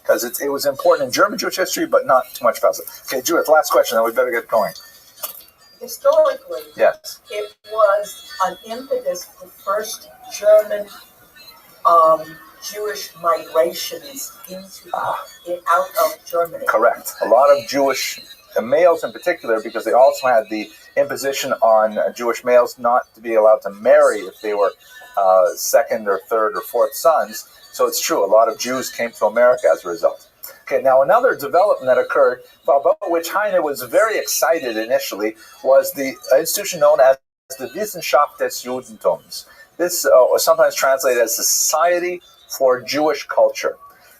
because it was important in German Jewish history, but not too much past it. Okay, Judith, last question, then we better get going. Historically, yes, it was an impetus for first German Jewish migrations out of Germany. Correct. A lot of Jewish males in particular, because they also had the imposition on Jewish males not to be allowed to marry if they were second or third or fourth sons. So it's true, a lot of Jews came to America as a result. Okay, now another development that occurred, about which Heine was very excited initially, was the institution known as the Wissenschaft des Judentums. This was sometimes translated as Society for Jewish Culture.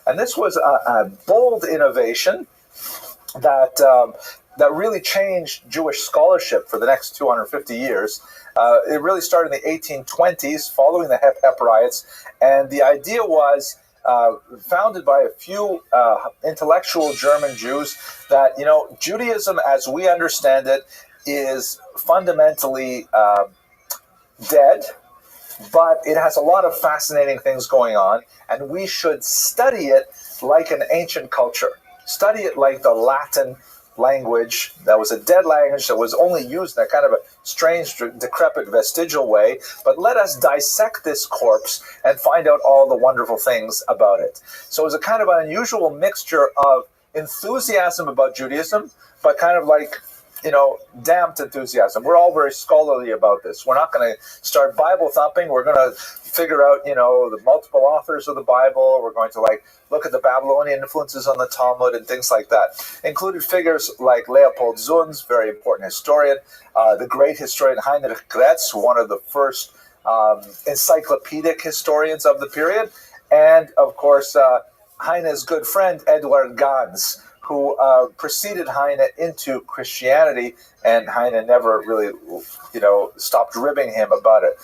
And this was a bold innovation that really changed Jewish scholarship for the next 250 years. It really started in the 1820s, following the Hep riots, and the idea was founded by a few intellectual German Jews that, Judaism as we understand it is fundamentally dead, but it has a lot of fascinating things going on, and we should study it like an ancient culture. Study it like the Latin language that was a dead language that was only used in a kind of a strange, decrepit, vestigial way, but let us dissect this corpse and find out all the wonderful things about it. So it was a kind of an unusual mixture of enthusiasm about Judaism, but kind of like, damped enthusiasm. We're all very scholarly about this. We're not going to start Bible thumping. We're going to figure out, the multiple authors of the Bible. We're going to look at the Babylonian influences on the Talmud and things like that. Included figures like Leopold Zunz, very important historian, the great historian Heinrich Gretz, one of the first encyclopedic historians of the period, and of course Heine's good friend Eduard Gans, who preceded Heine into Christianity, and Heine never really, stopped ribbing him about it.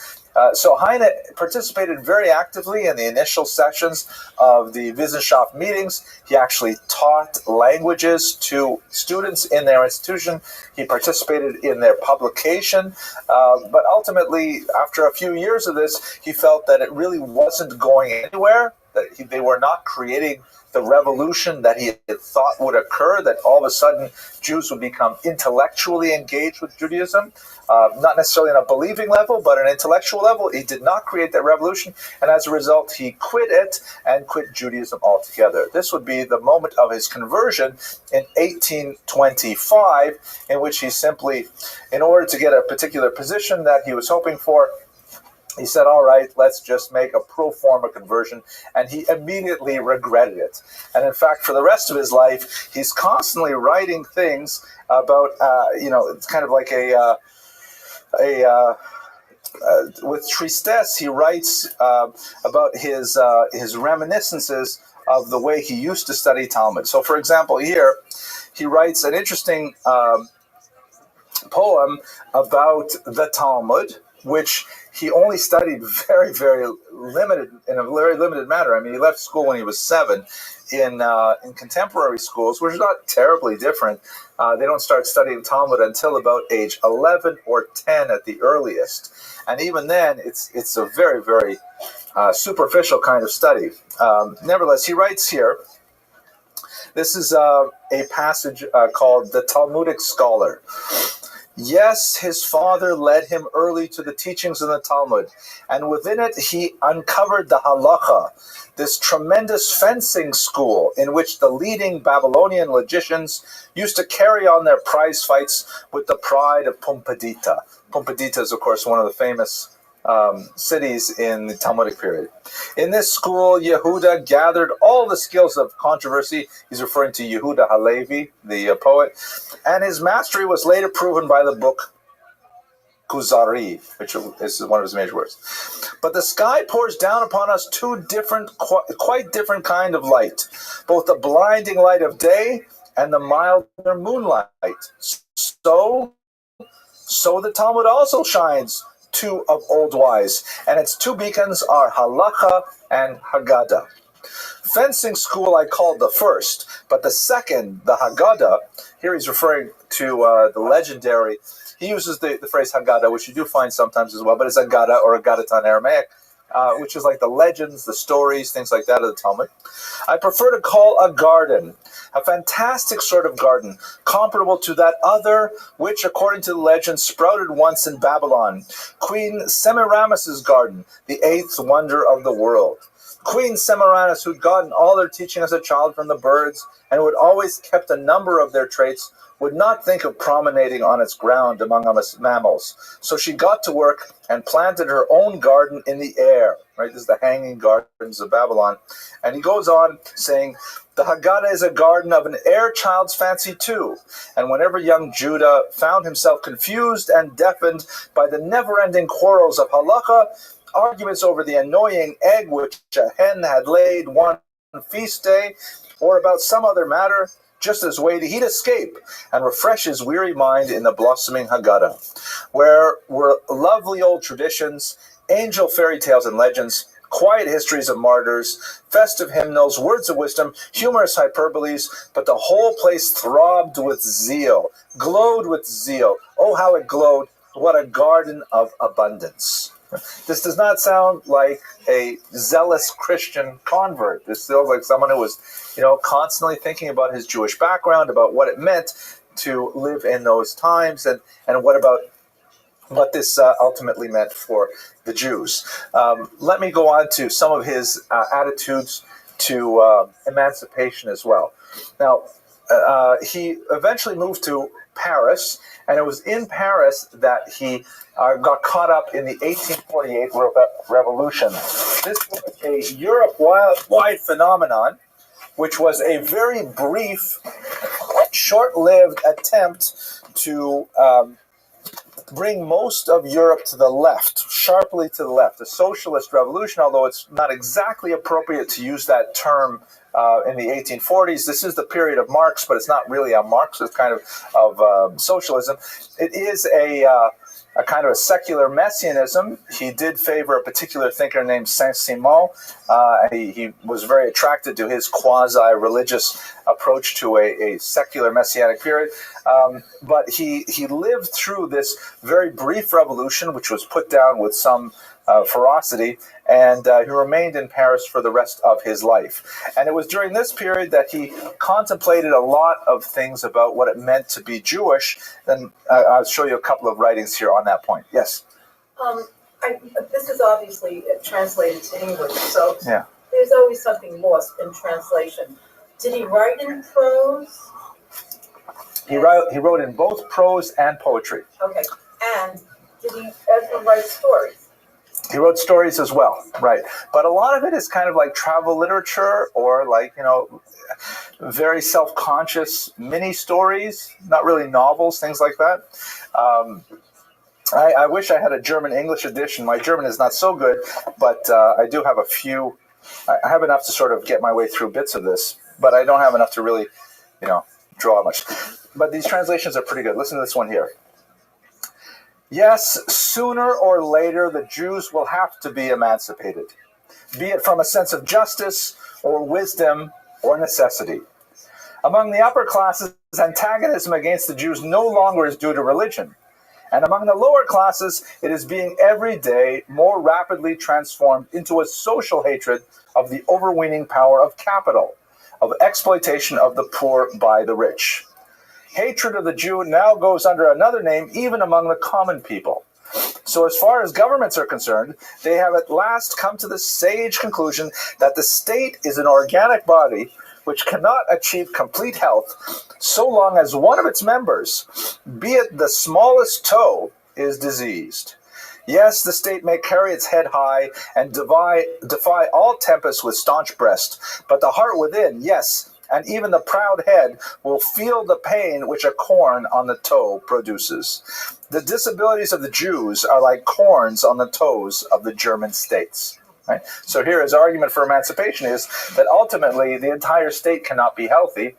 So Heine participated very actively in the initial sessions of the Wissenschaft meetings. He actually taught languages to students in their institution. He participated in their publication. But ultimately, after a few years of this, he felt that it really wasn't going anywhere, that they were not creating the revolution that he had thought would occur, that all of a sudden Jews would become intellectually engaged with Judaism, not necessarily on a believing level, but on an intellectual level. He did not create that revolution, and as a result, he quit it and quit Judaism altogether. This would be the moment of his conversion in 1825, in which he simply, in order to get a particular position that he was hoping for, he said, all right, let's just make a pro forma conversion, and he immediately regretted it. And in fact, for the rest of his life, he's constantly writing things about, it's kind of like with Tristesse, he writes about his reminiscences of the way he used to study Talmud. So, for example, here, he writes an interesting poem about the Talmud, which he only studied very, very limited, in a very limited manner. I mean, he left school when he was 7. In contemporary schools, which is not terribly different, they don't start studying Talmud until about age 11 or 10 at the earliest. And even then, it's a very, very superficial kind of study. Nevertheless, he writes here, this is a passage called The Talmudic Scholar. Yes, his father led him early to the teachings of the Talmud, and within it he uncovered the halacha, this tremendous fencing school in which the leading Babylonian logicians used to carry on their prize fights with the pride of Pumbedita. Pumbedita is, of course, one of the famous cities in the Talmudic period. In this school, Yehuda gathered all the skills of controversy. He's referring to Yehuda Halevi, the poet, and his mastery was later proven by the book Kuzari, which is one of his major works. But the sky pours down upon us two different, quite different kind of light, both the blinding light of day and the milder moonlight. So the Talmud also shines two of old wise, and its two beacons are Halacha and Haggadah. Fencing school I called the first, but the second, the Haggadah, here he's referring to the legendary, he uses the phrase Haggadah, which you do find sometimes as well, but it's Haggadah or Haggadah in Aramaic, which is like the legends, the stories, things like that of the Talmud. I prefer to call a garden, a fantastic sort of garden, comparable to that other which, according to the legend, sprouted once in Babylon, Queen Semiramis' garden, the eighth wonder of the world. Queen Semiramis, who'd gotten all their teaching as a child from the birds, and who had always kept a number of their traits, would not think of promenading on its ground among us mammals. So she got to work and planted her own garden in the air. Right, this is the hanging gardens of Babylon. And he goes on saying, the Haggadah is a garden of an air child's fancy too. And whenever young Judah found himself confused and deafened by the never-ending quarrels of halakha, arguments over the annoying egg which a hen had laid one feast day, or about some other matter, just as weighty, he'd escape and refresh his weary mind in the blossoming Haggadah, where were lovely old traditions, angel fairy tales and legends, quiet histories of martyrs, festive hymnals, words of wisdom, humorous hyperboles, but the whole place throbbed with zeal, glowed with zeal. Oh, how it glowed! What a garden of abundance. This does not sound like a zealous Christian convert. This sounds like someone who was, constantly thinking about his Jewish background, about what it meant to live in those times, and what this ultimately meant for the Jews. Let me go on to some of his attitudes to emancipation as well. Now, he eventually moved to Paris, and it was in Paris that he got caught up in the 1848 revolution. This was a Europe-wide phenomenon, which was a very brief, short-lived attempt to bring most of Europe to the left, sharply to the left. A socialist revolution, although it's not exactly appropriate to use that term in the 1840s. This is the period of Marx, but it's not really a Marxist kind of socialism. It is a kind of a secular messianism. He did favor a particular thinker named Saint-Simon. He was very attracted to his quasi-religious approach to a secular messianic period. But he lived through this very brief revolution, which was put down with some ferocity, and he remained in Paris for the rest of his life. And it was during this period that he contemplated a lot of things about what it meant to be Jewish, and I'll show you a couple of writings here on that point. Yes? This is obviously translated to English, so yeah. There's always something lost in translation. Did he write in prose? He wrote in both prose and poetry. Okay, and did he ever write stories? He wrote stories as well, right. But a lot of it is kind of like travel literature, or like, very self-conscious mini stories, not really novels, things like that. I wish I had a German-English edition. My German is not so good, but I do have a few. I have enough to sort of get my way through bits of this, but I don't have enough to really, draw much. But these translations are pretty good. Listen to this one here. Yes, sooner or later the Jews will have to be emancipated, be it from a sense of justice or wisdom or necessity. Among the upper classes, antagonism against the Jews no longer is due to religion. And among the lower classes, it is being every day more rapidly transformed into a social hatred of the overweening power of capital, of exploitation of the poor by the rich. Hatred of the Jew now goes under another name even among the common people. So as far as governments are concerned, they have at last come to the sage conclusion that the state is an organic body which cannot achieve complete health so long as one of its members, be it the smallest toe, is diseased. Yes, the state may carry its head high and defy all tempests with staunch breast, but the heart within, yes, and even the proud head will feel the pain which a corn on the toe produces. The disabilities of the Jews are like corns on the toes of the German states. Right? So here his argument for emancipation is that ultimately the entire state cannot be healthy.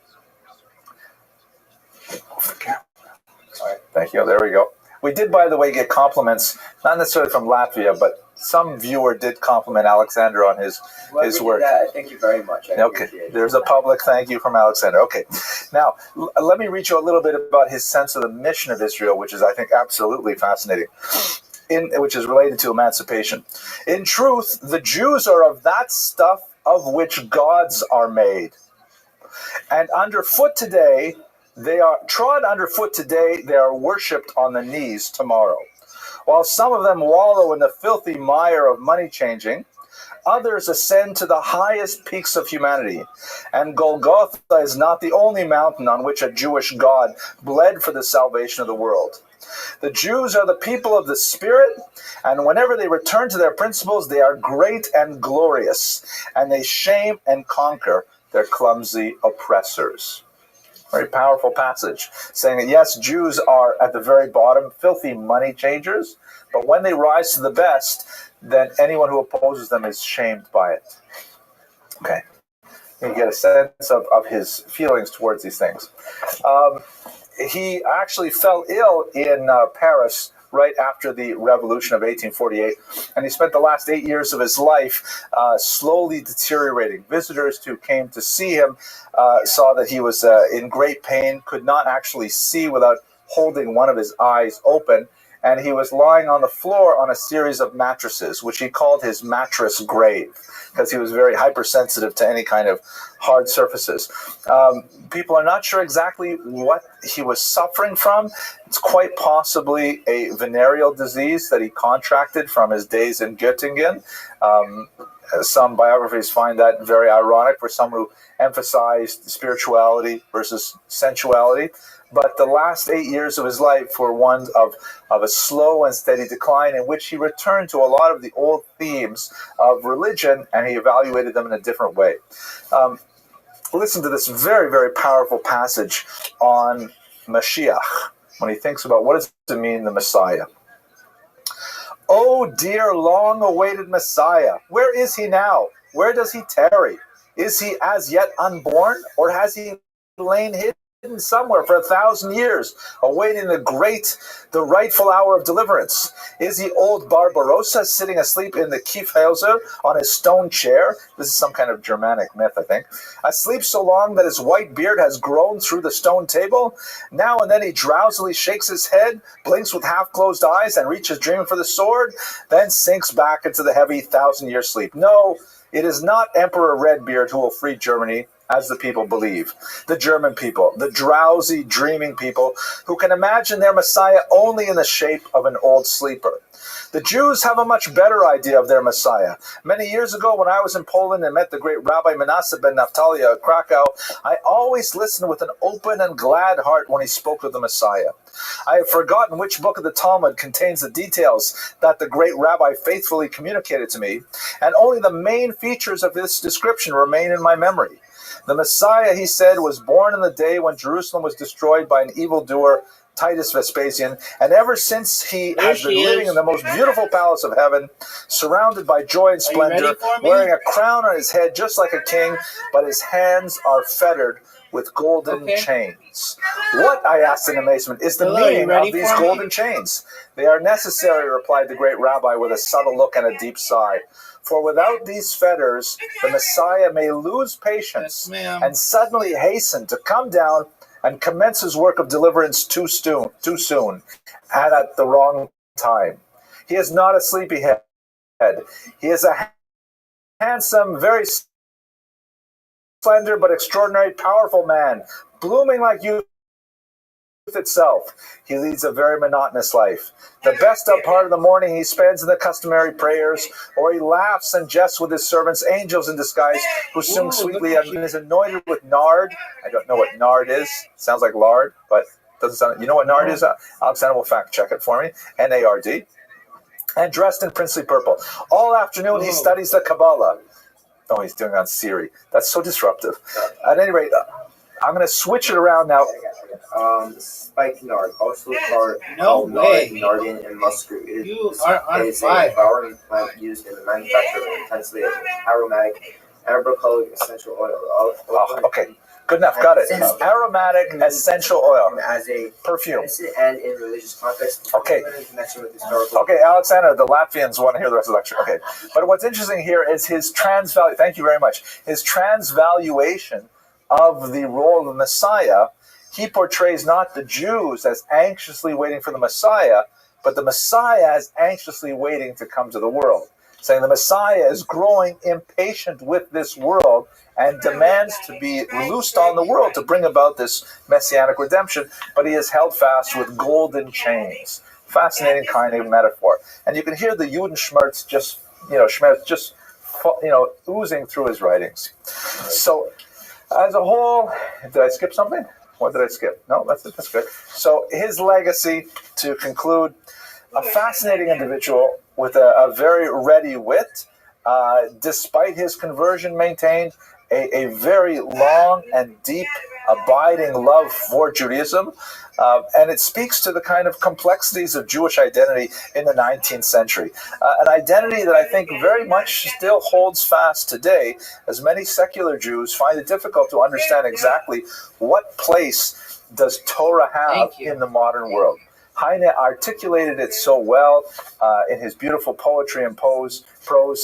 Sorry, thank you. There we go. We did, by the way, get compliments, not necessarily from Latvia, but some viewer did compliment Alexander on his work. Thank you very much. Okay, there's a public thank you from Alexander. Okay, now let me read you a little bit about his sense of the mission of Israel, which is, I think, absolutely fascinating. which is related to emancipation. In truth, the Jews are of that stuff of which gods are made. And underfoot today, they are trod underfoot today, they are worshipped on the knees tomorrow. While some of them wallow in the filthy mire of money changing, others ascend to the highest peaks of humanity. And Golgotha is not the only mountain on which a Jewish God bled for the salvation of the world. The Jews are the people of the Spirit, and whenever they return to their principles, they are great and glorious, and they shame and conquer their clumsy oppressors. Very powerful passage, saying that yes, Jews are at the very bottom, filthy money changers, but when they rise to the best, then anyone who opposes them is shamed by it. Okay. You get a sense of his feelings towards these things. He actually fell ill in Paris right after the revolution of 1848, and he spent the last 8 years of his life slowly deteriorating. Visitors who came to see him saw that he was in great pain, could not actually see without holding one of his eyes open, and he was lying on the floor on a series of mattresses, which he called his mattress grave, because he was very hypersensitive to any kind of hard surfaces. People are not sure exactly what he was suffering from. It's quite possibly a venereal disease that he contracted from his days in Göttingen. Some biographies find that very ironic for some who emphasized spirituality versus sensuality. But the last 8 years of his life were ones of a slow and steady decline, in which he returned to a lot of the old themes of religion, and he evaluated them in a different way. Listen to this very, very powerful passage on Mashiach, when he thinks about what does it mean, the Messiah. Oh dear, long-awaited Messiah, where is he now? Where does he tarry? Is he as yet unborn, or has he lain hidden somewhere for 1,000 years, awaiting the rightful hour of deliverance? Is he old Barbarossa sitting asleep in the Kiefhauser on his stone chair? This is some kind of Germanic myth, I think. Asleep so long that his white beard has grown through the stone table? Now and then he drowsily shakes his head, blinks with half-closed eyes, and reaches dreaming for the sword, then sinks back into the heavy 1,000-year sleep. No, it is not Emperor Redbeard who will free Germany, as the people believe. The German people, the drowsy, dreaming people who can imagine their Messiah only in the shape of an old sleeper. The Jews have a much better idea of their Messiah. Many years ago, when I was in Poland and met the great Rabbi Manasseh ben Naphtali of Krakow, I always listened with an open and glad heart when he spoke of the Messiah. I have forgotten which book of the Talmud contains the details that the great rabbi faithfully communicated to me, and only the main features of this description remain in my memory. The Messiah, he said, was born in the day when Jerusalem was destroyed by an evildoer, Titus Vespasian, and ever since he has been living in the most beautiful palace of heaven, surrounded by joy and splendor, wearing a crown on his head just like a king, but his hands are fettered with golden chains. What, I asked in amazement, is the meaning of these golden chains? They are necessary, replied the great rabbi with a subtle look and a deep sigh. For without these fetters, the Messiah may lose patience and suddenly hasten to come down and commence his work of deliverance too soon, and at the wrong time. He is not a sleepyhead. He is a handsome, very slender but extraordinary, powerful man, blooming like youth itself. He leads a very monotonous life. The best of part of the morning he spends in the customary prayers, or he laughs and jests with his servants, angels in disguise, who sing sweetly and is anointed with nard. I don't know what nard is. Sounds like lard, but doesn't sound. You know what nard is? Alexander will fact check it for me. N-A-R-D. And dressed in princely purple. All afternoon he studies the Kabbalah. Oh, he's doing on Siri. That's so disruptive. At any rate, I'm going to switch it around now. Spike nard, also called nardin and muskrat. It is a flowering plant used in the manufacture of an intensely aromatic, amber-colored essential oil. Okay, good enough. Got it. Aromatic essential oil as a perfume, and in religious context. Okay. In connection with historical. Okay, Alexander, the Latvians want to hear the rest of the lecture. Okay, but what's interesting here is his transvaluation. Thank you very much. His transvaluation of the role of the Messiah. He portrays not the Jews as anxiously waiting for the Messiah, but the Messiah is anxiously waiting to come to the world, saying the Messiah is growing impatient with this world and demands to be loosed on the world to bring about this messianic redemption, but he is held fast with golden chains. Fascinating kind of metaphor. And you can hear the Judenschmerz just, oozing through his writings. So, as a whole, did I skip something? What did I skip? No, that's it. That's good. So, his legacy, to conclude, a fascinating individual with a very ready wit, despite his conversion, maintained a very long and deep, abiding love for Judaism. And it speaks to the kind of complexities of Jewish identity in the 19th century. An identity that I think very much still holds fast today, as many secular Jews find it difficult to understand exactly what place does Torah have in the modern world. Heine articulated it so well in his beautiful poetry and prose.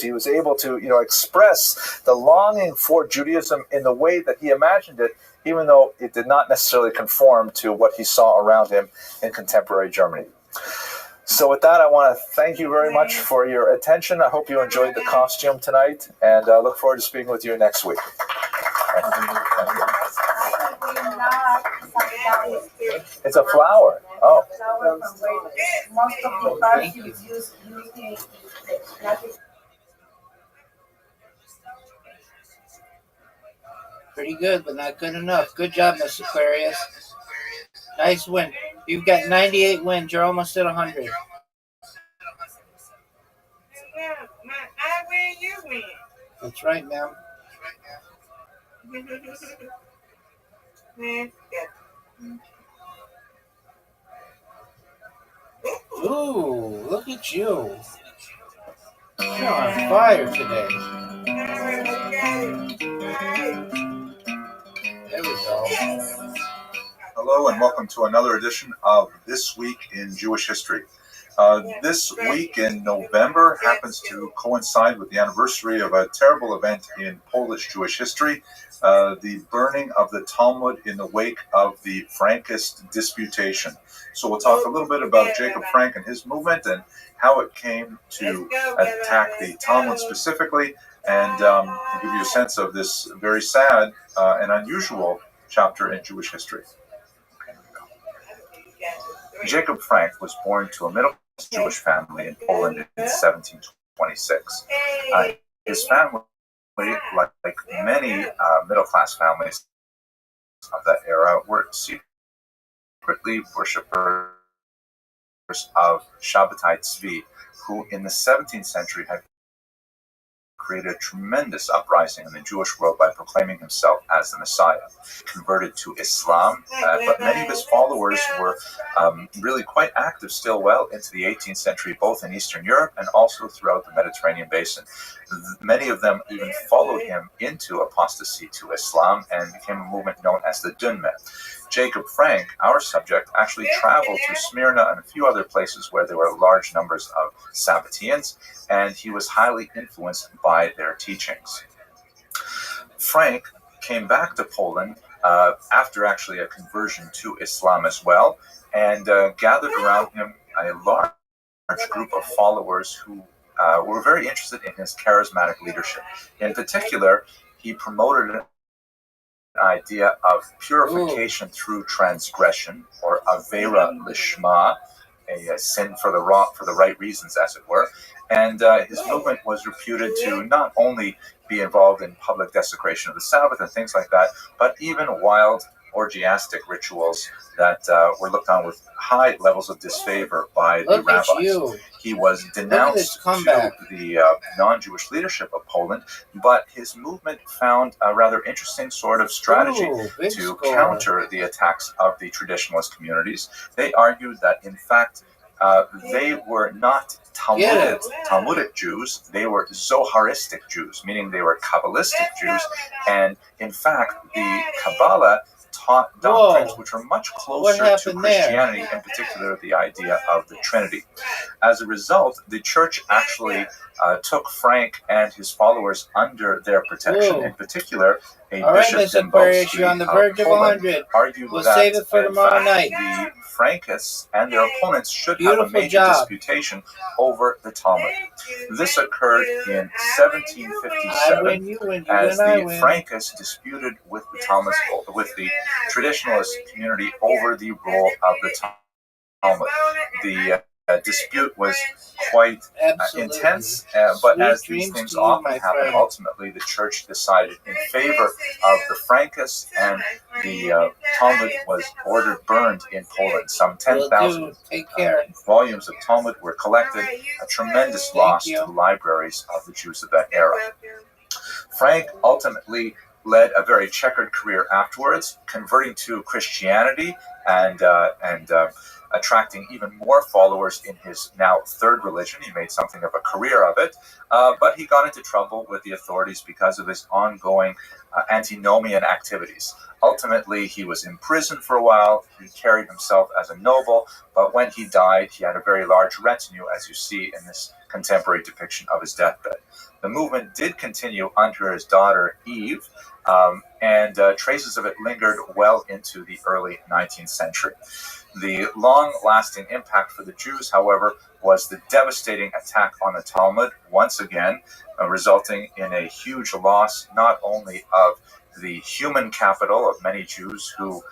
He was able to, express the longing for Judaism in the way that he imagined it, even though it did not necessarily conform to what he saw around him in contemporary Germany. So with that, I want to thank you very much for your attention. I hope you enjoyed the costume tonight, and I look forward to speaking with you next week. It's a flower. Oh. Most of the parties use the Pretty good, but not good enough. Good job, Miss Aquarius. Nice win. You've got 98 wins. You're almost at 100. I win, you win. That's right, ma'am. Ooh, look at you. You're on fire today. There we go. Hello and welcome to another edition of This Week in Jewish History. This week in November happens to coincide with the anniversary of a terrible event in Polish Jewish history, the burning of the Talmud in the wake of the Frankist disputation. So we'll talk a little bit about Jacob Frank and his movement and how it came to attack the Talmud specifically, and give you a sense of this very sad and unusual chapter in Jewish history. Jacob Frank was born to a middle-class Jewish family in Poland in 1726. His family, like many middle-class families of that era, were secretly worshippers of Shabbatai Tzvi, who in the 17th century had created a tremendous uprising in the Jewish world by proclaiming himself as the Messiah. Converted to Islam, but many of his followers were really quite active still well into the 18th century, both in Eastern Europe and also throughout the Mediterranean basin. Many of them even followed him into apostasy to Islam and became a movement known as the Dunme. Jacob Frank, our subject, actually traveled to Smyrna and a few other places where there were large numbers of Sabbateans, and he was highly influenced by their teachings. Frank came back to Poland after actually a conversion to Islam as well, and gathered around him a large group of followers who were very interested in his charismatic leadership. In particular, he promoted an idea of purification through transgression, or avera lishma, a sin for the right reasons, as it were. And his movement was reputed to not only be involved in public desecration of the Sabbath and things like that, but even wild orgiastic rituals that were looked on with high levels of disfavor by the rabbis. He was denounced to the non-Jewish leadership of Poland, but his movement found a rather interesting sort of strategy to counter the attacks of the traditionalist communities. They argued that, in fact, they were not Talmudic Jews, they were Zoharistic Jews, meaning they were Kabbalistic Jews, and in fact, the Kabbalah taught doctrines which were much closer to Christianity, in particular the idea of the Trinity. As a result, the church actually took Frank and his followers under their protection. In particular, A All right, bishop Miss Aquarius, you're on the verge of 100. argued We'll that, save it for in tomorrow fact, night. the Frankists and their opponents should have a Beautiful major job. disputation over the Talmud. This occurred in I 1757 win, you win, you as win, I the win. Frankists disputed with the traditionalist community over the role of the Talmud. The dispute was quite intense, but as these things often happen, ultimately the church decided in favor of the Frankists, and the Talmud was ordered burned in Poland. Some 10,000 volumes of Talmud were collected, a tremendous loss to the libraries of the Jews of that era. Frank ultimately led a very checkered career afterwards, converting to Christianity and attracting even more followers in his now third religion. He made something of a career of it, but he got into trouble with the authorities because of his ongoing antinomian activities. Ultimately, he was imprisoned for a while. He carried himself as a noble, but when he died, he had a very large retinue, as you see in this contemporary depiction of his deathbed. The movement did continue under his daughter Eve, and traces of it lingered well into the early 19th century. The long-lasting impact for the Jews, however, was the devastating attack on the Talmud, once again, resulting in a huge loss not only of the human capital of many Jews who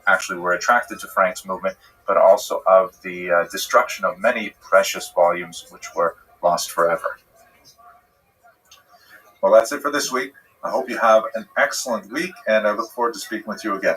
actually were attracted to Frank's movement, but also of the destruction of many precious volumes which were lost forever. Well, that's it for this week. I hope you have an excellent week, and I look forward to speaking with you again.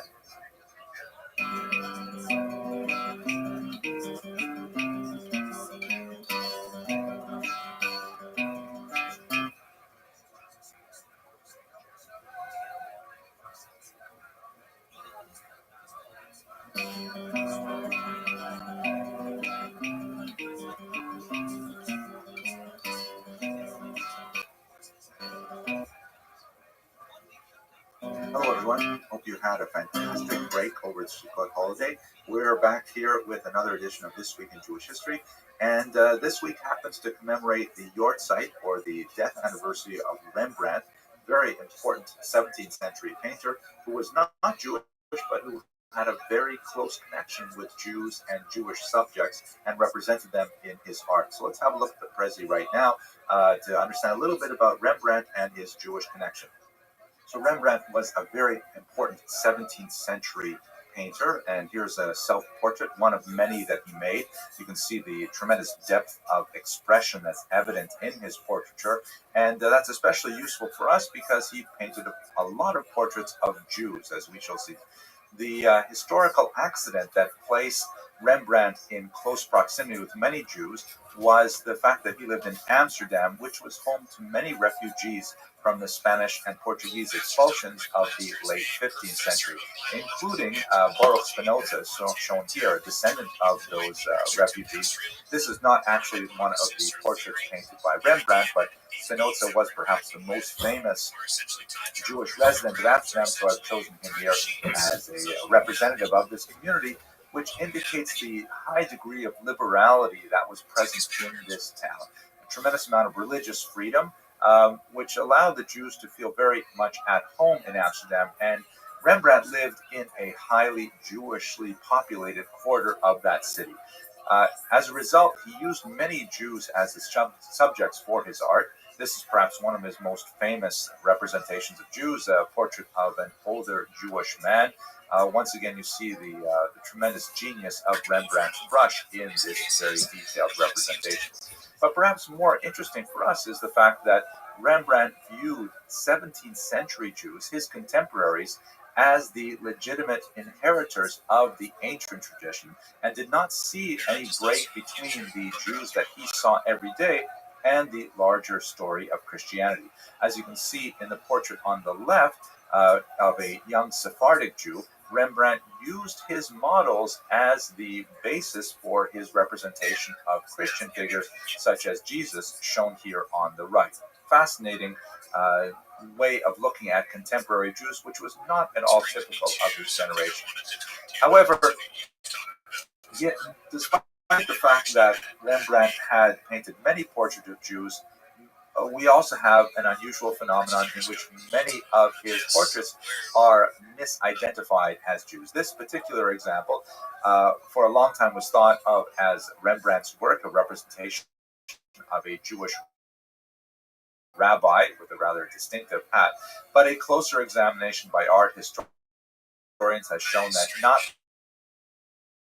Hello, everyone. Hope you had a fantastic break over the Sukkot holiday. We're back here with another edition of This Week in Jewish History, and this week happens to commemorate the Yortzeit, or the death anniversary of Rembrandt, very important 17th century painter who was not Jewish, but who had a very close connection with Jews and Jewish subjects and represented them in his art. So let's have a look at the Prezi right now to understand a little bit about Rembrandt and his Jewish connection. So Rembrandt was a very important 17th century painter, and here's a self-portrait, one of many that he made. You can see the tremendous depth of expression that's evident in his portraiture, and that's especially useful for us because he painted a lot of portraits of Jews, as we shall see. The historical accident that placed Rembrandt in close proximity with many Jews was the fact that he lived in Amsterdam, which was home to many refugees from the Spanish and Portuguese expulsions of the late 15th century, including Baruch Spinoza, shown here, a descendant of those refugees. This is not actually one of the portraits painted by Rembrandt, but Spinoza was perhaps the most famous Jewish resident of Amsterdam, so I've chosen him here as a representative of this community, which indicates the high degree of liberality that was present in this town. A tremendous amount of religious freedom, which allowed the Jews to feel very much at home in Amsterdam. And Rembrandt lived in a highly Jewishly populated quarter of that city. As a result, he used many Jews as his subjects for his art. This is perhaps one of his most famous representations of Jews, a portrait of an older Jewish man. Once again, you see the tremendous genius of Rembrandt's brush in this very detailed representation. But perhaps more interesting for us is the fact that Rembrandt viewed 17th century Jews, his contemporaries, as the legitimate inheritors of the ancient tradition, and did not see any break between the Jews that he saw every day and the larger story of Christianity. As you can see in the portrait on the left of a young Sephardic Jew, Rembrandt used his models as the basis for his representation of Christian figures such as Jesus, shown here on the right. Fascinating way of looking at contemporary Jews, which was not at all typical of this generation. However, despite the fact that Rembrandt had painted many portraits of Jews, we also have an unusual phenomenon in which many of his portraits are misidentified as Jews. This particular example, for a long time, was thought of as Rembrandt's work, a representation of a Jewish rabbi with a rather distinctive hat. But a closer examination by art historians has shown that not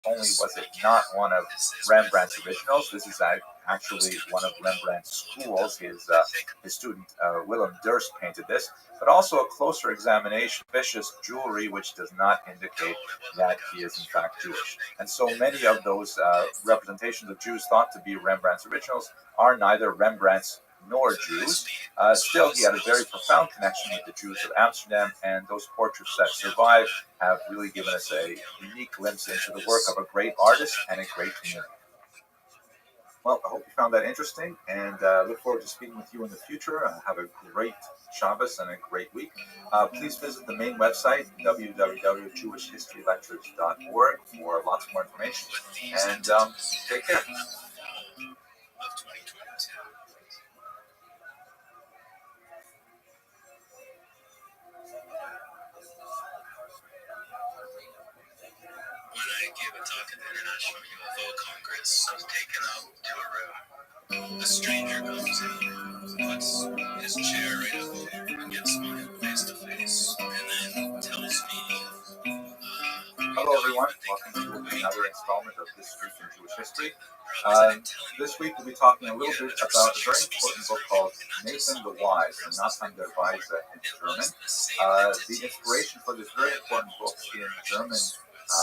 only was it not one of Rembrandt's originals, this is actually one of Rembrandt's schools. His student Willem Durst painted this, but also a closer examination of vicious jewelry, which does not indicate that he is in fact Jewish. And so many of those representations of Jews thought to be Rembrandt's originals are neither Rembrandt's nor Jews. Still, he had a very profound connection with the Jews of Amsterdam, and those portraits that survive have really given us a unique glimpse into the work of a great artist and a great community. Well, I hope you found that interesting, and look forward to speaking with you in the future. Have a great Shabbos and a great week. Please visit the main website, www.jewishhistorylectures.org, for lots more information, and take care. When I gave a talk at the International UFO Congress, I was taken up to a room. A stranger comes in, puts his chair right up there against mine, face to face, and then tells me, Hello, everyone. Welcome to another installment of This Week in Jewish History. This week we'll be talking a little bit about a very important book called Nathan the Wise, and Nathan der Weise in German. The inspiration for this very important book in German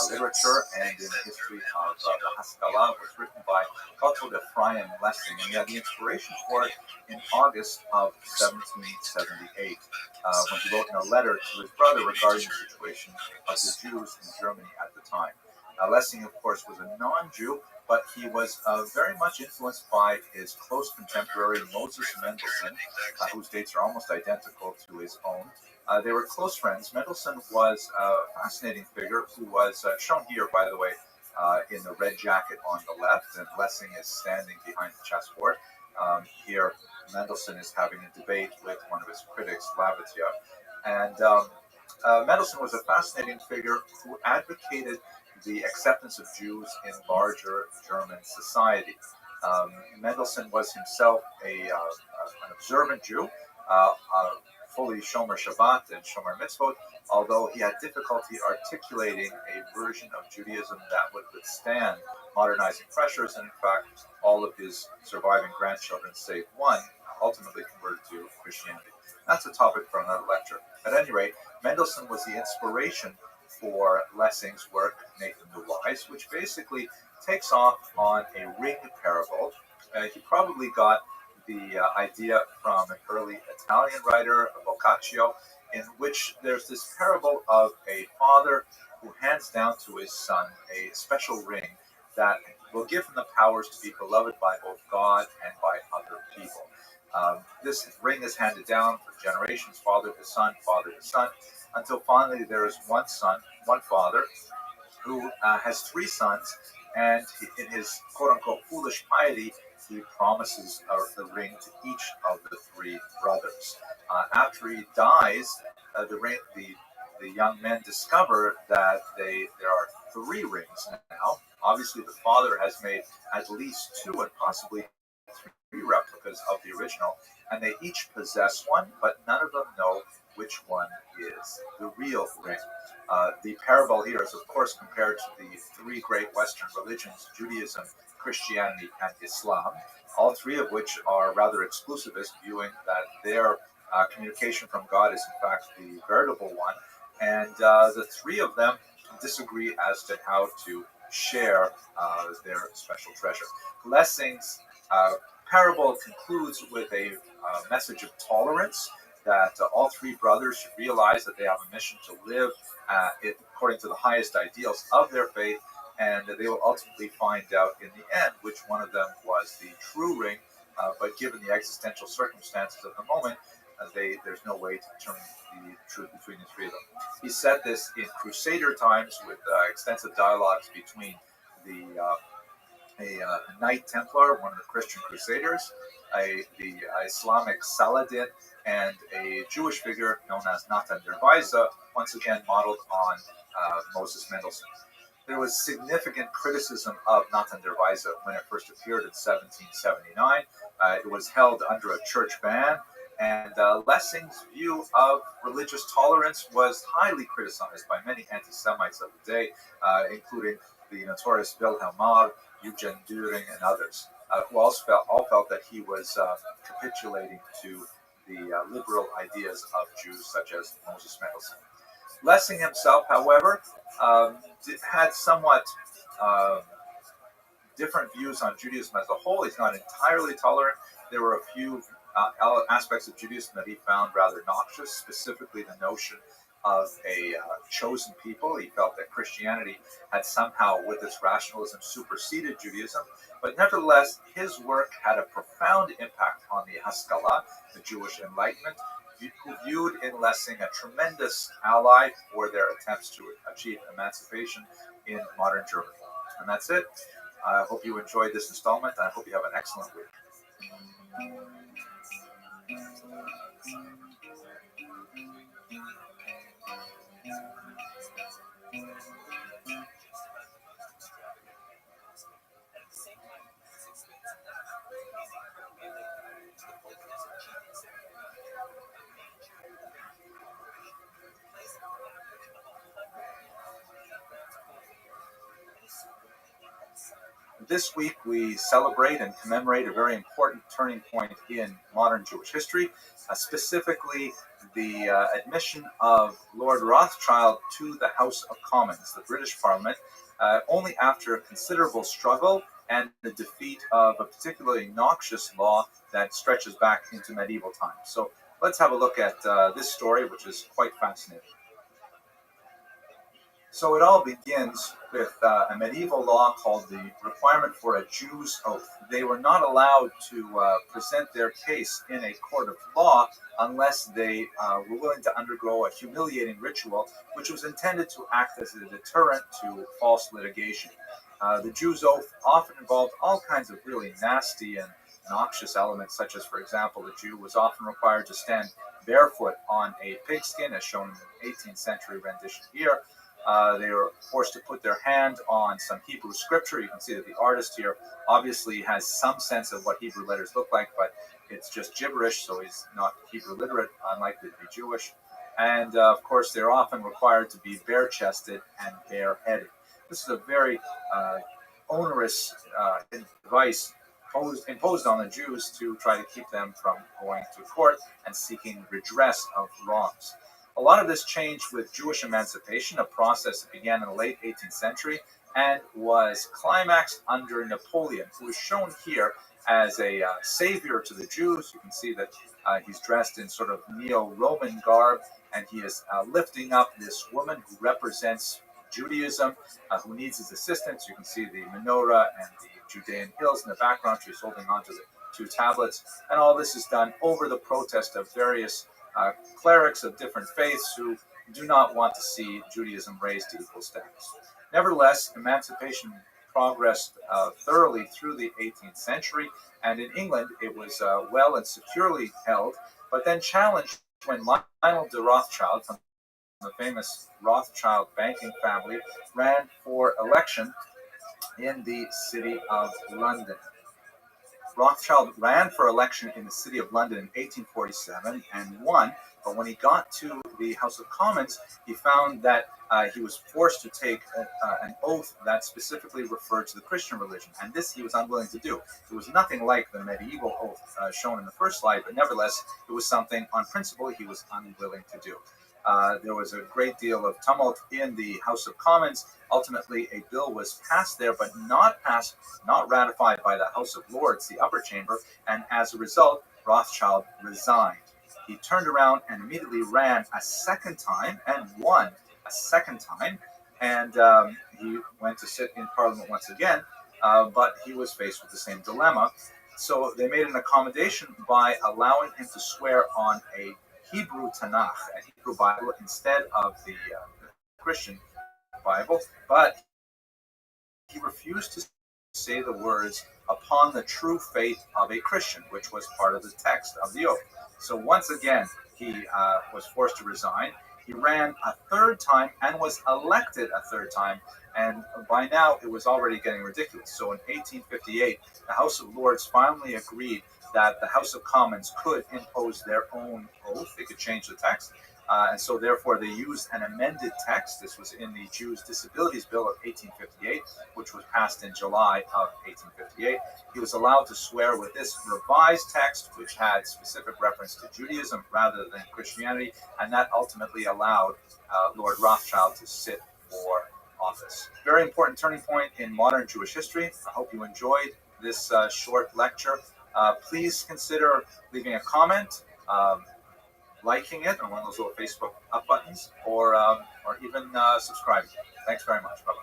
literature and in the history of the Haskalah was written by Gotthold Ephraim Lessing, and he had the inspiration for it in August of 1778, when he wrote in a letter to his brother regarding the situation of the Jews in Germany at the time. Lessing, of course, was a non-Jew, but he was very much influenced by his close contemporary Moses Mendelssohn, whose dates are almost identical to his own. They were close friends. Mendelssohn was a fascinating figure who was shown here, by the way, in the red jacket on the left, and Lessing is standing behind the chessboard. Here, Mendelssohn is having a debate with one of his critics, Lavater. And Mendelssohn was a fascinating figure who advocated the acceptance of Jews in larger German society. Mendelssohn was himself an observant Jew, fully Shomer Shabbat and Shomer Mitzvot, although he had difficulty articulating a version of Judaism that would withstand modernizing pressures, and in fact, all of his surviving grandchildren, save one, ultimately converted to Christianity. That's a topic for another lecture. At any rate, Mendelssohn was the inspiration for Lessing's work, Nathan the Wise, which basically takes off on a ring parable. He probably got the idea from an early Italian writer, Boccaccio, in which there's this parable of a father who hands down to his son a special ring that will give him the powers to be beloved by both God and by other people. This ring is handed down for generations, father to son, until finally there is one son, one father, who has three sons, and in his quote-unquote foolish piety, he promises the ring to each of the three brothers. After he dies, the young men discover that there are three rings now. Obviously, the father has made at least two and possibly three replicas of the original, and they each possess one, but none of them know which one is the real ring. The parable here is, of course, compared to the three great Western religions, Judaism, Christianity, and Islam, all three of which are rather exclusivist, viewing that their communication from God is, in fact, the veritable one. And the three of them disagree as to how to share their special treasure. Lessing's parable concludes with a message of tolerance, that all three brothers should realize that they have a mission to live according to the highest ideals of their faith, and that they will ultimately find out in the end which one of them was the true ring, but given the existential circumstances of the moment, there's no way to determine the truth between the three of them. He said this in Crusader times with extensive dialogues between the a Knight Templar, one of the Christian Crusaders, the Islamic Saladin, and a Jewish figure known as Natan der Weise, once again modeled on Moses Mendelssohn. There was significant criticism of Natan der Weise when it first appeared in 1779. It was held under a church ban, and Lessing's view of religious tolerance was highly criticized by many anti-Semites of the day, including the notorious Wilhelm Marr, Eugen Düring, and others, who all felt that he was capitulating to the liberal ideas of Jews such as Moses Mendelssohn. Lessing himself, however, had somewhat different views on Judaism as a whole. He's not entirely tolerant. There were a few aspects of Judaism that he found rather noxious, specifically the notion of a chosen people. He felt that Christianity had somehow, with its rationalism, superseded Judaism. But nevertheless, his work had a profound impact on the Haskalah, the Jewish Enlightenment, who viewed in Lessing a tremendous ally for their attempts to achieve emancipation in modern Germany. And that's it. I hope you enjoyed this installment, and I hope you have an excellent week. This week we celebrate and commemorate a very important turning point in modern Jewish history, specifically the admission of Lord Rothschild to the House of Commons, the British Parliament, only after a considerable struggle and the defeat of a particularly noxious law that stretches back into medieval times. So let's have a look at this story, which is quite fascinating. So it all begins with a medieval law called the requirement for a Jew's oath. They were not allowed to present their case in a court of law unless they were willing to undergo a humiliating ritual, which was intended to act as a deterrent to false litigation. The Jew's oath often involved all kinds of really nasty and noxious elements, such as, for example, the Jew was often required to stand barefoot on a pigskin, as shown in the 18th century rendition here. They were forced to put their hand on some Hebrew scripture. You can see that the artist here obviously has some sense of what Hebrew letters look like, but it's just gibberish, so he's not Hebrew literate, unlikely to be Jewish. And of course, they're often required to be bare-chested and bare-headed. This is a very onerous device imposed on the Jews to try to keep them from going to court and seeking redress of wrongs. A lot of this changed with Jewish emancipation, a process that began in the late 18th century and was climaxed under Napoleon, who is shown here as a savior to the Jews. You can see that he's dressed in sort of neo-Roman garb, and he is lifting up this woman who represents Judaism, who needs his assistance. You can see the menorah and the Judean hills in the background. She's holding onto the two tablets, and all this is done over the protest of various clerics of different faiths who do not want to see Judaism raised to equal status. Nevertheless, emancipation progressed thoroughly through the 18th century, and in England it was well and securely held, but then challenged when Lionel de Rothschild, from the famous Rothschild banking family, ran for election in the city of London. Rothschild ran for election in the city of London in 1847 and won, but when he got to the House of Commons, he found that he was forced to take an oath that specifically referred to the Christian religion, and this he was unwilling to do. It was nothing like the medieval oath shown in the first slide, but nevertheless, it was something on principle he was unwilling to do. There was a great deal of tumult in the House of Commons. Ultimately, a bill was passed there, but not ratified by the House of Lords, the upper chamber, and as a result, Rothschild resigned. He turned around and immediately ran a second time and won a second time, and he went to sit in Parliament once again, but he was faced with the same dilemma. So they made an accommodation by allowing him to swear on a Hebrew Tanakh, a Hebrew Bible, instead of the Christian Bible, but he refused to say the words, upon the true faith of a Christian, which was part of the text of the oath. So once again, he was forced to resign. He ran a third time and was elected a third time. And by now, it was already getting ridiculous. So in 1858, the House of Lords finally agreed that the House of Commons could impose their own oath. They could change the text. And so therefore, they used an amended text. This was in the Jews' Disabilities Bill of 1858, which was passed in July of 1858. He was allowed to swear with this revised text, which had specific reference to Judaism rather than Christianity, and that ultimately allowed Lord Rothschild to sit for office. Very important turning point in modern Jewish history. I hope you enjoyed this short lecture. Please consider leaving a comment, liking it on one of those little Facebook up buttons, or even subscribing. Thanks very much. Bye-bye.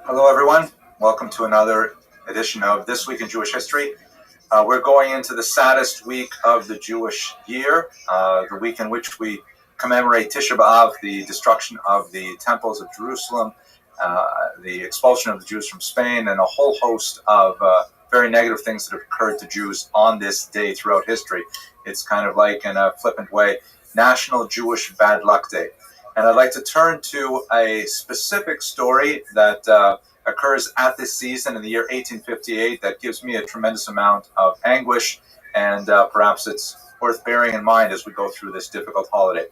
Hello, everyone. Welcome to another edition of This Week in Jewish History. We're going into the saddest week of the Jewish year, the week in which we commemorate Tisha B'Av, the destruction of the temples of Jerusalem, the expulsion of the Jews from Spain, and a whole host of very negative things that have occurred to Jews on this day throughout history. It's kind of like, in a flippant way, National Jewish Bad Luck Day. And I'd like to turn to a specific story that occurs at this season in the year 1858 that gives me a tremendous amount of anguish, and perhaps it's worth bearing in mind as we go through this difficult holiday.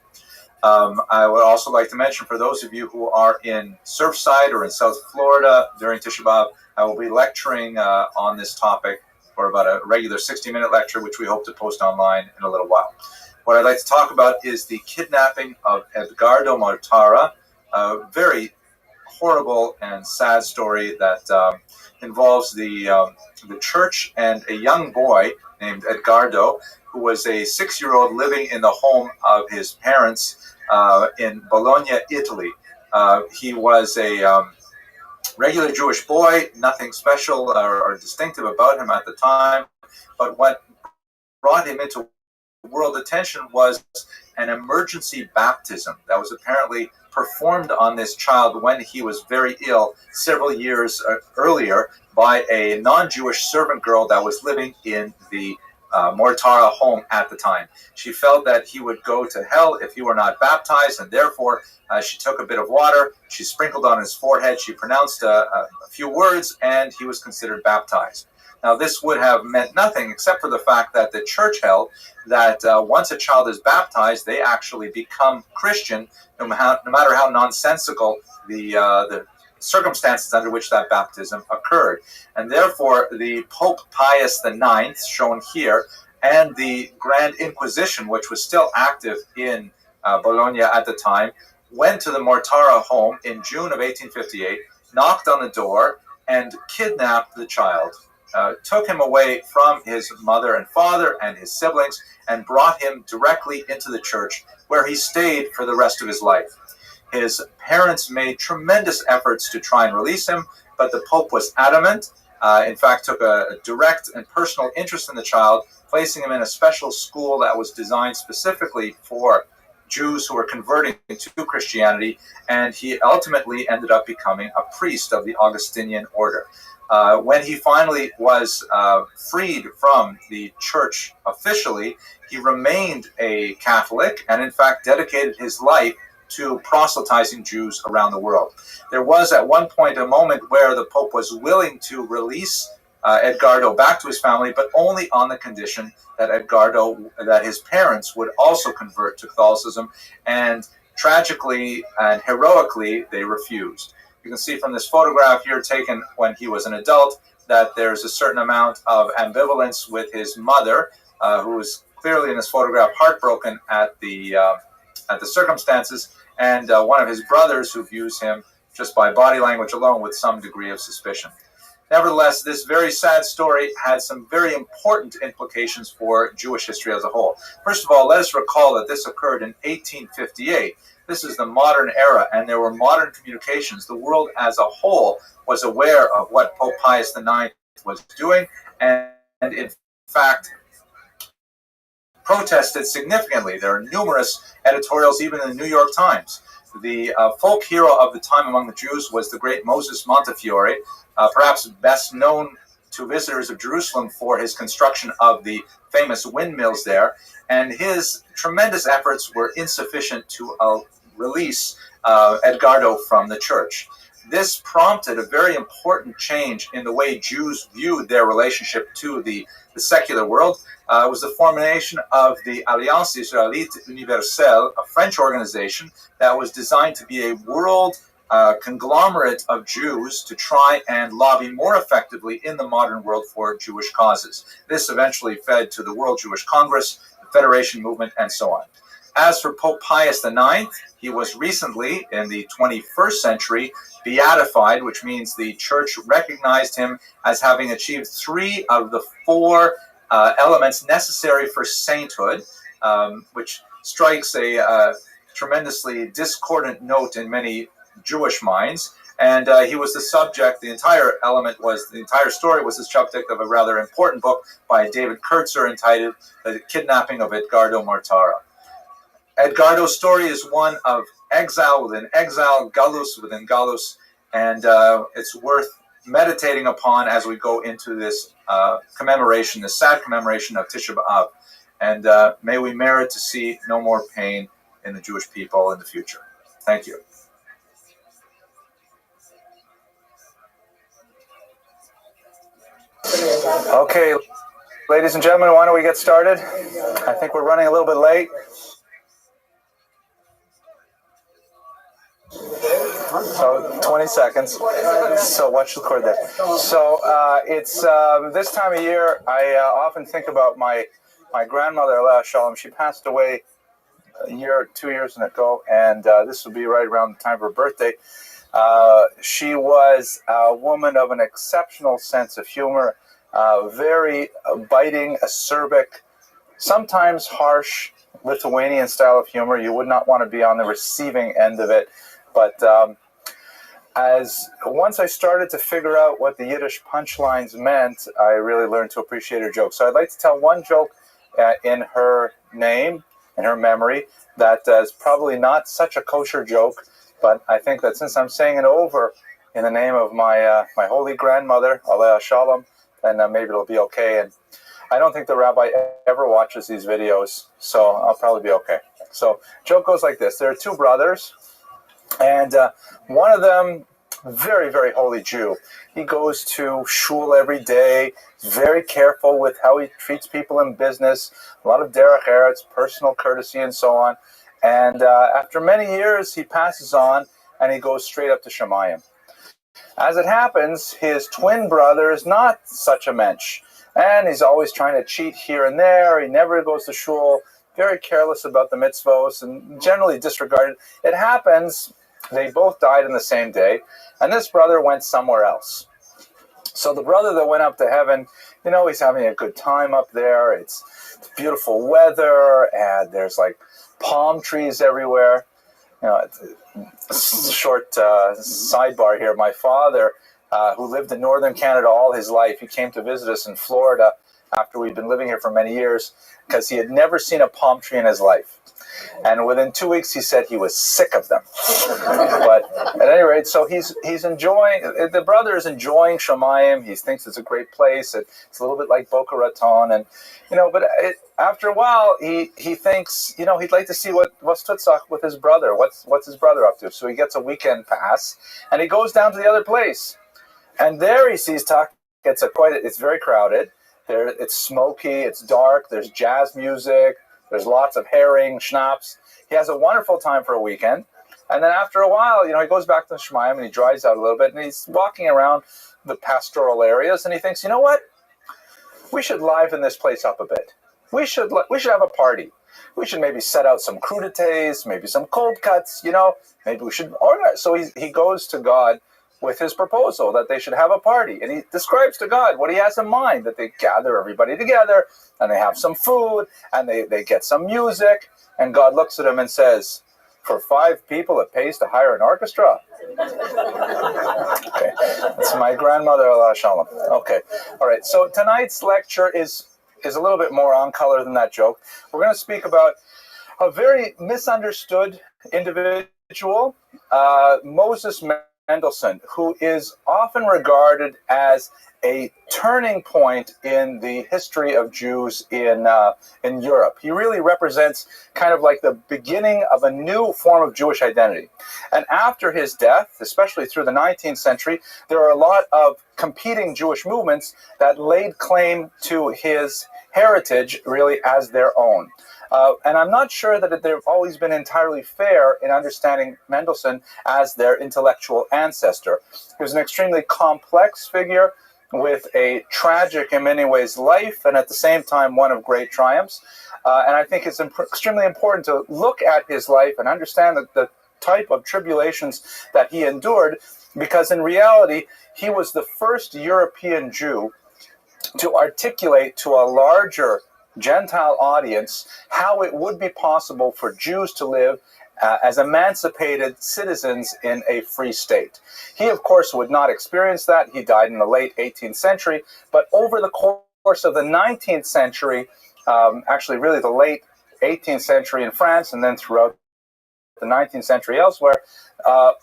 I would also like to mention, for those of you who are in Surfside or in South Florida during Tisha B'Av, I will be lecturing on this topic for about a regular 60-minute lecture, which we hope to post online in a little while. What I'd like to talk about is the kidnapping of Edgardo Mortara, a very horrible and sad story that involves the church and a young boy named Edgardo, who was a 6-year-old living in the home of his parents in Bologna, Italy. He was a regular Jewish boy, nothing special or distinctive about him at the time, but what brought him into world attention was an emergency baptism that was apparently performed on this child when he was very ill several years earlier by a non-Jewish servant girl that was living in the Mortara home at the time. She felt that he would go to hell if he were not baptized, and therefore she took a bit of water, she sprinkled on his forehead, she pronounced a few words, and he was considered baptized. Now, this would have meant nothing except for the fact that the church held that once a child is baptized, they actually become Christian, no matter how nonsensical the circumstances under which that baptism occurred. And therefore, the Pope Pius IX, shown here, and the Grand Inquisition, which was still active in Bologna at the time, went to the Mortara home in June of 1858, knocked on the door, and kidnapped the child. Took him away from his mother and father and his siblings and brought him directly into the church, where he stayed for the rest of his life. His parents made tremendous efforts to try and release him, but the Pope was adamant, in fact took a direct and personal interest in the child, placing him in a special school that was designed specifically for Jews who were converting to Christianity, and he ultimately ended up becoming a priest of the Augustinian order. When he finally was freed from the church officially, he remained a Catholic and in fact dedicated his life to proselytizing Jews around the world. There was at one point a moment where the Pope was willing to release Edgardo back to his family, but only on the condition that his parents would also convert to Catholicism, and tragically and heroically they refused. You can see from this photograph here taken when he was an adult that there's a certain amount of ambivalence with his mother, who is clearly in this photograph heartbroken at the circumstances, and one of his brothers who views him just by body language alone with some degree of suspicion. Nevertheless, this very sad story had some very important implications for Jewish history as a whole. First of all, let us recall that this occurred in 1858. This is the modern era, and there were modern communications. The world as a whole was aware of what Pope Pius IX was doing, and in fact, protested significantly. There are numerous editorials, even in the New York Times. The folk hero of the time among the Jews was the great Moses Montefiore, perhaps best known to visitors of Jerusalem for his construction of the famous windmills there, and his tremendous efforts were insufficient to release Edgardo from the church. This prompted a very important change in the way Jews viewed their relationship to the secular world. It was the formation of the Alliance Israélite Universelle, a French organization that was designed to be a world conglomerate of Jews to try and lobby more effectively in the modern world for Jewish causes. This eventually fed to the World Jewish Congress, the Federation Movement, and so on. As for Pope Pius IX, he was recently, in the 21st century, beatified, which means the church recognized him as having achieved 3 of the 4 elements necessary for sainthood, which strikes a tremendously discordant note in many Jewish minds. And he was the subject, the entire story was the subject of a rather important book by David Kurtzer entitled The Kidnapping of Edgardo Mortara. Edgardo's story is one of exile within exile, galus within galus, and it's worth meditating upon as we go into this commemoration, this sad commemoration of Tisha B'Av. And may we merit to see no more pain in the Jewish people in the future. Thank you. Okay, ladies and gentlemen, why don't we get started? I think we're running a little bit late. So 20 seconds. So watch the cord there. So it's this time of year, I often think about my grandmother, Alea Shalom. She passed away a year, 2 years ago, and this will be right around the time of her birthday. She was a woman of an exceptional sense of humor, very biting, acerbic, sometimes harsh Lithuanian style of humor. You would not want to be on the receiving end of it. But as once I started to figure out what the Yiddish punchlines meant, I really learned to appreciate her jokes. So I'd like to tell one joke in her name, in her memory, that is probably not such a kosher joke, but I think that since I'm saying it over in the name of my my holy grandmother, Alea Shalom, then maybe it'll be okay. And I don't think the rabbi ever watches these videos, so I'll probably be okay. So joke goes like this. There are 2 brothers, and one of them, very, very holy Jew. He goes to shul every day. He's very careful with how he treats people in business. A lot of derech eretz, personal courtesy, and so on. And after many years, he passes on, and he goes straight up to Shemayim. As it happens, his twin brother is not such a mensch, and he's always trying to cheat here and there. He never goes to shul, very careless about the mitzvos, and generally disregarded. It happens, they both died in the same day, and this brother went somewhere else. So the brother that went up to heaven, you know, he's having a good time up there. It's beautiful weather, and there's like palm trees everywhere. You know, short sidebar here. My father, who lived in northern Canada all his life, he came to visit us in Florida after we'd been living here for many years because he had never seen a palm tree in his life. And within 2 weeks, he said he was sick of them. But at any rate, so he's enjoying, the brother is enjoying Shemayim. He thinks it's a great place. It's a little bit like Boca Raton. And, you know, but after a while, he thinks, you know, he'd like to see what's Tutzach with his brother. What's his brother up to? So he gets a weekend pass, and he goes down to the other place. And there he sees it's very crowded. It's smoky, it's dark, there's jazz music, there's lots of herring, schnapps. He has a wonderful time for a weekend. And then after a while, you know, he goes back to Shemayim and he drives out a little bit and he's walking around the pastoral areas and he thinks, you know what? We should liven this place up a bit. We should have a party. We should maybe set out some crudités, maybe some cold cuts, you know, maybe we should organize. So he goes to God with his proposal that they should have a party. And he describes to God what he has in mind, that they gather everybody together and they have some food and they get some music. And God looks at him and says, for 5 people, it pays to hire an orchestra. Okay, that's my grandmother, Allah Shalom. Okay, all right. So tonight's lecture is a little bit more on color than that joke. We're going to speak about a very misunderstood individual, Moses Mendelssohn, who is often regarded as a turning point in the history of Jews in Europe. He really represents kind of like the beginning of a new form of Jewish identity. And after his death, especially through the 19th century, there are a lot of competing Jewish movements that laid claim to his heritage really as their own. And I'm not sure that they've always been entirely fair in understanding Mendelssohn as their intellectual ancestor. He was an extremely complex figure with a tragic, in many ways, life, and at the same time, one of great triumphs. And I think it's extremely important to look at his life and understand the type of tribulations that he endured, because in reality, he was the first European Jew to articulate to a larger Gentile audience how it would be possible for Jews to live as emancipated citizens in a free state. He, of course, would not experience that. He died in the late 18th century. But over the course of the 19th century, actually really the late 18th century in France and then throughout the 19th century elsewhere,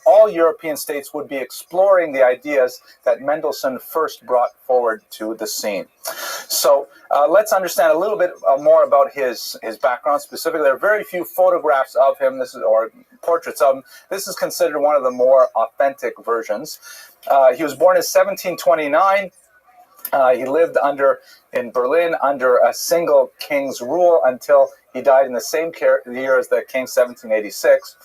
all European states would be exploring the ideas that Mendelssohn first brought forward to the scene. So let's understand a little bit more about his background specifically. There are very few photographs of him, or portraits of him. This is considered one of the more authentic versions. He was born in 1729. He lived in Berlin under a single king's rule until he died in the same year as the king, 1786.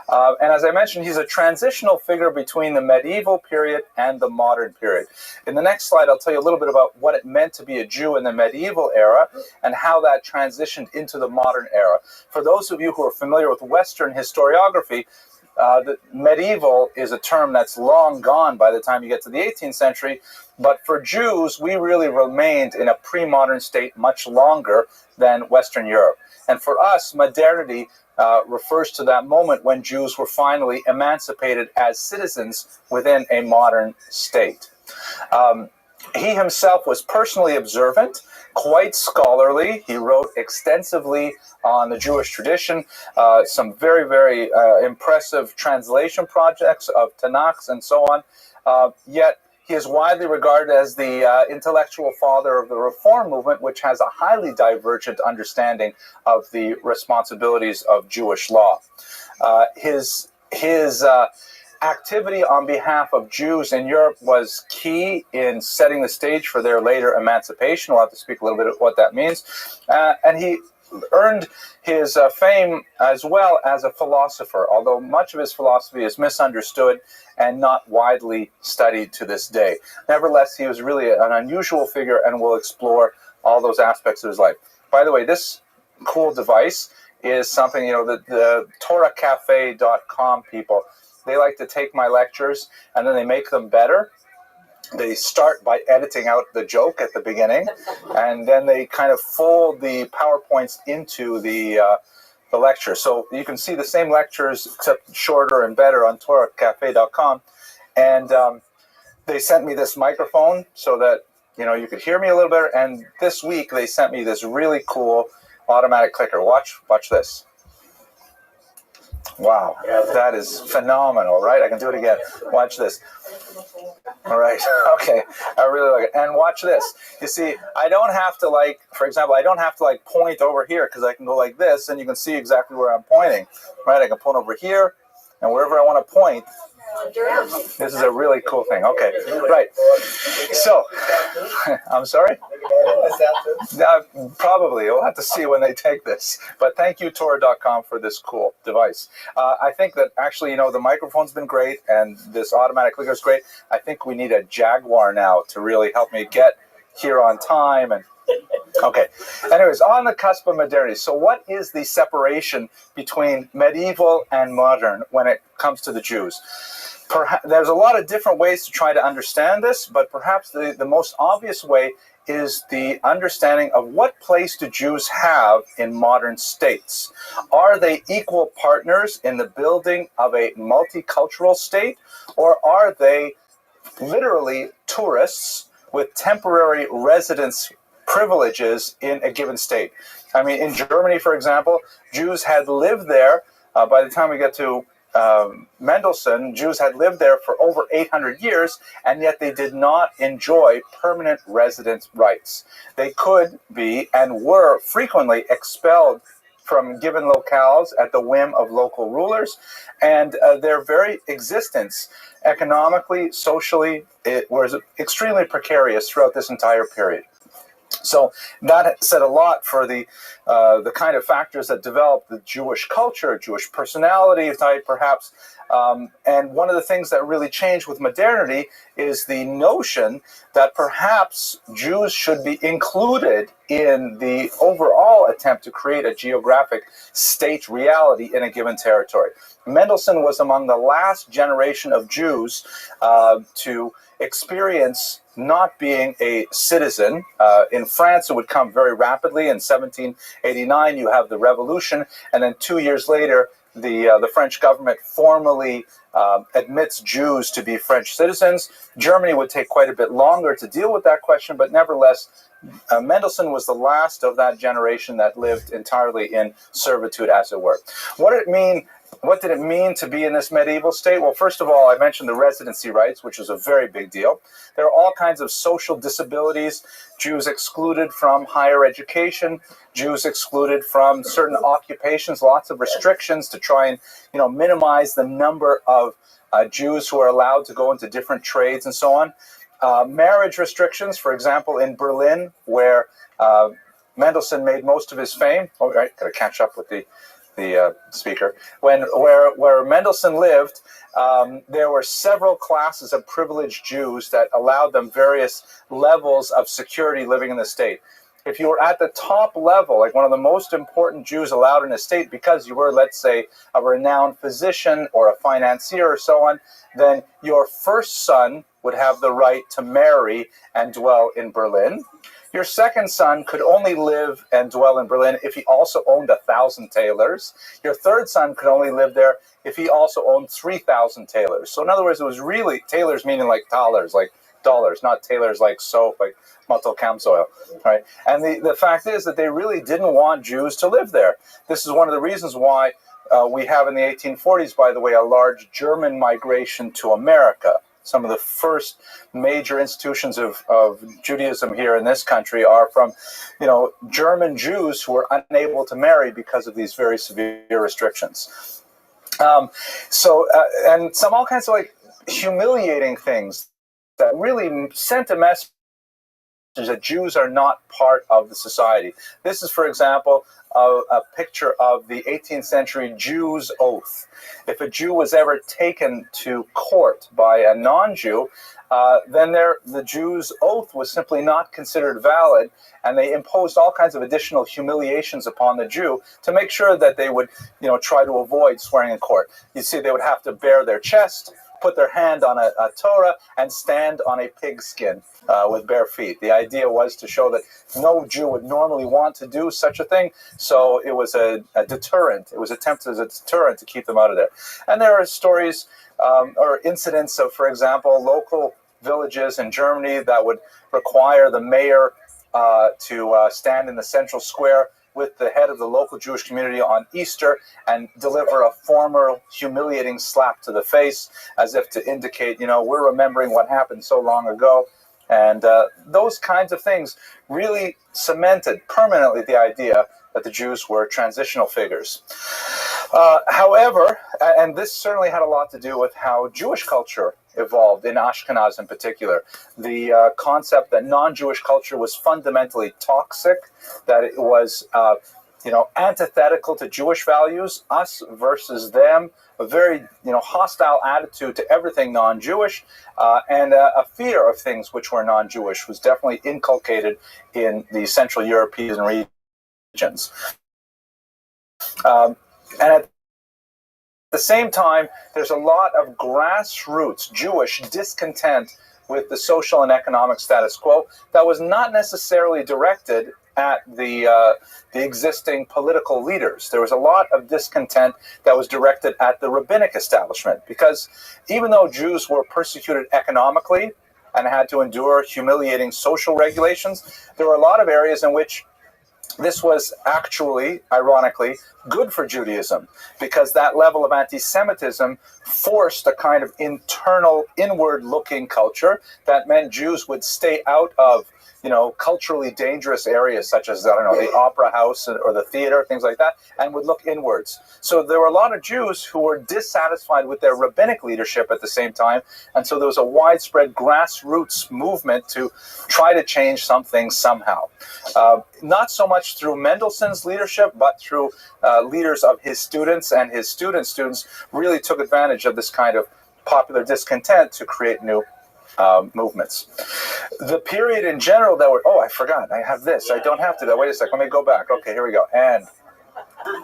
And as I mentioned, he's a transitional figure between the medieval period and the modern period. In the next slide, I'll tell you a little bit about what it meant to be a Jew in the medieval era and how that transitioned into the modern era. For those of you who are familiar with Western historiography, the medieval is a term that's long gone by the time you get to the 18th century, but for Jews, we really remained in a pre-modern state much longer than Western Europe. And for us, modernity refers to that moment when Jews were finally emancipated as citizens within a modern state. He himself was personally observant, quite scholarly. He wrote extensively on the Jewish tradition, some very, very impressive translation projects of Tanakhs and so on. Yet he is widely regarded as the intellectual father of the Reform movement, which has a highly divergent understanding of the responsibilities of Jewish law. His activity on behalf of Jews in Europe was key in setting the stage for their later emancipation. We'll have to speak a little bit of what that means. And he earned his fame as well as a philosopher, although much of his philosophy is misunderstood and not widely studied to this day. Nevertheless, he was really an unusual figure, and we'll explore all those aspects of his life. By the way, this cool device is something, the TorahCafe.com people, they like to take my lectures and then they make them better. They start by editing out the joke at the beginning, and then they kind of fold the PowerPoints into the lecture. So you can see the same lectures, except shorter and better, on TorahCafe.com. And they sent me this microphone so that you could hear me a little better. And this week they sent me this really cool automatic clicker. Watch this. Wow, that is phenomenal, right? I can do it again. Watch this. All right, okay, I really like it. And watch this. You see, I don't have to for example, I don't have to point over here, because I can go like this and you can see exactly where I'm pointing, right? I can point over here and wherever I want to point. This is a really cool thing. Okay, right. So, I'm sorry? Probably. We'll have to see when they take this. But thank you, Torah.com, for this cool device. I think that actually, the microphone's been great and this automatic clicker is great. I think we need a Jaguar now to really help me get here on time. And okay. Anyways, on the cusp of modernity. So what is the separation between medieval and modern when it comes to the Jews? There's a lot of different ways to try to understand this, but perhaps the most obvious way is the understanding of what place do Jews have in modern states. Are they equal partners in the building of a multicultural state, or are they literally tourists with temporary residence privileges in a given state? I mean, in Germany, for example, Jews had lived there. By the time we get to Mendelssohn, Jews had lived there for over 800 years, and yet they did not enjoy permanent residence rights. They could be and were frequently expelled from given locales at the whim of local rulers, and their very existence, economically, socially, it was extremely precarious throughout this entire period. So that said a lot for the kind of factors that develop the Jewish culture, Jewish personality type, perhaps. And one of the things that really changed with modernity is the notion that perhaps Jews should be included in the overall attempt to create a geographic state reality in a given territory. Mendelssohn was among the last generation of Jews to experience not being a citizen. In France, it would come very rapidly. In 1789, you have the revolution, and then 2 years later, the French government formally admits Jews to be French citizens. Germany would take quite a bit longer to deal with that question, but nevertheless, Mendelssohn was the last of that generation that lived entirely in servitude, as it were. What did it mean to be in this medieval state? Well, first of all, I mentioned the residency rights, which is a very big deal. There are all kinds of social disabilities, Jews excluded from higher education, Jews excluded from certain occupations, lots of restrictions to try and minimize the number of Jews who are allowed to go into different trades and so on. Marriage restrictions, for example, in Berlin, where Mendelssohn made most of his fame. Oh, right, got to catch up with the speaker. Where Mendelssohn lived, there were several classes of privileged Jews that allowed them various levels of security living in the state. If you were at the top level, like one of the most important Jews allowed in a state, because you were, let's say, a renowned physician or a financier or so on, then your first son would have the right to marry and dwell in Berlin. Your second son could only live and dwell in Berlin if he also owned 1,000 tailors. Your third son could only live there if he also owned 3,000 tailors. So in other words, it was really tailors meaning like dollars, like dollars, not tailors like soap, like Mattel Camsoil, right? And the fact is that they really didn't want Jews to live there. This is one of the reasons why we have in the 1840s, by the way, a large German migration to America. Some of the first major institutions of Judaism here in this country are from, German Jews who were unable to marry because of these very severe restrictions. And some all kinds of humiliating things that really sent a message that Jews are not part of the society. This is, for example, a picture of the 18th century Jew's oath. If a Jew was ever taken to court by a non-Jew, then the Jew's oath was simply not considered valid, and they imposed all kinds of additional humiliations upon the Jew to make sure that they would, try to avoid swearing in court. You see, they would have to bare their chest, put their hand on a Torah, and stand on a pigskin with bare feet. The idea was to show that no Jew would normally want to do such a thing, so it was a deterrent. It was attempted as a deterrent to keep them out of there. And there are stories or incidents of, for example, local villages in Germany that would require the mayor to stand in the central square with the head of the local Jewish community on Easter and deliver a formal humiliating slap to the face as if to indicate, we're remembering what happened so long ago. And those kinds of things really cemented permanently the idea that the Jews were transitional figures. However, and this certainly had a lot to do with how Jewish culture evolved in Ashkenaz in particular, the concept that non-Jewish culture was fundamentally toxic, that it was antithetical to Jewish values, us versus them, a very hostile attitude to everything non-Jewish, and a fear of things which were non-Jewish was definitely inculcated in the Central European regions. And at the the same time, there's a lot of grassroots Jewish discontent with the social and economic status quo that was not necessarily directed at the existing political leaders. There was a lot of discontent that was directed at the rabbinic establishment, because even though Jews were persecuted economically and had to endure humiliating social regulations, there were a lot of areas in which this was actually, ironically, good for Judaism, because that level of anti-Semitism forced a kind of internal, inward-looking culture that meant Jews would stay out of, culturally dangerous areas such as, the opera house or the theater, things like that, and would look inwards. So there were a lot of Jews who were dissatisfied with their rabbinic leadership at the same time, and so there was a widespread grassroots movement to try to change something somehow. Not so much through Mendelssohn's leadership, but through leaders of his students, and his students really took advantage of this kind of popular discontent to create new movements. The period in general that I forgot, I have this, I don't have to do. Wait a sec, let me go back. Okay, here we go, and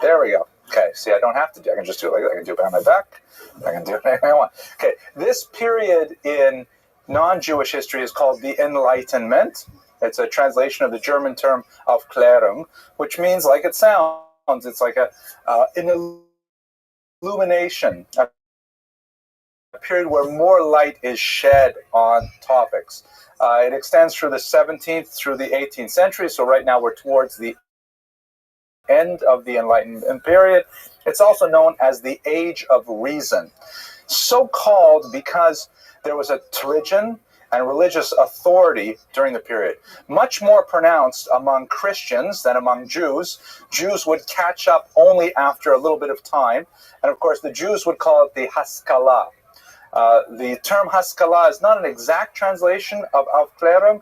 there we go. Okay, see, I don't have to do, I can just do it like that. I can do it behind my back, I can do it anything I want. Okay, this period in non-Jewish history is called the Enlightenment. It's a translation of the German term Aufklärung, which means, like it sounds, it's like an illumination, a period where more light is shed on topics. It extends through the 17th through the 18th century, so right now we're towards the end of the Enlightenment period. It's also known as the Age of Reason. So called because there was a religion and religious authority during the period. Much more pronounced among Christians than among Jews. Jews would catch up only after a little bit of time. And of course, the Jews would call it the Haskalah. The term Haskalah is not an exact translation of Aufklärung.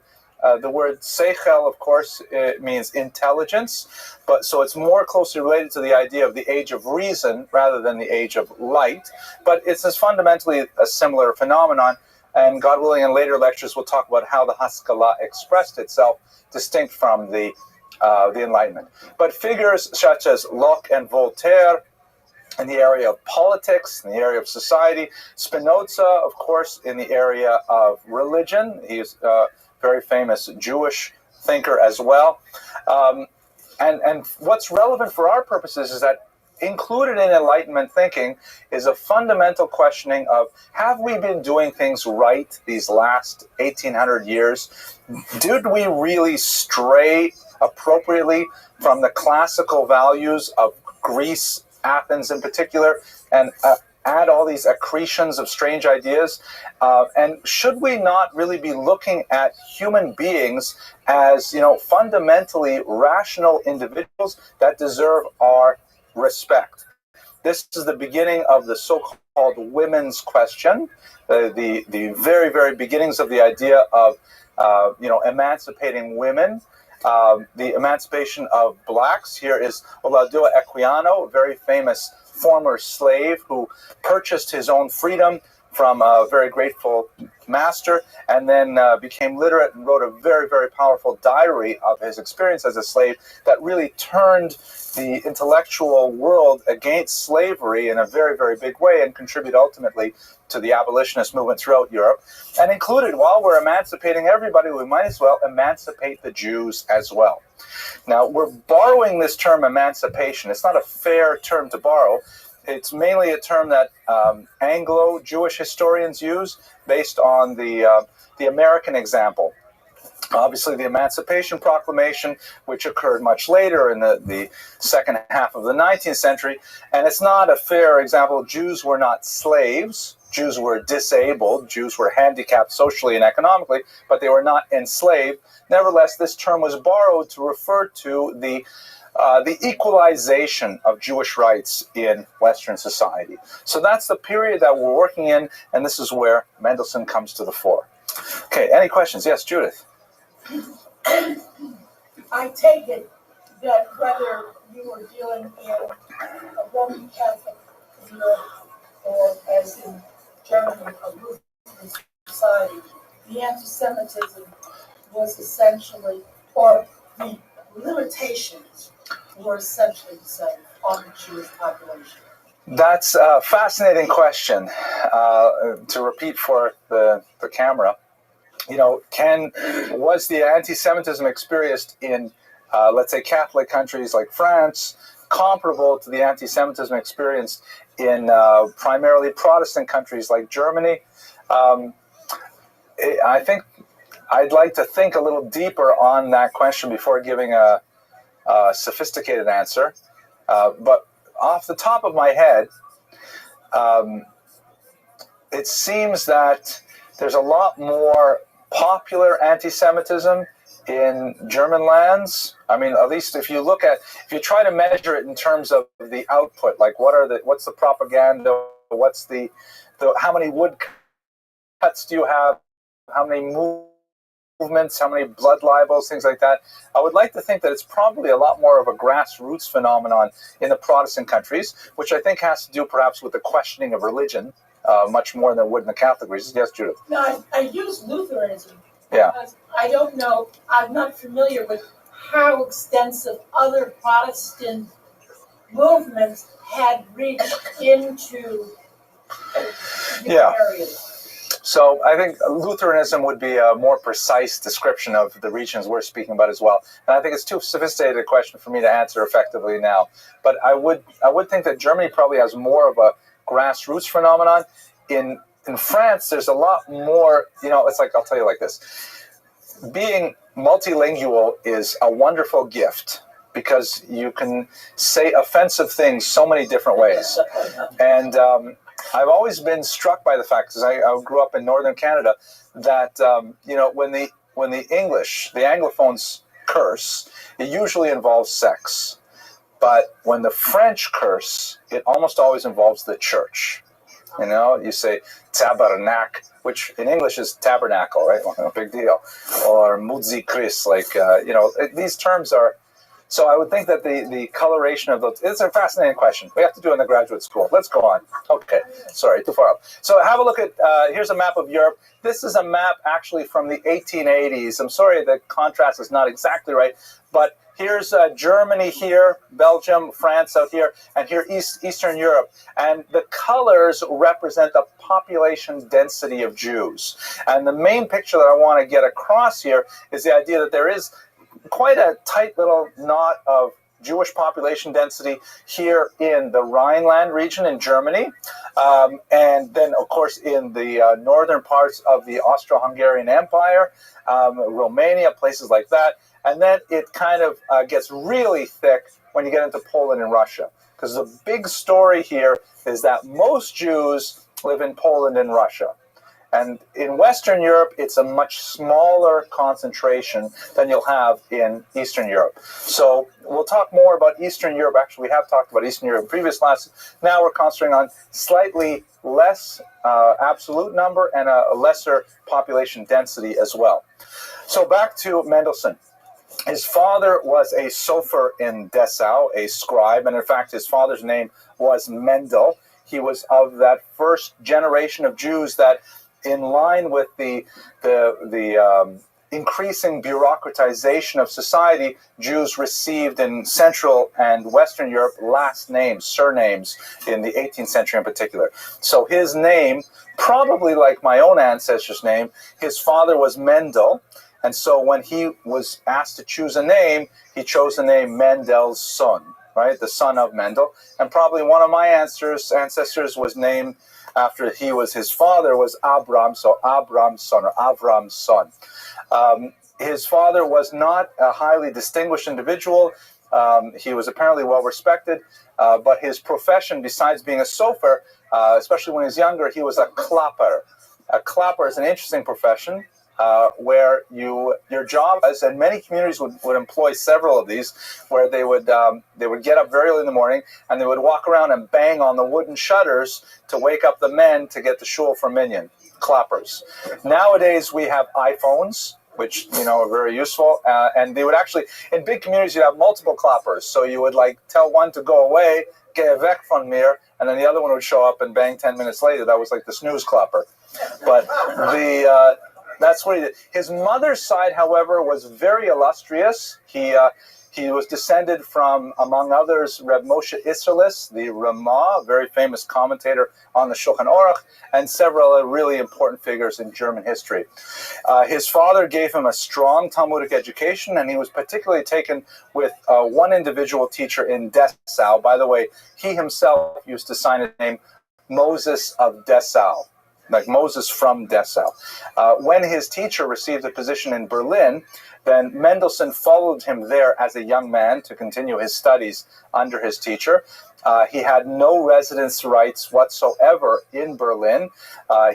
The word Seichel, of course, it means intelligence, but so it's more closely related to the idea of the age of reason rather than the age of light. But it's fundamentally a similar phenomenon, and God willing, in later lectures, we'll talk about how the Haskalah expressed itself, distinct from the Enlightenment. But figures such as Locke and Voltaire, in the area of politics, in the area of society, Spinoza, of course, in the area of religion. He's a very famous Jewish thinker as well. And what's relevant for our purposes is that included in Enlightenment thinking is a fundamental questioning of, have we been doing things right these last 1800 years? Did we really stray appropriately from the classical values of Greece, Athens in particular, and add all these accretions of strange ideas? And should we not really be looking at human beings as, fundamentally rational individuals that deserve our respect? This is the beginning of the so-called women's question, the very, very beginnings of the idea of, emancipating women. The emancipation of blacks. Here is Oladua Equiano, a very famous former slave who purchased his own freedom from a very grateful master, and then became literate and wrote a very, very powerful diary of his experience as a slave that really turned the intellectual world against slavery in a very, very big way, and contributed ultimately to the abolitionist movement throughout Europe, and included, while we're emancipating everybody, we might as well emancipate the Jews as well. Now, we're borrowing this term emancipation. It's not a fair term to borrow. It's mainly a term that Anglo-Jewish historians use based on the American example. Obviously, the Emancipation Proclamation, which occurred much later in the second half of the 19th century, and it's not a fair example. Jews were not slaves. Jews were disabled. Jews were handicapped socially and economically, but they were not enslaved. Nevertheless, this term was borrowed to refer to the equalization of Jewish rights in Western society. So that's the period that we're working in, and this is where Mendelssohn comes to the fore. Okay, any questions? Yes, Judith. I take it that whether you were dealing in a Roman Catholic Europe or as in Germany, a Lutheran society, the anti-Semitism was essentially, or the limitations were essentially the same on the Jewish population. That's a fascinating question. To repeat for the camera, was the anti-Semitism experienced in, let's say, Catholic countries like France comparable to the anti-Semitism experienced in primarily Protestant countries like Germany? I think I'd like to think a little deeper on that question before giving a sophisticated answer. But off the top of my head, it seems that there's a lot more popular anti-Semitism in German lands. I mean, at least if you try to measure it in terms of the output, like what's the propaganda, what's the how many woodcuts do you have, how many movements, how many blood libels, things like that. I would like to think that it's probably a lot more of a grassroots phenomenon in the Protestant countries, which I think has to do perhaps with the questioning of religion, much more than it would in the Catholic regions. Yes, Judith? No, I use Lutheranism. Yeah. Because I don't know, I'm not familiar with how extensive other Protestant movements had reached into Yeah. areas. So I think Lutheranism would be a more precise description of the regions we're speaking about as well. And I think it's too sophisticated a question for me to answer effectively now. But I would think that Germany probably has more of a grassroots phenomenon. In France, there's a lot more, it's like, I'll tell you like this. Being multilingual is a wonderful gift because you can say offensive things so many different ways. And I've always been struck by the fact, because I grew up in northern Canada, that when the English, the Anglophones curse, it usually involves sex. But when the French curse, it almost always involves the church. You say tabernacle, which in English is tabernacle, right? No big deal. Or mudzi Chris, these terms are. So I would think that the coloration of those, it's a fascinating question. We have to do it in the graduate school. Let's go on. Okay, sorry, too far up. So have a look at, here's a map of Europe. This is a map actually from the 1880s. I'm sorry, the contrast is not exactly right, but here's Germany here, Belgium, France out here, and here Eastern Europe. And the colors represent the population density of Jews. And the main picture that I want to get across here is the idea that there is quite a tight little knot of Jewish population density here in the Rhineland region in Germany, and then, of course, in the northern parts of the Austro-Hungarian Empire, Romania, places like that. And then it kind of gets really thick when you get into Poland and Russia. Because the big story here is that most Jews live in Poland and Russia. And in Western Europe, it's a much smaller concentration than you'll have in Eastern Europe. So we'll talk more about Eastern Europe. Actually, we have talked about Eastern Europe in previous classes. Now we're concentrating on slightly less absolute number and a lesser population density as well. So back to Mendelssohn. His father was a sofer in Dessau, a scribe, and in fact his father's name was Mendel. He was of that first generation of Jews that, in line with the increasing bureaucratization of society, Jews received in Central and Western Europe last names, surnames, in the 18th century in particular. So his name, probably like my own ancestor's name, his father was Mendel. And so when he was asked to choose a name, he chose the name Mendelssohn, right? The son of Mendel. And probably one of my ancestors was named after his father was Abram, so Abram's son or Avram's son. His father was not a highly distinguished individual. He was apparently well respected, but his profession, besides being a sofer, especially when he was younger, he was a klapper. A klapper is an interesting profession. Where your job is, and many communities would employ several of these, where they would get up very early in the morning and they would walk around and bang on the wooden shutters to wake up the men to get the shul for minyan, clappers. Nowadays we have iPhones, which are very useful, and they would actually, in big communities, you'd have multiple clappers. So you would tell one to go away, get weg von mir, and then the other one would show up and bang 10 minutes later. That was like the snooze clapper. But that's what he did. His mother's side, however, was very illustrious. He was descended from, among others, Reb Moshe Isserles, the Ramah, very famous commentator on the Shulchan Aruch, and several really important figures in German history. His father gave him a strong Talmudic education, and he was particularly taken with one individual teacher in Dessau. By the way, he himself used to sign his name Moses of Dessau, like Moses from Dessau. When his teacher received a position in Berlin, then Mendelssohn followed him there as a young man to continue his studies under his teacher. He had no residence rights whatsoever in Berlin.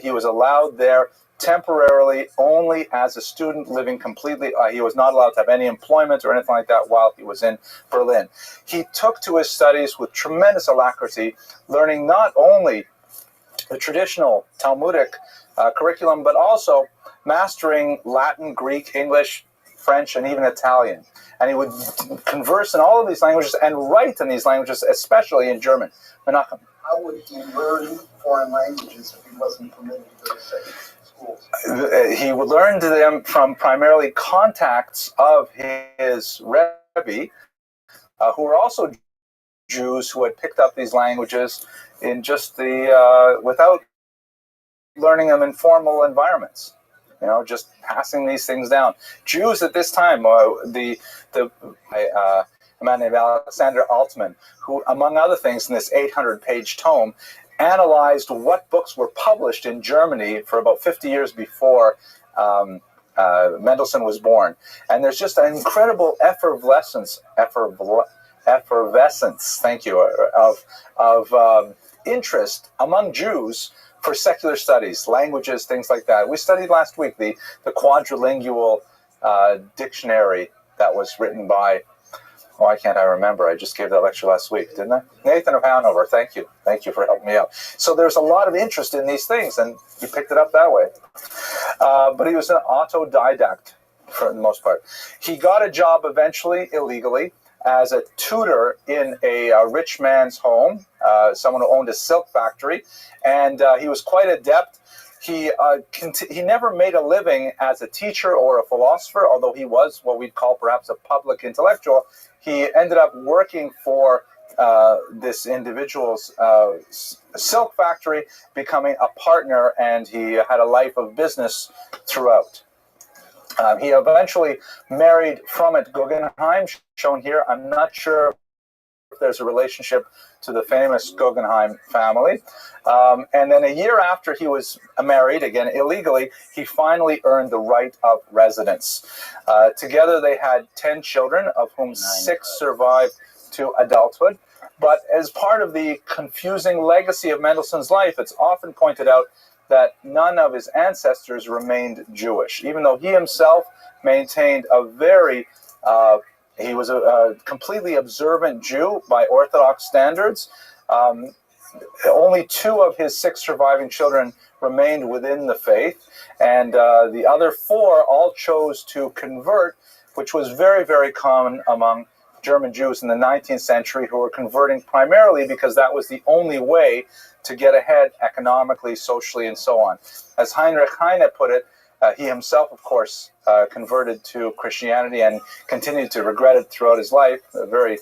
He was allowed there temporarily only as a student living completely. He was not allowed to have any employment or anything like that while he was in Berlin. He took to his studies with tremendous alacrity, learning not only the traditional Talmudic curriculum, but also mastering Latin, Greek, English, French, and even Italian. And he would converse in all of these languages and write in these languages, especially in German. Menachem. How would he learn foreign languages if he wasn't permitted to go to schools? He would learn them from primarily contacts of his Rabbi, who were also Jews who had picked up these languages in just the without learning them in formal environments. Just passing these things down. Jews at this time, a man named Alexander Altman, who, among other things, in this 800-page tome, analyzed what books were published in Germany for about 50 years before Mendelssohn was born. And there's just an incredible effervescence, thank you, of interest among Jews for secular studies, languages, things like that. We studied last week the quadrilingual dictionary that was written by, why can't I remember? I just gave that lecture last week, didn't I? Nathan of Hanover, thank you. Thank you for helping me out. So there's a lot of interest in these things, and he picked it up that way. But he was an autodidact for the most part. He got a job eventually, illegally, as a tutor in a rich man's home, someone who owned a silk factory, and he was quite adept. He never made a living as a teacher or a philosopher, although he was what we'd call perhaps a public intellectual. He ended up working for this individual's silk factory, becoming a partner, and he had a life of business throughout. He eventually married from it Guggenheim, shown here. I'm not sure if there's a relationship to the famous Guggenheim family. And then a year after he was married, again illegally, he finally earned the right of residence. Together they had 10 children, of whom 6 survived to adulthood. But as part of the confusing legacy of Mendelssohn's life, it's often pointed out that none of his ancestors remained Jewish, even though he himself maintained he was a completely observant Jew by Orthodox standards. Only 2 of his 6 surviving children remained within the faith, and the other 4 all chose to convert, which was very, very common among German Jews in the 19th century, who were converting primarily because that was the only way to get ahead economically, socially, and so on. As Heinrich Heine put it, he himself, of course, converted to Christianity and continued to regret it throughout his life. A very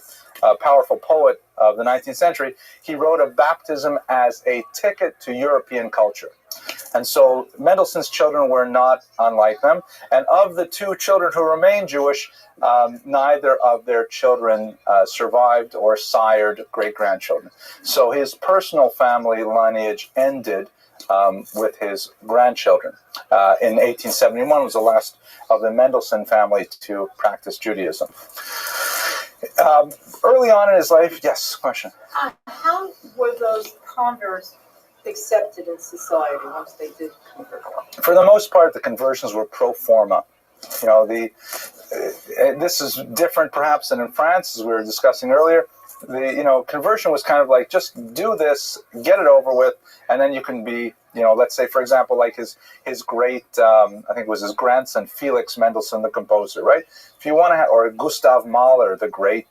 powerful poet of the 19th century. He wrote of baptism as a ticket to European culture. And so Mendelssohn's children were not unlike them. And of the 2 children who remained Jewish, neither of their children survived or sired great-grandchildren. So his personal family lineage ended with his grandchildren. In 1871 was the last of the Mendelssohn family to practice Judaism. Early on in his life, yes, question. How were those converts accepted in society once they did convert? For the most part, the conversions were pro forma. This is different perhaps than in France, as we were discussing earlier. Conversion was kind of like, just do this, get it over with, and then you can be, let's say, for example, like his great, I think it was his grandson, Felix Mendelssohn, the composer, right? If you want to or Gustav Mahler, the great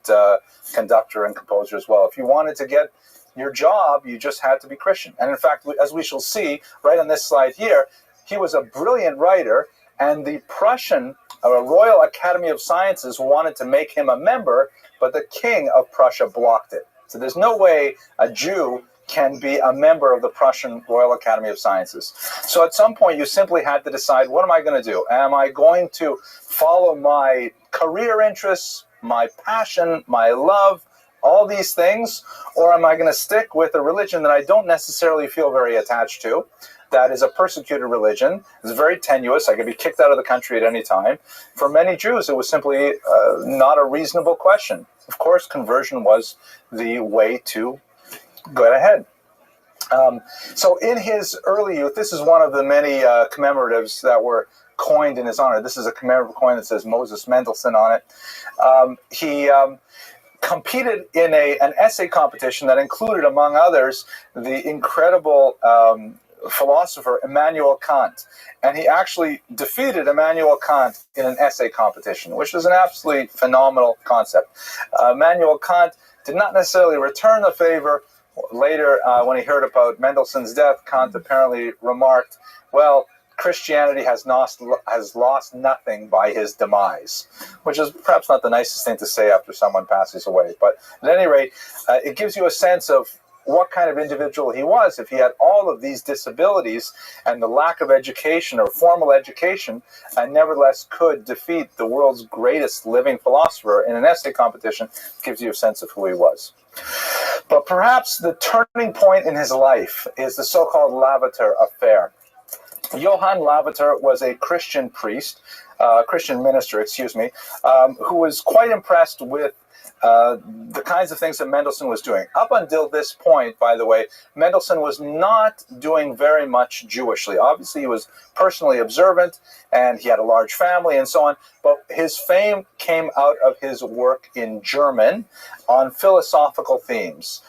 conductor and composer as well. If you wanted to get your job, you just had to be Christian. And in fact, as we shall see right on this slide here, he was a brilliant writer, and the Prussian A Royal Academy of Sciences wanted to make him a member, but the king of Prussia blocked it. So there's no way a Jew can be a member of the Prussian Royal Academy of Sciences. So at some point, you simply had to decide, what am I going to do? Am I going to follow my career interests, my passion, my love, all these things, or am I going to stick with a religion that I don't necessarily feel very attached to, that is a persecuted religion, it's very tenuous, I could be kicked out of the country at any time? For many Jews, it was simply not a reasonable question. Of course, conversion was the way to go ahead. So in his early youth, this is one of the many commemoratives that were coined in his honor. This is a commemorative coin that says Moses Mendelssohn on it. He competed in an essay competition that included, among others, the incredible philosopher Immanuel Kant. And he actually defeated Immanuel Kant in an essay competition, which was an absolutely phenomenal concept. Immanuel Kant did not necessarily return the favor. Later, when he heard about Mendelssohn's death, Kant apparently remarked, well, Christianity has lost nothing by his demise, which is perhaps not the nicest thing to say after someone passes away. But at any rate, it gives you a sense of what kind of individual he was. If he had all of these disabilities and the lack of education or formal education, and nevertheless could defeat the world's greatest living philosopher in an essay competition, gives you a sense of who he was. But perhaps the turning point in his life is the so-called Lavater affair. Johann Lavater was a Christian priest, Christian minister, who was quite impressed with the kinds of things that Mendelssohn was doing. Up until this point, by the way, Mendelssohn was not doing very much Jewishly. Obviously, he was personally observant, and he had a large family and so on, but his fame came out of his work in German on philosophical themes.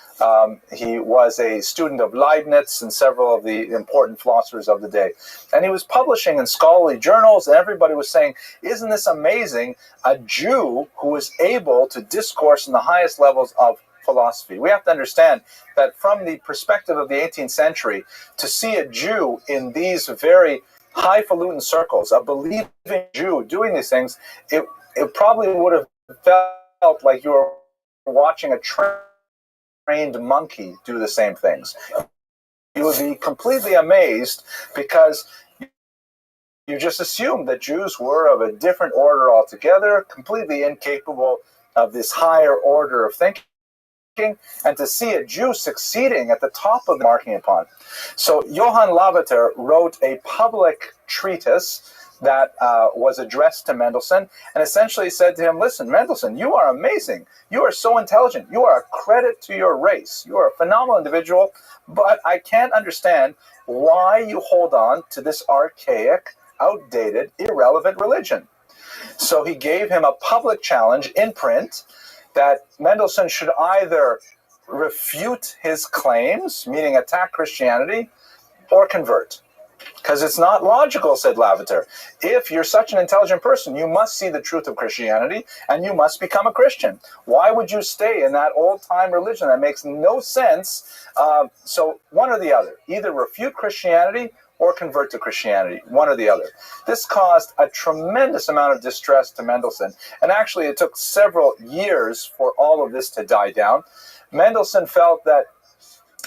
He was a student of Leibniz and several of the important philosophers of the day. And he was publishing in scholarly journals, and everybody was saying, isn't this amazing? A Jew who is able to discourse in the highest levels of philosophy. We have to understand that from the perspective of the 18th century, to see a Jew in these very highfalutin circles, a believing Jew doing these things, it probably would have felt like you were watching a trained monkey do the same things. You would be completely amazed because you just assumed that Jews were of a different order altogether, completely incapable of this higher order of thinking, and to see a Jew succeeding at the top of the marking upon. So Johann Lavater wrote a public treatise that was addressed to Mendelssohn, and essentially said to him, listen, Mendelssohn, you are amazing. You are so intelligent. You are a credit to your race. You are a phenomenal individual, but I can't understand why you hold on to this archaic, outdated, irrelevant religion. So he gave him a public challenge in print that Mendelssohn should either refute his claims, meaning attack Christianity, or convert. Because it's not logical, said Lavater. If you're such an intelligent person, you must see the truth of Christianity, and you must become a Christian. Why would you stay in that old-time religion? That makes no sense. So one or the other. Either refute Christianity or convert to Christianity, one or the other. This caused a tremendous amount of distress to Mendelssohn, and actually it took several years for all of this to die down. Mendelssohn felt that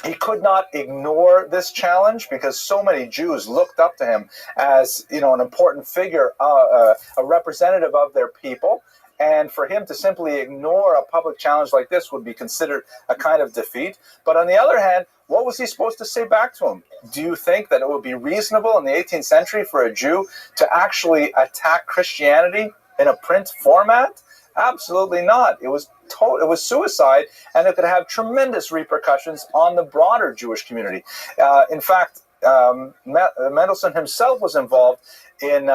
he could not ignore this challenge because so many Jews looked up to him as, an important figure, a representative of their people. And for him to simply ignore a public challenge like this would be considered a kind of defeat. But on the other hand, what was he supposed to say back to him? Do you think that it would be reasonable in the 18th century for a Jew to actually attack Christianity in a print format? Absolutely not. It was suicide, and it could have tremendous repercussions on the broader Jewish community. In fact, Mendelssohn himself was involved in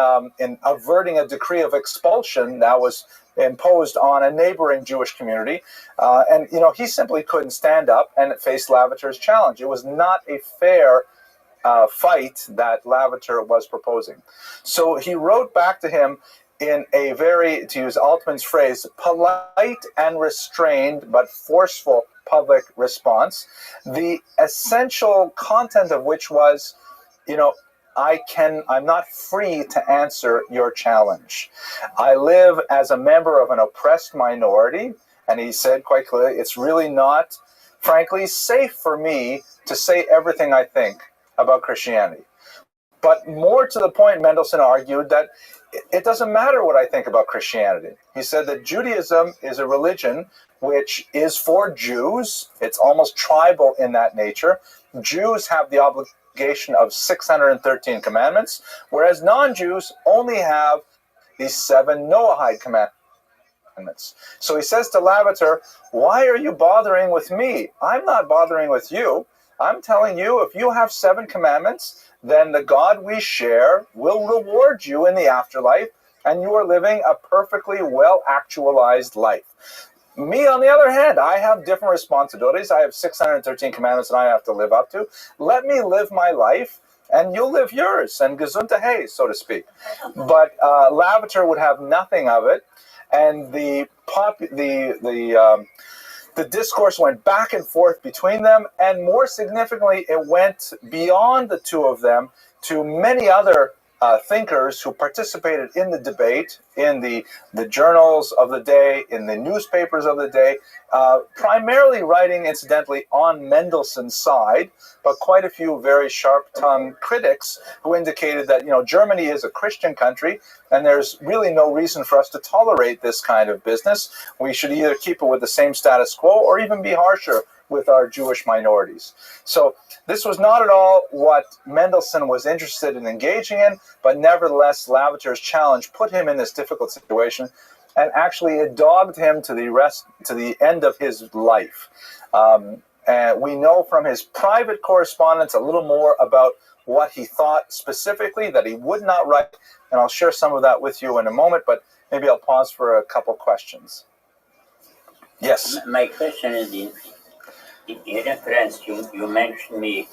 averting a decree of expulsion that was imposed on a neighboring Jewish community. And he simply couldn't stand up and face Lavater's challenge. It was not a fair fight that Lavater was proposing. So he wrote back to him in a very, to use Altman's phrase, polite and restrained but forceful public response, the essential content of which was, I'm not free to answer your challenge. I live as a member of an oppressed minority, and he said quite clearly, it's really not, frankly, safe for me to say everything I think about Christianity. But more to the point, Mendelssohn argued that it doesn't matter what I think about Christianity. He said that Judaism is a religion which is for Jews. It's almost tribal in that nature. Jews have the obligation of 613 commandments, whereas non-Jews only have these 7 Noahide commandments. So he says to Lavater, why are you bothering with me? I'm not bothering with you. I'm telling you, if you have 7 commandments, then the God we share will reward you in the afterlife, and you are living a perfectly well-actualized life. Me, on the other hand, I have different responsibilities. I have 613 commandments that I have to live up to. Let me live my life, and you'll live yours, and gesundheit, hey, so to speak. But Lavater would have nothing of it, and the discourse went back and forth between them, and more significantly, it went beyond the two of them to many other thinkers who participated in the debate, in the journals of the day, in the newspapers of the day, primarily writing, incidentally, on Mendelssohn's side, but quite a few very sharp-tongued critics who indicated that, Germany is a Christian country, and there's really no reason for us to tolerate this kind of business. We should either keep it with the same status quo or even be harsher with our Jewish minorities. So this was not at all what Mendelssohn was interested in engaging in, but nevertheless, Lavater's challenge put him in this difficult situation, and actually it dogged him to the end of his life. And we know from his private correspondence a little more about what he thought specifically that he would not write, and I'll share some of that with you in a moment, but maybe I'll pause for a couple questions. Yes? My question is, in reference, you mentioned me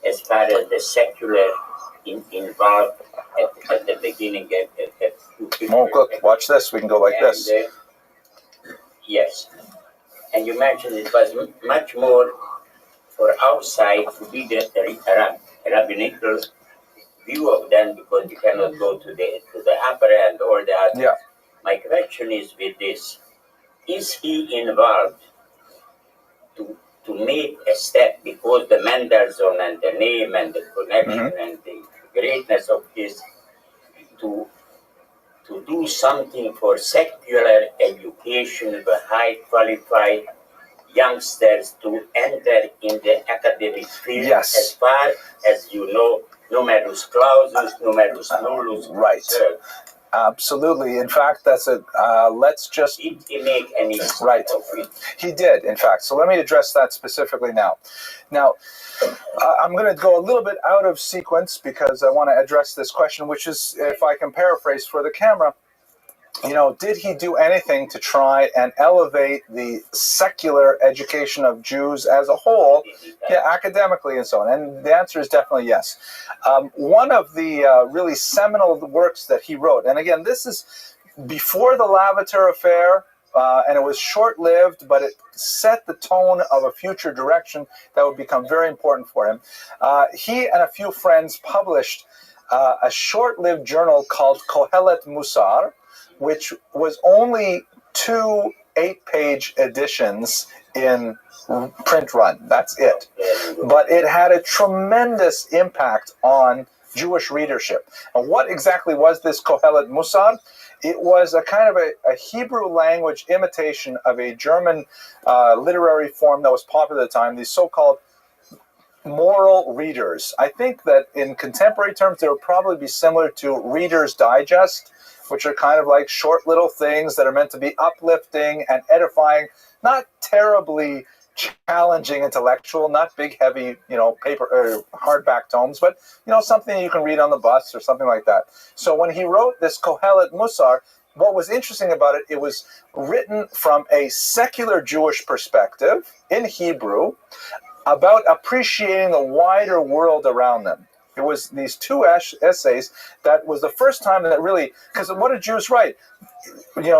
as far as the secular involved at the beginning. Oh, look, watch this. We can go like this. Yes. And you mentioned it was much more for outside to be the rabbinical view of them, because you cannot go to the upper end or the other. Yeah. My question is with this: is he involved to make a step, because the Mendelssohn and the name and the connection and the greatness of this, to do something for secular education of high qualified youngsters to enter in the academic field? Yes. As far as you know, numerus clausus, numerus nullus. Right. Absolutely. In fact, that's let's just... Did he make any right. of it? He did, in fact. So let me address that specifically now. Now, I'm going to go a little bit out of sequence because I want to address this question, which is, if I can paraphrase for the camera, did he do anything to try and elevate the secular education of Jews as a whole, academically and so on? And the answer is definitely yes. One of the really seminal works that he wrote, and again, this is before the Lavater affair, and it was short-lived, but it set the tone of a future direction that would become very important for him. He and a few friends published a short-lived journal called Kohelet Musar, which was only 2 8-page editions in print run. That's it. But it had a tremendous impact on Jewish readership. And what exactly was this Kohelet Musar? It was a kind of a Hebrew language imitation of a German literary form that was popular at the time, these so-called moral readers. I think that in contemporary terms, they would probably be similar to Reader's Digest, which are kind of like short little things that are meant to be uplifting and edifying, not terribly challenging intellectual, not big, heavy, paper or hardback tomes, but, something you can read on the bus or something like that. So when he wrote this Kohelet Musar, what was interesting about it, it was written from a secular Jewish perspective in Hebrew about appreciating the wider world around them. It was these 2 essays that was the first time that really, because what did Jews write?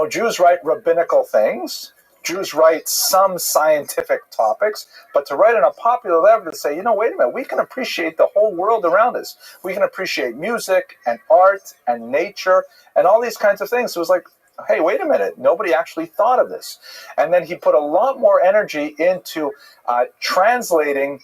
Jews write rabbinical things, Jews write some scientific topics, but to write on a popular level to say, wait a minute, we can appreciate the whole world around us. We can appreciate music and art and nature and all these kinds of things. So it was like, hey, wait a minute, nobody actually thought of this. And then he put a lot more energy into translating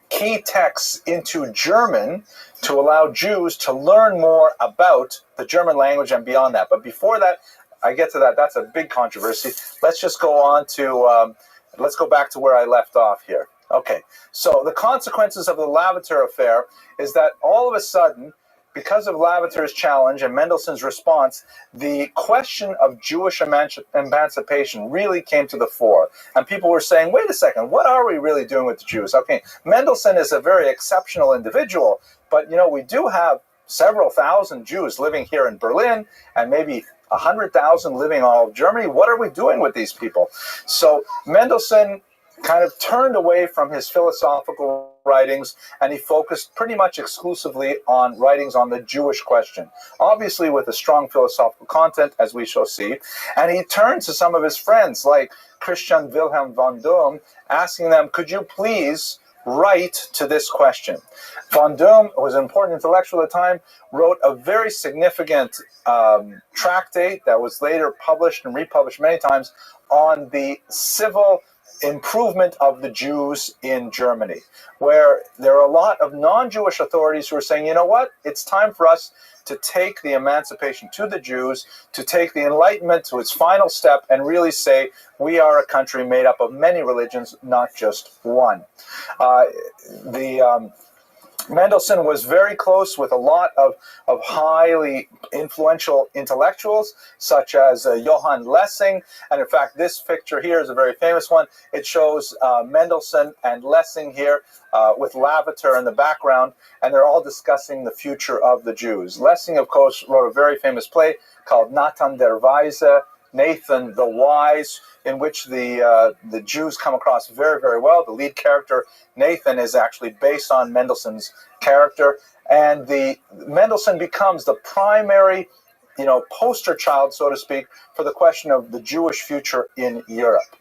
key texts into German to allow Jews to learn more about the German language and beyond that. But before that, I get to that, that's a big controversy. Let's just go on to, let's go back to where I left off here. Okay, so the consequences of the Lavater affair is that all of a sudden, because of Lavater's challenge and Mendelssohn's response, the question of Jewish emancipation really came to the fore. And people were saying, wait a second, what are we really doing with the Jews? Okay, Mendelssohn is a very exceptional individual, but we do have several thousand Jews living here in Berlin and maybe 100,000 living all of Germany. What are we doing with these people? So Mendelssohn kind of turned away from his philosophical writings, and he focused pretty much exclusively on writings on the Jewish question, obviously with a strong philosophical content, as we shall see. And he turned to some of his friends, like Christian Wilhelm von Dohm, asking them, could you please write to this question? Von Dohm was an important intellectual at the time, wrote a very significant tractate that was later published and republished many times on the civil improvement of the Jews in Germany, where there are a lot of non-Jewish authorities who are saying, it's time for us to take the emancipation to the Jews, to take the Enlightenment to its final step and really say, we are a country made up of many religions, not just one. Mendelssohn was very close with a lot of highly influential intellectuals, such as Johann Lessing. And in fact, this picture here is a very famous one. It shows Mendelssohn and Lessing here with Lavater in the background, and they're all discussing the future of the Jews. Lessing, of course, wrote a very famous play called Nathan der Weise, Nathan the Wise, in which the Jews come across very, very well. The lead character, Nathan, is actually based on Mendelssohn's character, and Mendelssohn becomes the primary, poster child, so to speak, for the question of the Jewish future in Europe.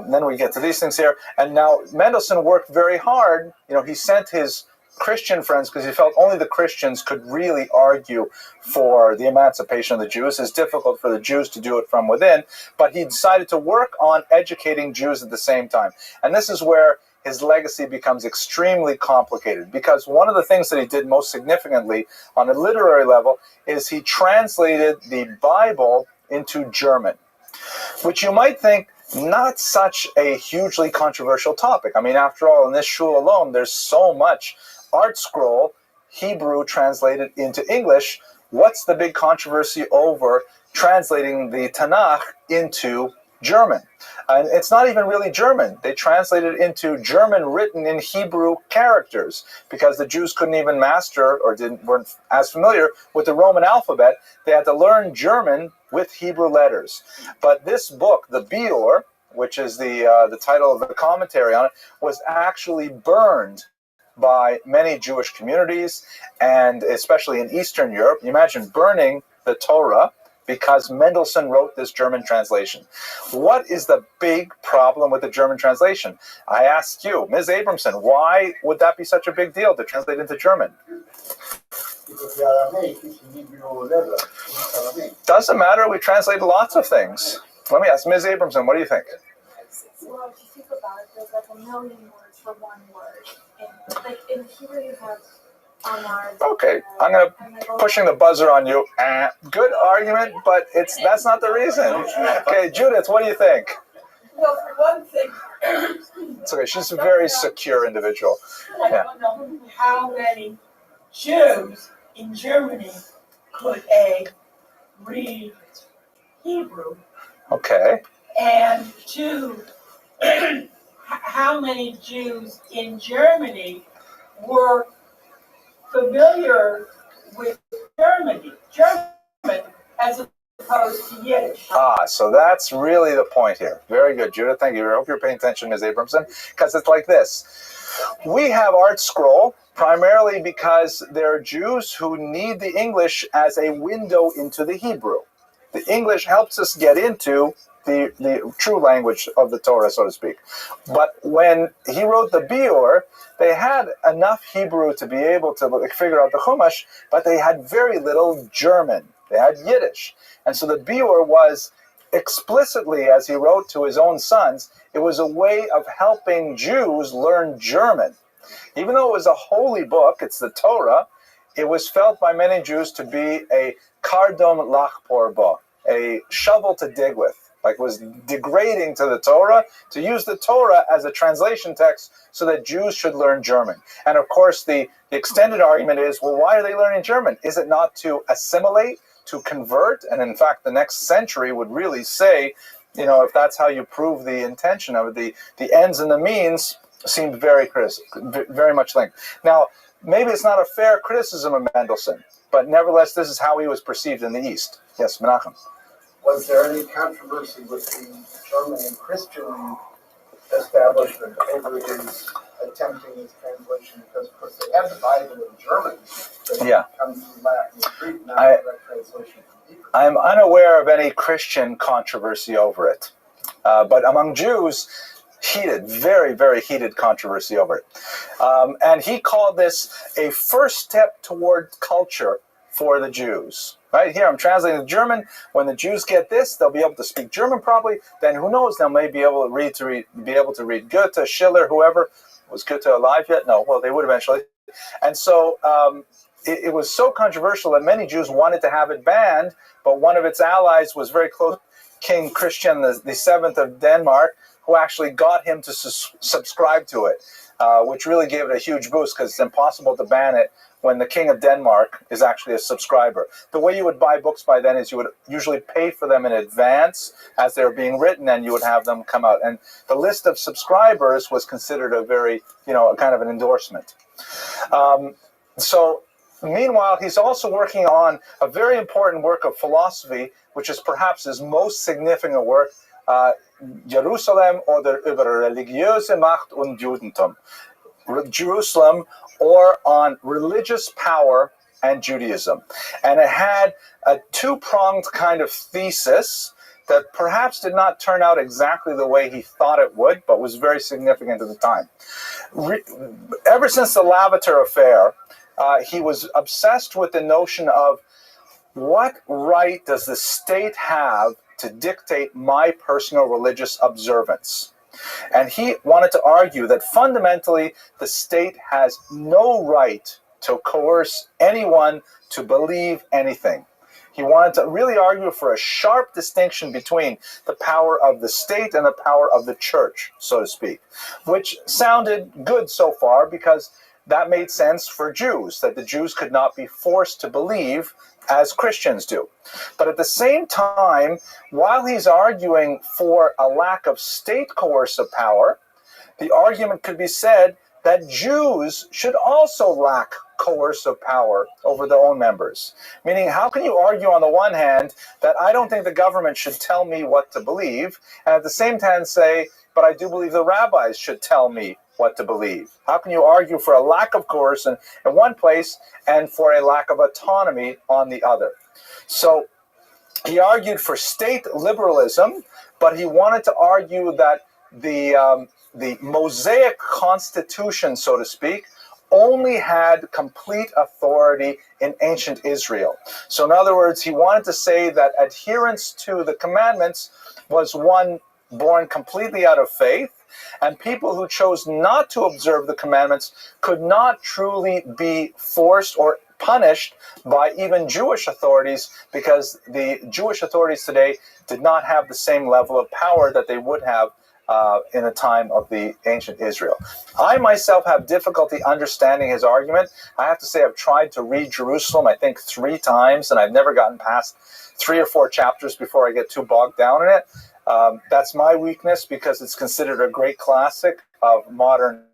Then we get to these things here, and now Mendelssohn worked very hard. He sent his Christian friends, because he felt only the Christians could really argue for the emancipation of the Jews. It's difficult for the Jews to do it from within, but he decided to work on educating Jews at the same time. And this is where his legacy becomes extremely complicated, because one of the things that he did most significantly on a literary level is he translated the Bible into German, which you might think not such a hugely controversial topic. I mean, after all, in this shul alone, there's so much art scroll, Hebrew translated into English. What's the big controversy over translating the Tanakh into German? And it's not even really German. They translated it into German written in Hebrew characters, because the Jews couldn't even master or weren't as familiar with the Roman alphabet. They had to learn German with Hebrew letters. But this book, the Biur, which is the title of the commentary on it, was actually burned by many Jewish communities, and especially in Eastern Europe. You imagine burning the Torah because Mendelssohn wrote this German translation. What is the big problem with the German translation? I ask you, Ms. Abramson, why would that be such a big deal to translate into German? Because the Aramaic is in Hebrew letter, it's Aramaic. Doesn't matter, we translate lots of things. Let me ask Ms. Abramson, what do you think? Well, if you think about it, there's like a million words for one word. And like in Hebrew, you have Amar. Okay, I'm going to pushing the buzzer on you. Good argument, but that's not the reason. Okay, Judith, what do you think? Well, for one thing, It's okay, she's a very secure individual. I don't know how many Jews in Germany could read Hebrew, Okay. and two, how many Jews in Germany were familiar with German as opposed to Yiddish. So that's really the point here. Very good, Judith. Thank you. I hope you're paying attention, Ms. Abramson, because it's like this. We have Art Scroll primarily because there are Jews who need the English as a window into the Hebrew. The English helps us get into the true language of the Torah, so to speak. But when he wrote the Biur, they had enough Hebrew to be able to figure out the Chumash, but they had very little German. They had Yiddish. And so the Biur was explicitly, as he wrote to his own sons, it was a way of helping Jews learn German. Even though it was a holy book, it's the Torah, it was felt by many Jews to be a kardom lachpor bo, a shovel to dig with. Like, it was degrading to the Torah to use the Torah as a translation text so that Jews should learn German. And of course, the extended argument is, well, why are they learning German? Is it not to assimilate, to convert? And in fact, the next century would really say, if that's how you prove the intention of it, the ends and the means seemed very much linked. Now, maybe it's not a fair criticism of Mendelssohn, but nevertheless, this is how he was perceived in the East. Yes, Menachem. Was there any controversy with the German and Christian establishment over his attempting his translation? Because, of course, they have the Bible in German, but it comes from Latin and Greek, not direct translation from Hebrew. I'm unaware of any Christian controversy over it. But among Jews, very, very heated controversy over it. And he called this a first step toward culture for the Jews. Right here, I'm translating the German. When the Jews get this, they'll be able to speak German properly. Then who knows? They may be able to read Goethe, Schiller, whoever. Was Goethe alive yet? No. Well, they would eventually. And so it was so controversial that many Jews wanted to have it banned. But one of its allies was very close, King Christian the Seventh of Denmark, who actually got him to subscribe to it, which really gave it a huge boost because it's impossible to ban it when the King of Denmark is actually a subscriber. The way you would buy books by then is you would usually pay for them in advance as they were being written, and you would have them come out. And the list of subscribers was considered a very, kind of an endorsement. So meanwhile, he's also working on a very important work of philosophy, which is perhaps his most significant work, Jerusalem oder über religiöse Macht und Judentum. Jerusalem, or on religious power and Judaism. And it had a two-pronged kind of thesis that perhaps did not turn out exactly the way he thought it would, but was very significant at the time. Ever since the Lavater affair, he was obsessed with the notion of what right does the state have to dictate my personal religious observance. And he wanted to argue that fundamentally the state has no right to coerce anyone to believe anything. He wanted to really argue for a sharp distinction between the power of the state and the power of the church, so to speak, which sounded good so far because that made sense for Jews, that the Jews could not be forced to believe as Christians do. But at the same time, while he's arguing for a lack of state coercive power, the argument could be said that Jews should also lack coercive power over their own members. Meaning, how can you argue on the one hand that I don't think the government should tell me what to believe, and at the same time say, but I do believe the rabbis should tell me what to believe? How can you argue for a lack of coercion in one place and for a lack of autonomy on the other? So he argued for state liberalism, but he wanted to argue that the Mosaic constitution, so to speak, only had complete authority in ancient Israel. So in other words, he wanted to say that adherence to the commandments was one born completely out of faith, and people who chose not to observe the commandments could not truly be forced or punished by even Jewish authorities, because the Jewish authorities today did not have the same level of power that they would have in a time of the ancient Israel. I myself have difficulty understanding his argument. I have to say I've tried to read Jerusalem, I think 3 times, and I've never gotten past 3 or 4 chapters before I get too bogged down in it. That's my weakness because it's considered a great classic of modern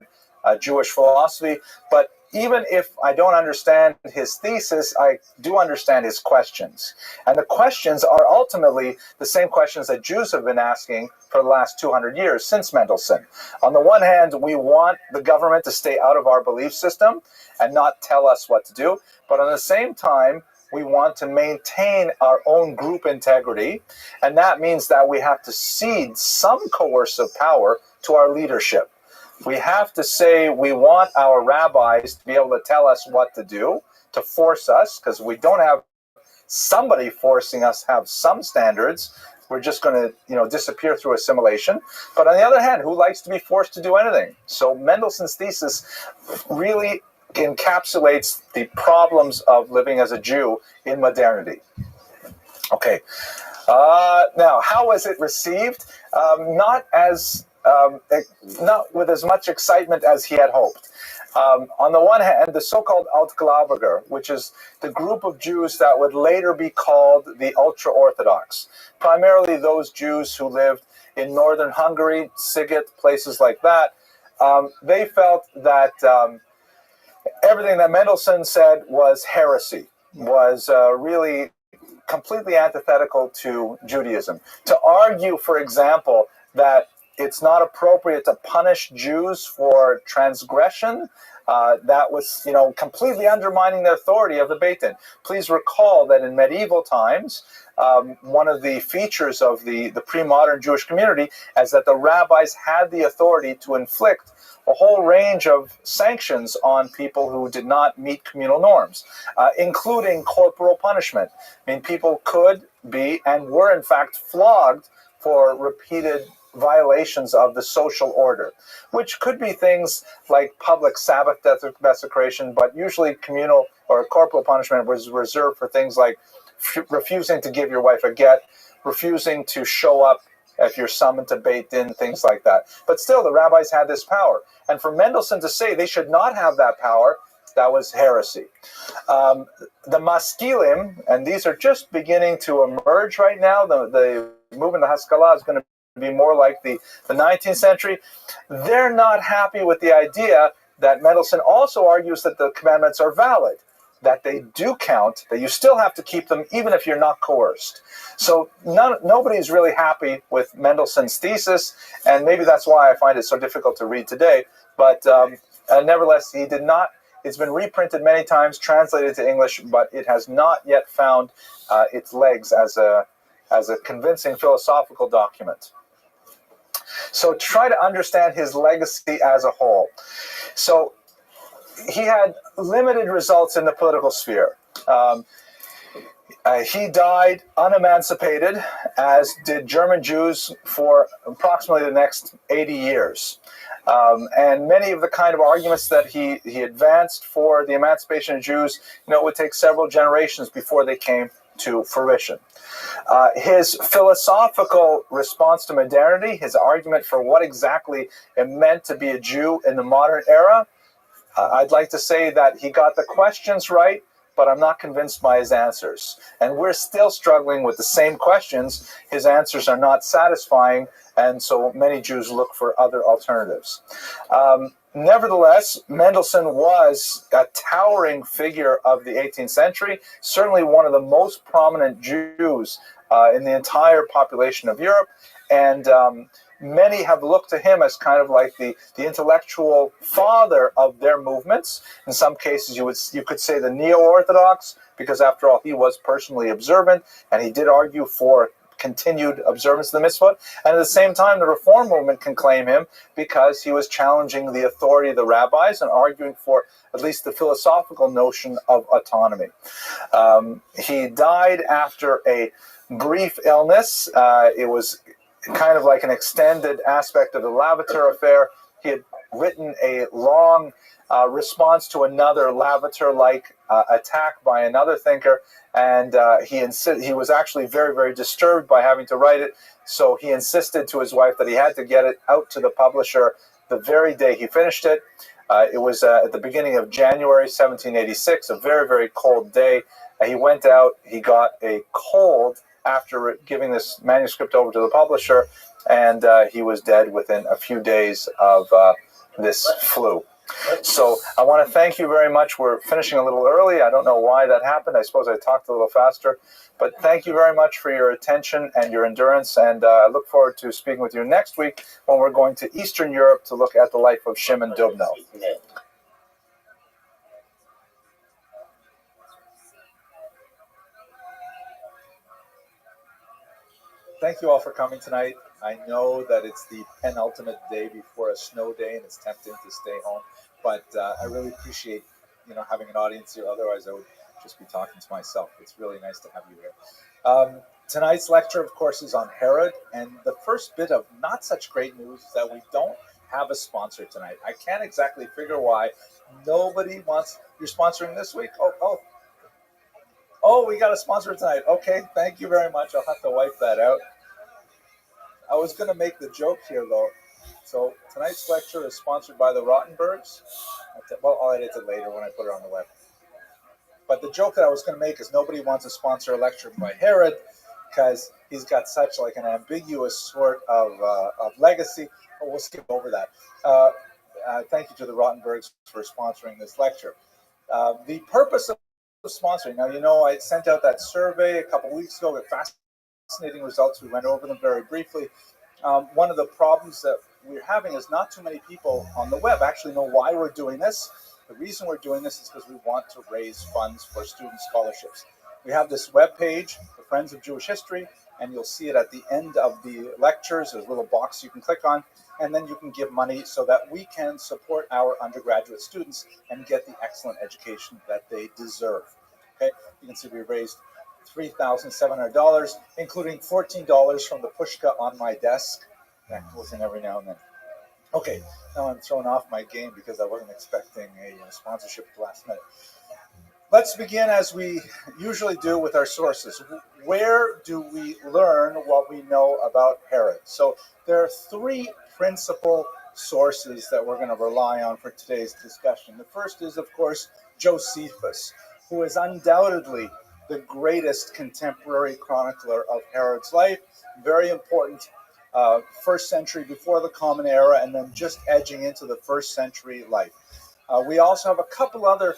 Jewish philosophy. But even if I don't understand his thesis, I do understand his questions. And the questions are ultimately the same questions that Jews have been asking for the last 200 years since Mendelssohn. On the one hand, we want the government to stay out of our belief system and not tell us what to do. But on the same time, we want to maintain our own group integrity, and that means that we have to cede some coercive power to our leadership. We have to say we want our rabbis to be able to tell us what to do, to force us, because we don't have somebody forcing us have some standards. We're just going to, disappear through assimilation. But on the other hand, who likes to be forced to do anything? So Mendelssohn's thesis really encapsulates the problems of living as a Jew in modernity. Okay. Now, how was it received? Not with as much excitement as he had hoped. On the one hand, the so-called Altgläubiger, which is the group of Jews that would later be called the ultra-Orthodox, primarily those Jews who lived in northern Hungary, Sighet, places like that, they felt that everything that Mendelssohn said was heresy, was really completely antithetical to Judaism. To argue, for example, that it's not appropriate to punish Jews for transgression, that was, completely undermining the authority of the Beit Din. Please recall that in medieval times, one of the features of the pre-modern Jewish community is that the rabbis had the authority to inflict a whole range of sanctions on people who did not meet communal norms, including corporal punishment. I mean, people could be and were in fact flogged for repeated violations of the social order, which could be things like public Sabbath desecration, but usually communal or corporal punishment was reserved for things like refusing to give your wife a get, refusing to show up if you're summoned to Beit Din, things like that. But still, the rabbis had this power. And for Mendelssohn to say they should not have that power, that was heresy. The Maskilim, and these are just beginning to emerge right now, the movement of Haskalah is going to be more like the 19th century. They're not happy with the idea that Mendelssohn also argues that the commandments are valid, that they do count, that you still have to keep them even if you're not coerced. So nobody's really happy with Mendelssohn's thesis, and maybe that's why I find it so difficult to read today. But nevertheless, he did not. It's been reprinted many times, translated to English, but it has not yet found its legs as a convincing philosophical document. So try to understand his legacy as a whole. So he had limited results in the political sphere. He died unemancipated, as did German Jews for approximately the next 80 years. And many of the kind of arguments that he advanced for the emancipation of Jews, it would take several generations before they came to fruition. His philosophical response to modernity, his argument for what exactly it meant to be a Jew in the modern era, I'd like to say that he got the questions right, but I'm not convinced by his answers. And we're still struggling with the same questions. His answers are not satisfying, and so many Jews look for other alternatives. Nevertheless, Mendelssohn was a towering figure of the 18th century, certainly one of the most prominent Jews in the entire population of Europe, and many have looked to him as kind of like the intellectual father of their movements. In some cases, you could say the neo-Orthodox, because after all, he was personally observant, and he did argue for continued observance of the mitzvot. And at the same time, the Reform movement can claim him because he was challenging the authority of the rabbis and arguing for at least the philosophical notion of autonomy. He died after a brief illness. It was kind of like an extended aspect of the Lavater affair. He had written a long response to another Lavater-like attack by another thinker, and he was actually very, very disturbed by having to write it, so he insisted to his wife that he had to get it out to the publisher the very day he finished it. It was at the beginning of January 1786, a very, very cold day. He went out, he got a cold after giving this manuscript over to the publisher, and he was dead within a few days of this flu. So I want to thank you very much. We're finishing a little early. I don't know why that happened. I suppose I talked a little faster. But thank you very much for your attention and your endurance, and I look forward to speaking with you next week when we're going to Eastern Europe to look at the life of Shimon Dubno. thank you all for coming tonight. I know that it's the penultimate day before a snow day, and it's tempting to stay home. But I really appreciate, having an audience here. Otherwise, I would just be talking to myself. It's really nice to have you here. Tonight's lecture, of course, is on Herod. And the first bit of not such great news is that we don't have a sponsor tonight. I can't exactly figure why nobody wants. You're sponsoring this week? Oh, we got a sponsor tonight. Okay, thank you very much. I'll have to wipe that out. I was going to make the joke here, though. So tonight's lecture is sponsored by the Rothenbergs. Well, I'll edit it later when I put it on the web. But the joke that I was going to make is nobody wants to sponsor a lecture by Herod because he's got such like an ambiguous sort of legacy. But we'll skip over that. Thank you to the Rothenbergs for sponsoring this lecture. The purpose of sponsoring. Now, I sent out that survey a couple weeks ago with fascinating results. We went over them very briefly. One of the problems that we're having is not too many people on the web actually know why we're doing this. The reason we're doing this is because we want to raise funds for student scholarships. We have this web page, the Friends of Jewish History, and you'll see it at the end of the lectures. There's a little box you can click on, and then you can give money so that we can support our undergraduate students and get the excellent education that they deserve. Okay, you can see we raised $3,700, including $14 from the pushka on my desk. That goes in every now and then. Okay, now I'm throwing off my game because I wasn't expecting a sponsorship at the last minute. Let's begin as we usually do with our sources. Where do we learn what we know about Herod? So there are three principal sources that we're going to rely on for today's discussion. The first is, of course, Josephus, who is undoubtedly the greatest contemporary chronicler of Herod's life. Very important, first century before the Common Era, and then just edging into the first century life. We also have a couple other,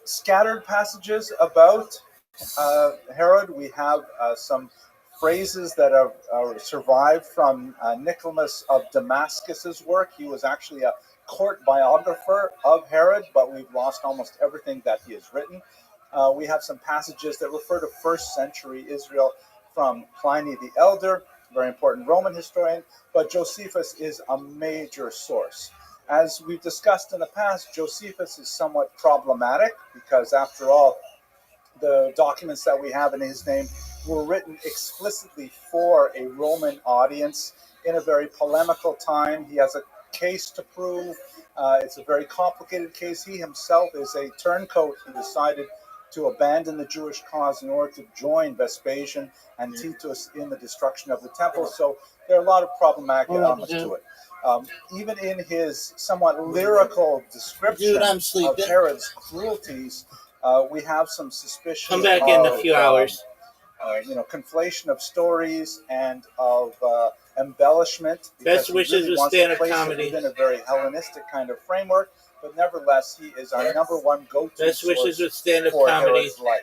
scattered passages about Herod. We have some phrases that have survived from Nicholas of Damascus's work. He was actually a court biographer of Herod, but we've lost almost everything that he has written. We have some passages that refer to first century Israel from Pliny the Elder, very important Roman historian, but Josephus is a major source. As we've discussed in the past, Josephus is somewhat problematic because, after all, the documents that we have in his name were written explicitly for a Roman audience in a very polemical time. He has a case to prove. It's a very complicated case. He himself is a turncoat. He decided to abandon the Jewish cause in order to join Vespasian and Titus in the destruction of the temple. So there are a lot of problematic elements to it. Even in his somewhat lyrical description of Herod's cruelties, we have some suspicion Come back in a few hours. Conflation of stories and of embellishment. Best wishes with stand-up comedy. Within a very Hellenistic kind of framework, but nevertheless, he is our number one go-to Best wishes with stand-up for comedy. Herod's life.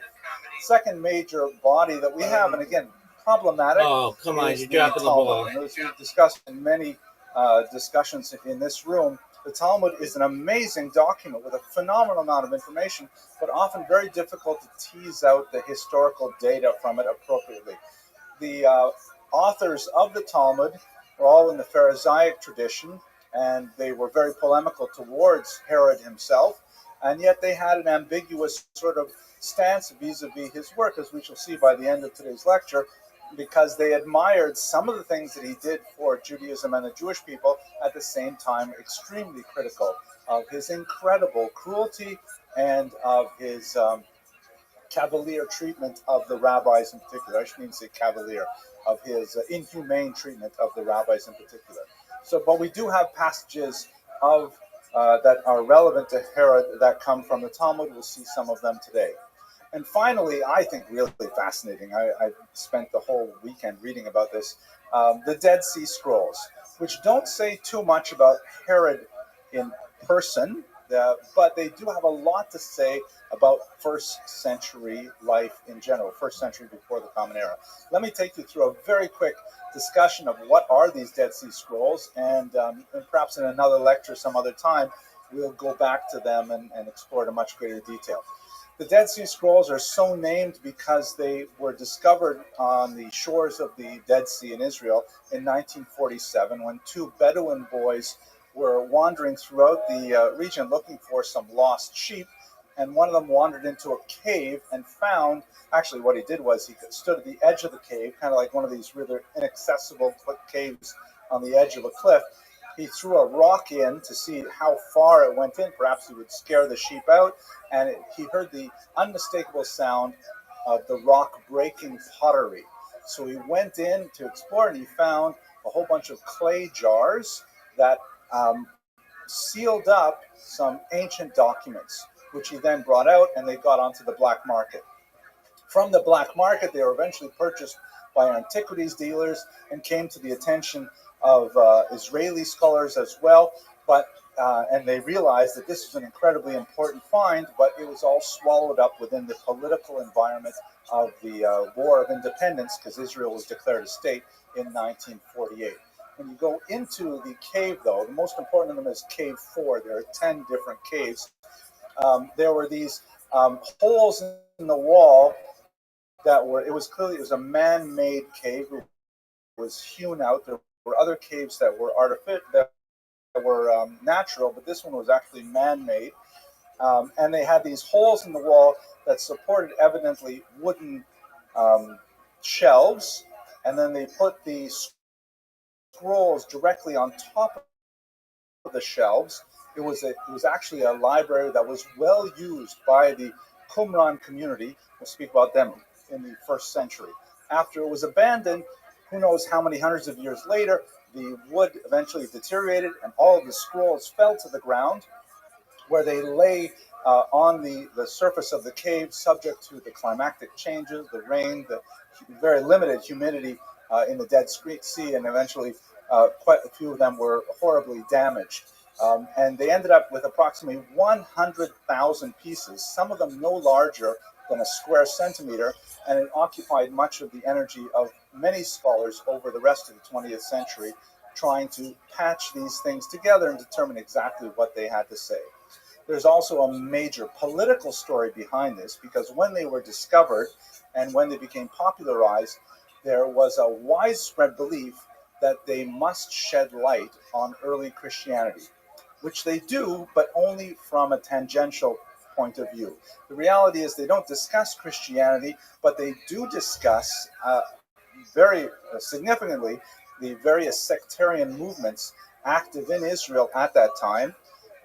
Second major body that we have, and again, problematic. Oh, come on, you're dropping the ball. And as we've discussed in many discussions in this room, the Talmud is an amazing document with a phenomenal amount of information, but often very difficult to tease out the historical data from it appropriately. The authors of the Talmud were all in the Pharisaic tradition, and they were very polemical towards Herod himself, and yet they had an ambiguous sort of stance vis-a-vis his work, as we shall see by the end of today's lecture, because they admired some of the things that he did for Judaism and the Jewish people, at the same time extremely critical of his incredible cruelty and of his cavalier treatment of the rabbis in particular. I shouldn't even say cavalier, of his inhumane treatment of the rabbis in particular. So, but we do have passages of that are relevant to Herod that come from the Talmud. We'll see some of them today. And finally, I think really fascinating, I spent the whole weekend reading about this, the Dead Sea Scrolls, which don't say too much about Herod in person, but they do have a lot to say about first century life in general, first century before the Common Era. Let me take you through a very quick discussion of what are these Dead Sea Scrolls, and perhaps in another lecture some other time, we'll go back to them and explore it in much greater detail. The Dead Sea Scrolls are so named because they were discovered on the shores of the Dead Sea in Israel in 1947 when two Bedouin boys were wandering throughout the region looking for some lost sheep. And one of them wandered into a cave and found, actually what he did was he stood at the edge of the cave, kind of like one of these really inaccessible caves on the edge of a cliff. He threw a rock in to see how far it went in. Perhaps he would scare the sheep out. And he heard the unmistakable sound of the rock breaking pottery. So he went in to explore and he found a whole bunch of clay jars that sealed up some ancient documents, which he then brought out and they got onto the black market. From the black market, they were eventually purchased by antiquities dealers and came to the attention of Israeli scholars as well. And they realized that this was an incredibly important find, but it was all swallowed up within the political environment of the War of Independence, because Israel was declared a state in 1948. When you go into the cave, though, the most important of them is Cave 4. There are 10 different caves. There were these holes in the wall that were, it was a man-made cave. It was hewn out. There were other caves that were artificial, that were natural, but this one was actually man-made. And they had these holes in the wall that supported evidently wooden shelves, and then they put the scrolls directly on top of the shelves. It was actually a library that was well used by the Qumran community. We'll speak about them in the first century. After it was abandoned, who knows how many hundreds of years later, the wood eventually deteriorated and all of the scrolls fell to the ground, where they lay on the surface of the cave, subject to the climatic changes, the rain, the very limited humidity in the Dead Sea, and eventually quite a few of them were horribly damaged. And they ended up with approximately 100,000 pieces, some of them no larger than a square centimeter, and it occupied much of the energy of many scholars over the rest of the 20th century, trying to patch these things together and determine exactly what they had to say. There's also a major political story behind this, because when they were discovered and when they became popularized, there was a widespread belief that they must shed light on early Christianity, which they do, but only from a tangential point of view. The reality is they don't discuss Christianity, but they do discuss very significantly the various sectarian movements active in Israel at that time.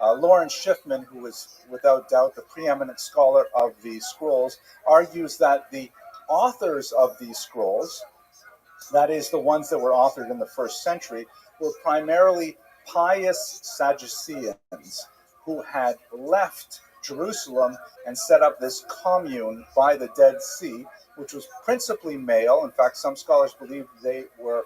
Lawrence Schiffman, who is without doubt the preeminent scholar of the scrolls, argues that the authors of these scrolls, that is, the ones that were authored in the first century, were primarily pious Sadduceans who had left Jerusalem and set up this commune by the Dead Sea, which was principally male. In fact, some scholars believe they were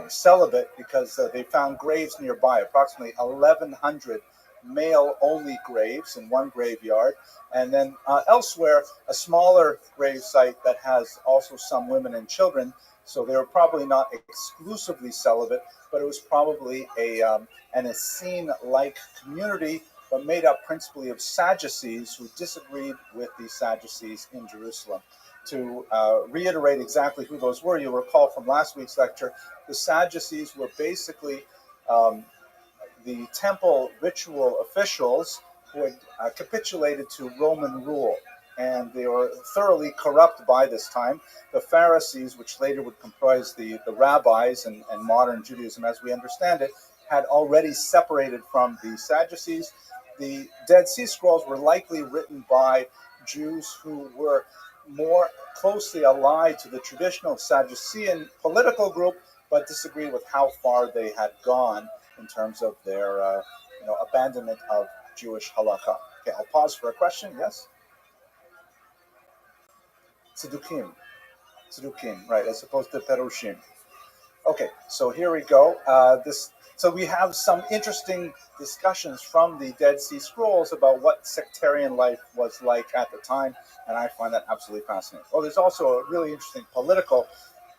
celibate because they found graves nearby, approximately 1,100 male-only graves in one graveyard, and then elsewhere a smaller grave site that has also some women and children. So they were probably not exclusively celibate, but it was probably an Essene-like community, but made up principally of Sadducees who disagreed with the Sadducees in Jerusalem. To reiterate exactly who those were, you'll recall from last week's lecture, the Sadducees were basically the temple ritual officials who had capitulated to Roman rule, and they were thoroughly corrupt by this time. The Pharisees, which later would comprise the rabbis and modern Judaism as we understand it, had already separated from the Sadducees. The Dead Sea Scrolls were likely written by Jews who were more closely allied to the traditional Sadducean political group, but disagreed with how far they had gone in terms of their abandonment of Jewish halakha. Okay, I'll pause for a question. Yes? Tzedukim, right, as opposed to Perushim. Okay, so here we go. So we have some interesting discussions from the Dead Sea Scrolls about what sectarian life was like at the time, and I find that absolutely fascinating. Oh, there's also a really interesting political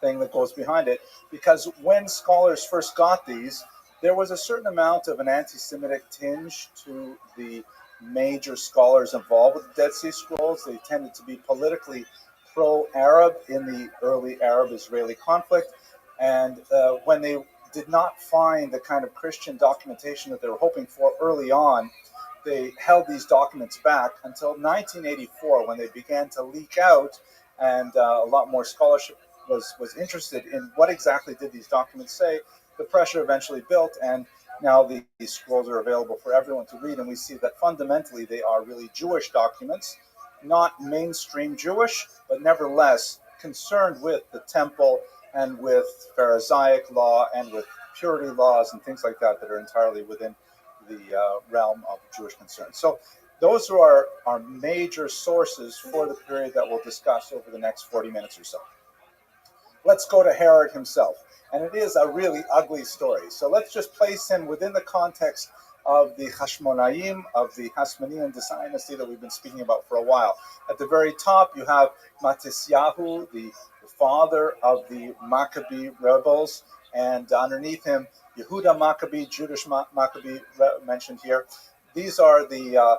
thing that goes behind it, because when scholars first got these, there was a certain amount of an anti-Semitic tinge to the major scholars involved with the Dead Sea Scrolls. They tended to be politically pro-Arab in the early Arab-Israeli conflict. And when they did not find the kind of Christian documentation that they were hoping for early on, they held these documents back until 1984, when they began to leak out, and a lot more scholarship was interested in what exactly did these documents say. The pressure eventually built, and now these scrolls are available for everyone to read, and we see that fundamentally they are really Jewish documents, not mainstream Jewish, but nevertheless concerned with the temple and with Pharisaic law and with purity laws and things like that that are entirely within the realm of Jewish concern. So those are our major sources for the period that we'll discuss over the next 40 minutes or so. Let's go to Herod himself. And it is a really ugly story. So let's just place him within the context of the Hashmonaim, of the Hasmonean dynasty that we've been speaking about for a while. At the very top, you have Matisyahu, the father of the Maccabee rebels, and underneath him, Yehuda Maccabee, Judas Maccabee mentioned here. These are the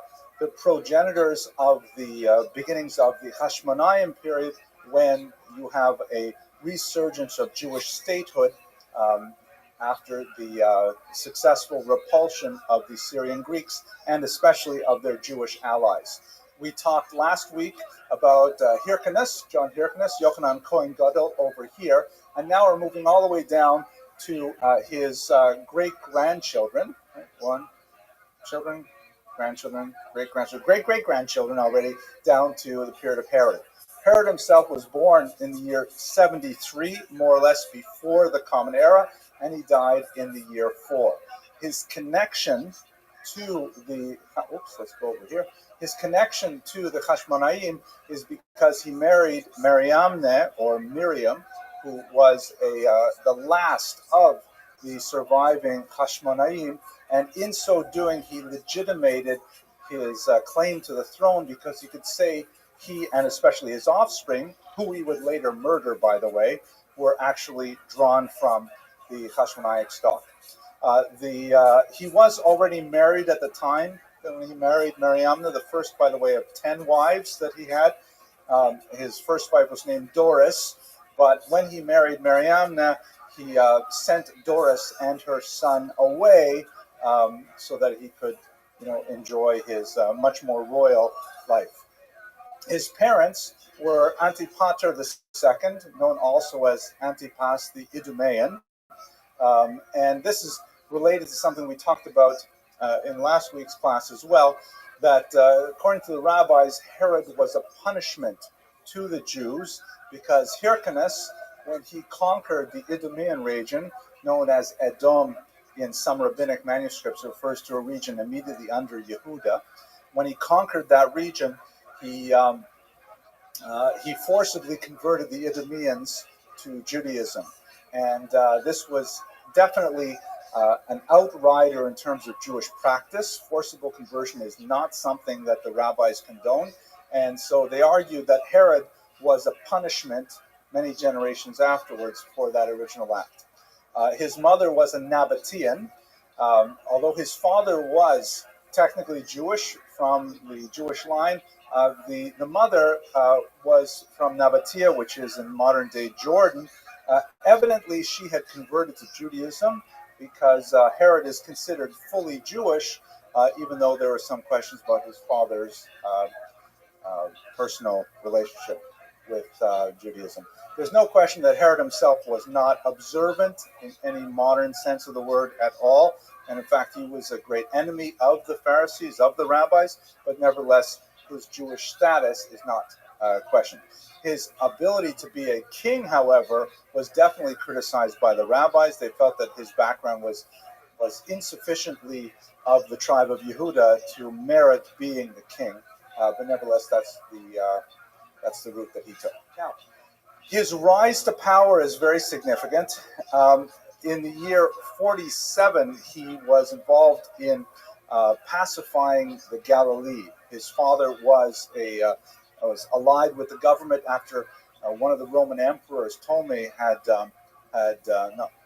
progenitors of the beginnings of the Hashmonaim period, when you have a resurgence of Jewish statehood after the successful repulsion of the Syrian Greeks, and especially of their Jewish allies. We talked last week about Hyrcanus, John Hyrcanus, Yochanan Cohen Gadol over here, and now we're moving all the way down to his great-grandchildren, great-great-grandchildren already, down to the period of Herod. Herod himself was born in the year 73, more or less before the Common Era, and he died in the year 4. His connection to the, let's go over here. His connection to the Hashmonaim is because he married Mariamne, or Miriam, who was the last of the surviving Hashmonaim, and in so doing, he legitimated his claim to the throne, because you could say he, and especially his offspring, who he would later murder, by the way, were actually drawn from the Hashmonaic stock. He was already married at the time when he married Mariamne, the first, by the way, of 10 wives that he had. His first wife was named Doris, but when he married Mariamne, he sent Doris and her son away so that he could, enjoy his much more royal life. His parents were Antipater II, known also as Antipas the Idumean, and this is related to something we talked about in last week's class as well, that according to the rabbis, Herod was a punishment to the Jews, because Hyrcanus, when he conquered the Idumean region, known as Edom in some rabbinic manuscripts, refers to a region immediately under Yehuda. When he conquered that region, he forcibly converted the Idumeans to Judaism, and this was definitely an outrider in terms of Jewish practice. Forcible conversion is not something that the rabbis condone, and so they argued that Herod was a punishment many generations afterwards for that original act. His mother was a Nabatean, although his father was technically Jewish from the Jewish line. The mother was from Nabatea, which is in modern-day Jordan. Evidently, she had converted to Judaism, because Herod is considered fully Jewish, even though there were some questions about his father's personal relationship with Judaism. There's no question that Herod himself was not observant in any modern sense of the word at all, and in fact he was a great enemy of the Pharisees, of the rabbis, but nevertheless his Jewish status is not questioned. His ability to be a king, however, was definitely criticized by the rabbis. They felt that his background was insufficiently of the tribe of Yehuda to merit being the king, but nevertheless that's the route that he took. Now, his rise to power is very significant. In the year 47, he was involved in pacifying the Galilee. His father was allied with the government after one of the Roman emperors, Ptolemy,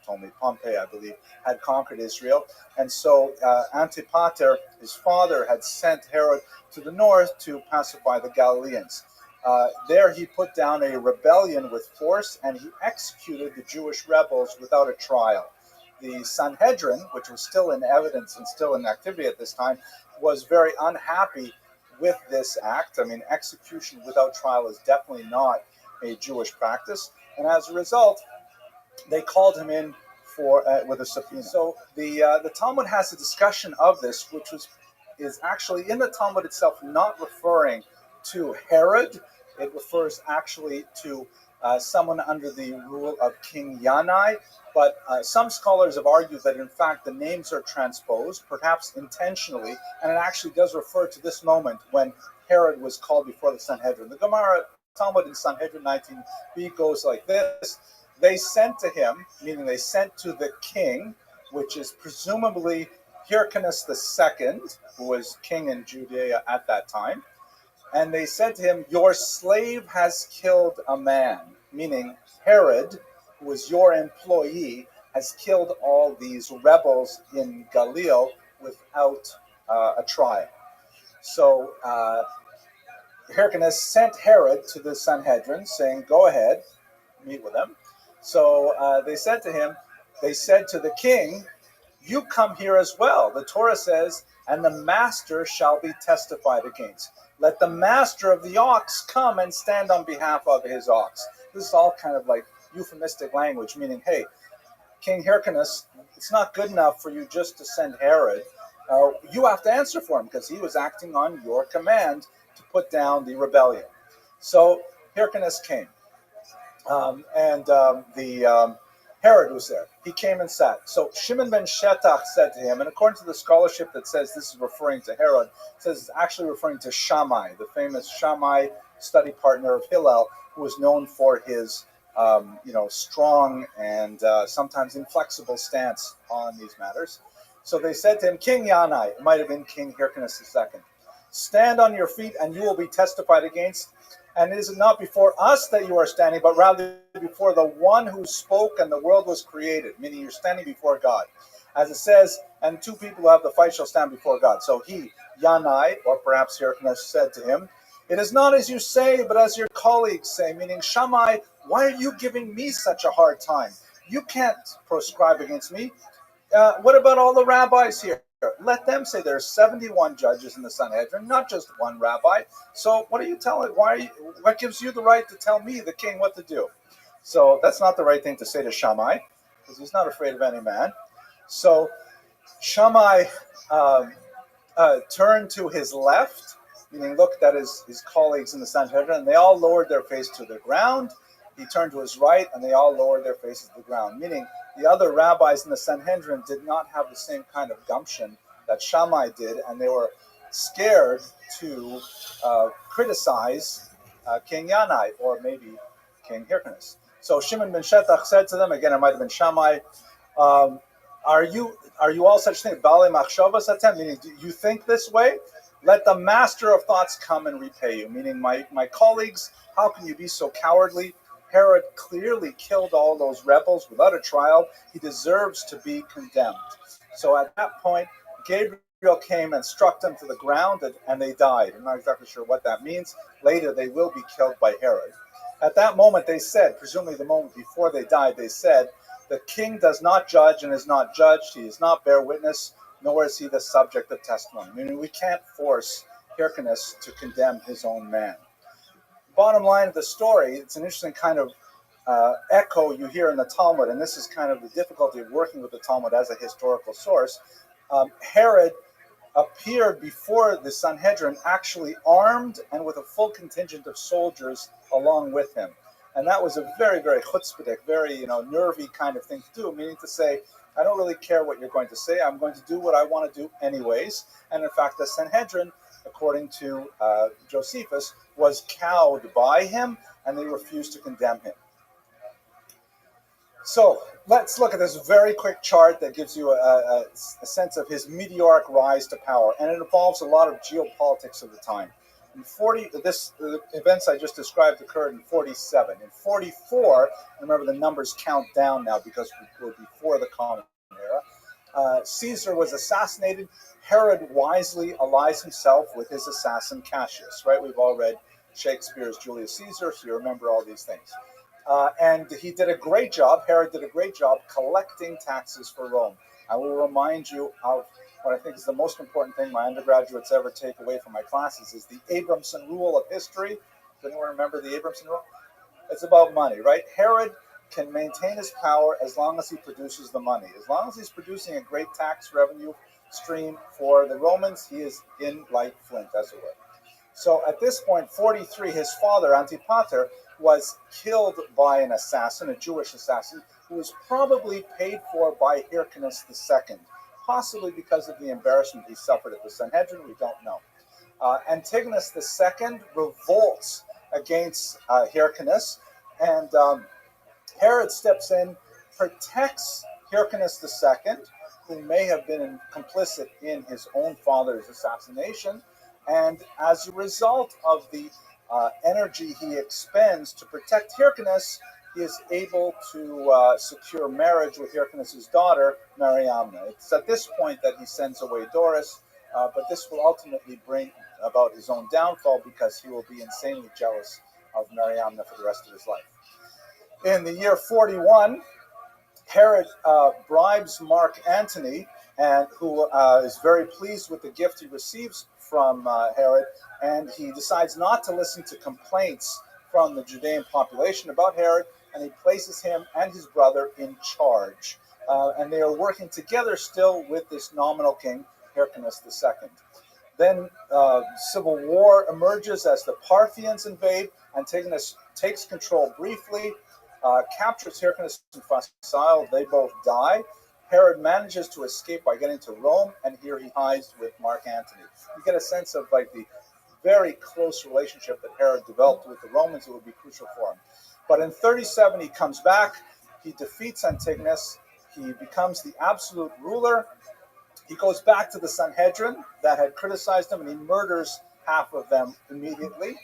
Ptolemy, Pompey, I believe, had conquered Israel. And so Antipater, his father, had sent Herod to the north to pacify the Galileans. There he put down a rebellion with force, and he executed the Jewish rebels without a trial. The Sanhedrin, which was still in evidence and still in activity at this time, was very unhappy with this act. I mean, execution without trial is definitely not a Jewish practice, and as a result, they called him in for with a subpoena. So the Talmud has a discussion of this, which is actually in the Talmud itself not referring to Herod. It refers actually to someone under the rule of King Yanai. But some scholars have argued that, in fact, the names are transposed, perhaps intentionally, and it actually does refer to this moment when Herod was called before the Sanhedrin. The Gemara Talmud in Sanhedrin 19b goes like this. They sent to him, meaning they sent to the king, which is presumably Hyrcanus II, who was king in Judea at that time. And they said to him, your slave has killed a man, meaning Herod, who was your employee, has killed all these rebels in Galilee without a trial. So Hyrcanus sent Herod to the Sanhedrin, saying, go ahead, meet with him. So they said to him, they said to the king, you come here as well. The Torah says, and the master shall be testified against. Let the master of the ox come and stand on behalf of his ox. This is all kind of like euphemistic language, meaning, hey, King Hyrcanus, it's not good enough for you just to send Herod. You have to answer for him because he was acting on your command to put down the rebellion. So Hyrcanus came, and Herod was there. He came and sat. So Shimon ben Shetach said to him, and according to the scholarship that says this is referring to Herod, it says it's actually referring to Shammai, the famous Shammai study partner of Hillel, who was known for his strong and sometimes inflexible stance on these matters. So they said to him, King Yanai, it might have been King Hyrcanus II, stand on your feet and you will be testified against. And it is not before us that you are standing, but rather before the one who spoke and the world was created, meaning you're standing before God. As it says, and two people who have the fight shall stand before God. So he, Yanai, or perhaps Hyrcanus, said to him, it is not as you say, but as your colleagues say, meaning Shammai, why are you giving me such a hard time? You can't proscribe against me. What about all the rabbis here? Let them say there's 71 judges in the Sanhedrin, not just one rabbi. So what are you telling? What gives you the right to tell me, the king, what to do? So that's not the right thing to say to Shammai, because he's not afraid of any man. So Shammai turned to his left, meaning looked at his colleagues in the Sanhedrin, and they all lowered their face to the ground. He turned to his right, and they all lowered their faces to the ground, meaning the other rabbis in the Sanhedrin did not have the same kind of gumption that Shammai did, and they were scared to criticize King Yanai, or maybe King Hyrcanus. So Shimon ben Shetach said to them, again, it might have been Shammai, are you all such things? Baalei machshava satem, meaning, do you think this way? Let the master of thoughts come and repay you, meaning my colleagues, how can you be so cowardly? Herod clearly killed all those rebels without a trial. He deserves to be condemned. So at that point, Gabriel came and struck them to the ground, and they died. I'm not exactly sure what that means. Later, they will be killed by Herod. At that moment, they said, presumably the moment before they died, they said, the king does not judge and is not judged. He does not bear witness, nor is he the subject of testimony. Meaning we can't force Hyrcanus to condemn his own man. Bottom line of the story, it's an interesting kind of echo you hear in the Talmud, and this is kind of the difficulty of working with the Talmud as a historical source. Herod appeared before the Sanhedrin actually armed and with a full contingent of soldiers along with him. And that was a very, very chutzpahdik, very nervy kind of thing to do, meaning to say, I don't really care what you're going to say. I'm going to do what I want to do anyways. And in fact, the Sanhedrin, according to Josephus, was cowed by him, and they refused to condemn him. So let's look at this very quick chart that gives you a sense of his meteoric rise to power, and it involves a lot of geopolitics of the time. In 40, the events I just described occurred in 47. In 44, remember the numbers count down now because we're before the Common Era. Caesar was assassinated. Herod wisely allies himself with his assassin Cassius. Right? We've all read Shakespeare's Julius Caesar, so you remember all these things. And he did a great job. Herod did a great job collecting taxes for Rome. I will remind you of what I think is the most important thing my undergraduates ever take away from my classes is the Abramson rule of history. Does anyone remember the Abramson rule? It's about money, right? Herod can maintain his power as long as he produces the money. As long as he's producing a great tax revenue stream for the Romans, he is in like flint, as it were. So at this point, 43, his father, Antipater, was killed by an assassin, a Jewish assassin, who was probably paid for by Hyrcanus II. Possibly because of the embarrassment he suffered at the Sanhedrin, we don't know. Antigonus II revolts against Hyrcanus, and Herod steps in, protects Hyrcanus II, who may have been complicit in his own father's assassination, and as a result of the energy he expends to protect Hyrcanus, he is able to secure marriage with Hyrcanus' daughter, Mariamna. It's at this point that he sends away Doris, but this will ultimately bring about his own downfall because he will be insanely jealous of Mariamna for the rest of his life. In the year 41, Herod bribes Mark Antony, and who is very pleased with the gift he receives from Herod, and he decides not to listen to complaints from the Judean population about Herod, and he places him and his brother in charge. And they are working together still with this nominal king, Hyrcanus II. Then civil war emerges as the Parthians invade. Antigonus takes control briefly, captures Hyrcanus and Facile. They both die. Herod manages to escape by getting to Rome, and here he hides with Mark Antony. You get a sense of like the very close relationship that Herod developed with the Romans. It would be crucial for him. But in 37, he comes back. He defeats Antigonus. He becomes the absolute ruler. He goes back to the Sanhedrin that had criticized him, and he murders half of them immediately.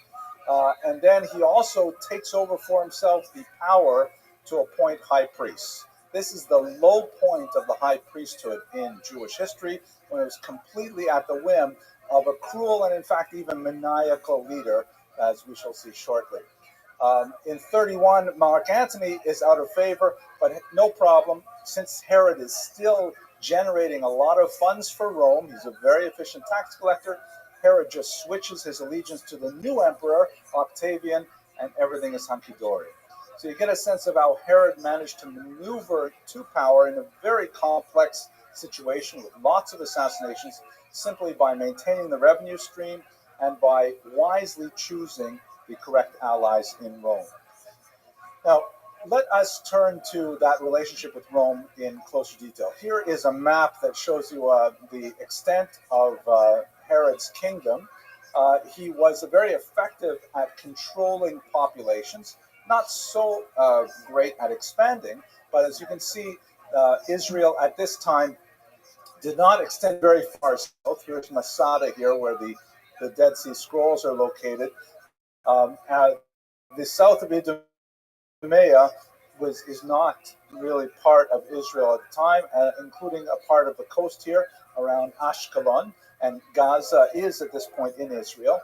And then he also takes over for himself the power to appoint high priests. This is the low point of the high priesthood in Jewish history, when it was completely at the whim of a cruel and, in fact, even maniacal leader, as we shall see shortly. In 31, Mark Antony is out of favor, but no problem. Since Herod is still generating a lot of funds for Rome, he's a very efficient tax collector, Herod just switches his allegiance to the new emperor, Octavian, and everything is hunky-dory. So you get a sense of how Herod managed to maneuver to power in a very complex situation with lots of assassinations, simply by maintaining the revenue stream and by wisely choosing the correct allies in Rome. Now, let us turn to that relationship with Rome in closer detail. Here is a map that shows you the extent of Herod's kingdom. He was very effective at controlling populations, not so great at expanding, but as you can see, Israel at this time did not extend very far south. Here's Masada here, where the Dead Sea Scrolls are located. The south of Idumea is not really part of Israel at the time, including a part of the coast here around Ashkelon, and Gaza is at this point in Israel.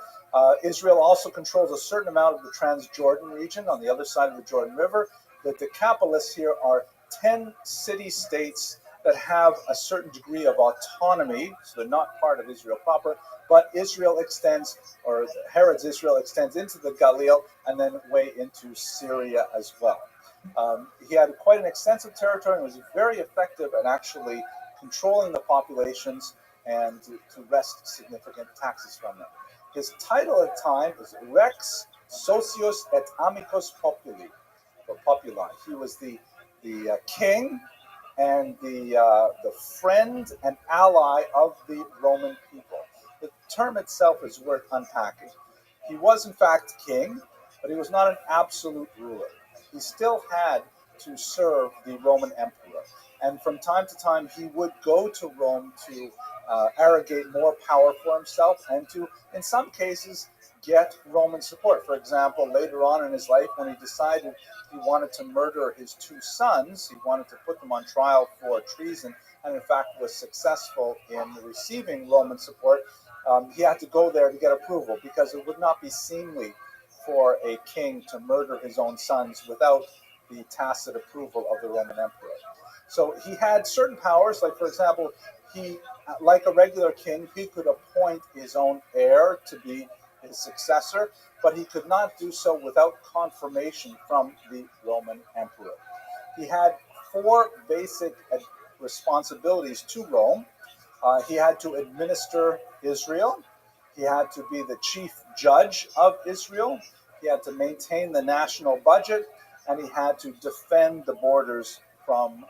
Israel also controls a certain amount of the Transjordan region on the other side of the Jordan River. The Decapolis here are 10 city-states that have a certain degree of autonomy, so they're not part of Israel proper, but Israel extends, or Herod's Israel extends into the Galil and then way into Syria as well. He had quite an extensive territory and was very effective at actually controlling the populations and to wrest significant taxes from them. His title at the time is Rex Socius et Amicus Populi, or Populi. He was the king and the friend and ally of the Roman people. The term itself is worth unpacking. He was in fact king, but he was not an absolute ruler. He still had to serve the Roman emperor. And from time to time, he would go to Rome to arrogate more power for himself and to, in some cases, get Roman support. For example, later on in his life, when he decided he wanted to murder his two sons, he wanted to put them on trial for treason, and in fact was successful in receiving Roman support. He had to go there to get approval, because it would not be seemly for a king to murder his own sons without the tacit approval of the Roman emperor. So he had certain powers, like, for example, he, like a regular king, he could appoint his own heir to be his successor, but he could not do so without confirmation from the Roman emperor. He had four basic responsibilities to Rome. He had to administer Israel. He had to be the chief judge of Israel. He had to maintain the national budget, and he had to defend the borders from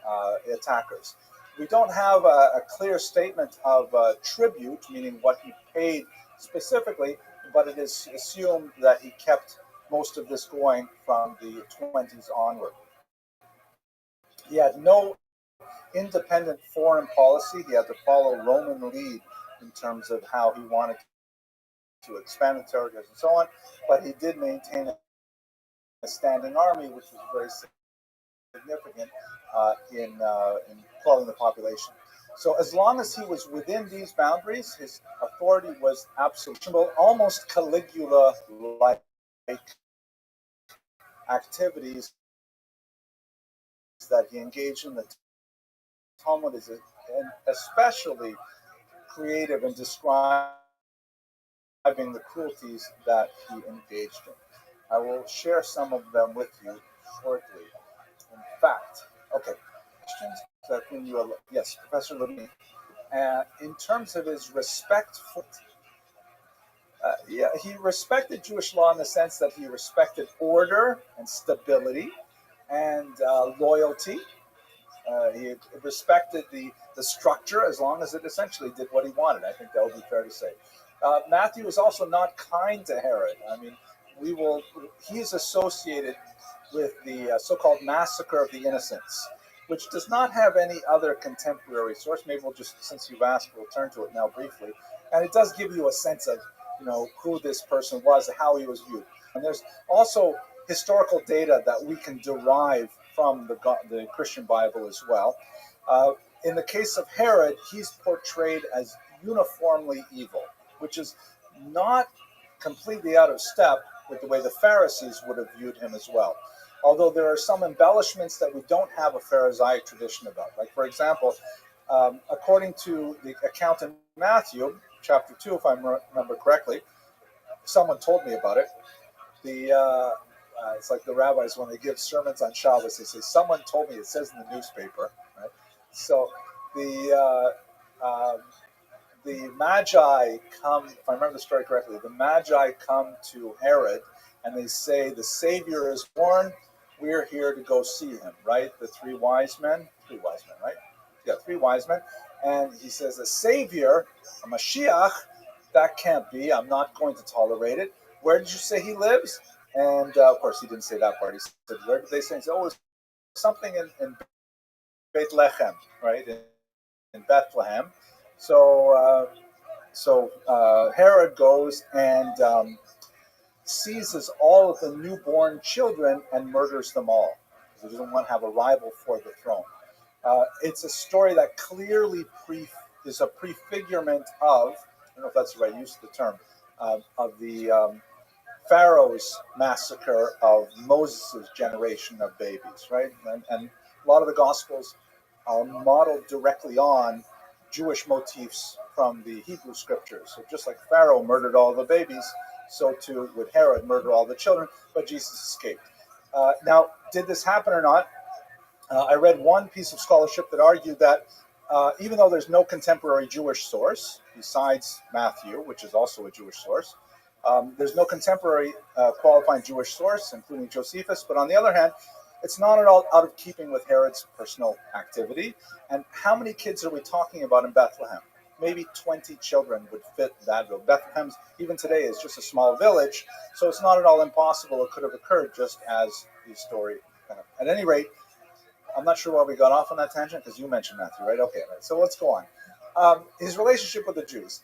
attackers. We don't have a clear statement of tribute, meaning what he paid specifically, but it is assumed that he kept most of this going from the 20s onward. He had no independent foreign policy. He had to follow Roman lead in terms of how he wanted to expand the territories and so on, but he did maintain a standing army, which was very significant in quelling the population. So as long as he was within these boundaries, his authority was absolute. Almost Caligula-like activities that he engaged in. The Talmud is especially creative in describing the cruelties that he engaged in. I will share some of them with you shortly. In fact, okay, questions? Yes, Professor Levine. In terms of his respect for he respected Jewish law in the sense that he respected order and stability and loyalty. He respected the structure as long as it essentially did what he wanted. I think that would be fair to say. Matthew was also not kind to Herod. I mean, he's associated with the so-called massacre of the innocents, which does not have any other contemporary source. Maybe we'll just, since you've asked, we'll turn to it now briefly. And it does give you a sense of, who this person was, how he was viewed. And there's also historical data that we can derive from the Christian Bible as well. In the case of Herod, he's portrayed as uniformly evil, which is not completely out of step with the way the Pharisees would have viewed him as well. Although there are some embellishments that we don't have a Pharisaic tradition about. Like, for example, according to the account in Matthew, chapter 2, if I remember correctly, someone told me about it. It's like the rabbis, when they give sermons on Shabbos, they say, someone told me, it says in the newspaper, right? So the Magi come, if I remember the story correctly, the Magi come to Herod and they say, the Savior is born, we're here to go see him, right? The three wise men, right? Yeah, three wise men. And he says, a Savior, a Mashiach, that can't be, I'm not going to tolerate it. Where did you say he lives? And of course, he didn't say that part. He said, where did they say? He said, it's something in Bethlehem, right? In Bethlehem. So Herod goes and seizes all of the newborn children and murders them all. He doesn't want to have a rival for the throne. It's a story that clearly is a prefigurement of, I don't know if that's the right use of the term, of the Pharaoh's massacre of Moses' generation of babies, right? And a lot of the Gospels are modeled directly on Jewish motifs from the Hebrew scriptures. So just like Pharaoh murdered all the babies, so too would Herod murder all the children, but Jesus escaped. Now, did this happen or not? I read one piece of scholarship that argued that even though there's no contemporary Jewish source, besides Matthew, which is also a Jewish source, there's no contemporary qualifying Jewish source, including Josephus, but on the other hand, it's not at all out of keeping with Herod's personal activity. And how many kids are we talking about in Bethlehem? Maybe 20 children would fit that bill. Bethlehem, even today, is just a small village, so it's not at all impossible. It could have occurred just as the story kind of. At any rate, I'm not sure why we got off on that tangent, because you mentioned Matthew, right? Okay, right. So let's go on. His relationship with the Jews.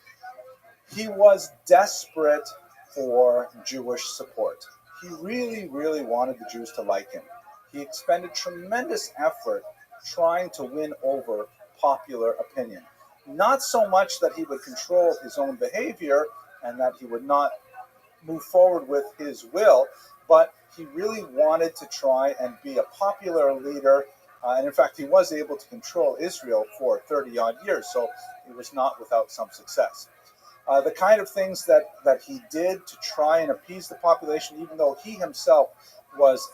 He was desperate for Jewish support. He really, really wanted the Jews to like him. He expended tremendous effort trying to win over popular opinion. Not so much that he would control his own behavior and that he would not move forward with his will, but he really wanted to try and be a popular leader. And in fact, he was able to control Israel for 30 odd years, so it was not without some success. The kind of things that he did to try and appease the population, even though he himself was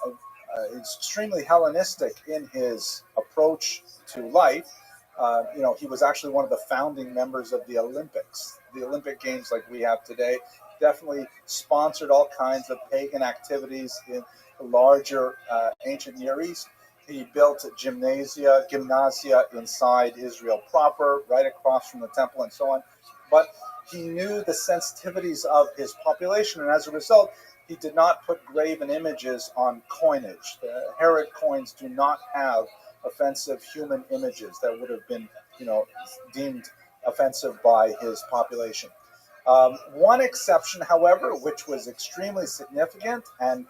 extremely Hellenistic in his approach to life. He was actually one of the founding members of the Olympics, the Olympic Games like we have today. Definitely sponsored all kinds of pagan activities in the larger ancient Near East. He built gymnasia inside Israel proper, right across from the temple and so on. But he knew the sensitivities of his population, and as a result, he did not put graven images on coinage. The Herod coins do not have offensive human images that would have been, deemed offensive by his population. One exception, however, which was extremely significant and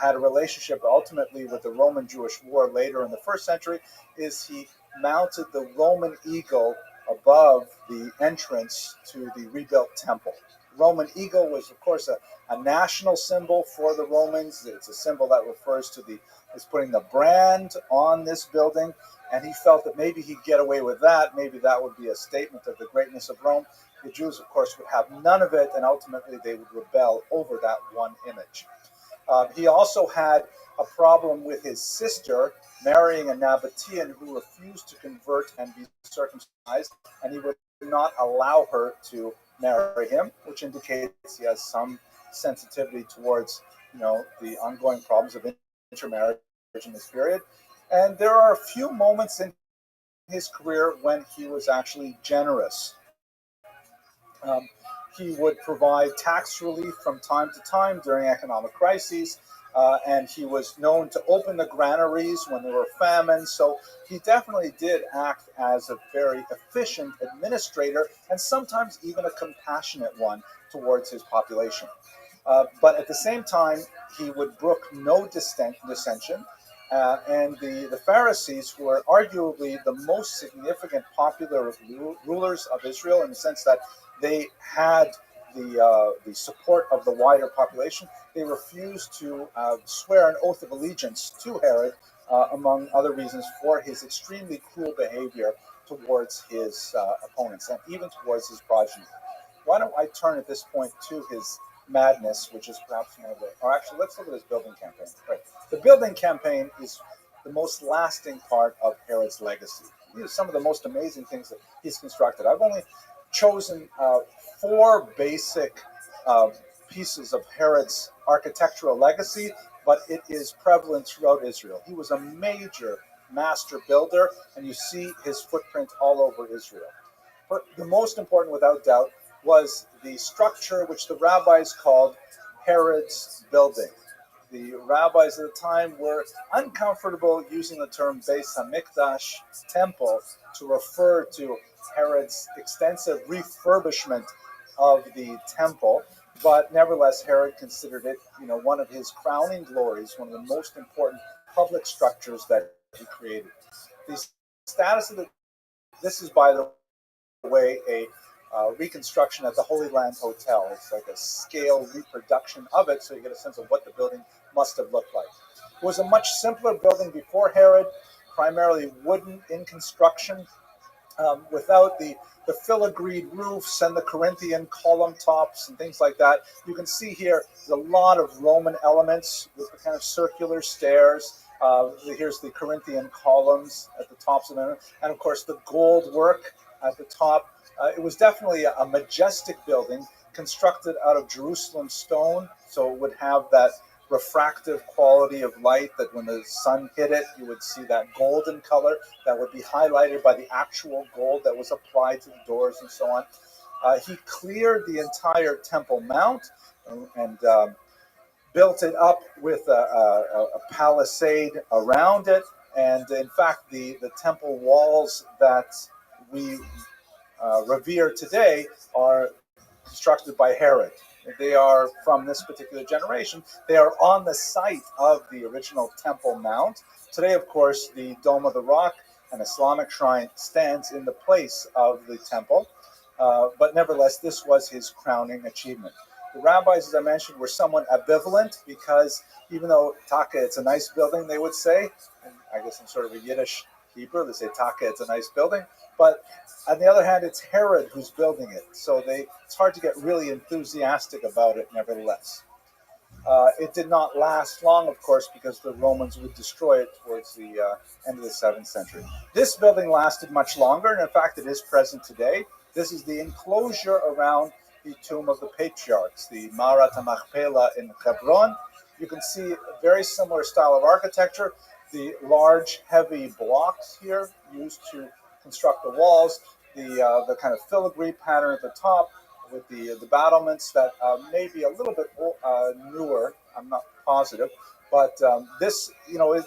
had a relationship ultimately with the Roman-Jewish War later in the first century, is he mounted the Roman eagle above the entrance to the rebuilt temple. The Roman eagle was, of course, a national symbol for the Romans. It's a symbol that refers to putting the brand on this building, and he felt that maybe he'd get away with that. Maybe that would be a statement of the greatness of Rome. The Jews, of course, would have none of it, and ultimately they would rebel over that one image. He also had a problem with his sister marrying a Nabatean who refused to convert and be circumcised, and he would not allow her to marry him, which indicates he has some sensitivity towards, the ongoing problems of intermarriage in this period. And there are a few moments in his career when he was actually generous. He would provide tax relief from time to time during economic crises, and he was known to open the granaries when there were famines. So he definitely did act as a very efficient administrator and sometimes even a compassionate one towards his population. But at the same time, he would brook no dissension. And the Pharisees, who were arguably the most significant popular rulers of Israel in the sense that they had the support of the wider population, they refused to swear an oath of allegiance to Herod, among other reasons, for his extremely cruel behavior towards his opponents and even towards his progeny. Why don't I turn at this point to his madness, which is perhaps one of the, or actually, let's look at his building campaign. Right. The building campaign is the most lasting part of Herod's legacy. These are some of the most amazing things that he's constructed. I've only chosen 4 basic pieces of Herod's architectural legacy, but it is prevalent throughout Israel. He was a major master builder, and you see his footprint all over Israel. But the most important, without doubt, was the structure which the rabbis called Herod's building. The rabbis at the time were uncomfortable using the term Beis HaMikdash, temple, to refer to Herod's extensive refurbishment of the temple, but nevertheless Herod considered it, one of his crowning glories, one of the most important public structures that he created. The status of this is, by the way, a reconstruction at the Holy Land Hotel. It's like a scale reproduction of it, so you get a sense of what the building must have looked like. It was a much simpler building before Herod, primarily wooden in construction, without the filigreed roofs and the Corinthian column tops and things like that. You can see here there's a lot of Roman elements with the kind of circular stairs. Here's the Corinthian columns at the tops of them, and of course the gold work at the top. It was definitely a majestic building constructed out of Jerusalem stone, so it would have that refractive quality of light that when the sun hit it, you would see that golden color that would be highlighted by the actual gold that was applied to the doors and so on. He cleared the entire Temple Mount and built it up with a palisade around it. And in fact, the temple walls that we revere today are constructed by Herod. They are from this particular generation. They are on the site of the original Temple Mount. Today, of course, the Dome of the Rock, an Islamic shrine, stands in the place of the temple. But nevertheless, this was his crowning achievement. The rabbis, as I mentioned, were somewhat ambivalent because even though Taka, it's a nice building, they would say, and I guess in sort of a Yiddish Hebrew, they say Taka, it's a nice building. But on the other hand, it's Herod who's building it. So it's hard to get really enthusiastic about it nevertheless. It did not last long, of course, because the Romans would destroy it towards the end of the 7th century. This building lasted much longer, and in fact, it is present today. This is the enclosure around the tomb of the patriarchs, the Marat HaMachpelah in Hebron. You can see a very similar style of architecture. The large, heavy blocks here used to construct the walls, the kind of filigree pattern at the top, with the battlements that may be a little bit newer. I'm not positive, but this,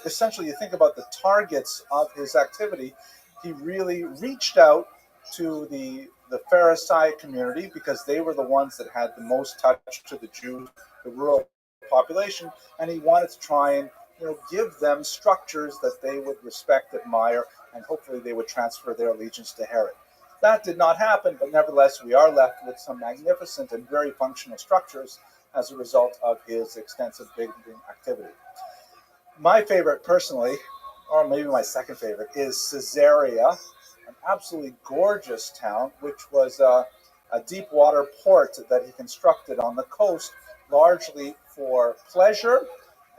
essentially, you think about the targets of his activity. He really reached out to the Pharisee community because they were the ones that had the most touch to the Jews, the rural population, and he wanted to try and give them structures that they would respect, admire, and hopefully they would transfer their allegiance to Herod. That did not happen, but nevertheless, we are left with some magnificent and very functional structures as a result of his extensive building activity. My favorite, personally, or maybe my second favorite, is Caesarea, an absolutely gorgeous town, which was a deep water port that he constructed on the coast, largely for pleasure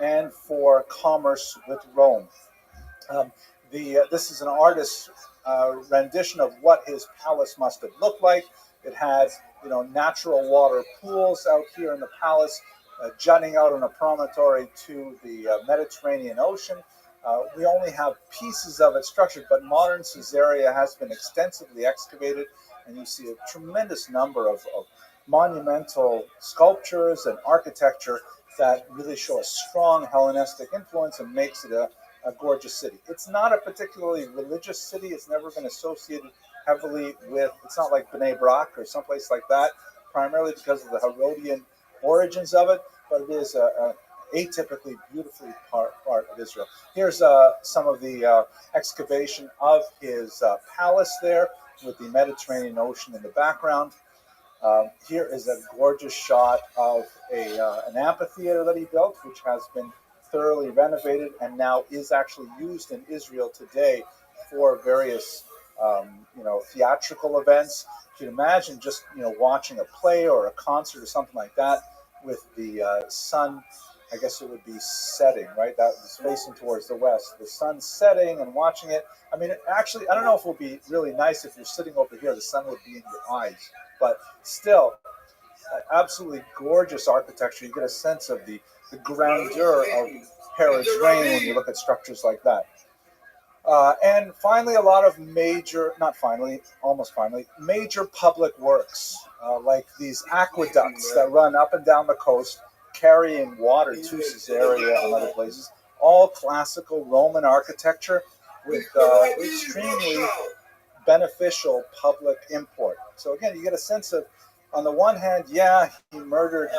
and for commerce with Rome. This is an artist's rendition of what his palace must have looked like. It had, natural water pools out here in the palace, jutting out on a promontory to the Mediterranean Ocean. We only have pieces of it structured, but modern Caesarea has been extensively excavated, and you see a tremendous number of monumental sculptures and architecture that really show a strong Hellenistic influence and makes it a gorgeous city. It's not a particularly religious city. It's never been associated heavily with, it's not like Bnei Brak or someplace like that, primarily because of the Herodian origins of it, but it is a atypically beautifully part of Israel. Here's some of the excavation of his palace there with the Mediterranean Ocean in the background. Here is a gorgeous shot of an amphitheater that he built, which has been thoroughly renovated and now is actually used in Israel today for various, theatrical events. You can imagine just, watching a play or a concert or something like that with the sun, I guess it would be setting, right? That is facing towards the west. The sun setting and watching it. I mean, actually, I don't know if it would be really nice if you're sitting over here, the sun would be in your eyes. But still, absolutely gorgeous architecture. You get a sense of the grandeur of Herod's reign when you look at structures like that. And finally, a lot of major public works, like these aqueducts that run up and down the coast, carrying water to Caesarea and other places. All classical Roman architecture with extremely beneficial public import. So again, you get a sense of, on the one hand, he murdered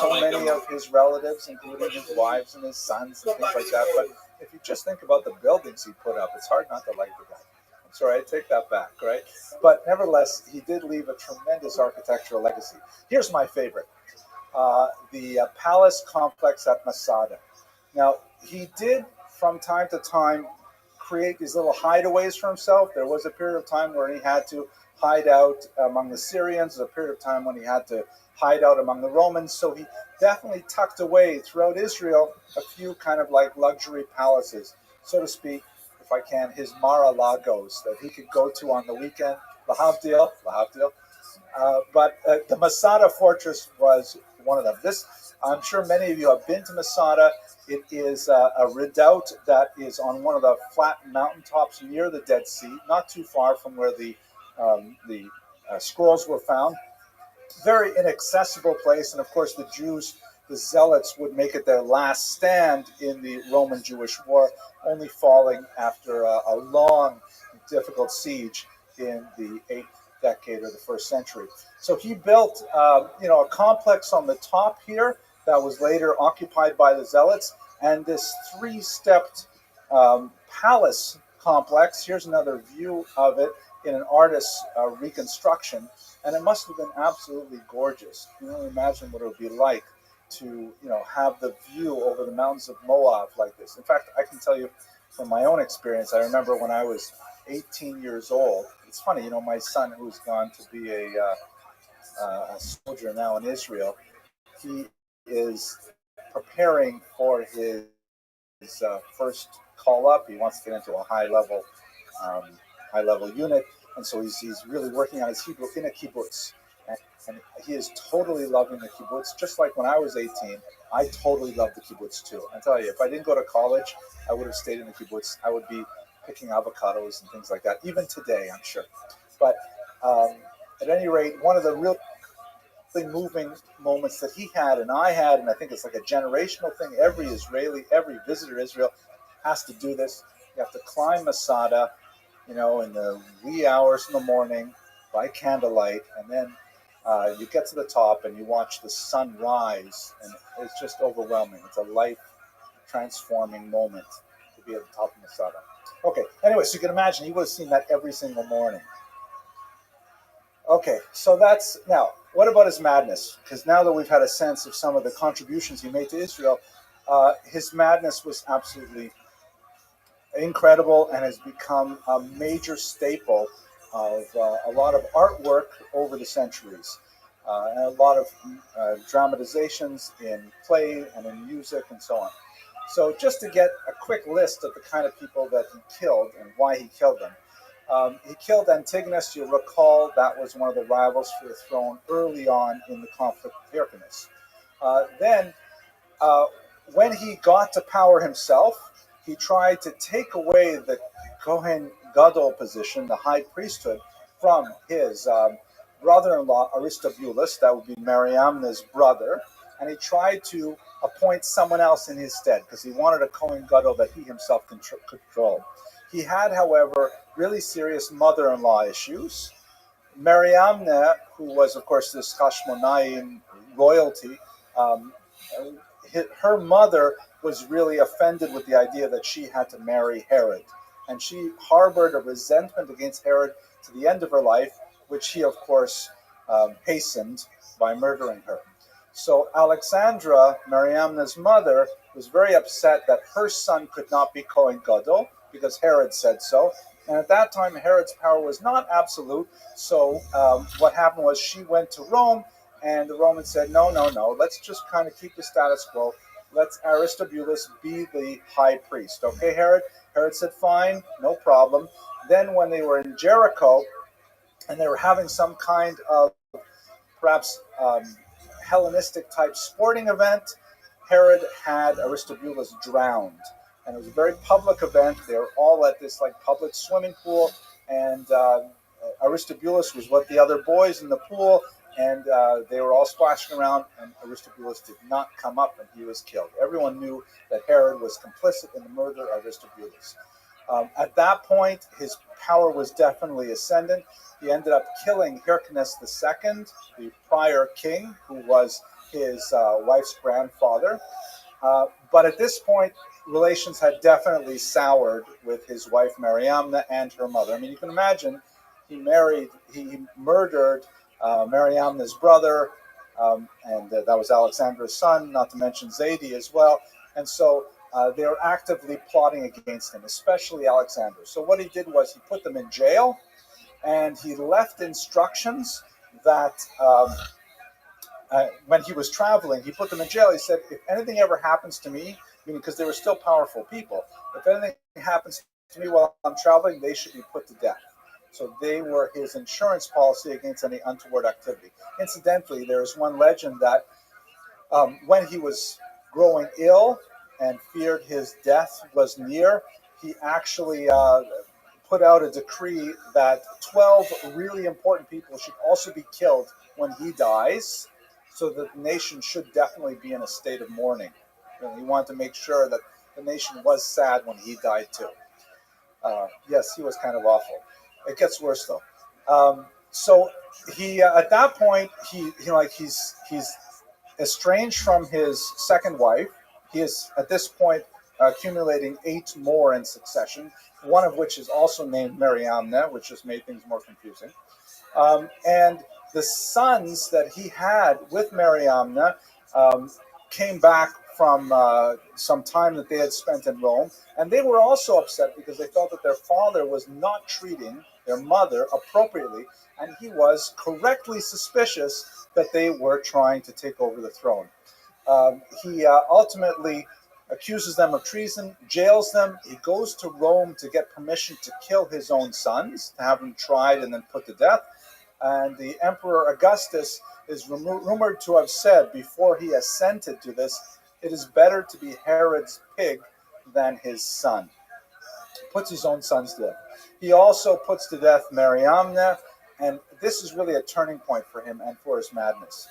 so many of his relatives, including his wives and his sons and things like that. But if you just think about the buildings he put up, it's hard not to like the guy. I'm sorry, I take that back, right? But nevertheless, he did leave a tremendous architectural legacy. Here's my favorite, the palace complex at Masada. Now, he did, from time to time, create these little hideaways for himself. There was a period of time where he had to hide out among the Syrians, a period of time when he had to hide out among the Romans. So he definitely tucked away throughout Israel a few kind of like luxury palaces, so to speak, if I can, his Mar-a-Lagos that he could go to on the weekend. Lahavdil. But the Masada fortress was one of them. I'm sure many of you have been to Masada. It is a redoubt that is on one of the flat mountaintops near the Dead Sea, not too far from where the scrolls were found. Very inaccessible place, and of course the Jews, the Zealots, would make it their last stand in the Roman-Jewish War, only falling after a long, difficult siege in the 8th decade or the first century. So he built, a complex on the top here that was later occupied by the Zealots, and this three-stepped palace complex. Here's another view of it in an artist's reconstruction, and it must have been absolutely gorgeous. You can only imagine what it would be like to, have the view over the mountains of Moab like this. In fact, I can tell you from my own experience, I remember when I was 18 years old. It's funny, my son, who's gone to be a soldier now in Israel, he is preparing for his first call up. He wants to get into a high level unit, and so he's really working on his Hebrew in a kibbutz, and he is totally loving the kibbutz. Just like when I was 18, I totally loved the kibbutz too. I tell you, if I didn't go to college, I would have stayed in the kibbutz. I would be picking avocados and things like that, even today, I'm sure. But at any rate, one of the really moving moments that he had and I had, and I think it's like a generational thing. Every Israeli, every visitor to Israel has to do this. You have to climb Masada, in the wee hours in the morning by candlelight, and then you get to the top and you watch the sun rise, and it's just overwhelming. It's a life-transforming moment to be at the top of Masada. Okay, anyway, so you can imagine he would have seen that every single morning. Okay, so that's now. What about his madness? Because now that we've had a sense of some of the contributions he made to Israel, his madness was absolutely incredible and has become a major staple of a lot of artwork over the centuries, and a lot of dramatizations in play and in music and so on. So just to get a quick list of the kind of people that he killed and why he killed them. He killed Antigonus. You'll recall that was one of the rivals for the throne early on in the conflict with Hyrcanus. Then, when he got to power himself, he tried to take away the Kohen Gadol position, the high priesthood, from his brother-in-law Aristobulus, that would be Mariamne's brother, and he tried to appoint someone else in his stead because he wanted a Kohen Gadol that he himself controlled. He had, however, really serious mother-in-law issues. Mariamne, who was, of course, this Hashmonaim royalty, her mother was really offended with the idea that she had to marry Herod. And she harbored a resentment against Herod to the end of her life, which he, of course, hastened by murdering her. So Alexandra, Mariamne's mother, was very upset that her son could not be Kohen Gadol, because Herod said so. And at that time, Herod's power was not absolute. So what happened was she went to Rome, and the Romans said, no, let's just kind of keep the status quo. Let's Aristobulus be the high priest. Okay, Herod? Herod said, fine, no problem. Then when they were in Jericho, and they were having some kind of perhaps Hellenistic type sporting event, Herod had Aristobulus drowned. And it was a very public event. They were all at this public swimming pool, and Aristobulus was with the other boys in the pool, and they were all splashing around, and Aristobulus did not come up, and he was killed. Everyone knew that Herod was complicit in the murder of Aristobulus. At that point, his power was definitely ascendant. He ended up killing Hyrcanus II, the prior king, who was his wife's grandfather. But at this point, relations had definitely soured with his wife Mariamne and her mother. I mean, you can imagine he murdered Mariamne's brother, and that was Alexandra's son, not to mention Zaidi as well. And so they were actively plotting against him, especially Alexander. So what he did was he put them in jail, and he left instructions that when he was traveling, he put them in jail. He said, if anything ever happens to me, meaning because they were still powerful people, if anything happens to me while I'm traveling, they should be put to death. So they were his insurance policy against any untoward activity. Incidentally, there is one legend that when he was growing ill and feared his death was near, he actually put out a decree that 12 really important people should also be killed when he dies, so that the nation should definitely be in a state of mourning. He wanted to make sure that the nation was sad when he died too. Yes, he was kind of awful. It gets worse though. So he at that point he's estranged from his second wife. He is at this point accumulating 8 more in succession, one of which is also named Mariamne, which just made things more confusing. And the sons that he had with Mariamne came back from some time that they had spent in Rome, and they were also upset because they felt that their father was not treating their mother appropriately, and he was correctly suspicious that they were trying to take over the throne. He ultimately accuses them of treason, jails them. He goes to Rome to get permission to kill his own sons, to have them tried and then put to death. And the Emperor Augustus is rumored to have said before he assented to this, it is better to be Herod's pig than his son. He puts his own sons to death. He also puts to death Mariamne, and this is really a turning point for him and for his madness.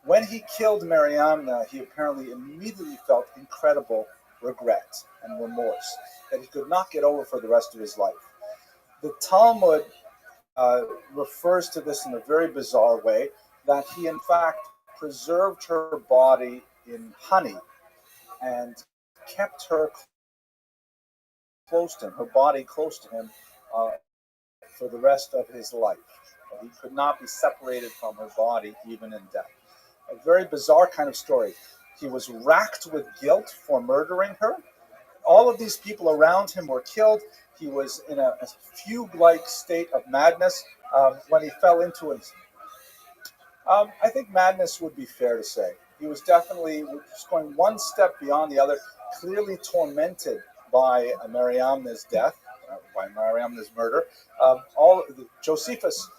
When he killed Mariamne, he apparently immediately felt incredible regret and remorse that he could not get over for the rest of his life. The Talmud refers to this in a very bizarre way, that he in fact preserved her body in honey and kept her close to him, her body close to him for the rest of his life. He could not be separated from her body even in death. A very bizarre kind of story. He was racked with guilt for murdering her. All of these people around him were killed. He was in a fugue-like state of madness when he fell into it. I think madness would be fair to say. He was definitely just going one step beyond the other, clearly tormented by Mariamne's death, by Mariamne's murder. Josephus,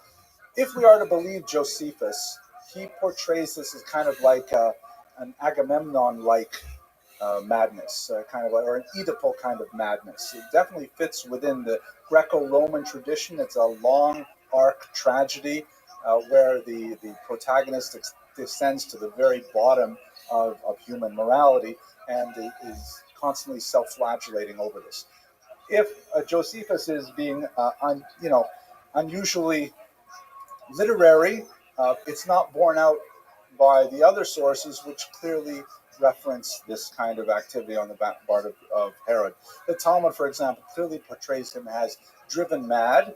if we are to believe Josephus, he portrays this as kind of like an Agamemnon-like madness, kind of like, or an Oedipal kind of madness. It definitely fits within the Greco-Roman tradition. It's a long arc tragedy where the protagonist descends to the very bottom of human morality and is constantly self-flagellating over this. If Josephus is being unusually literary, it's not borne out by the other sources, which clearly reference this kind of activity on the part of Herod. The Talmud, for example, clearly portrays him as driven mad.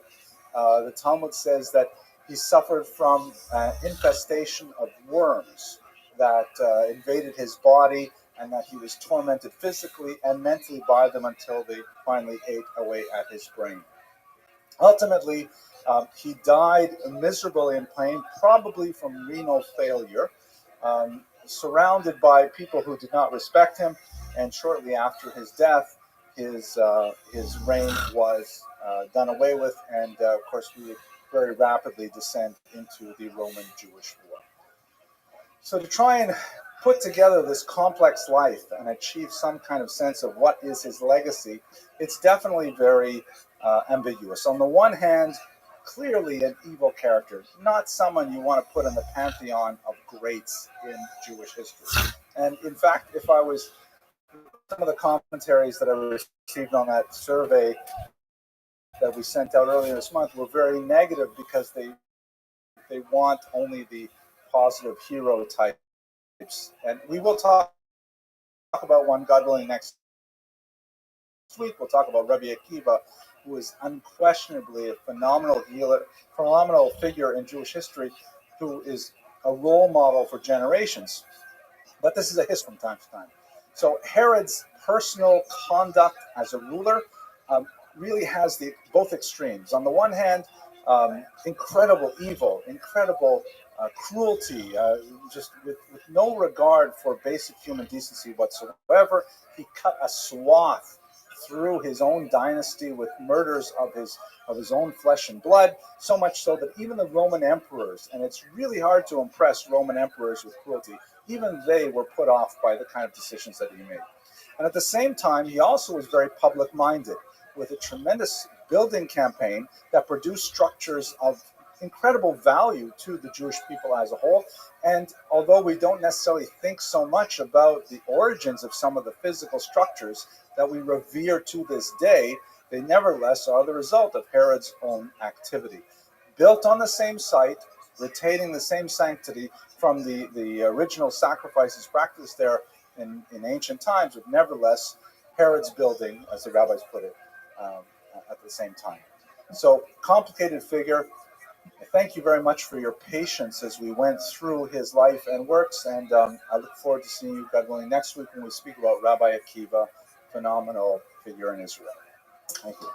The Talmud says that he suffered from an infestation of worms that invaded his body, and that he was tormented physically and mentally by them until they finally ate away at his brain. Ultimately, he died miserably in pain, probably from renal failure, surrounded by people who did not respect him. And shortly after his death, his reign was done away with, and of course we would very rapidly descend into the Roman-Jewish War. So to try and put together this complex life and achieve some kind of sense of what is his legacy, it's definitely very ambiguous. On the one hand, clearly an evil character, not someone you want to put in the pantheon of greats in Jewish history. And in fact, if I was, some of the commentaries that I received on that survey that we sent out earlier this month were very negative because they want only the positive hero types. And we will talk about one, God willing, next week. We'll talk about Rabbi Akiva, who is unquestionably a phenomenal figure in Jewish history, who is a role model for generations. But this is a history from time to time. So Herod's personal conduct as a ruler really has both extremes. On the one hand, incredible evil, incredible cruelty, just with no regard for basic human decency whatsoever. He cut a swath through his own dynasty with murders of his own flesh and blood, so much so that even the Roman emperors, and it's really hard to impress Roman emperors with cruelty, even they were put off by the kind of decisions that he made. And at the same time, he also was very public-minded, with a tremendous building campaign that produced structures of incredible value to the Jewish people as a whole. And although we don't necessarily think so much about the origins of some of the physical structures that we revere to this day, they nevertheless are the result of Herod's own activity. built on the same site, retaining the same sanctity from the original sacrifices practiced there in ancient times, but nevertheless, Herod's building, as the rabbis put it, at the same time. So, complicated figure. Thank you very much for your patience as we went through his life and works, and I look forward to seeing you, God willing, next week when we speak about Rabbi Akiva, phenomenal figure in Israel. Thank you.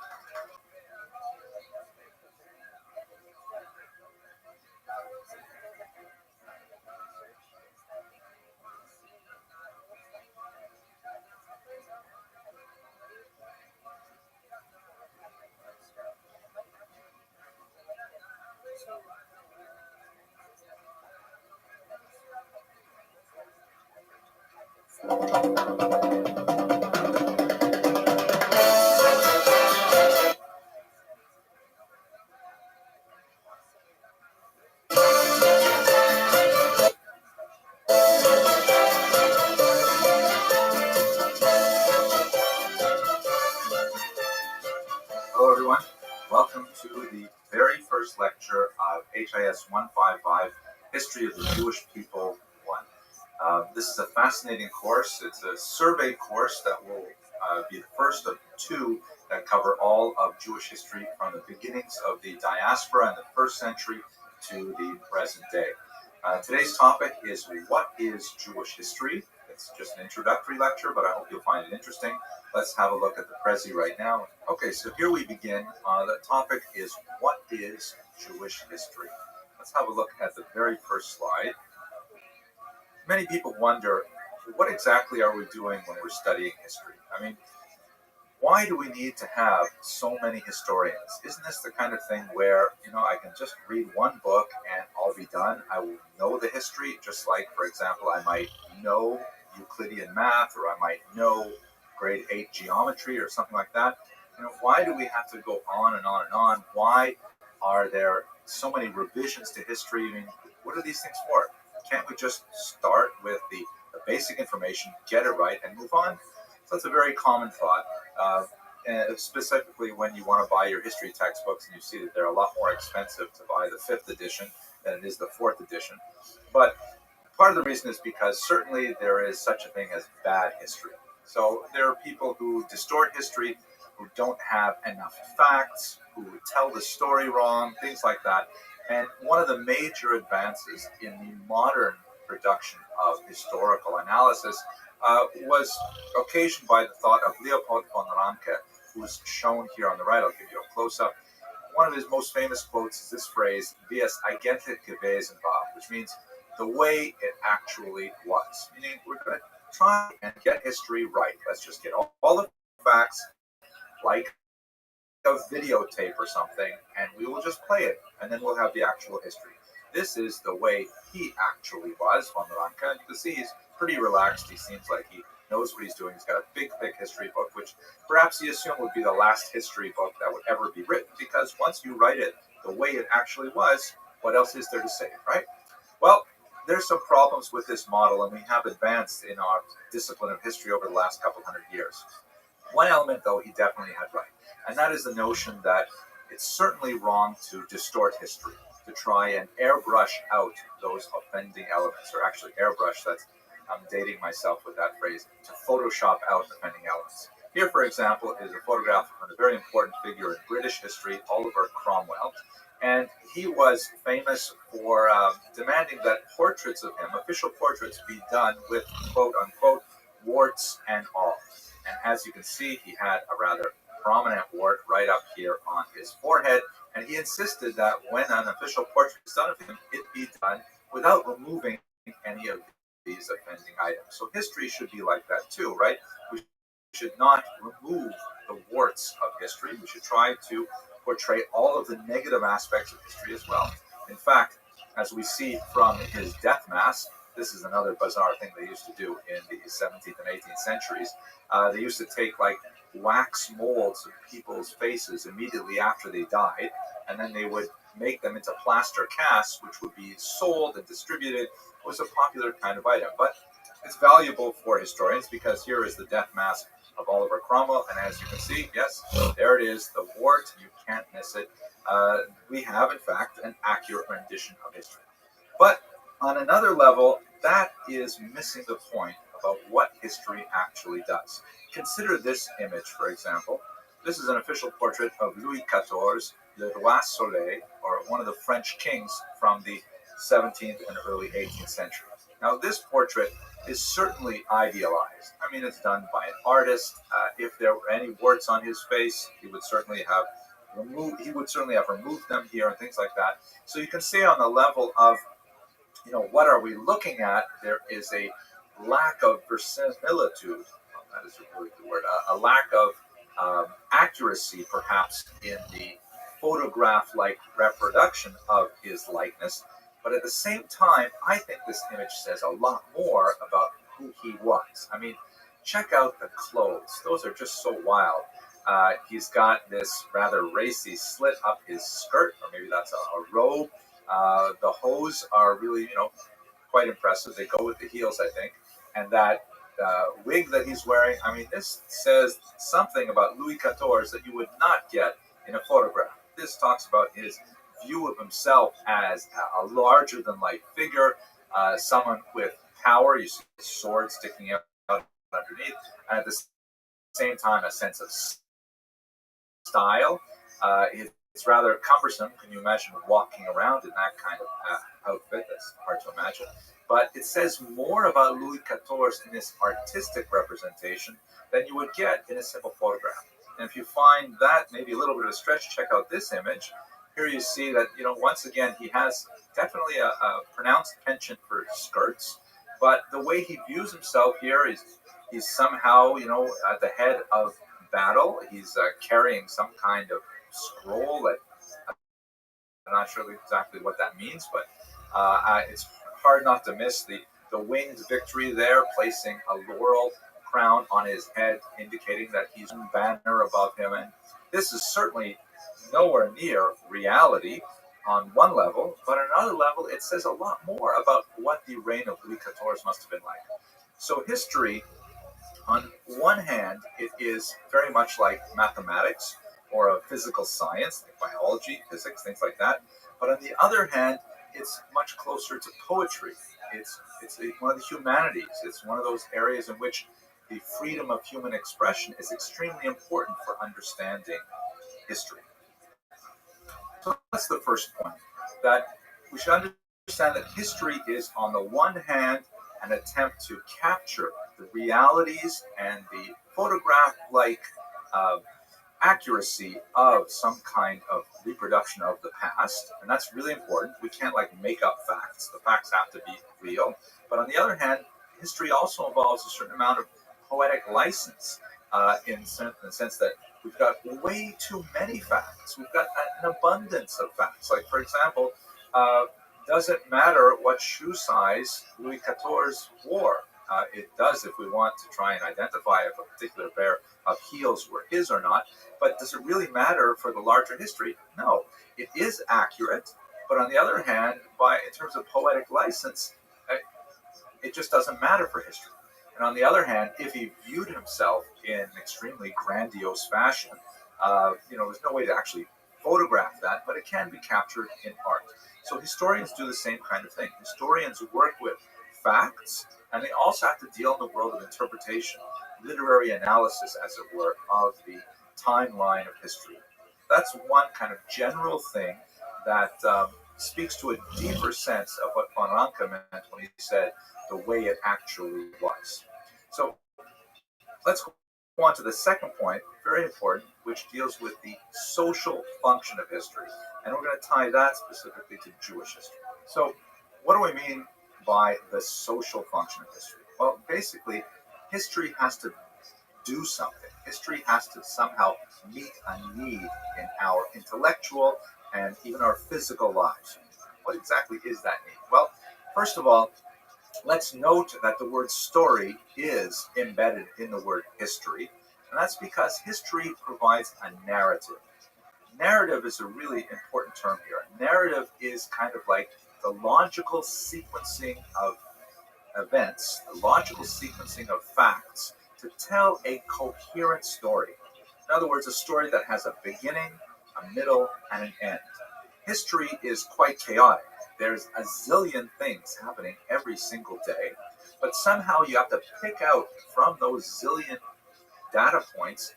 Hello, everyone. Welcome to the very first lecture of HIS 155, History of the Jewish People 1. This is a fascinating course. It's a survey course that will be the first of two that cover all of Jewish history from the beginnings of the diaspora in the first century to the present day. Today's topic is, what is Jewish history? It's just an introductory lecture, but I hope you'll find it interesting. Let's have a look at the Prezi right now. Okay, so here we begin. The topic is, what is Jewish history? Let's have a look at the very first slide. Many people wonder, what exactly are we doing when we're studying history? I mean, why do we need to have so many historians? Isn't this the kind of thing where, I can just read one book and I'll be done? I will know the history, just like, for example, I might know Euclidean math, or I might know grade 8 geometry or something like that. Why do we have to go on and on and on? Why are there so many revisions to history? I mean, what are these things for? Can't we just start with the basic information, get it right, and move on? So that's a very common thought, and specifically when you want to buy your history textbooks and you see that they're a lot more expensive to buy the 5th edition than it is the 4th edition. But part of the reason is because certainly there is such a thing as bad history. So there are people who distort history, who don't have enough facts, who tell the story wrong, things like that. And one of the major advances in the modern production of historical analysis was occasioned by the thought of Leopold von Ranke, who's shown here on the right. I'll give you a close-up. One of his most famous quotes is this phrase, "Wie es eigentlich gewesen war," which means the way it actually was. Meaning, we're going to try and get history right. Let's just get all the facts, like a videotape or something, and we will just play it, and then we'll have the actual history. This is the way he actually was, von Ranke. You can see he's pretty relaxed. He seems like he knows what he's doing. He's got a big, thick history book, which perhaps he assumed would be the last history book that would ever be written, because once you write it the way it actually was, what else is there to say, right? Well, there's some problems with this model, and we have advanced in our discipline of history over the last couple hundred years. One element, though, he definitely had right, and that is the notion that it's certainly wrong to distort history, to try and airbrush out those offending elements, or actually airbrush, I'm dating myself with that phrase, to Photoshop out offending elements. Here, for example, is a photograph of a very important figure in British history, Oliver Cromwell. And he was famous for demanding that portraits of him, official portraits, be done with quote-unquote warts and all. And as you can see, he had a rather prominent wart right up here on his forehead. And he insisted that when an official portrait is done of him, it be done without removing any of these offending items. So history should be like that too, right? We should not remove the warts of history. We should try to portray all of the negative aspects of history as well. In fact, as we see from his death mask, this is another bizarre thing they used to do in the 17th and 18th centuries. They used to take like wax molds of people's faces immediately after they died, and then they would make them into plaster casts, which would be sold and distributed. It was a popular kind of item, but it's valuable for historians because here is the death mask of Oliver Cromwell. And as you can see, yes, there it is, the wart. You can't miss it. We have, in fact, an accurate rendition of history. But on another level, that is missing the point about what history actually does. Consider this image, for example. This is an official portrait of Louis XIV, le Roi Soleil, or one of the French kings from the 17th and early 18th century. Now, this portrait is certainly idealized. I mean, it's done by an artist. If there were any warts on his face, he would certainly have removed them here and things like that. So you can see on the level of, what are we looking at? There is a lack of verisimilitude. That is really the word. A lack of accuracy, perhaps, in the photograph-like reproduction of his likeness. But at the same time, I think this image says a lot more about who he was. I mean, check out the clothes. Those are just so wild. He's got this rather racy slit up his skirt, or maybe that's a robe. The hose are really, quite impressive. They go with the heels, I think. And that wig that he's wearing, I mean, this says something about Louis XIV that you would not get in a photograph. This talks about his view of himself as a larger-than-life figure, someone with power. You see the sword sticking out underneath, and at the same time, a sense of style. It's rather cumbersome. Can you imagine walking around in that kind of outfit? That's hard to imagine. But it says more about Louis XIV in this artistic representation than you would get in a simple photograph. And if you find that maybe a little bit of a stretch, check out this image. Here you see that, once again, he has definitely a pronounced penchant for skirts. But the way he views himself here is he's somehow, at the head of battle. He's carrying some kind of scroll that I'm not sure exactly what that means, but it's hard not to miss the winged victory there, placing a laurel crown on his head, indicating that he's a banner above him. And this is certainly nowhere near reality on one level, but on another level, it says a lot more about what the reign of Louis XIV must have been like. So history, on one hand, it is very much like mathematics or a physical science, like biology, physics, things like that. But on the other hand, it's much closer to poetry. It's one of the humanities. It's one of those areas in which the freedom of human expression is extremely important for understanding history. So that's the first point, that we should understand that history is, on the one hand, an attempt to capture the realities and the photograph-like accuracy of some kind of reproduction of the past, and that's really important. We can't make up facts. The facts have to be real. But on the other hand, history also involves a certain amount of poetic license in the sense that we've got way too many facts. We've got an abundance of facts. Like, for example, does it matter what shoe size Louis XIV wore? It does if we want to try and identify if a particular pair of heels were his or not. But does it really matter for the larger history? No. It is accurate, but on the other hand, in terms of poetic license, it just doesn't matter for history. And on the other hand, if he viewed himself in an extremely grandiose fashion, there's no way to actually photograph that, but it can be captured in art. So historians do the same kind of thing. Historians work with facts, and they also have to deal in the world of interpretation, literary analysis, as it were, of the timeline of history. That's one kind of general thing that speaks to a deeper sense of what von Ranke meant when he said the way it actually was. So let's go on to the second point, very important, which deals with the social function of history. And we're going to tie that specifically to Jewish history. So what do we mean by the social function of history? Well, basically, history has to do something. History has to somehow meet a need in our intellectual and even our physical lives. What exactly is that need? Well, first of all, let's note that the word story is embedded in the word history, and that's because history provides a narrative. Narrative is a really important term here. Narrative is kind of like the logical sequencing of events, the logical sequencing of facts to to tell a coherent story. In other words, a story that has a beginning, a middle, and an end. History is quite chaotic. There's a zillion things happening every single day, but somehow you have to pick out from those zillion data points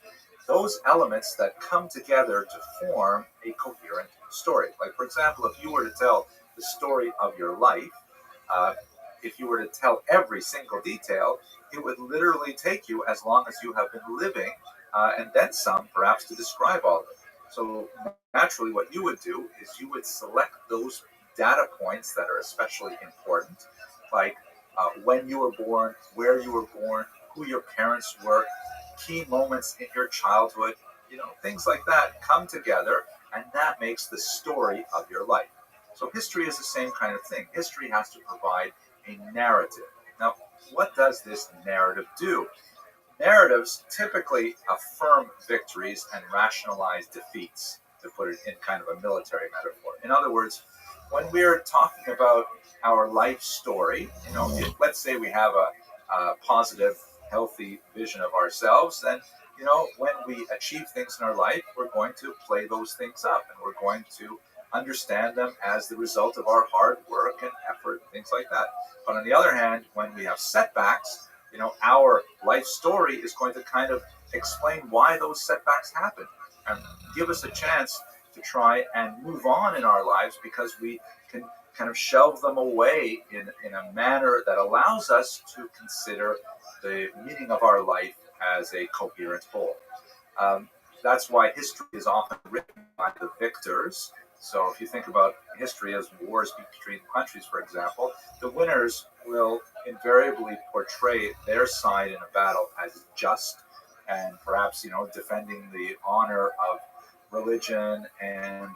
those elements that come together to form a coherent story. Like, for example, if you were to tell the story of your life, uh, if you were to tell every single detail, it would literally take you as long as you have been living, and then some, perhaps, to describe all of it. So naturally, what you would do is you would select those data points that are especially important, like when you were born, where you were born, who your parents were, key moments in your childhood, things like that come together, and that makes the story of your life. So history is the same kind of thing. History has to provide a narrative. Now, what does this narrative do? Narratives typically affirm victories and rationalize defeats, to put it in kind of a military metaphor. In other words, when we're talking about our life story, let's say we have a positive, healthy vision of ourselves, then, when we achieve things in our life, we're going to play those things up, and we're going to understand them as the result of our hard work and effort, things like that. But on the other hand, when we have setbacks, our life story is going to kind of explain why those setbacks happen and give us a chance to try and move on in our lives, because we can kind of shelve them away in a manner that allows us to consider the meaning of our life as a coherent whole. That's why history is often written by the victors. So if you think about history as wars between countries, for example, the winners will invariably portray their side in a battle as just, and perhaps, defending the honor of religion and,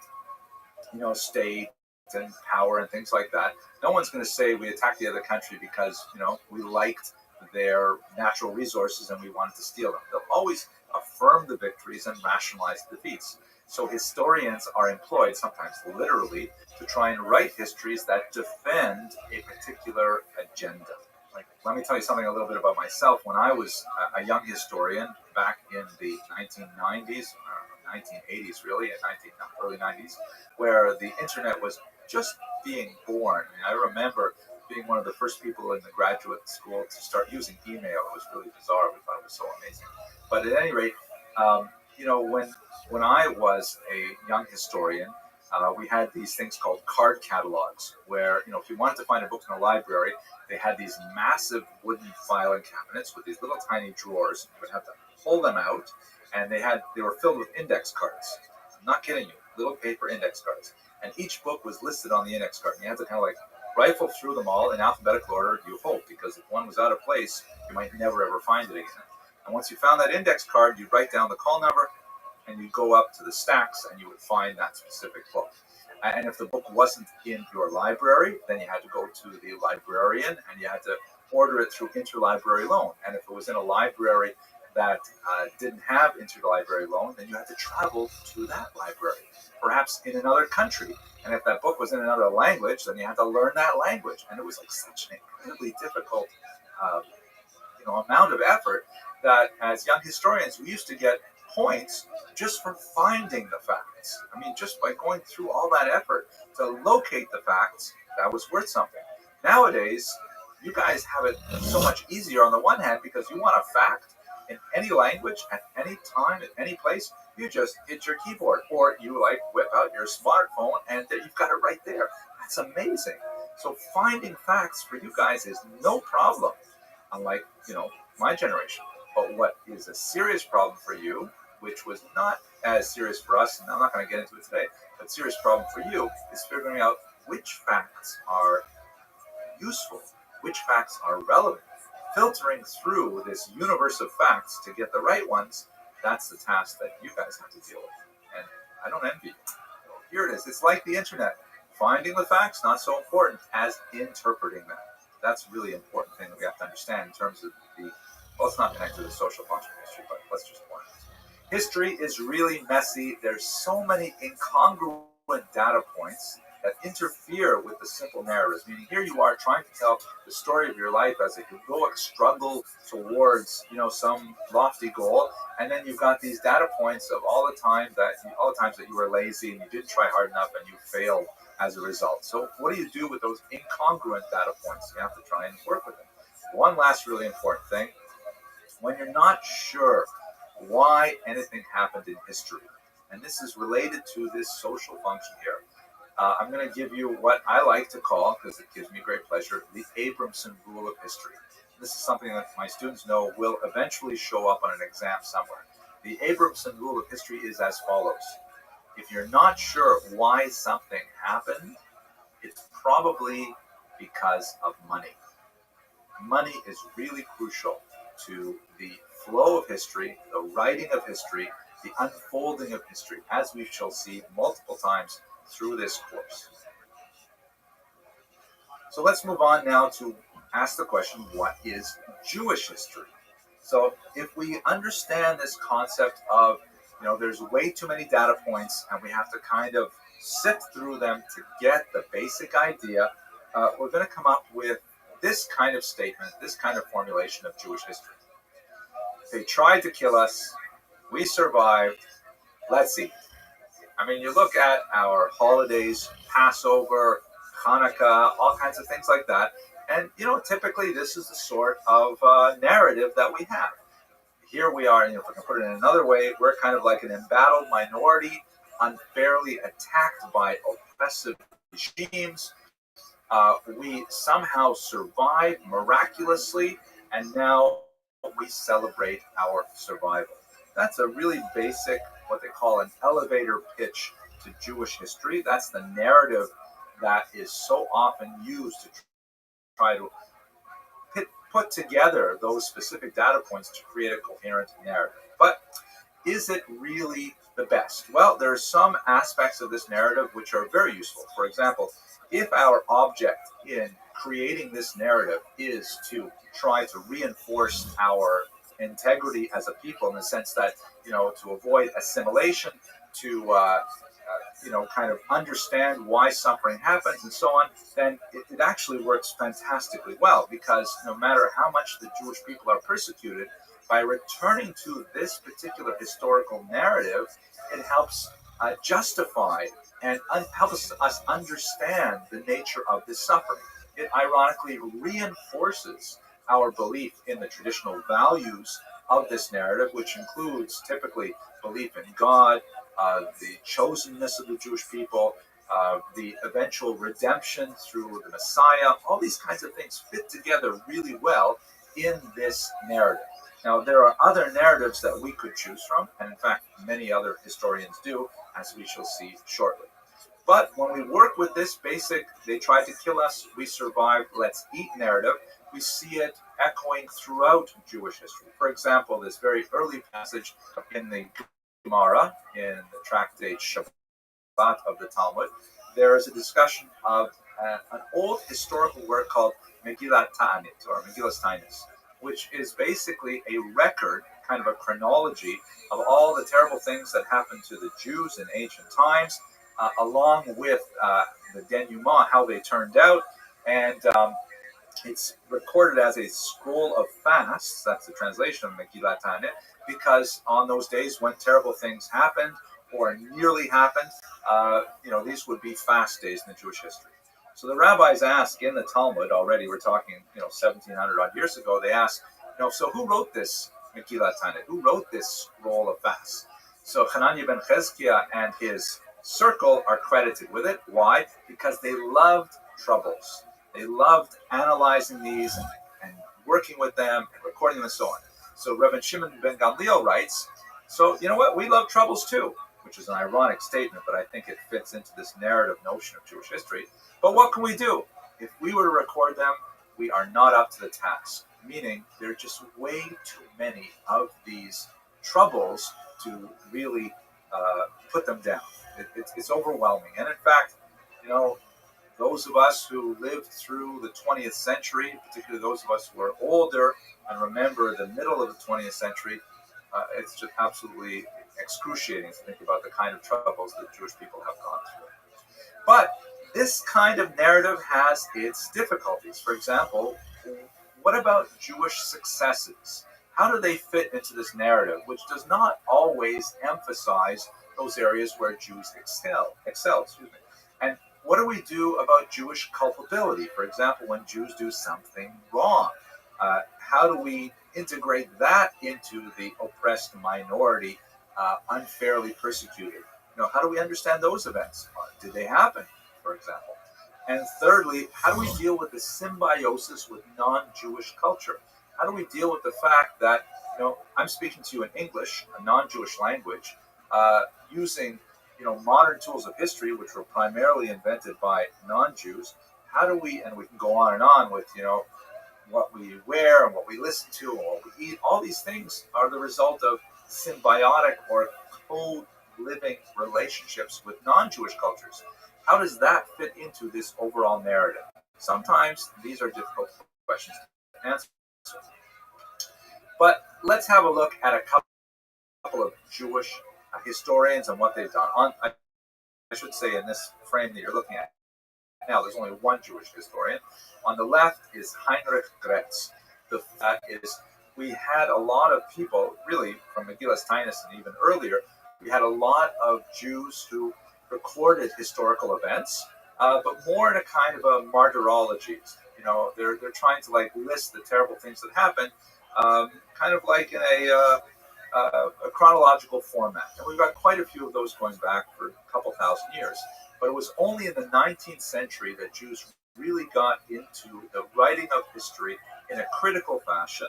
state and power and things like that. No one's going to say we attacked the other country because, we liked their natural resources and we wanted to steal them. They'll always affirm the victories and rationalize the defeats. So historians are employed, sometimes literally, to try and write histories that defend a particular agenda. Like, let me tell you something a little bit about myself. When I was a young historian back in the 1990s, 1980s really, and early 90s, where the internet was just being born. I remember being one of the first people in the graduate school to start using email. It was really bizarre. We thought it was so amazing. But at any rate, when I was a young historian, we had these things called card catalogs, where, if you wanted to find a book in a library, they had these massive wooden filing cabinets with these little tiny drawers. You would have to pull them out, and they were filled with index cards. I'm not kidding you, little paper index cards. And each book was listed on the index card. And you had to kind of like rifle through them all in alphabetical order, you hope, because if one was out of place, you might never ever find it again. And once you found that index card, you'd write down the call number, and you'd go up to the stacks, and you would find that specific book. And if the book wasn't in your library, then you had to go to the librarian, and you had to order it through interlibrary loan. And if it was in a library that didn't have interlibrary loan, then you had to travel to that library, perhaps in another country. And if that book was in another language, then you had to learn that language. And it was like such an incredibly difficult amount of effort that as young historians, we used to get points just for finding the facts. I mean, just by going through all that effort to locate the facts, that was worth something. Nowadays, you guys have it so much easier on the one hand, because you want a fact in any language, at any time, at any place, you just hit your keyboard, or you whip out your smartphone and you've got it right there. That's amazing. So finding facts for you guys is no problem, unlike, my generation. But what is a serious problem for you, which was not as serious for us, and I'm not going to get into it today, but serious problem for you is figuring out which facts are useful, which facts are relevant. Filtering through this universe of facts to get the right ones, that's the task that you guys have to deal with. And I don't envy you. Here it is. It's like the internet. Finding the facts, not so important as interpreting them. That's a really important thing that we have to understand in terms of it's not connected to the social function of history, but let's just point it. History is really messy. There's so many incongruent data points that interfere with the simple narratives. Meaning, here you are trying to tell the story of your life as a heroic struggle towards, some lofty goal, and then you've got these data points of all the times that you were lazy and you didn't try hard enough and you failed as a result. So what do you do with those incongruent data points? You have to try and work with them. One last really important thing: when you're not sure why anything happened in history, and this is related to this social function here, I'm going to give you what I like to call, because it gives me great pleasure, the Abramson rule of history. This is something that my students know will eventually show up on an exam somewhere. The Abramson rule of history is as follows. If you're not sure why something happened, it's probably because of money. Money is really crucial to the flow of history, the writing of history, the unfolding of history, as we shall see multiple times through this course. So let's move on now to ask the question, what is Jewish history? So if we understand this concept of, there's way too many data points and we have to kind of sift through them to get the basic idea, we're going to come up with this kind of statement, this kind of formulation of Jewish history. They tried to kill us, we survived, let's eat. You look at our holidays, Passover, Hanukkah, all kinds of things like that, and typically this is the sort of narrative that we have. Here we are, if I can put it in another way, we're kind of like an embattled minority, unfairly attacked by oppressive regimes. We somehow survived miraculously, and now we celebrate our survival. That's a really basic, what they call an elevator pitch to Jewish history. That's the narrative that is so often used to try to put together those specific data points to create a coherent narrative. But is it really the best? Well, there are some aspects of this narrative which are very useful. For example, if our object in creating this narrative is to try to reinforce our integrity as a people, in the sense that, to avoid assimilation, to kind of understand why suffering happens and so on, then it actually works fantastically well, because no matter how much the Jewish people are persecuted, by returning to this particular historical narrative, it helps justify and helps us understand the nature of this suffering. It ironically reinforces our belief in the traditional values of this narrative, which includes typically belief in God, the chosenness of the Jewish people, the eventual redemption through the Messiah. All these kinds of things fit together really well in this narrative. Now, there are other narratives that we could choose from, and in fact, many other historians do, as we shall see shortly. But when we work with this basic, they tried to kill us, we survived, let's eat narrative, we see it echoing throughout Jewish history. For example, this very early passage in the Gemara, in the tractate Shabbat of the Talmud, there is a discussion of an old historical work called Megillat Ta'anit, or Megillas Ta'anis, which is basically a record, kind of a chronology of all the terrible things that happened to the Jews in ancient times, along with the denouement, how they turned out, and it's recorded as a scroll of fasts. That's the translation of Megillat Ta'anit, because on those days when terrible things happened or nearly happened, these would be fast days in the Jewish history. So the rabbis ask in the Talmud, already we're talking 1700 odd years ago, they ask, so who wrote this Megillat Ta'anit? Who wrote this scroll of fasts? So Hananiah ben Chezkiah and his circle are credited with it. Why? Because they loved troubles. They loved analyzing these and working with them and recording them and so on. So Rabbi Shimon ben Gamliel writes, so you know what? We love troubles too, which is an ironic statement, but I think it fits into this narrative notion of Jewish history. But what can we do? If we were to record them, we are not up to the task, meaning there are just way too many of these troubles to really put them down. It's overwhelming. And in fact, those of us who lived through the 20th century, particularly those of us who are older and remember the middle of the 20th century, it's just absolutely excruciating to think about the kind of troubles that Jewish people have gone through. But this kind of narrative has its difficulties. For example, what about Jewish successes? How do they fit into this narrative, which does not always emphasize those areas where Jews excel? And what do we do about Jewish culpability? For example, when Jews do something wrong, how do we integrate that into the oppressed minority, unfairly persecuted? How do we understand those events? Did they happen, for example? And thirdly, how do we deal with the symbiosis with non-Jewish culture? How do we deal with the fact that, I'm speaking to you in English, a non-Jewish language, using, modern tools of history, which were primarily invented by non-Jews? How do we, and we can go on with, what we wear and what we listen to and what we eat, all these things are the result of symbiotic or co-living relationships with non-Jewish cultures. How does that fit into this overall narrative? Sometimes these are difficult questions to answer. But let's have a look at a couple of Jewish historians and what they've done. I should say, in this frame that you're looking at now, there's only one Jewish historian. On the left is Heinrich Gretz. The fact is, we had a lot of people, really from Megillas Taanis and even earlier, we had a lot of Jews who recorded historical events, but more in a kind of a martyrology. They're trying to list the terrible things that happened, kind of like in a chronological format. And we've got quite a few of those going back for a couple thousand years. But it was only in the 19th century that Jews really got into the writing of history in a critical fashion,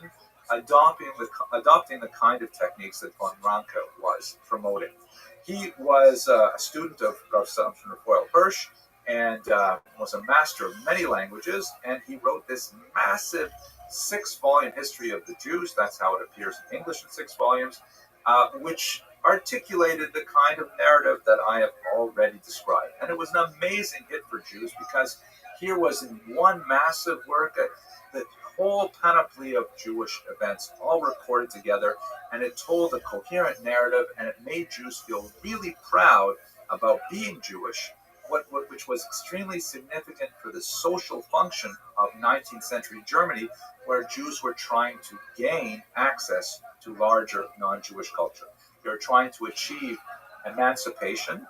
adopting the kind of techniques that von Ranke was promoting. He was a student of Rav Samson Raphael Hirsch and was a master of many languages, and he wrote this massive 6-volume history of the Jews. That's how it appears in English in 6 volumes, which articulated the kind of narrative that I have already described. And it was an amazing hit for Jews because here was in one massive work the whole panoply of Jewish events all recorded together, and it told a coherent narrative, and it made Jews feel really proud about being Jewish, which was extremely significant for the social function of 19th century Germany, where Jews were trying to gain access to larger non-Jewish culture. They were trying to achieve emancipation,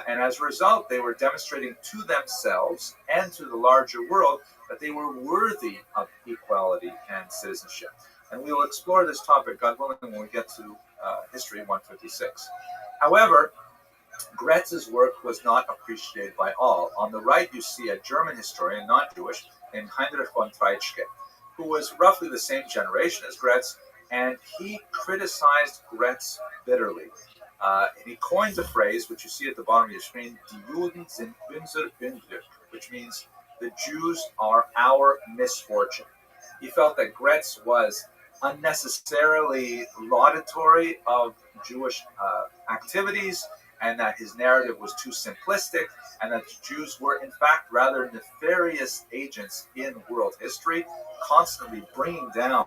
and as a result, they were demonstrating to themselves and to the larger world that they were worthy of equality and citizenship. And we will explore this topic, God willing, when we get to History 156. However, Gretz's work was not appreciated by all. On the right, you see a German historian, not Jewish, named Heinrich von Treitschke, who was roughly the same generation as Gretz, and he criticized Gretz bitterly. He coined the phrase, which you see at the bottom of your screen, Die Juden sind unser Unglück, which means the Jews are our misfortune. He felt that Gretz was unnecessarily laudatory of Jewish activities, and that his narrative was too simplistic, and that the Jews were, in fact, rather nefarious agents in world history, constantly bringing down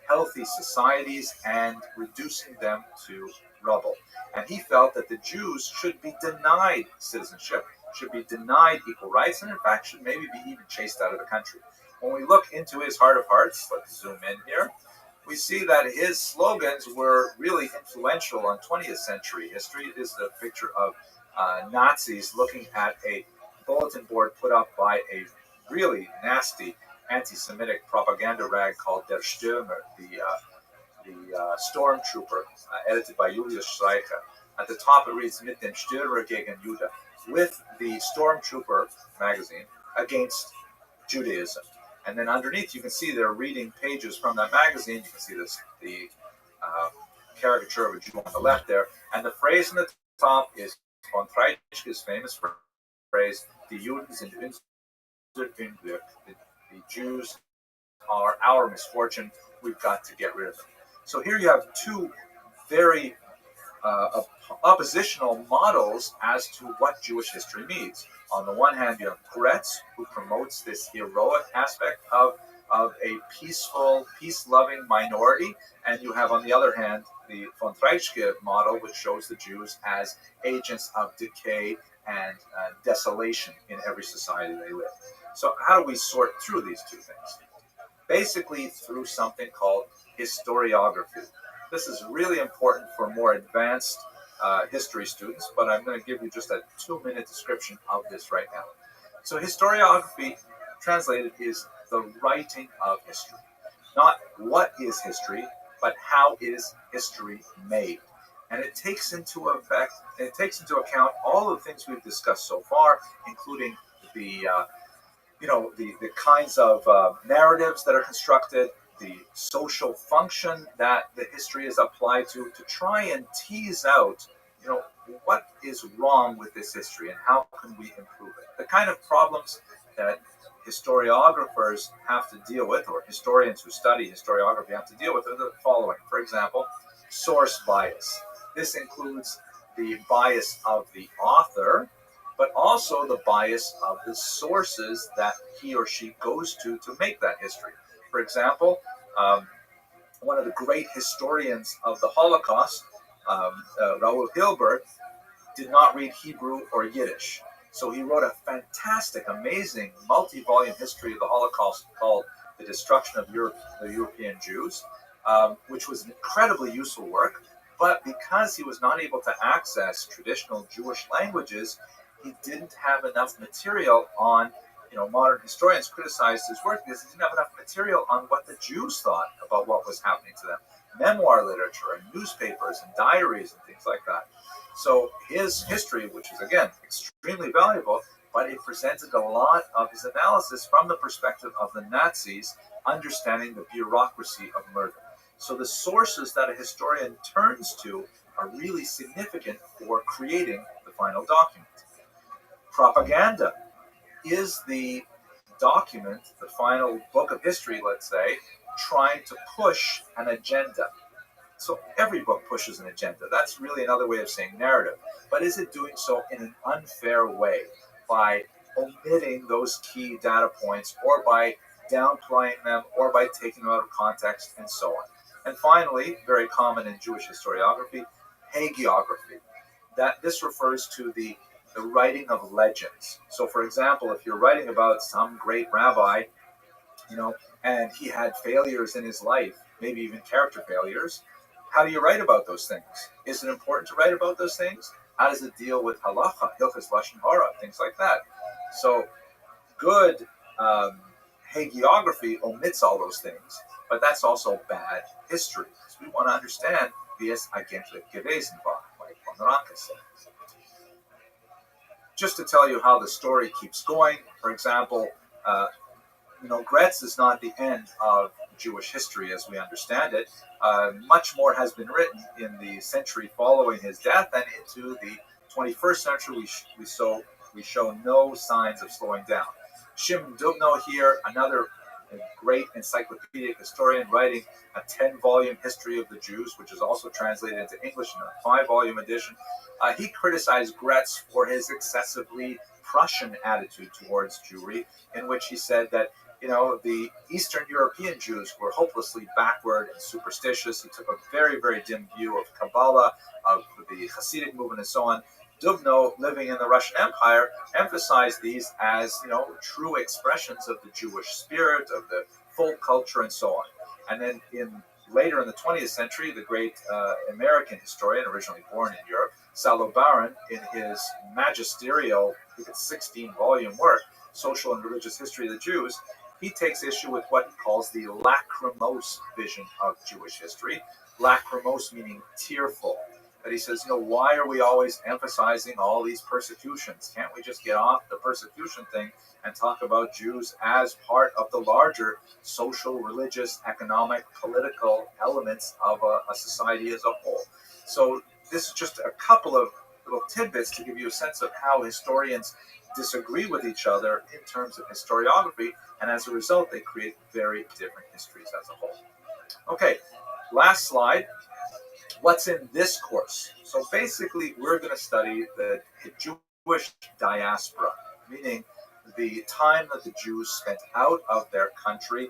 healthy societies and reducing them to rubble. And he felt that the Jews should be denied citizenship, should be denied equal rights, and in fact should maybe be even chased out of the country. When we look into his heart of hearts, let's zoom in here, we see that his slogans were really influential on 20th century history. This is a picture of Nazis looking at a bulletin board put up by a really nasty anti-Semitic propaganda rag called Der Stürmer, the stormtrooper, edited by Julius Streicher. At the top it reads, Mit dem Stürmer gegen Juda, with the Stormtrooper magazine against Judaism. And then underneath, you can see they're reading pages from that magazine. You can see the caricature of a Jew on the left there. And the phrase on the top is von Treitschke's famous phrase, Die Juden sind unser Unglück. The Jews are our misfortune. We've got to get rid of them. So here you have two very oppositional models as to what Jewish history means. On the one hand, you have Gretz, who promotes this heroic aspect of a peaceful, peace-loving minority, and you have, on the other hand, the von Treitschke model, which shows the Jews as agents of decay and desolation in every society they live. So how do we sort through these two things? Basically through something called historiography. This is really important for more advanced history students, but I'm going to give you just a 2-minute description of this right now. So historiography, translated, is the writing of history. Not what is history, but how is history made. And it takes into account all the things we've discussed so far, including the the kinds of narratives that are constructed, the social function that the history is applied to try and tease out, what is wrong with this history and how can we improve it. The kind of problems that historiographers have to deal with, or historians who study historiography have to deal with, are the following. For example, source bias. This includes the bias of the author, but also the bias of the sources that he or she goes to make that history. For example, one of the great historians of the Holocaust, Raoul Hilberg, did not read Hebrew or Yiddish. So he wrote a fantastic, amazing, multi-volume history of the Holocaust called The Destruction of the European Jews, which was an incredibly useful work. But because he was not able to access traditional Jewish languages, he didn't have enough material on, modern historians criticized his work because he didn't have enough material on what the Jews thought about what was happening to them. Memoir literature and newspapers and diaries and things like that. So his history, which is, again, extremely valuable, but it presented a lot of his analysis from the perspective of the Nazis understanding the bureaucracy of murder. So the sources that a historian turns to are really significant for creating the final document. Propaganda is the document, the final book of history, let's say, trying to push an agenda. So every book pushes an agenda. That's really another way of saying narrative. But is it doing so in an unfair way by omitting those key data points, or by downplaying them, or by taking them out of context, and so on? And finally, very common in Jewish historiography, hagiography. This refers to the writing of legends. So, for example, if you're writing about some great rabbi, and he had failures in his life, maybe even character failures, how do you write about those things? Is it important to write about those things? How does it deal with halacha, hilchos lashon hara, things like that? So, good hagiography omits all those things, but that's also bad history. So we want to understand wie es eigentlich gewesen war, like von Ranke said. Just to tell you how the story keeps going, for example, Gretz is not the end of Jewish history as we understand it. Much more has been written in the century following his death, and into the 21st century we show no signs of slowing down. Shimon Dubno here, another great encyclopedic historian, writing a 10-volume history of the Jews, which is also translated into English in a 5-volume edition. He criticized Gretz for his excessively Prussian attitude towards Jewry, in which he said that the Eastern European Jews were hopelessly backward and superstitious. He took a very, very dim view of Kabbalah, of the Hasidic movement, and so on. Dubno, living in the Russian Empire, emphasized these as, true expressions of the Jewish spirit, of the folk culture, and so on. And then later in the 20th century, the great American historian, originally born in Europe, Salo Baron, in his magisterial, I think it's 16-volume work, Social and Religious History of the Jews, he takes issue with what he calls the lachrymose vision of Jewish history. Lachrymose meaning tearful. That he says, why are we always emphasizing all these persecutions? Can't we just get off the persecution thing and talk about Jews as part of the larger social, religious, economic, political elements of a society as a whole? So this is just a couple of little tidbits to give you a sense of how historians disagree with each other in terms of historiography, and as a result, they create very different histories as a whole. Okay, last slide. What's in this course? So basically, we're going to study the Jewish diaspora, meaning the time that the Jews spent out of their country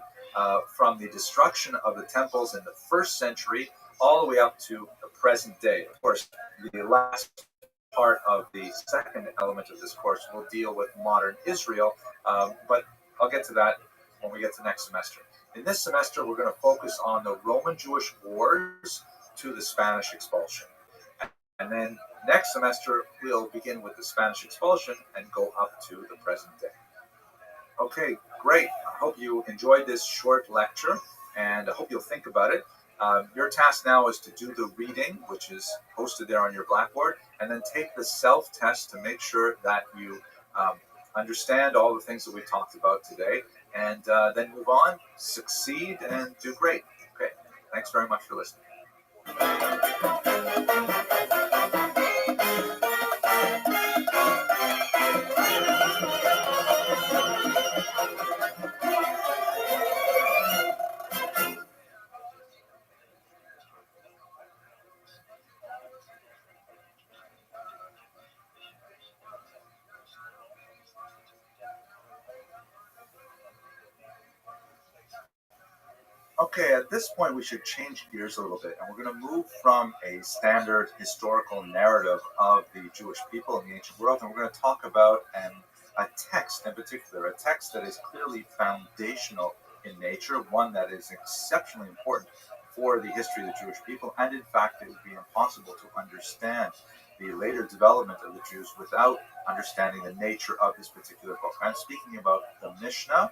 from the destruction of the temples in the 1st century all the way up to the present day. Of course, the last part of the second element of this course will deal with modern Israel, but I'll get to that when we get to next semester. In this semester, we're going to focus on the Roman-Jewish wars to the Spanish expulsion. And then next semester, we'll begin with the Spanish expulsion and go up to the present day. Okay, great. I hope you enjoyed this short lecture, and I hope you'll think about it. Your task now is to do the reading, which is posted there on your blackboard, and then take the self-test to make sure that you understand all the things that we talked about today, and then move on, succeed, and do great. Okay, thanks very much for listening. Okay, at this point we should change gears a little bit, and we're going to move from a standard historical narrative of the Jewish people in the ancient world, and we're going to talk about a text in particular, a text that is clearly foundational in nature, one that is exceptionally important for the history of the Jewish people, and in fact it would be impossible to understand the later development of the Jews without understanding the nature of this particular book. I'm speaking about the Mishnah,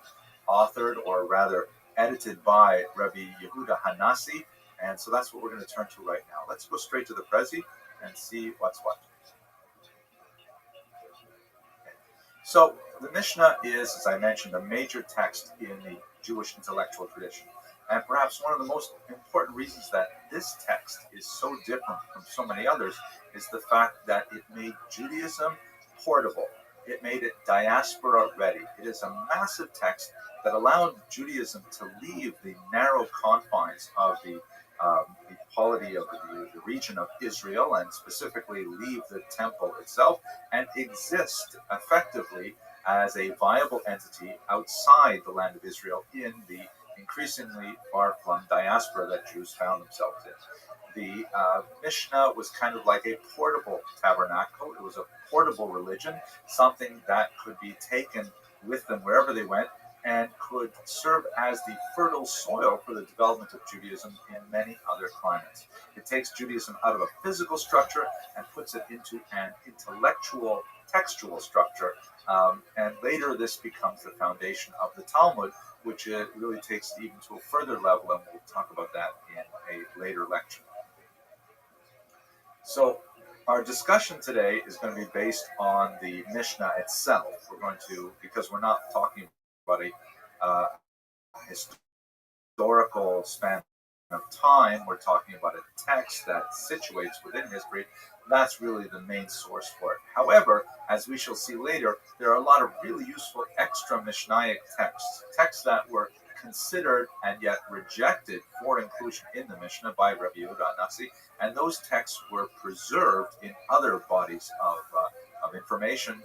authored, or rather edited by Rabbi Yehuda Hanassi, and so that's what we're going to turn to right now. Let's go straight to the Prezi and see what's what. Okay. So the Mishnah is, as I mentioned, a major text in the Jewish intellectual tradition, and perhaps one of the most important reasons that this text is so different from so many others is the fact that it made Judaism portable. It made it diaspora ready. It is a massive text that allowed Judaism to leave the narrow confines of the polity of the region of Israel, and specifically leave the temple itself, and exist effectively as a viable entity outside the land of Israel in the increasingly far-flung diaspora that Jews found themselves in. The Mishnah was kind of like a portable tabernacle. It was a portable religion, something that could be taken with them wherever they went, and could serve as the fertile soil for the development of Judaism in many other climates. It takes Judaism out of a physical structure and puts it into an intellectual, textual structure, and later this becomes the foundation of the Talmud, which it really takes even to a further level, and we'll talk about that in a later lecture. So our discussion today is going to be based on the Mishnah itself. We're going to, because we're not talking about a historical span of time, we're talking about a text that situates within history. That's really the main source for it. However, as we shall see later, there are a lot of really useful extra Mishnaic texts that were considered and yet rejected for inclusion in the Mishnah by Rabbi Yehuda Hanassi, and those texts were preserved in other bodies of information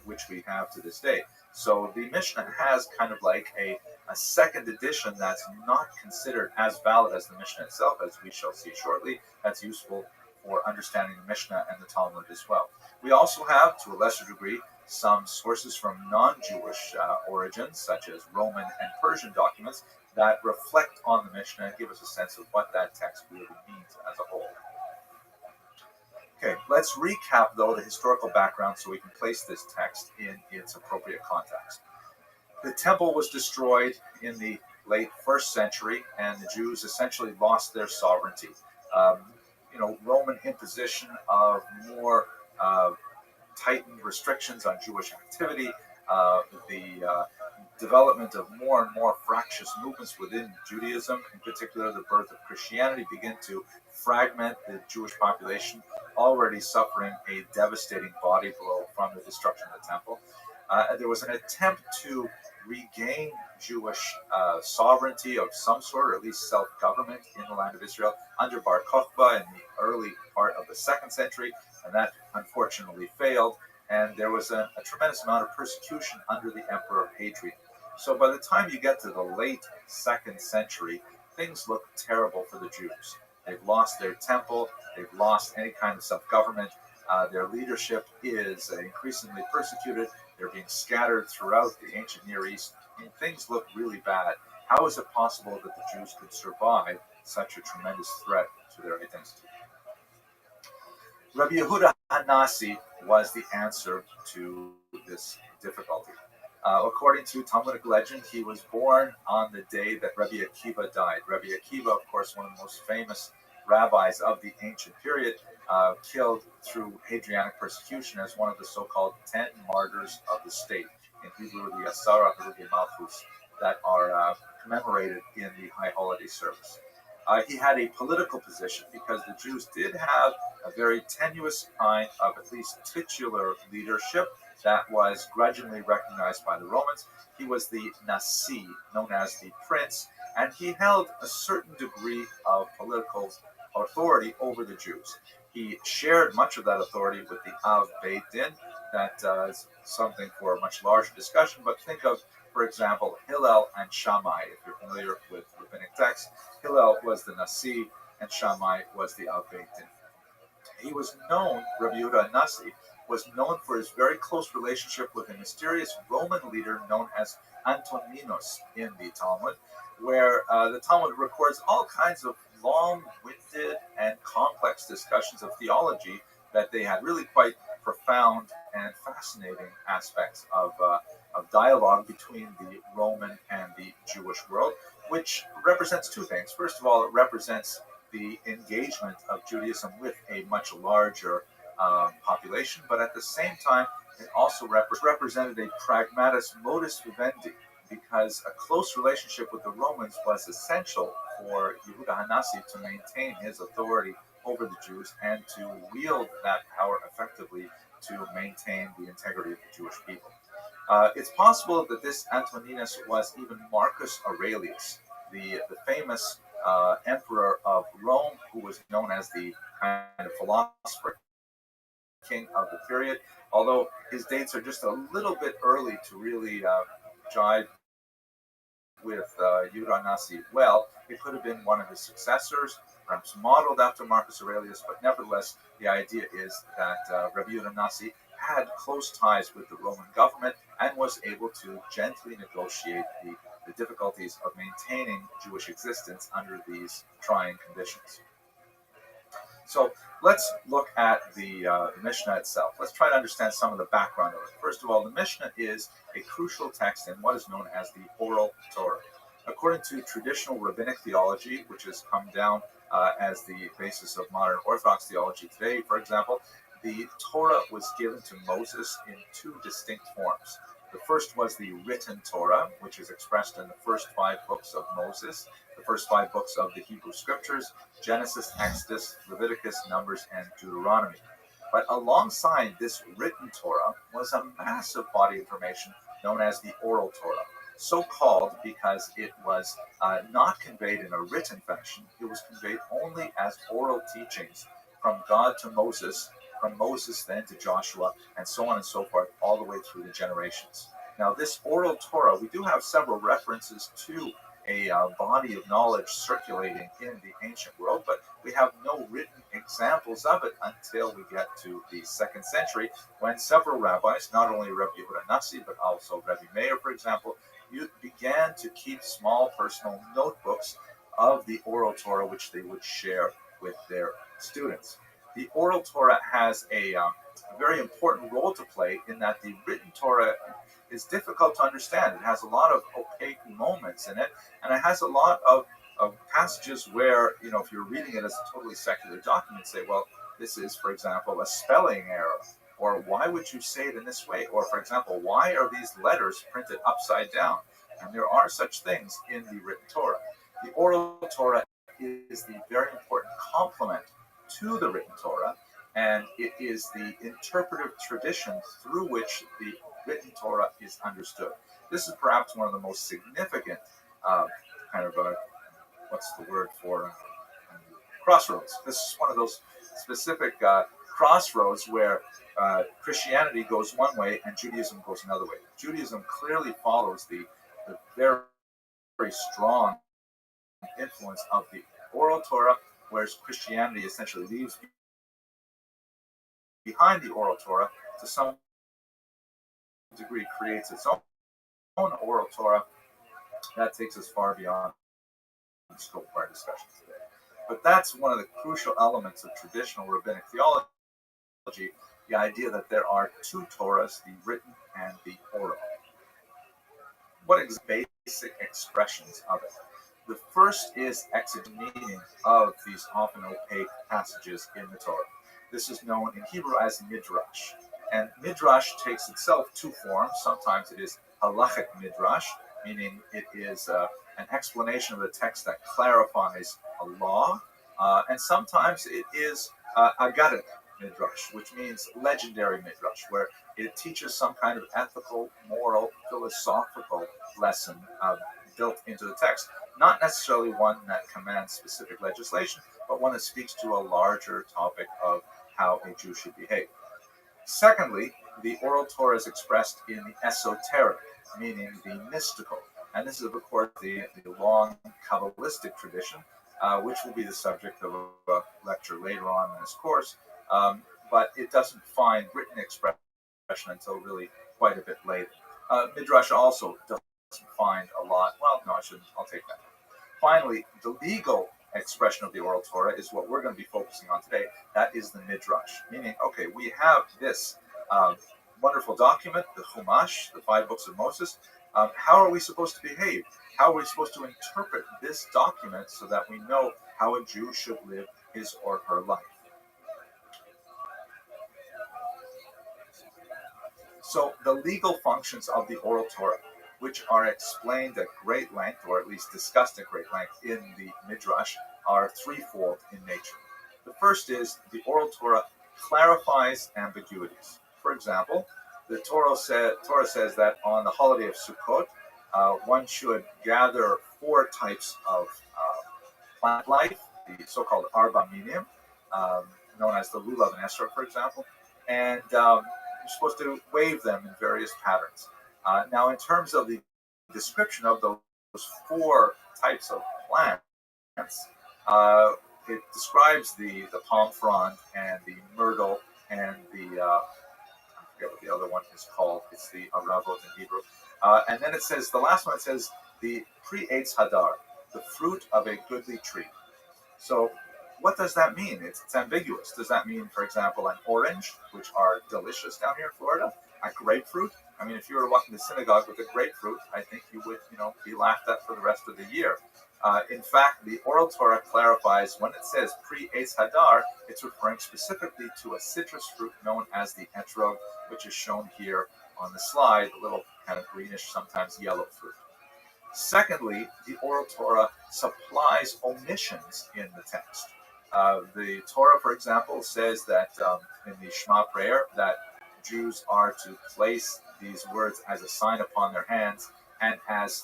which we have to this day. So the Mishnah has kind of like a second edition that's not considered as valid as the Mishnah itself, as we shall see shortly. That's useful for understanding the Mishnah and the Talmud as well. We also have, to a lesser degree, some sources from non-Jewish origins, such as Roman and Persian documents, that reflect on the Mishnah and give us a sense of what that text really means as a whole. Okay, let's recap, though, the historical background so we can place this text in its appropriate context. The temple was destroyed in the late 1st century, and the Jews essentially lost their sovereignty. Roman imposition of more tightened restrictions on Jewish activity, the development of more and more fractious movements within Judaism, in particular the birth of Christianity, began to fragment the Jewish population, already suffering a devastating body blow from the destruction of the temple. There was an attempt to regain Jewish sovereignty of some sort, or at least self-government in the land of Israel under Bar Kokhba in the early part of the 2nd century, and that unfortunately failed, and there was a tremendous amount of persecution under the Emperor Hadrian. So by the time you get to the late 2nd century, things look terrible for the Jews. They've lost their temple, they've lost any kind of self-government, Their leadership is increasingly persecuted. They're being scattered throughout the ancient Near East. And things look really bad. How is it possible that the Jews could survive such a tremendous threat to their identity? Rabbi Yehuda Hanasi was the answer to this difficulty. According to Talmudic legend, he was born on the day that Rabbi Akiva died. Rabbi Akiva, of course, one of the most famous rabbis of the ancient period, killed through Hadrianic persecution as one of the so-called 10 martyrs of the state. In Hebrew, the Asara Harugei Malchus, that are commemorated in the High Holiday service. He had a political position because the Jews did have a very tenuous kind of at least titular leadership that was grudgingly recognized by the Romans. He was the Nasi, known as the prince, and he held a certain degree of political authority over the Jews. He shared much of that authority with the Av Beit Din. That is something for a much larger discussion, but think of, for example, Hillel and Shammai. If you're familiar with rabbinic texts, Hillel was the Nasi and Shammai was the Av Beit Din. He was known, Rabbi Yehuda Nasi, was known for his very close relationship with a mysterious Roman leader known as Antoninus in the Talmud, where the Talmud records all kinds of long-winded and complex discussions of theology that they had, really quite profound and fascinating aspects of dialogue between the Roman and the Jewish world, which represents two things. First of all, it represents the engagement of Judaism with a much larger population, but at the same time, it also represented a pragmatis modus vivendi, because a close relationship with the Romans was essential for Yehuda Hanasi to maintain his authority over the Jews and to wield that power effectively to maintain the integrity of the Jewish people. It's possible that this Antoninus was even Marcus Aurelius, the famous emperor of Rome, who was known as the kind of philosopher king of the period, although his dates are just a little bit early to really jive with Yehuda Nasi well. It could have been one of his successors, perhaps modeled after Marcus Aurelius, but nevertheless, the idea is that Rabbi Yehuda Nasi had close ties with the Roman government and was able to gently negotiate the difficulties of maintaining Jewish existence under these trying conditions. So let's look at the Mishnah itself. Let's try to understand some of the background of it. First of all, the Mishnah is a crucial text in what is known as the Oral Torah. According to traditional rabbinic theology, which has come down as the basis of modern Orthodox theology today, for example, the Torah was given to Moses in two distinct forms. The first was the written Torah, which is expressed in the first 5 books of Moses, the first 5 books of the Hebrew Scriptures: Genesis, Exodus, Leviticus, Numbers, and Deuteronomy. But alongside this written Torah was a massive body of information known as the Oral Torah, so called because it was not conveyed in a written fashion. It was conveyed only as oral teachings from God to Moses, from Moses then to Joshua, and so on and so forth, all the way through the generations. Now, this Oral Torah, we do have several references to a body of knowledge circulating in the ancient world, but we have no written examples of it until we get to the 2nd century, when several rabbis, not only Rabbi Yehuda Nasi, but also Rabbi Meir, for example, began to keep small personal notebooks of the Oral Torah, which they would share with their students. The Oral Torah has a very important role to play in that the written Torah is difficult to understand. It has a lot of opaque moments in it, and it has a lot of passages where, if you're reading it as a totally secular document, say, well, this is, for example, a spelling error, or why would you say it in this way? Or, for example, why are these letters printed upside down? And there are such things in the written Torah. The Oral Torah is the very important complement to the written Torah, and it is the interpretive tradition through which the written Torah is understood. This is perhaps one of the most significant what's the word for crossroads. This is one of those specific crossroads where Christianity goes one way and Judaism goes another way. Judaism clearly follows the very, very strong influence of the Oral Torah, whereas Christianity essentially leaves behind the oral Torah to some degree creates its own oral Torah. That takes us far beyond the scope of our discussion today. But that's one of the crucial elements of traditional rabbinic theology, the idea that there are two Torahs, the written and the oral. What are the basic expressions of it? The first is exegetical meaning of these often opaque passages in the Torah. This is known in Hebrew as midrash. And midrash takes itself two forms. Sometimes it is halachic midrash, meaning it is an explanation of the text that clarifies a law. And sometimes it is agadic midrash, which means legendary midrash, where it teaches some kind of ethical, moral, philosophical lesson built into the text. Not necessarily one that commands specific legislation, but one that speaks to a larger topic of how a Jew should behave. Secondly, the oral Torah is expressed in the esoteric, meaning the mystical. And this is, of course, the long Kabbalistic tradition, which will be the subject of a lecture later on in this course. But it doesn't find written expression until really quite a bit later. Midrash also doesn't find a lot. Well, no, I shouldn't. I'll take that. Finally, the legal expression of the oral Torah is what we're going to be focusing on today. That is the midrash, meaning, okay, we have this wonderful document, the Chumash, the 5 books of Moses. How are we supposed to behave? How are we supposed to interpret this document so that we know how a Jew should live his or her life? So the legal functions of the oral Torah, which are explained at great length, or at least discussed at great length in the Midrash, are threefold in nature. The first is the oral Torah clarifies ambiguities. For example, the Torah says that on the holiday of Sukkot, one should gather 4 types of plant life, the so-called arba minim, known as the lulav and esrog, for example, and you're supposed to wave them in various patterns. Now, in terms of the description of those 4 types of plants, it describes the palm frond and the myrtle and the, I forget what the other one is called, it's the aravot in Hebrew. And then it says, the last one, it says the pri eitz hadar, the fruit of a goodly tree. So what does that mean? It's ambiguous. Does that mean, for example, an orange, which are delicious down here in Florida, a grapefruit? I mean, if you were to walk into synagogue with a grapefruit, I think you would, be laughed at for the rest of the year. In fact, the oral Torah clarifies when it says pri eitz hadar, it's referring specifically to a citrus fruit known as the etrog, which is shown here on the slide, a little kind of greenish, sometimes yellow fruit. Secondly, the oral Torah supplies omissions in the text. The Torah, for example, says that in the Shema prayer that Jews are to place these words as a sign upon their hands and as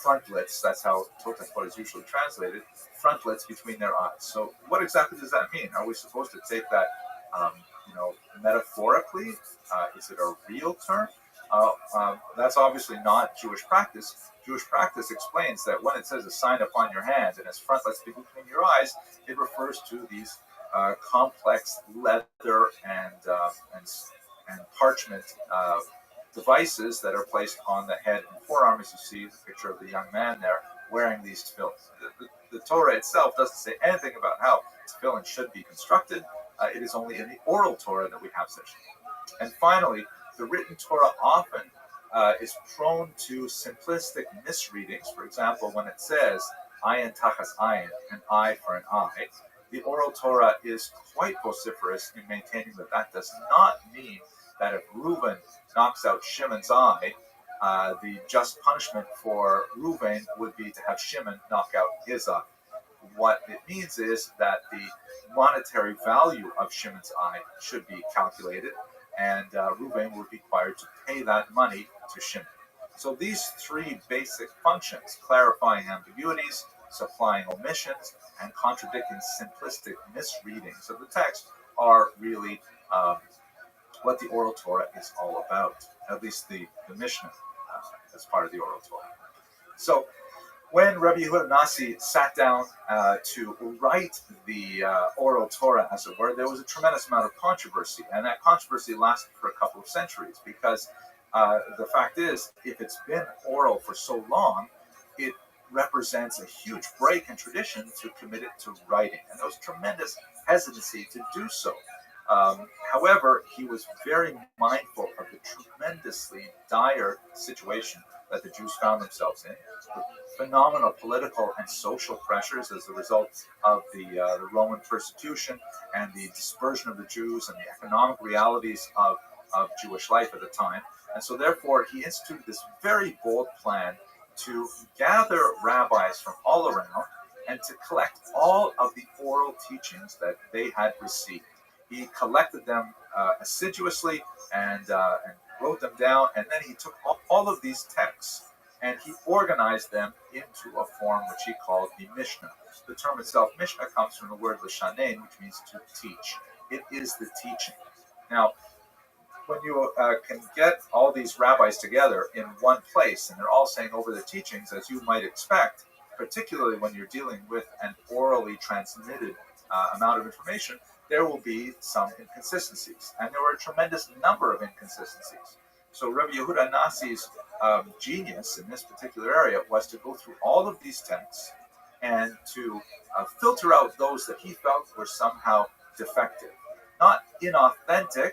frontlets. That's how Totefot is usually translated, frontlets between their eyes. So what exactly does that mean? Are we supposed to take that metaphorically? Is it a real term? That's obviously not Jewish practice. Jewish practice explains that when it says a sign upon your hand and as frontlets between your eyes, it refers to these complex leather and parchment devices that are placed on the head and forearm, as you see the picture of the young man there wearing these tefillin. The Torah itself doesn't say anything about how tefillin should be constructed. It is only in the oral Torah that we have such things. And finally, the written Torah often is prone to simplistic misreadings. For example, when it says ayin tachas ayin, an eye for an eye, the oral Torah is quite vociferous in maintaining that that does not mean that if Reuben knocks out Shimon's eye, the just punishment for Reuben would be to have Shimon knock out his eye. What it means is that the monetary value of Shimon's eye should be calculated, and Reuben would be required to pay that money to Shimon. So these 3 basic functions, clarifying ambiguities, supplying omissions, and contradicting simplistic misreadings of the text, are really what the oral Torah is all about, at least the Mishnah as part of the oral Torah. So When Rabbi Yehuda Nasi sat down to write the oral Torah, as it were, there was a tremendous amount of controversy, and that controversy lasted for a couple of centuries because the fact is, if it's been oral for so long, it represents a huge break in tradition to commit it to writing, and there was tremendous hesitancy to do so. However, he was very mindful of the tremendously dire situation that the Jews found themselves in, the phenomenal political and social pressures as a result of the Roman persecution and the dispersion of the Jews and the economic realities of Jewish life at the time. And so therefore he instituted this very bold plan to gather rabbis from all around and to collect all of the oral teachings that they had received. He collected them assiduously and wrote them down, and then he took all of these texts and he organized them into a form which he called the Mishnah. The term itself, Mishnah, comes from the word Lishanen, which means to teach. It is the teaching. Now, when you can get all these rabbis together in one place and they're all saying over their teachings, as you might expect, particularly when you're dealing with an orally transmitted amount of information, there will be some inconsistencies. And there were a tremendous number of inconsistencies. So Rabbi Yehuda Nasi's genius in this particular area was to go through all of these texts and to filter out those that he felt were somehow defective. Not inauthentic,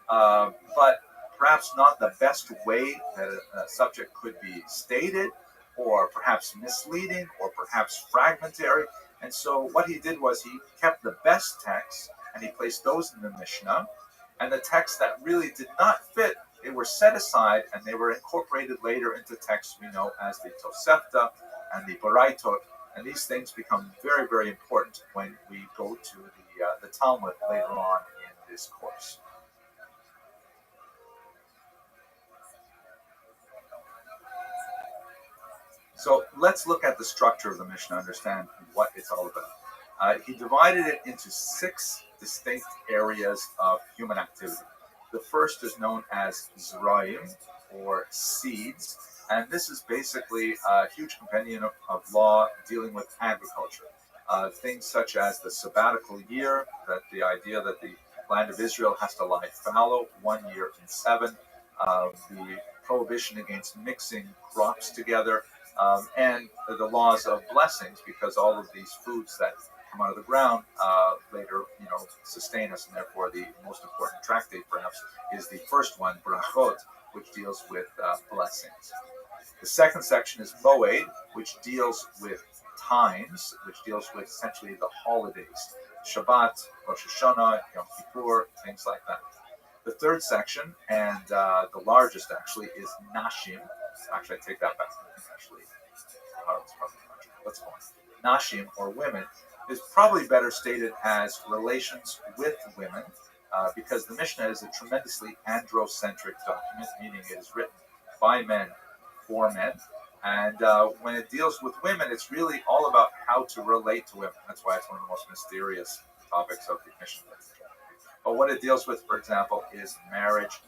but perhaps not the best way that a subject could be stated, or perhaps misleading, or perhaps fragmentary. And so what he did was he kept the best texts and he placed those in the Mishnah, and the texts that really did not fit, they were set aside and they were incorporated later into texts we know as the Tosefta and the Baraitot, and these things become very, very important when we go to the Talmud later on in this course. So let's look at the structure of the Mishnah, understand what it's all about. He divided it into 6 distinct areas of human activity. The first is known as Zra'im, or seeds, and this is basically a huge compendium of law dealing with agriculture. Things such as the sabbatical year, that the idea that the land of Israel has to lie fallow 1 year in 7, the prohibition against mixing crops together, and the laws of blessings, because all of these foods that come out of the ground later, sustain us, and therefore the most important tractate, perhaps, is the first one, Brachot, which deals with blessings. The second section is Moed, which deals with times, which deals with essentially the holidays, Shabbat, Rosh Hashanah, Yom Kippur, things like that. The third section, and the largest actually, is Nashim. Actually, I take that back. Let's go on. Nashim, or women, is probably better stated as relations with women, because the Mishnah is a tremendously androcentric document, meaning it is written by men for men. And when it deals with women, it's really all about how to relate to women. That's why it's one of the most mysterious topics of the Mishnah. But what it deals with, for example, is marriage,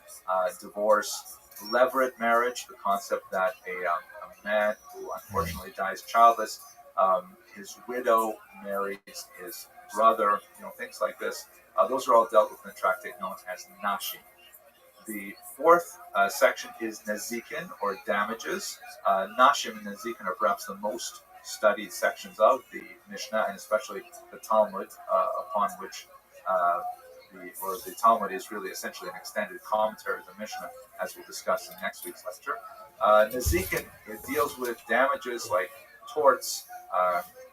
divorce, levirate marriage, the concept that a man who unfortunately dies childless, his widow marries his brother, things like this. Those are all dealt with in the tractate known as Nashim. The fourth section is Nezikin, or damages. Nashim and Nezikin are perhaps the most studied sections of the Mishnah, and especially the Talmud, upon which the Talmud is really essentially an extended commentary of the Mishnah, as we'll discuss in next week's lecture. Nezikin, it deals with damages like torts,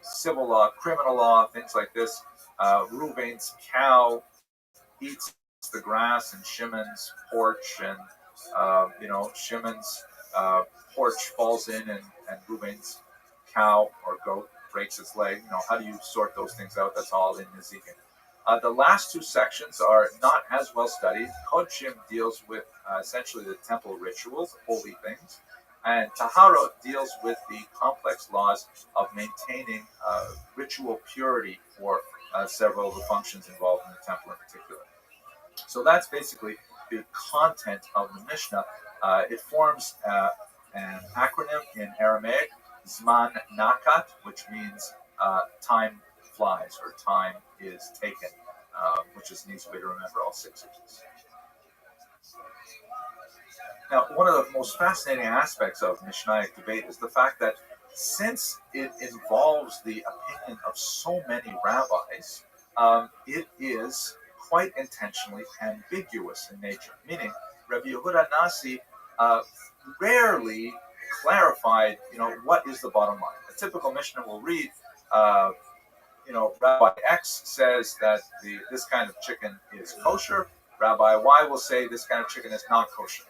civil law, criminal law, things like this. Reuven's cow eats the grass in Shimon's porch, and Shimon's porch falls in, and Reuven's cow or goat breaks its leg. How do you sort those things out? That's all in Nezikin. The last 2 sections are not as well studied. Kodshim deals with essentially the temple rituals, holy things, and Taharot deals with the complex laws of maintaining ritual purity for several of the functions involved in the temple in particular. So that's basically the content of the Mishnah. It forms an acronym in Aramaic Zman Nakat, which means time flies or time is taken, which is an easy way to remember all 6 X's. Now, one of the most fascinating aspects of Mishnaic debate is the fact that since it involves the opinion of so many rabbis, it is quite intentionally ambiguous in nature. Meaning, Rabbi Yehuda Nasi rarely clarified, what is the bottom line. A typical Mishnah will read, Rabbi X says that this kind of chicken is kosher. Rabbi Y will say this kind of chicken is not kosher.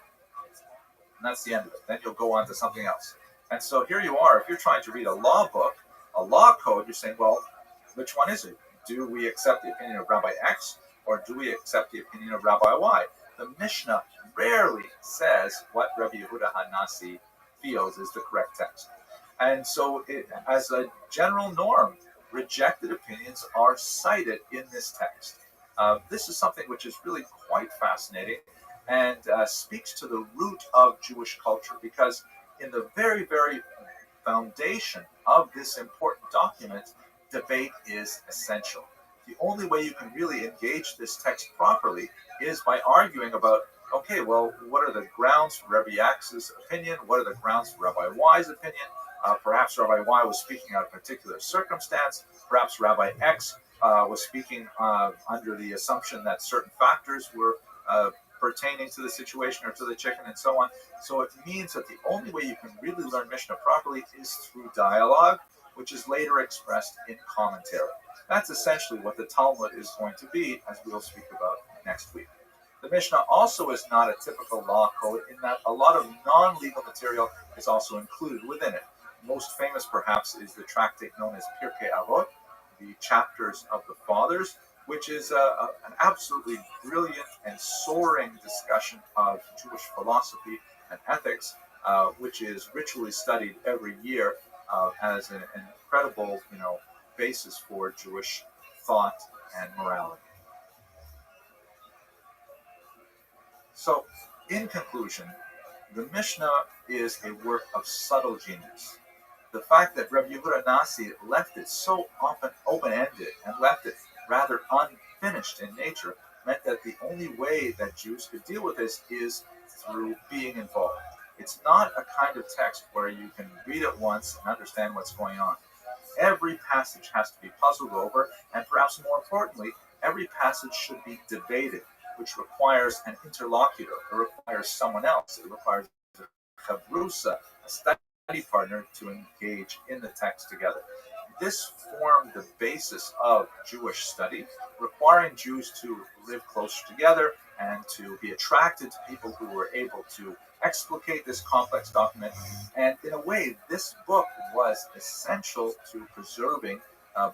And that's the end of it. Then you'll go on to something else. And so here you are, if you're trying to read a law book, a law code, you're saying, well, which one is it? Do we accept the opinion of Rabbi X or do we accept the opinion of Rabbi Y? The Mishnah rarely says what Rabbi Yehuda HaNasi feels is the correct text. And so as a general norm, rejected opinions are cited in this text. This is something which is really quite fascinating and speaks to the root of Jewish culture, because in the very, very foundation of this important document, debate is essential. The only way you can really engage this text properly is by arguing about, okay, well, what are the grounds for Rabbi X's opinion? What are the grounds for Rabbi Y's opinion? Perhaps Rabbi Y was speaking out of a particular circumstance. Perhaps Rabbi X was speaking under the assumption that certain factors were pertaining to the situation or to the chicken and so on. So it means that the only way you can really learn Mishnah properly is through dialogue, which is later expressed in commentary. That's essentially what the Talmud is going to be, as we'll speak about next week. The Mishnah also is not a typical law code in that a lot of non-legal material is also included within it. Most famous, perhaps, is the tractate known as Pirkei Avot, the chapters of the fathers, which is an absolutely brilliant and soaring discussion of Jewish philosophy and ethics, which is ritually studied every year as an incredible, basis for Jewish thought and morality. So, in conclusion, the Mishnah is a work of subtle genius. The fact that Rabbi Yehuda Nasi left it so often open-ended and left it rather unfinished in nature meant that the only way that Jews could deal with this is through being involved. It's not a kind of text where you can read it once and understand what's going on. Every passage has to be puzzled over, and perhaps more importantly, every passage should be debated, which requires an interlocutor. It requires someone else. It requires a chavrusa, a study partner, to engage in the text together. This formed the basis of Jewish study, requiring Jews to live closer together and to be attracted to people who were able to explicate this complex document. And in a way, this book was essential to preserving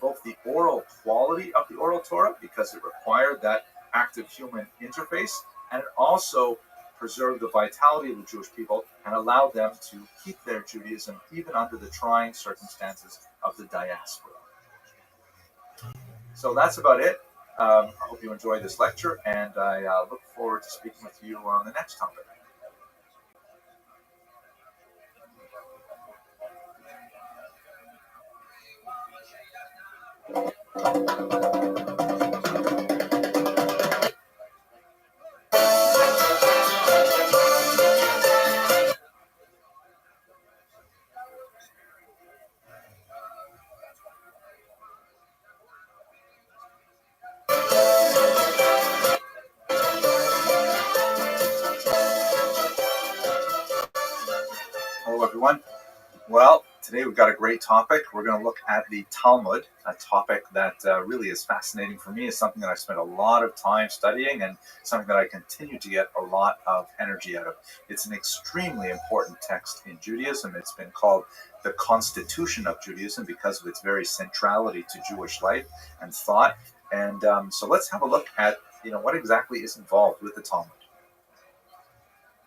both the oral quality of the oral Torah, because it required that active human interface, and it also preserved the vitality of the Jewish people and allowed them to keep their Judaism even under the trying circumstances of the diaspora. So that's about it. I hope you enjoyed this lecture, and I look forward to speaking with you on the next topic. Hello, everyone. Well, today we've got a great topic. We're going to look at the Talmud, a topic that really is fascinating for me. It's something that I've spent a lot of time studying and something that I continue to get a lot of energy out of. It's an extremely important text in Judaism. It's been called the Constitution of Judaism because of its very centrality to Jewish life and thought. And so let's have a look at what exactly is involved with the Talmud.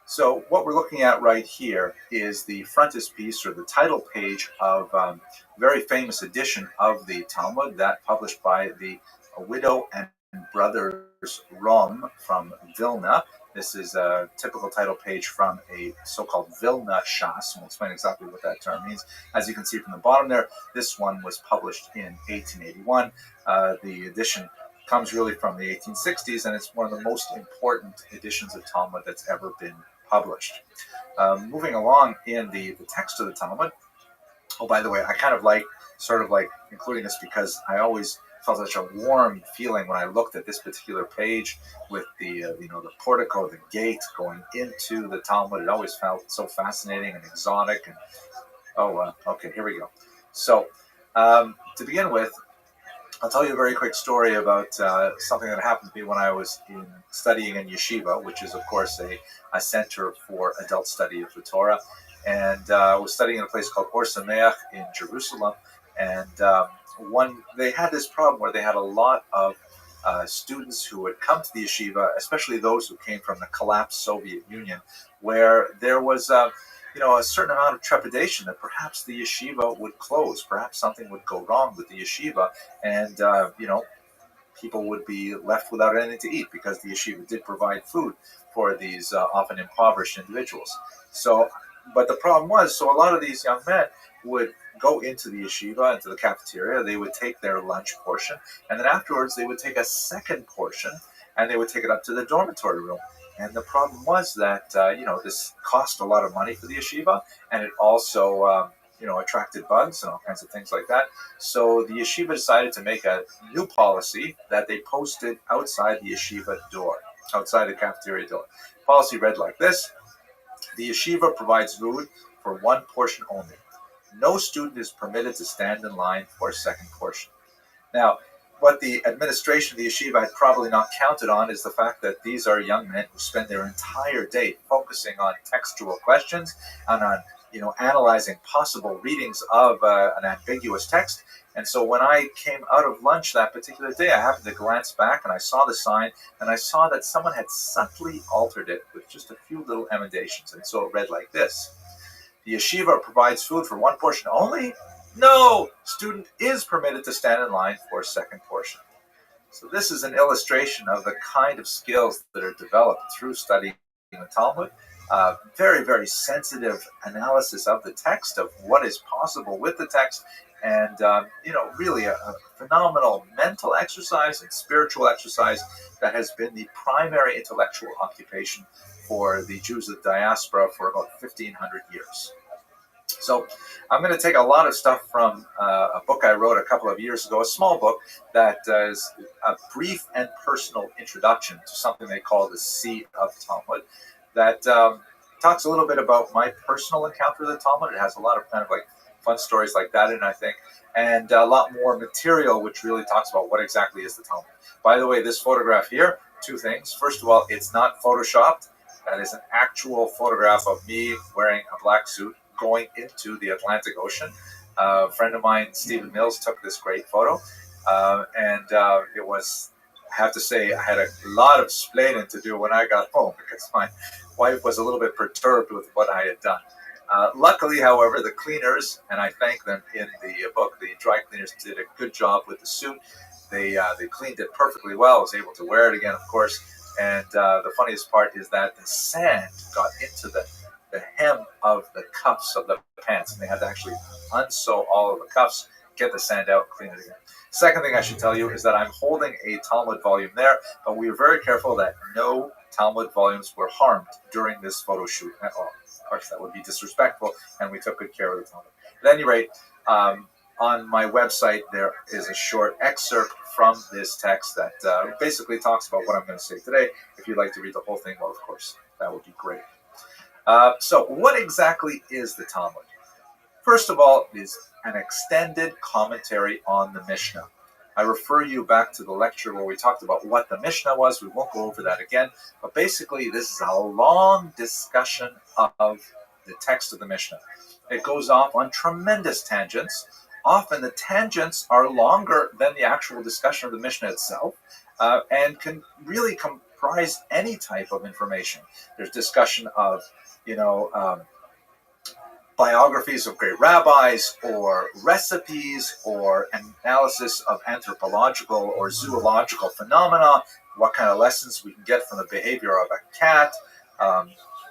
So what we're looking at right here is the frontispiece or the title page of a very famous edition of the Talmud, that published by the widow and brothers Rom from Vilna This is a typical title page from a so-called Vilna Shas. We'll explain exactly what that term means. As you can see from the bottom there, this one was published in 1881. The edition comes really from the 1860s, and it's one of the most important editions of Talmud that's ever been published. Moving along in the text of the Talmud. Oh, by the way, I kind of like including this because I always felt such a warm feeling when I looked at this particular page with the the portico, the gate going into the Talmud. It always felt so fascinating and exotic. And okay, here we go. So to begin with, I'll tell you a very quick story about something that happened to me when I was studying in yeshiva, which is, of course, a center for adult study of the Torah. And I was studying in a place called Or Sameach in Jerusalem. And they had this problem where they had a lot of students who would come to the yeshiva, especially those who came from the collapsed Soviet Union, where there was a certain amount of trepidation that perhaps the yeshiva would close, perhaps something would go wrong with the yeshiva, and people would be left without anything to eat because the yeshiva did provide food for these often impoverished individuals. But the problem was, so a lot of these young men would go into the yeshiva, into the cafeteria. They would take their lunch portion, and then afterwards they would take a second portion, and they would take it up to the dormitory room. And the problem was that this cost a lot of money for the yeshiva, and it also attracted bugs and all kinds of things like that. So the yeshiva decided to make a new policy that they posted outside the yeshiva door, outside the cafeteria door. The policy read like this: the yeshiva provides food for one portion only. No student is permitted to stand in line for a second portion. Now, what the administration of the yeshiva had probably not counted on is the fact that these are young men who spend their entire day focusing on textual questions and on analyzing possible readings of an ambiguous text. And so when I came out of lunch that particular day, I happened to glance back and I saw the sign, and I saw that someone had subtly altered it with just a few little emendations. And so it read like this: the yeshiva provides food for one portion only. No, student is permitted to stand in line for a second portion. So this is an illustration of the kind of skills that are developed through studying the Talmud. Very, very sensitive analysis of the text, of what is possible with the text, and really a phenomenal mental exercise and spiritual exercise that has been the primary intellectual occupation for the Jews of the diaspora for about 1,500 years. So I'm going to take a lot of stuff from a book I wrote a couple of years ago, a small book that is a brief and personal introduction to something they call the Sea of Talmud, that talks a little bit about my personal encounter with the Talmud. It has a lot of kind of like fun stories like that in it, I think, and a lot more material which really talks about what exactly is the Talmud. By the way, this photograph here, two things. First of all, it's not photoshopped. That is an actual photograph of me wearing a black suit going into the Atlantic Ocean. A friend of mine, Stephen Mills, took this great photo, and it was, I have to say, I had a lot of explaining to do when I got home because my wife was a little bit perturbed with what I had done. Luckily, however, the cleaners, and I thank them in the book, the dry cleaners did a good job with the suit. They cleaned it perfectly well. I was able to wear it again, of course. And the funniest part is that the sand got into the hem of the cuffs of the pants, and they had to actually unsew all of the cuffs, get the sand out, clean it again. Second thing I should tell you is that I'm holding a Talmud volume there, but we were very careful that no Talmud volumes were harmed during this photo shoot at all. Of course, that would be disrespectful, and we took good care of the Talmud. At any rate, on my website, there is a short excerpt from this text that basically talks about what I'm going to say today. If you'd like to read the whole thing, well, of course, that would be great. So what exactly is the Talmud? First of all, it is an extended commentary on the Mishnah. I refer you back to the lecture where we talked about what the Mishnah was. We won't go over that again. But basically, this is a long discussion of the text of the Mishnah. It goes off on tremendous tangents. Often the tangents are longer than the actual discussion of the Mishnah itself, and can really comprise any type of information. There's discussion of, biographies of great rabbis, or recipes, or analysis of anthropological or zoological phenomena, what kind of lessons we can get from the behavior of a cat,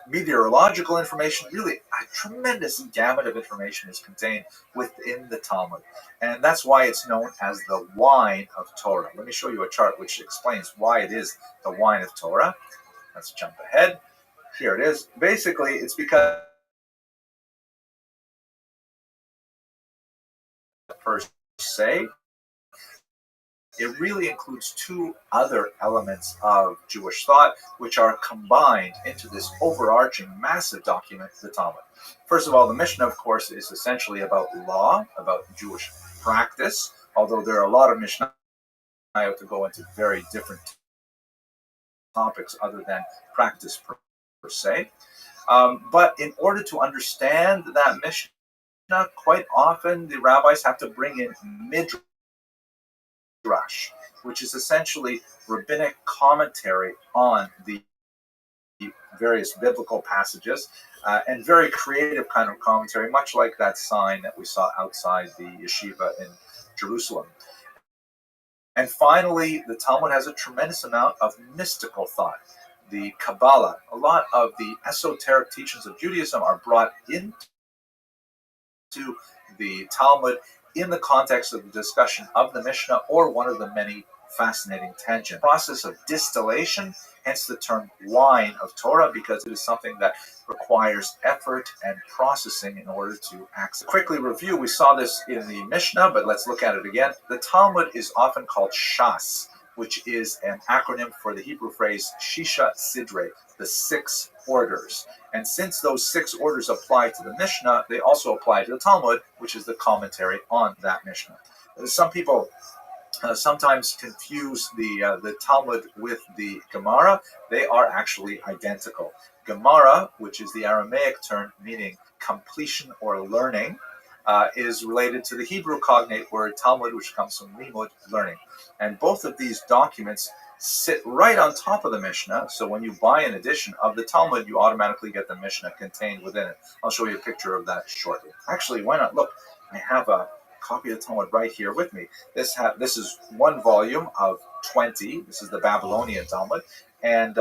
meteorological information. Really, a tremendous gamut of information is contained within the Talmud. And that's why it's known as the wine of Torah. Let me show you a chart which explains why it is the wine of Torah. Let's jump ahead. Here it is. Basically, it's because per se, it really includes two other elements of Jewish thought, which are combined into this overarching, massive document, the Talmud. First of all, the Mishnah, of course, is essentially about law, about Jewish practice, although there are a lot of Mishnah to go into very different topics other than practice per se. But in order to understand that Mishnah, quite often the rabbis have to bring in midrash, which is essentially rabbinic commentary on the various biblical passages, and very creative kind of commentary, much like that sign that we saw outside the yeshiva in Jerusalem. And finally, the Talmud has a tremendous amount of mystical thought. The Kabbalah, a lot of the esoteric teachings of Judaism are brought into the Talmud in the context of the discussion of the Mishnah or one of the many fascinating tangents. Process of distillation, hence the term wine of Torah, because it is something that requires effort and processing in order to access. Quickly review, we saw this in the Mishnah, but let's look at it again. The Talmud is often called Shas, which is an acronym for the Hebrew phrase Shisha Sidre, the 6 orders. And since those 6 orders apply to the Mishnah, they also apply to the Talmud, which is the commentary on that Mishnah. Some people sometimes confuse the Talmud with the Gemara. They are actually identical. Gemara, which is the Aramaic term meaning completion or learning, is related to the Hebrew cognate word Talmud, which comes from limud, learning. And both of these documents sit right on top of the Mishnah. So when you buy an edition of the Talmud, you automatically get the Mishnah contained within it. I'll show you a picture of that shortly. Actually, why not? Look, I have a copy of the Talmud right here with me. This is one volume of 20. This is the Babylonian Talmud. And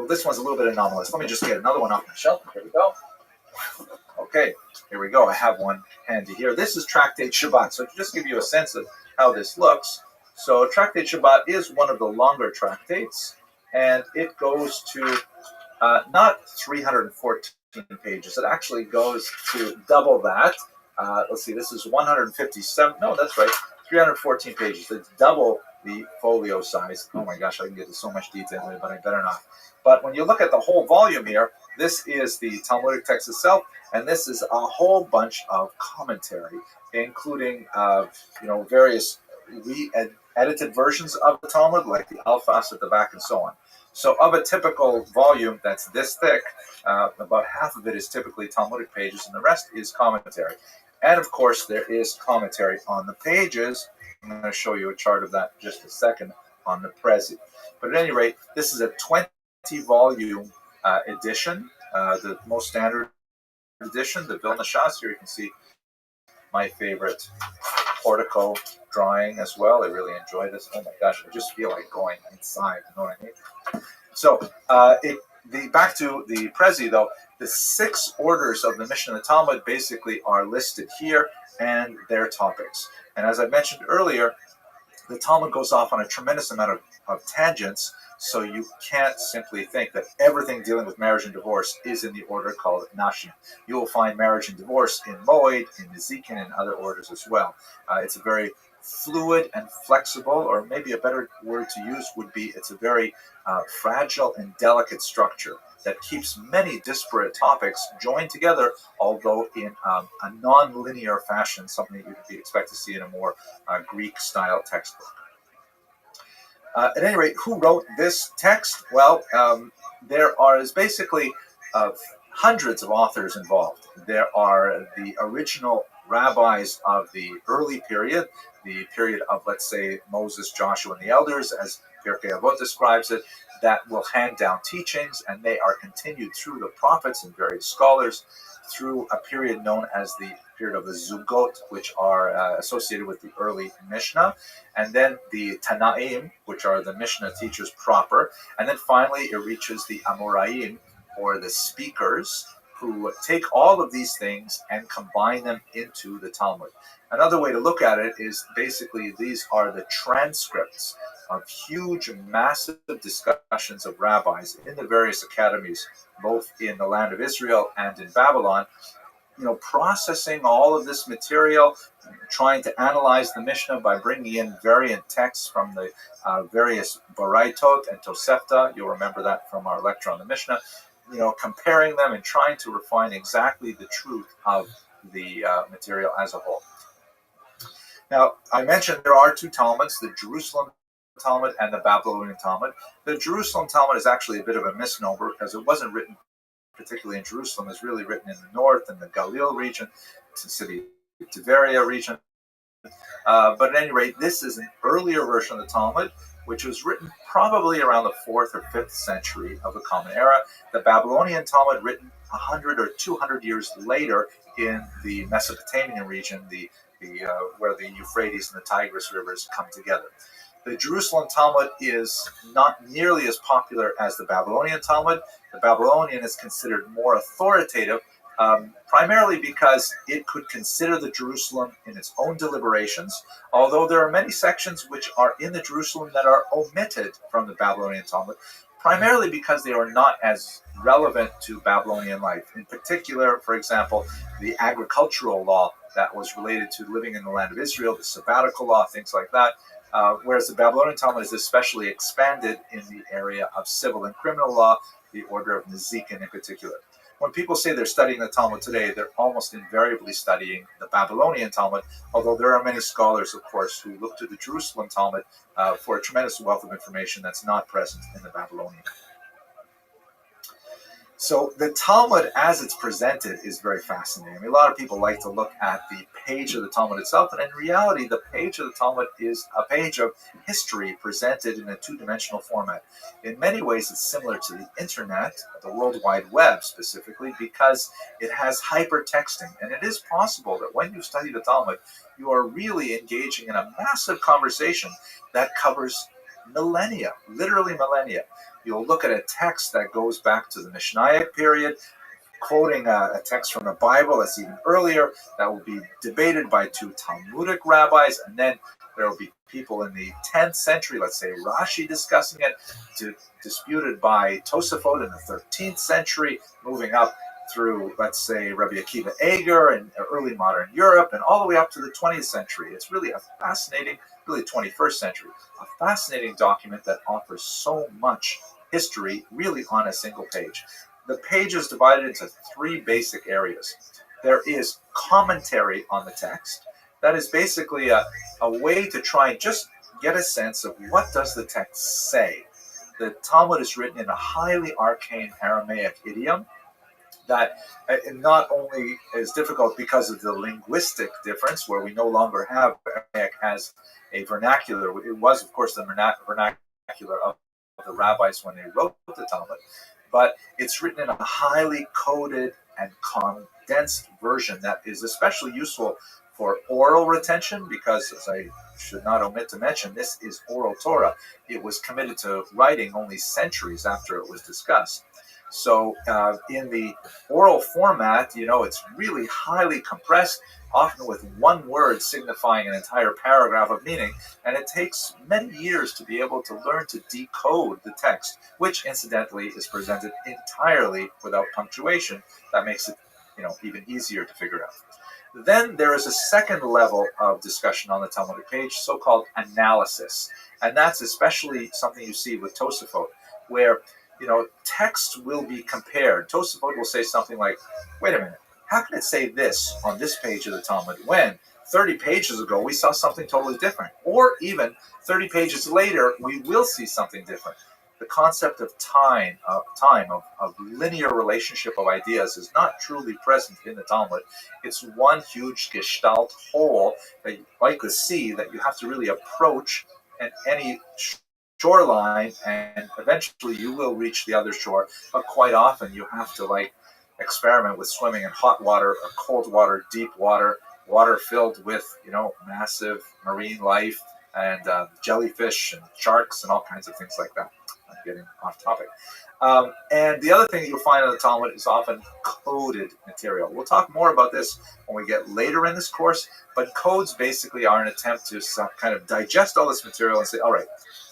this one's a little bit anomalous. Let me just get another one off my shelf. Here we go. Okay, here we go. I have one handy here. This is Tractate Shabbat. So to just give you a sense of how this looks. So Tractate Shabbat is one of the longer tractates, and it goes to not 314 pages. It actually goes to double that. Let's see, this is 157. No, that's right, 314 pages. It's double the folio size. Oh my gosh, I can get into so much detail here, but I better not. But when you look at the whole volume here, this is the Talmudic text itself, and this is a whole bunch of commentary, including various edited versions of the Talmud, like the Alphas at the back and so on. So of a typical volume that's this thick, about half of it is typically Talmudic pages, and the rest is commentary. And of course, there is commentary on the pages. I'm going to show you a chart of that in just a second on the Prezi. But at any rate, this is a 20-volume edition, the most standard edition, the Vilna Shas. Here you can see my favorite portico drawing as well. I really enjoy this. Oh my gosh, I just feel like going inside. You know what I mean? So back to the Prezi, though, the 6 orders of the Mishnah and the Talmud basically are listed here and their topics. And as I mentioned earlier, the Talmud goes off on a tremendous amount of tangents, so you can't simply think that everything dealing with marriage and divorce is in the order called Nashim. You will find marriage and divorce in Moed, in Nezikin, and other orders as well. It's a very fluid and flexible, or maybe a better word to use would be it's a very fragile and delicate structure that keeps many disparate topics joined together, although in a non-linear fashion, something that you'd expect to see in a more Greek-style textbook. At any rate, who wrote this text? Well, there is basically hundreds of authors involved. There are the original rabbis of the early period, the period of, let's say, Moses, Joshua, and the elders, as Pirkei Avot describes it, that will hand down teachings, and they are continued through the prophets and various scholars through a period known as the period of the Zugot, which are associated with the early Mishnah, and then the Tanaim, which are the Mishnah teachers proper, and then finally it reaches the Amoraim, or the speakers, who take all of these things and combine them into the Talmud. Another way to look at it is basically these are the transcripts of huge, massive discussions of rabbis in the various academies, both in the land of Israel and in Babylon, processing all of this material, trying to analyze the Mishnah by bringing in variant texts from the various Baraitot and Tosefta. You'll remember that from our lecture on the Mishnah. Comparing them and trying to refine exactly the truth of the material as a whole. Now, I mentioned there are two Talmuds, the Jerusalem Talmud and the Babylonian Talmud. The Jerusalem Talmud is actually a bit of a misnomer because it wasn't written particularly in Jerusalem. It's really written in the north, in the Galil region, the city of Tiberia region. But at any rate, this is an earlier version of the Talmud, which was written probably around the 4th or 5th century of the Common Era. The Babylonian Talmud, written 100 or 200 years later in the Mesopotamian region, where the Euphrates and the Tigris rivers come together. The Jerusalem Talmud is not nearly as popular as the Babylonian Talmud. The Babylonian is considered more authoritative, primarily because it could consider the Jerusalem in its own deliberations, although there are many sections which are in the Jerusalem that are omitted from the Babylonian Talmud, primarily because they are not as relevant to Babylonian life. In particular, for example, the agricultural law that was related to living in the land of Israel, the sabbatical law, things like that. Whereas the Babylonian Talmud is especially expanded in the area of civil and criminal law, the order of Nezikin in particular. When people say they're studying the Talmud today, they're almost invariably studying the Babylonian Talmud, although there are many scholars, of course, who look to the Jerusalem Talmud for a tremendous wealth of information that's not present in the Babylonian. So the Talmud, as it's presented, is very fascinating. I mean, a lot of people like to look at the page of the Talmud itself, and in reality, the page of the Talmud is a page of history presented in a two-dimensional format. In many ways, it's similar to the internet, the World Wide Web specifically, because it has hypertexting. And it is possible that when you study the Talmud, you are really engaging in a massive conversation that covers millennia, literally millennia. You'll look at a text that goes back to the Mishnaic period, quoting a text from the Bible that's even earlier, that will be debated by two Talmudic rabbis, and then there will be people in the 10th century, let's say Rashi discussing it, disputed by Tosafot in the 13th century, moving up through, let's say, Rabbi Akiva Eger in early modern Europe, and all the way up to the 20th century. It's really a fascinating, really 21st century, a fascinating document that offers so much history really on a single page. The page is divided into three basic areas. There is commentary on the text. That is basically a way to try and just get a sense of what does the text say. The Talmud is written in a highly arcane Aramaic idiom that not only is difficult because of the linguistic difference, where we no longer have Aramaic as a vernacular. It was, of course, the vernacular of the rabbis when they wrote the Talmud, but it's written in a highly coded and condensed version that is especially useful for oral retention, because, as I should not omit to mention, this is oral Torah. It was committed to writing only centuries after it was discussed. So in the oral format, it's really highly compressed, often with one word signifying an entire paragraph of meaning, and it takes many years to be able to learn to decode the text, which incidentally is presented entirely without punctuation. That makes it, even easier to figure out. Then there is a second level of discussion on the Talmudic page, so-called analysis, and that's especially something you see with Tosafot, where text will be compared. Tosafot will say something like, wait a minute, how can it say this on this page of the Talmud when 30 pages ago we saw something totally different? Or even 30 pages later, we will see something different. The concept of time, of linear relationship of ideas is not truly present in the Talmud. It's one huge gestalt whole that you like to see, that you have to really approach at any shoreline, and eventually you will reach the other shore, but quite often you have to experiment with swimming in hot water or cold water, deep water, water filled with, massive marine life and jellyfish and sharks and all kinds of things like that. I'm getting off topic. And the other thing that you'll find in the Talmud is often coded material. We'll talk more about this when we get later in this course, but codes basically are an attempt to kind of digest all this material and say, all right,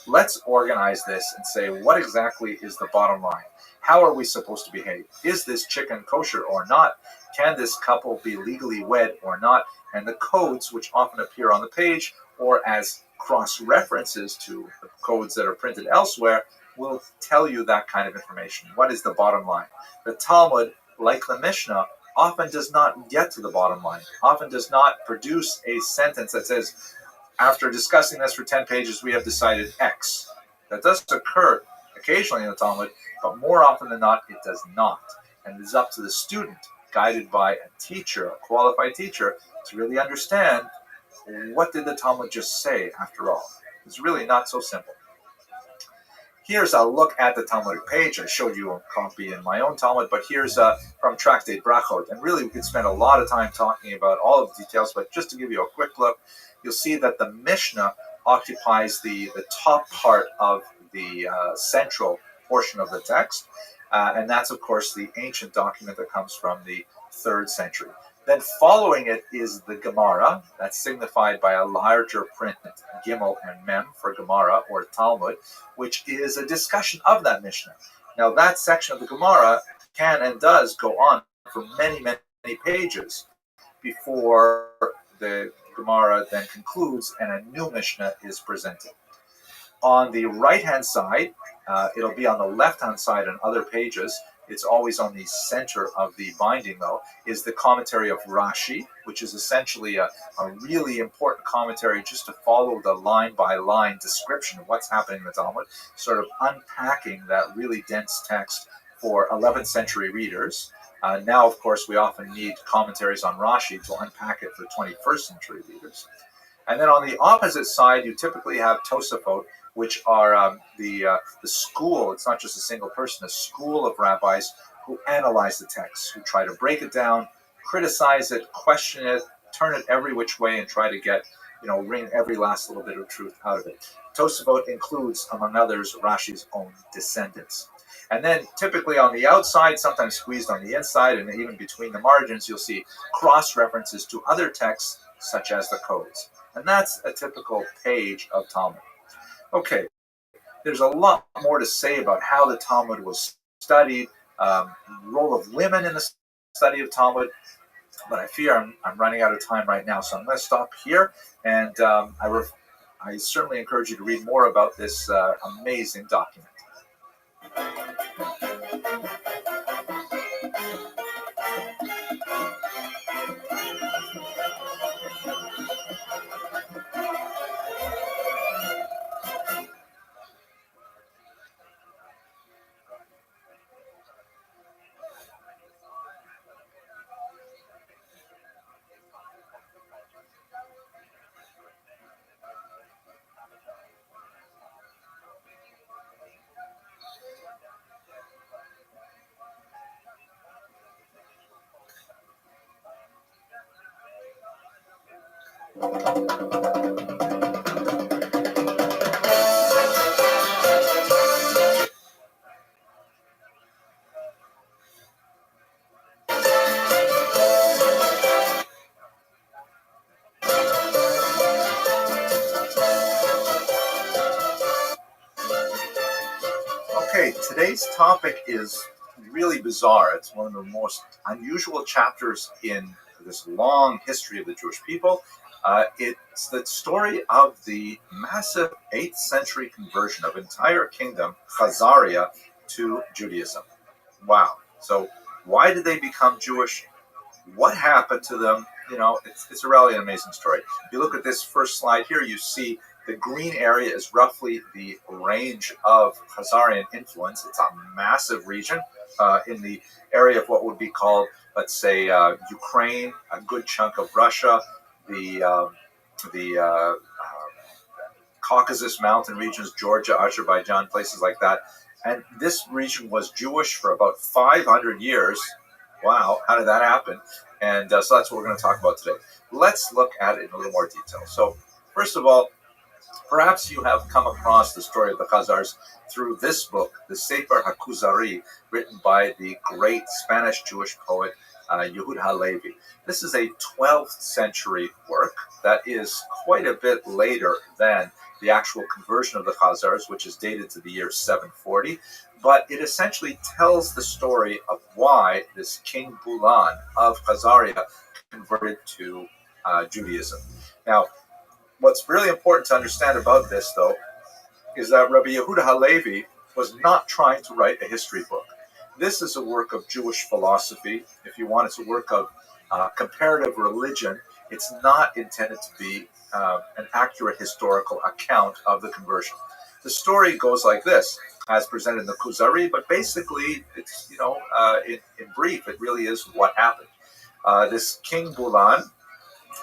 let's organize this and say, what exactly is the bottom line? How are we supposed to behave? Is this chicken kosher or not? Can this couple be legally wed or not? And the codes, which often appear on the page or as cross-references to the codes that are printed elsewhere, will tell you that kind of information. What is the bottom line? The Talmud, like the Mishnah, often does not get to the bottom line, often does not produce a sentence that says, after discussing this for 10 pages, we have decided X. That does occur occasionally in the Talmud, but more often than not, it does not. And it is up to the student, guided by a teacher, a qualified teacher, to really understand, what did the Talmud just say after all? It's really not so simple. Here's a look at the Talmudic page. I showed you a copy in my own Talmud, but here's from Tractate Brachot. And really, we could spend a lot of time talking about all of the details, but just to give you a quick look, you'll see that the Mishnah occupies the top part of the central portion of the text. And that's, of course, the ancient document that comes from the 3rd century. Then following it is the Gemara, that's signified by a larger print, Gimel and Mem for Gemara or Talmud, which is a discussion of that Mishnah. Now that section of the Gemara can and does go on for many, many pages before the Gemara then concludes and a new Mishnah is presented. On the right-hand side, it'll be on the left-hand side on other pages. It's always on the center of the binding, though, is the commentary of Rashi, which is essentially a really important commentary just to follow the line-by-line description of what's happening in the Talmud, sort of unpacking that really dense text for 11th century readers. Now, of course, we often need commentaries on Rashi to unpack it for 21st century readers. And then on the opposite side, you typically have Tosafot, which are the school, it's not just a single person, a school of rabbis who analyze the text, who try to break it down, criticize it, question it, turn it every which way, and try to get, wring every last little bit of truth out of it. Tosafot includes, among others, Rashi's own descendants. And then typically on the outside, sometimes squeezed on the inside, and even between the margins, you'll see cross-references to other texts, such as the codes. And that's a typical page of Talmud. Okay, there's a lot more to say about how the Talmud was studied, role of women in the study of Talmud, but I fear I'm running out of time right now, so I'm going to stop here, and I certainly encourage you to read more about this amazing document. Okay, today's topic is really bizarre. It's one of the most unusual chapters in this long history of the Jewish people. It's the story of the massive 8th century conversion of entire kingdom, Khazaria, to Judaism. Wow. So why did they become Jewish? What happened to them? It's a really amazing story. If you look at this first slide here, you see the green area is roughly the range of Khazarian influence. It's a massive region in the area of what would be called, let's say, Ukraine, a good chunk of Russia, the Caucasus mountain regions, Georgia, Azerbaijan, places like that. And this region was Jewish for about 500 years, wow, how did that happen? And so that's what we're going to talk about today. Let's look at it in a little more detail. So first of all, perhaps you have come across the story of the Khazars through this book, the Sefer HaKuzari, written by the great Spanish Jewish poet Yehuda Halevi. This is a 12th century work that is quite a bit later than the actual conversion of the Khazars, which is dated to the year 740, but it essentially tells the story of why this King Bulan of Khazaria converted to Judaism. Now, what's really important to understand about this, though, is that Rabbi Yehuda Halevi was not trying to write a history book. This is a work of Jewish philosophy. If you want, it's a work of comparative religion. It's not intended to be an accurate historical account of the conversion. The story goes like this, as presented in the Kuzari, but basically, it's in brief, it really is what happened. This King Bulan,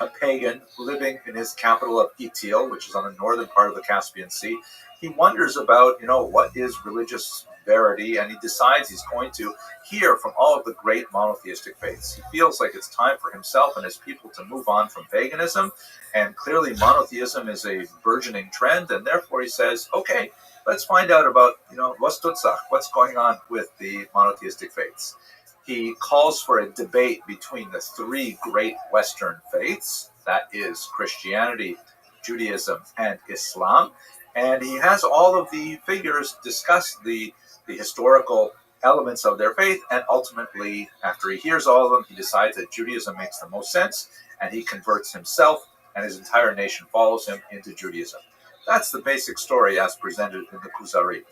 a pagan living in his capital of Itil, which is on the northern part of the Caspian Sea, he wonders about, what is religious verity, and he decides he's going to hear from all of the great monotheistic faiths. He feels like it's time for himself and his people to move on from paganism, and clearly monotheism is a burgeoning trend, and therefore he says, okay, let's find out about, what's going on with the monotheistic faiths. He calls for a debate between the three great Western faiths, that is Christianity, Judaism, and Islam. And he has all of the figures discuss the historical elements of their faith. And ultimately, after he hears all of them, he decides that Judaism makes the most sense. And he converts himself, and his entire nation follows him into Judaism. That's the basic story as presented in the Kuzari.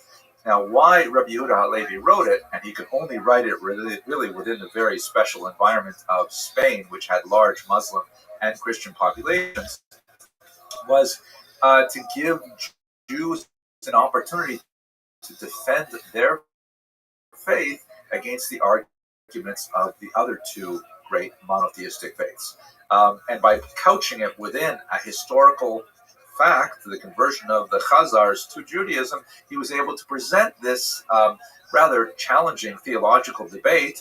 Now, why Rabbi Yehuda Halevi wrote it, and he could only write it really within the very special environment of Spain, which had large Muslim and Christian populations, was to give Jews an opportunity to defend their faith against the arguments of the other two great monotheistic faiths. And by couching it within a historical fact, the conversion of the Khazars to Judaism, he was able to present this rather challenging theological debate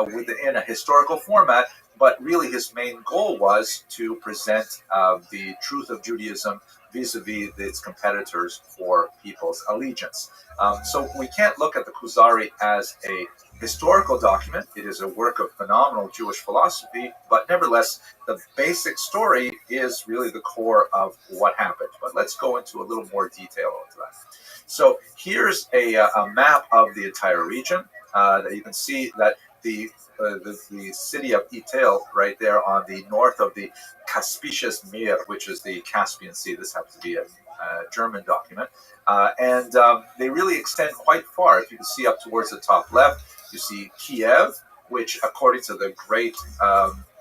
within a historical format, but really his main goal was to present the truth of Judaism vis-a-vis its competitors for people's allegiance. So we can't look at the Kuzari as a historical document. It is a work of phenomenal Jewish philosophy, but nevertheless, the basic story is really the core of what happened. But let's go into a little more detail into that. So here's a map of the entire region. That you can see that the city of Itil right there on the north of the Kaspisches Meer, which is the Caspian Sea. This happens to be a German document. And they really extend quite far. If you can see up towards the top left, you see Kiev, which according to the great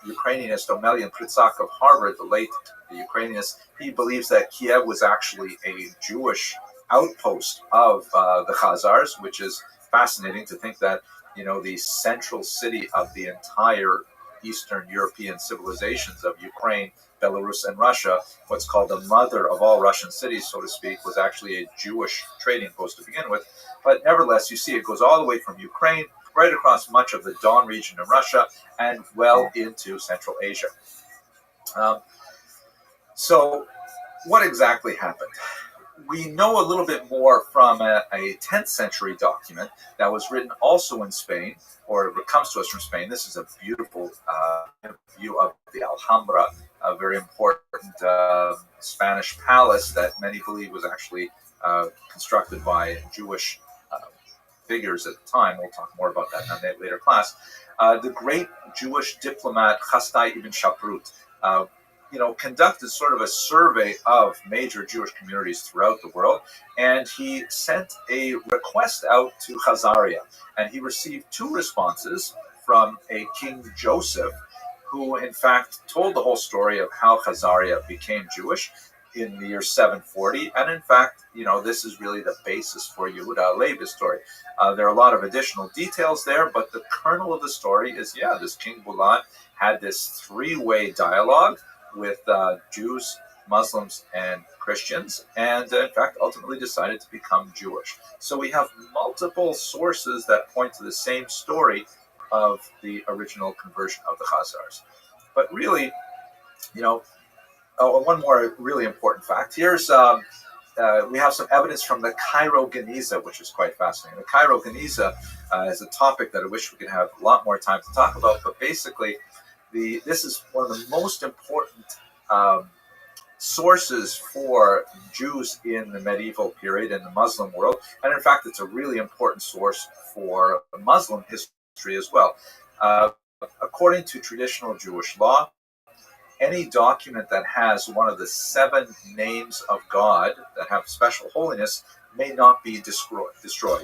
Ukrainianist Omelian Pritsak of Harvard, the late Ukrainianist, he believes that Kiev was actually a Jewish outpost of the Khazars, which is fascinating to think that, the central city of the entire Eastern European civilizations of Ukraine, Belarus, and Russia, what's called the mother of all Russian cities, so to speak, was actually a Jewish trading post to begin with. But nevertheless, you see it goes all the way from Ukraine, right across much of the Don region of Russia, and well into Central Asia. So what exactly happened? We know a little bit more from a 10th century document that was written also in Spain, or it comes to us from Spain. This is a beautiful view of the Alhambra, a very important Spanish palace that many believe was actually constructed by Jewish figures at the time. We'll talk more about that in a later class. The great Jewish diplomat Chasdai ibn Shaprut conducted sort of a survey of major Jewish communities throughout the world, and he sent a request out to Khazaria, and he received two responses from a King Joseph, who in fact told the whole story of how Khazaria became Jewish in the year 740, and in fact, this is really the basis for Yehuda Halevi's story. There are a lot of additional details there, but the kernel of the story is, this King Bulan had this three-way dialogue with Jews, Muslims, and Christians, and in fact ultimately decided to become Jewish. So we have multiple sources that point to the same story, of the original conversion of the Khazars. But really, one more really important fact. Here's we have some evidence from the Cairo Geniza, which is quite fascinating. The Cairo Geniza is a topic that I wish we could have a lot more time to talk about, but basically this is one of the most important sources for Jews in the medieval period in the Muslim world, and in fact it's a really important source for Muslim history as well. According to traditional Jewish law, any document that has one of the 7 names of God that have special holiness may not be destroyed.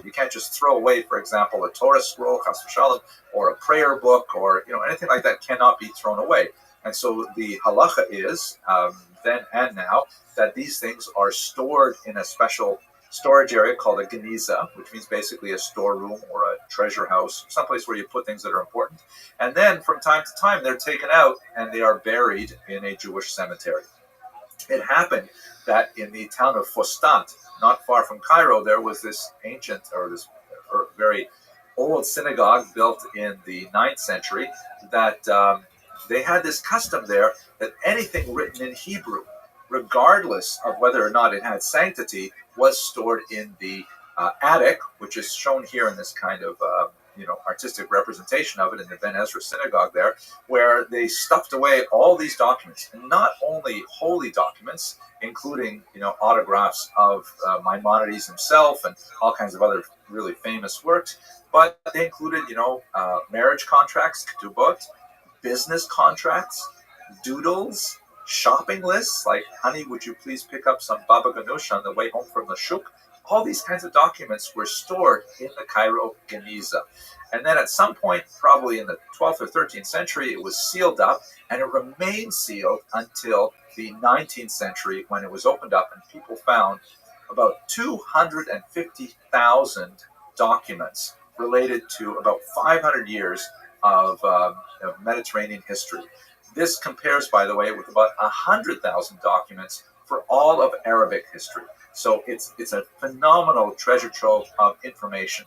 You can't just throw away, for example, a Torah scroll, chas v'shalom, or a prayer book, or anything like that cannot be thrown away. And so the halacha is, then and now, that these things are stored in a special storage area called a geniza, which means basically a storeroom or a treasure house, someplace where you put things that are important. And then from time to time, they're taken out and they are buried in a Jewish cemetery. It happened that in the town of Fostat, not far from Cairo, there was this ancient or very old synagogue built in the 9th century that they had this custom there that anything written in Hebrew, regardless of whether or not it had sanctity, was stored in the attic, which is shown here in this kind of artistic representation of it in the Ben Ezra synagogue there, where they stuffed away all these documents, and not only holy documents, including autographs of Maimonides himself and all kinds of other really famous works, but they included marriage contracts, ketubot, business contracts, doodles, shopping lists, like, honey, would you please pick up some baba ganoush on the way home from the shuk? All these kinds of documents were stored in the Cairo Geniza. And then at some point, probably in the 12th or 13th century, it was sealed up, and it remained sealed until the 19th century when it was opened up, and people found about 250,000 documents related to about 500 years of Mediterranean history. This compares, by the way, with about 100,000 documents for all of Arabic history. So it's a phenomenal treasure trove of information.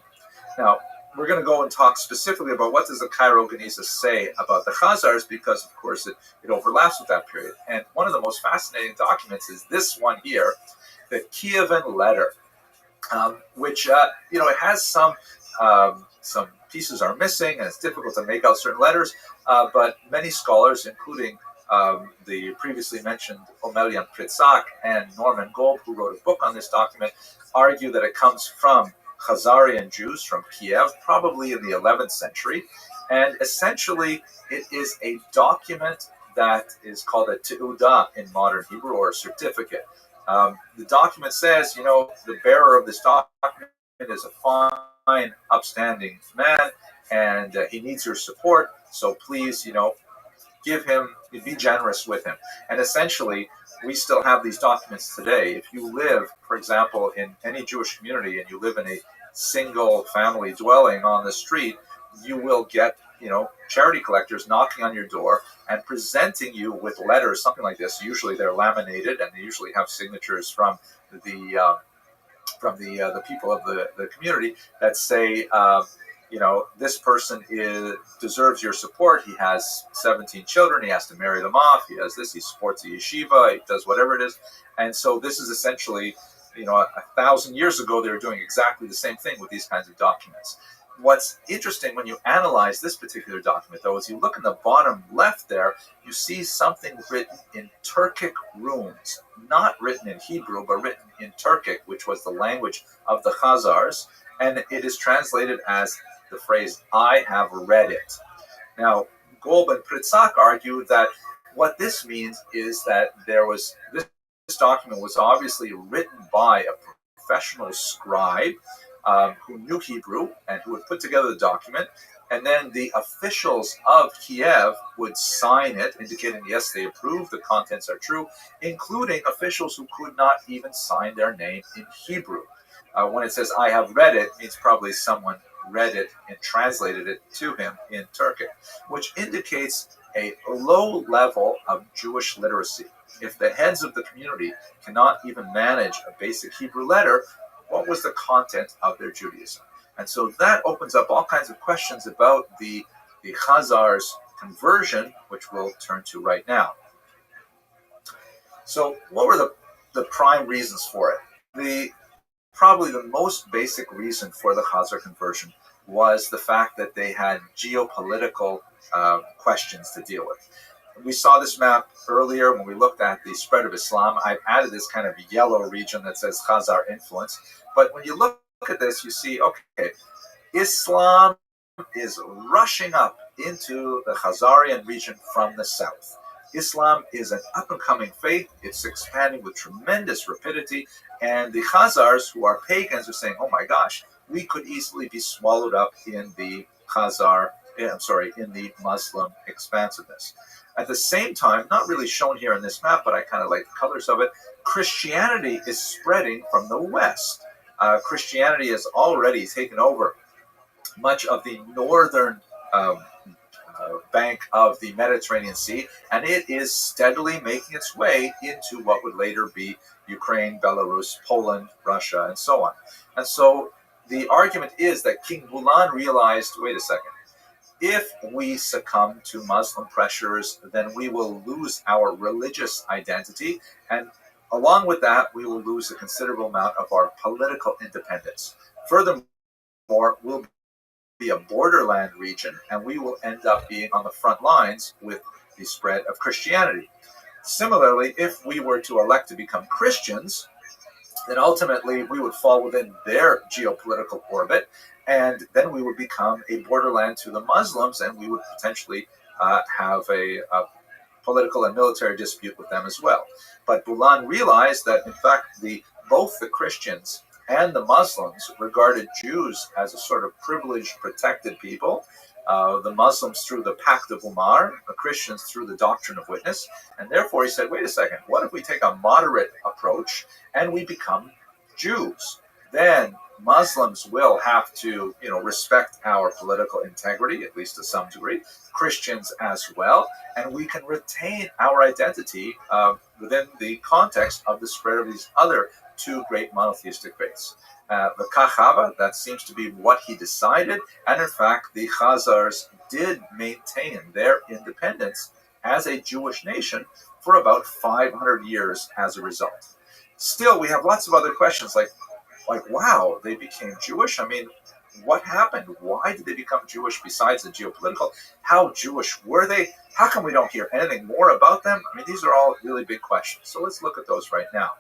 Now, we're going to go and talk specifically about what does the Cairo Geniza say about the Khazars, because, of course, it overlaps with that period. And one of the most fascinating documents is this one here, the Kievan letter, which, it has some pieces are missing, and it's difficult to make out certain letters, but many scholars, including the previously mentioned Omelian Pritzak and Norman Golb, who wrote a book on this document, argue that it comes from Khazarian Jews from Kiev, probably in the 11th century, and essentially it is a document that is called a te'udah in modern Hebrew, or a certificate. The document says, the bearer of this document is a fine, upstanding man, and he needs your support, so please, give him, be generous with him. And essentially, we still have these documents today. If you live, for example, in any Jewish community, and you live in a single family dwelling on the street, you will get, charity collectors knocking on your door and presenting you with letters, something like this. Usually they're laminated, and they usually have signatures from the people of the community that say, this person deserves your support. He has 17 children. He has to marry them off. He has this. He supports a yeshiva. He does whatever it is. And so this is essentially, 1,000 years ago, they were doing exactly the same thing with these kinds of documents. What's interesting when you analyze this particular document, though, is you look in the bottom left there, you see something written in Turkic runes, not written in Hebrew, but written in Turkic, which was the language of the Khazars, and it is translated as the phrase, "I have read it." Now, Golb and Pritzak argue that what this means is that this document was obviously written by a professional scribe who knew Hebrew and who would put together the document, and then the officials of Kiev would sign it, indicating, yes, they approve, the contents are true, including officials who could not even sign their name in Hebrew. When it says, "I have read it," it means probably someone read it and translated it to him in Turkic, which indicates a low level of Jewish literacy. If the heads of the community cannot even manage a basic Hebrew letter, what was the content of their Judaism? And so that opens up all kinds of questions about the Khazars' conversion, which we'll turn to right now. So what were the prime reasons for it? Probably the most basic reason for the Khazar conversion was the fact that they had geopolitical questions to deal with. We saw this map earlier when we looked at the spread of Islam. I've added this kind of yellow region that says Khazar influence. But when you look at this, you see, okay, Islam is rushing up into the Khazarian region from the south. Islam is an up-and-coming faith. It's expanding with tremendous rapidity. And the Khazars, who are pagans, are saying, oh my gosh, we could easily be swallowed up in the in the Muslim expansiveness. At the same time, not really shown here in this map, but I kind of like the colors of it, Christianity is spreading from the west. Christianity has already taken over much of the northern bank of the Mediterranean Sea, and it is steadily making its way into what would later be Ukraine, Belarus, Poland, Russia, and so on. And so the argument is that King Bulan realized, wait a second, if we succumb to Muslim pressures, then we will lose our religious identity, and along with that, we will lose a considerable amount of our political independence. Furthermore, we'll be a borderland region, and we will end up being on the front lines with the spread of Christianity. Similarly, if we were to elect to become Christians, then ultimately we would fall within their geopolitical orbit, and then we would become a borderland to the Muslims, and we would potentially have a political and military dispute with them as well. But Bulan realized that, in fact, both the Christians and the Muslims regarded Jews as a sort of privileged, protected people. The Muslims through the Pact of Umar, the Christians through the Doctrine of Witness, and therefore he said, wait a second, what if we take a moderate approach and we become Jews? Then Muslims will have to, respect our political integrity, at least to some degree, Christians as well, and we can retain our identity within the context of the spread of these other two great monotheistic faiths. The Kahaba, that seems to be what he decided, and in fact, the Khazars did maintain their independence as a Jewish nation for about 500 years as a result. Still, we have lots of other questions like, wow, they became Jewish? I mean, what happened? Why did they become Jewish besides the geopolitical? How Jewish were they? How come we don't hear anything more about them? I mean, these are all really big questions. So let's look at those right now.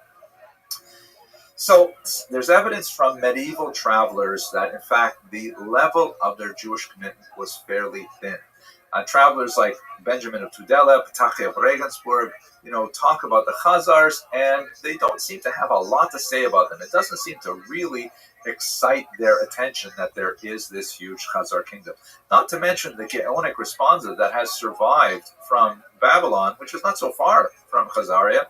So there's evidence from medieval travelers that, in fact, the level of their Jewish commitment was fairly thin. Travelers like Benjamin of Tudela, Petachi of Regensburg, talk about the Khazars, and they don't seem to have a lot to say about them. It doesn't seem to really excite their attention that there is this huge Khazar kingdom. Not to mention the Gaonic responsa that has survived from Babylon, which is not so far from Khazaria.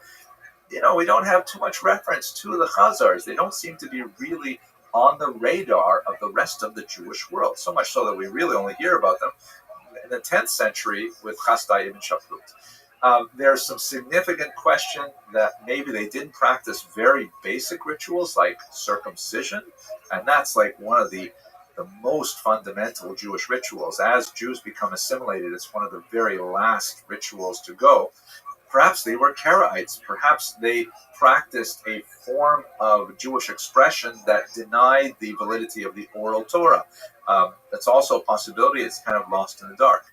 We don't have too much reference to the Khazars. They don't seem to be really on the radar of the rest of the Jewish world, so much so that we really only hear about them in the 10th century with Chasdai ibn Shafrut. There's some significant question that maybe they didn't practice very basic rituals like circumcision, and that's like one of the most fundamental Jewish rituals. As Jews become assimilated, it's one of the very last rituals to go. Perhaps they were Karaites. Perhaps they practiced a form of Jewish expression that denied the validity of the oral Torah. That's also a possibility. It's kind of lost in the dark.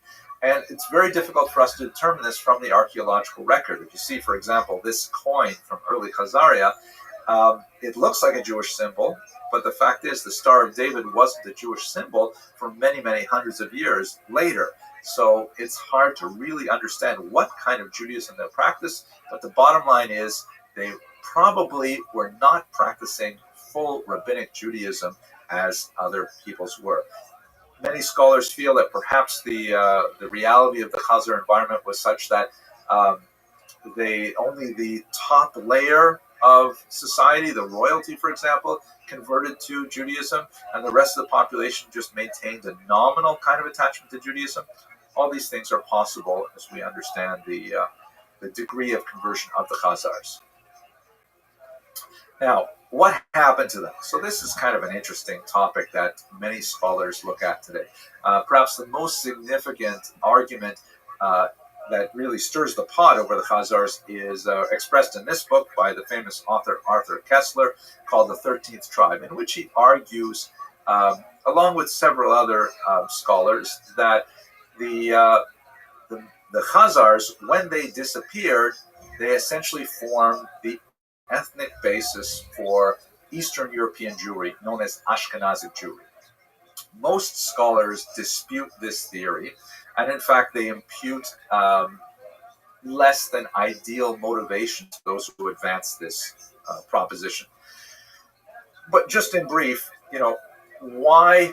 And it's very difficult for us to determine this from the archaeological record. If you see, for example, this coin from early Khazaria, it looks like a Jewish symbol, but the fact is the Star of David wasn't a Jewish symbol for many, many hundreds of years later. So it's hard to really understand what kind of Judaism they practiced, but the bottom line is they probably were not practicing full rabbinic Judaism as other peoples were. Many scholars feel that perhaps the reality of the Khazar environment was such that only the top layer of society, the royalty, for example, converted to Judaism, and the rest of the population just maintained a nominal kind of attachment to Judaism. All these things are possible as we understand the degree of conversion of the Khazars. Now, what happened to them? So this is kind of an interesting topic that many scholars look at today. Perhaps the most significant argument that really stirs the pot over the Khazars is expressed in this book by the famous author Arthur Kessler, called The 13th Tribe, in which he argues, along with several other scholars, that the, the Khazars, when they disappeared, they essentially formed the ethnic basis for Eastern European Jewry, known as Ashkenazic Jewry. Most scholars dispute this theory, and in fact, they impute less than ideal motivation to those who advance this proposition. But just in brief, why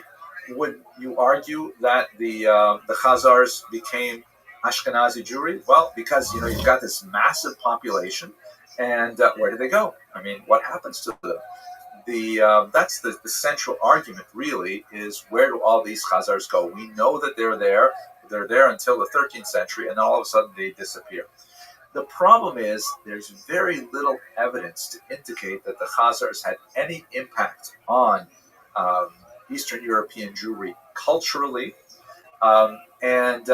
would you argue that the Khazars became Ashkenazi Jewry? Well, because you've got this massive population, and where do they go? I mean, what happens to them? That's the central argument, really, is where do all these Khazars go? We know that they're there. They're there until the 13th century, and then all of a sudden they disappear. The problem is there's very little evidence to indicate that the Khazars had any impact on Eastern European Jewry culturally, and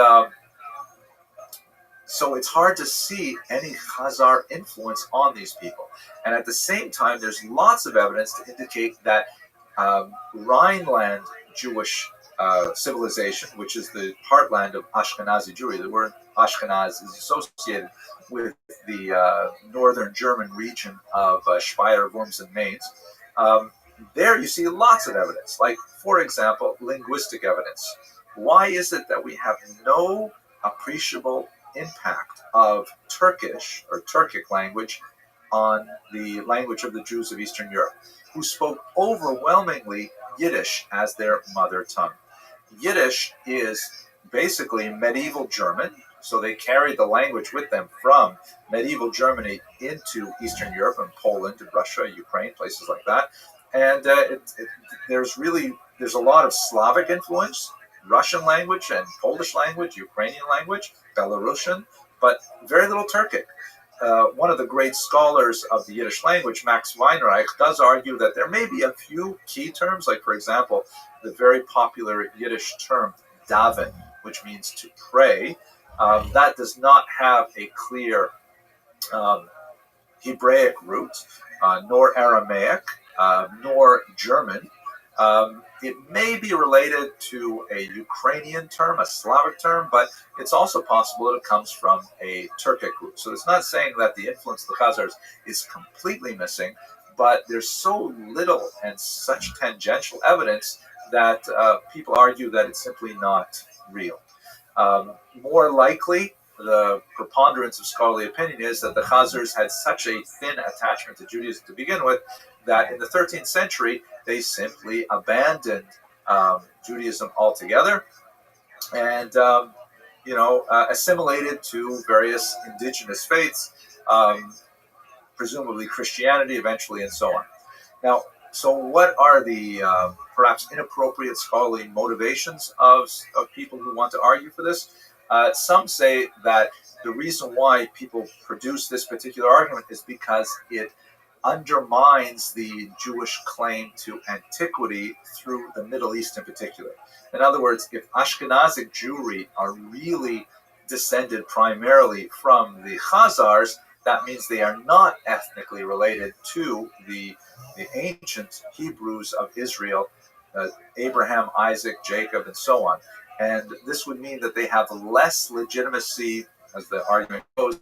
so it's hard to see any Khazar influence on these people. And at the same time, there's lots of evidence to indicate that Rhineland Jewish civilization, which is the heartland of Ashkenazi Jewry, the word Ashkenaz is associated with the northern German region of Speyer, Worms, and Mainz. There you see lots of evidence, like, for example, linguistic evidence. Why is it that we have no appreciable impact of Turkish or Turkic language on the language of the Jews of Eastern Europe, who spoke overwhelmingly Yiddish as their mother tongue? Yiddish is basically medieval German, so they carried the language with them from medieval Germany into Eastern Europe and Poland and Russia, Ukraine, places like that. And there's a lot of Slavic influence, Russian language and Polish language, Ukrainian language, Belarusian, but very little Turkic. One of the great scholars of the Yiddish language, Max Weinreich, does argue that there may be a few key terms, like, for example, the very popular Yiddish term daven, which means to pray. That does not have a clear Hebraic root, nor Aramaic, nor German. It may be related to a Ukrainian term, a Slavic term, but it's also possible that it comes from a Turkic root. So it's not saying that the influence of the Khazars is completely missing, but there's so little and such tangential evidence that people argue that it's simply not real. More likely, the preponderance of scholarly opinion is that the Khazars had such a thin attachment to Judaism to begin with that in the 13th century they simply abandoned Judaism altogether and assimilated to various indigenous faiths, presumably Christianity eventually, and so on. Now, so what are the perhaps inappropriate scholarly motivations of people who want to argue for this? Some say that the reason why people produce this particular argument is because it undermines the Jewish claim to antiquity through the Middle East in particular. In other words, if Ashkenazic Jewry are really descended primarily from the Khazars, that means they are not ethnically related to the ancient Hebrews of Israel, Abraham, Isaac, Jacob, and so on. And this would mean that they have less legitimacy, as the argument goes,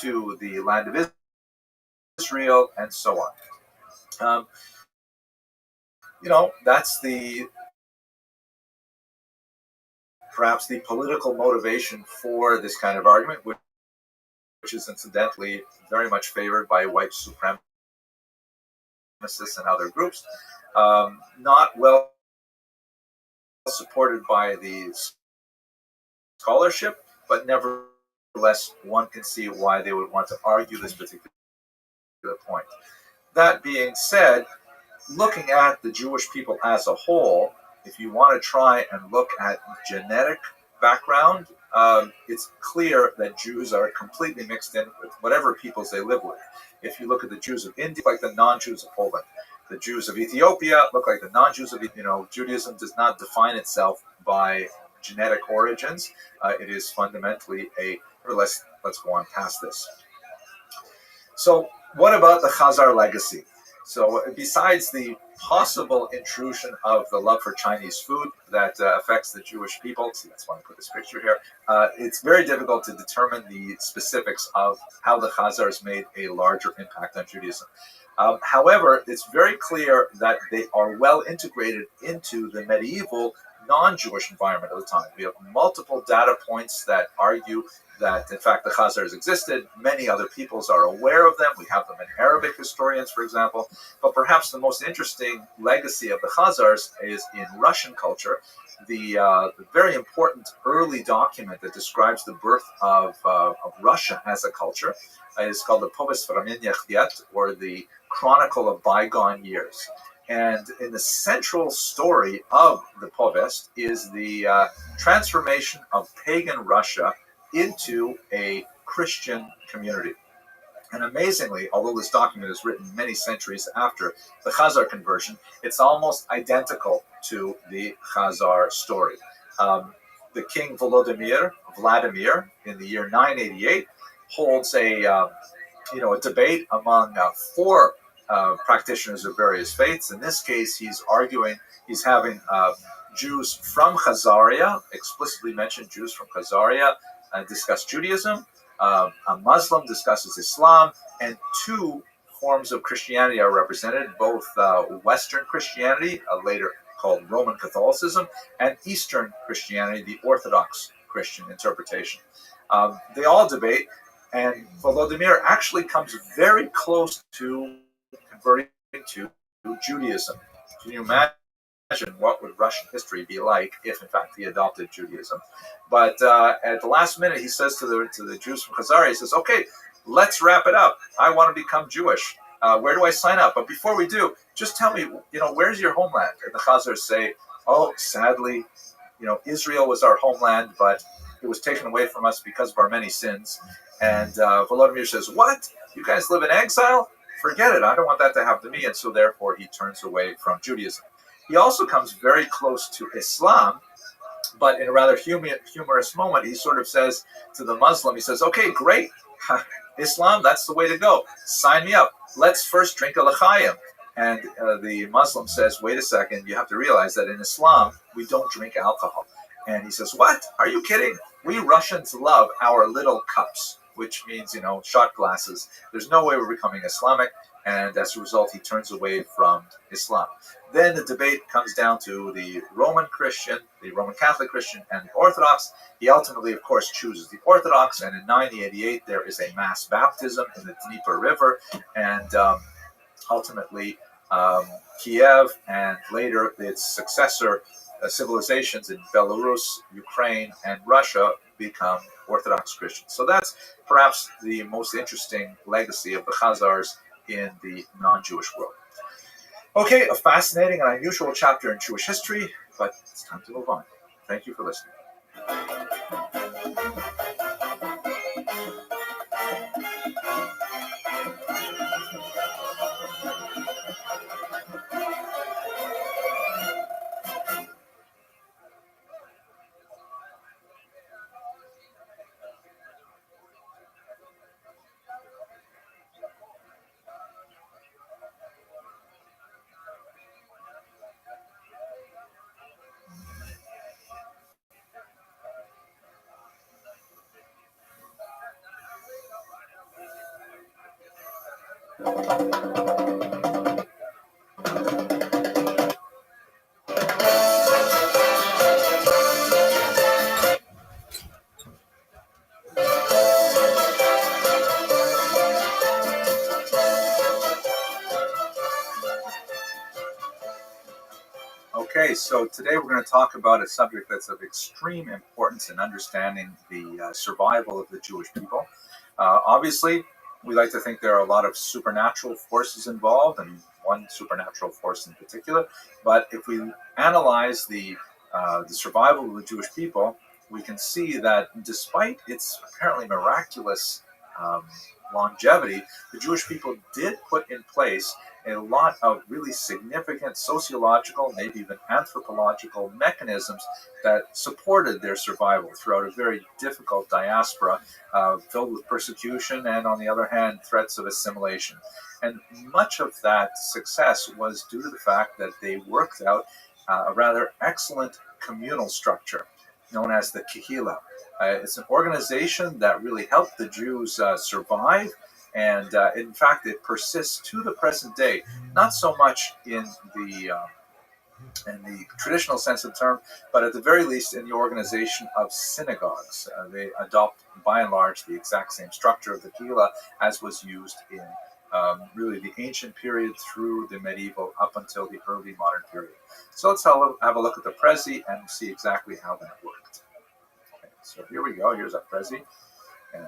to the land of Israel, and so on. That's perhaps the political motivation for this kind of argument, which is incidentally very much favored by white supremacists and other groups, not well supported by the scholarship, but nevertheless, one can see why they would want to argue this particular point. That being said, looking at the Jewish people as a whole, if you want to try and look at genetic background, it's clear that Jews are completely mixed in with whatever peoples they live with. If you look at the Jews of India, like the non-Jews of Poland, the Jews of Ethiopia look like the non-Jews of, Judaism does not define itself by genetic origins. It is fundamentally let's go on past this. So what about the Khazar legacy? So besides the possible intrusion of the love for Chinese food that affects the Jewish people, see, that's why I put this picture here, it's very difficult to determine the specifics of how the Khazars made a larger impact on Judaism. However, it's very clear that they are well integrated into the medieval non-Jewish environment of the time. We have multiple data points that argue that, in fact, the Khazars existed. Many other peoples are aware of them. We have them in Arabic historians, for example. But perhaps the most interesting legacy of the Khazars is in Russian culture. The very important early document that describes the birth of Russia as a culture is called the Povest Vremeniach Viet, or the Chronicle of Bygone Years. And in the central story of the Povest is the transformation of pagan Russia into a Christian community. And amazingly, although this document is written many centuries after the Khazar conversion, it's almost identical to the Khazar story. The king Vladimir, in the year 988, holds a debate among four practitioners of various faiths. In this case, he's having Jews from Khazaria, explicitly mentioned Jews from Khazaria, discuss Judaism. A Muslim discusses Islam, and two forms of Christianity are represented, both Western Christianity, later called Roman Catholicism, and Eastern Christianity, the Orthodox Christian interpretation. They all debate, and Volodymyr actually comes very close to converting to Judaism. Can you imagine what would Russian history be like if, in fact, he adopted Judaism? But at the last minute, he says to the Jews from Khazaria, he says, "Okay, let's wrap it up. I want to become Jewish. Where do I sign up? But before we do, just tell me, where's your homeland?" And the Khazars say, "Oh, sadly, Israel was our homeland, but it was taken away from us because of our many sins." And Volodymyr says, "What? You guys live in exile? Forget it. I don't want that to happen to me." And so therefore he turns away from Judaism. He also comes very close to Islam, but in a rather humorous moment, he sort of says to the Muslim, he says, "Okay, great. Islam, that's the way to go. Sign me up. Let's first drink a l'chaim." And the Muslim says, "Wait a second, you have to realize that in Islam, we don't drink alcohol." And he says, "What? Are you kidding? We Russians love our little cups," which means, shot glasses. There's no way we're becoming Islamic. And as a result, he turns away from Islam. Then the debate comes down to the Roman Christian, the Roman Catholic Christian, and the Orthodox. He ultimately, of course, chooses the Orthodox. And in 988, there is a mass baptism in the Dnieper River. And ultimately, Kiev and later its successor civilizations in Belarus, Ukraine, and Russia become Orthodox Christians. So that's perhaps the most interesting legacy of the Khazars in the non-Jewish world. Okay, a fascinating and unusual chapter in Jewish history, but it's time to move on. Thank you for listening. Okay, so today we're going to talk about a subject that's of extreme importance in understanding the survival of the Jewish people. Obviously, we like to think there are a lot of supernatural forces involved, and one supernatural force in particular. But if we analyze the survival of the Jewish people, we can see that despite its apparently miraculous longevity, the Jewish people did put in place a lot of really significant sociological, maybe even anthropological mechanisms that supported their survival throughout a very difficult diaspora filled with persecution and, on the other hand, threats of assimilation. And much of that success was due to the fact that they worked out a rather excellent communal structure known as the Kehillah. It's an organization that really helped the Jews survive, and in fact, it persists to the present day. Not so much in the traditional sense of the term, but at the very least in the organization of synagogues. They adopt, by and large, the exact same structure of the Kehillah as was used in really the ancient period through the medieval up until the early modern period. So let's have a look at the Prezi and see exactly how that worked. Okay, so here we go. Here's our Prezi. And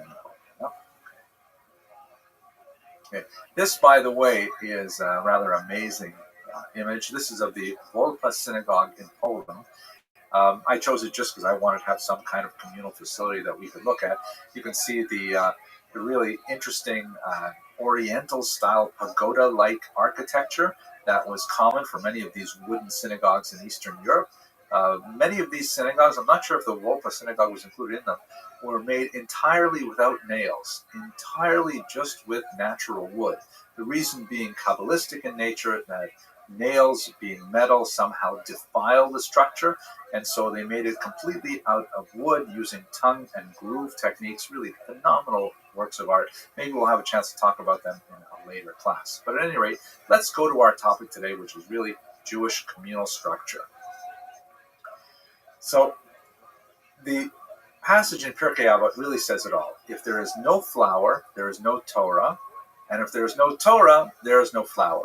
okay. This, by the way, is a rather amazing image. This is of the Wolpa Synagogue in Poland. I chose it just because I wanted to have some kind of communal facility that we could look at. You can see the really interesting Oriental-style pagoda-like architecture that was common for many of these wooden synagogues in Eastern Europe. Many of these synagogues, I'm not sure if the Wolpa synagogue was included in them, were made entirely without nails, entirely just with natural wood. The reason being Kabbalistic in nature, that nails, being metal, somehow defile the structure, and so they made it completely out of wood using tongue and groove techniques, really phenomenal works of art. Maybe we'll have a chance to talk about them in a later class. But at any rate, let's go to our topic today, which is really Jewish communal structure. So the passage in Pirkei Avot really says it all. If there is no flour, there is no Torah, and if there is no Torah, there is no flour.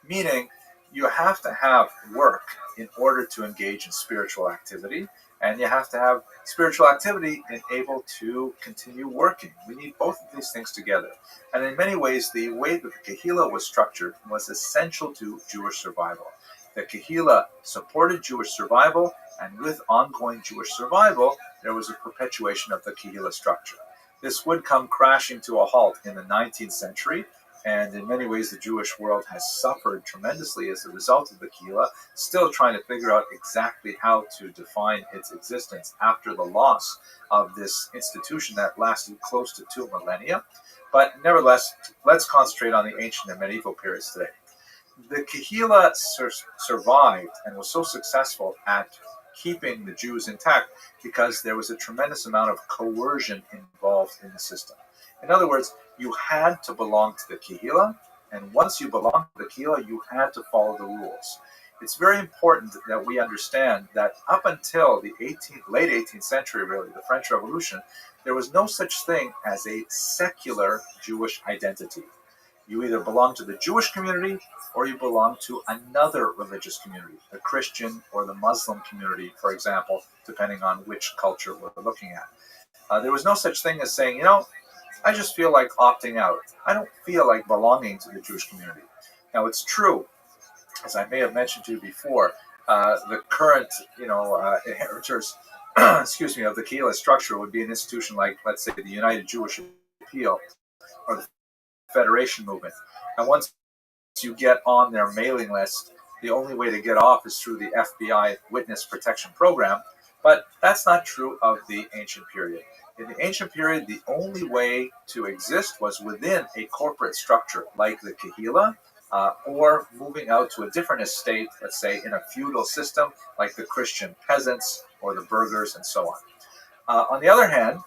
Meaning, you have to have work in order to engage in spiritual activity, and you have to have spiritual activity in able to continue working. We need both of these things together. And in many ways, the way that the Kehillah was structured was essential to Jewish survival. The Kehillah supported Jewish survival, and with ongoing Jewish survival, there was a perpetuation of the Kehillah structure. This would come crashing to a halt in the 19th century, and in many ways the Jewish world has suffered tremendously as a result of the Kehillah, still trying to figure out exactly how to define its existence after the loss of this institution that lasted close to 2 millennia. But nevertheless, let's concentrate on the ancient and medieval periods today. The Kehillah survived and was so successful at keeping the Jews intact because there was a tremendous amount of coercion involved in the system. In other words, you had to belong to the Kehillah, and once you belonged to the Kehillah, you had to follow the rules. It's very important that we understand that up until the late 18th century, really, the French Revolution, there was no such thing as a secular Jewish identity. You either belong to the Jewish community or you belong to another religious community, the Christian or the Muslim community, for example, depending on which culture we're looking at. There was no such thing as saying, I just feel like opting out. I don't feel like belonging to the Jewish community. Now, it's true, as I may have mentioned to you before, the current, inheritors, of the Kehillah structure would be an institution like, let's say, the United Jewish Appeal or the Federation Movement. And once you get on their mailing list, the only way to get off is through the FBI Witness Protection Program. But that's not true of the ancient period. In the ancient period, the only way to exist was within a corporate structure like the Kehillah, or moving out to a different estate, let's say in a feudal system like the Christian peasants or the burghers and so on. On the other hand,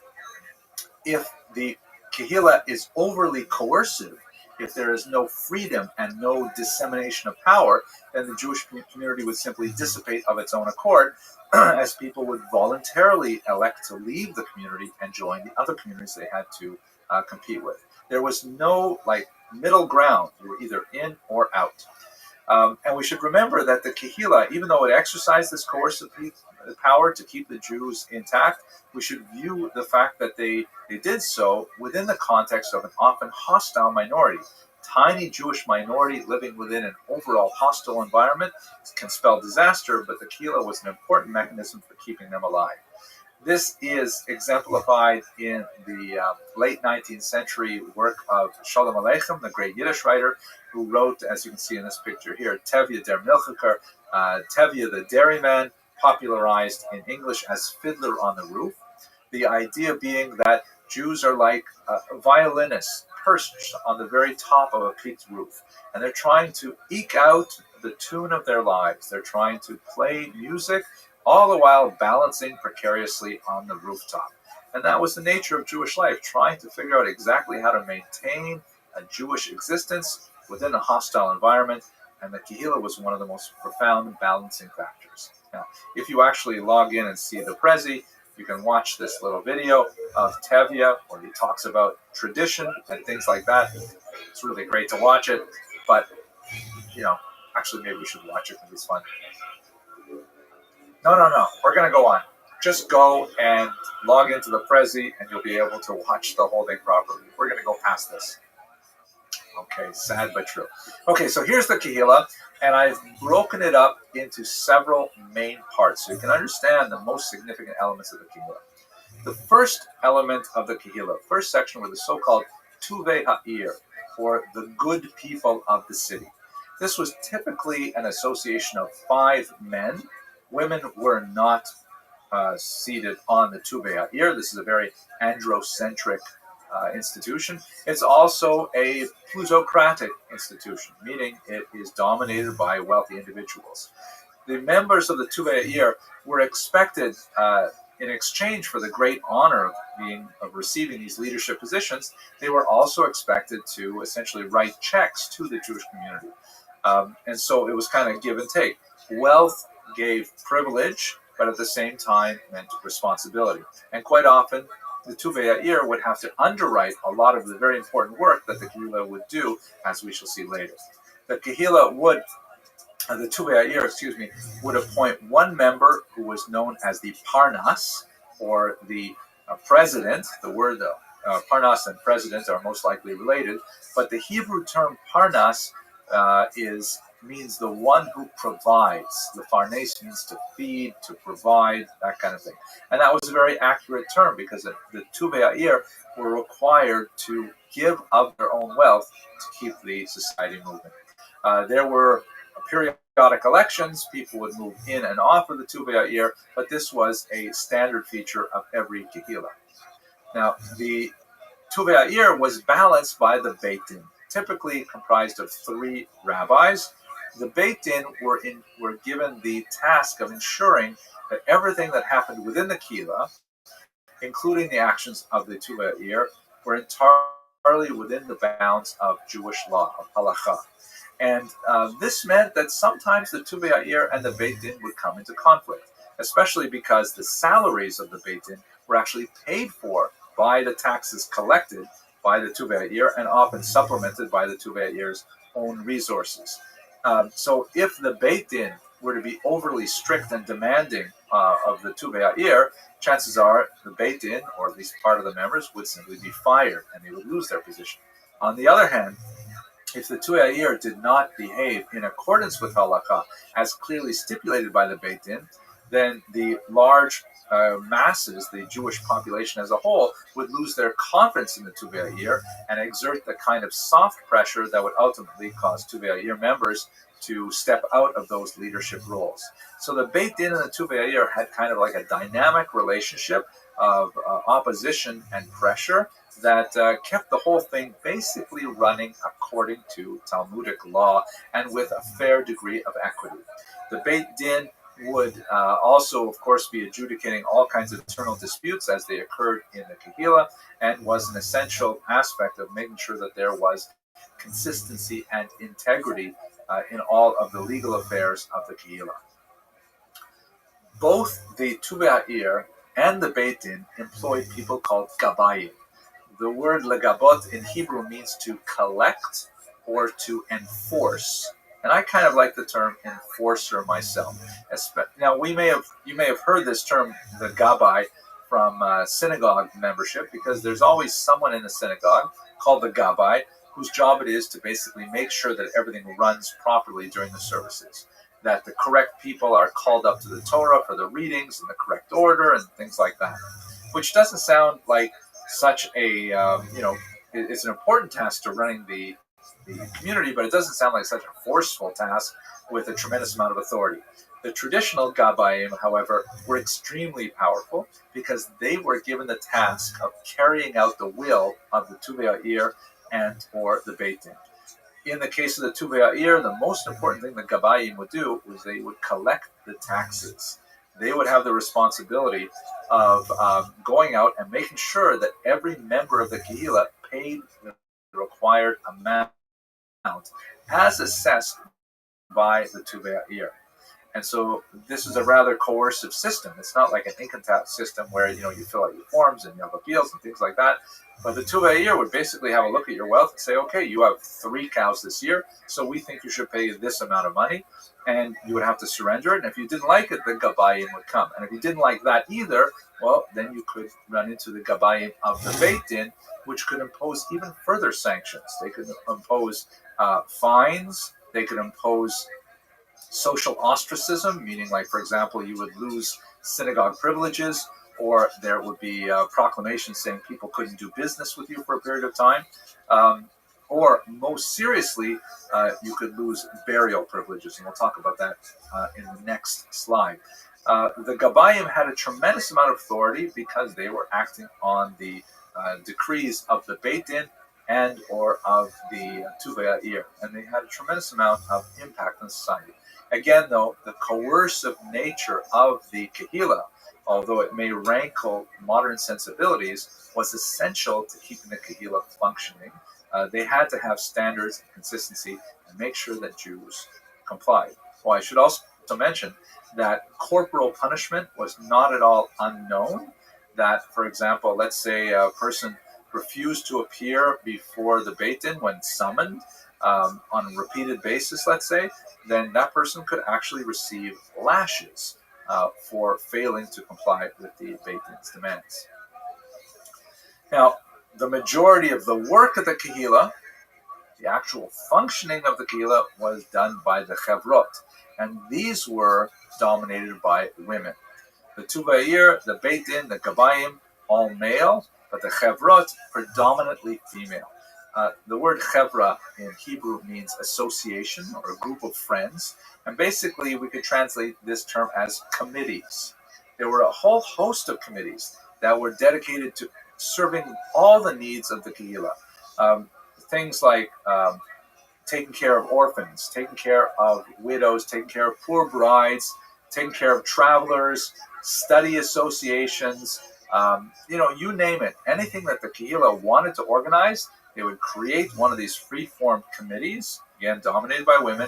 if the Kehillah is overly coercive, if there is no freedom and no dissemination of power, then the Jewish community would simply dissipate of its own accord, as people would voluntarily elect to leave the community and join the other communities they had to compete with. There was no middle ground. You were either in or out. And we should remember that the Kehillah, even though it exercised this coercive power to keep the Jews intact, we should view the fact that they did so within the context of an often hostile minority. Tiny Jewish minority living within an overall hostile environment can spell disaster, but the Kehillah was an important mechanism for keeping them alive. This is exemplified in the late 19th century work of Shalom Aleichem, the great Yiddish writer, who wrote, as you can see in this picture here, Tevye der Milchiker, Tevye the Dairyman, popularized in English as Fiddler on the Roof. The idea being that Jews are like violinists perched on the very top of a peaked roof, and they're trying to eke out the tune of their lives. They're trying to play music, all the while balancing precariously on the rooftop. And that was the nature of Jewish life, trying to figure out exactly how to maintain a Jewish existence within a hostile environment, and the Kehillah was one of the most profound balancing factors. Now, if you actually log in and see the Prezi, you can watch this little video of Tevye where he talks about tradition and things like that. It's really great to watch it, but, actually maybe we should watch it because it's fun. No. We're going to go on. Just go and log into the Prezi and you'll be able to watch the whole thing properly. We're going to go past this. Okay, sad but true. Okay, so here's the Kehillah, and I've broken it up into several main parts so you can understand the most significant elements of the Kehillah. The first element of the Kehillah, first section, were the so-called Tuvei Ha'ir, or the good people of the city. This was typically an association of 5 men. Women were not seated on the Tuvei Ha'ir. This is a very androcentric institution. It's also a plutocratic institution, meaning it is dominated by wealthy individuals. The members of the Tuvei Ha'ir were expected, in exchange for the great honor of receiving these leadership positions, they were also expected to essentially write checks to the Jewish community. And so it was kind of give and take. Wealth gave privilege, but at the same time meant responsibility. And quite often, the Tuvei Ha'ir would have to underwrite a lot of the very important work that the Kehillah would do, as we shall see later. The Kehillah the Tuvei Ha'ir, would appoint one member who was known as the Parnas, or the president. The word Parnas and president are most likely related, but the Hebrew term Parnas means the one who provides. The Farnes means to feed, to provide, that kind of thing. And that was a very accurate term because the Tuvei Ha'ir were required to give of their own wealth to keep the society moving. There were periodic elections. People would move in and off of the Tuvei Ha'ir, but this was a standard feature of every Kehillah. Now, the Tuvei Ha'ir was balanced by the Beit Din, typically comprised of 3 rabbis. The Beit Din were given the task of ensuring that everything that happened within the Kehillah, including the actions of the Tuvei Ha'ir, were entirely within the bounds of Jewish law, of halakha. And this meant that sometimes the Tuvei Ha'ir and the Beit Din would come into conflict, especially because the salaries of the Beit Din were actually paid for by the taxes collected by the Tuvei Ha'ir and often supplemented by the Tuvei Ha'ir's own resources. So if the Beit Din were to be overly strict and demanding of the Tuvei Ha'ir, chances are the Beit Din, or at least part of the members, would simply be fired and they would lose their position. On the other hand, if the Tuvei Ha'ir did not behave in accordance with halakha, as clearly stipulated by the Beit Din, then the large masses, the Jewish population as a whole, would lose their confidence in the Tuvei Ha'ir and exert the kind of soft pressure that would ultimately cause Tuvei Ha'ir members to step out of those leadership roles. So the Beit Din and the Tuvei Ha'ir had kind of like a dynamic relationship of opposition and pressure that kept the whole thing basically running according to Talmudic law and with a fair degree of equity. The Beit Din would also, of course, be adjudicating all kinds of internal disputes as they occurred in the Kehillah, and was an essential aspect of making sure that there was consistency and integrity in all of the legal affairs of the Kehillah. Both the Tuvei Ha'ir and the Beit Din employed people called gabayim. The word legabot in Hebrew means to collect or to enforce. And I kind of like the term enforcer myself. Now, you may have heard this term, the gabbai, from synagogue membership, because there's always someone in the synagogue called the gabbai, whose job it is to basically make sure that everything runs properly during the services. that the correct people are called up to the Torah for the readings in the correct order and things like that, which doesn't sound like such a, it's an important task to running the community, but it doesn't sound like such a forceful task with a tremendous amount of authority. The traditional Gabayim, however, were extremely powerful because they were given the task of carrying out the will of the Tuvei and or the Beit Din. In the case of the Tuvei the most important thing the Gabayim would do was they would collect the taxes. They would have the responsibility of going out and making sure that every member of the Kehillah paid the required amount as assessed by the Tuvei. And so this is a rather coercive system. It's not like an income tax system where you fill out your forms and you have appeals and things like that. But the Tuvei would basically have a look at your wealth and say, okay, you have 3 cows this year, so we think you should pay this amount of money, and you would have to surrender it. And if you didn't like it, the Gabayim would come. And if you didn't like that either, well, then you could run into the Gabayim of the Beit Din, which could impose even further sanctions. They could impose fines. They could impose social ostracism, meaning, like, for example, you would lose synagogue privileges, or there would be proclamations saying people couldn't do business with you for a period of time. Or most seriously, you could lose burial privileges, and we'll talk about that in the next slide. The Gabayim had a tremendous amount of authority because they were acting on the decrees of the Beit Din and or of the Tuvei, and they had a tremendous amount of impact on society. Again, though, the coercive nature of the Kehillah, although it may rankle modern sensibilities, was essential to keeping the Kehillah functioning. They had to have standards and consistency and make sure that Jews complied. Well, I should also mention that corporal punishment was not at all unknown. That, for example, let's say a person refused to appear before the Beit Din when summoned on a repeated basis, let's say, then that person could actually receive lashes for failing to comply with the Beit Din's demands. Now, the majority of the work of the Kehillah, the actual functioning of the Kehillah, was done by the Chevrot, and these were dominated by women. The Tuvei, the Beit Din, the Gabayim, all male, but the Chevrot predominantly female. The word Chevra in Hebrew means association or a group of friends, and basically we could translate this term as committees. There were a whole host of committees that were dedicated to serving all the needs of the Kehillah. Things like taking care of orphans, taking care of widows, taking care of poor brides, taking care of travelers, study associations, you name it. Anything that the Kehillah wanted to organize, they would create one of these free-form committees, again dominated by women,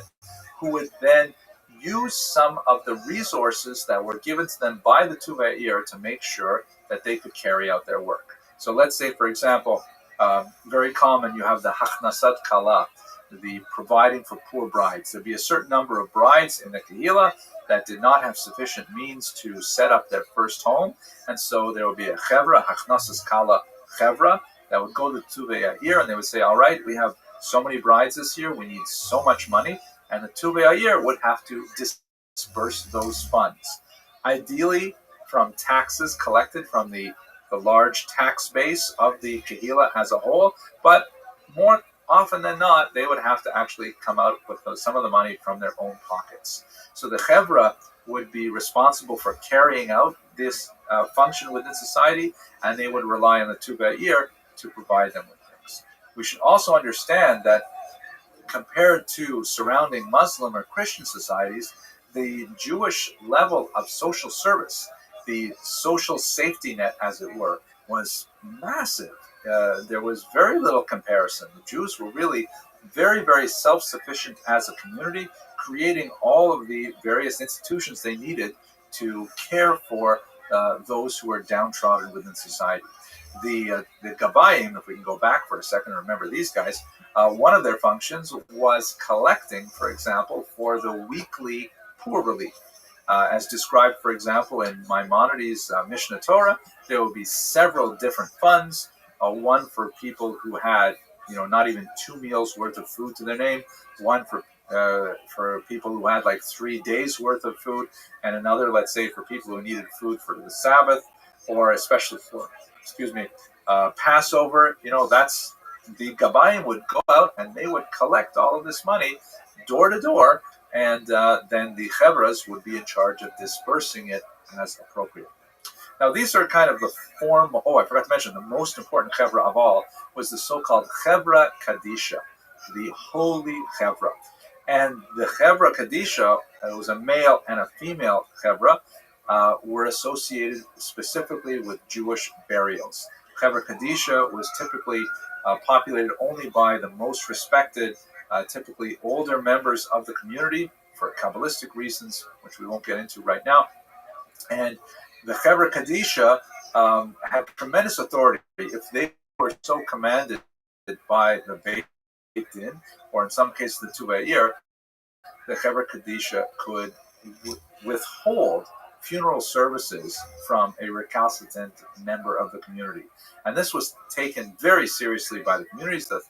who would then use some of the resources that were given to them by the Tuvei to make sure that they could carry out their work. So let's say, for example, very common, you have the Hachnasat Kala, the providing for poor brides. There'd be a certain number of brides in the Kehillah that did not have sufficient means to set up their first home, and so there would be a Chevra, Hachnasat Kala Chevra, that would go to Tuvei and they would say, all right, we have so many brides this year, we need so much money, and the Tuvei would have to disperse those funds. Ideally, from taxes collected from the large tax base of the Kehillah as a whole, but more often than not, they would have to actually come out with some of the money from their own pockets. So the Chevra would be responsible for carrying out this function within society, and they would rely on the Tuvei to provide them with things. We should also understand that compared to surrounding Muslim or Christian societies, the Jewish level of social service, the social safety net, as it were, was massive. There was very little comparison. The Jews were really very, very self-sufficient as a community, creating all of the various institutions they needed to care for those who are downtrodden within society. The Gabayim, if we can go back for a second and remember these guys, one of their functions was collecting, for example, for the weekly poor relief. As described, for example, in Maimonides' Mishnah Torah, there will be several different funds, one for people who had, not even 2 meals worth of food to their name, one for for people who had like 3 days worth of food, and another, let's say, for people who needed food for the Sabbath, or especially for, Passover. That's the Gabayim would go out and they would collect all of this money door to door, and then the Chevras would be in charge of dispersing it as appropriate. Now, these are kind of the form. Oh, I forgot to mention, the most important Chevra of all was the so-called Chevra Kadisha, the Holy Chevra. And the Chevra Kadisha, it was a male and a female Chevra, were associated specifically with Jewish burials. Chevra Kadisha was typically populated only by the most respected, typically older members of the community for Kabbalistic reasons, which we won't get into right now. And the Chevra Kadisha had tremendous authority. If they were so commanded by the Beit Din, or in some cases the Tuvayir, the Chevra Kadisha could withhold funeral services from a recalcitrant member of the community. And this was taken very seriously by the communities. The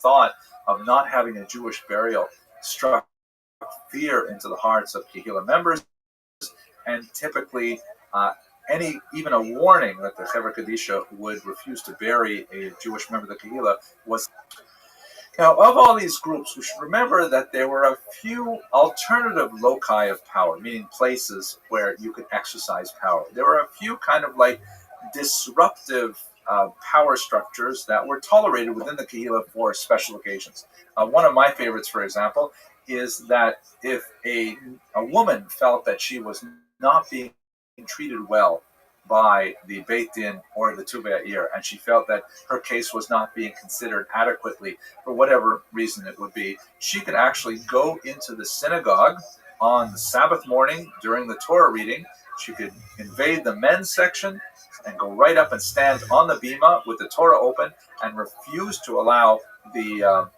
thought of not having a Jewish burial struck fear into the hearts of Kehillah members, and typically even a warning that the Chevra Kadisha would refuse to bury a Jewish member of the Kehillah was. Now, of all these groups, we should remember that there were a few alternative loci of power, meaning places where you could exercise power. There were a few kind of like disruptive power structures that were tolerated within the Kehillah for special occasions. One of my favorites, for example, is that if a woman felt that she was not being treated well by the Beit Din or the Tuvayir, and she felt that her case was not being considered adequately for whatever reason it would be, she could actually go into the synagogue on the Sabbath morning during the Torah reading. She could invade the men's section and go right up and stand on the bima with the Torah open and refuse to allow the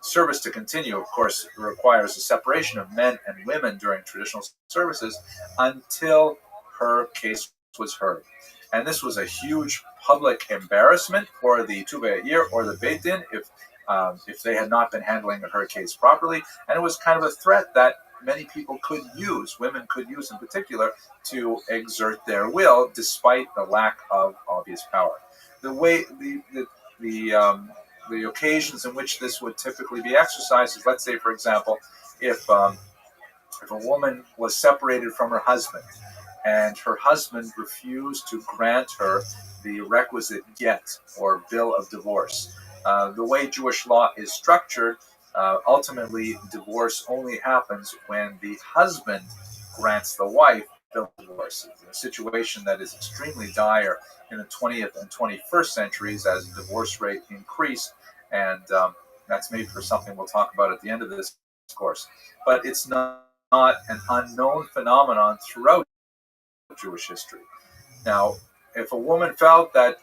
service to continue. Of course, it requires a separation of men and women during traditional services until her case was heard. And this was a huge public embarrassment for the Tuvayir or the Beit Din if they had not been handling her case properly. And it was kind of a threat that many people could use, women could use in particular, to exert their will despite the lack of obvious power. The way the occasions in which this would typically be exercised is, let's say, for example, if a woman was separated from her husband and her husband refused to grant her the requisite get or bill of divorce. The way Jewish law is structured, ultimately divorce only happens when the husband grants the wife bill of divorce. A situation that is extremely dire in the 20th and 21st centuries as the divorce rate increased, and that's maybe for something we'll talk about at the end of this course. But it's not an unknown phenomenon throughout Jewish history. Now, if a woman felt that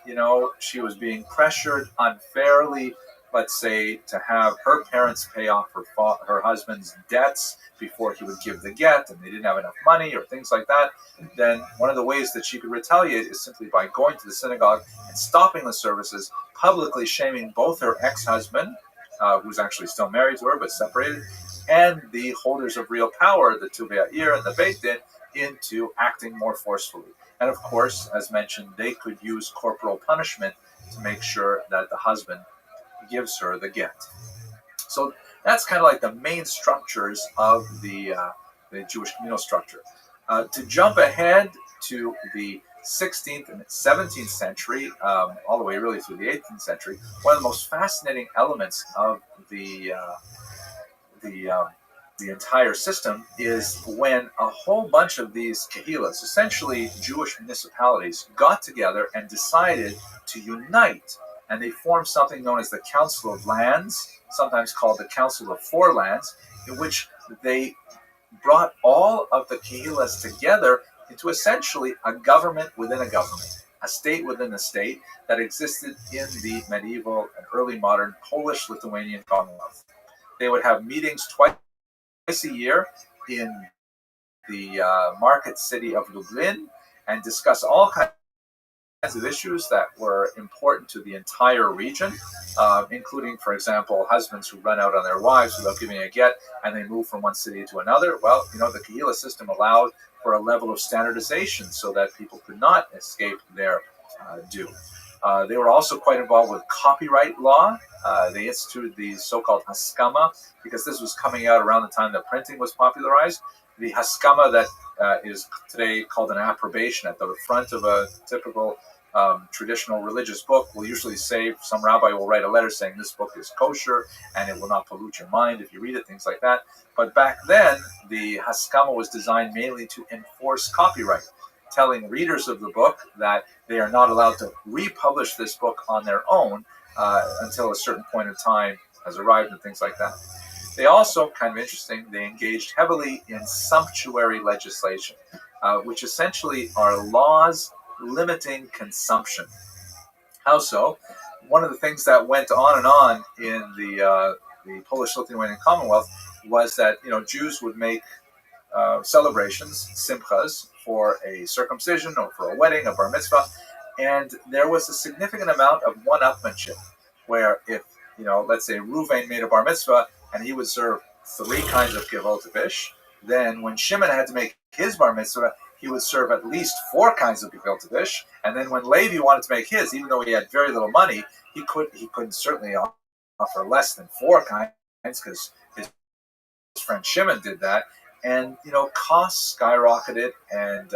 she was being pressured unfairly, let's say, to have her parents pay off her husband's debts before he would give the get, and they didn't have enough money or things like that, then one of the ways that she could retaliate is simply by going to the synagogue and stopping the services, publicly shaming both her ex-husband, who's actually still married to her but separated, and the holders of real power, the Tuvayir and the Beit Din, into acting more forcefully. And of course, as mentioned, they could use corporal punishment to make sure that the husband gives her the get. So that's kind of like the main structures of the Jewish communal structure. To jump ahead to the 16th and 17th century, all the way really through the 18th century, one of the most fascinating elements of the entire system is when a whole bunch of these kehillas, essentially Jewish municipalities, got together and decided to unite, and they formed something known as the Council of Lands, sometimes called the Council of Four Lands, in which they brought all of the kehillas together into essentially a government within a government, a state within a state that existed in the medieval and early modern Polish-Lithuanian Commonwealth. They would have meetings twice a year in the market city of Lublin and discuss all kinds of issues that were important to the entire region, including, for example, husbands who run out on their wives without giving a get and they move from one city to another. Well, the Kehillah system allowed for a level of standardization so that people could not escape their due. They were also quite involved with copyright law. They instituted the so-called haskama because this was coming out around the time that printing was popularized. The haskama that is today called an approbation at the front of a typical traditional religious book will usually say, some rabbi will write a letter saying this book is kosher and it will not pollute your mind if you read it, things like that. But back then, the haskama was designed mainly to enforce copyright, telling readers of the book that they are not allowed to republish this book on their own until a certain point of time has arrived and things like that. They also, kind of interesting, they engaged heavily in sumptuary legislation, which essentially are laws limiting consumption. How so? One of the things that went on and on in the Polish-Lithuanian Commonwealth was that Jews would make celebrations, simchas, for a circumcision or for a wedding, a bar mitzvah, and there was a significant amount of one-upmanship, where if, let's say Reuven made a bar mitzvah and he would serve 3 kinds of gefilte fish, then when Shimon had to make his bar mitzvah, he would serve at least 4 kinds of gefilte fish, and then when Levi wanted to make his, even though he had very little money, he couldn't certainly offer less than 4 kinds because his friend Shimon did that. And, costs skyrocketed and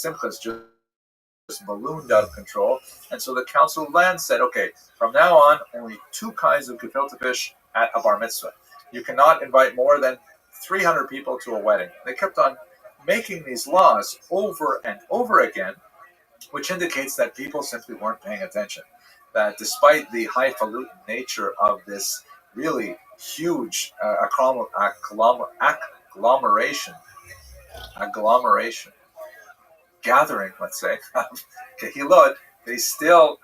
simchas just ballooned out of control. And so the Council of Land said, okay, from now on, only 2 kinds of gefilte fish at a bar mitzvah. You cannot invite more than 300 people to a wedding. They kept on making these laws over and over again, which indicates that people simply weren't paying attention. That despite the highfalutin nature of this really huge agglomeration, gathering, let's say, of kehillot, they still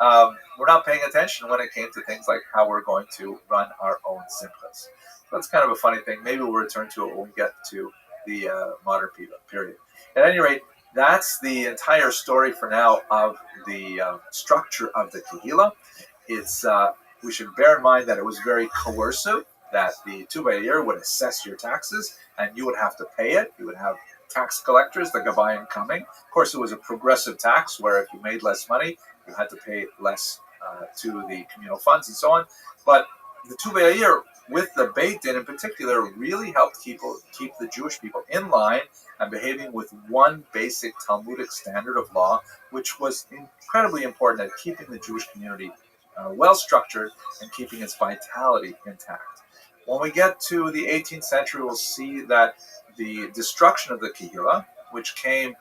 were not paying attention when it came to things like how we're going to run our own simchas. So that's kind of a funny thing. Maybe we'll return to it when we get to the modern period. At any rate, that's the entire story for now of the structure of the kehillah. We should bear in mind that it was very coercive, that the Tu B'Yair would assess your taxes and you would have to pay it. You would have tax collectors, the Gabayim, coming. Of course, it was a progressive tax where if you made less money, you had to pay less to the communal funds and so on. But the Tu B'Yair, with the Beit Din in particular, really helped keep the Jewish people in line and behaving with one basic Talmudic standard of law, which was incredibly important at keeping the Jewish community well-structured and keeping its vitality intact. When we get to the 18th century, we'll see that the destruction of the kehillah, which came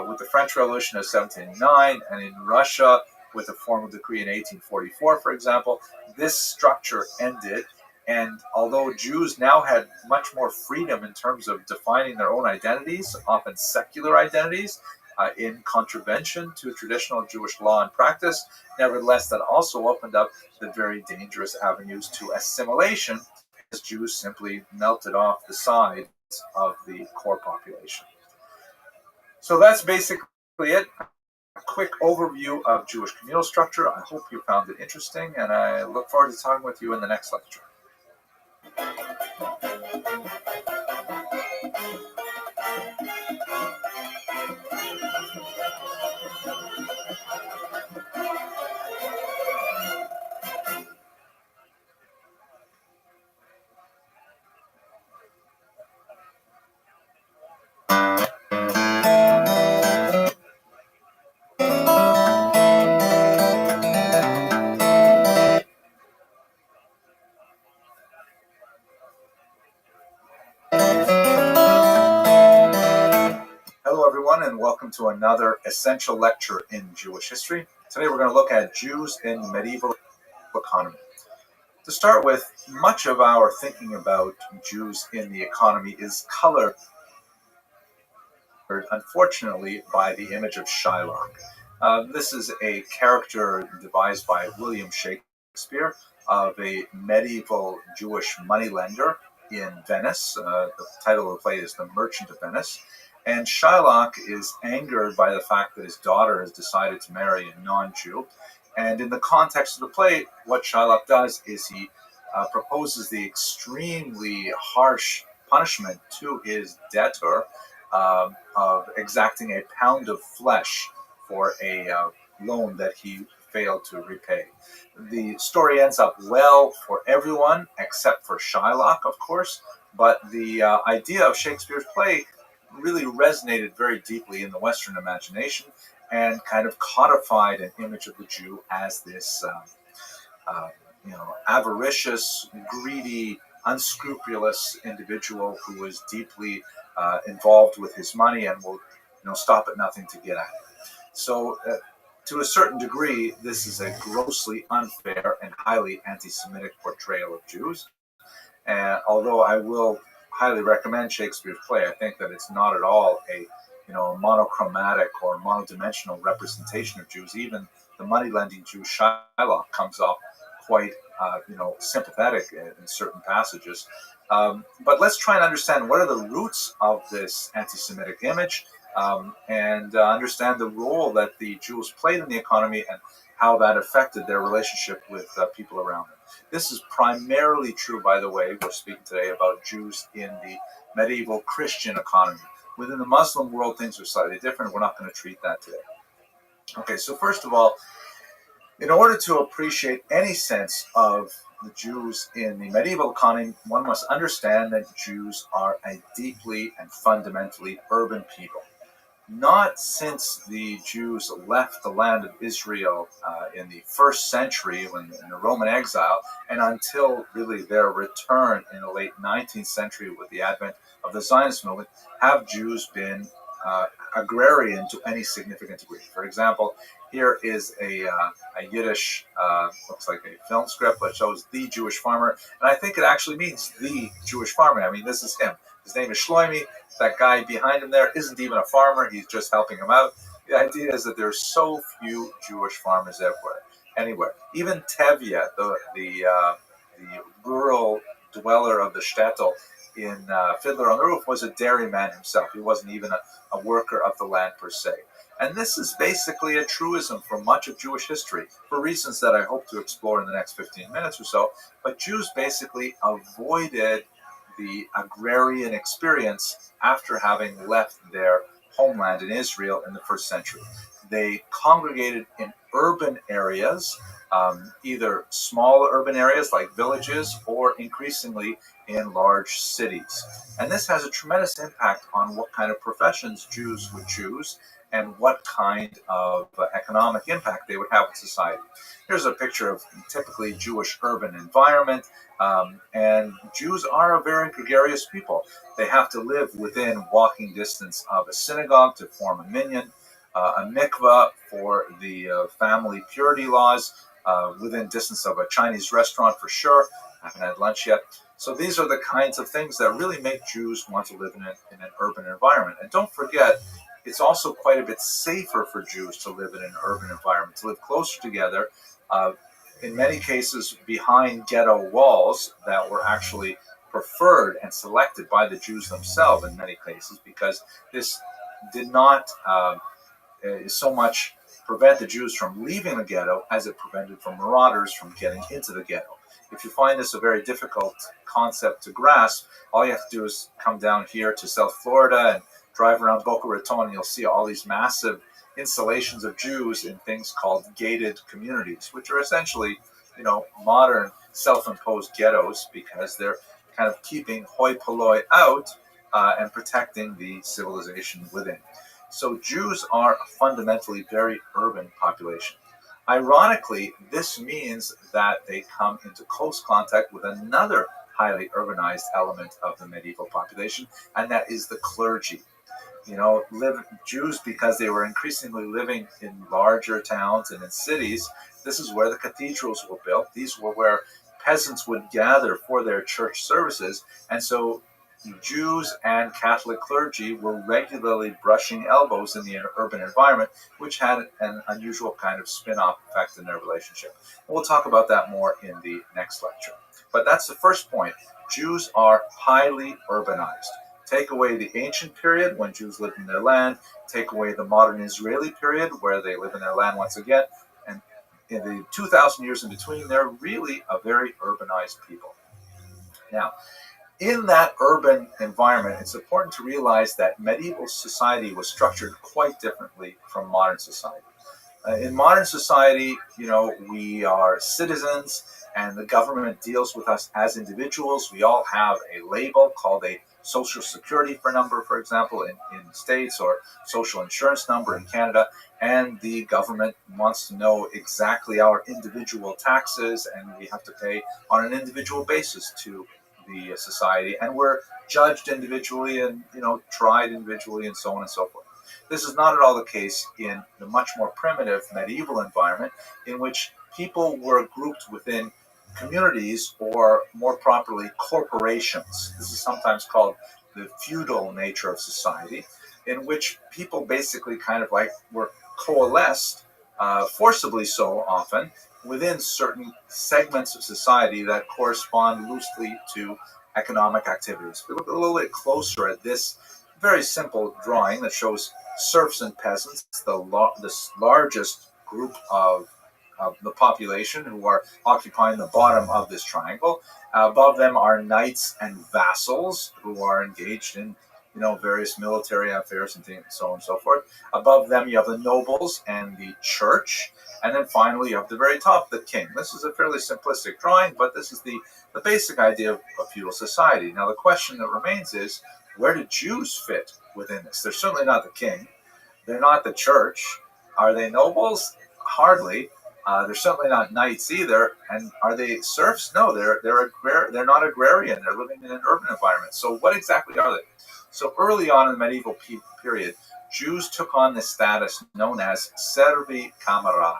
with the French Revolution of 1789 and in Russia with a formal decree in 1844, for example, this structure ended. And although Jews now had much more freedom in terms of defining their own identities, often secular identities, in contravention to traditional Jewish law and practice, nevertheless, that also opened up the very dangerous avenues to assimilation, as Jews simply melted off the sides of the core population. So that's basically it. A quick overview of Jewish communal structure. I hope you found it interesting, and I look forward to talking with you in the next lecture. Hello, everyone, and welcome to another essential lecture in Jewish history. Today we're going to look at Jews in the medieval economy. To start with, much of our thinking about Jews in the economy is colored, unfortunately, by the image of Shylock. This is a character devised by William Shakespeare of a medieval Jewish moneylender in Venice. The title of the play is The Merchant of Venice. And Shylock is angered by the fact that his daughter has decided to marry a non-Jew. And in the context of the play, what Shylock does is he proposes the extremely harsh punishment to his debtor of exacting a pound of flesh for a loan that he failed to repay. The story ends up well for everyone except for Shylock, of course, but the idea of Shakespeare's play really resonated very deeply in the Western imagination and kind of codified an image of the Jew as this avaricious, greedy, unscrupulous individual who is deeply involved with his money and will stop at nothing to get at it. So to a certain degree, this is a grossly unfair and highly anti-Semitic portrayal of Jews. And although I will highly recommend Shakespeare's play, I think that it's not at all a monochromatic or monodimensional representation of Jews. Even the money-lending Jew Shylock comes off quite sympathetic in certain passages. But let's try and understand what are the roots of this anti-Semitic image, and understand the role that the Jews played in the economy and how that affected their relationship with people around them. This is primarily true, by the way, we're speaking today about Jews in the medieval Christian economy. Within the Muslim world, things are slightly different. We're not going to treat that today. Okay, so first of all, in order to appreciate any sense of the Jews in the medieval economy, one must understand that Jews are a deeply and fundamentally urban people. Not since the Jews left the land of Israel in the first century when in the Roman exile, and until really their return in the late 19th century with the advent of the Zionist movement, have Jews been agrarian to any significant degree. For example, here is a Yiddish, looks like a film script, but shows the Jewish farmer, and I think it actually means the Jewish farmer. I mean, this is him. His name is Shloimi. That guy behind him there isn't even a farmer. He's just helping him out. The idea is that there's so few Jewish farmers anywhere. Even Tevye, the rural dweller of the shtetl in Fiddler on the Roof, was a dairyman himself. He wasn't even a worker of the land per se. And this is basically a truism for much of Jewish history, for reasons that I hope to explore in the next 15 minutes or so. But Jews basically avoided the agrarian experience after having left their homeland in Israel in the first century. They congregated in urban areas, either small urban areas like villages or increasingly in large cities. And this has a tremendous impact on what kind of professions Jews would choose and what kind of economic impact they would have in society. Here's a picture of typically Jewish urban environment. And Jews are a very gregarious people. They have to live within walking distance of a synagogue to form a minyan, a mikveh for the family purity laws, within distance of a Chinese restaurant for sure. I haven't had lunch yet. So these are the kinds of things that really make Jews want to live in an urban environment. And don't forget, it's also quite a bit safer for Jews to live in an urban environment, to live closer together, in many cases behind ghetto walls that were actually preferred and selected by the Jews themselves in many cases, because this did not so much prevent the Jews from leaving the ghetto as it prevented from marauders from getting into the ghetto. If you find this a very difficult concept to grasp, all you have to do is come down here to South Florida and drive around Boca Raton, and you'll see all these massive installations of Jews in things called gated communities, which are essentially, modern self-imposed ghettos, because they're kind of keeping hoi polloi out and protecting the civilization within. So Jews are a fundamentally very urban population. Ironically, this means that they come into close contact with another highly urbanized element of the medieval population, and that is the clergy. Jews, because they were increasingly living in larger towns and in cities, this is where the cathedrals were built. These were where peasants would gather for their church services. And so Jews and Catholic clergy were regularly brushing elbows in the urban environment, which had an unusual kind of spin-off effect in their relationship. And we'll talk about that more in the next lecture. But that's the first point. Jews are highly urbanized. Take away the ancient period when Jews lived in their land, take away the modern Israeli period where they live in their land once again, and in the 2,000 years in between, they're really a very urbanized people. Now, in that urban environment, it's important to realize that medieval society was structured quite differently from modern society. In modern society, we are citizens and the government deals with us as individuals. We all have a label called a social security number, for example, in the States, or social insurance number in Canada. And the government wants to know exactly our individual taxes, and we have to pay on an individual basis to the society. And we're judged individually and, tried individually and so on and so forth. This is not at all the case in the much more primitive medieval environment in which people were grouped within communities, or more properly, corporations. This is sometimes called the feudal nature of society, in which people basically kind of like were coalesced, forcibly so often, within certain segments of society that correspond loosely to economic activities. We look a little bit closer at this very simple drawing that shows serfs and peasants, the largest group of the population who are occupying the bottom of this triangle. Above them are knights and vassals who are engaged in various military affairs and things, so on and so forth. Above them you have the nobles and the church, and then finally you have the very top, the king. This is a fairly simplistic drawing, but this is the basic idea of feudal society. Now the question that remains is, where do Jews fit within this? They're certainly not the king. They're not the church. Are they nobles? Hardly. They're certainly not knights either. And are they serfs? No, they're not agrarian. They're living in an urban environment. So what exactly are they? So early on in the medieval period, Jews took on this status known as servi camerae,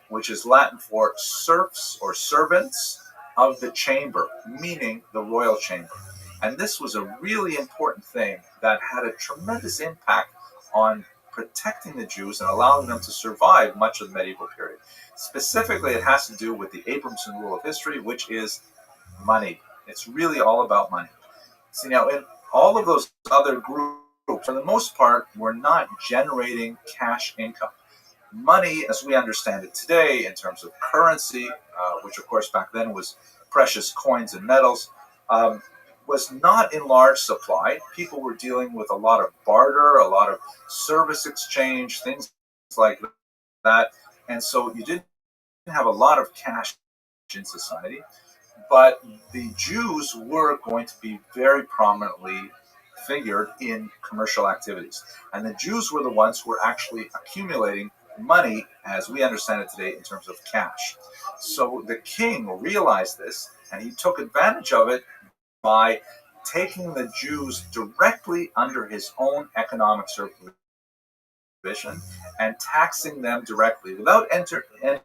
which is Latin for serfs or servants of the chamber, meaning the royal chamber. And this was a really important thing that had a tremendous impact on protecting the Jews and allowing them to survive much of the medieval period. Specifically, it has to do with the Abramson rule of history, which is money. It's really all about money. See, now, in all of those other groups, for the most part, were not generating cash income. Money, as we understand it today, in terms of currency, which of course back then was precious coins and metals, was not in large supply. People were dealing with a lot of barter, a lot of service exchange, things like that. And so you didn't have a lot of cash in society, but the Jews were going to be very prominently figured in commercial activities. And the Jews were the ones who were actually accumulating money, as we understand it today, in terms of cash. So the king realized this, and he took advantage of it by taking the Jews directly under his own economic supervision and taxing them directly without any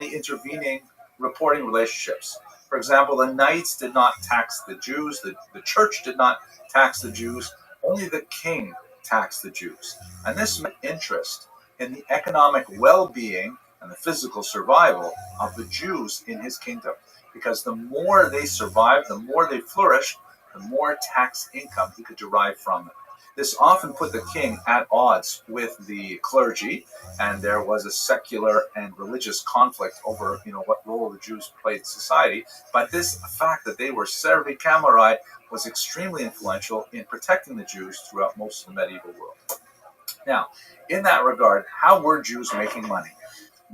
intervening reporting relationships. For example, the knights did not tax the Jews, the church did not tax the Jews, only the king taxed the Jews. And this meant interest in the economic well-being and the physical survival of the Jews in his kingdom. Because the more they survived, the more they flourished, the more tax income he could derive from them. This often put the king at odds with the clergy, and there was a secular and religious conflict over, what role the Jews played in society. But this fact that they were servi camerae was extremely influential in protecting the Jews throughout most of the medieval world. Now, in that regard, how were Jews making money?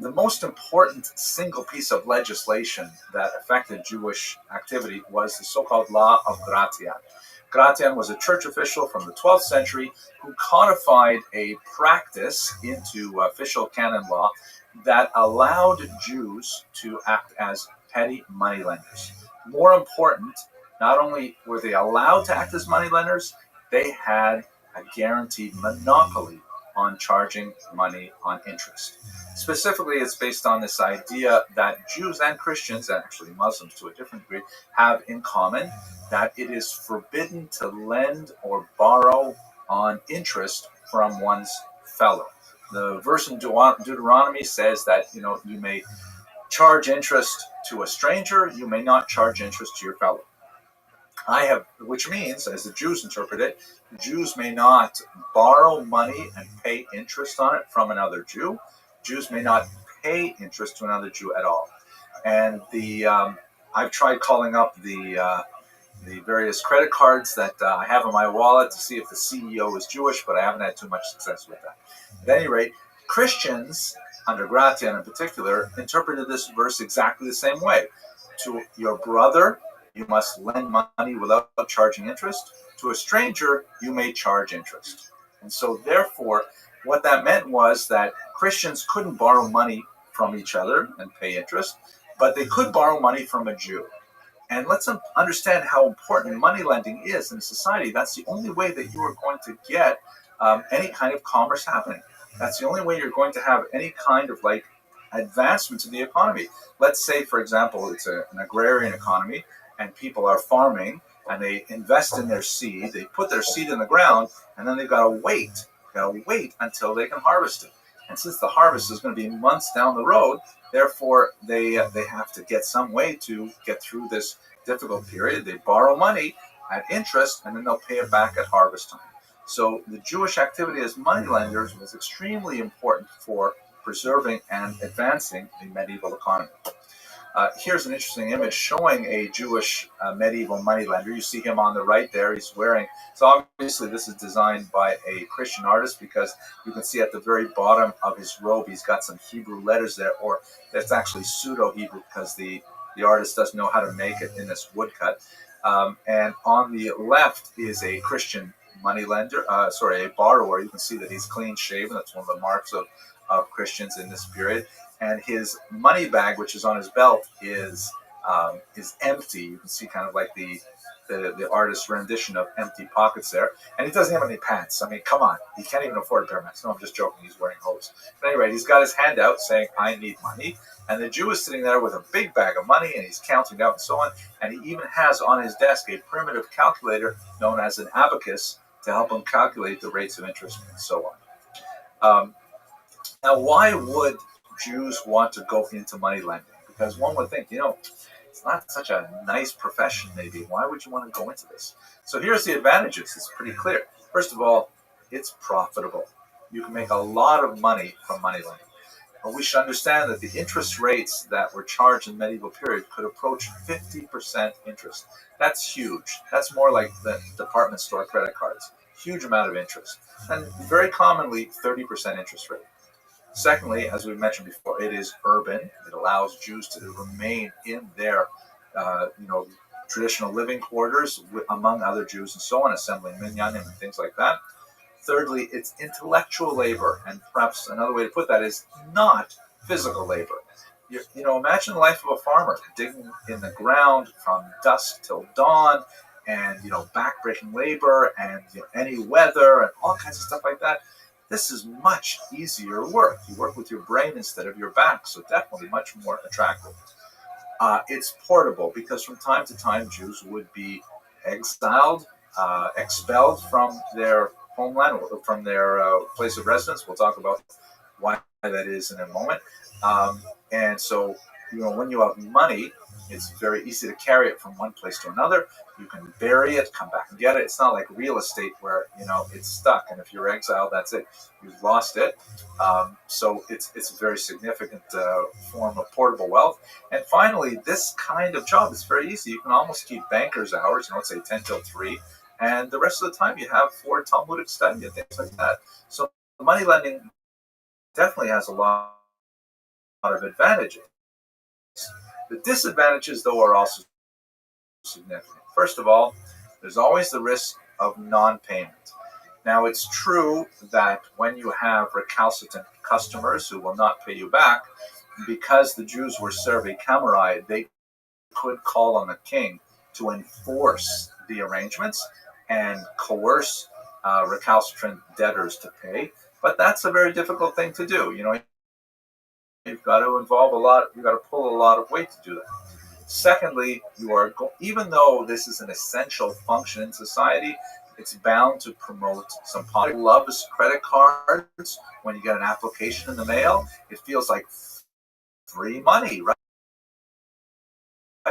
The most important single piece of legislation that affected Jewish activity was the so-called Law of Gratian. Gratian was a church official from the 12th century who codified a practice into official canon law that allowed Jews to act as petty moneylenders. More important, not only were they allowed to act as moneylenders, they had a guaranteed monopoly on charging money on interest. Specifically, it's based on this idea that Jews and Christians, and actually Muslims to a different degree, have in common that it is forbidden to lend or borrow on interest from one's fellow. The verse in Deuteronomy says that you may charge interest to a stranger, you may not charge interest to your fellow. which means, as the Jews interpret it, Jews may not borrow money and pay interest on it from another Jew. Jews may not pay interest to another Jew at all. And I've tried calling up the various credit cards that I have in my wallet to see if the CEO is Jewish, but I haven't had too much success with that. At any rate, Christians, under Gratian in particular, interpreted this verse exactly the same way. To your brother, you must lend money without charging interest. To a stranger, you may charge interest. And so therefore, what that meant was that Christians couldn't borrow money from each other and pay interest, but they could borrow money from a Jew. And let's understand how important money lending is in society. That's the only way that you are going to get any kind of commerce happening. That's the only way you're going to have any kind of advancement in the economy. Let's say, for example, it's an agrarian economy and people are farming and they invest in their seed. They put their seed in the ground and then they've got to wait. Until they can harvest it. And since the harvest is going to be months down the road, therefore they have to get some way to get through this difficult period. They borrow money at interest and then they'll pay it back at harvest time. So the Jewish activity as money lenders was extremely important for preserving and advancing the medieval economy. Here's an interesting image showing a Jewish medieval moneylender. You see him on the right there. He's wearing, so obviously this is designed by a Christian artist because you can see at the very bottom of his robe, he's got some Hebrew letters there, or that's actually pseudo-Hebrew because the artist doesn't know how to make it in this woodcut. And on the left is a Christian moneylender, a borrower. You can see that he's clean shaven. That's one of the marks of Christians in this period. And his money bag, which is on his belt, is empty. You can see kind of like the artist's rendition of empty pockets there. And he doesn't have any pants. I mean, come on. He can't even afford a pair of pants. No, I'm just joking. He's wearing hose. But anyway, he's got his hand out saying, I need money. And the Jew is sitting there with a big bag of money, and he's counting out and so on. And he even has on his desk a primitive calculator known as an abacus to help him calculate the rates of interest and so on. Now, why would Jews want to go into money lending? Because one would think, it's not such a nice profession maybe. Why would you want to go into this? So here's the advantages. It's pretty clear. First of all, it's profitable. You can make a lot of money from money lending. But we should understand that the interest rates that were charged in the medieval period could approach 50% interest. That's huge. That's more like the department store credit cards. Huge amount of interest. And very commonly, 30% interest rate. Secondly, as we mentioned before, it is urban. It allows Jews to remain in their, traditional living quarters among other Jews and so on, assembling minyanim and things like that. Thirdly, it's intellectual labor, and perhaps another way to put that is not physical labor. Imagine the life of a farmer, digging in the ground from dusk till dawn, and backbreaking labor, and any weather, and all kinds of stuff like that. This is much easier work. You work with your brain instead of your back, so definitely much more attractive. It's portable because from time to time Jews would be exiled, expelled from their homeland, or from their place of residence. We'll talk about why that is in a moment. And so, when you have money, it's very easy to carry it from one place to another. You can bury it, come back and get it. It's not like real estate where, it's stuck. And if you're exiled, that's it. You've lost it. So it's a very significant form of portable wealth. And finally, this kind of job is very easy. You can almost keep banker's hours, let's say 10 till 3. And the rest of the time you have for Talmudic study and things like that. So money lending definitely has a lot of advantages. The disadvantages, though, are also significant. First of all, there's always the risk of non-payment. Now, it's true that when you have recalcitrant customers who will not pay you back, because the Jews were servi camerai, they could call on the king to enforce the arrangements and coerce recalcitrant debtors to pay. But that's a very difficult thing to do. You've got to involve you've got to pull a lot of weight to do that. Secondly, even though this is an essential function in society, it's bound to promote some popular loves credit cards. When you get an application in the mail, it feels like free money, right?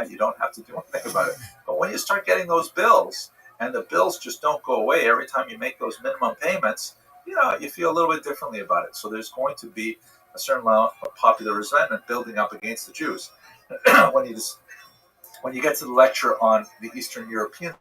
You don't have to do anything about it. But when you start getting those bills, and the bills just don't go away every time you make those minimum payments, you feel a little bit differently about it. So there's going to be a certain amount of popular resentment building up against the Jews. when you get to the lecture on the Eastern European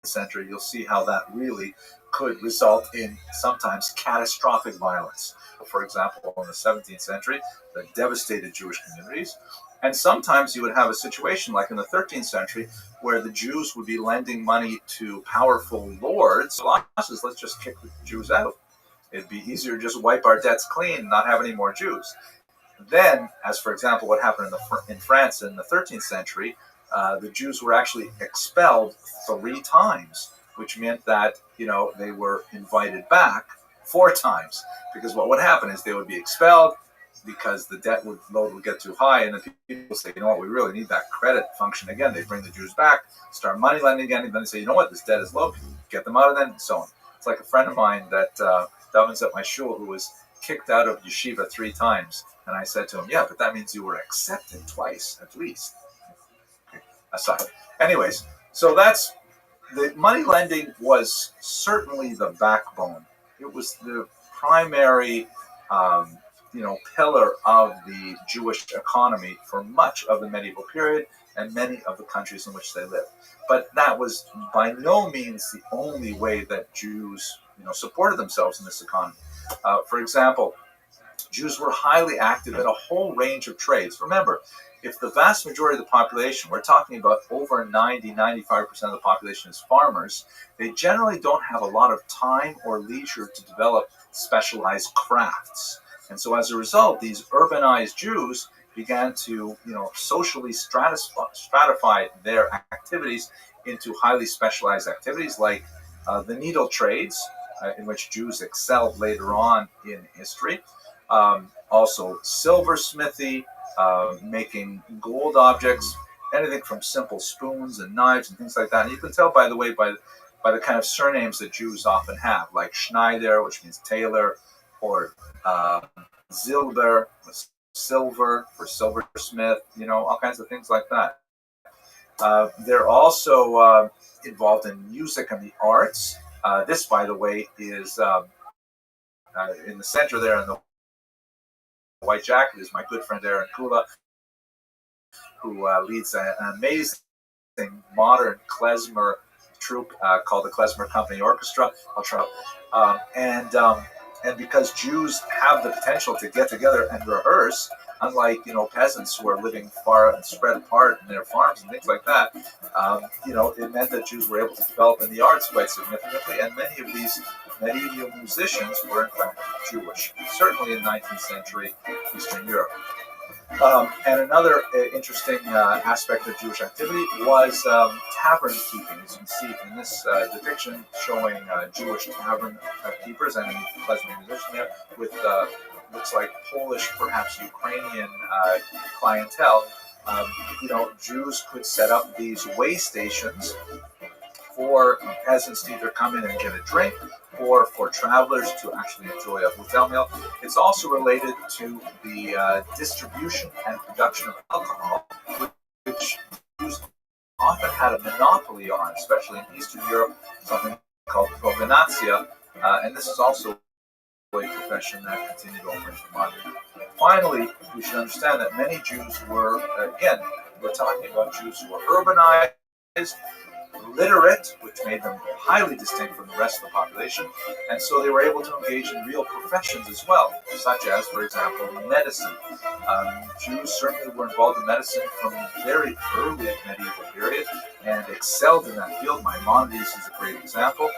Center, you'll see how that really could result in sometimes catastrophic violence. For example, in the 17th century, that devastated Jewish communities. And sometimes you would have a situation like in the 13th century where the Jews would be lending money to powerful lords. So let's just kick the Jews out. It'd be easier to just wipe our debts clean and not have any more Jews. Then, as for example, what happened in France in the 13th century, the Jews were actually expelled 3 times, which meant that they were invited back 4 times. Because what would happen is they would be expelled because the debt load would get too high, and then people say, we really need that credit function again. They bring the Jews back, start money lending again, and then they say, this debt is low, get them out of then, and so on. It's like a friend of mine that davens at my shul who was kicked out of yeshiva 3 times. And I said to him, yeah, but that means you were accepted twice, at least. Aside. Anyways, so that's the money lending was certainly the backbone. It was the primary, pillar of the Jewish economy for much of the medieval period and many of the countries in which they lived. But that was by no means the only way that Jews, supported themselves in this economy. For example, Jews were highly active in a whole range of trades. Remember, if the vast majority of the population, we're talking about over 95% of the population is farmers, they generally don't have a lot of time or leisure to develop specialized crafts. And so as a result, these urbanized Jews began to, socially stratify their activities into highly specialized activities like the needle trades, in which Jews excelled later on in history. Also silversmithy, making gold objects, anything from simple spoons and knives and things like that. And you can tell, by the way, by the kind of surnames that Jews often have, like Schneider, which means tailor, or Zilber, silver for silversmith, all kinds of things like that. They're also involved in music and the arts. This, by the way, is in the center there in the white jacket is my good friend Aaron Kula, who leads an amazing modern klezmer troupe called the Klezmer Company Orchestra. And because Jews have the potential to get together and rehearse, unlike peasants who are living far and spread apart in their farms and things like that, it meant that Jews were able to develop in the arts quite significantly, and many of these medieval musicians were in fact Jewish, certainly in 19th century Eastern Europe. And another interesting aspect of Jewish activity was tavern keeping. As you can see in this depiction showing Jewish tavern keepers and a Klezmer musician there with looks like Polish, perhaps Ukrainian clientele. Jews could set up these way stations for peasants to either come in and get a drink or for travelers to actually enjoy a hotel meal. It's also related to the distribution and production of alcohol, which Jews often had a monopoly on, especially in Eastern Europe, something called provenantia, and this is also a profession that continued over into modern. Finally, we should understand that many Jews were, again, we're talking about Jews who were urbanized, literate, which made them highly distinct from the rest of the population, and so they were able to engage in real professions as well, such as, for example, medicine. Jews certainly were involved in medicine from the very early medieval period and excelled in that field. Maimonides is a great example,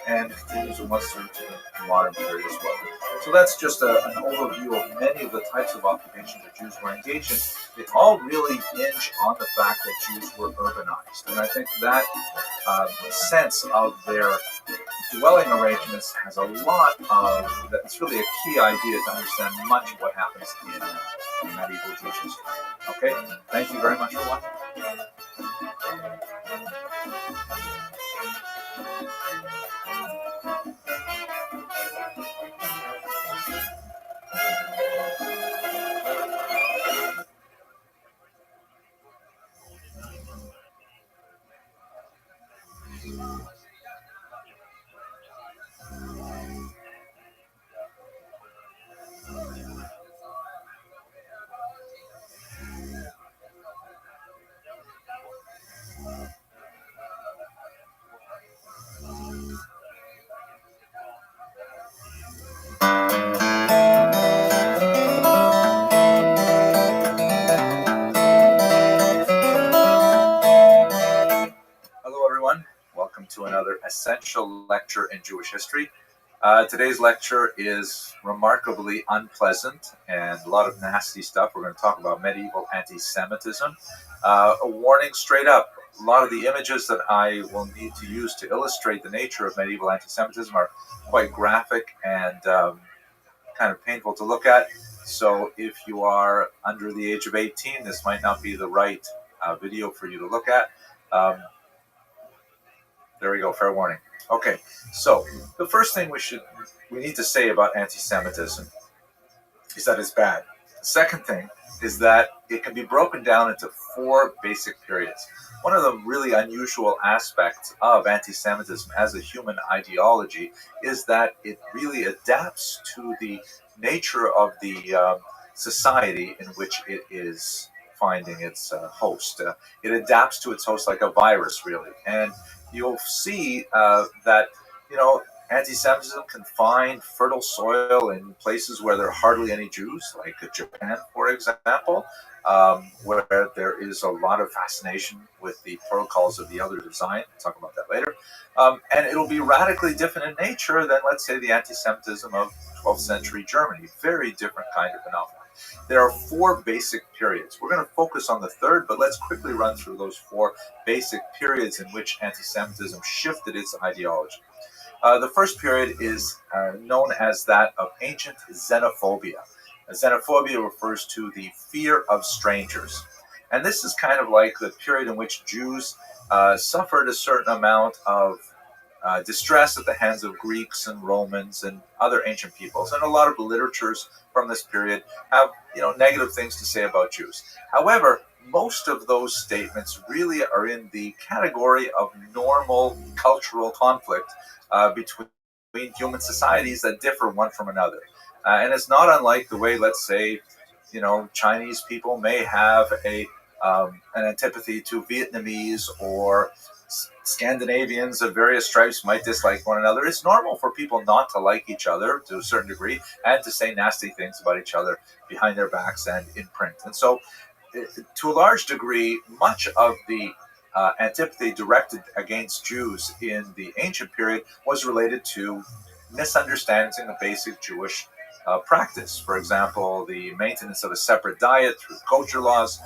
and continues once through to the modern period as well. So that's just an overview of many of the types of occupations that Jews were engaged in. They all really hinge on the fact that Jews were urbanized. And I think that sense of their dwelling arrangements has a lot of, that's really a key idea to understand much of what happens in medieval Jewish history. Okay, thank you very much for watching. to another essential lecture in Jewish history. Today's lecture is remarkably unpleasant and a lot of nasty stuff. We're going to talk about medieval anti-Semitism. A warning straight up, a lot of the images that I will need to use to illustrate the nature of medieval anti-Semitism are quite graphic and kind of painful to look at. So if you are under the age of 18, this might not be the right video for you to look at. There we go, fair warning. Okay, so the first thing we need to say about anti-Semitism is that it's bad. The second thing is that it can be broken down into 4 basic periods. One of the really unusual aspects of anti-Semitism as a human ideology is that it really adapts to the nature of the society in which it is finding its host. It adapts to its host like a virus, really. And you'll see that, anti-Semitism can find fertile soil in places where there are hardly any Jews, like Japan, for example, where there is a lot of fascination with the protocols of the other design. We'll talk about that later. And it'll be radically different in nature than, let's say, the anti-Semitism of 12th century Germany. Very different kind of phenomenon. There are 4 basic periods. We're going to focus on the third, but let's quickly run through those 4 basic periods in which anti-Semitism shifted its ideology. The first period is known as that of ancient xenophobia. Xenophobia refers to the fear of strangers. And this is kind of like the period in which Jews suffered a certain amount of distress at the hands of Greeks and Romans and other ancient peoples. And a lot of literatures from this period have, negative things to say about Jews. However, most of those statements really are in the category of normal cultural conflict between human societies that differ one from another. And it's not unlike the way, let's say, Chinese people may have an antipathy to Vietnamese, or Scandinavians of various stripes might dislike one another. It's normal for people not to like each other to a certain degree and to say nasty things about each other behind their backs and in print. And so, to a large degree, much of the antipathy directed against Jews in the ancient period was related to misunderstandings of basic Jewish practice. For example, the maintenance of a separate diet through kosher laws,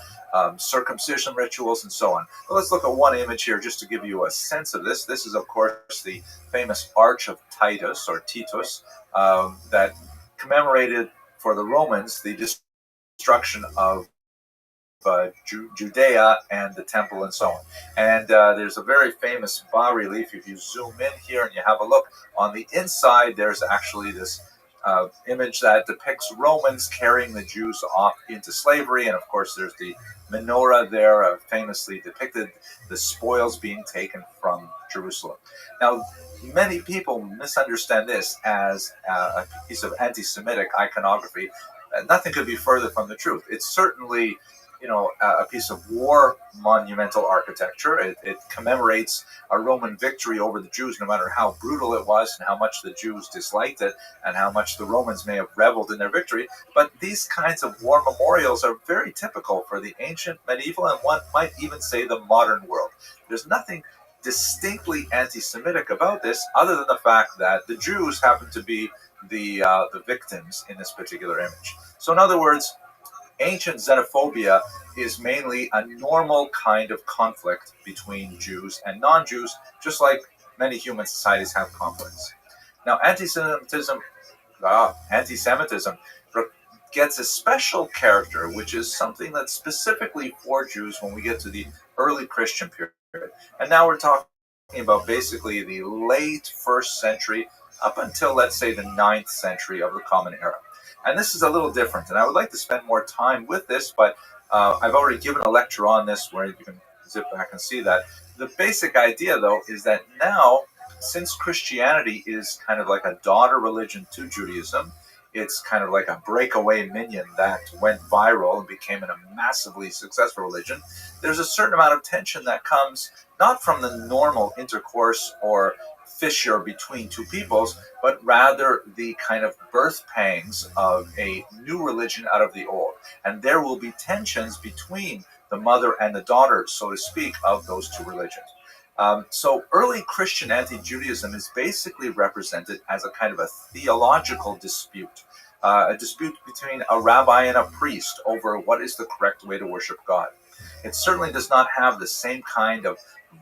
circumcision rituals, and so on. But let's look at one image here just to give you a sense of this. This is, of course, the famous Arch of Titus, or Titus, that commemorated for the Romans the destruction of Judea and the temple and so on. And there's a very famous bas-relief. If you zoom in here and you have a look, on the inside there's actually this image that depicts Romans carrying the Jews off into slavery. And of course there's the menorah there, famously depicted the spoils being taken from Jerusalem. Now, many people misunderstand this as a piece of anti-Semitic iconography. Nothing could be further from the truth. It's certainly a piece of war monumental architecture. It commemorates a Roman victory over the Jews, no matter how brutal it was and how much the Jews disliked it and how much the Romans may have reveled in their victory. But these kinds of war memorials are very typical for the ancient, medieval, and one might even say the modern world. There's nothing distinctly anti-Semitic about this, other than the fact that the Jews happen to be the victims in this particular image. So in other words, ancient xenophobia is mainly a normal kind of conflict between Jews and non-Jews, just like many human societies have conflicts. Now, anti-Semitism gets a special character, which is something that's specifically for Jews when we get to the early Christian period. And now we're talking about basically the late 1st century up until, let's say, the 9th century of the Common Era. And this is a little different, and I would like to spend more time with this, but I've already given a lecture on this where you can zip back and see that. The basic idea, though, is that now, since Christianity is kind of like a daughter religion to Judaism, it's kind of like a breakaway minion that went viral and became a massively successful religion. There's a certain amount of tension that comes not from the normal intercourse or fissure between two peoples, but rather the kind of birth pangs of a new religion out of the old. And there will be tensions between the mother and the daughter, so to speak, of those two religions. So early Christian anti-Judaism is basically represented as a kind of a theological dispute, a dispute between a rabbi and a priest over what is the correct way to worship God. It certainly does not have the same kind of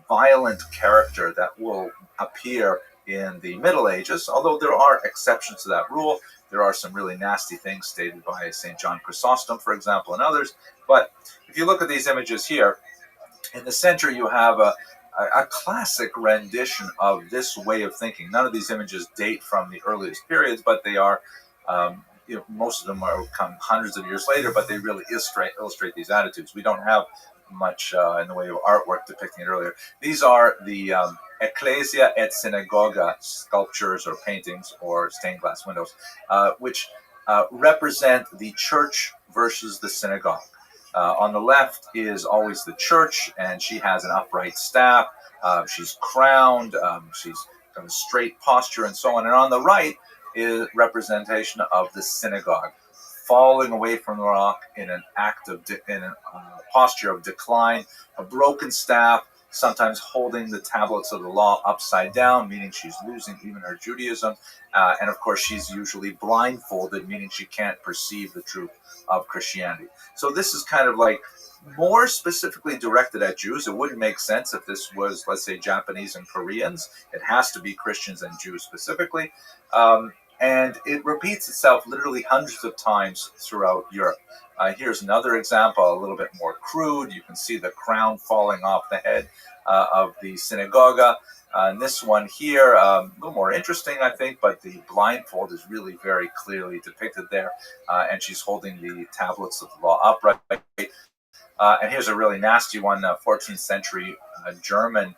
violent character that will appear in the Middle Ages, although there are exceptions to that rule. There are some really nasty things stated by St. John Chrysostom, for example, and others. But if you look at these images here, in the center you have a classic rendition of this way of thinking. None of these images date from the earliest periods, but they are, most of them are come hundreds of years later, but they really illustrate these attitudes. We don't have much in the way of artwork depicting it earlier. These are the Ecclesia et Synagoga sculptures or paintings or stained glass windows, which represent the church versus the synagogue. On the left is always the church, and she has an upright staff. She's crowned. She's got a straight posture, and so on. And on the right is representation of the synagogue, falling away from the rock in an posture of decline, a broken staff, sometimes holding the tablets of the law upside down, meaning she's losing even her Judaism. And of course, she's usually blindfolded, meaning she can't perceive the truth of Christianity. So this is kind of like more specifically directed at Jews. It wouldn't make sense if this was, let's say, Japanese and Koreans. It has to be Christians and Jews specifically. And it repeats itself literally hundreds of times throughout Europe. Here's another example, a little bit more crude. You can see the crown falling off the head of the synagogue. And this one here, a little more interesting, I think, but the blindfold is really very clearly depicted there. And she's holding the tablets of the law upright. And here's a really nasty one, 14th century German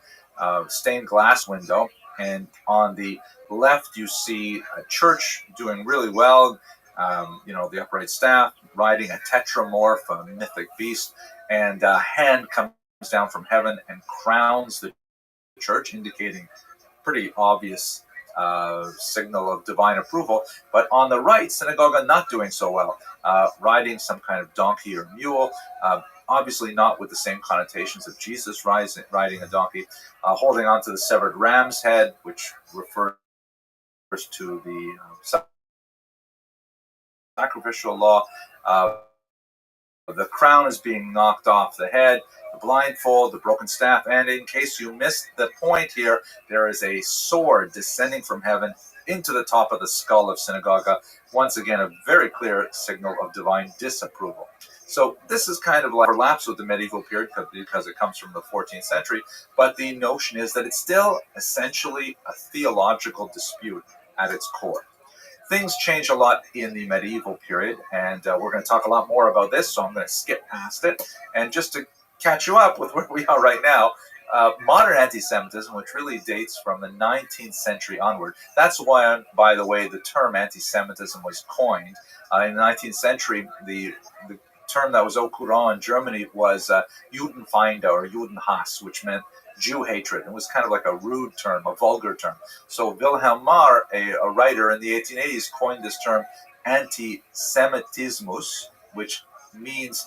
stained glass window. And on the left, you see a church doing really well. The upright staff, riding a tetramorph, a mythic beast, and a hand comes down from heaven and crowns the church, indicating pretty obvious signal of divine approval. But on the right, synagogue not doing so well, riding some kind of donkey or mule, obviously not with the same connotations of Jesus riding a donkey, holding on to the severed ram's head, which refers to the sacrificial law. The crown is being knocked off the head, the blindfold, the broken staff, and in case you missed the point here, there is a sword descending from heaven into the top of the skull of synagogue. Once again, a very clear signal of divine disapproval. So this is kind of like overlaps with the medieval period because it comes from the 14th century, but the notion is that it's still essentially a theological dispute at its core. Things change a lot in the medieval period, and we're going to talk a lot more about this, so I'm going to skip past it. And just to catch you up with where we are right now, modern anti-Semitism, which really dates from the 19th century onward. That's why, by the way, the term anti-Semitism was coined. In the 19th century, the term that was au courant in Germany was Judenfeinde or Judenhass, which meant Jew hatred. It was kind of like a rude term, a vulgar term. So Wilhelm Marr, a writer in the 1880s, coined this term anti-Semitismus, which means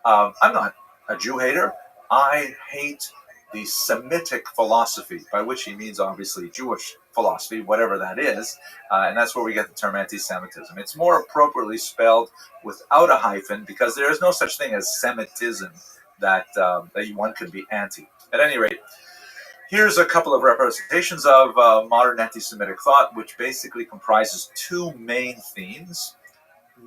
I'm not a Jew hater. I hate the Semitic philosophy, by which he means obviously Jewish philosophy, whatever that is, and that's where we get the term anti-Semitism. It's more appropriately spelled without a hyphen because there is no such thing as Semitism that one could be anti. At any rate, here's a couple of representations of modern anti-Semitic thought, which basically comprises two main themes,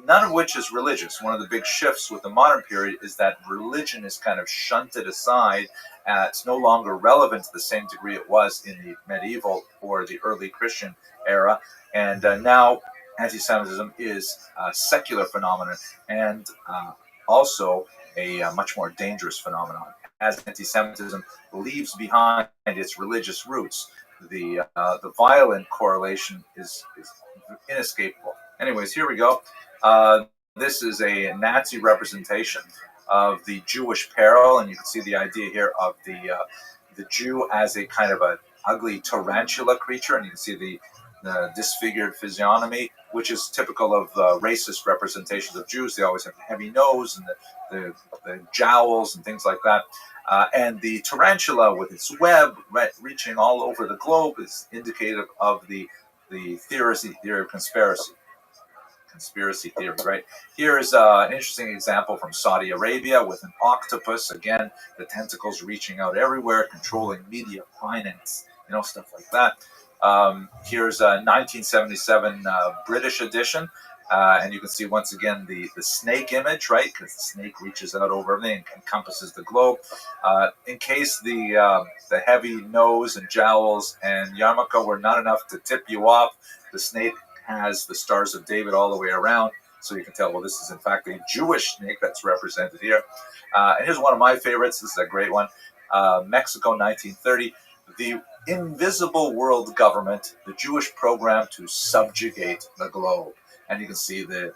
none of which is religious. One of the big shifts with the modern period is that religion is kind of shunted aside. It's no longer relevant to the same degree it was in the medieval or the early Christian era. And now anti-Semitism is a secular phenomenon and also a much more dangerous phenomenon. As anti-Semitism leaves behind its religious roots, the violent correlation is inescapable. Anyways, here we go. This is a Nazi representation of the Jewish peril, and you can see the idea here of the Jew as a kind of an ugly tarantula creature, and you can see the disfigured physiognomy which is typical of racist representations of Jews. They always have the heavy nose and the jowls and things like that. And the tarantula with its web reaching all over the globe is indicative of the theory of conspiracy theory, right? Here is an interesting example from Saudi Arabia with an octopus, again, the tentacles reaching out everywhere, controlling media, finance, stuff like that. Here's a 1977 British edition, and you can see once again the snake image, right? Because the snake reaches out over everything, encompasses the globe. In case the heavy nose and jowls and yarmulke were not enough to tip you off, the snake has the Stars of David all the way around, so you can tell, well, this is in fact a Jewish snake that's represented here. And here's one of my favorites. This is a great one. Mexico, 1930. The invisible world government, the Jewish program to subjugate the globe. And you can see the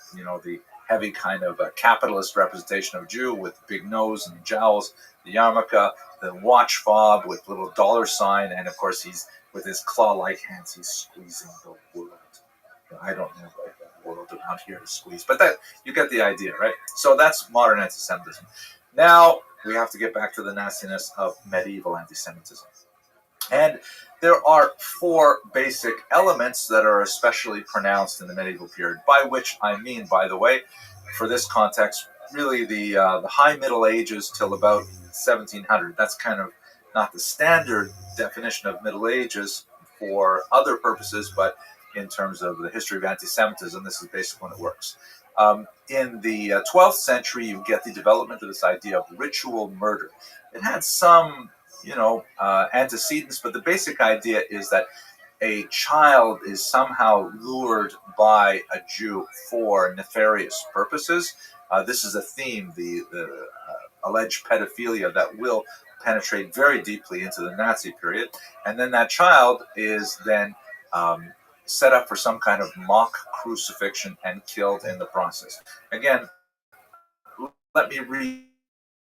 heavy kind of capitalist representation of Jew with big nose and jowls, the yarmulke, the watch fob with little dollar sign, and of course he's with his claw-like hands, he's squeezing the world. I don't have like that world around here to squeeze, but that you get the idea, right? So that's modern anti-Semitism. Now we have to get back to the nastiness of medieval anti-Semitism. And there are four basic elements that are especially pronounced in the medieval period, by which I mean, by the way, for this context, really the High Middle Ages till about 1700. That's kind of not the standard definition of Middle Ages for other purposes, but in terms of the history of anti-Semitism, this is basically when it works. In the 12th century, you get the development of this idea of ritual murder. It had some antecedents, but the basic idea is that a child is somehow lured by a Jew for nefarious purposes. This is a theme, the alleged pedophilia that will penetrate very deeply into the Nazi period. And then that child is then set up for some kind of mock crucifixion and killed in the process. Again, let me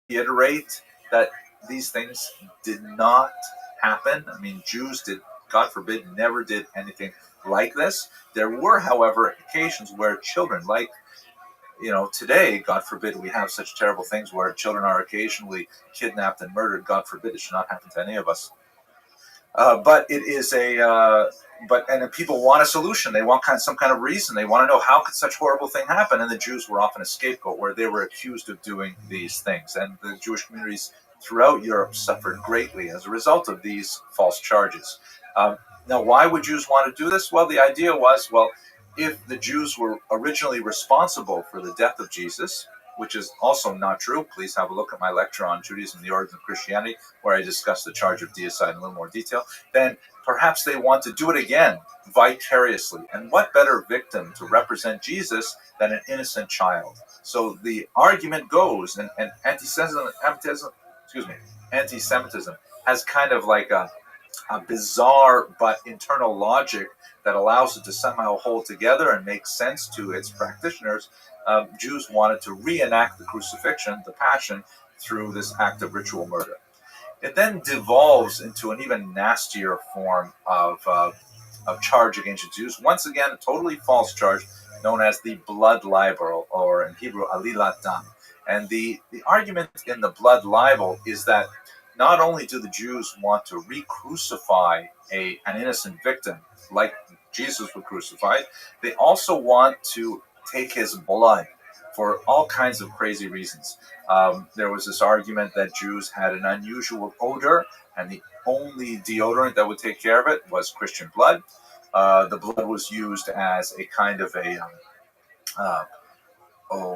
reiterate that these things did not happen. I mean, Jews did, God forbid, never did anything like this. There were, however, occasions where children, like, today, God forbid, we have such terrible things where children are occasionally kidnapped and murdered. God forbid, it should not happen to any of us. But it is and people want a solution. They want some kind of reason. They want to know, how could such horrible thing happen? And the Jews were often a scapegoat where they were accused of doing these things. And the Jewish communities throughout Europe suffered greatly as a result of these false charges. Now, why would Jews want to do this? Well, the idea was, if the Jews were originally responsible for the death of Jesus, which is also not true. Please have a look at my lecture on Judaism and the Origins of Christianity, where I discuss the charge of deicide in a little more detail. Then perhaps they want to do it again vicariously. And what better victim to represent Jesus than an innocent child? So the argument goes, and anti-Semitism has kind of like a bizarre but internal logic that allows it to somehow hold together and make sense to its practitioners. Jews wanted to reenact the crucifixion, the passion, through this act of ritual murder. It then devolves into an even nastier form of charge against the Jews. Once again, a totally false charge known as the blood libel, or in Hebrew, alilat dam. And the argument in the blood libel is that not only do the Jews want to re-crucify an innocent victim, like Jesus was crucified, they also want to take his blood for all kinds of crazy reasons. There was this argument that Jews had an unusual odor, and the only deodorant that would take care of it was Christian blood. The blood was used as a kind of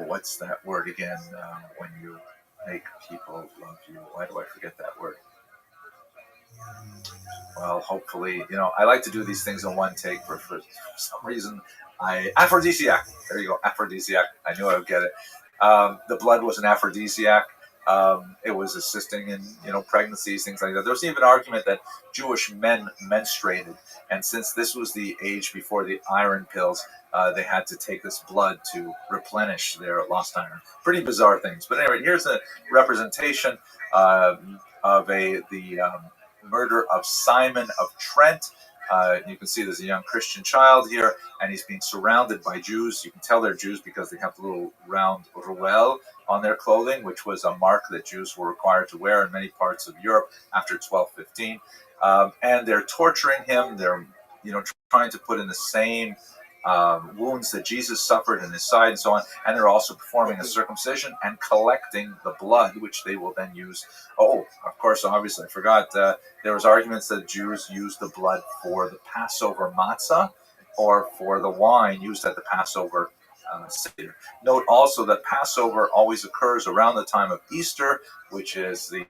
what's that word again? When you make people love you. Why do I forget that word? Well, hopefully, I like to do these things in one take for some reason. Aphrodisiac. There you go, aphrodisiac. I knew I would get it. The blood was an aphrodisiac. It was assisting in, pregnancies, things like that. There was even an argument that Jewish men menstruated, and since this was the age before the iron pills, they had to take this blood to replenish their lost iron. Pretty bizarre things. But anyway, here's a representation of the murder of Simon of Trent. You can see there's a young Christian child here, and he's being surrounded by Jews. You can tell they're Jews because they have the little round ruel on their clothing, which was a mark that Jews were required to wear in many parts of Europe after 1215. And they're torturing him. They're trying to put in the same wounds that Jesus suffered in his side and so on. And they're also performing a circumcision and collecting the blood, which they will then use. Oh, of course, obviously, I forgot. There was arguments that Jews used the blood for the Passover matzah or for the wine used at the Passover Seder. Note also that Passover always occurs around the time of Easter, which is the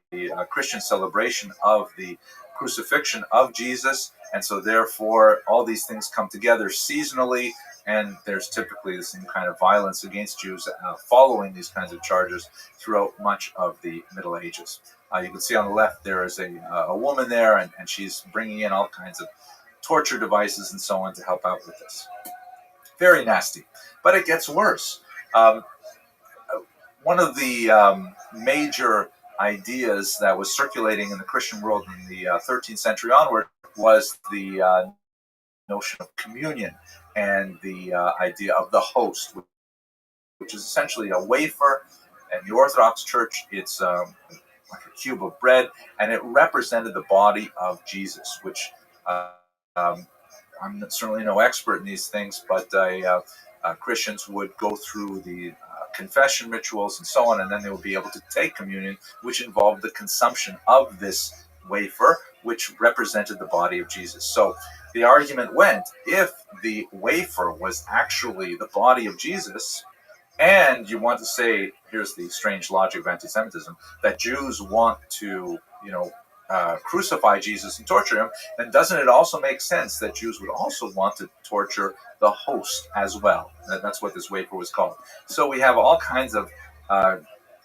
Christian celebration of the crucifixion of Jesus. And so therefore, all these things come together seasonally, and there's typically the same kind of violence against Jews following these kinds of charges throughout much of the Middle Ages. You can see on the left there is a woman there, and she's bringing in all kinds of torture devices and so on to help out with this. Very nasty. But it gets worse. One of the major ideas that was circulating in the Christian world in the 13th century onward was the notion of communion and the idea of the host, which is essentially a wafer. In the Orthodox Church, it's like a cube of bread, and it represented the body of Jesus, which I'm certainly no expert in these things, but Christians would go through the confession rituals and so on, and then they would be able to take communion, which involved the consumption of this wafer, which represented the body of Jesus. So the argument went, if the wafer was actually the body of Jesus, and you want to say, here's the strange logic of anti-Semitism, that Jews want to, crucify Jesus and torture him, then doesn't it also make sense that Jews would also want to torture the host as well? That's what this wafer was called. So we have all kinds of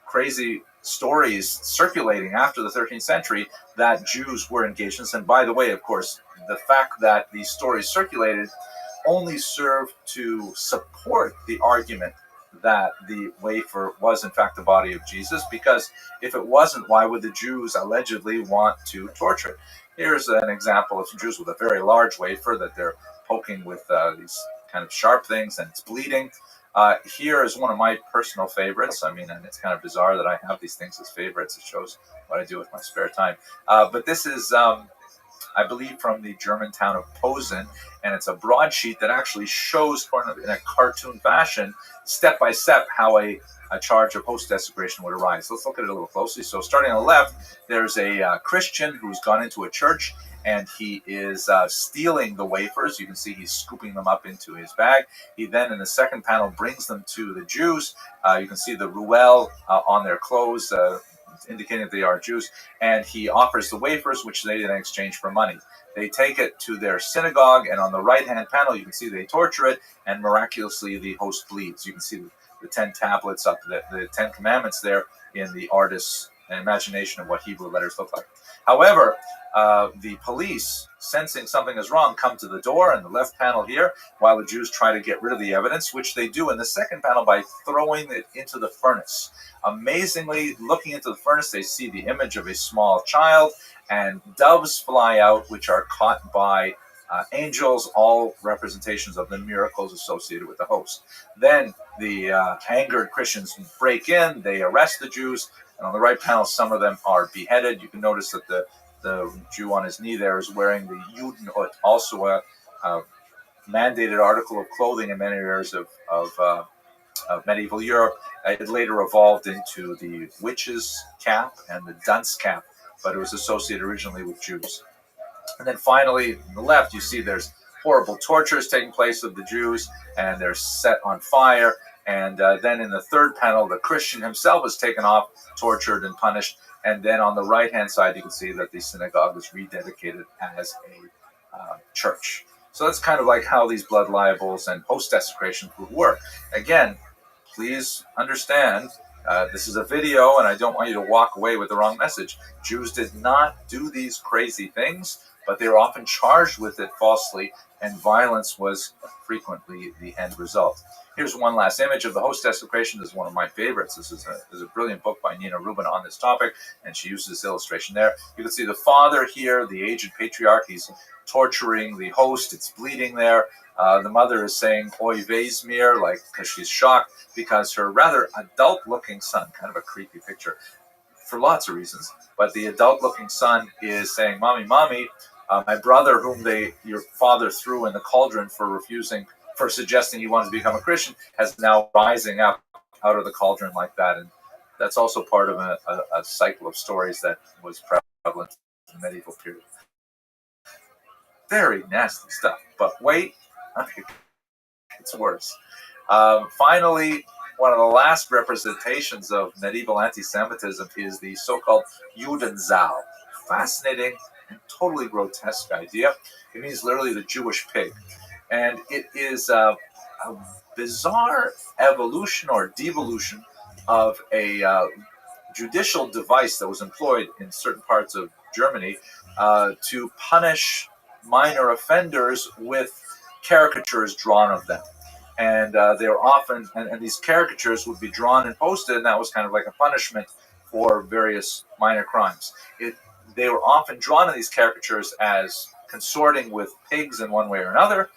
crazy stories circulating after the 13th century that Jews were engaged in this. And by the way, of course, the fact that these stories circulated only served to support the argument that the wafer was in fact the body of Jesus, because if it wasn't, why would the Jews allegedly want to torture it? Here's an example of some Jews with a very large wafer that they're poking with these kind of sharp things, and it's bleeding. Here is one of my personal favorites. I mean, and it's kind of bizarre that I have these things as favorites. It shows what I do with my spare time. But this is, I believe, from the German town of Posen, and it's a broadsheet that actually shows in a cartoon fashion, step by step, how a charge of host desecration would arise. Let's look at it a little closely. So starting on the left, there's a Christian who's gone into a church, and he is stealing the wafers. You can see he's scooping them up into his bag. He then, in the second panel, brings them to the Jews. You can see the ruel on their clothes, indicating that they are Jews, and he offers the wafers, which they then exchange for money. They take it to their synagogue, and on the right-hand panel, you can see they torture it, and miraculously the host bleeds. You can see the 10 tablets up, the 10 commandments there in the artist's imagination of what Hebrew letters look like. However, the police, sensing something is wrong, come to the door in the left panel here, while the Jews try to get rid of the evidence, which they do in the second panel by throwing it into the furnace. Amazingly, looking into the furnace, they see the image of a small child, and doves fly out, which are caught by angels, all representations of the miracles associated with the host. Then the angered Christians break in, they arrest the Jews, and on the right panel, some of them are beheaded. You can notice that the Jew on his knee there is wearing the Judenhut, also a mandated article of clothing in many areas of medieval Europe. It later evolved into the witch's cap and the dunce cap, but it was associated originally with Jews. And then finally, on the left, you see there's horrible tortures taking place of the Jews, and they're set on fire. And then in the third panel, the Christian himself is taken off, tortured, and punished. And then on the right-hand side, you can see that the synagogue is rededicated as a church. So that's kind of like how these blood libels and post-desecration would work. Again, please understand, this is a video, and I don't want you to walk away with the wrong message. Jews did not do these crazy things, but they were often charged with it falsely, and violence was frequently the end result. Here's one last image of the hostess equation. This is one of my favorites. This is a brilliant book by Nina Rubin on this topic, and she uses this illustration there. You can see the father here, the aged patriarch. He's torturing the host. It's bleeding there. The mother is saying "Oy vey's mir," like because she's shocked because her rather adult-looking son, kind of a creepy picture, for lots of reasons. But the adult-looking son is saying, "Mommy, mommy, my brother, whom your father threw in the cauldron for suggesting he wanted to become a Christian, has now rising up out of the cauldron like that." And that's also part of a cycle of stories that was prevalent in the medieval period. Very nasty stuff. But wait, it's worse. Finally, one of the last representations of medieval anti-Semitism is the so-called Judenzahl. Fascinating and totally grotesque idea. It means literally the Jewish pig. And it is a bizarre evolution or devolution of a judicial device that was employed in certain parts of Germany to punish minor offenders with caricatures drawn of them. And they were often, and these caricatures would be drawn and posted, and that was kind of like a punishment for various minor crimes. They were often drawn in these caricatures as consorting with pigs in one way or another,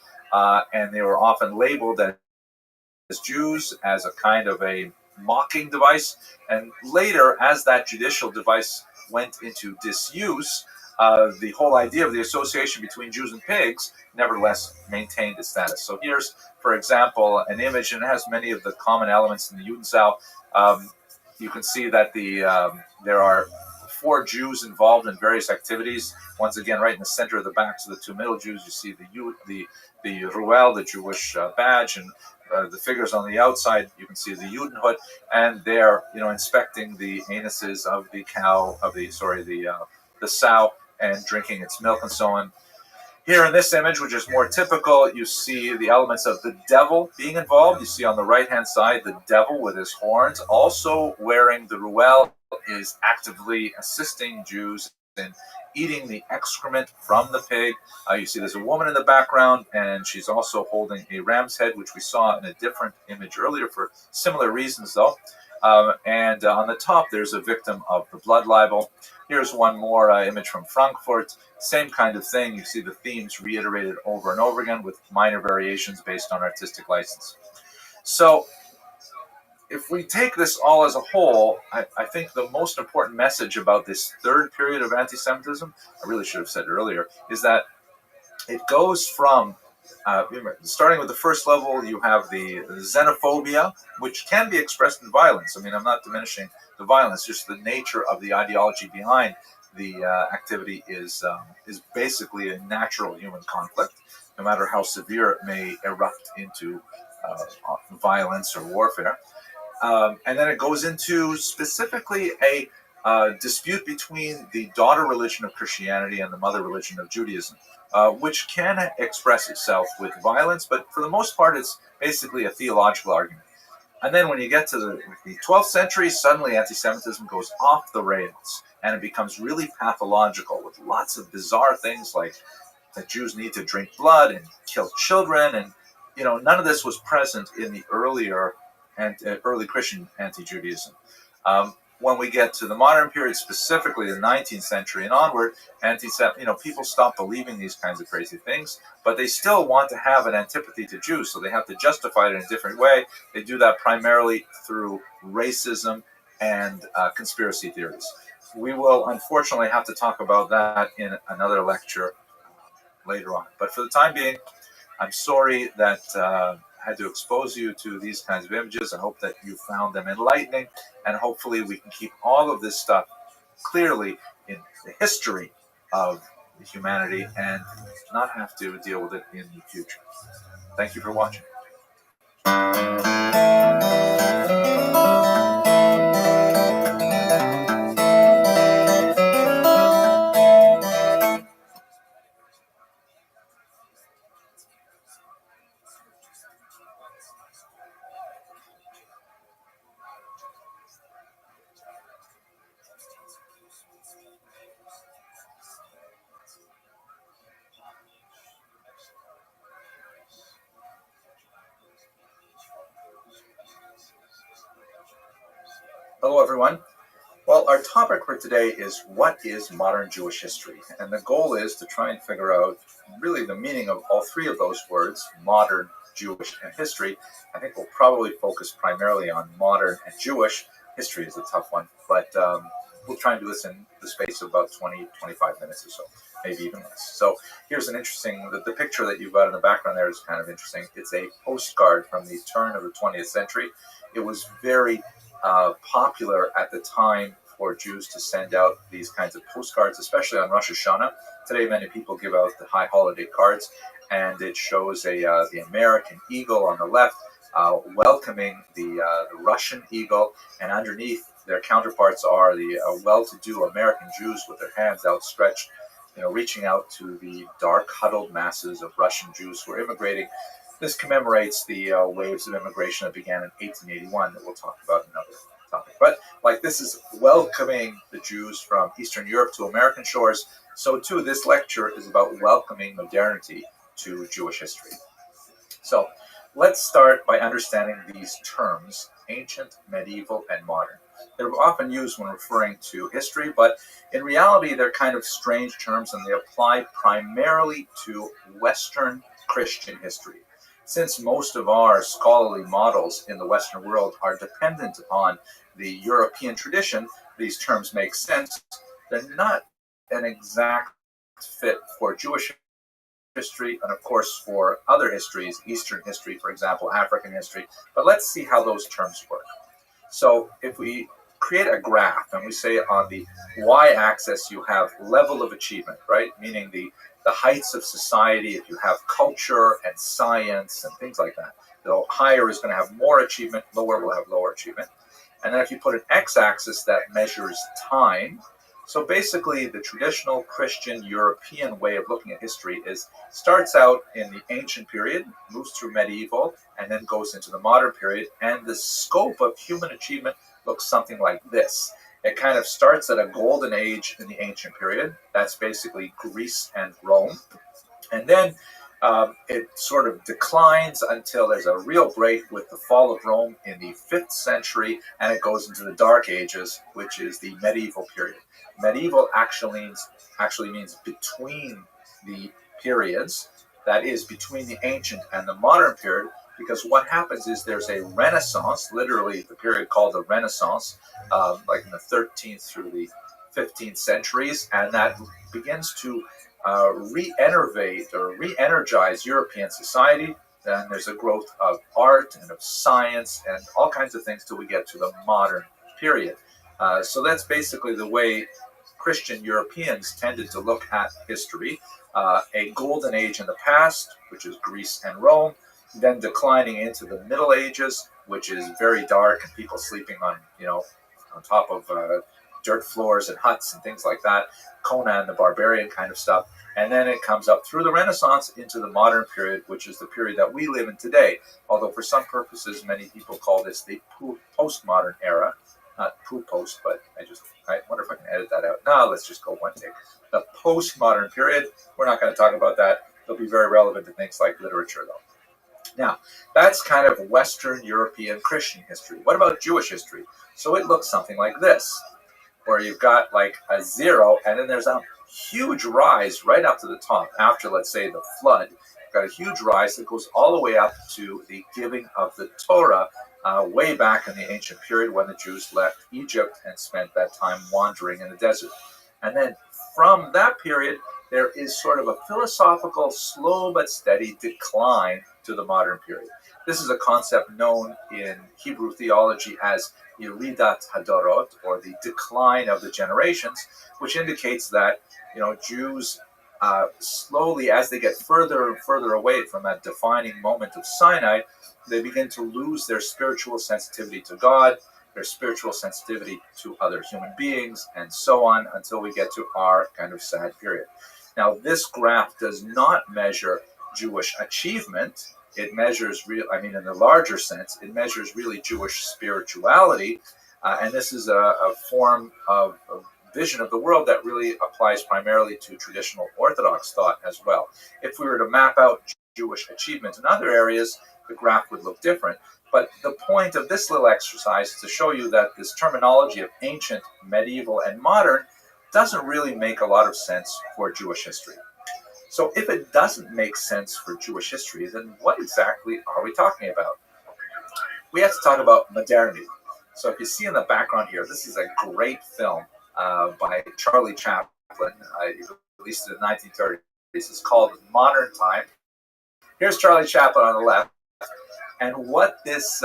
and they were often labeled as Jews as a kind of a mocking device. And later, as that judicial device went into disuse, the whole idea of the association between Jews and pigs nevertheless maintained its status. So here's, for example, an image, and it has many of the common elements in the Judenzahl. You can see that there are 4 Jews involved in various activities. Once again, right in the center of the backs of the 2 middle Jews, you see the Ruel, the Jewish badge, and the figures on the outside. You can see the Judenhut, and they're inspecting the anuses of the cow, the sow, and drinking its milk and so on. Here in this image, which is more typical, you see the elements of the devil being involved. You see on the right-hand side the devil with his horns, also wearing the Ruel, is actively assisting Jews in eating the excrement from the pig. You see there's a woman in the background, and she's also holding a ram's head, which we saw in a different image earlier for similar reasons, though. And on the top, there's a victim of the blood libel. Here's one more image from Frankfurt. Same kind of thing. You see the themes reiterated over and over again with minor variations based on artistic license. So if we take this all as a whole, I think the most important message about this third period of anti-Semitism, I really should have said earlier, is that it goes from, starting with the first level, you have the xenophobia, which can be expressed in violence. I mean, I'm not diminishing the violence, just the nature of the ideology behind the activity is basically a natural human conflict, no matter how severe it may erupt into violence or warfare. And then it goes into specifically a dispute between the daughter religion of Christianity and the mother religion of Judaism, which can express itself with violence, but for the most part, it's basically a theological argument. And then when you get to the 12th century, suddenly anti-Semitism goes off the rails, and it becomes really pathological with lots of bizarre things like that Jews need to drink blood and kill children, and none of this was present in the early Christian anti-Judaism. When we get to the modern period, specifically the 19th century and onward, people stop believing these kinds of crazy things, but they still want to have an antipathy to Jews, so they have to justify it in a different way. They do that primarily through racism and conspiracy theories. We will unfortunately have to talk about that in another lecture later on. But for the time being, I'm sorry that I had to expose you to these kinds of images. I hope that you found them enlightening, and hopefully we can keep all of this stuff clearly in the history of humanity and not have to deal with it in the future. Thank you for watching. Hello, everyone. Well, our topic for today is what is modern Jewish history? And the goal is to try and figure out really the meaning of all three of those words, modern, Jewish, and history. I think we'll probably focus primarily on modern and Jewish. History is a tough one, but we'll try and do this in the space of about 20, 25 minutes or so, maybe even less. So here's an interesting, the picture that you've got in the background there is kind of interesting. It's a postcard from the turn of the 20th century. It was very popular at the time for Jews to send out these kinds of postcards, especially on Rosh Hashanah. Today, many people give out the high holiday cards, and it shows the American eagle on the left welcoming the Russian eagle, and underneath their counterparts are the well-to-do American Jews with their hands outstretched, reaching out to the dark, huddled masses of Russian Jews who are immigrating. This commemorates the waves of immigration that began in 1881 that we'll talk about in another topic. But this is welcoming the Jews from Eastern Europe to American shores. So too, this lecture is about welcoming modernity to Jewish history. So let's start by understanding these terms, ancient, medieval, and modern. They're often used when referring to history, but in reality, they're kind of strange terms, and they apply primarily to Western Christian history. Since most of our scholarly models in the Western world are dependent upon the European tradition, these terms make sense. They're not an exact fit for Jewish history and, of course, for other histories, Eastern history, for example, African history. But let's see how those terms work. So if we create a graph and we say on the y-axis you have level of achievement, right? Meaning the heights of society, if you have culture and science and things like that. The higher is going to have more achievement, lower will have lower achievement. And then if you put an x-axis that measures time, so basically the traditional Christian European way of looking at history starts out in the ancient period, moves through medieval, and then goes into the modern period. And the scope of human achievement looks something like this. It kind of starts at a golden age in the ancient period. That's basically Greece and Rome. And then it sort of declines until there's a real break with the fall of Rome in the 5th century, and it goes into the Dark Ages, which is the medieval period. Medieval actually means between the periods, that is, between the ancient and the modern period, because what happens is there's a renaissance, literally the period called the Renaissance, like in the 13th through the 15th centuries, and that begins to re-enervate or re-energize European society. Then there's a growth of art and of science and all kinds of things till we get to the modern period. So that's basically the way Christian Europeans tended to look at history. A golden age in the past, which is Greece and Rome, then declining into the Middle Ages, which is very dark and people sleeping on top of dirt floors and huts and things like that, Conan the Barbarian kind of stuff. And then it comes up through the Renaissance into the modern period, which is the period that we live in today. Although for some purposes, many people call this the postmodern era. Not post, but I wonder if I can edit that out. No, let's just go one take. The postmodern period, we're not going to talk about that. It'll be very relevant to things like literature, though. Now, that's kind of Western European Christian history. What about Jewish history? So it looks something like this, where you've got like a 0, and then there's a huge rise right up to the top after, let's say, the flood. You've got a huge rise that goes all the way up to the giving of the Torah way back in the ancient period when the Jews left Egypt and spent that time wandering in the desert. And then from that period, there is sort of a philosophical, slow but steady decline to the modern period. This is a concept known in Hebrew theology as Yeridat Hadorot, or the decline of the generations, which indicates that Jews slowly, as they get further and further away from that defining moment of Sinai, they begin to lose their spiritual sensitivity to God, their spiritual sensitivity to other human beings, and so on until we get to our kind of sad period. Now, this graph does not measure Jewish achievement. It measures, in the larger sense, it measures really Jewish spirituality. And this is a form of vision of the world that really applies primarily to traditional Orthodox thought as well. If we were to map out Jewish achievement in other areas, the graph would look different. But the point of this little exercise is to show you that this terminology of ancient, medieval, and modern doesn't really make a lot of sense for Jewish history. So if it doesn't make sense for Jewish history, then what exactly are we talking about? We have to talk about modernity. So if you see in the background here, this is a great film by Charlie Chaplin. He released it in the 1930s. It's called Modern Time. Here's Charlie Chaplin on the left. And what this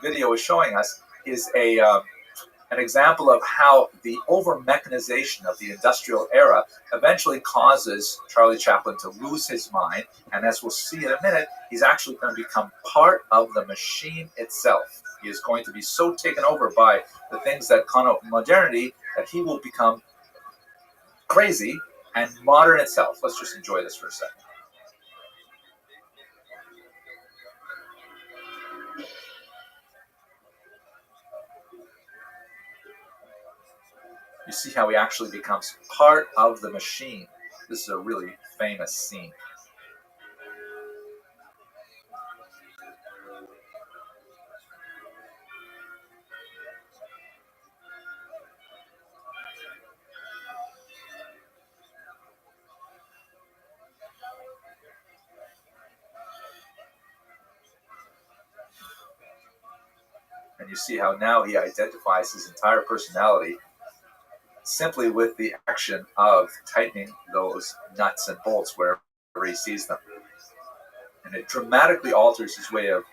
video is showing us is an example of how the over-mechanization of the industrial era eventually causes Charlie Chaplin to lose his mind. And as we'll see in a minute, he's actually going to become part of the machine itself. He is going to be so taken over by the things that connote modernity that he will become crazy and modern itself. Let's just enjoy this for a second. You see how he actually becomes part of the machine. This is a really famous scene. And you see how now he identifies his entire personality simply with the action of tightening those nuts and bolts wherever he sees them. And it dramatically alters his way of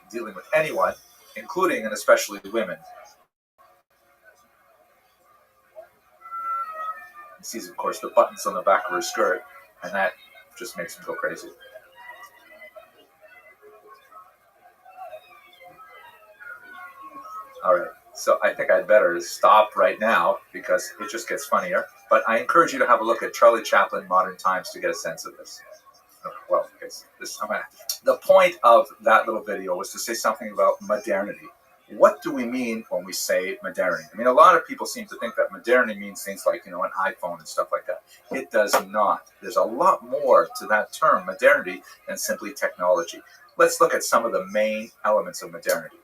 dealing with anyone, including and especially women. He sees, of course, the buttons on the back of her skirt, and that just makes him go crazy. All right, so I think I'd better stop right now because it just gets funnier. But I encourage you to have a look at Charlie Chaplin, Modern Times, to get a sense of this. Well, the point of that little video was to say something about modernity. What do we mean when we say modernity? I mean, a lot of people seem to think that modernity means things like, an iPhone and stuff like that. It does not. There's a lot more to that term, modernity, than simply technology. Let's look at some of the main elements of modernity.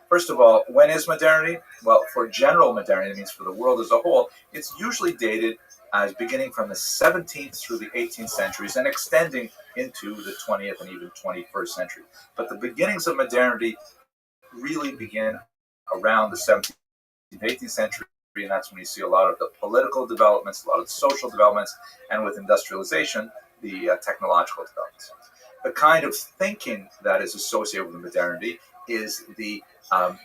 First of all, when is modernity? Well, for general modernity, it means for the world as a whole, it's usually dated as beginning from the 17th through the 18th centuries and extending into the 20th and even 21st century. But the beginnings of modernity really begin around the 17th and 18th century, and that's when you see a lot of the political developments, a lot of the social developments, and with industrialization, the technological developments. The kind of thinking that is associated with modernity is the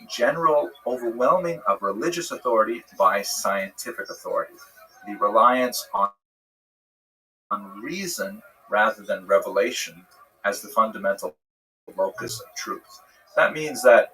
general overwhelming of religious authority by scientific authority, the reliance on reason rather than revelation as the fundamental locus of truth. That means that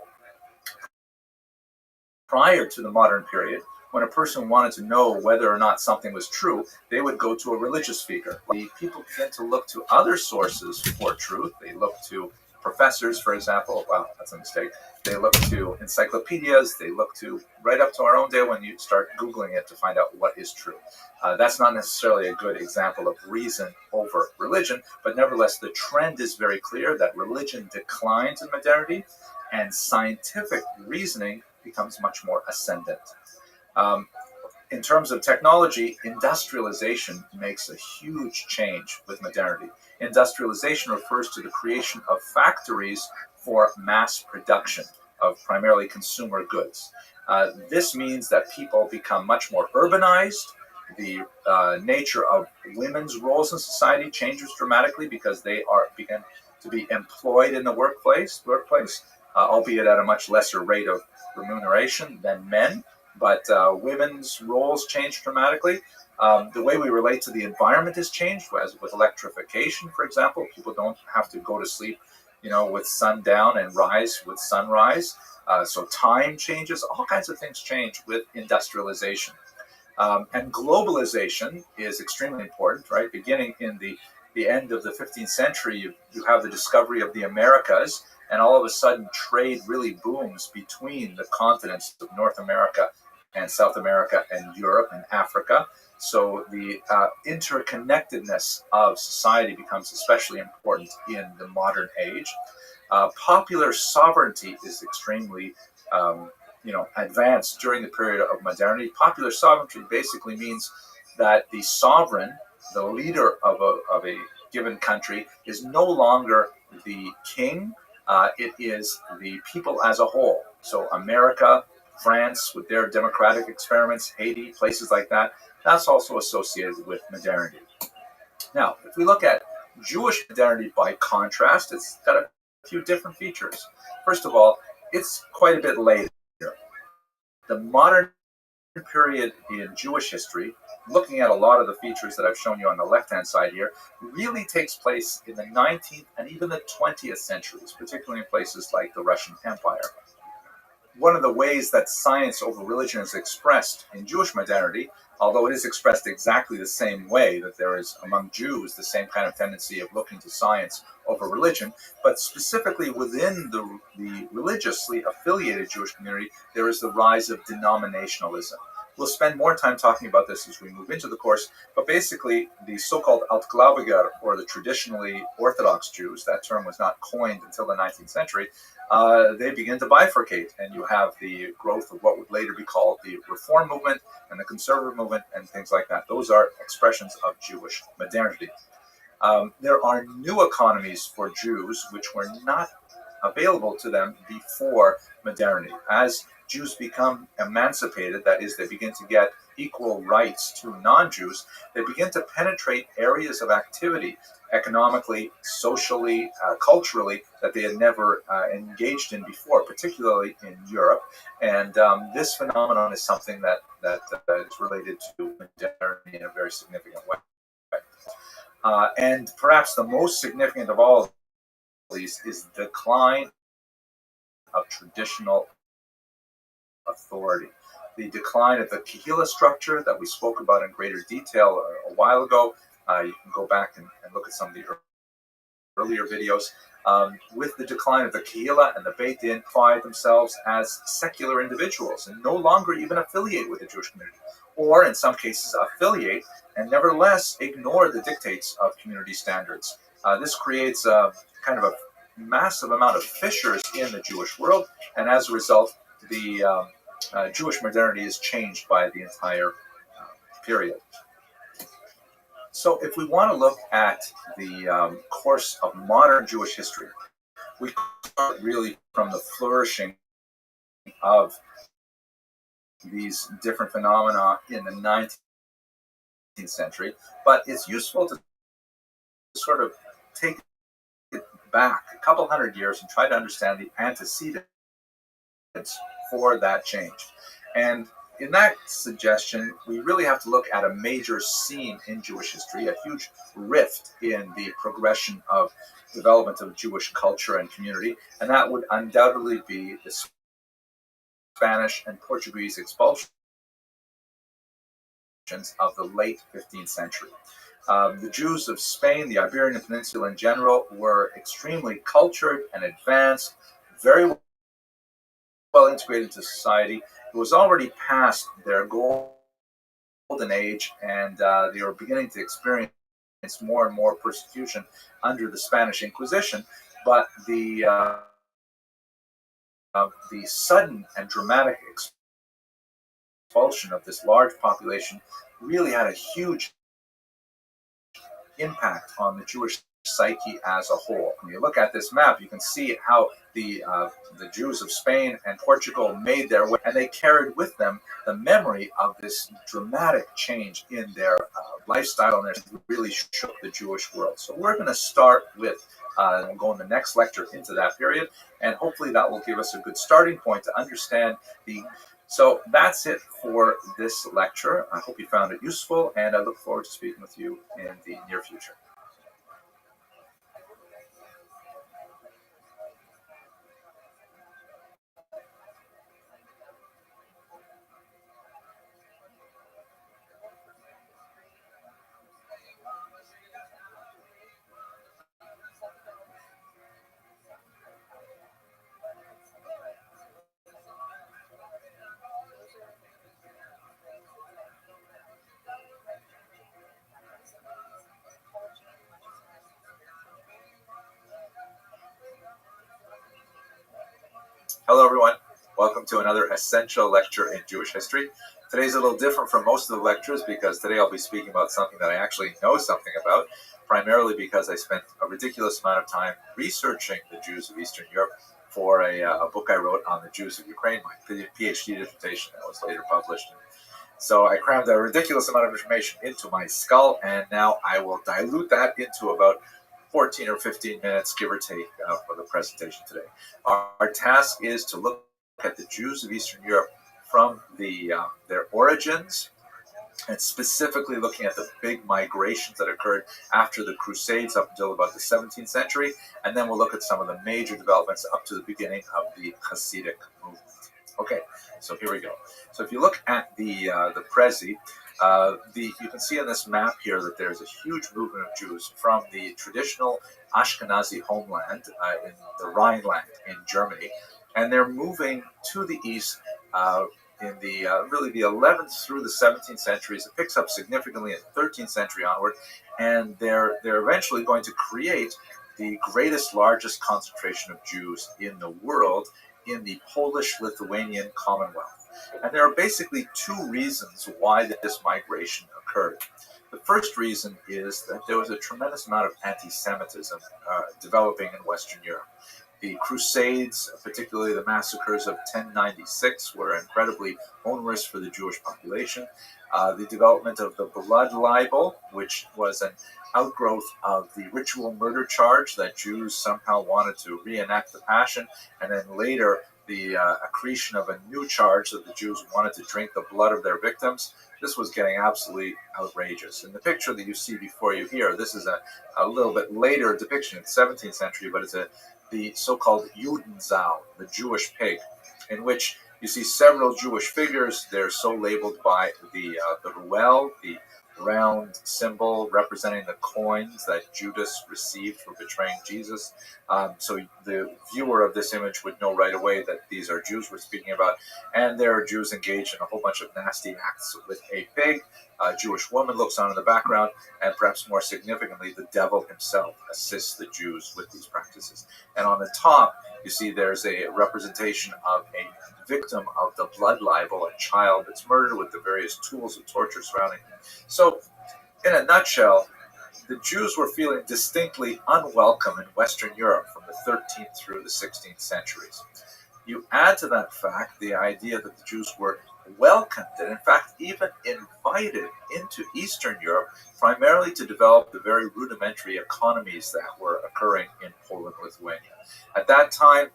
prior to the modern period, when a person wanted to know whether or not something was true, they would go to a religious figure. The people begin to look to other sources for truth. They look to professors, for example. Wow, that's a mistake. They look to encyclopedias. They look to right up to our own day when you start Googling it to find out what is true. That's not necessarily a good example of reason over religion, but nevertheless, the trend is very clear that religion declines in modernity and scientific reasoning becomes much more ascendant. In terms of technology, industrialization makes a huge change with modernity. Industrialization refers to the creation of factories for mass production of primarily consumer goods. This means that people become much more urbanized. The nature of women's roles in society changes dramatically because they begin to be employed in the workplace, albeit at a much lesser rate of remuneration than men. But women's roles change dramatically. The way we relate to the environment has changed, as with electrification, for example. People don't have to go to sleep, with sundown and rise with sunrise. So time changes. All kinds of things change with industrialization. And globalization is extremely important, right? Beginning in the end of the 15th century, you have the discovery of the Americas, and all of a sudden trade really booms between the continents of North America and South America and Europe and Africa. So the interconnectedness of society becomes especially important in the modern age. Popular sovereignty is extremely advanced during the period of modernity. Popular sovereignty basically means that the sovereign, the leader of a given country, is no longer the king. It is the people as a whole. So America, France with their democratic experiments, Haiti, places like that, that's also associated with modernity. Now, if we look at Jewish modernity by contrast, it's got a few different features. First of all, it's quite a bit later. The modern period in Jewish history, looking at a lot of the features that I've shown you on the left-hand side here, really takes place in the 19th and even the 20th centuries, particularly in places like the Russian Empire. One of the ways that science over religion is expressed in Jewish modernity, although it is expressed exactly the same way that there is among Jews the same kind of tendency of looking to science over religion, but specifically within the religiously affiliated Jewish community, there is the rise of denominationalism. We'll spend more time talking about this as we move into the course, but basically the so-called Altgläubiger, or the traditionally Orthodox Jews, that term was not coined until the 19th century, they begin to bifurcate, and you have the growth of what would later be called the Reform movement and the Conservative movement and things like that. Those are expressions of Jewish modernity. There are new economies for Jews which were not available to them before modernity. As Jews become emancipated, that is, they begin to get equal rights to non-Jews, they begin to penetrate areas of activity economically, socially, culturally, that they had never engaged in before, particularly in Europe. And this phenomenon is something that is related to modernity in a very significant way. And perhaps the most significant of all of these is the decline of traditional authority. The decline of the Kehillah structure that we spoke about in greater detail a while ago. You can go back and look at some of the earlier videos. With the decline of the Kehillah and the Beit Din, find themselves as secular individuals and no longer even affiliate with the Jewish community, or in some cases affiliate and nevertheless ignore the dictates of community standards. This creates a kind of a massive amount of fissures in the Jewish world, and as a result, the Jewish modernity is changed by the entire period. So if we want to look at the course of modern Jewish history, we start really from the flourishing of these different phenomena in the 19th century, but it's useful to sort of take it back a couple hundred years and try to understand the antecedents for that change. And in that suggestion, we really have to look at a major scene in Jewish history, a huge rift in the progression of development of Jewish culture and community, and that would undoubtedly be the Spanish and Portuguese expulsions of the late 15th century. The Jews of Spain, the Iberian Peninsula in general, were extremely cultured and advanced, very well integrated into society. It was already past their golden age, and they were beginning to experience more and more persecution under the Spanish Inquisition. But the sudden and dramatic expulsion of this large population really had a huge impact on the Jewish psyche as a whole. When you look at this map, you can see how the Jews of Spain and Portugal made their way, and they carried with them the memory of this dramatic change in their lifestyle, and it really shook the Jewish world. So we're going to start with go in the next lecture into that period, and hopefully that will give us a good starting point to understand the. So that's it for this lecture. I hope you found it useful, and I look forward to speaking with you in the near future. Hello, everyone. Welcome to another essential lecture in Jewish history. Today's a little different from most of the lectures because today I'll be speaking about something that I actually know something about, primarily because I spent a ridiculous amount of time researching the Jews of Eastern Europe for a book I wrote on the Jews of Ukraine, my PhD dissertation that was later published. So I crammed a ridiculous amount of information into my skull, and now I will dilute that into about 14 or 15 minutes, give or take, for the presentation today. Our task is to look at the Jews of Eastern Europe from their origins, and specifically looking at the big migrations that occurred after the Crusades up until about the 17th century, and then we'll look at some of the major developments up to the beginning of the Hasidic movement. Okay, so here we go. So if you look at the Prezi, you can see on this map here that there's a huge movement of Jews from the traditional Ashkenazi homeland in the Rhineland in Germany, and they're moving to the east in the really the 11th through the 17th centuries. It picks up significantly in the 13th century onward, and they're eventually going to create the greatest, largest concentration of Jews in the world in the Polish-Lithuanian Commonwealth. And there are basically two reasons why this migration occurred. The first reason is that there was a tremendous amount of anti-Semitism developing in Western Europe. The Crusades, particularly the massacres of 1096, were incredibly onerous for the Jewish population. The development of the blood libel, which was an outgrowth of the ritual murder charge that Jews somehow wanted to reenact the Passion, and then later the accretion of a new charge that the Jews wanted to drink the blood of their victims. This was getting absolutely outrageous. In the picture that you see before you here, this is a little bit later depiction in the 17th century, but it's the so-called Judensau, the Jewish pig, in which you see several Jewish figures. They're so labeled by the ruel, the round symbol representing the coins that Judas received for betraying Jesus. So the viewer of this image would know right away that these are Jews we're speaking about, and there are Jews engaged in a whole bunch of nasty acts with a pig. A Jewish woman looks on in the background, and perhaps more significantly, the devil himself assists the Jews with these practices. And on the top, you see there's a representation of a victim of the blood libel, a child that's murdered with the various tools of torture surrounding him. So, in a nutshell, the Jews were feeling distinctly unwelcome in Western Europe from the 13th through the 16th centuries. You add to that fact the idea that the Jews were welcomed and in fact even invited into Eastern Europe primarily to develop the very rudimentary economies that were occurring in Poland and Lithuania. At that time,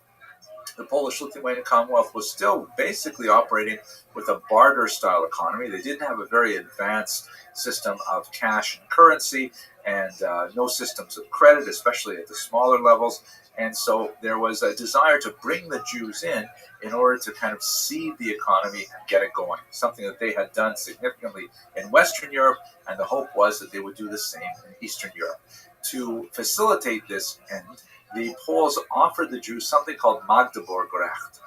the Polish-Lithuanian Commonwealth was still basically operating with a barter-style economy. They didn't have a very advanced system of cash and currency, and no systems of credit, especially at the smaller levels. And so there was a desire to bring the Jews in order to kind of seed the economy and get it going, something that they had done significantly in Western Europe, and the hope was that they would do the same in Eastern Europe. To facilitate this end, the Poles offered the Jews something called Magdeburg-Recht,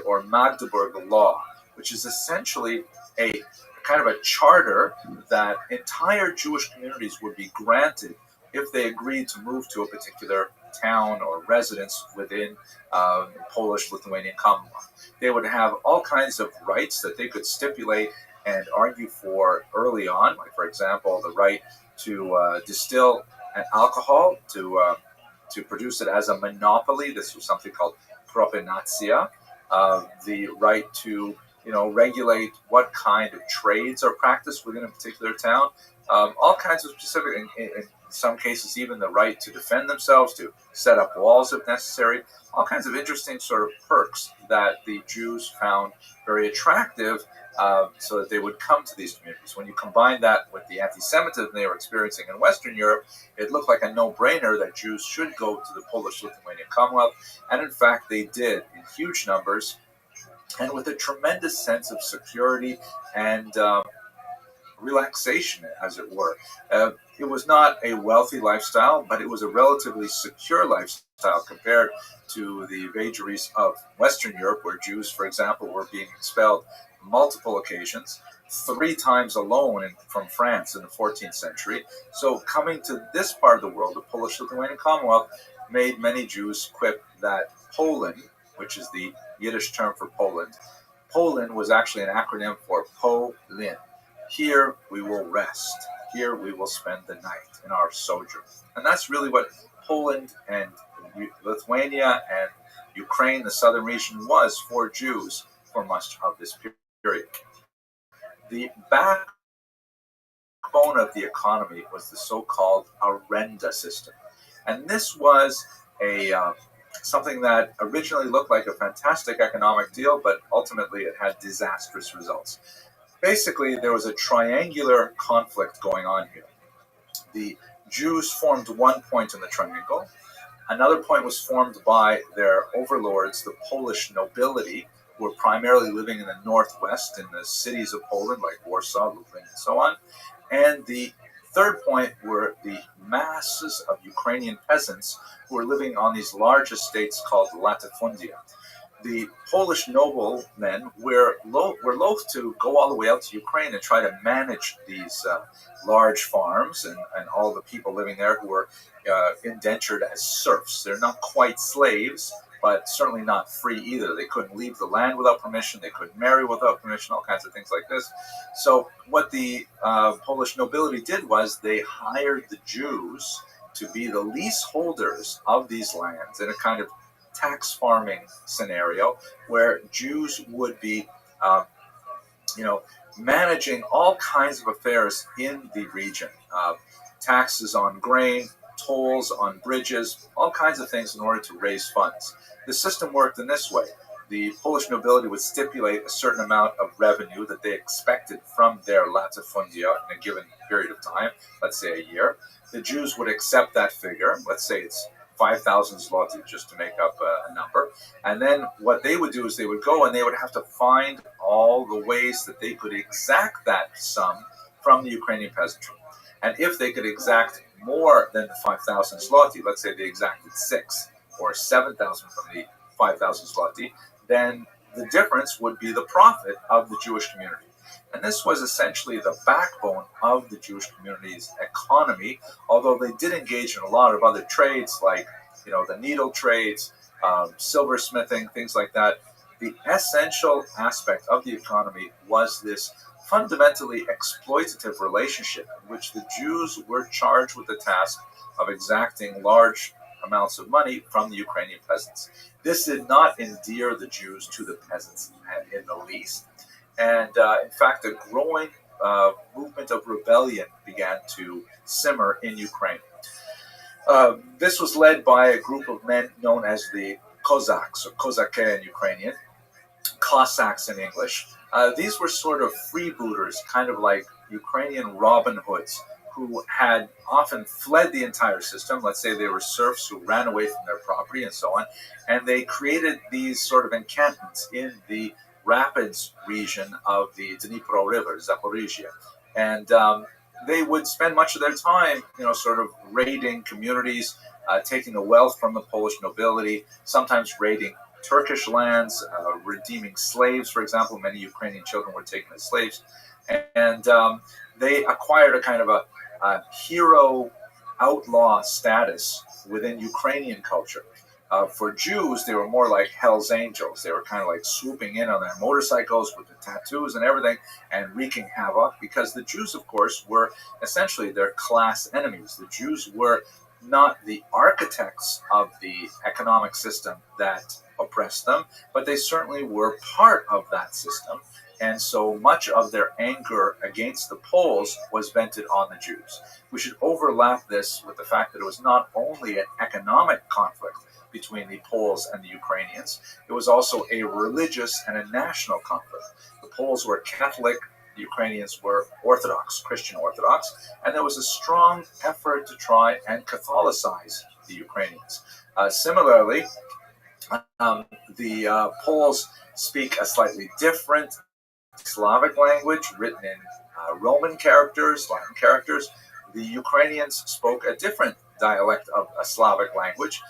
or Magdeburg law, which is essentially a kind of a charter that entire Jewish communities would be granted if they agreed to move to a particular town or residence within Polish-Lithuanian Commonwealth. They would have all kinds of rights that they could stipulate and argue for early on, like, for example, the right to distill alcohol, to produce it as a monopoly. This was something called propinatia. The right to regulate what kind of trades are practiced within a particular town. All kinds of specific, in some cases, even the right to defend themselves, to set up walls if necessary. All kinds of interesting sort of perks that the Jews found very attractive, so that they would come to these communities. When you combine that with the anti-Semitism they were experiencing in Western Europe, it looked like a no-brainer that Jews should go to the Polish-Lithuanian Commonwealth, and in fact they did in huge numbers, and with a tremendous sense of security and relaxation, as it were. It was not a wealthy lifestyle, but it was a relatively secure lifestyle compared to the vagaries of Western Europe, where Jews, for example, were being expelled multiple occasions, 3 times alone from France in the 14th century. So coming to this part of the world, the Polish-Lithuanian Commonwealth, made many Jews quip that Poland, which is the Yiddish term for Poland. Poland was actually an acronym for Po-Lin. Here we will rest. Here we will spend the night in our sojourn. And that's really what Poland and Lithuania and Ukraine, the southern region, was for Jews for much of this period. The backbone of the economy was the so-called arenda system. And this was something that originally looked like a fantastic economic deal, but ultimately it had disastrous results. Basically, there was a triangular conflict going on here. The Jews formed one point in the triangle. Another point was formed by their overlords, the Polish nobility, who were primarily living in the northwest, in the cities of Poland, like Warsaw, Lublin, and so on. And the third point were the masses of Ukrainian peasants who were living on these large estates called latifundia. The Polish noblemen were loath to go all the way out to Ukraine and try to manage these large farms and all the people living there who were indentured as serfs. They're not quite slaves, but certainly not free either. They couldn't leave the land without permission. They couldn't marry without permission, all kinds of things like this. So what the Polish nobility did was they hired the Jews to be the leaseholders of these lands in a kind of tax farming scenario where Jews would be, managing all kinds of affairs in the region. Taxes on grain, tolls on bridges, all kinds of things in order to raise funds. The system worked in this way. The Polish nobility would stipulate a certain amount of revenue that they expected from their latifundia in a given period of time, let's say a year. The Jews would accept that figure, let's say it's 5,000 zloty, just to make up a number. And then what they would do is they would go and they would have to find all the ways that they could exact that sum from the Ukrainian peasantry. And if they could exact more than the 5,000 zloty, let's say they exacted 6 or 7,000 from the 5,000 zloty, then the difference would be the profit of the Jewish community. And this was essentially the backbone of the Jewish community's economy, although they did engage in a lot of other trades like, the needle trades, silversmithing, things like that. The essential aspect of the economy was this fundamentally exploitative relationship in which the Jews were charged with the task of exacting large amounts of money from the Ukrainian peasants. This did not endear the Jews to the peasants in the least. And in fact, a growing movement of rebellion began to simmer in Ukraine. This was led by a group of men known as the Cossacks, or Kozaké in Ukrainian, Cossacks in English. These were sort of freebooters, kind of like Ukrainian Robin Hoods, who had often fled the entire system. Let's say they were serfs who ran away from their property and so on. And they created these sort of encampments in the rapids region of the Dnipro River, Zaporizhia. And they would spend much of their time, sort of raiding communities, taking the wealth from the Polish nobility, sometimes raiding Turkish lands, redeeming slaves, for example. Many Ukrainian children were taken as slaves. And they acquired a kind of a hero outlaw status within Ukrainian culture. For Jews, they were more like Hell's Angels. They were kind of like swooping in on their motorcycles with the tattoos and everything and wreaking havoc, because the Jews, of course, were essentially their class enemies. The Jews were not the architects of the economic system that oppressed them, but they certainly were part of that system. And so much of their anger against the Poles was vented on the Jews. We should overlap this with the fact that it was not only an economic conflict between the Poles and the Ukrainians, it was also a religious and a national conflict. The Poles were Catholic, the Ukrainians were Orthodox, Christian Orthodox, and there was a strong effort to try and Catholicize the Ukrainians. Similarly, the Poles speak a slightly different Slavic language written in Roman characters, Latin characters. The Ukrainians spoke a different dialect of a Slavic language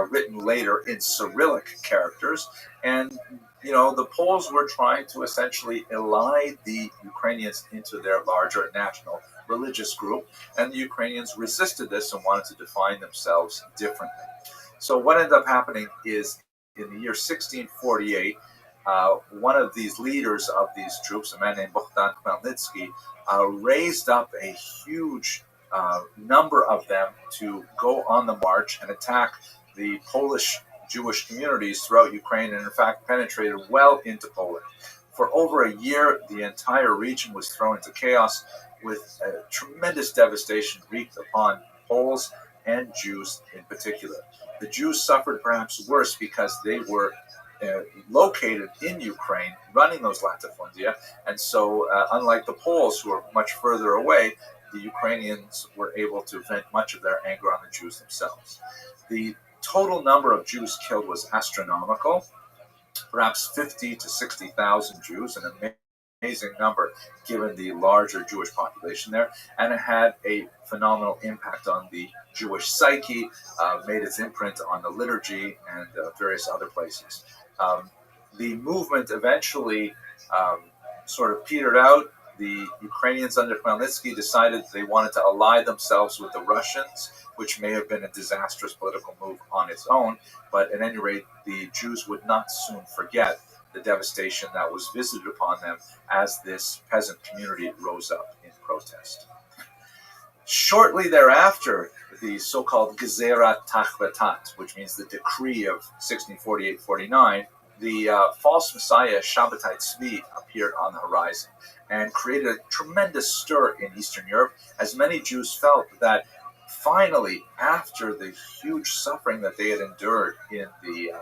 written later in Cyrillic characters. And, the Poles were trying to essentially elide the Ukrainians into their larger national religious group. And the Ukrainians resisted this and wanted to define themselves differently. So what ended up happening is in the year 1648, one of these leaders of these troops, a man named Bogdan Khmelnytsky, raised up a huge number of them to go on the march and attack the Polish Jewish communities throughout Ukraine, and in fact penetrated well into Poland. For over a year, the entire region was thrown into chaos, with tremendous devastation wreaked upon Poles and Jews in particular. The Jews suffered perhaps worse because they were located in Ukraine, running those latifundia, and so unlike the Poles, who are much further away, the Ukrainians were able to vent much of their anger on the Jews themselves. The total number of Jews killed was astronomical, perhaps 50 to 60,000 Jews, an amazing number given the larger Jewish population there, and it had a phenomenal impact on the Jewish psyche, made its imprint on the liturgy and various other places. The movement eventually sort of petered out. The Ukrainians under Khmelnytsky decided they wanted to ally themselves with the Russians, which may have been a disastrous political move on its own, but at any rate, the Jews would not soon forget the devastation that was visited upon them as this peasant community rose up in protest. Shortly thereafter, the so-called Gezerat Tachvatat, which means the decree of 1648-49, the false messiah Shabbatai Tzvi appeared on the horizon and created a tremendous stir in Eastern Europe, as many Jews felt that finally, after the huge suffering that they had endured in the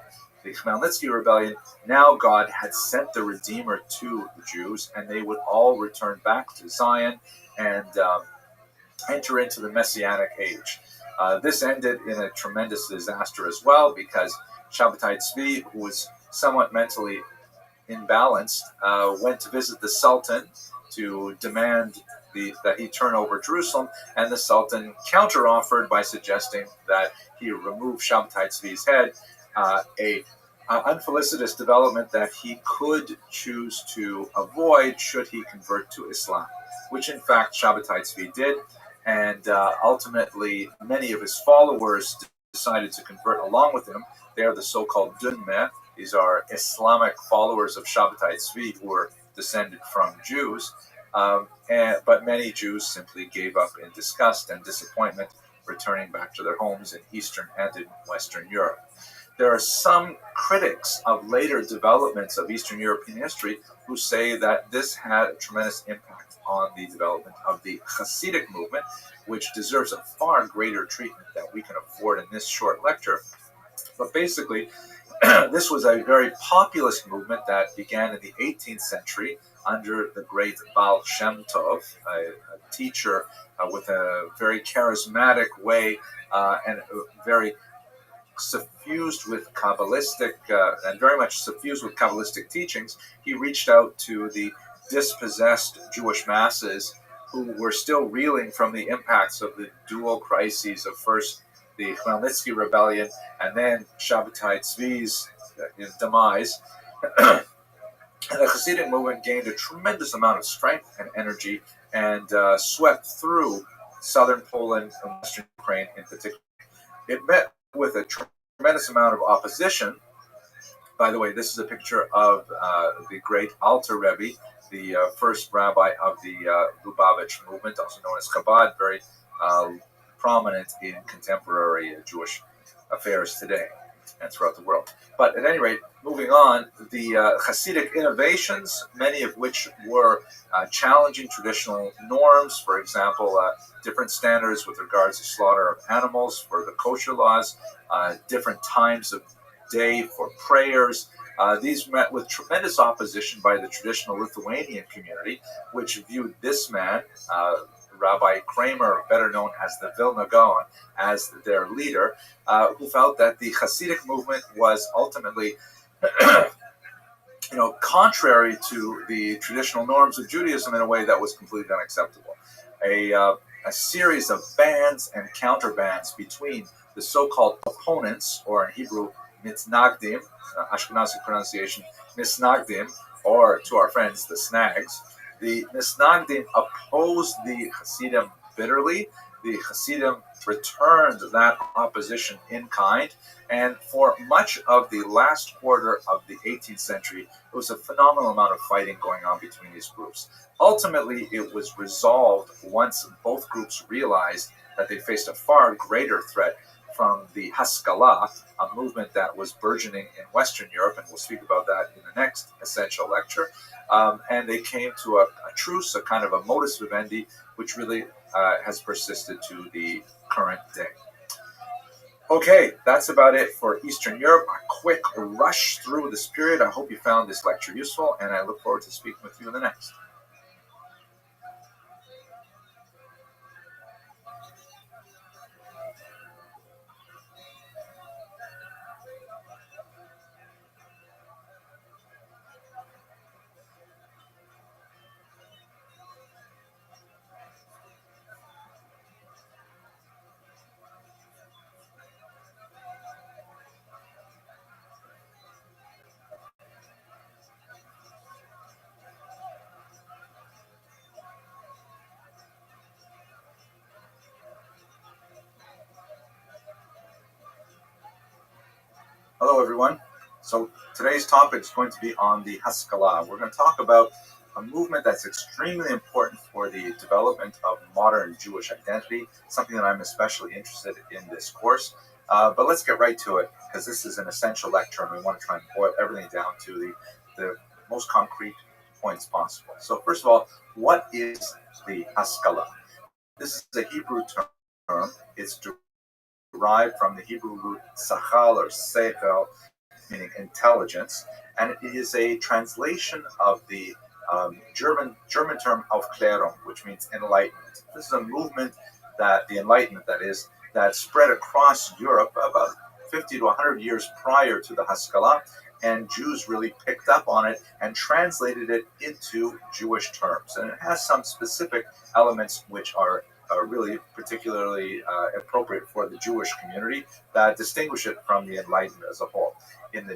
Khmelnytsky rebellion, now God had sent the Redeemer to the Jews, and they would all return back to Zion and enter into the Messianic age. This ended in a tremendous disaster as well, because Shabbatai Tzvi, who was somewhat mentally imbalanced, went to visit the Sultan to demand that he turn over Jerusalem, and the Sultan counter-offered by suggesting that he remove Shabbatai Tzvi's head, a unfelicitous development that he could choose to avoid should he convert to Islam, which in fact Shabbatai Tzvi did, and ultimately many of his followers decided to convert along with him. They are the so-called Dunme. These are Islamic followers of Shabbatai Tzvi who were descended from Jews, but many Jews simply gave up in disgust and disappointment, returning back to their homes in Eastern and in Western Europe. There are some critics of later developments of Eastern European history who say that this had a tremendous impact on the development of the Hasidic movement, which deserves a far greater treatment than we can afford in this short lecture. But basically, this was a very populist movement that began in the 18th century under the great Baal Shem Tov, a teacher with a very charismatic way and very suffused with Kabbalistic and very much suffused with Kabbalistic teachings. He reached out to the dispossessed Jewish masses who were still reeling from the impacts of the dual crises of first the Khmelnytsky rebellion and then Shabbatai Tzvi's demise. And the Hasidic movement gained a tremendous amount of strength and energy and swept through southern Poland and western Ukraine in particular. It met with a tremendous amount of opposition. By the way, this is a picture of the great Alter Rebbe, the first rabbi of the Lubavitch movement, also known as Chabad, very prominent in contemporary Jewish affairs today and throughout the world. But at any rate, moving on, the Hasidic innovations, many of which were challenging traditional norms, for example, different standards with regards to slaughter of animals for the kosher laws, different times of day for prayers. These met with tremendous opposition by the traditional Lithuanian community, which viewed this man, Rabbi Kramer, better known as the Vilna Gaon, as their leader, who felt that the Hasidic movement was ultimately contrary to the traditional norms of Judaism in a way that was completely unacceptable. A series of bans and counter-bans between the so-called opponents, or in Hebrew, mitnagdim, Ashkenazi pronunciation, misnagdim, or to our friends, the snags. The misnagdim opposed the Hasidim bitterly. The Hasidim returned that opposition in kind, and for much of the last quarter of the 18th century, there was a phenomenal amount of fighting going on between these groups. Ultimately, it was resolved once both groups realized that they faced a far greater threat from the Haskalah, a movement that was burgeoning in Western Europe, and we'll speak about that in the next essential lecture. And they came to a truce, a kind of a modus vivendi, which really has persisted to the current day. Okay, that's about it for Eastern Europe. A quick rush through this period. I hope you found this lecture useful, and I look forward to speaking with you in the next. Hello, everyone. So today's topic is going to be on the Haskalah. We're going to talk about a movement that's extremely important for the development of modern Jewish identity, something that I'm especially interested in this course. But let's get right to it, because this is an essential lecture, and we want to try and boil everything down to the most concrete points possible. So first of all, what is the Haskalah? This is a Hebrew term. It's derived from the Hebrew root sachal or seichel, meaning intelligence, and it is a translation of the German term Aufklärung, which means enlightenment. This is a movement the Enlightenment that spread across Europe about 50 to 100 years prior to the Haskalah, and Jews really picked up on it and translated it into Jewish terms. And it has some specific elements which are really particularly appropriate for the Jewish community that distinguish it from the Enlightenment as a whole. In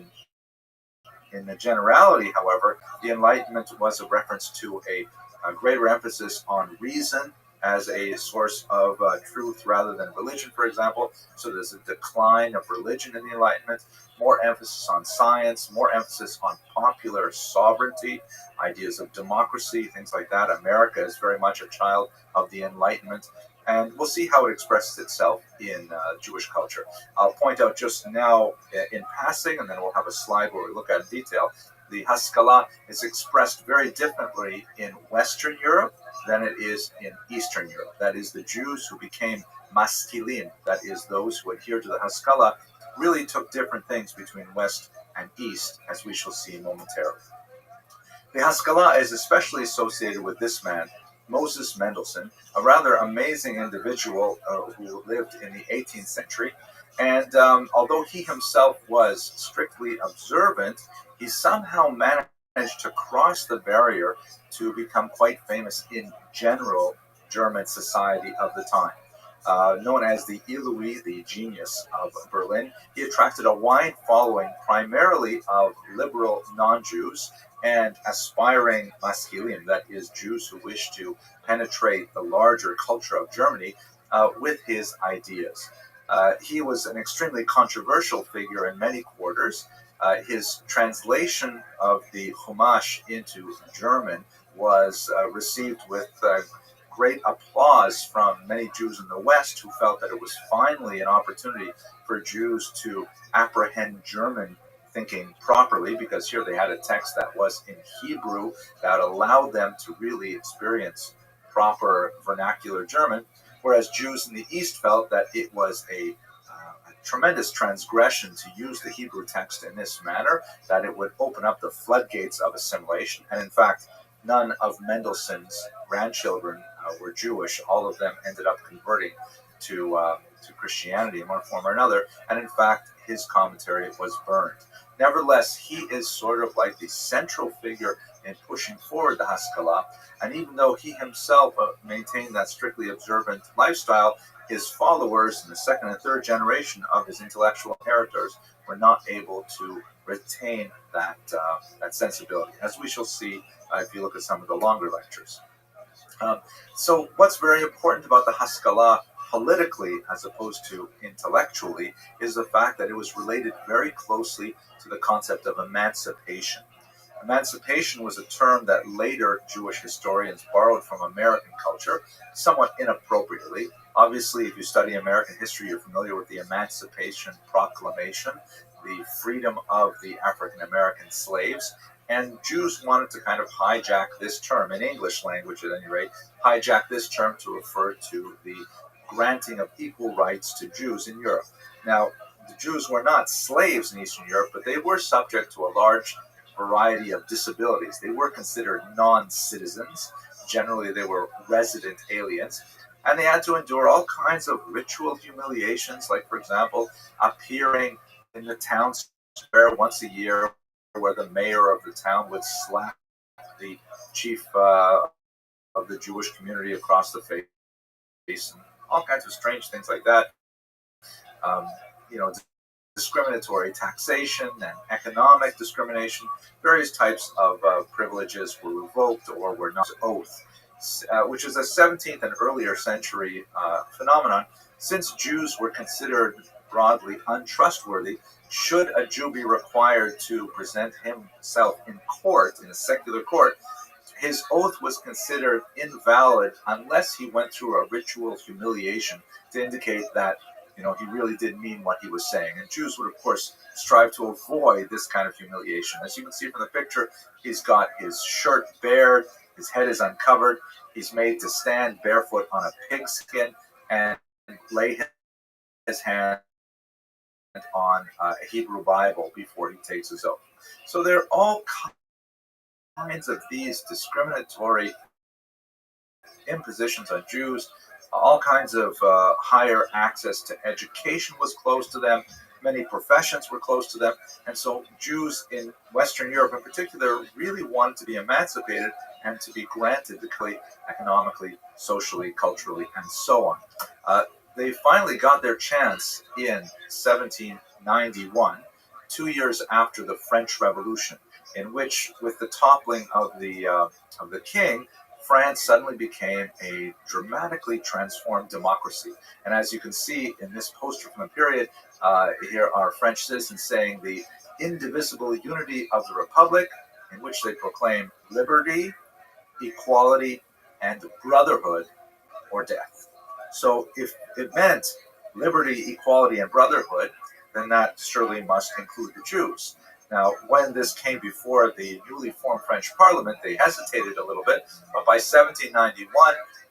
the generality, however, the Enlightenment was a reference to a greater emphasis on reason as a source of truth rather than religion, for example. So there's a decline of religion in the Enlightenment, more emphasis on science, more emphasis on popular sovereignty, ideas of democracy, things like that. America is very much a child of the Enlightenment, and we'll see how it expresses itself in Jewish culture. I'll point out just now in passing, and then we'll have a slide where we look at in detail. The Haskalah is expressed very differently in Western Europe than it is in Eastern Europe. That is, the Jews who became maskilim, that is, those who adhere to the Haskalah, really took different things between West and East, as we shall see momentarily. The Haskalah is especially associated with this man, Moses Mendelssohn, a rather amazing individual who lived in the 18th century. And although he himself was strictly observant, he somehow managed to cross the barrier to become quite famous in general German society of the time. Known as the Ilui, the genius of Berlin, he attracted a wide following primarily of liberal non-Jews and aspiring maskilim, that is, Jews who wish to penetrate the larger culture of Germany with his ideas. He was an extremely controversial figure in many quarters. His translation of the Chumash into German was received with great applause from many Jews in the West, who felt that it was finally an opportunity for Jews to apprehend German thinking properly, because here they had a text that was in Hebrew that allowed them to really experience proper vernacular German, whereas Jews in the East felt that it was a tremendous transgression to use the Hebrew text in this manner, that it would open up the floodgates of assimilation. And in fact, none of Mendelssohn's grandchildren were Jewish. All of them ended up converting to Christianity in one form or another, and in fact, his commentary was burned. Nevertheless, he is sort of like the central figure in pushing forward the Haskalah, and even though he himself maintained that strictly observant lifestyle, his followers in the second and third generation of his intellectual inheritors were not able to retain that sensibility, as we shall see if you look at some of the longer lectures. So what's very important about the Haskalah politically as opposed to intellectually is the fact that it was related very closely to the concept of emancipation. Emancipation was a term that later Jewish historians borrowed from American culture, somewhat inappropriately. Obviously, if you study American history, you're familiar with the Emancipation Proclamation, the freedom of the African American slaves. And Jews wanted to kind of hijack this term, in English language at any rate, hijack this term to refer to the granting of equal rights to Jews in Europe. Now, the Jews were not slaves in Eastern Europe, but they were subject to a large variety of disabilities. They were considered non-citizens. Generally, they were resident aliens. And they had to endure all kinds of ritual humiliations, like, for example, appearing in the town square once a year, where the mayor of the town would slap the chief of the Jewish community across the face, and all kinds of strange things like that. You know, discriminatory taxation and economic discrimination. Various types of privileges were revoked or were not oath, which is a 17th and earlier century phenomenon. Since Jews were considered broadly untrustworthy, should a Jew be required to present himself in court, in a secular court, his oath was considered invalid unless he went through a ritual humiliation to indicate that, you know, he really did mean what he was saying. And Jews would, of course, strive to avoid this kind of humiliation. As you can see from the picture, he's got his shirt bared, his head is uncovered, he's made to stand barefoot on a pigskin and lay his hand on a Hebrew Bible before he takes his oath. So there are all kinds of these discriminatory impositions on Jews. All kinds of higher access to education was closed to them. Many professions were closed to them. And so Jews in Western Europe in particular really wanted to be emancipated and to be granted economically, socially, culturally, and so on. They finally got their chance in 1791, 2 years after the French Revolution, in which, with the toppling of the king, France suddenly became a dramatically transformed democracy. And as you can see in this poster from the period, here are French citizens saying the indivisible unity of the Republic, in which they proclaim liberty, equality, and brotherhood or death. So if it meant liberty, equality, and brotherhood, then that surely must include the Jews. Now, when this came before the newly formed French Parliament, they hesitated a little bit, but by 1791,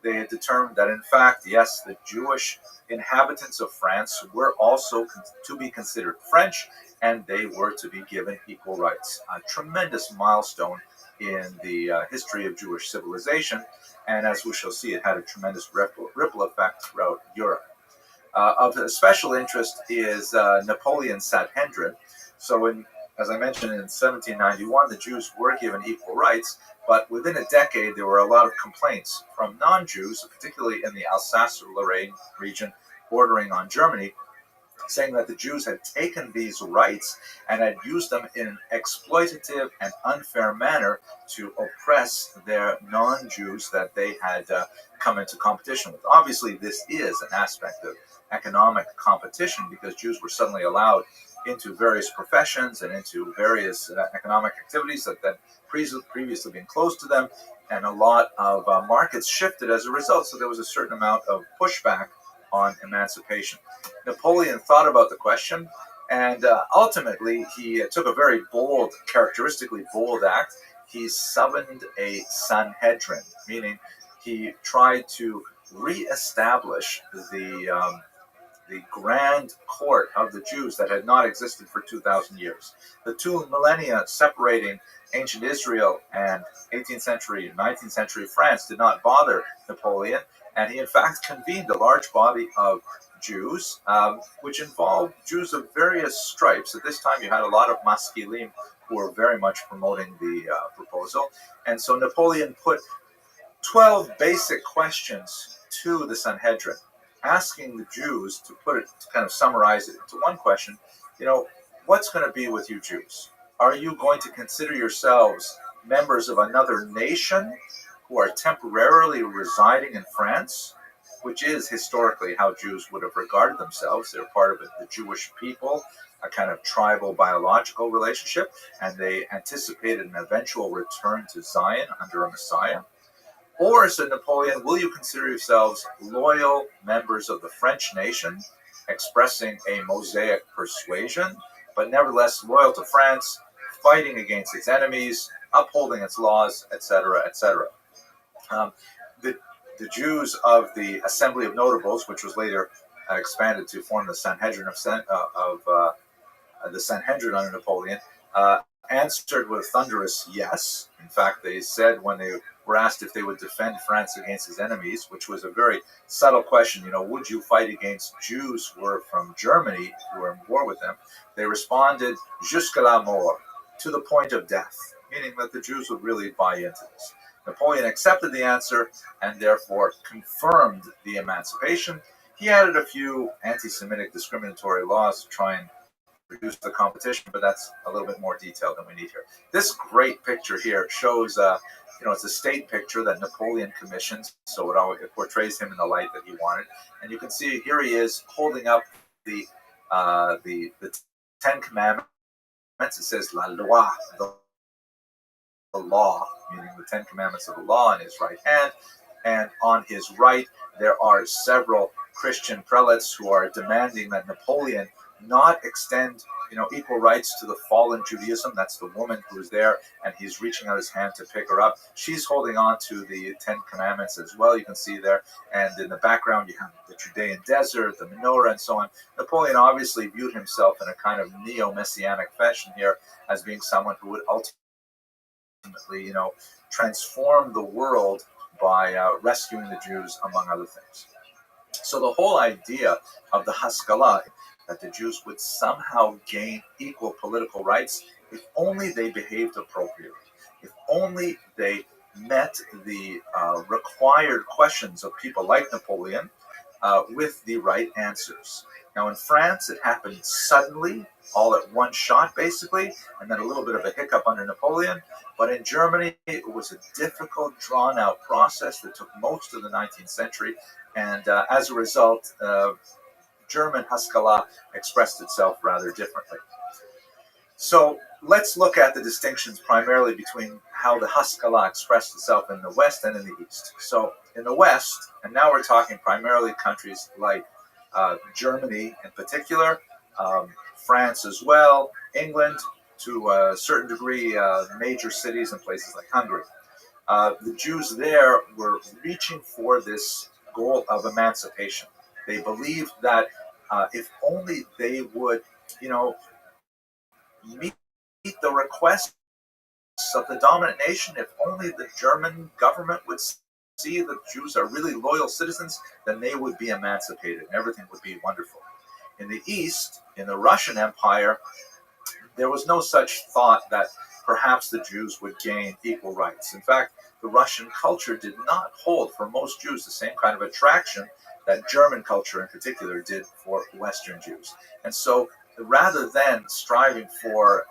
they had determined that, in fact, yes, the Jewish inhabitants of France were also to be considered French, and they were to be given equal rights. A tremendous milestone in the history of Jewish civilization, and as we shall see, it had a tremendous ripple effect throughout Europe. Of special interest is Napoleon's Sanhedrin. So as I mentioned, in 1791, the Jews were given equal rights, but within a decade, there were a lot of complaints from non-Jews, particularly in the Alsace-Lorraine region bordering on Germany, saying that the Jews had taken these rights and had used them in an exploitative and unfair manner to oppress their non-Jews that they had come into competition with. Obviously, this is an aspect of economic competition because Jews were suddenly allowed into various professions and into various economic activities that had previously been closed to them, and a lot of markets shifted as a result. So there was a certain amount of pushback on emancipation. Napoleon thought about the question, and ultimately he took a very bold, characteristically bold act. He summoned a Sanhedrin, meaning he tried to reestablish the grand court of the Jews that had not existed for 2,000 years. The 2 millennia separating ancient Israel and 18th century, 19th century France did not bother Napoleon, and he in fact convened a large body of Jews, which involved Jews of various stripes. At this time you had a lot of maskilim who were very much promoting the proposal, and so Napoleon put 12 basic questions to the Sanhedrin, asking the Jews to kind of summarize it into one question. You know, what's going to be with you Jews? Are you going to consider yourselves members of another nation who are temporarily residing in France, which is historically how Jews would have regarded themselves. They're part of the Jewish people, a kind of tribal biological relationship, and they anticipated an eventual return to Zion under a Messiah. Or, said Napoleon, will you consider yourselves loyal members of the French nation, expressing a Mosaic persuasion, but nevertheless loyal to France, fighting against its enemies, upholding its laws, etc., etc. The Jews of the Assembly of Notables, which was later expanded to form the Sanhedrin the Sanhedrin under Napoleon, answered with a thunderous yes. In fact, they said when they were asked if they would defend France against his enemies, which was a very subtle question, would you fight against Jews who were from Germany, who were in war with them? They responded, jusqu'à la mort, to the point of death, meaning that the Jews would really buy into this. Napoleon accepted the answer and therefore confirmed the emancipation. He added a few anti-Semitic discriminatory laws to try and reduce the competition, but that's a little bit more detail than we need here. This great picture here shows, it's a state picture that Napoleon commissioned, so it portrays him in the light that he wanted. And you can see here he is holding up the Ten Commandments. It says la loi, the law, meaning the Ten Commandments of the law, in his right hand. And on his right, there are several Christian prelates who are demanding that Napoleon not extend, equal rights to the fallen Judaism. That's the woman who is there, and he's reaching out his hand to pick her up. She's holding on to the Ten Commandments as well, you can see there. And in the background, you have the Judean desert, the menorah, and so on. Napoleon obviously viewed himself in a kind of neo-messianic fashion here as being someone who would ultimately, transform the world by rescuing the Jews, among other things. So the whole idea of the Haskalah, that the Jews would somehow gain equal political rights if only they behaved appropriately, if only they met the required questions of people like Napoleon with the right answers. Now in France, it happened suddenly, all at one shot basically, and then a little bit of a hiccup under Napoleon. But in Germany, it was a difficult, drawn-out process that took most of the 19th century, and as a result, German Haskalah expressed itself rather differently. So let's look at the distinctions primarily between how the Haskalah expressed itself in the West and in the East. So in the West, and now we're talking primarily countries like Germany in particular, France as well, England, to a certain degree, major cities and places like Hungary. The Jews there were reaching for this goal of emancipation. They believed that if only they would, meet the requests of the dominant nation, if only the German government would see that Jews are really loyal citizens, then they would be emancipated and everything would be wonderful. In the East, in the Russian Empire, there was no such thought that perhaps the Jews would gain equal rights. In fact, the Russian culture did not hold for most Jews the same kind of attraction that German culture in particular did for Western Jews. And so rather than striving for,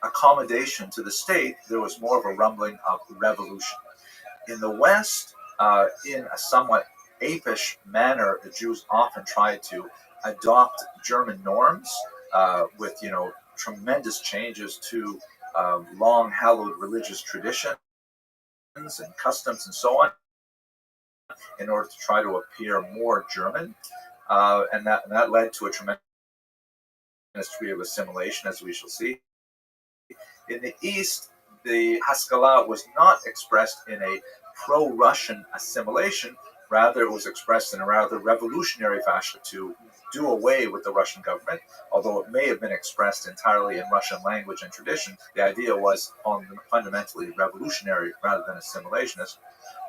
accommodation to the state, there was more of a rumbling of revolution. In the West, in a somewhat apish manner, the Jews often tried to adopt German norms with, tremendous changes to long hallowed religious traditions and customs and so on, in order to try to appear more German, and that led to a tremendous degree of assimilation, as we shall see. In the East, the Haskalah was not expressed in a pro-Russian assimilation. Rather, it was expressed in a rather revolutionary fashion to do away with the Russian government. Although it may have been expressed entirely in Russian language and tradition, the idea was fundamentally revolutionary rather than assimilationist.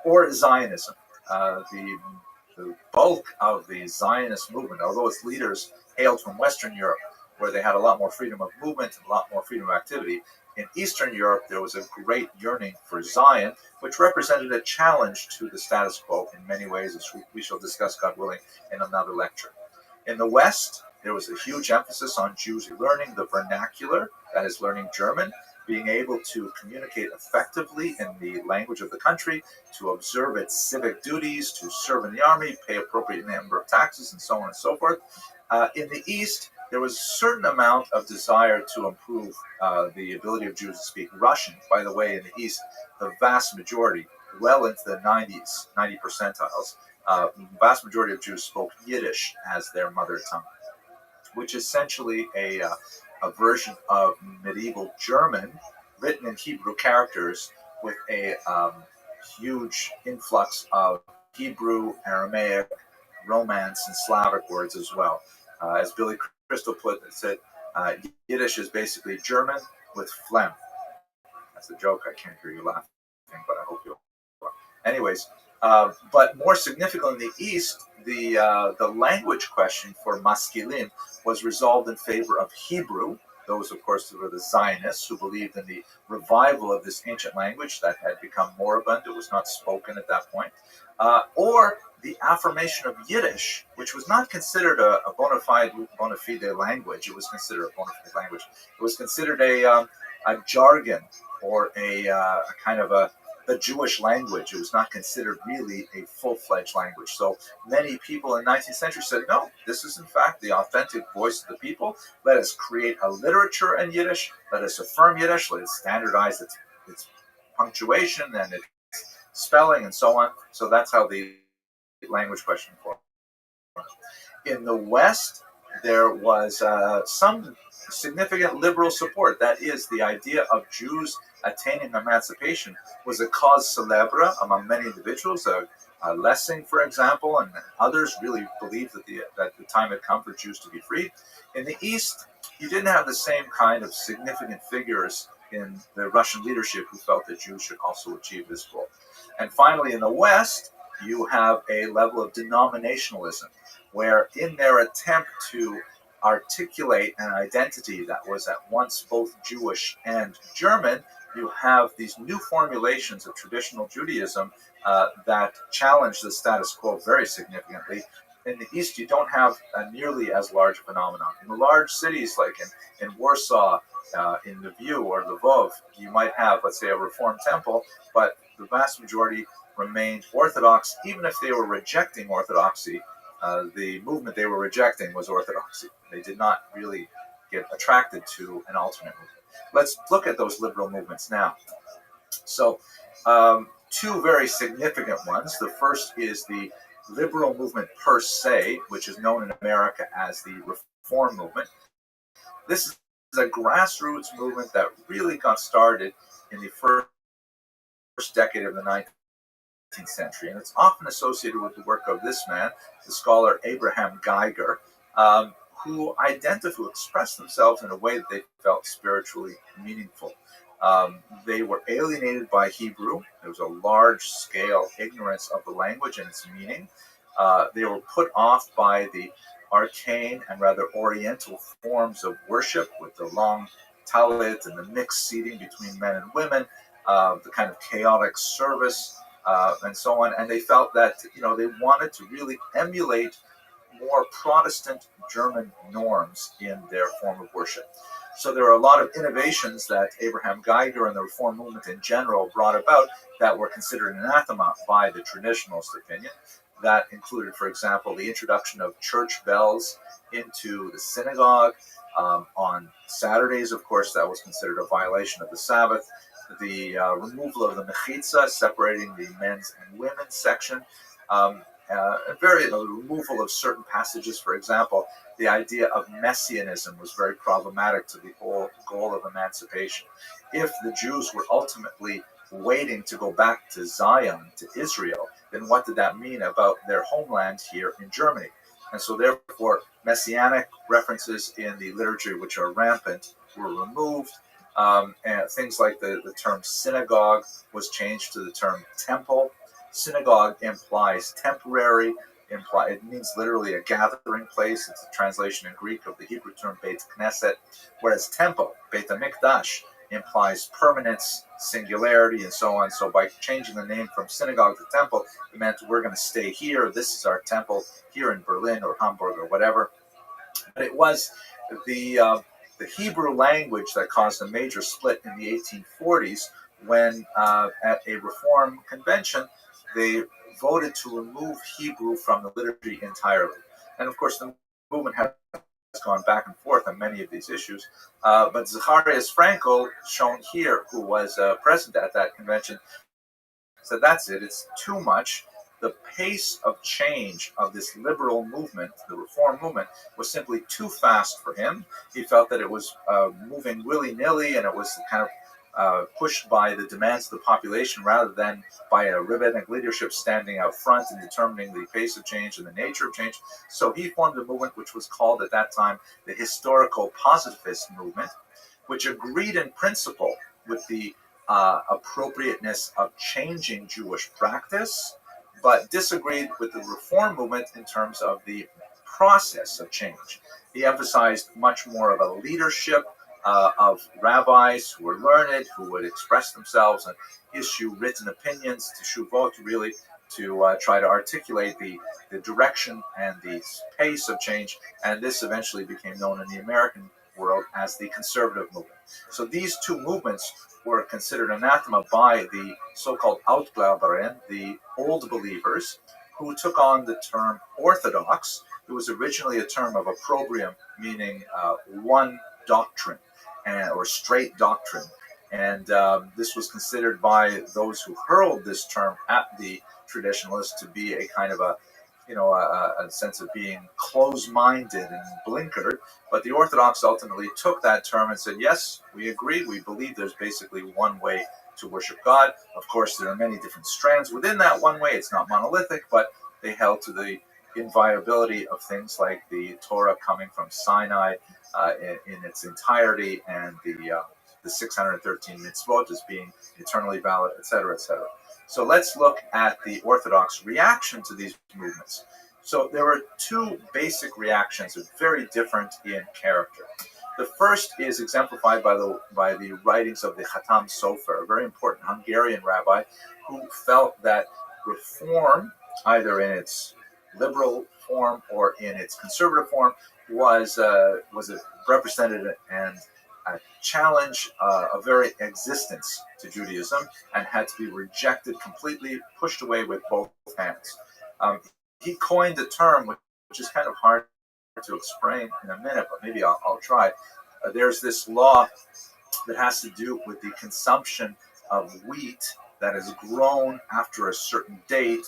Or Zionism. The bulk of the Zionist movement, although its leaders hailed from Western Europe, where they had a lot more freedom of movement and a lot more freedom of activity, in Eastern Europe there was a great yearning for Zion, which represented a challenge to the status quo in many ways, as we shall discuss, God willing, in another lecture. In the West, there was a huge emphasis on Jews learning the vernacular, that is, learning German, being able to communicate effectively in the language of the country, to observe its civic duties, to serve in the army, pay appropriate number of taxes, and so on and so forth. In the East, there was a certain amount of desire to improve the ability of Jews to speak Russian. By the way, in the East, the vast majority, well into the 90 percentiles, the vast majority of Jews spoke Yiddish as their mother tongue, which is essentially a version of medieval German written in Hebrew characters with a huge influx of Hebrew, Aramaic, Romance, and Slavic words as well. As Billy Crystal put it, said, Yiddish is basically German with phlegm. That's a joke. I can't hear you laughing, but I hope you'll. Anyways, but more significantly in the East, the language question for Maskilim was resolved in favor of Hebrew. Those, of course, were the Zionists who believed in the revival of this ancient language that had become moribund. It was not spoken at that point. Or the affirmation of Yiddish, which was not considered a bona fide language. It was considered a bona fide language. It was considered a jargon or a kind of the Jewish language. It was not considered really a full-fledged language. So many people in the 19th century said, no, this is in fact the authentic voice of the people. Let us create a literature in Yiddish. Let us affirm Yiddish. Let us standardize its punctuation and its spelling and so on. So that's how the language question formed. In the West, there was some significant liberal support. That is, the idea of Jews attaining emancipation was a cause célèbre among many individuals. Lessing, for example, and others really believed that the time had come for Jews to be free. In the East, you didn't have the same kind of significant figures in the Russian leadership who felt that Jews should also achieve this goal. And finally, in the West, you have a level of denominationalism, where in their attempt to articulate an identity that was at once both Jewish and German, you have these new formulations of traditional Judaism that challenge the status quo very significantly. In the East, you don't have a nearly as large phenomenon. In the large cities like in Warsaw, in Lviv or Lvov, you might have, let's say, a Reformed temple, but the vast majority remained Orthodox. Even if they were rejecting Orthodoxy, the movement they were rejecting was Orthodoxy. They did not really get attracted to an alternate movement. Let's look at those liberal movements now. So, two very significant ones. The first is the liberal movement per se, which is known in America as the Reform movement. This is a grassroots movement that really got started in the first decade of the 19th century, and it's often associated with the work of this man, the scholar Abraham Geiger, who expressed themselves in a way that they felt spiritually meaningful. They were alienated by Hebrew. There was a large-scale ignorance of the language and its meaning. They were put off by the arcane and rather oriental forms of worship with the long talit and the mixed seating between men and women, the kind of chaotic service, and so on. And they felt that, they wanted to really emulate more Protestant German norms in their form of worship. So there are a lot of innovations that Abraham Geiger and the Reform movement in general brought about that were considered anathema by the traditionalist opinion. That included, for example, the introduction of church bells into the synagogue. On Saturdays, of course, that was considered a violation of the Sabbath. The removal of the mechitza, separating the men's and women's section. The removal of certain passages, for example, the idea of messianism was very problematic to the whole goal of emancipation. If the Jews were ultimately waiting to go back to Zion, to Israel, then what did that mean about their homeland here in Germany? And so therefore, messianic references in the literature, which are rampant, were removed. And things like the term synagogue was changed to the term temple. Synagogue implies temporary, it means literally a gathering place. It's a translation in Greek of the Hebrew term Beit Knesset, whereas temple, Beit HaMikdash, implies permanence, singularity, and so on. So by changing the name from synagogue to temple, it meant we're going to stay here. This is our temple here in Berlin or Hamburg or whatever. But it was the the Hebrew language that caused a major split in the 1840s when at a Reform convention they voted to remove Hebrew from the liturgy entirely. And of course, the movement has gone back and forth on many of these issues. But Zacharias Frankel, shown here, who was present at that convention, said that's it, it's too much. The pace of change of this liberal movement, the Reform movement, was simply too fast for him. He felt that it was moving willy-nilly, and it was kind of pushed by the demands of the population rather than by a rabbinic leadership standing out front and determining the pace of change and the nature of change. So he formed a movement which was called at that time the Historical Positivist Movement, which agreed in principle with the appropriateness of changing Jewish practice, but disagreed with the Reform movement in terms of the process of change. He emphasized much more of a leadership of rabbis who were learned, who would express themselves and issue written opinions to shuvot, really to try to articulate the direction and the pace of change. And this eventually became known in the American world as the conservative movement. So these two movements were considered anathema by the so-called Outglauberen, the old believers, who took on the term Orthodox. It was originally a term of opprobrium, meaning one doctrine or straight doctrine. And this was considered by those who hurled this term at the traditionalists to be a kind of a sense of being close-minded and blinkered. But the Orthodox ultimately took that term and said, yes, we agree, we believe there's basically one way to worship God. Of course, there are many different strands within that one way. It's not monolithic, but they held to the inviolability of things like the Torah coming from Sinai in its entirety, and the 613 mitzvot as being eternally valid, etc., etc. So let's look at the Orthodox reaction to these movements. So there were two basic reactions that are very different in character. The first is exemplified by the writings of the Khatam Sofer, a very important Hungarian rabbi who felt that Reform, either in its liberal form or in its conservative form, was a representative and a challenge of very existence to Judaism, and had to be rejected completely, pushed away with both hands. He coined a term which is kind of hard to explain in a minute, but maybe I'll try. There's this law that has to do with the consumption of wheat that is grown after a certain date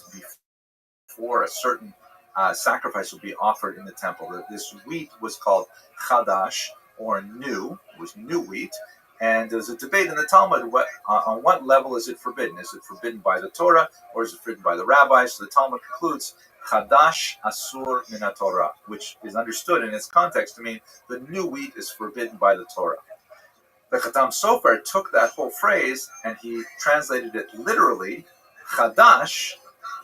before a certain sacrifice will be offered in the temple. This wheat was called chadash, or new. It was new wheat. And there's a debate in the Talmud on what level is it forbidden. Is it forbidden by the Torah, or is it forbidden by the rabbis? So the Talmud concludes, Chadash Asur Min Torah, which is understood in its context to mean the new wheat is forbidden by the Torah. The Khatam Sofer took that whole phrase and he translated it literally, Chadash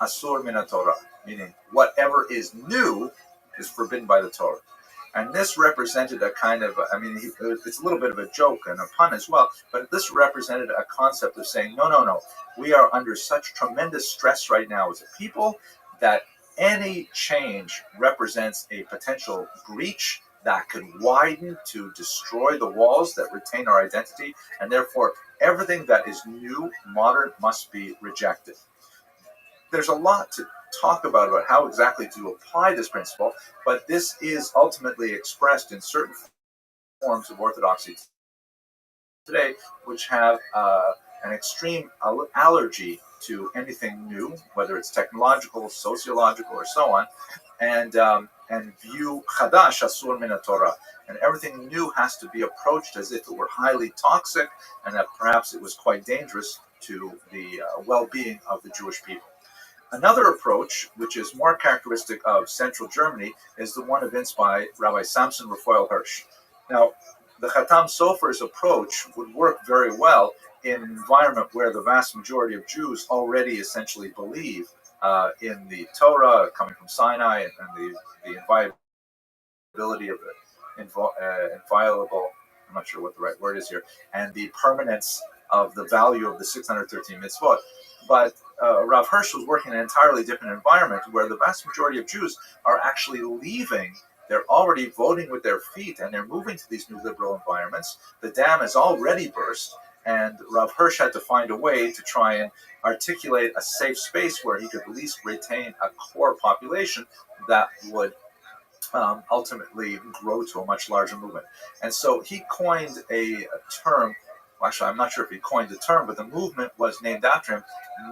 Asur Min Torah, meaning whatever is new is forbidden by the Torah. And this represented a kind of, it's a little bit of a joke and a pun as well, but this represented a concept of saying, no, we are under such tremendous stress right now as a people that any change represents a potential breach that could widen to destroy the walls that retain our identity, and therefore everything that is new, modern, must be rejected. There's a lot to talk about how exactly to apply this principle, but this is ultimately expressed in certain forms of orthodoxy today, which have an extreme allergy to anything new, whether it's technological, sociological, or so on, and view chadash asur min Torah, and everything new has to be approached as if it were highly toxic, and that perhaps it was quite dangerous to the well-being of the Jewish people. Another approach, which is more characteristic of Central Germany, is the one evinced by Rabbi Samson Raphael Hirsch. Now, the Khatam Sofer's approach would work very well in an environment where the vast majority of Jews already essentially believe in the Torah coming from Sinai and the inviolability of the inviolable, I'm not sure what the right word is here, and the permanence of the value of the 613 mitzvot. But Rav Hirsch was working in an entirely different environment where the vast majority of Jews are actually leaving they're already voting with their feet and they're moving to these new liberal environments. The dam is already burst, and Rav Hirsch had to find a way to try and articulate a safe space where he could at least retain a core population that would ultimately grow to a much larger movement. And so he coined a term. Well, actually, I'm not sure if he coined the term, but the movement was named after him,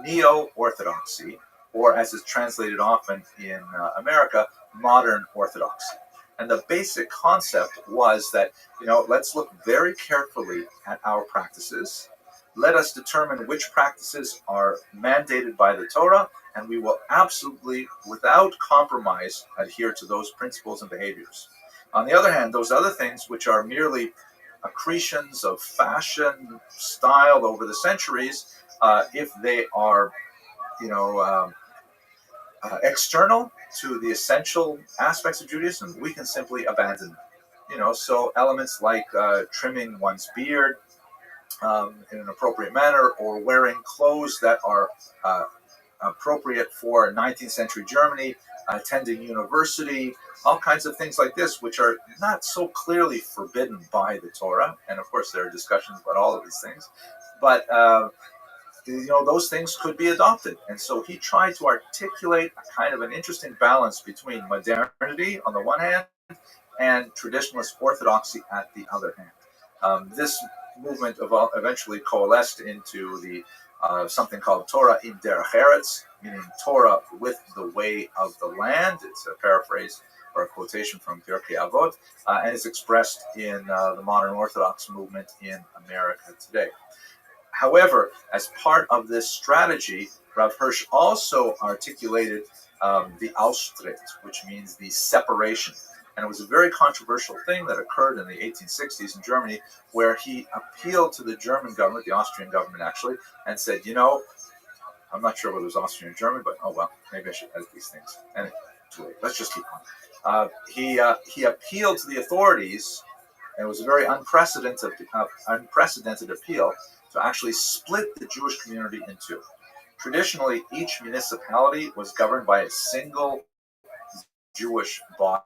Neo-Orthodoxy, or as is translated often in America, Modern Orthodoxy. And the basic concept was that, let's look very carefully at our practices. Let us determine which practices are mandated by the Torah, and we will absolutely, without compromise, adhere to those principles and behaviors. On the other hand, those other things which are merely accretions of fashion, style over the centuries, if they are, external to the essential aspects of Judaism, we can simply abandon them. So elements like trimming one's beard in an appropriate manner, or wearing clothes that are appropriate for 19th century Germany, attending university, all kinds of things like this, which are not so clearly forbidden by the Torah. And of course, there are discussions about all of these things, but those things could be adopted. And so he tried to articulate a kind of an interesting balance between modernity on the one hand and traditionalist orthodoxy at the other hand. This movement eventually coalesced into the something called Torah in Derech Eretz, meaning Torah with the way of the land. It's a paraphrase or a quotation from Pirkei Avot, and it's expressed in the modern Orthodox movement in America today. However, as part of this strategy, Rav Hirsch also articulated the Ausstritt, which means the separation. And it was a very controversial thing that occurred in the 1860s in Germany, where he appealed to the German government, the Austrian government actually, and said, I'm not sure whether it was Austrian or German, but oh well, maybe I should edit these things. Anyway, let's just keep on. He appealed to the authorities, and it was a very unprecedented appeal to actually split the Jewish community in two. Traditionally, each municipality was governed by a single Jewish body.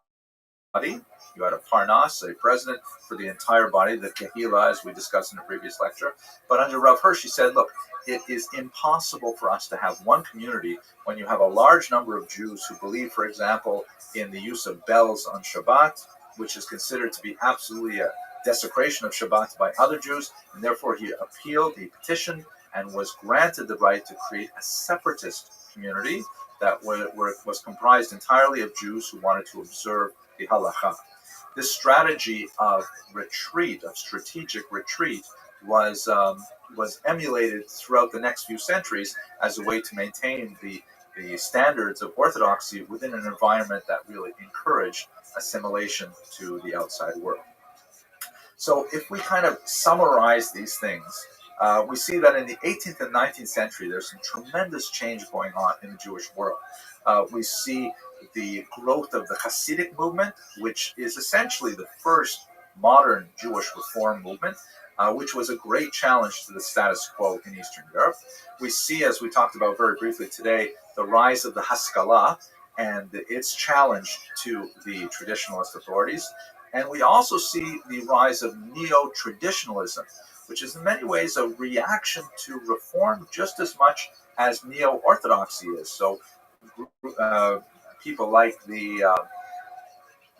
You had a parnas, a president for the entire body, the kehila, as we discussed in a previous lecture. But under Rav Hirsch, he said, look, it is impossible for us to have one community when you have a large number of Jews who believe, for example, in the use of bells on Shabbat, which is considered to be absolutely a desecration of Shabbat by other Jews, and therefore he petitioned, and was granted the right to create a separatist community that was comprised entirely of Jews who wanted to observe the halacha. This strategy of retreat, of strategic retreat, was emulated throughout the next few centuries as a way to maintain the standards of orthodoxy within an environment that really encouraged assimilation to the outside world. So if we kind of summarize these things, we see that in the 18th and 19th century, there's some tremendous change going on in the Jewish world. We see the growth of the Hasidic movement, which is essentially the first modern Jewish reform movement, which was a great challenge to the status quo in Eastern Europe. We see, as we talked about very briefly today, the rise of the Haskalah and its challenge to the traditionalist authorities. And we also see the rise of neo-traditionalism, which is in many ways a reaction to reform just as much as neo-orthodoxy is. So people like the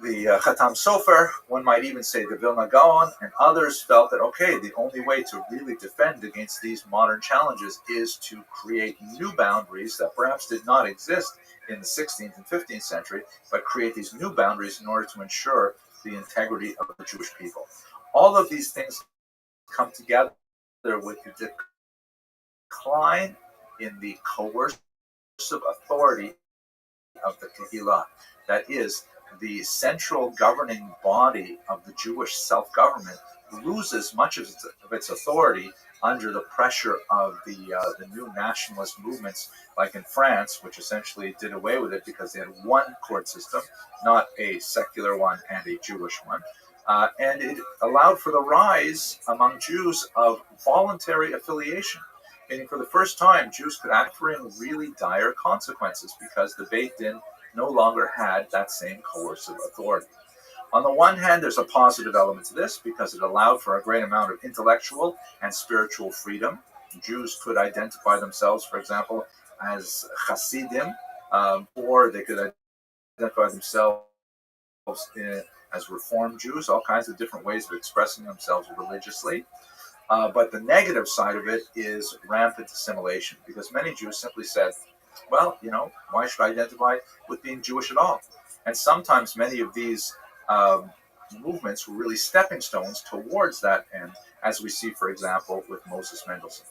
Chatam Sofer, one might even say the Vilna Gaon, and others felt that, okay, the only way to really defend against these modern challenges is to create new boundaries that perhaps did not exist in the 16th and 15th century, but create these new boundaries in order to ensure the integrity of the Jewish people. All of these things come together with the decline in the coercive authority of the Kehillah. That is, the central governing body of the Jewish self-government loses much of its authority under the pressure of the new nationalist movements, like in France, which essentially did away with it because they had one court system, not a secular one and a Jewish one. And it allowed for the rise among Jews of voluntary affiliation. Meaning for the first time, Jews could act for in really dire consequences because the Beit Din no longer had that same coercive authority. On the one hand, there's a positive element to this because it allowed for a great amount of intellectual and spiritual freedom. Jews could identify themselves, for example, as Hasidim, or they could identify themselves as Reformed Jews, all kinds of different ways of expressing themselves religiously. But the negative side of it is rampant assimilation, because many Jews simply said, well, why should I identify with being Jewish at all? And sometimes many of these movements were really stepping stones towards that end, as we see, for example, with Moses Mendelssohn.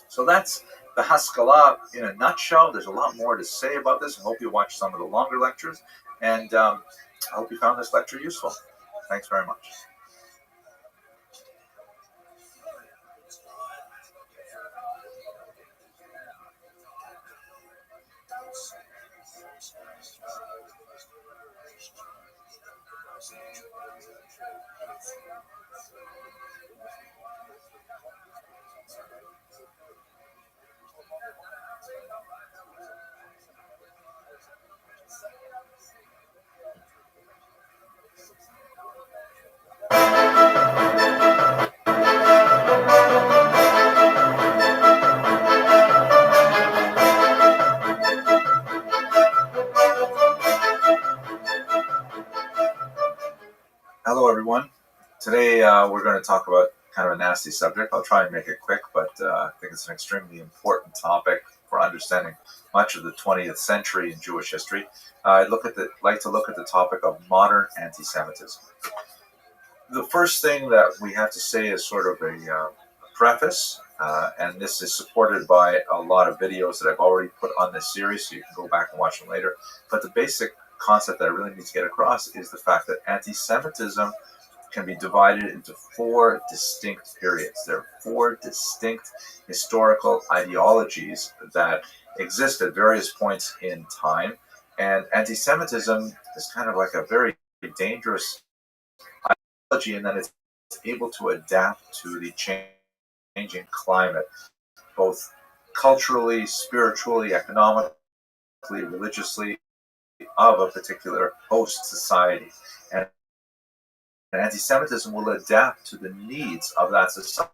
So that's the Haskalah in a nutshell. There's a lot more to say about this. I hope you watch some of the longer lectures, and I hope you found this lecture useful. Thanks very much. Hello, everyone. Today we're going to talk about kind of a nasty subject. I'll try and make it quick, but I think it's an extremely important topic for understanding much of the 20th century in Jewish history. I'd like to look at the topic of modern anti-Semitism. The first thing that we have to say is sort of a preface, and this is supported by a lot of videos that I've already put on this series, so you can go back and watch them later. But the basic concept that I really need to get across is the fact that anti-Semitism can be divided into four distinct periods. There are four distinct historical ideologies that exist at various points in time, and anti-Semitism is kind of like a very dangerous ideology in that it's able to adapt to the changing climate, both culturally, spiritually, economically, religiously, of a particular host society. And anti-Semitism will adapt to the needs of that society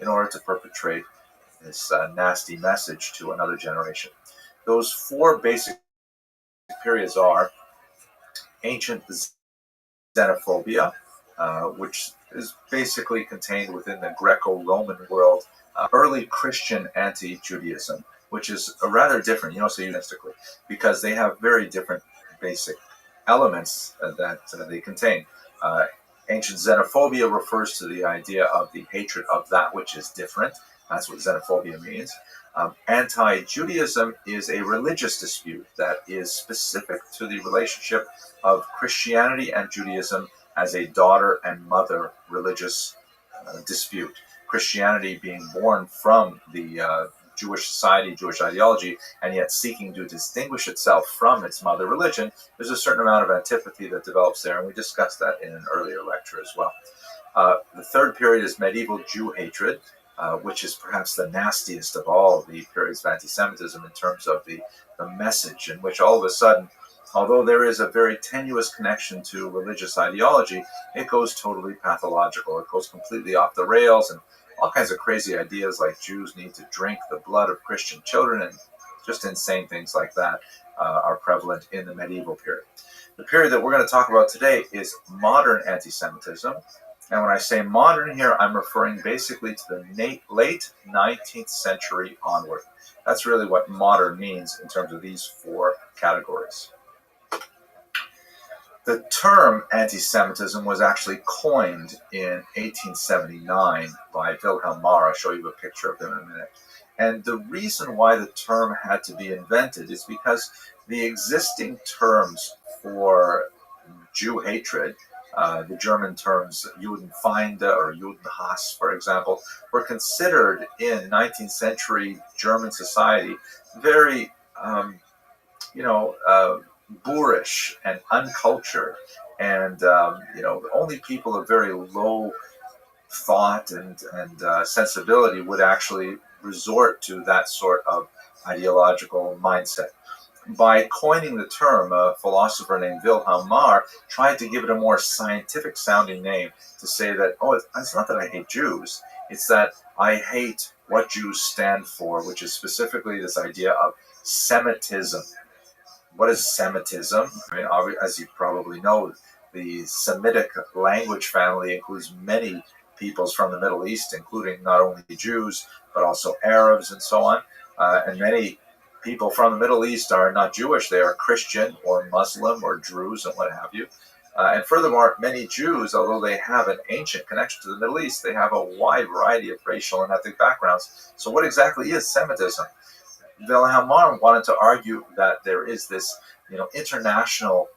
in order to perpetrate this nasty message to another generation. Those four basic periods are ancient xenophobia, which is basically contained within the Greco-Roman world, early Christian anti-Judaism, which is rather different, stylistically, because they have very different basic elements that they contain. Ancient xenophobia refers to the idea of the hatred of that which is different. That's what xenophobia means. Anti-Judaism is a religious dispute that is specific to the relationship of Christianity and Judaism as a daughter and mother religious dispute. Christianity being born from the Jewish society, Jewish ideology, and yet seeking to distinguish itself from its mother religion. There's a certain amount of antipathy that develops there, and we discussed that in an earlier lecture as well. The third period is medieval Jew hatred, which is perhaps the nastiest of all the periods of anti-Semitism in terms of the message, in which all of a sudden, although there is a very tenuous connection to religious ideology, it goes totally pathological. It goes completely off the rails, and all kinds of crazy ideas like Jews need to drink the blood of Christian children, and just insane things like that are prevalent in the medieval period. The period that we're going to talk about today is modern anti-Semitism. And when I say modern here, I'm referring basically to the late 19th century onward. That's really what modern means in terms of these four categories. The term anti-Semitism was actually coined in 1879 by Wilhelm Marr. I'll show you a picture of him in a minute. And the reason why the term had to be invented is because the existing terms for Jew hatred, the German terms Judenfeinde or Judenhass, for example, were considered in 19th century German society very, boorish and uncultured, and only people of very low thought and sensibility would actually resort to that sort of ideological mindset. by coining the term, a philosopher named Wilhelm Marr tried to give it a more scientific sounding name, to say that, oh, it's not that I hate Jews, it's that I hate what Jews stand for, which is specifically this idea of Semitism. What is Semitism? I mean, as you probably know, the Semitic language family includes many peoples from the Middle East, including not only Jews, but also Arabs and so on. And many people from the Middle East are not Jewish, they are Christian or Muslim or Druze and what have you. And furthermore, many Jews, although they have an ancient connection to the Middle East, they have a wide variety of racial and ethnic backgrounds. So what exactly is Semitism? Wilhelm Marr wanted to argue that there is this, international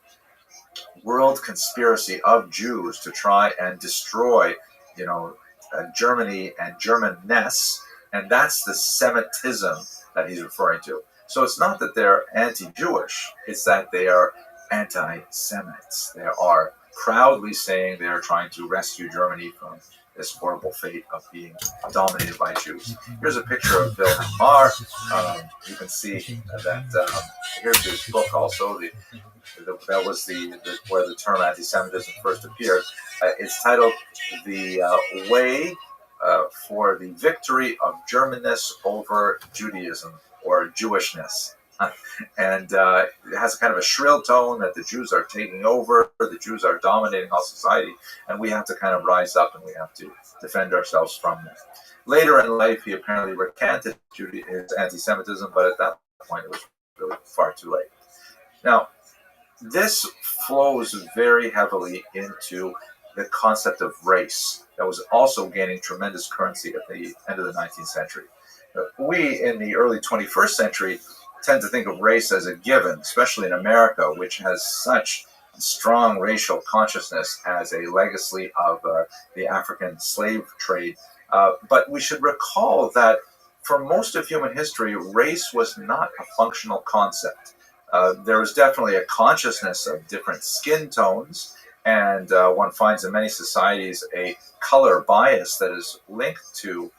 world conspiracy of Jews to try and destroy, Germany and Germanness, and that's the Semitism that he's referring to. So it's not that they're anti-Jewish, it's that they are anti-Semites. They are proudly saying they are trying to rescue Germany from this horrible fate of being dominated by Jews. Here's a picture of Wilhelm Marr. You can see that here's his book also. That was where the term anti-Semitism first appeared. It's titled "The Way for the Victory of Germanness over Judaism or Jewishness." And it has a kind of a shrill tone that the Jews are taking over, the Jews are dominating all society, and we have to kind of rise up and we have to defend ourselves from them. Later in life, he apparently recanted his anti-Semitism, but at that point it was really far too late. Now, this flows very heavily into the concept of race that was also gaining tremendous currency at the end of the 19th century. We, in the early 21st century, tend to think of race as a given, especially in America, which has such strong racial consciousness as a legacy of the African slave trade. But we should recall that for most of human history, race was not a functional concept. There was definitely a consciousness of different skin tones, and one finds in many societies a color bias that is linked to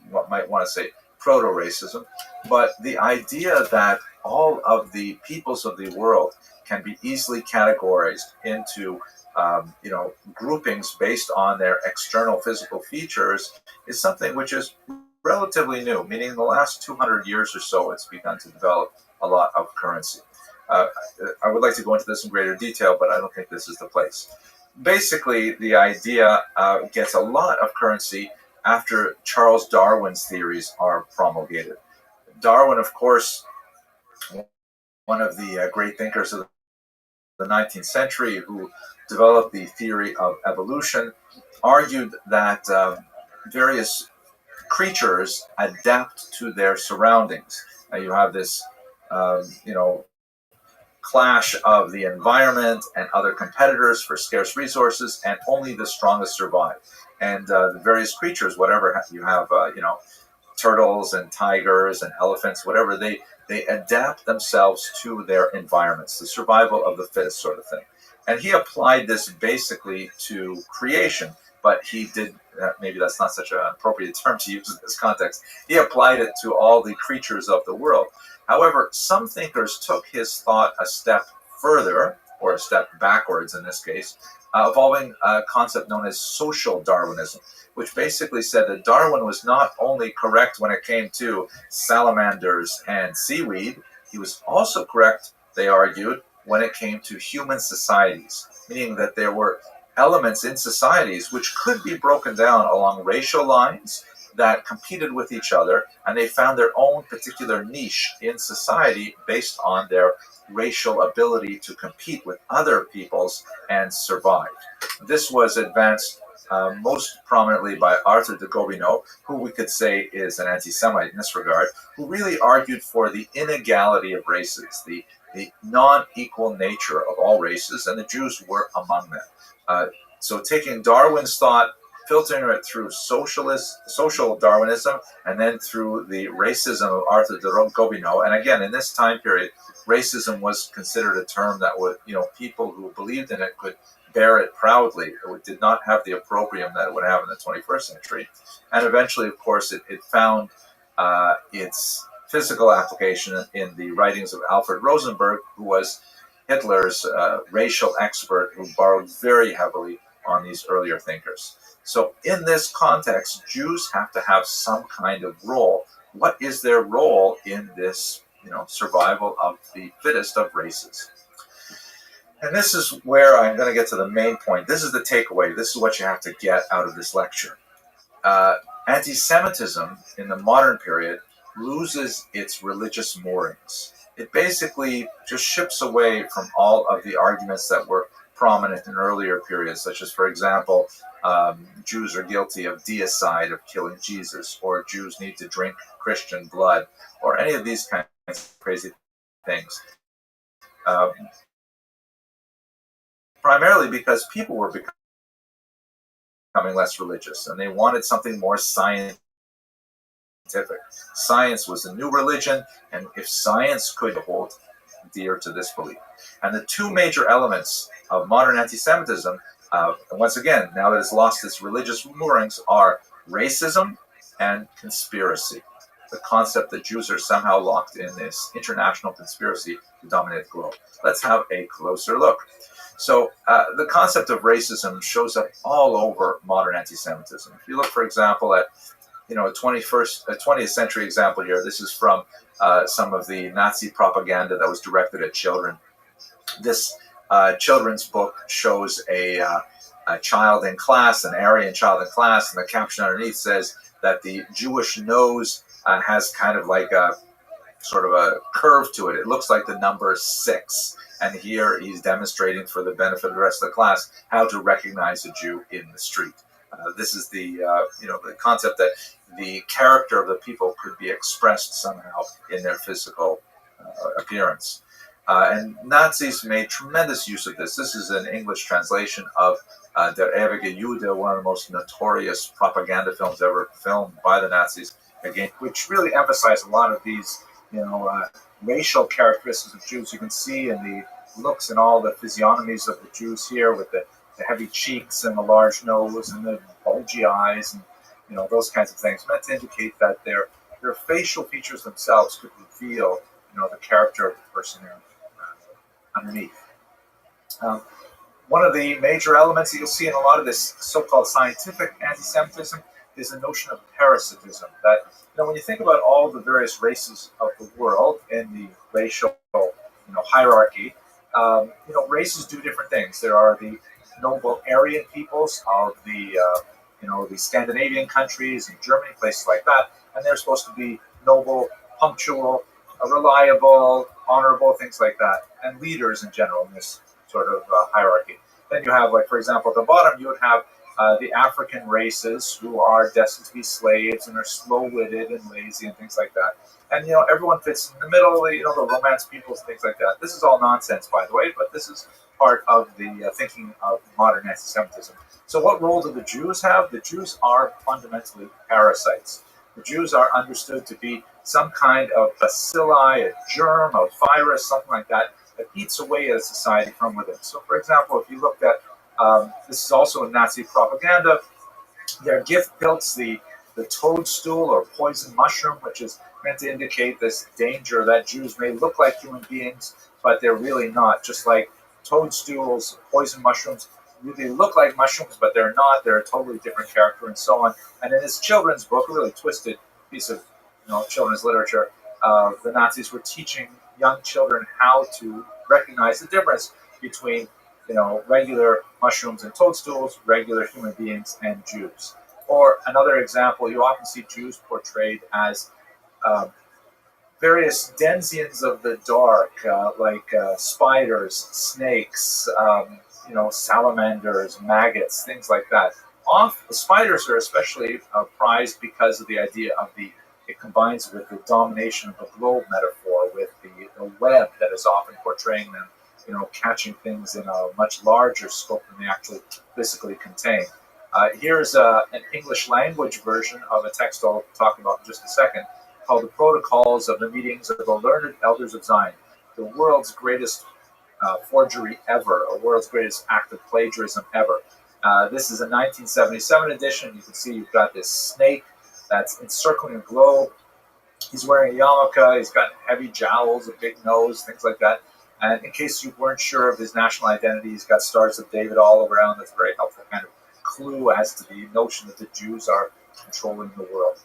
what might want to say proto-racism. But the idea that all of the peoples of the world can be easily categorized into groupings based on their external physical features is something which is relatively new, meaning in the last 200 years or so it's begun to develop a lot of currency. I would like to go into this in greater detail, but I don't think this is the place. Basically, the idea gets a lot of currency after Charles Darwin's theories are promulgated. Darwin, of course, one of the great thinkers of the 19th century who developed the theory of evolution, argued that various creatures adapt to their surroundings. You have this, clash of the environment and other competitors for scarce resources, and only the strongest survive. And the various creatures, whatever you have, turtles and tigers and elephants, whatever, they adapt themselves to their environments, the survival of the fittest sort of thing. And he applied this basically to creation, but he did, maybe that's not such an appropriate term to use in this context, he applied it to all the creatures of the world. However, some thinkers took his thought a step further, or a step backwards in this case, evolving a concept known as social Darwinism, which basically said that Darwin was not only correct when it came to salamanders and seaweed, he was also correct, they argued, when it came to human societies, meaning that there were elements in societies which could be broken down along racial lines that competed with each other, and they found their own particular niche in society based on their racial ability to compete with other peoples and survive. This was advanced most prominently by Arthur de Gobineau, who we could say is an anti-Semite in this regard, who really argued for the inequality of races, the non-equal nature of all races, and the Jews were among them. So taking Darwin's thought, filtering it through social Darwinism, and then through the racism of Arthur de Gobineau. And again, in this time period, racism was considered a term that would, people who believed in it could bear it proudly. It did not have the opprobrium that it would have in the 21st century. And eventually, of course, it found its physical application in the writings of Alfred Rosenberg, who was Hitler's racial expert, who borrowed very heavily on these earlier thinkers. So in this context, Jews have to have some kind of role. What is their role in this, survival of the fittest of races? And this is where I'm going to get to the main point. This is the takeaway. This is what you have to get out of this lecture. Anti-Semitism in the modern period loses its religious moorings. It basically just ships away from all of the arguments that were prominent in earlier periods, such as, for example, Jews are guilty of deicide, of killing Jesus, or Jews need to drink Christian blood, or any of these kinds of crazy things. Primarily because people were becoming less religious, and they wanted something more scientific. Science was a new religion, and if science could hold dear to this belief. And the two major elements of modern anti-Semitism, once again, now that it's lost its religious moorings, are racism and conspiracy. The concept that Jews are somehow locked in this international conspiracy to dominate the globe. Let's have a closer look. So the concept of racism shows up all over modern anti-Semitism. If you look, for example, at a 20th century example here, this is from some of the Nazi propaganda that was directed at children. This children's book shows a child in class, an Aryan child in class, and the caption underneath says that the Jewish nose has kind of like a sort of a curve to it. It looks like the number 6. And here he's demonstrating, for the benefit of the rest of the class, how to recognize a Jew in the street. This is the the concept that the character of the people could be expressed somehow in their physical appearance. And Nazis made tremendous use of this. This is an English translation of Der ewige Jude, one of the most notorious propaganda films ever filmed by the Nazis, again, which really emphasized a lot of these racial characteristics of Jews. You can see in the looks and all the physiognomies of the Jews here, with the heavy cheeks and the large nose and the bulgy eyes, and those kinds of things, meant to indicate that their facial features themselves could reveal the character of the person underneath. One of the major elements that you'll see in a lot of this so-called scientific anti-Semitism is the notion of parasitism. That when you think about all the various races of the world in the racial hierarchy, races do different things. There are the noble Aryan peoples of the the Scandinavian countries and Germany, places like that, and they're supposed to be noble, punctual, reliable, honorable, things like that, and leaders in general in this sort of hierarchy. Then you have, like, for example, at the bottom, you would have the African races, who are destined to be slaves and are slow-witted and lazy and things like that. And everyone fits in the middle, the Romance peoples and things like that. This is all nonsense, by the way, but this is part of the thinking of modern anti-Semitism. So what role do the Jews have? The Jews are fundamentally parasites. The Jews are understood to be some kind of bacilli, a germ, a virus, something like that eats away at society from within. So, for example, if you looked at, this is also in Nazi propaganda, their gift pills, the toadstool or poison mushroom, which is meant to indicate this danger that Jews may look like human beings, but they're really not. Just like toadstools, poison mushrooms really look like mushrooms, but they're not. They're a totally different character, and so on. And in his children's book, a really twisted piece of children's literature, the Nazis were teaching young children how to recognize the difference between regular mushrooms and toadstools, regular human beings and Jews. Or another example, you often see Jews portrayed as various denizens of the dark, like spiders, snakes, salamanders, maggots, things like that. Spiders are especially prized because of the idea of it combines with the domination of the globe metaphor, with the web that is often portraying them, catching things in a much larger scope than they actually physically contain. Here's an English language version of a text I'll talk about in just a second, called The Protocols of the Meetings of the Learned Elders of Zion, the world's greatest forgery ever, a world's greatest act of plagiarism ever. This is a 1977 edition. You can see you've got this snake that's encircling a globe. He's wearing a yarmulke. He's got heavy jowls, a big nose, things like that. And in case you weren't sure of his national identity, he's got Stars of David all around. That's a very helpful kind of clue as to the notion that the Jews are controlling the world.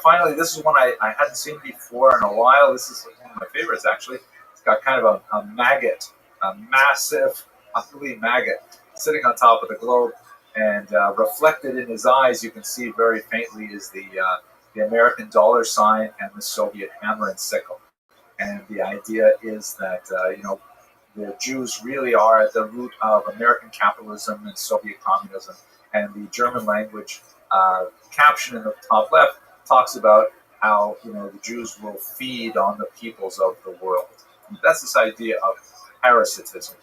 Finally, this is one I hadn't seen before in a while. This is one of my favorites, actually. It's got kind of a maggot, a massive, ugly maggot, sitting on top of the globe. And reflected in his eyes, you can see very faintly, is the American dollar sign and the Soviet hammer and sickle. And the idea is that, the Jews really are at the root of American capitalism and Soviet communism. And the German language caption in the top left talks about how, the Jews will feed on the peoples of the world. And that's this idea of parasitism.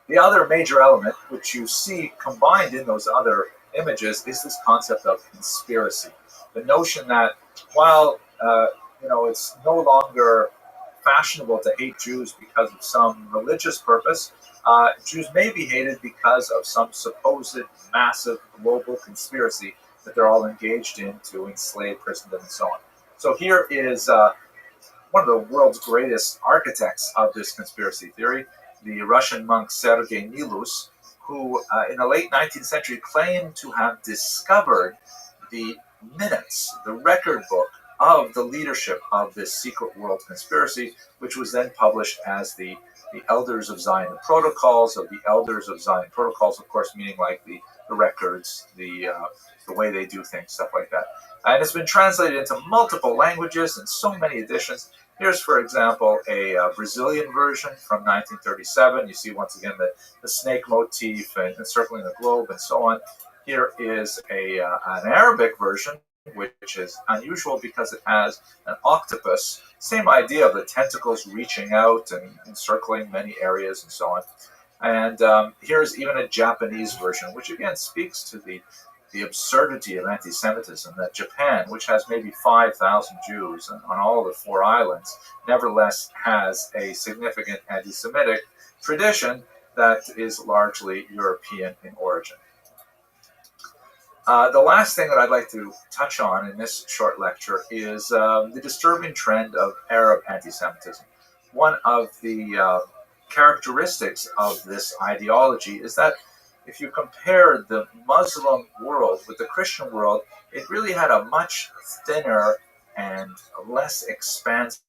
The other major element, which you see combined in those other images, is this concept of conspiracy. The notion that while it's no longer fashionable to hate Jews because of some religious purpose, Jews may be hated because of some supposed massive global conspiracy that they're all engaged in to enslave Christendom and so on. So here is one of the world's greatest architects of this conspiracy theory, the Russian monk Sergei Nilus, who in the late 19th century claimed to have discovered the minutes, the record book of the leadership of this secret world conspiracy, which was then published as the Elders of Zion, the protocols of the Elders of Zion. Protocols, of course, meaning like the records, the way they do things, stuff like that. And it's been translated into multiple languages and so many editions. Here's, for example, a Brazilian version from 1937. You see, once again, the snake motif and encircling the globe and so on. Here is an Arabic version, which is unusual because it has an octopus. Same idea of the tentacles reaching out and encircling many areas and so on. And here's even a Japanese version, which again speaks to the absurdity of anti-Semitism, that Japan, which has maybe 5,000 Jews on all of the 4 islands, nevertheless has a significant anti-Semitic tradition that is largely European in origin. The last thing that I'd like to touch on in this short lecture is the disturbing trend of Arab anti-Semitism. One of the characteristics of this ideology is that if you compare the Muslim world with the Christian world, it really had a much thinner and less expansive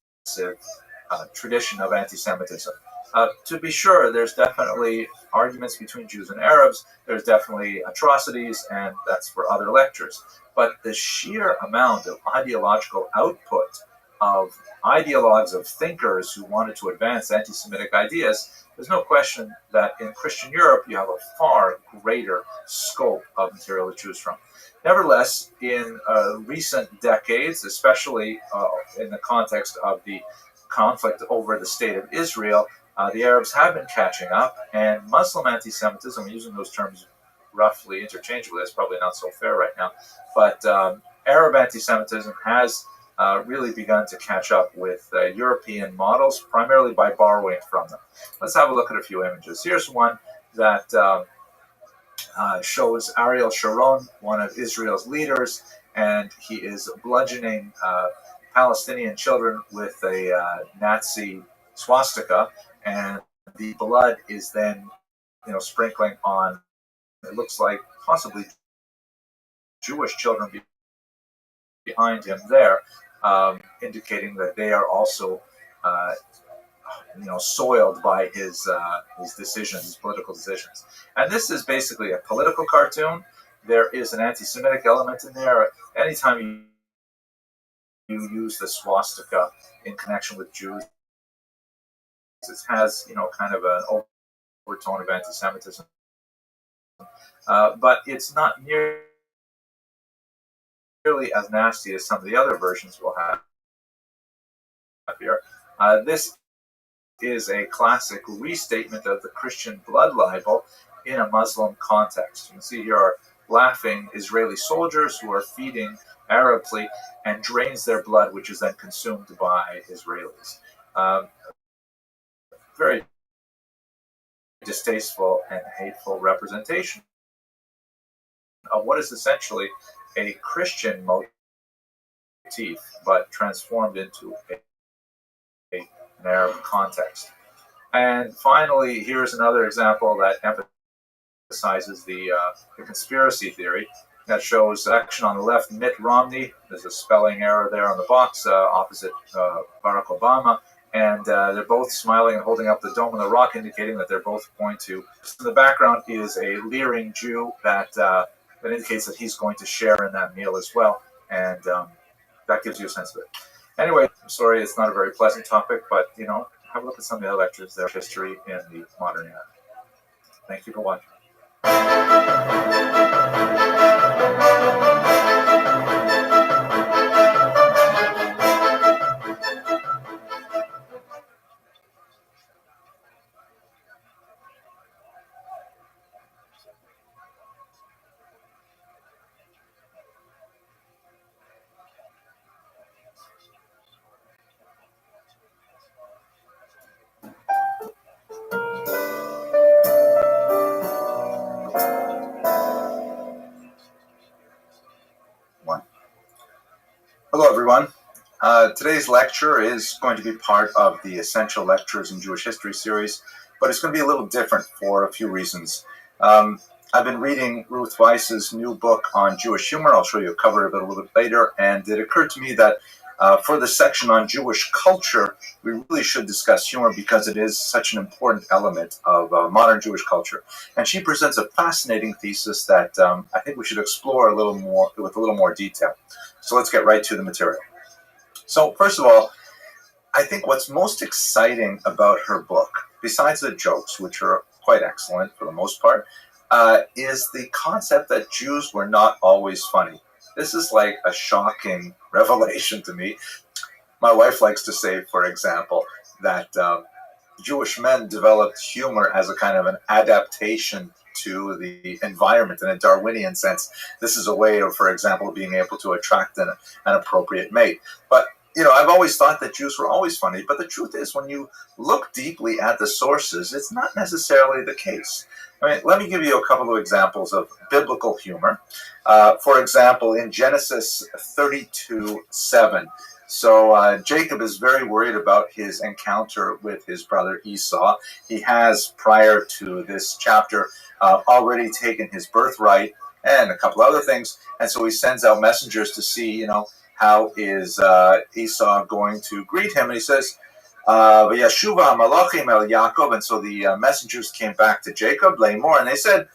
tradition of anti-Semitism. To be sure, there's definitely arguments between Jews and Arabs. There's definitely atrocities, and that's for other lectures. But the sheer amount of ideological output of ideologues, of thinkers who wanted to advance anti-Semitic ideas, there's no question that in Christian Europe you have a far greater scope of material to choose from. Nevertheless, in recent decades, especially in the context of the conflict over the state of Israel, the Arabs have been catching up, and Muslim anti-Semitism, I'm using those terms roughly interchangeably, that's probably not so fair right now, but Arab anti-Semitism has really begun to catch up with European models, primarily by borrowing from them. Let's have a look at a few images. Here's one that shows Ariel Sharon, one of Israel's leaders, and he is bludgeoning Palestinian children with a Nazi swastika, and the blood is then, sprinkling on, it looks like possibly Jewish children behind him there, indicating that they are also, soiled by his decisions, his political decisions. And this is basically a political cartoon. There is an anti-Semitic element in there. Anytime you use the swastika in connection with Jews, it has, kind of an overtone of anti-Semitism. But it's not nearly as nasty as some of the other versions we'll have here. This is a classic restatement of the Christian blood libel in a Muslim context. You can see here are laughing Israeli soldiers who are feeding Arably and drains their blood, which is then consumed by Israelis. Very distasteful and hateful representation of what is essentially a Christian motif motif, but transformed into an Arab context. And finally, here's another example that emphasizes the conspiracy theory that shows action on the left, Mitt Romney. There's a spelling error there on the box opposite Barack Obama. And they're both smiling and holding up the Dome of the Rock, indicating that they're both going to. In the background is a leering Jew that indicates that he's going to share in that meal as well. And that gives you a sense of it. Anyway, I'm sorry, it's not a very pleasant topic, but, have a look at some of the other lectures, their history in the modern era. Thank you for watching. Hello, everyone. Today's lecture is going to be part of the Essential Lectures in Jewish History series, but it's going to be a little different for a few reasons. I've been reading Ruth Weiss's new book on Jewish humor. I'll show you a cover of it a little bit later, and it occurred to me that for the section on Jewish culture, we really should discuss humor because it is such an important element of modern Jewish culture. And she presents a fascinating thesis that I think we should explore a little more with a little more detail. So let's get right to the material. So first of all, I think what's most exciting about her book, besides the jokes, which are quite excellent for the most part, is the concept that Jews were not always funny. This is like a shocking revelation to me. My wife likes to say, for example, that Jewish men developed humor as a kind of an adaptation to the environment in a Darwinian sense. This is a way of, for example, being able to attract an appropriate mate. But, I've always thought that Jews were always funny, but the truth is when you look deeply at the sources, it's not necessarily the case. Let me give you a couple of examples of biblical humor. For example, in Genesis 32:7, so Jacob is very worried about his encounter with his brother Esau. He has, prior to this chapter, already taken his birthright and a couple other things, and so he sends out messengers to see, how is Esau going to greet him, and he says, Yashuva Malachim El Yaakov, and so the messengers came back to Jacob, Lamor, and they said,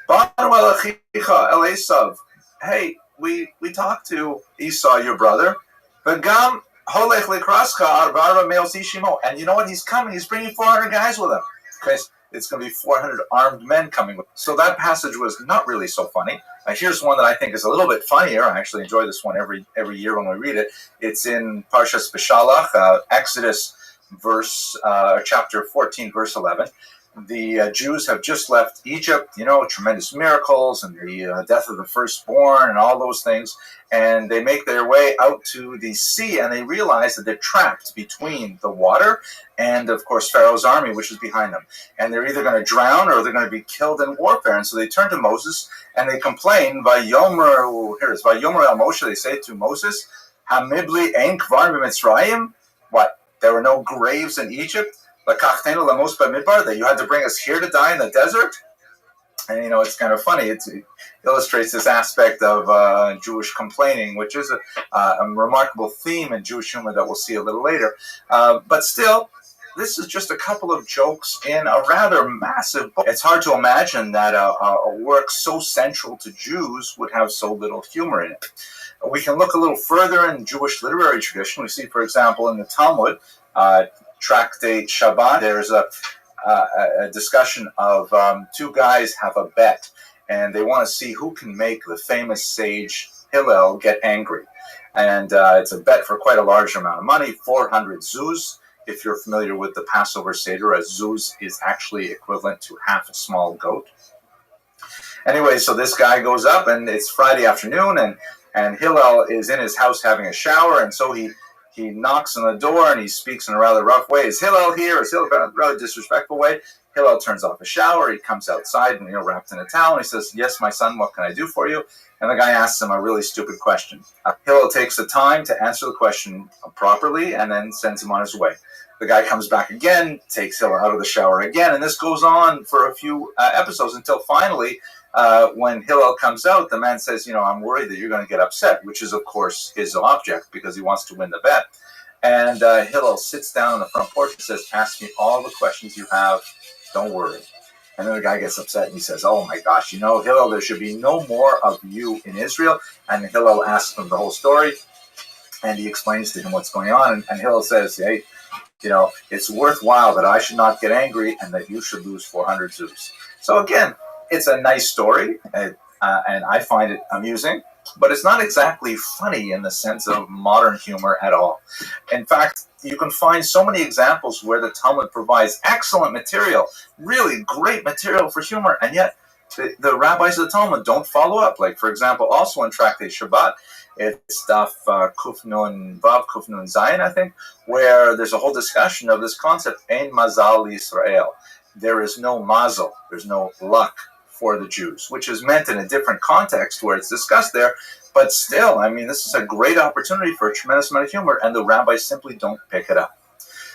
Banu El Achicha El Esav, hey, we talked to Esau, your brother, V'gam Holech Likrascha Arba Meos Ishimo, and you know what? He's coming. He's bringing 400 guys with him. Okay, it's going to be 400 armed men coming with him. So that passage was not really so funny. Here's one that I think is a little bit funnier. I actually enjoy this one every year when we read it. It's in Parshas Beshalach, Exodus, chapter 14, verse 11. The Jews have just left Egypt, tremendous miracles and the death of the firstborn and all those things. And they make their way out to the sea and they realize that they're trapped between the water and, of course, Pharaoh's army, which is behind them. And they're either going to drown or they're going to be killed in warfare. And so they turn to Moses and they complain, Vayomer El Moshe, they say to Moses, Hamibli ein kvar b'Mitzrayim? What, there were no graves in Egypt? That you had to bring us here to die in the desert? And, it's kind of funny. It illustrates this aspect of Jewish complaining, which is a remarkable theme in Jewish humor that we'll see a little later. But still, this is just a couple of jokes in a rather massive book. It's hard to imagine that a work so central to Jews would have so little humor in it. We can look a little further in Jewish literary tradition. We see, for example, in the Talmud, Tractate Shabbat, there's a discussion of two guys have a bet, and they want to see who can make the famous sage Hillel get angry. And it's a bet for quite a large amount of money, 400 zuz. If you're familiar with the Passover Seder, a zuz is actually equivalent to half a small goat. Anyway, so this guy goes up, and it's Friday afternoon, and Hillel is in his house having a shower, and so he knocks on the door and he speaks in a rather rough way. Is Hillel here? Is Hillel in a rather disrespectful way? Hillel turns off a shower. He comes outside and, wrapped in a towel. And he says, "Yes, my son, what can I do for you?" And the guy asks him a really stupid question. Hillel takes the time to answer the question properly and then sends him on his way. The guy comes back again, takes Hillel out of the shower again, and this goes on for a few episodes until finally, when Hillel comes out, the man says, "I'm worried that you're going to get upset," which is, of course, his object because he wants to win the bet. And Hillel sits down on the front porch and says, "Ask me all the questions you have. Don't worry." And then the guy gets upset and he says, "Oh my gosh, Hillel, there should be no more of you in Israel." And Hillel asks him the whole story, and he explains to him what's going on. And Hillel says, "Hey, it's worthwhile that I should not get angry and that you should lose 400 zuz." So again, it's a nice story, and I find it amusing, but it's not exactly funny in the sense of modern humor at all. In fact, you can find so many examples where the Talmud provides excellent material, really great material for humor, and yet the rabbis of the Talmud don't follow up. Like, for example, also in Tractate Shabbat, it's stuff Kuf Nun Vav, Kuf Nun Zayin, I think, where there's a whole discussion of this concept, Ein Mazal Yisrael. There is no mazel, there's no luck for the Jews, which is meant in a different context where it's discussed there. But still, this is a great opportunity for a tremendous amount of humor, and the rabbis simply don't pick it up.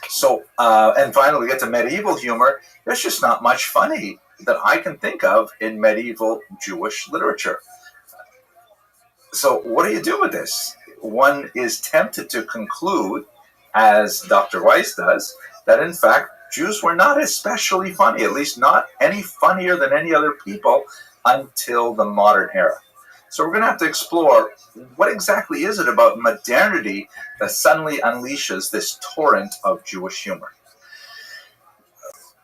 So, and finally, we get to medieval humor. There's just not much funny that I can think of in medieval Jewish literature. So what do you do with this? One is tempted to conclude, as Dr. Weiss does, that in fact, Jews were not especially funny, at least not any funnier than any other people until the modern era. So we're going to have to explore what exactly is it about modernity that suddenly unleashes this torrent of Jewish humor.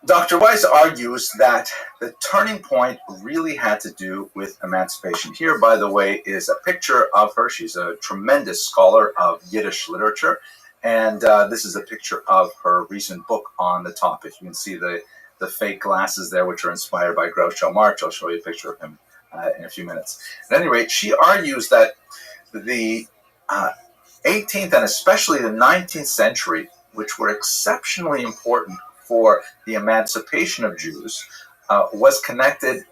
Dr. Weiss argues that the turning point really had to do with emancipation. Here, by the way, is a picture of her. She's a tremendous scholar of Yiddish literature. And this is a picture of her recent book on the topic. You can see the fake glasses there, which are inspired by Groucho Marx. I'll show you a picture of him in a few minutes. At any rate, she argues that the 18th and especially the 19th century, which were exceptionally important for the emancipation of Jews, was connected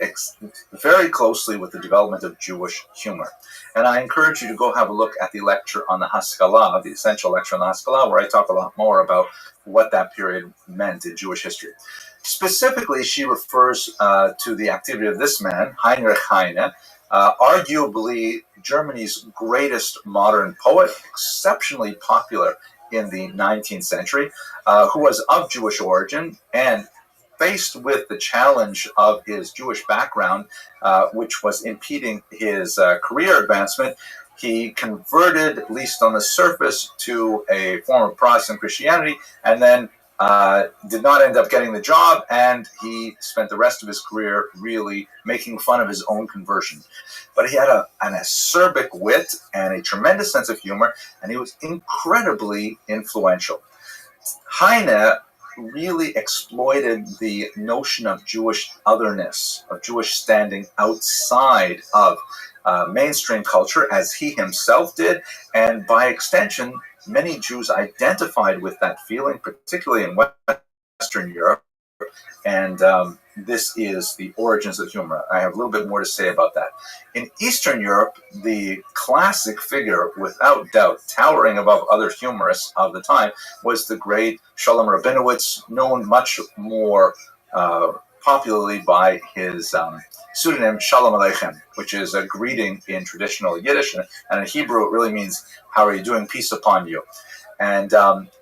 very closely with the development of Jewish humor. And I encourage you to go have a look at the lecture on the Haskalah, the essential lecture on the Haskalah, where I talk a lot more about what that period meant in Jewish history. Specifically, she refers to the activity of this man, Heinrich Heine, arguably Germany's greatest modern poet, exceptionally popular in the 19th century, who was of Jewish origin and faced with the challenge of his Jewish background, which was impeding his career advancement. He converted, at least on the surface, to a form of Protestant Christianity, and then did not end up getting the job, and he spent the rest of his career really making fun of his own conversion. But he had an acerbic wit and a tremendous sense of humor, and he was incredibly influential. Heine really exploited the notion of Jewish otherness, of Jewish standing outside of mainstream culture, as he himself did, and by extension, many Jews identified with that feeling, particularly in Western Europe, and this is the origins of humor. I have a little bit more to say about that. In Eastern Europe, the classic figure, without doubt, towering above other humorists of the time, was the great Shalom Rabinowitz, known much more popularly by his pseudonym Shalom Aleichem, which is a greeting in traditional Yiddish, and in Hebrew it really means, "How are you doing? Peace upon you." And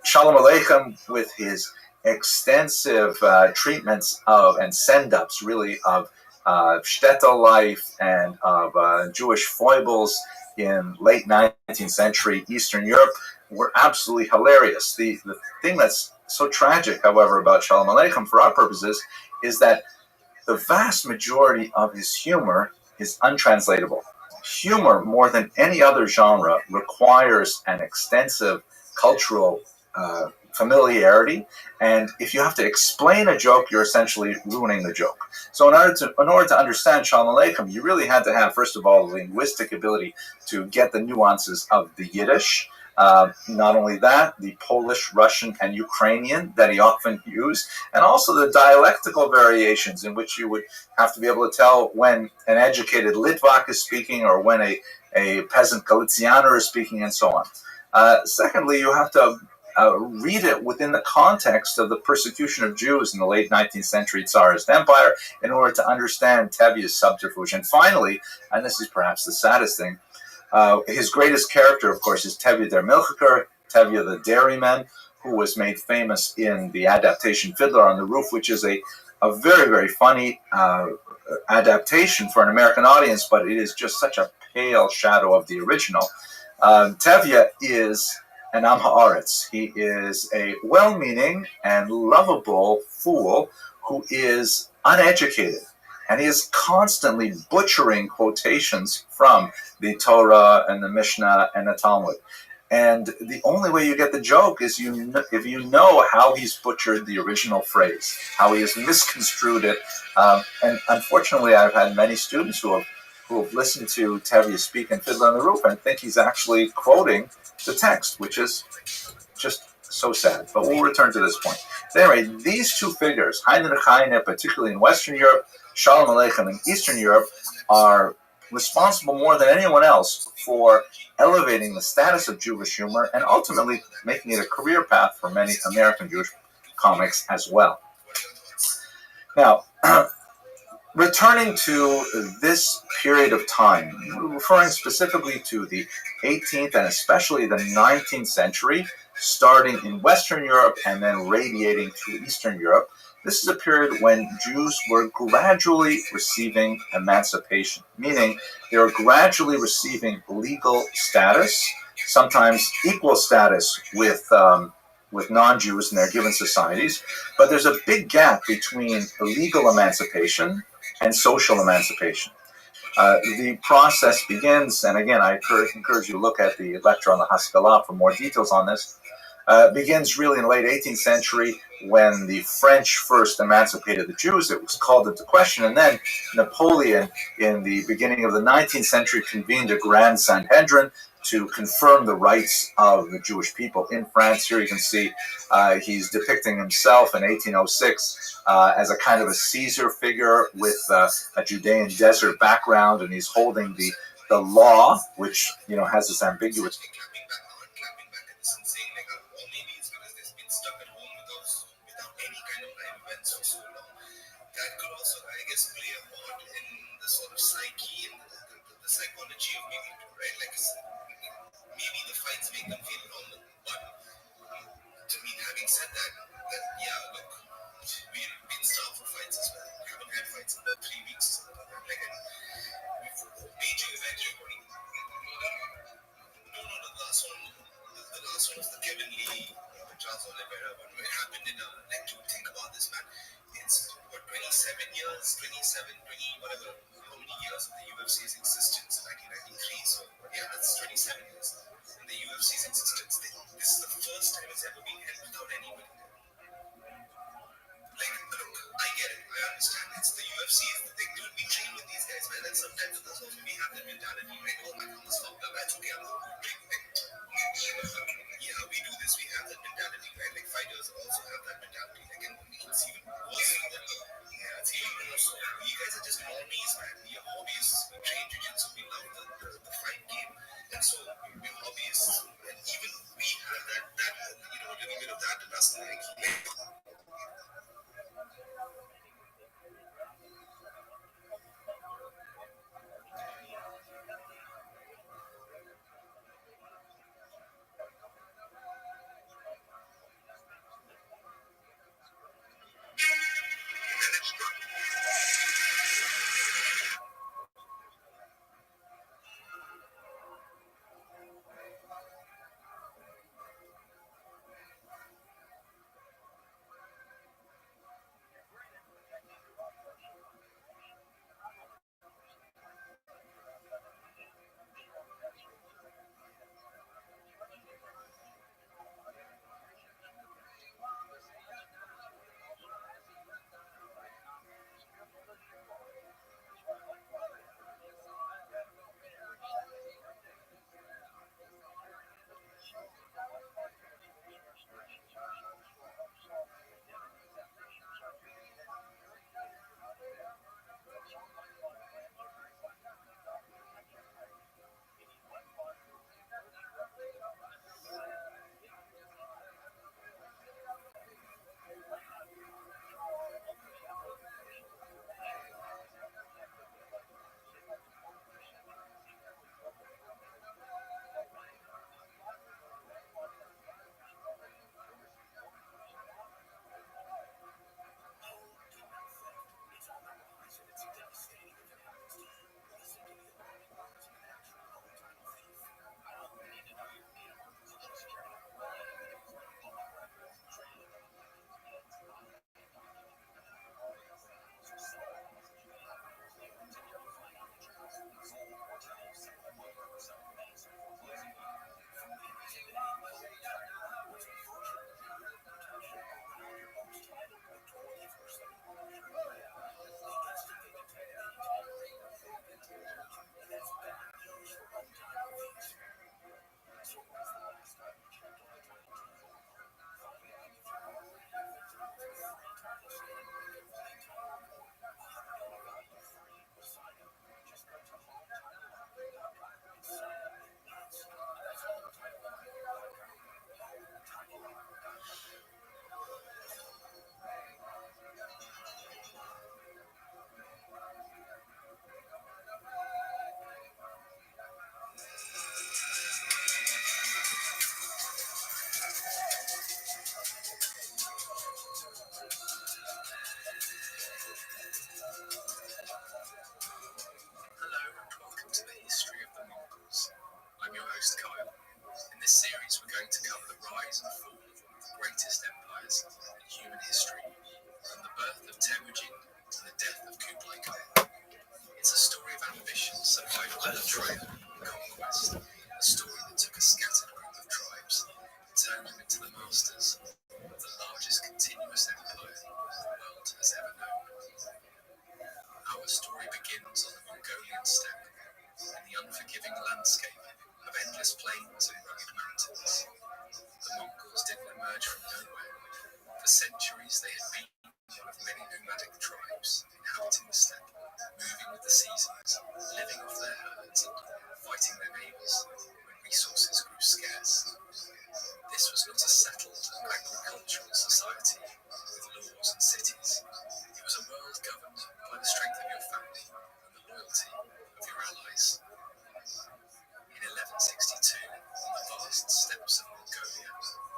Shalom Aleichem, with his extensive treatments of and send-ups, really, of shtetl life and of Jewish foibles in late 19th century Eastern Europe, were absolutely hilarious. The thing that's so tragic, however, about Shalom Aleichem, for our purposes, is that the vast majority of his humor is untranslatable. Humor, more than any other genre, requires an extensive cultural familiarity, and if you have to explain a joke, you're essentially ruining the joke. So in order to understand Shalom Aleichem, you really had to have, first of all, the linguistic ability to get the nuances of the Yiddish, Not only that, the Polish, Russian, and Ukrainian that he often used, and also the dialectical variations in which you would have to be able to tell when an educated Litvak is speaking or when a peasant Galicianer is speaking, and so on. Secondly, you have to read it within the context of the persecution of Jews in the late 19th century Tsarist Empire in order to understand Tevye's subterfuge. And finally, and this is perhaps the saddest thing, his greatest character, of course, is Tevye der Milchiker, Tevye the dairyman, who was made famous in the adaptation Fiddler on the Roof, which is a very, very funny adaptation for an American audience, but it is just such a pale shadow of the original. Tevye is an Am Haaretz. He is a well-meaning and lovable fool who is uneducated. And he is constantly butchering quotations from the Torah and the Mishnah and the Talmud. And the only way you get the joke is if you know how he's butchered the original phrase, how he has misconstrued it. And unfortunately, I've had many students who have listened to Tevye speak in Fiddler on the Roof and think he's actually quoting the text, which is just so sad. But we'll return to this point. Anyway, these two figures, Heinrich Heine, particularly in Western Europe, Shalom Aleichem in Eastern Europe, are responsible more than anyone else for elevating the status of Jewish humor and ultimately making it a career path for many American Jewish comics as well. Now, returning to this period of time, referring specifically to the 18th and especially the 19th century, starting in Western Europe and then radiating to Eastern Europe, this is a period when Jews were gradually receiving emancipation, meaning they were gradually receiving legal status, sometimes equal status with non-Jews in their given societies. But there's a big gap between legal emancipation and social emancipation. The process begins, and again, I encourage you to look at the lecture on the Haskalah for more details on this. Begins really in the late 18th century when the French first emancipated the Jews. It was called into question, and then Napoleon, in the beginning of the 19th century, convened a Grand Sanhedrin to confirm the rights of the Jewish people in France. Here you can see he's depicting himself in 1806 as a kind of a Caesar figure with a Judean desert background, and he's holding the law, which has this ambiguous. That could also, I guess, play a part in the sort of psyche and the psychology of maybe, right? Like, maybe the fights make them feel normal. But, having said that, yeah, look, we've been starved for fights as well. We haven't had fights in about 3 weeks or something like that. Like, we've major event recording. No, the last one was the Kevin Lee, Charles Oliveira one, where it happened in like, to think about this, man. It's what, 27 years, 27, 20, whatever, how many years of the UFC's existence, 1993, so yeah, that's 27 years in the UFC's existence. This is the first time it's ever been held without anybody there. Like, look, I get it, I understand. It's the UFC, dude, we train with these guys, man, and sometimes it does also we have that mentality, right? Oh, my God, this fucked up, that's okay, I'm not big. Yeah, we do this, we have that mentality, right? Like, fighters also have that mentality. Like, and it's even worse for them. Yeah, it's even more so. You guys are just normies, man. You're hobbyists. We train jiu-jitsu, we love the fight game. And so, we're hobbyists. And even we have that a little bit of that in us, like, of Troya, Conquest, a story that took a scattered group of tribes and turned them into the masters of the largest continuous empire the world has ever known. Our story begins on the Mongolian steppe, in the unforgiving landscape of endless plains and rugged mountains. The Mongols didn't emerge from nowhere. For centuries they had been one of many nomadic tribes inhabiting the steppe, moving with the seasons, living off their herds and fighting their neighbors when resources grew scarce. This was not a settled agricultural society with laws and cities. It was a world governed by the strength of your family and the loyalty of your allies. In 1162, on the vast steppes of Mongolia,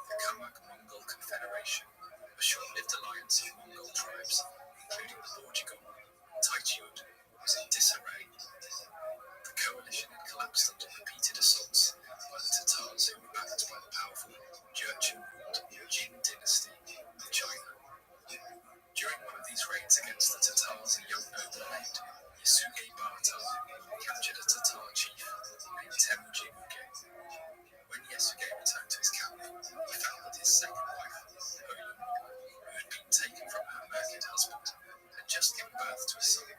the Kamak Mongol Confederation, a short-lived alliance of Mongol tribes, including the Borjigom and Taichud, was in disarray. The coalition had collapsed under repeated assaults by the Tatars who were backed by the powerful Jurchen-ruled Jin dynasty of China. During one of these raids against the Tatars, a young noble named Yasuge Bata captured a Tatar chief named Temujin Uge. When Yasuge returned to his camp, he found that his second wife, Oilen, who had been taken from her murdered husband, had just given birth to a son.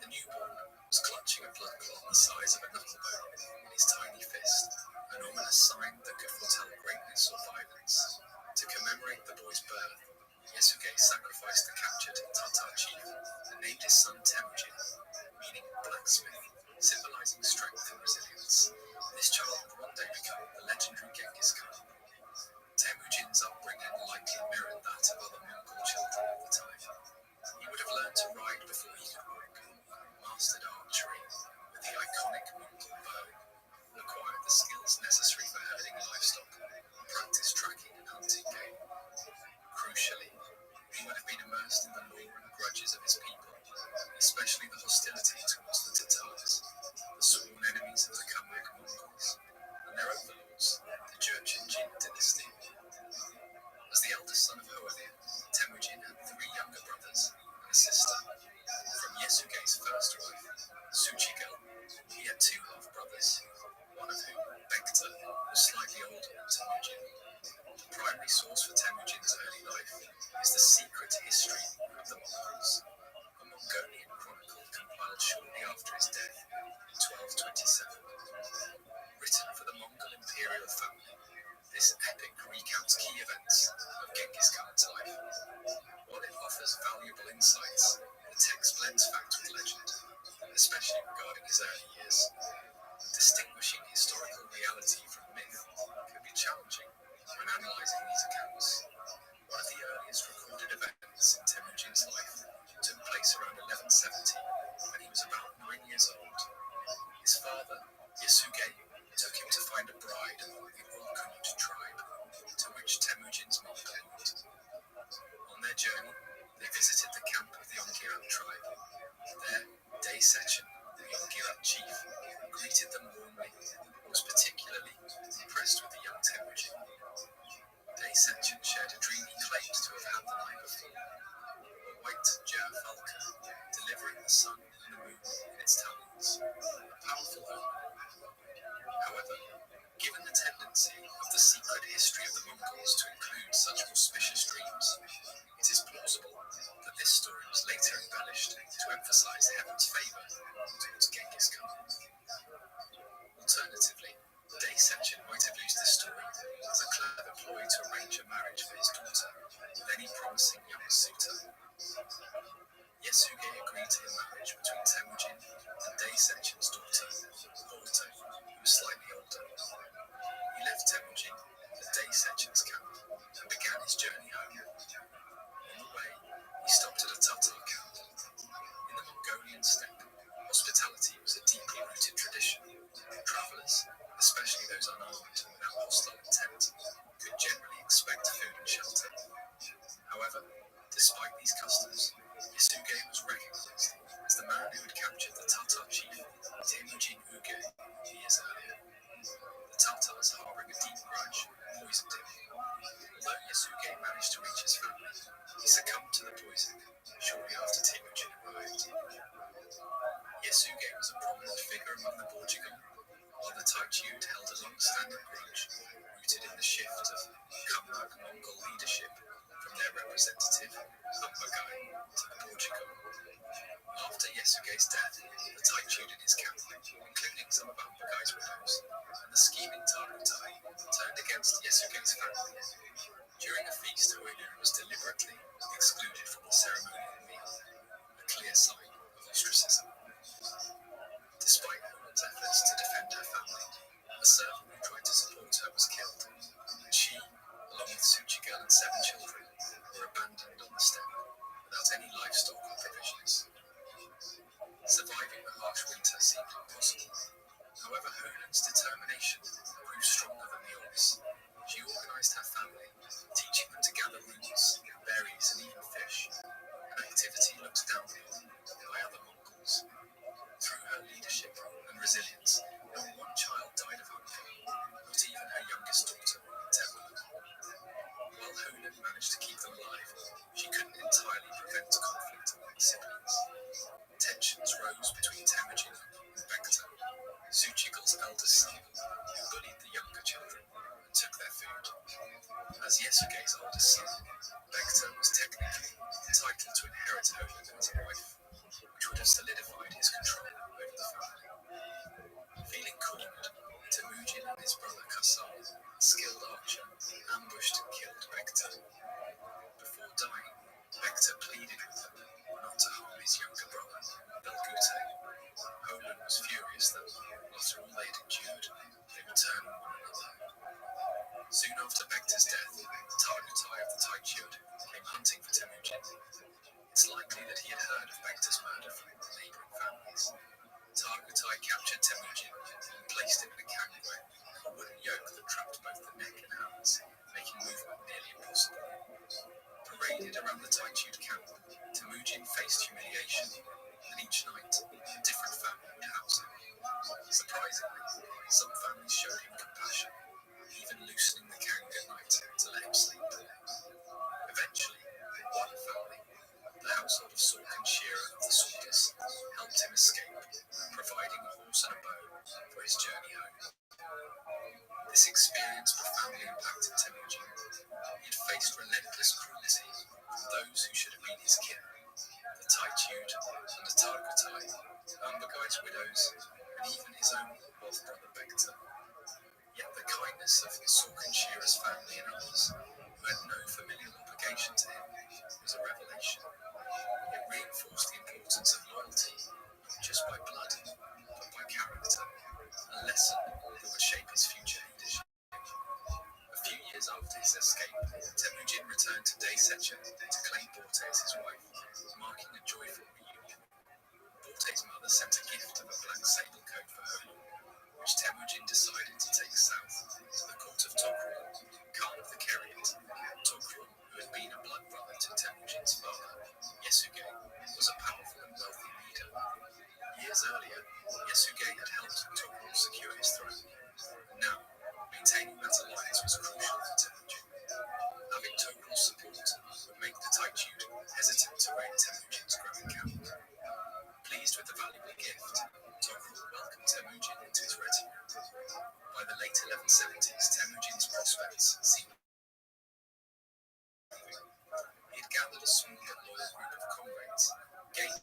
The newborn was clutching a blood clot the size of a knucklebone in his tiny fist, an ominous sign that could foretell greatness or violence. To commemorate the boy's birth, Yasuge sacrificed the captured Tatar chief and named his son Temujin, meaning blacksmith, symbolizing strength and resilience. This child would one day become the legendary Genghis Khan. Temujin's upbringing likely mirrored that of other Mongol children of the time. He would have learned to ride before he could walk, mastered archery with the iconic Mongol bow, acquired the skills necessary for herding livestock, and practiced tracking and hunting game. Crucially, he would have been immersed in the lore and grudges of his people, especially the hostility towards the Tatars, the sworn enemies of the Kamak Mongols, and their overlords, the Jurchen Jin dynasty. As the eldest son of Hoelin, Temujin had 3 younger brothers and a sister. From Yasuge's first wife, Tsuchigel, he had 2 half-brothers, one of whom, Bekta, was slightly older than Temujin. The primary source for Temujin's early life is the secret history of the Mongols, a Mongolian chronicle compiled shortly after his death in 1227. Written for the Mongol imperial family, this epic recounts key events of Genghis Khan's life. While it offers valuable insights, the text blends fact with legend, especially regarding his early years. Distinguishing historical reality from myth can be challenging when analysing these accounts. One of the earliest recorded events in Temujin's life took place around 1170, when he was about 9 years old. His father, Yasuge, took him to find a bride among the Orkneyud tribe, to which Temujin's mother belonged. On their journey, they visited the camp of the Ongirat tribe. There, Day-Sechin, the Ongirat chief, greeted them warmly and was particularly impressed with the young Temujin. Day-Sechin shared a dream he claimed to have had the night before, a white gerfalcon delivering the sun and the moon in its talons. A powerful omen. However, given the tendency of the secret history of the Mongols to include such auspicious dreams, it is plausible that this story was later embellished to emphasize heaven's favor towards Genghis Khan. Alternatively, Day-Sechin might have used this story as a clever ploy to arrange a marriage for his daughter with any promising young suitor. Yasuge agreed to the marriage between Temujin and Day-Sechin's daughter, Borto, who was slightly older. He left Temujin at Day-Sechin's camp and began his journey home. On the way, he stopped at a Tatar camp. In the Mongolian steppe, hospitality was a deeply rooted tradition. Travellers, especially those unarmed and without hostile intent, could generally expect food and shelter. However, despite these customs, Yasuge was recognized as the man who had captured the Tatar chief Temujin Uge years earlier. The Tatars, harboring a deep grudge, poisoned him. Although Yasuge managed to reach his family, he succumbed to the poison shortly after Temujin arrived. Yasuge was a prominent figure longer among the Portugal, while the Taijud held a long-standing grudge rooted in the shift of Kamag Mongol leadership from their representative, Ambagai, to Portugal. After Yesugei's death, the Taijud in his camp, including some of Ambagai's widows, and the scheming Tarutai turned against Yesugei's family. During a feast, Huilin was deliberately excluded from the ceremonial meal, a clear sign of ostracism. Despite Huilin's efforts to defend her family, a servant who tried to support her was killed, and she, along with Tsuchigel and 7 children, were abandoned on the steppe without any livestock or provisions. Surviving the harsh winter seemed impossible. However, Huilin's determination proved stronger than the odds. She organized her family, teaching them to gather roots, berries, and even fish, an activity looked down upon by other Mongols. Through her leadership and resilience, not one child died of hunger, not even her youngest daughter, Temujin. While Huilin managed to keep them alive, she couldn't entirely prevent conflict among the siblings. Tensions rose between Temujin and Bekta, Tsuchigel's eldest son, who bullied the younger children and took their food. As Yesugei's oldest son, Bekta was technically entitled to inherit Huilin as a wife, which would have solidified his control over the family. Feeling cornered, Temujin and his brother Kasal, a skilled archer, ambushed and killed Bekta. Before dying, Bekta pleaded with them not to harm his younger brother, Belgute. Huilin was furious that, after all they had endured, they would turn on one another. Soon after Bekta's death, Tarutai of the Taijud came hunting for Temujin. It's likely that he had heard of Bekta's murder from neighboring families. Tarutai captured Temujin and placed him in a kangue, a wooden yoke that trapped both the neck and hands, making movement nearly impossible. Paraded around the Taijud camp, Temujin faced humiliation, and each night, a different family would house him. Surprisingly, some families showed him compassion, even loosening the kangue at night to let him sleep. Eventually, one family, the household of Sorkin Shearer of the Saunders, helped him escape, providing a horse and a bow for his journey home. This experience profoundly impacted Temujin. He had faced relentless cruelty from those who should have been his kin, the Taijud and the Targutai, Ambagai's widows, and even his own half-brother Bekta. Yet the kindness of Sorkin Shearer's family and others, who had no familial obligation to him, was a revelation. It reinforced the importance of loyalty, not just by blood, but by character, a lesson that would shape his future leadership. A few years after his escape, Temujin returned to Daiseche to claim Borte as his wife, marking a joyful reunion. Borte's mother sent a gift of a black sable coat for Huilin, which Temujin decided to take south to the court of Tokrul, Khan of the Keriot. Tokrul, who had been a blood brother to Temujin's father, Yesugei, was a powerful and wealthy leader. Years earlier, Yesugei had helped Tokrul secure his throne, and now, maintaining that alliance was crucial for Temujin. Having Tokrul's support would make the Taijud hesitant to raid Temujin's growing camp. Pleased with the valuable gift, Tokrul welcomed Temujin into his retinue. By the late 1170s, Temujin's prospects seemed moving. He had gathered a small but loyal group of comrades, gained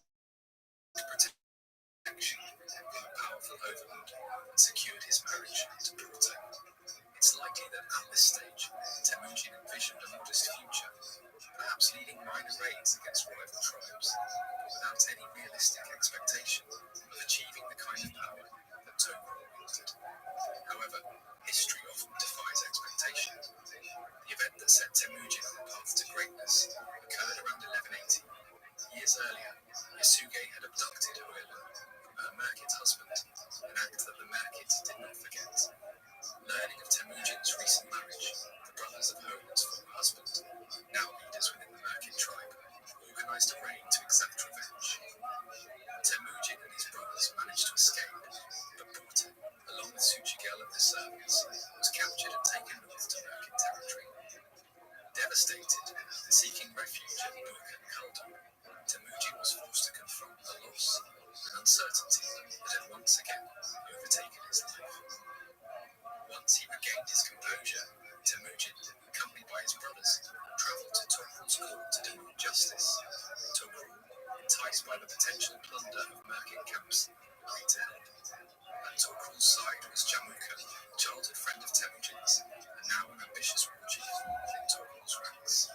protection from a powerful overlord, and secured his marriage to Borte. It's likely that at this stage, Temujin envisioned a modest future, perhaps leading minor raids against rival tribes, but without any realistic expectation of achieving the kind of power that Tokrul wanted. However, history often defies expectations. The event that set Temujin on the path to greatness occurred around 1180. Years earlier, Yesugei had abducted Huilin from her Merkit husband, an act that the Merkit did not forget. Learning of Temujin's recent marriage, the brothers of Huilin's former husband, now leaders within the Merkit tribe, organized a raid to exact revenge. Temujin and his brothers managed to escape, but Borte, along with Tsuchigel and the servants, was captured and taken north to Merkit territory. Devastated and seeking refuge at Buk and Khaldun, Temujin was forced to confront the loss and uncertainty that had once again by the potential plunder of market camps, agreed to help. At Torquil's side was Jamukha, childhood friend of Temujin's, and now an ambitious war chief within Torquil's ranks.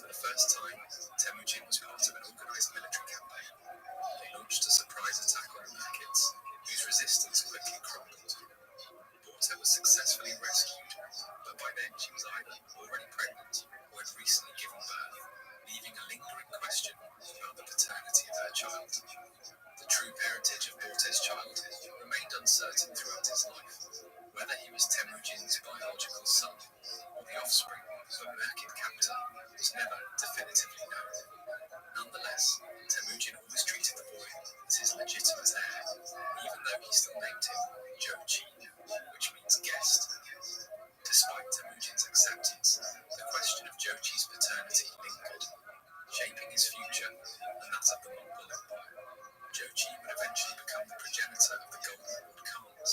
For the first time, Temujin was part of an organized military campaign. They launched a surprise attack on the markets, whose resistance quickly crumbled. Porta was successfully rescued, but by then she was either already pregnant or had recently given birth, leaving a lingering question about the paternity of her child. The true parentage of Porta's child remained uncertain throughout his life. Whether he was Temujin's biological son or the offspring of a merchant captor was never definitively known. Nonetheless, Temujin always treated the boy as his legitimate heir, even though he still named him Jochi, which means guest. Despite Temujin's acceptance, the question of Jochi's paternity lingered, shaping his future and that of the Mongol Empire. Jochi would eventually become the progenitor of the Golden Horde Khans,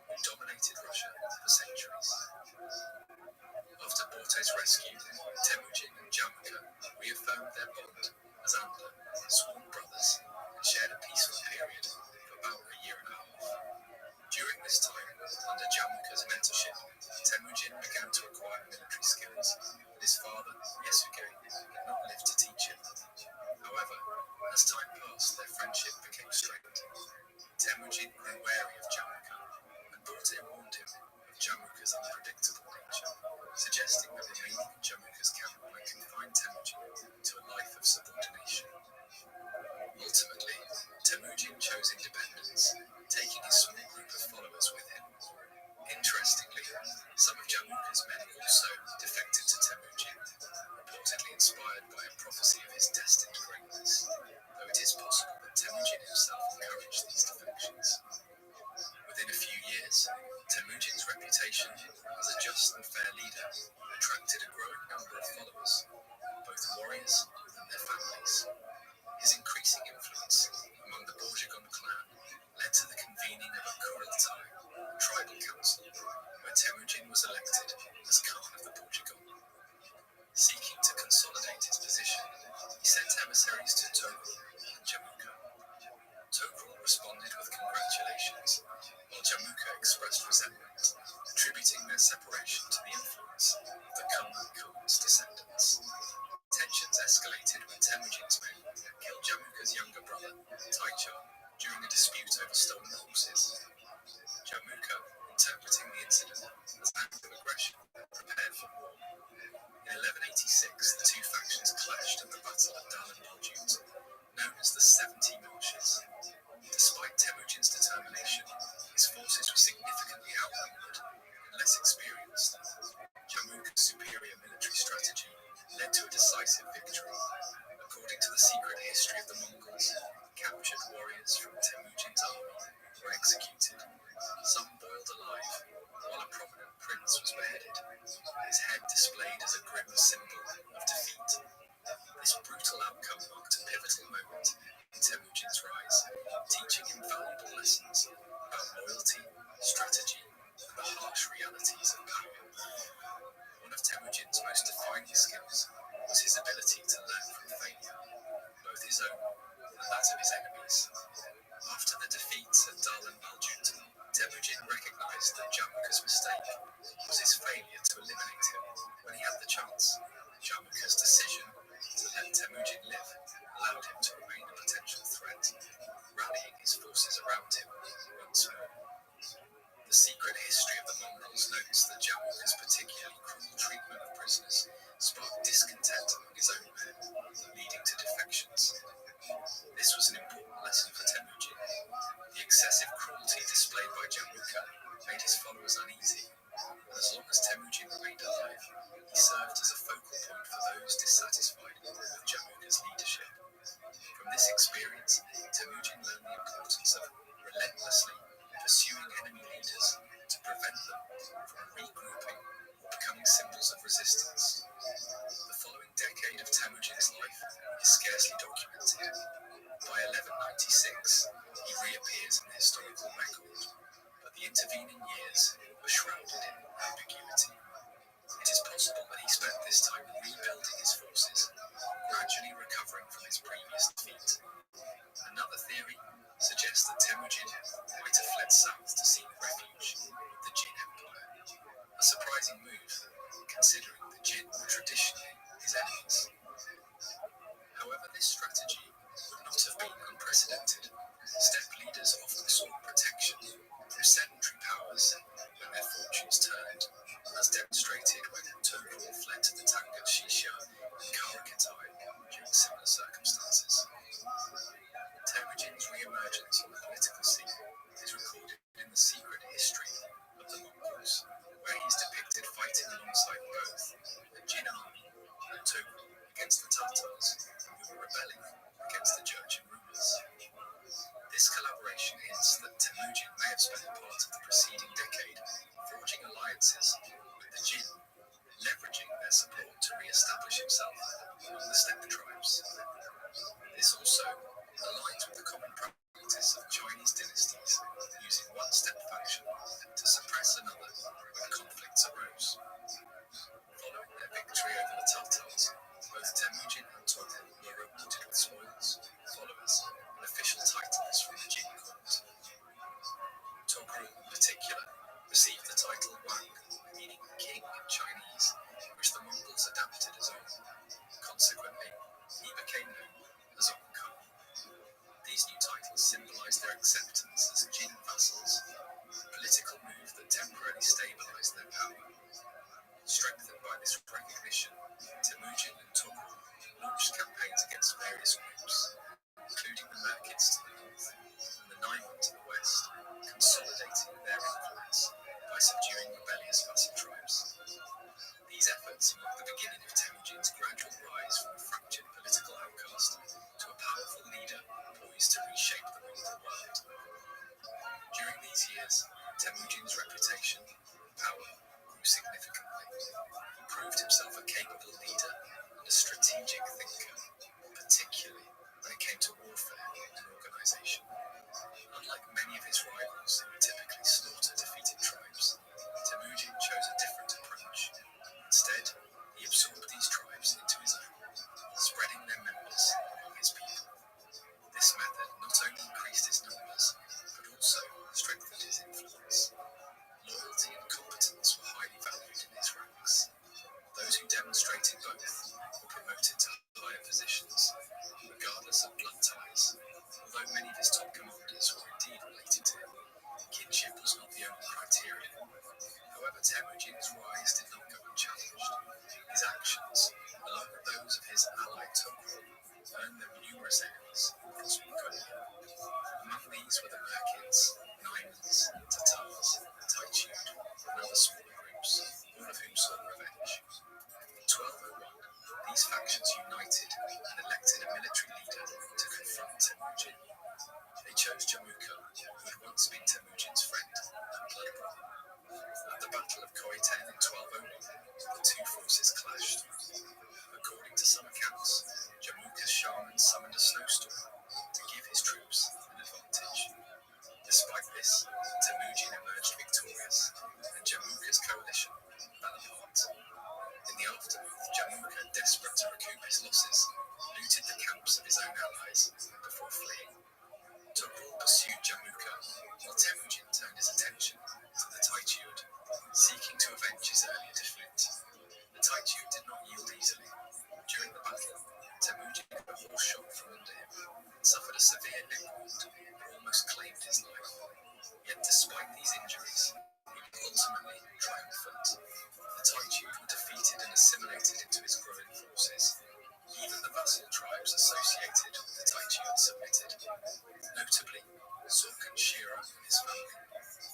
who dominated Russia for centuries. After Porta's rescue, Temujin and Jamukha reaffirmed their bond as Anda, sworn brothers, and shared a peaceful period for about a year and a half. During this time, under Jamukha's mentorship, Temujin began to acquire military skills that his father, Yasuge, had not lived to teach him. However, as time passed, their friendship became strained. Temujin grew wary of Jamukha, and Porta warned him of Jamukha's unpredictable nature, suggesting that remaining in Jamukha's camp might confine Temujin to a life of subordination. Ultimately, Temujin chose independence, taking his small group of followers with him. Interestingly, some of Jamukha's men also defected to Temujin, reportedly inspired by a prophecy of his destined greatness, though it is possible that Temujin himself encouraged these defections. Within a few years, Temujin's reputation as a just and fair leader attracted a growing number of followers, both warriors and their families. His increasing influence among the Borjigin clan led to the convening of a Kurultai, tribal council, where Temujin was elected as Khan of the Borjigin. Seeking to consolidate his position, he sent emissaries to Tokrul and Jamukha. Tokrul responded with congratulations, while Jamukha expressed resentment, attributing their separation to the influence of the Khan's descendants. Tensions escalated when Temujin's men killed Jamukha's younger brother, Taichar, during a dispute over stolen horses. Jamukha, interpreting the incident as an act of aggression, prepared for war. In 1186, the two factions clashed at the Battle of Dalen-Baljut, known as the 70 Marshes. Despite Temujin's determination, his forces were significantly outnumbered and less experienced. Jamukha's superior military strategy led to a decisive victory. According to the secret history of the Mongols, captured warriors from Temujin's army were executed, some boiled alive, while a prominent prince was beheaded, his head displayed as a grim symbol of defeat. This brutal outcome marked a pivotal moment in Temujin's rise, teaching him valuable lessons about loyalty, strategy, and the harsh realities of power. One of Temujin's most defining skills was his ability to learn from failure, both his own and that of his enemies. After the defeats at Dalen-Baljut, Temujin recognized that Jamukha's mistake was his failure to eliminate him when he had the chance. Jamukha's decision to let Temujin live allowed him to remain a potential threat, rallying his forces around him once more. The secret history of the Mongols notes that Jamukha's particularly cruel treatment of prisoners sparked discontent among his own men, leading to defections. This was an important lesson for Temujin. The excessive cruelty displayed by Jamukha made his followers uneasy, and as long as Temujin remained alive, he served as a focal point for those dissatisfied with Jamukha's leadership. From this experience, Temujin learned the importance of relentlessly pursuing enemy leaders to prevent them from regrouping or becoming symbols of resistance. The following decade of Temujin's life is scarcely documented. By 1196, he reappears in the historical record, but the intervening years were shrouded in ambiguity. It is possible that he spent this time rebuilding his forces, gradually recovering from his previous defeat, and theory suggests that Temujin might have fled south to seek refuge with the Jin Empire, a surprising move considering the Jin were traditionally his enemies. However, this strategy would not have been unprecedented. Steppe leaders often sought protection from sedentary powers when their fortunes turned, as demonstrated when Tokul fled to the Tangut Shisha and Karakatai during similar circumstances. Temujin's re-emergence on the political scene is recorded in the secret history of the Mongols, where he is depicted fighting alongside both the Jin army and Tokul against the Tatars, who were rebelling against the Jurchen rulers. This collaboration hints that Temujin may have spent part of the preceding decade forging alliances with the Jin, leveraging their support to re-establish himself among the steppe tribes. This also aligns with the common practice of Chinese dynasties using one steppe faction to suppress another when conflicts arose. Following their victory over the Tatars, both Temujin and Tokul were rewarded with spoils, followers, and official titles from the Jin court. Tokul, in particular, received the title Wang, meaning king in Chinese, which the Mongols adapted as Ong. Consequently, he became known as Ong Khan. These new titles symbolized their acceptance as Jin vassals, a political move that temporarily stabilized their power. Strengthened by this recognition, Temujin and Tokul launched campaigns against various groups, including the Merkids to the north and the Naiman to the west, consolidating their influence by subduing rebellious vassal tribes. These efforts marked the beginning of Temujin's gradual rise from a fractured political outcast to a powerful leader poised to reshape the Mongol world. During these years, Temujin's reputation and power grew significantly. He proved himself a capable leader and a strategic thinker, particularly when it came to warfare and organization. Unlike many of his rivals who would typically slaughter defeated tribes, Temujin chose a different approach. Instead, he absorbed these tribes into his own, spreading their members among his people. This method not only increased his numbers, but also strengthened his influence. Loyalty and competence were highly valued in his ranks. Those who demonstrated both were promoted to higher positions, regardless of blood ties. Although many of his top commanders were indeed related to him, kinship was not the only criterion. However, Temujin's rise did not go unchallenged. His actions, along with those of his ally Tokul, earned them numerous enemies across Mongolia. Among these were the Merkids, Naimans, Tatars, Taichud, and other smaller groups, all of whom sought revenge. In 1201, these factions united and elected a military leader to confront Temujin. They chose Jamuka, who had once been Temujin's friend and blood brother. At the Battle of Koiten in 1201, the two forces clashed. According to some accounts, Jamuka's shaman summoned a snowstorm to give his troops an advantage. Despite this, Temujin emerged victorious, and Jamuka's coalition fell apart. In the aftermath, Jamuka, desperate to recoup his losses, looted the camps of his own allies before fleeing. Tokul pursued Jamuka, while Temujin turned his attention to the Taichud, seeking to avenge his earlier defeat. The Taichud did not yield easily. During the battle, Temujin got a horse shot from under him and suffered a severe neck wound that almost claimed his life. Yet despite these injuries, he was ultimately triumphant. The Taichud were defeated and assimilated into his growing forces. Even the vassal tribes associated with the Taichud submitted. Notably, Sorkhan Shira and his family,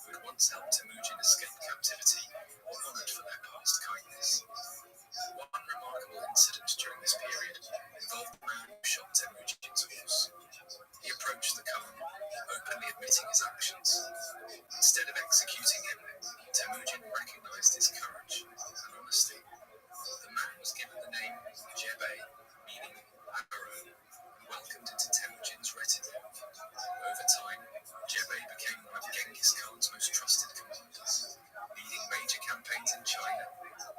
who had once helped Temujin escape captivity, were honoured for their past kindness. One remarkable incident during this period involved the man who shot Temujin's horse. He approached the Khan, openly admitting his actions. Instead of executing him, Temujin recognized his courage and honesty. The man was given the name Jebe, meaning arrow, and welcomed into Temujin's retinue. Over time, Jebe became one of Genghis Khan's most trusted commanders, leading major campaigns in China,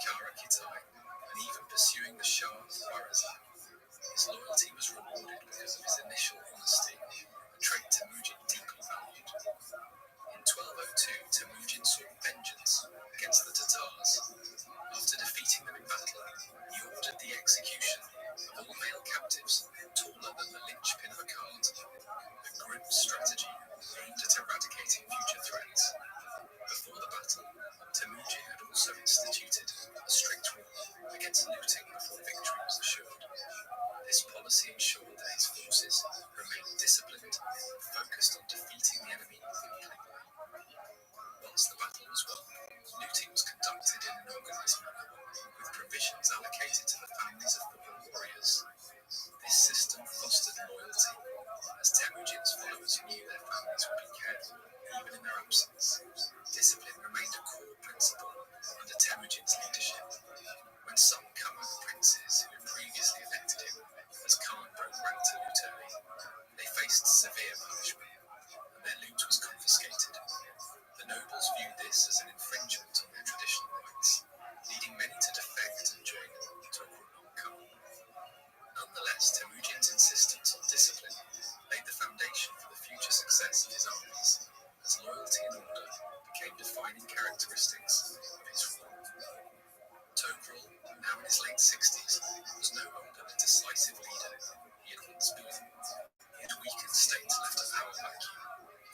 Kara-Kitai, and even pursuing the Shah of Khwarazm. His loyalty was rewarded because of his initial honesty, a trait disciplined and focused on defeating the enemy completely. Once the battle was won, looting was conducted in an organized manner, with provisions allocated to the families of fallen warriors. This system fostered loyalty, as Temujin's followers knew their families would be cared for, even in their absence. Discipline remained a core principle under Temujin's leadership. When some Kamak princes who had previously elected him as Khan broke rank to loot early, they faced severe punishment, and their loot was confiscated. The nobles viewed this as an infringement on their traditional rights, leading many to defect and join Tokrul Khan. Nonetheless, Temujin's insistence on discipline laid the foundation for the future success of his armies, as loyalty and order became defining characteristics of his rule. Tokrul, now in his late 60s, was no longer the decisive leader he had once been. His weakened state left a power vacuum,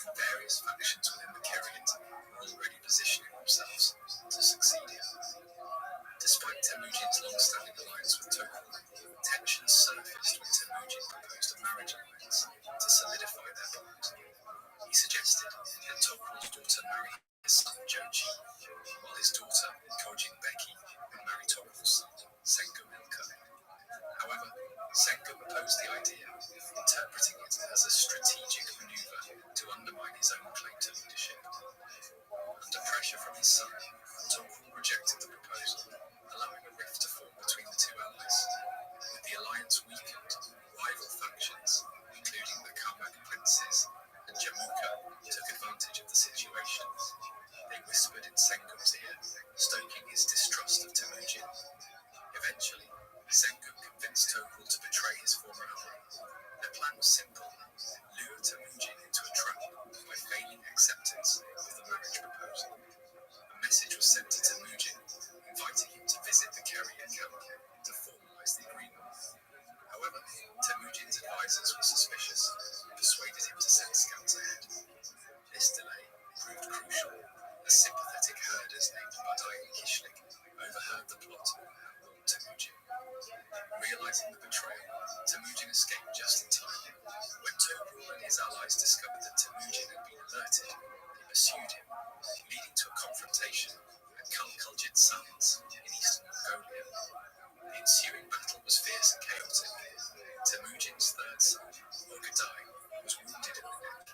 and various factions within the Kiryat were already positioning themselves to succeed him. Despite Temujin's long-standing alliance with Tokrul, tensions surfaced when Temujin proposed a marriage alliance to solidify their bond. He suggested that Tokrul's daughter marry his son Jochi, while his daughter, Kojin Beki, would marry Tokrul's son, Sengum Ilkay. However, Sengum opposed the idea, interpreting it as a strategic maneuver to undermine his own claim to leadership. Under pressure from his son, Tokrul rejected the proposal, allowing a rift to form between the two allies. With the alliance weakened, rival factions, including the Kamak princes and Jamuka, took advantage of the situation. They whispered in Sengum's ear, stoking his distrust of Temujin. Eventually, Sengum convinced Tokrul to betray his former ally. Their plan was simple: lure Temujin into a trap by feigning acceptance of the marriage proposal. A message was sent to Temujin, inviting him to visit the Kiryat camp to formalize the agreement. However, Temujin's advisors were suspicious and persuaded him to send scouts ahead. This delay proved crucial, as sympathetic herders named Badai and Kishlik overheard the plot and warned Temujin. Realizing the betrayal, Temujin escaped just in time. When Tokrul and his allies discovered that Temujin had been alerted, they pursued him, leading to a confrontation at Kalkaljit Sands in eastern Mongolia. The ensuing battle was fierce and chaotic. Temujin's third son, Ogadai, was wounded in the neck,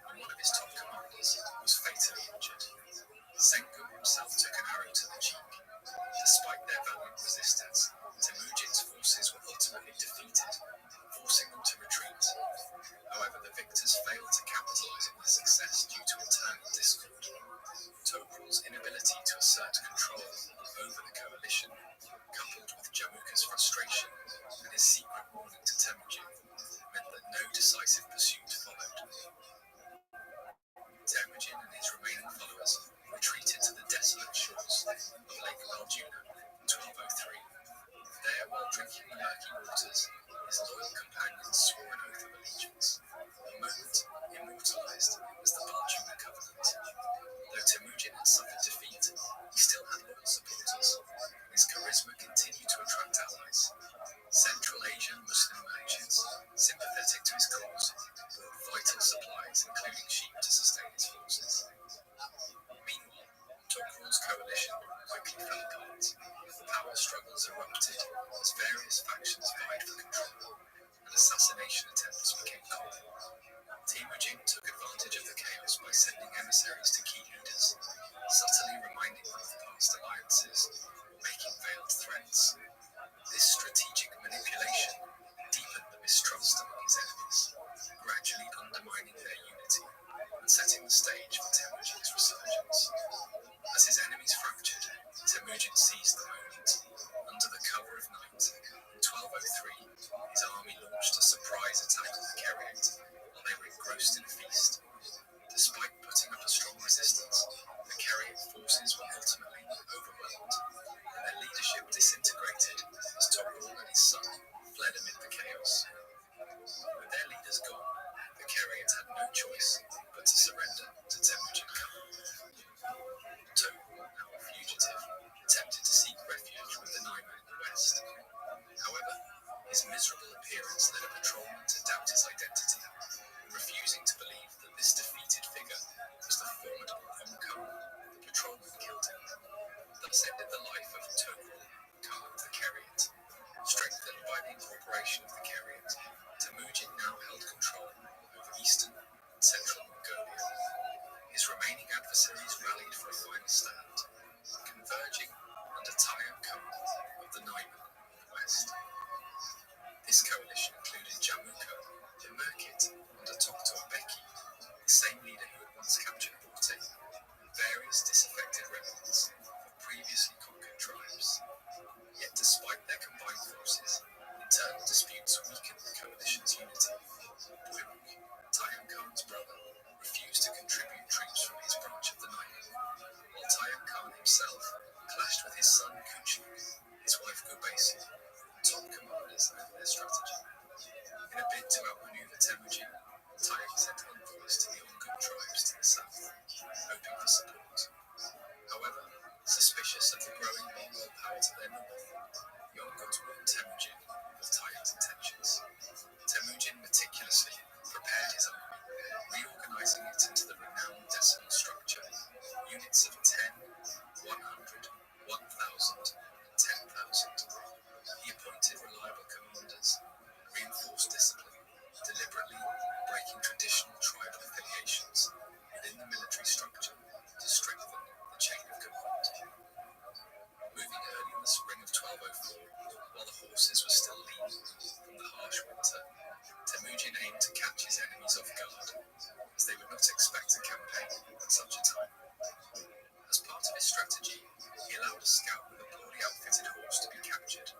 and one of his top commanders was fatally injured. Sengum himself took an arrow to the cheek. Despite their valiant resistance, Temujin's forces were ultimately defeated, forcing them to retreat. However, the victors failed to capitalize on their success due to internal discord. Tokrul's inability to assert control over the coalition, coupled with Jamuka's frustration and his secret warning to Temujin, meant that no decisive pursuit followed. Temujin and his remaining followers retreated to the desolate shores of Lake Baljuna in 1203. There, while drinking the murky waters, his loyal companions swore an oath of allegiance, a moment immortalized as the Baljuna Covenant. Though Temujin had suffered defeat, he still had loyal supporters, and his charisma continued to attract allies. Central Asian Muslim merchants, sympathetic to his cause, brought vital supplies, including sheep, to sustain his forces. Meanwhile, Tokrul's coalition quickly fell apart. Power struggles erupted as various factions vied for control, and assassination attempts became common. Temujin took advantage of the chaos by sending emissaries to key leaders, subtly reminding them of past alliances or making veiled threats. This strategic manipulation deepened the mistrust among his enemies, gradually undermining their unity and setting the stage for Temujin's resurgence. As his enemies fractured, Temujin seized the moment. Under the cover of night, in 1203, his army launched a surprise attack on the Kiryat while they were engrossed in a feast. Despite putting up a strong resistance, the Kiryat forces were ultimately overwhelmed, and their leadership disintegrated as Tokrul and his son fled amid the chaos. With their leaders gone, the Kiryat had no choice but to surrender to Temujin Khan. Tokrul, now a fugitive, attempted to seek refuge with the Naima in the west. However, his miserable appearance led a patrolman to doubt his identity. Khan's brother, refused to contribute troops from his branch of the Nile, while Tayam Khan himself clashed with his son Kuchli, his wife Gubesi, top commanders over their strategy. In a bid to outmaneuver Temujin, Tayam sent envoys to the Ongun tribes to the south, hoping for support. However, suspicious of the growing Mongol power to their north, the Onguns warned Temujin of Tayam's intentions. Temujin meticulously prepared his army, reorganizing it into the renowned decimal structure, units of 10, 100, 1,000, and 10,000. He appointed reliable commanders, reinforced discipline, deliberately breaking traditional tribal affiliations within the military structure to strengthen the chain of command. Moving early in the spring of 1204, while the horses were still lean from the harsh winter, Temujin aimed to catch his enemies off guard, as they would not expect a campaign at such a time. As part of his strategy, he allowed a scout with a poorly outfitted horse to be captured,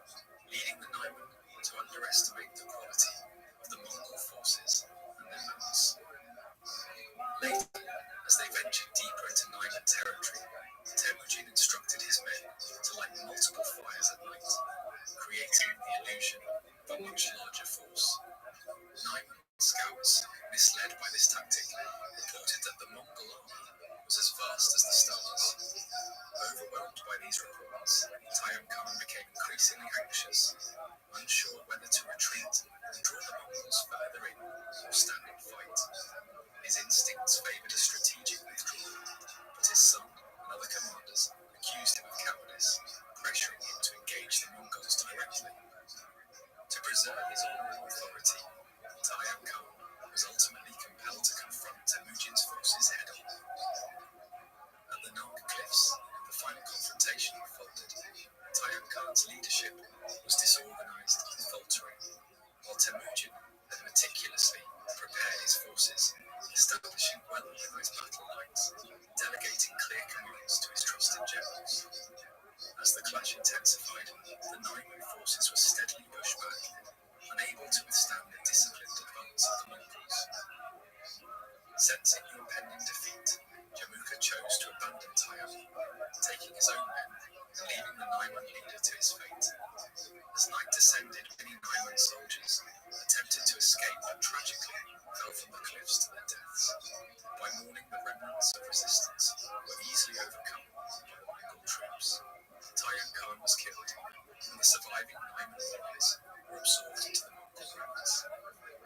leading the Naiman to underestimate the quality of the Mongol forces and their mounts. Later, as they ventured deeper into Naiman territory, Temujin instructed his men to light multiple fires at night, creating the illusion of a much larger force. Naiman scouts, misled by this tactic, reported that the Mongol army was as vast as the stars. Overwhelmed by these reports, Tayam Khan became increasingly anxious, unsure whether to retreat and draw the Mongols further in or stand and fight. His instincts favored a strategic withdrawal, but his son and other commanders accused him of cowardice, pressuring him to engage the Mongols directly. To preserve his honor and authority, Tayam Khan was ultimately compelled to confront Temujin's forces head-on. At the Nag Cliffs, the final confrontation unfolded. Tayam Khan's leadership was disorganized and faltering, while Temujin had meticulously prepared his forces, establishing well-organized battle lines, delegating clear commands to his trusted generals. As the clash intensified, the Naiman forces were steadily pushed back, unable to withstand the disciplined advance of the Mongols. Sensing the impending defeat, Jamuka chose to abandon Tayam, taking his own men and leaving the Naiman leader to his fate. As night descended, many Naiman soldiers attempted to escape but tragically fell from the cliffs to their deaths. By morning, the remnants of resistance were easily overcome by the Mongol troops. Tayam Khan was killed, and the surviving Naiman warriors were absorbed into the Mongol ranks.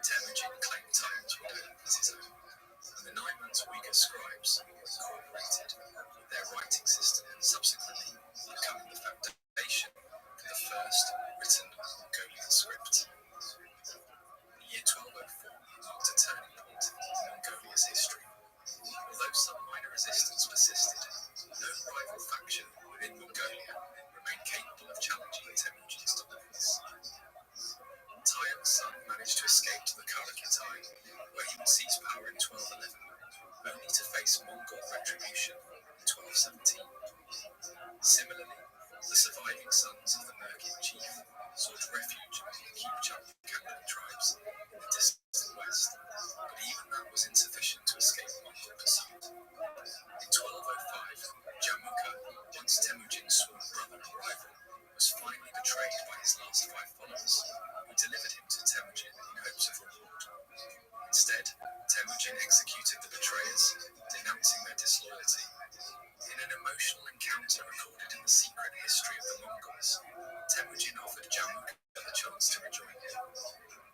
Temujin claimed Tayam's widow as his own, and the Naiman's weaker scribes were incorporated with their writing system, subsequently becoming the foundation for the first written Mongolian script. The year 1204 marked a turning point in Mongolia's history. Although some minor resistance persisted, no rival faction within Mongolia remained capable of challenging Temujin's dominance. Tayam's son managed to escape to the Karakitai, where he would seize power in 1211, only to face Mongol retribution in 1217. Similarly, the surviving sons of the Merkin chief sought refuge among the Kipchak Kanghan tribes in the distant west, but even that was insufficient to escape Mongol pursuit. In 1205, Jamuka, once Temujin's sworn brother and rival, was finally betrayed by his last 5 followers, who delivered him to Temujin in hopes of reward. Instead, Temujin executed the betrayers, denouncing their disloyalty. In an emotional encounter recorded in the secret history of the Mongols, Temujin offered Jamuka the chance to rejoin him.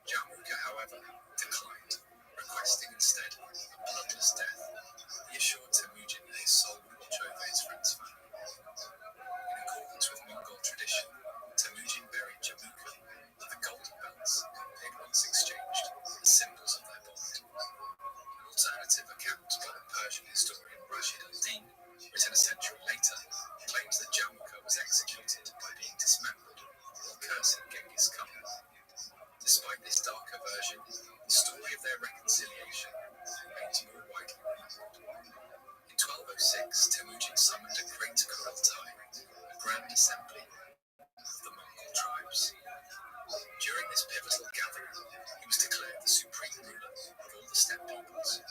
Jamuka, however, declined, requesting instead a bloodless death. He assured Temujin that his soul would watch over his friend's family. In accordance with Mongol tradition, Temujin buried Jamuka with the golden belts they had once exchanged as symbols of their bond. An alternative account by the Persian historian Rashid al-Din, written a century later, claims that Jamuka was executed by being dismembered while cursing Genghis Khan. Despite this darker version, the story of their reconciliation remains more widely remembered. In 1206, Temujin summoned a great Kurultai, a grand assembly of the Mongol tribes. During this pivotal gathering, he was declared the supreme ruler of all the steppe peoples,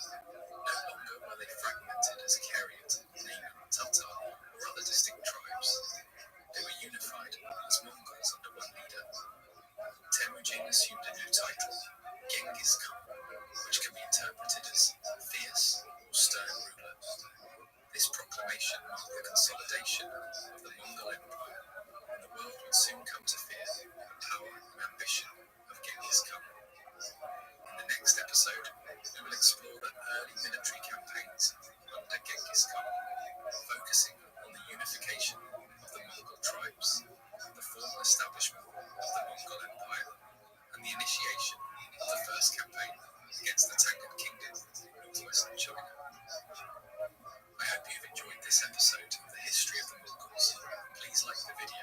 explore the early military campaigns under Genghis Khan, focusing on the unification of the Mongol tribes, the formal establishment of the Mongol Empire, and the initiation of the first campaign against the Tangut Kingdom in northwestern China. I hope you've enjoyed this episode of the history of the Mongols. Please like the video,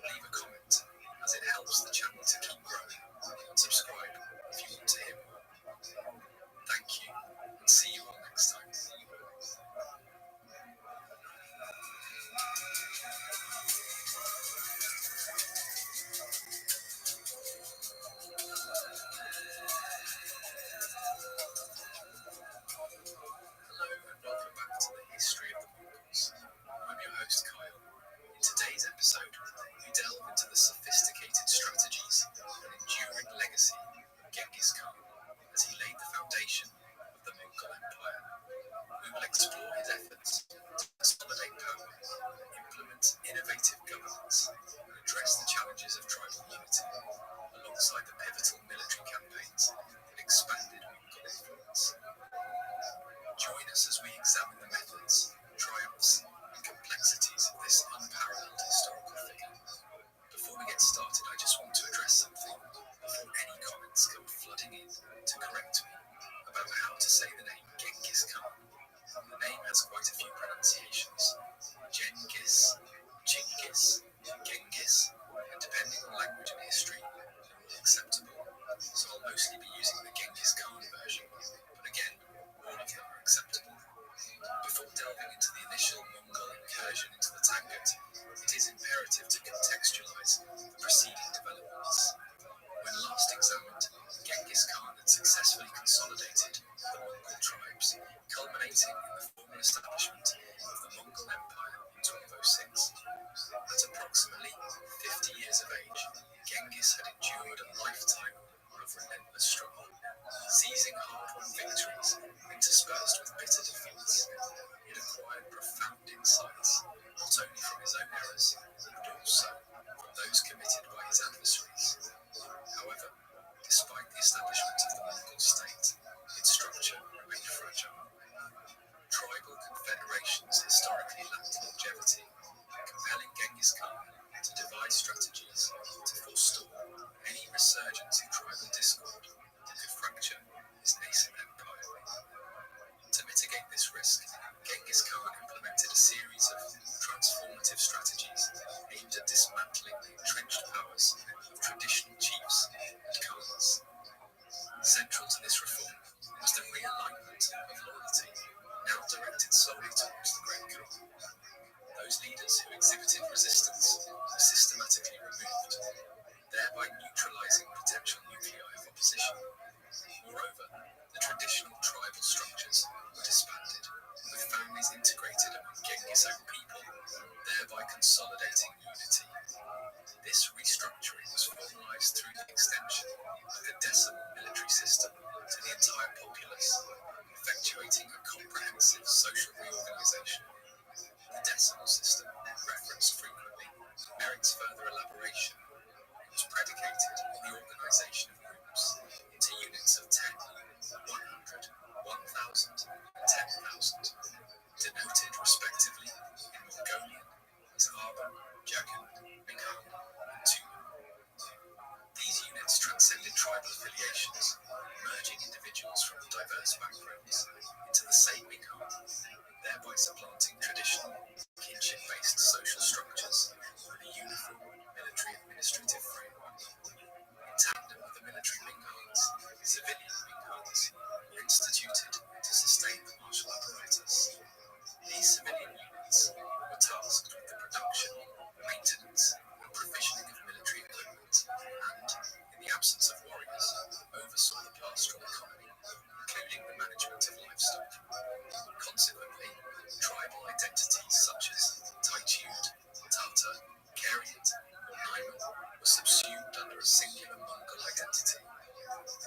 leave a comment, as it helps the channel to keep growing, and subscribe if you want to hear more. Thank you, and see you all next time. Hello and welcome back to the history of the Mongols. I'm your host Kyle. In today's episode, we delve into the sophisticated strategies and enduring legacy of Genghis Khan as he laid the foundation of the Mongol Empire. We will explore his efforts to consolidate power, implement innovative governance, and address the challenges of tribal unity, alongside the pivotal military campaigns that expanded Mongol influence. Join us as we examine the methods, triumphs, and complexities of this unparalleled historical figure. Before we get started, I just want to address something before any comments come flooding in to correct me about how to say the name Genghis Khan. The name has quite a few pronunciations: Genghis, Chingis, Genghis, and depending on language and history, they're all acceptable. So I'll mostly be using the Genghis Khan version, but again, all of them are acceptable. Before delving into the initial Mongol incursion into the Tangut, it is imperative to contextualize the preceding developments. When last examined, Genghis Khan had successfully consolidated the Mongol tribes, culminating in the formal establishment of the Mongol Empire in 1206. At approximately 50 years of age, Genghis had endured a lifetime of relentless struggle, seizing hard-won victories interspersed with bitter defeats. He had acquired profound insights, not only from his own errors, but also from those committed by his adversaries. However, despite the establishment of the Mongol state, its structure remained fragile. Tribal confederations historically lacked longevity, compelling Genghis Khan to devise strategies to forestall any resurgence in tribal discord that could fracture his nascent empire. To mitigate this risk, Genghis Khan implemented a series of transformative strategies aimed at dismantling the entrenched powers of traditional chiefs and khans. Central to this reform was the realignment of loyalty, now directed solely towards the Great Khan. Those leaders who exhibited resistance were systematically removed, thereby neutralizing potential nuclei of opposition. Moreover, the traditional tribal structures were disbanded, with families integrated among Genghis' own people, thereby consolidating unity. This restructuring was formalized through the extension of the decimal military system to the entire populace, effectuating a comprehensive social reorganization. The decimal system, referenced frequently, merits further elaboration. It was predicated on the organization of groups into units of 10, 100, 1,000, and 10,000, denoted respectively in Mongolian as Arban, Jagan, Minghan, and Tumen. These units transcended tribal affiliations, merging individuals from diverse backgrounds into the same Minghan, thereby supplanting traditional kinship-based social structures with a uniform military administrative framework. In tandem with the military Minghans, civilian Minghans were instituted to sustain the martial apparatus. These civilian units were tasked with the production, maintenance, and provisioning of military equipment, and, in the absence of warriors, oversaw the pastoral economy, including the management of livestock. Consequently, tribal identities such as Taichud, Tatar, Kariat, or Naiman were subsumed under a singular Mongol identity.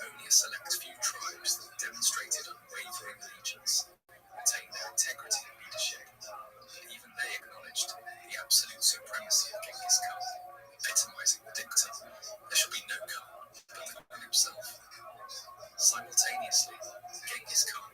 Only a select few tribes that demonstrated unwavering allegiance retained their integrity and leadership, but even they acknowledged the absolute supremacy of Genghis Khan, epitomizing the dictum, "There shall be no Khan but the Khan himself." Simultaneously, Genghis Khan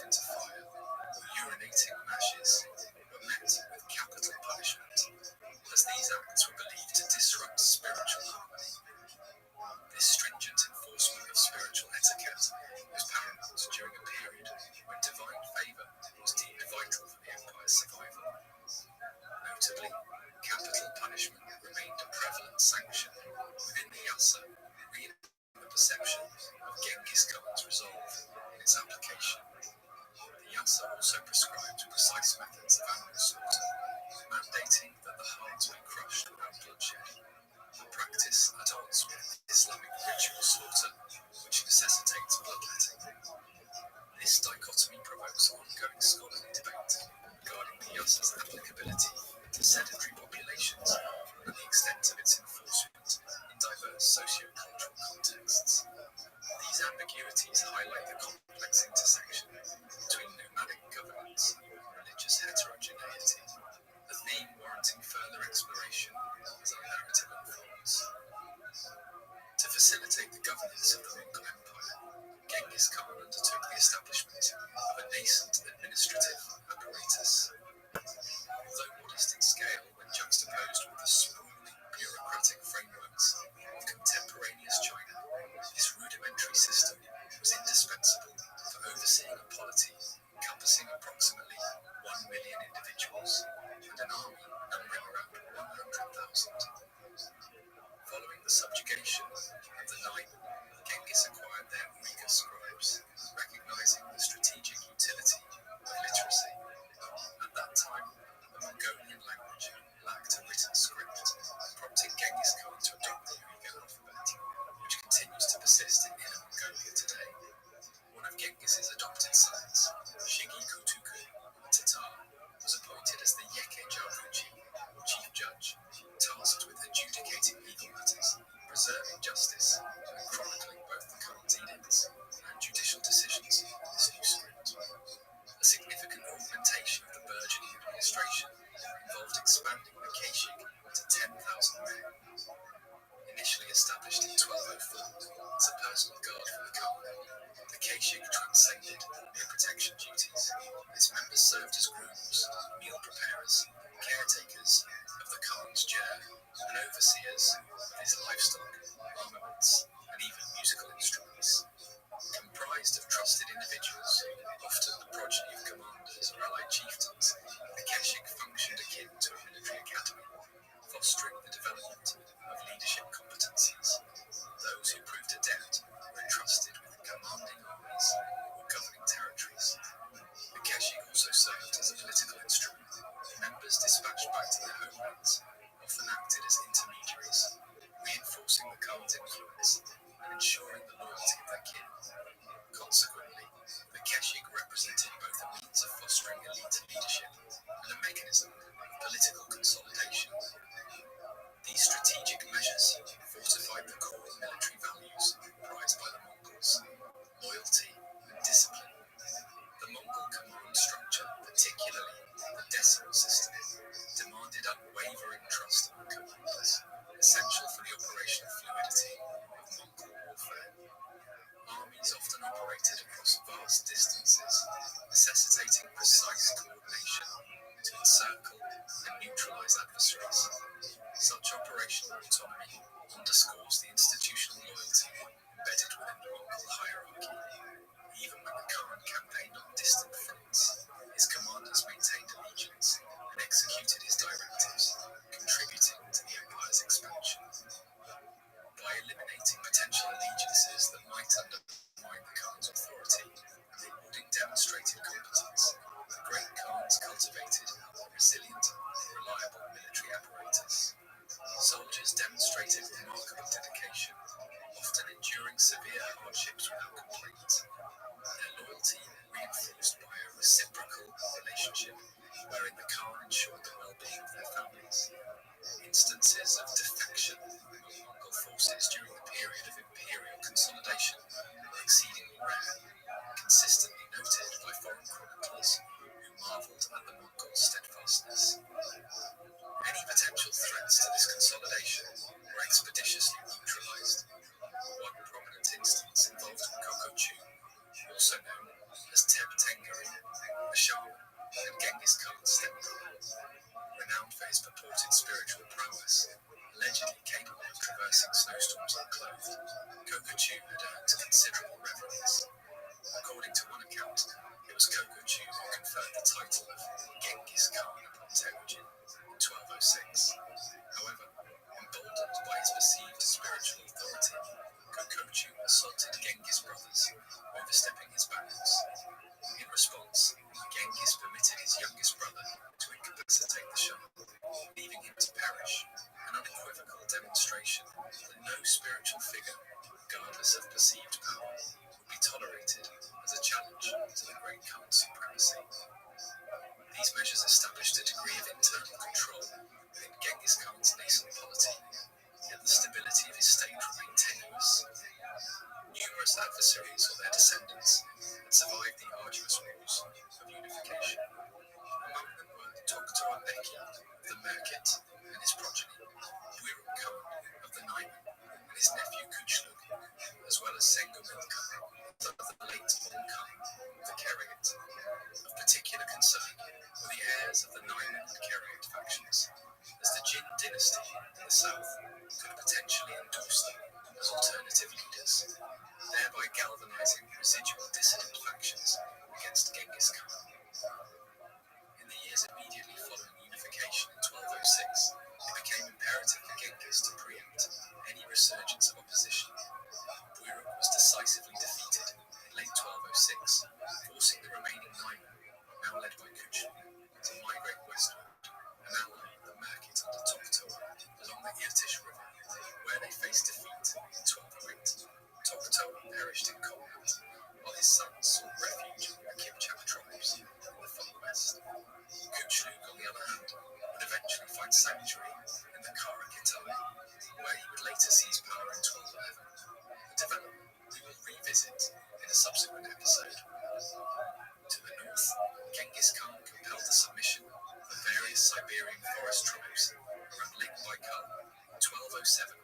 into fire or urinating on ashes were met with capital punishment, as these acts were believed to disrupt spiritual harmony. This stringent enforcement of spiritual etiquette was paramount during a period when divine favour was deemed vital for the empire's survival. Notably, capital punishment remained a prevalent sanction within the Yasa, reinforcing the perception of Genghis Khan's resolve in its application. The Yasa also prescribed precise methods of animal slaughter, mandating that the hearts be crushed without bloodshed, a practice at odds with Islamic ritual slaughter, which necessitates bloodletting. This dichotomy provokes ongoing scholarly debate regarding the Yasa's applicability to sedentary populations and the extent of its enforcement in diverse socio-cultural contexts. These ambiguities highlight the complex intersection between nomadic governance and religious heterogeneity, a theme warranting further exploration as our narrative unfolds. To facilitate the governance of the Mongol Empire, Genghis Khan undertook the establishment of a nascent administrative apparatus. Although modest in scale when juxtaposed with the sprawling bureaucratic frameworks of contemporaneous China, this rudimentary system was indispensable for overseeing a polity encompassing approximately 1 million individuals and an army numbering around 100,000. Following the subjugation of the Nile, Genghis acquired their Uyghur scribes, recognizing the strategic utility of literacy. At that time, the Mongolian language lacked a written script, prompting Genghis Khan to adopt the Uyghur alphabet, which continues to persist in Inner Mongolia today. One of Genghis's adopted sons, Shigi Kutuku, a Tatar, was appointed as the Yeke Jaguji, or chief judge, tasked with adjudicating legal matters, preserving justice, and chronicling both the Khan's edicts and judicial decisions in this new script. A significant augmentation of the burgeoning administration involved expanding the Keshik to 10,000 men. Initially established in 1204 as a personal guard for the Khan, the Keshik transcended mere protection duties. Its members served as grooms, meal preparers, caretakers of the Khan's chair, and overseers of his livestock, armaments, and even musical instruments. Comprised of trusted individuals, often the progeny of commanders or allied chieftains, the Keshik functioned akin to a military academy, fostering the development of leadership competencies. Those who proved adept were entrusted with commanding armies or governing territories. The Keshik also served as a political instrument. Members dispatched back to their homelands often acted as intermediaries, reinforcing the Khan's influence and ensuring the loyalty of their kin. Consequently, the Keshik represented both a means of fostering elite leadership and a mechanism of political consolidation. These strategic measures fortified the core military values prized by the Mongols: loyalty and discipline. The Mongol command structure, particularly the decimal system, demanded unwavering trust among commanders, essential for the operational fluidity of Mongol warfare. Armies often operated across vast distances, necessitating precise coordination to encircle and neutralize adversaries. Such operational autonomy underscores the institutional loyalty embedded within the Mongol hierarchy. Even when the Khan campaigned on distant fronts, his commanders maintained allegiance and executed his directives, contributing to the empire's expansion. By eliminating potential allegiances that might undermine the Khan's authority and rewarding demonstrated competence, the great Khans cultivated a resilient, reliable military apparatus. Soldiers demonstrated remarkable dedication, often enduring severe hardships without complaint. Their loyalty reinforced by a reciprocal relationship wherein the Khan ensured the well-being of their families. Instances of defection among Mongol forces during the period of imperial consolidation were exceedingly rare, consistently noted by foreign chroniclers who marveled at the Mongol steadfastness. Any potential threats to this consolidation were expeditiously neutralized. One prominent instance involved Kokochu, also known as Teb Tengar well as Sengomilka, the late Onkam of the Keriot. Of particular concern were the heirs of the Naiman and Keriot factions, as the Jin dynasty in the south could potentially endorse them as alternative leaders, thereby galvanizing residual dissident factions against Genghis Khan. In the years immediately following unification in 1206, it became imperative for Genghis to preempt any resurgence of opposition. Buyruk was decisively defeated in late 1206, forcing the remaining Naiman, now led by Kuchlu, to migrate westward and ally the Merkit under Toktoa along the Irtish River, where they faced defeat in 1208. Toktoa perished in combat, while his sons sought refuge in the Kipchak tribes in the far west. Kuchlu, on the other hand, would eventually find sanctuary in the Kara Kitai, where he would later seize power in 1211, a development we will revisit in a subsequent episode. To the north, Genghis Khan compelled the submission of various Siberian forest tribes around Lake Baikal in 1207,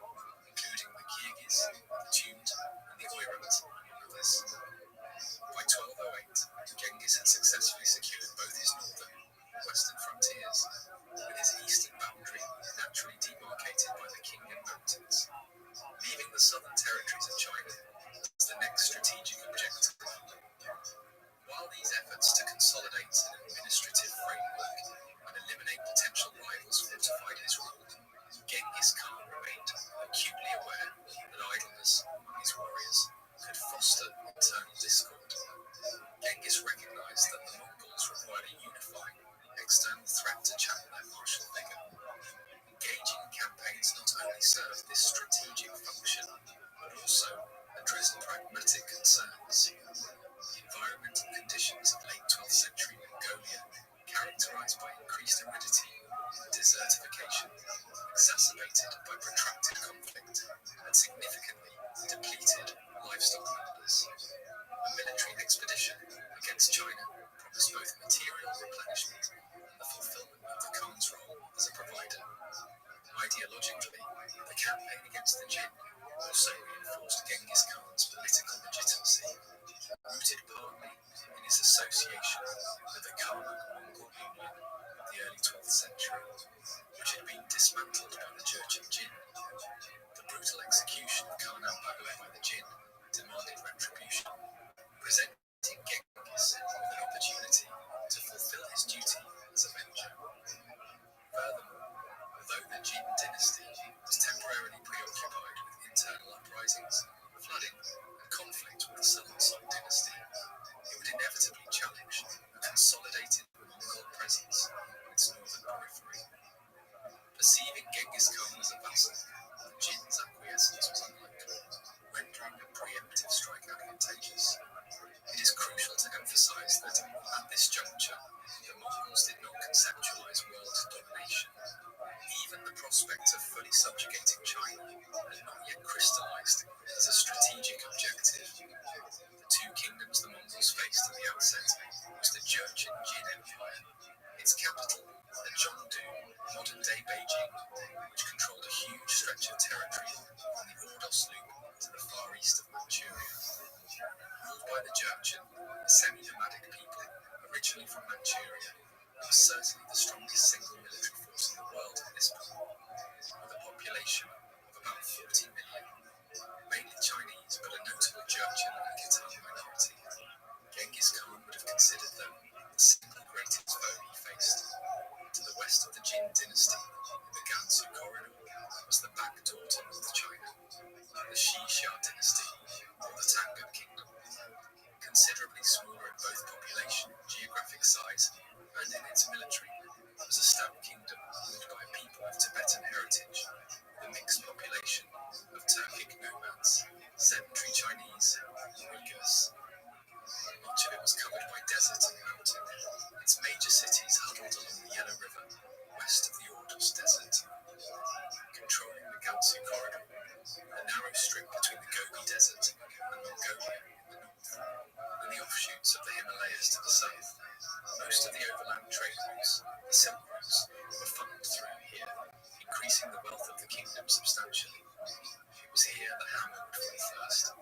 including the Kyrgyz, the Tund, and the Oirat, among others. By 1208, Genghis had successfully secured both his northern and western frontiers, with his eastern boundary naturally demarcated by the Khingan Mountains, leaving the southern territories of China as the next strategic objective. While these efforts to consolidate an administrative framework and eliminate potential rivals fortified his rule, Genghis Khan remained acutely aware that idleness among his warriors could foster internal discord. Genghis recognized that the Mongols required a unifying external threat to channel their martial vigor. Engaging in campaigns not only served this strategic function, but also addressed pragmatic concerns. The environmental conditions of late 12th century Mongolia, characterized by increased aridity and desertification, exacerbated by protracted conflict, had significantly depleted livestock numbers. A military expedition against China promised both material replenishment and the fulfillment of the Khan's role as a provider. Ideologically, the campaign against the Jin also reinforced Genghis Khan's political legitimacy, rooted partly in his association with the Khanate-Mongol Union of the early 12th century, which had been dismantled by the Jurchen Jin. The brutal execution of Khan al-Bago by the Jin demanded retribution, presenting Genghis with an opportunity to fulfill his duty as avenger. Furthermore, although the Jin dynasty was temporarily preoccupied with internal uprisings, flooding, and conflict with the southern Song dynasty, it would inevitably challenge a consolidated Mongol presence in its northern periphery. Perceiving Genghis Khan as a vassal, the Jin's acquiescence was unlikely, rendering a preemptive strike advantageous. It is crucial to emphasize that at this juncture, the Mongols did not conceptualize world domination. Even the prospect of fully subjugating China had not yet crystallized as a strategic objective. The two kingdoms the Mongols faced at the outset was the Jurchen Jin Empire, its capital, the Zhongdu, modern-day Beijing, which controlled a huge stretch of territory from the Ordos Loop to the far east of Manchuria. Ruled by the Jurchen, a semi-nomadic people originally from Manchuria, it was certainly the strongest single military force in the world at this point, with a population of about 40 million, mainly Chinese but a notable Jurchen and Khitan minority. Genghis Khan would have considered them the single greatest foe he faced. To the west of the Jin dynasty, in the Gansu corridor, was the back door to North China, the Xia dynasty, or the Tangam kingdom. Considerably smaller in both population, geographic size, and in its military, it was a stout kingdom ruled by a people of Tibetan heritage, with a mixed population of Turkic nomads, sedentary Chinese, and Uyghurs. Much of it was covered by desert and mountain, its major cities huddled along the Yellow River, west of the Ordos Desert. Controlling the Gansu corridor, a narrow strip between the Gobi Desert and Mongolia in the north, and the offshoots of the Himalayas to the south. Most of the overland trade routes, the Silk routes, were funneled through here, increasing the wealth of the kingdom substantially. It was here the hammer would fall first.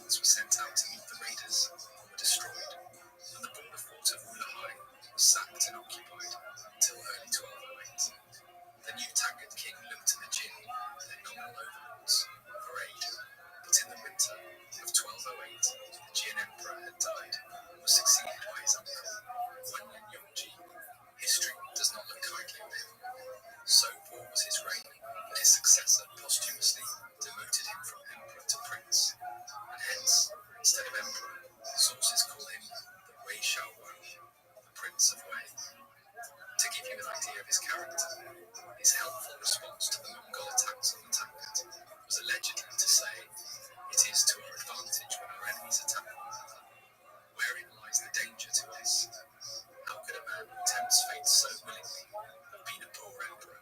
Mongols were sent out to meet the raiders and were destroyed, and the border fort of Ulahai was sacked and occupied until early 1208. The new Taggart king looked to the Jin, their nominal overlords, for aid, but in the winter of 1208, the Jin emperor had died and was succeeded by his uncle, Wanyan Yongji. History does not look kindly on him. So poor was his reign that his successor posthumously demoted him from emperor to prince, and hence, instead of emperor, sources call him the Wei Shaowan, the Prince of Wei. To give you an idea of his character, his helpful response to the Mongol attacks on the Taggart was allegedly to say, "It is to our advantage when our enemies attack one another. Wherein lies the danger to us? How could a man who tempts fate so willingly have been a poor emperor?"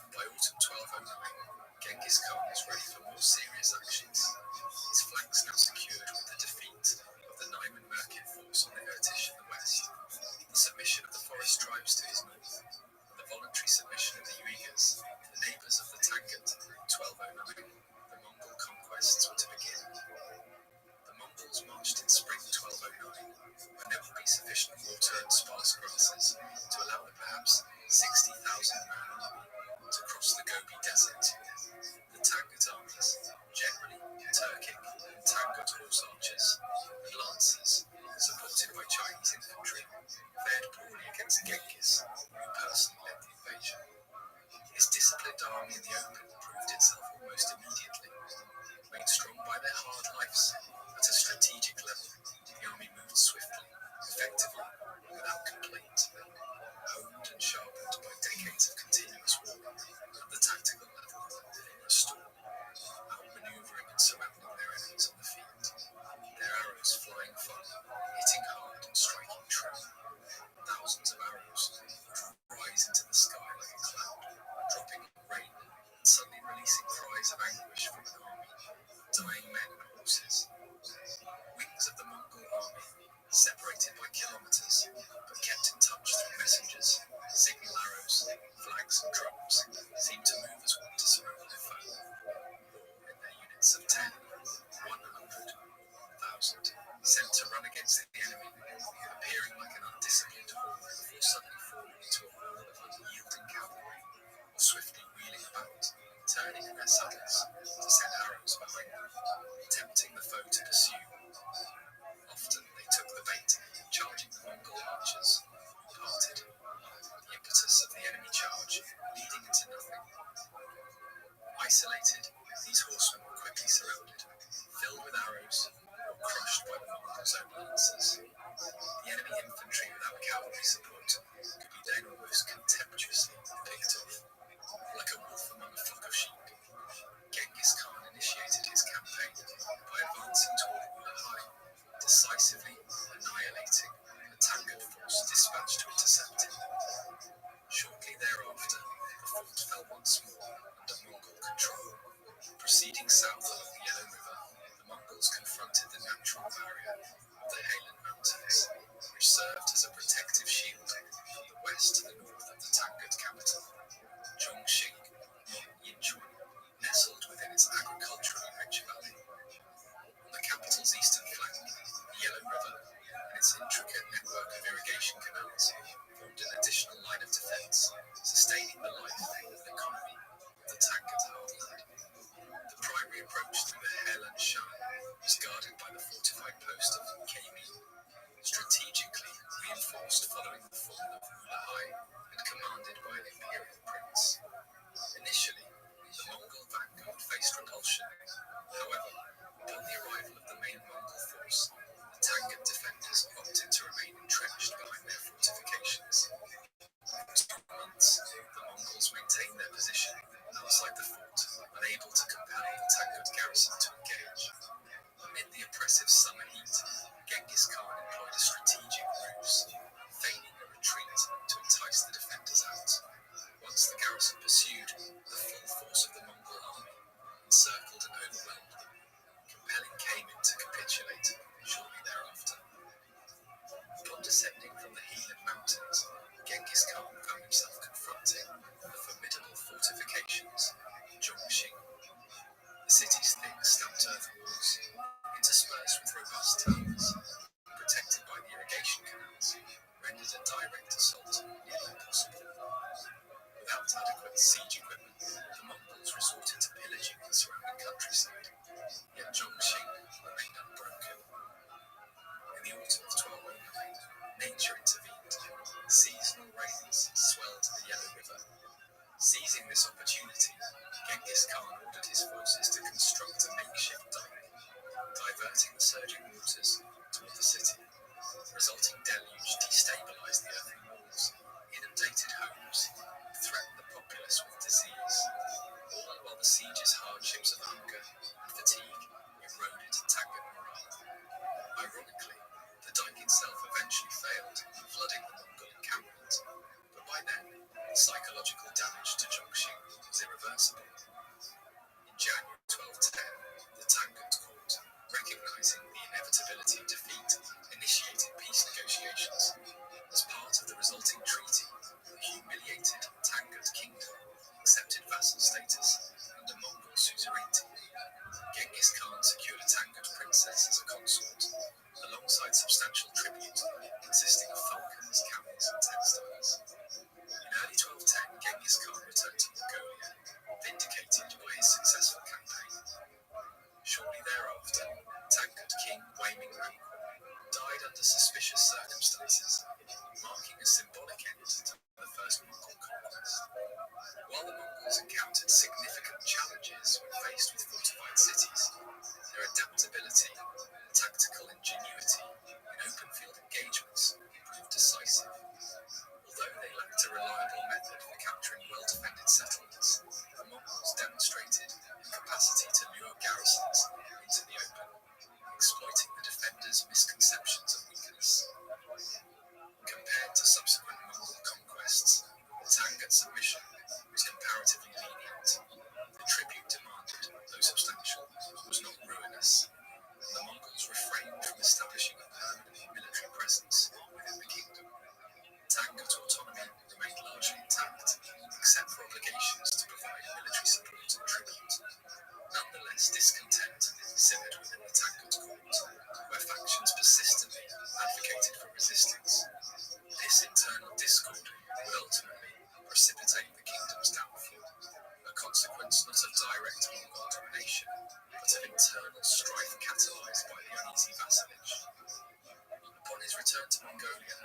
By autumn 1209, Genghis Khan was ready for more serious actions. His flanks now secured with the defeat of the Naiman Merkit force on the Irtish in the west, the submission of the forest tribes to his north, and the voluntary submission of the Uyghurs, the neighbours of the Taggart, in 1209, the Mongol conquests were to begin. The Mongols marched in spring 1209, when there would be sufficient water and sparse grasses to allow the perhaps 60,000-man army to cross the Gobi Desert. The Taggart armies, generally Turkic and Taggart horse archers and lancers, supported by Chinese infantry, fared poorly against Genghis, who personally led the invasion. His disciplined army in the open proved itself almost immediately. Made strong by their hard lives at a strategic level, the army moved swiftly, effectively, and without complaint. Honed and sharpened by decades of continuous war, at the tactical level, they were a storm, outmaneuvering and surrounding their enemies on the field. Their arrows flying far, hitting hard and striking true. Thousands of arrows would rise into the sky like a cloud, dropping like rain, and suddenly releasing cries of anguish from an army, dying men and horses. Wings of the Mongol army, separated by kilometers, but kept in touch through messengers, signal arrows, flags and drums, seemed to move as one to surround their foe, or in their units of 10, 100, 1,000, sent to run against the enemy, appearing like an undisciplined horde before suddenly falling into a wall of unyielding cavalry, or swiftly wheeling about, turning in their saddles to send arrows behind them, tempting the foe to pursue. Often they took the bait, charging the Mongol archers, who parted, the impetus of the enemy charge leading into nothing. Isolated, these horsemen were quickly surrounded, filled with arrows, or crushed by the Mongols' own lancers. The enemy infantry without cavalry support could be then almost contemptuously picked off. Like a wolf among a flock of sheep, Genghis Khan initiated his campaign by advancing toward Ulahai, decisively annihilating a Taggart force dispatched to intercept him. Shortly thereafter, the fort fell once more under Mongol control. Proceeding south along the Yellow River, the Mongols confronted the natural barrier of the Highland Mountains, which served as a protective shield from the west to the north of the Taggart capital. Zhongxing, Yinchuan, nestled within its agriculturally rich valley. On the capital's eastern flank, the Yellow River and its intricate network of irrigation canals formed an additional line of defense, sustaining the life and economy of the Taggart heartland. The primary approach through the Helan Shan was guarded by the fortified post of Kami, strategically reinforced following the fall of Ulahai and commanded by an imperial prince. Initially, the Mongol vanguard faced repulsion. However, upon the arrival of the main Mongol force, the Taggart defenders opted to remain entrenched behind their fortifications. For 2 months, the Mongols maintained their position outside the fort, unable to compel the Taggart garrison to engage. Amid the oppressive summer heat, Genghis Khan employed a strategic ruse, feigning a retreat to entice the defenders out. Once the garrison pursued, the full force of the Mongol army encircled and overwhelmed them, compelling Kamen to capitulate shortly thereafter. Upon descending from the Helan Mountains, Genghis Khan found himself confronting the formidable fortifications of Zhongxing. The city's thick stamped earth walls, eventually failed, flooding the Mongol encampment, but by then, the psychological damage to Zhongxing was irreversible. In January 1210, the Tangut court, recognizing the inevitability of defeat, initiated peace negotiations. As part of the resulting treaty, the humiliated Tangut kingdom accepted vassal status under Mongol suzerainty. Genghis Khan secured a Tangut princess as a consort, alongside substantial tribute consisting of falcons, camels, and textiles. In early 1210, Genghis Khan returned to Mongolia, vindicated by his successful campaign. Shortly thereafter, Tangut king Waiming died under suspicious circumstances, marking a symbolic end to the first Mongol conquest. While the Mongols encountered significant challenges when faced with fortified cities, their adaptability, tactical ingenuity, and open field engagements proved decisive. Although they lacked a reliable method for capturing well-defended settlements, the Mongols demonstrated a capacity to lure garrisons into the open, exploiting the defenders' misconceptions and weakness. Compared to subsequent Mongol conquests, the Tangut submission was comparatively lenient. The tribute demanded, though substantial, was not ruinous, and the Mongols refrained from establishing a permanent military presence within the kingdom. Tangut autonomy remained largely intact, except for obligations to provide military support and tribute. Nonetheless, discontent simmered within the Tangut court, where factions persistently advocated for resistance. This internal discord would ultimately precipitate the kingdom's downfall, a consequence not of direct Mongol domination, but of internal strife catalyzed by the uneasy vassalage. Upon his return to Mongolia,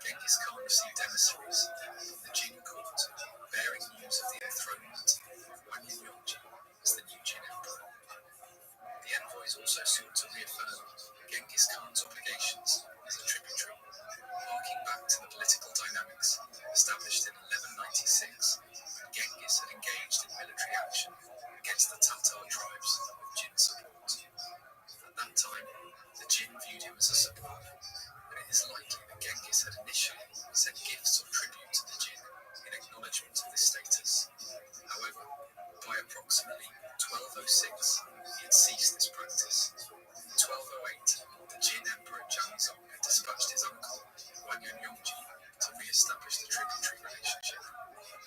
Genghis Khan received emissaries from the Jin court, bearing news of the enthronement of Wanyan Yongji as the new Jin emperor. The envoys also sought to reaffirm Genghis Khan's obligations as a tributary, harking back to the political dynamics established in 1196, when Genghis had engaged in military action against the Tatar tribes with Jin support. At that time, the Jin viewed him as a supporter, and it is likely that Genghis had initially sent gifts or tribute to the Jin in acknowledgement of this status. However, by approximately 1206, he had ceased this practice. In 1208, the Jin Emperor Zhangzong had dispatched his uncle, Wanyan Yongji, to re-establish the tributary relationship.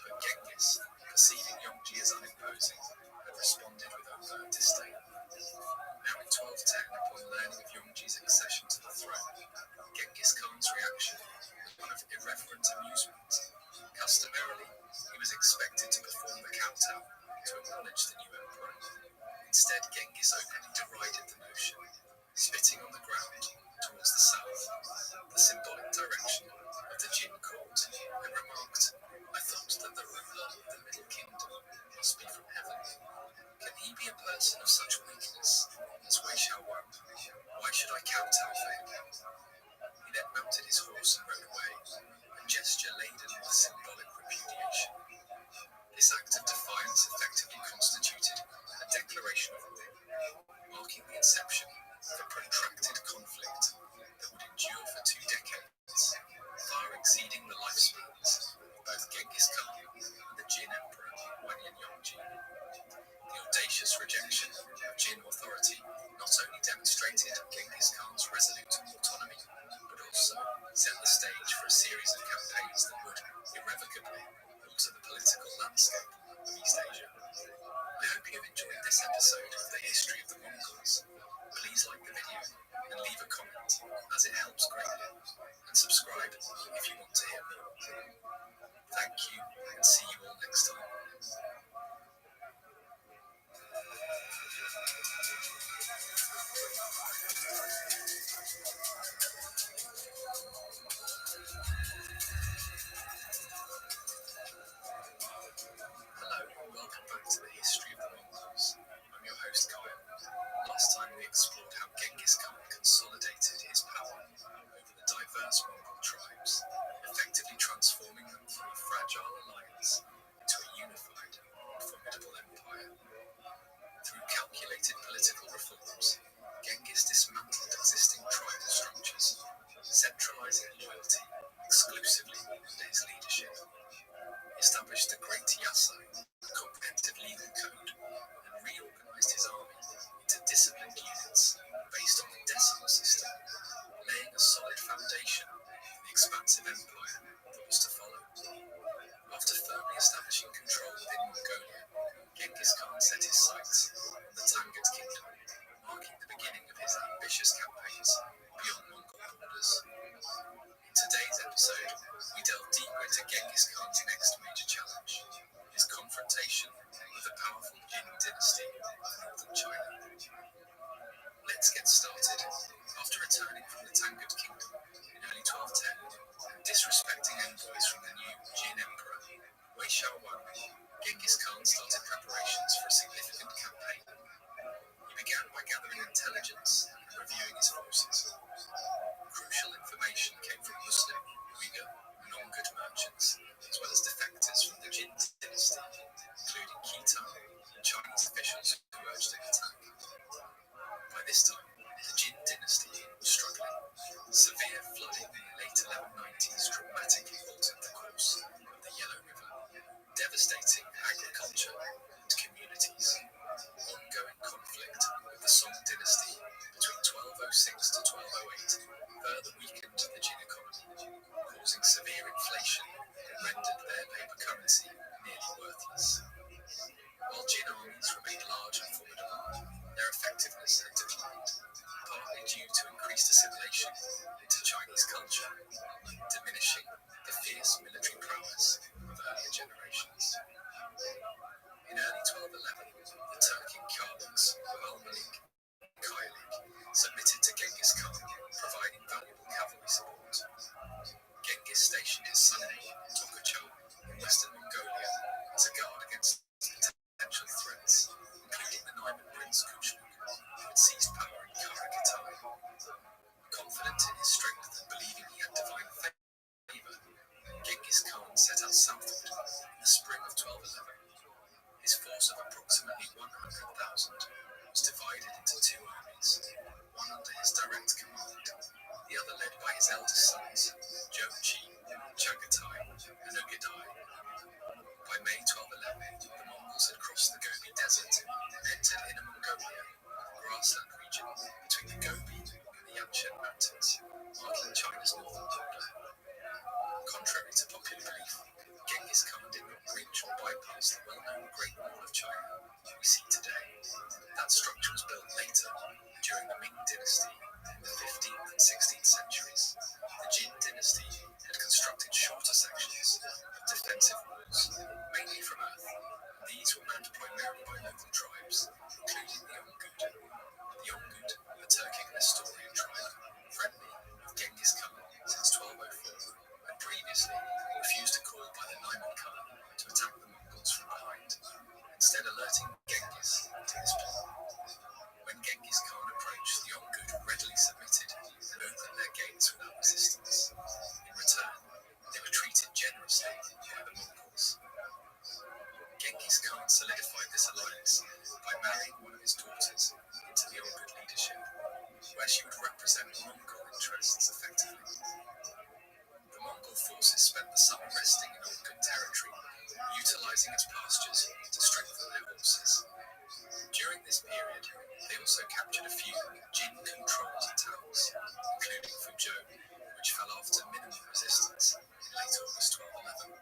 But Genghis, perceiving Yongji as unimposing, had responded with overt disdain. Now in 1210, upon learning of Yongji's accession to the throne, Genghis Khan's reaction was one of irreverent amusement. Customarily, he was expected to perform the kowtow to acknowledge the new emperor. Instead, Genghis openly derided the notion, spitting on the ground towards the south, the symbolic direction of the Jin court, and remarked, "I thought that the ruler of the Middle Kingdom must be from heaven. Can he be a person of such weakness as Wei Xiaowang? Why should I kowtow for him?" He then mounted his horse and rode away, a gesture laden with symbolic repudiation. This act of defiance effectively constituted a declaration of war, marking the inception of a protracted conflict that would endure for 2 decades, far exceeding the lifespans of both Genghis Khan and the Jin Emperor Wanyan Yongji. The audacious rejection of Jin authority not only demonstrated Genghis Khan's resolute autonomy, but also set the stage for a series of campaigns that would irrevocably alter the political landscape of East Asia. I hope you have enjoyed this episode of the history of the Mongols. Please like the video and leave a comment, as it helps greatly, and subscribe if you want to hear more. Thank you, and see you all next time. Hello, and welcome back to the history of the Mongols. I'm your host, Kyle. Last time we explored how Genghis Khan consolidated his power over the diverse Mongol tribes, effectively transforming them from a fragile alliance into a unified and formidable empire. Through calculated political reforms, Genghis dismantled existing tribal structures, centralizing ambitious campaigns beyond Mongol borders. In today's episode, we delve deeper into Genghis Khan's next major challenge, his confrontation with the powerful Jin dynasty of northern China. Let's get started. After returning from the Tangut Kingdom in early 1210 and disrespecting envoys from the new Jin Emperor, Wei Xiaowang, Genghis Khan started preparations for a significant campaign. He began by gathering intelligence and reviewing his forces. Crucial information came from Muslim, Uyghur, and Ongud merchants, as well as defectors from the Jin dynasty, including Khitan and Chinese officials who urged an attack. By this time, the Jin dynasty was struggling. Severe flooding in the late 1190s dramatically altered the course of the Yellow River, devastating agriculture and communities. Ongoing conflict with the Song dynasty between 1206 to 1208 further weakened the Jin economy, causing severe inflation that rendered their paper currency nearly worthless. While Jin armies remained large and formidable, their effectiveness had declined, partly due to increased assimilation into Chinese culture, diminishing the fierce military prowess of earlier generations. In early 1211, the Turkic Khans of Al-Malik and Kayalik submitted to Genghis Khan, providing valuable cavalry support. Genghis stationed his son-in-law, Tokuchau, in western Mongolia as a guard against potential threats, including the Naiman Prince Kuchmuk, who had seized power in Karakitai. Confident in his strength and believing he had divine favor, Genghis Khan set out southward in the spring of 1211. His force of approximately 100,000 was divided into two armies, one under his direct command, the other led by his eldest sons, Jochi, Chagatai, and Ogedai. By May 1211, the Mongols had crossed the Gobi Desert and entered Inner Mongolia, a grassland region between the Gobi and the Yanshan Mountains, marking China's northern border. Contrary to popular belief, Genghis Khan did not breach or bypass the well-known Great Wall of China we see today. That structure was built later, during the Ming dynasty in the 15th and 16th centuries. The Jin dynasty had constructed shorter sections of defensive walls, mainly from earth. These were manned primarily by local tribes, including the Ongud. The Ongud, a Turkic Nestorian tribe, friendly with Genghis Khan since 1204, had previously refused a call by the Naiman Khan to attack the Mongols from behind, instead alerting Genghis to his plan. When Genghis Khan approached, the Ongud readily submitted and opened their gates without resistance. In return, they were treated generously by the Mongols. Genghis Khan solidified this alliance by marrying one of his daughters into the Ongud leadership, where she would represent Mongol interests effectively. The Mongol forces spent the summer resting in Ongud territory, utilizing its pastures to strengthen their horses. During this period, they also captured a few Jin-controlled towns, including Fuzhou, which fell after minimal resistance in late August 1211.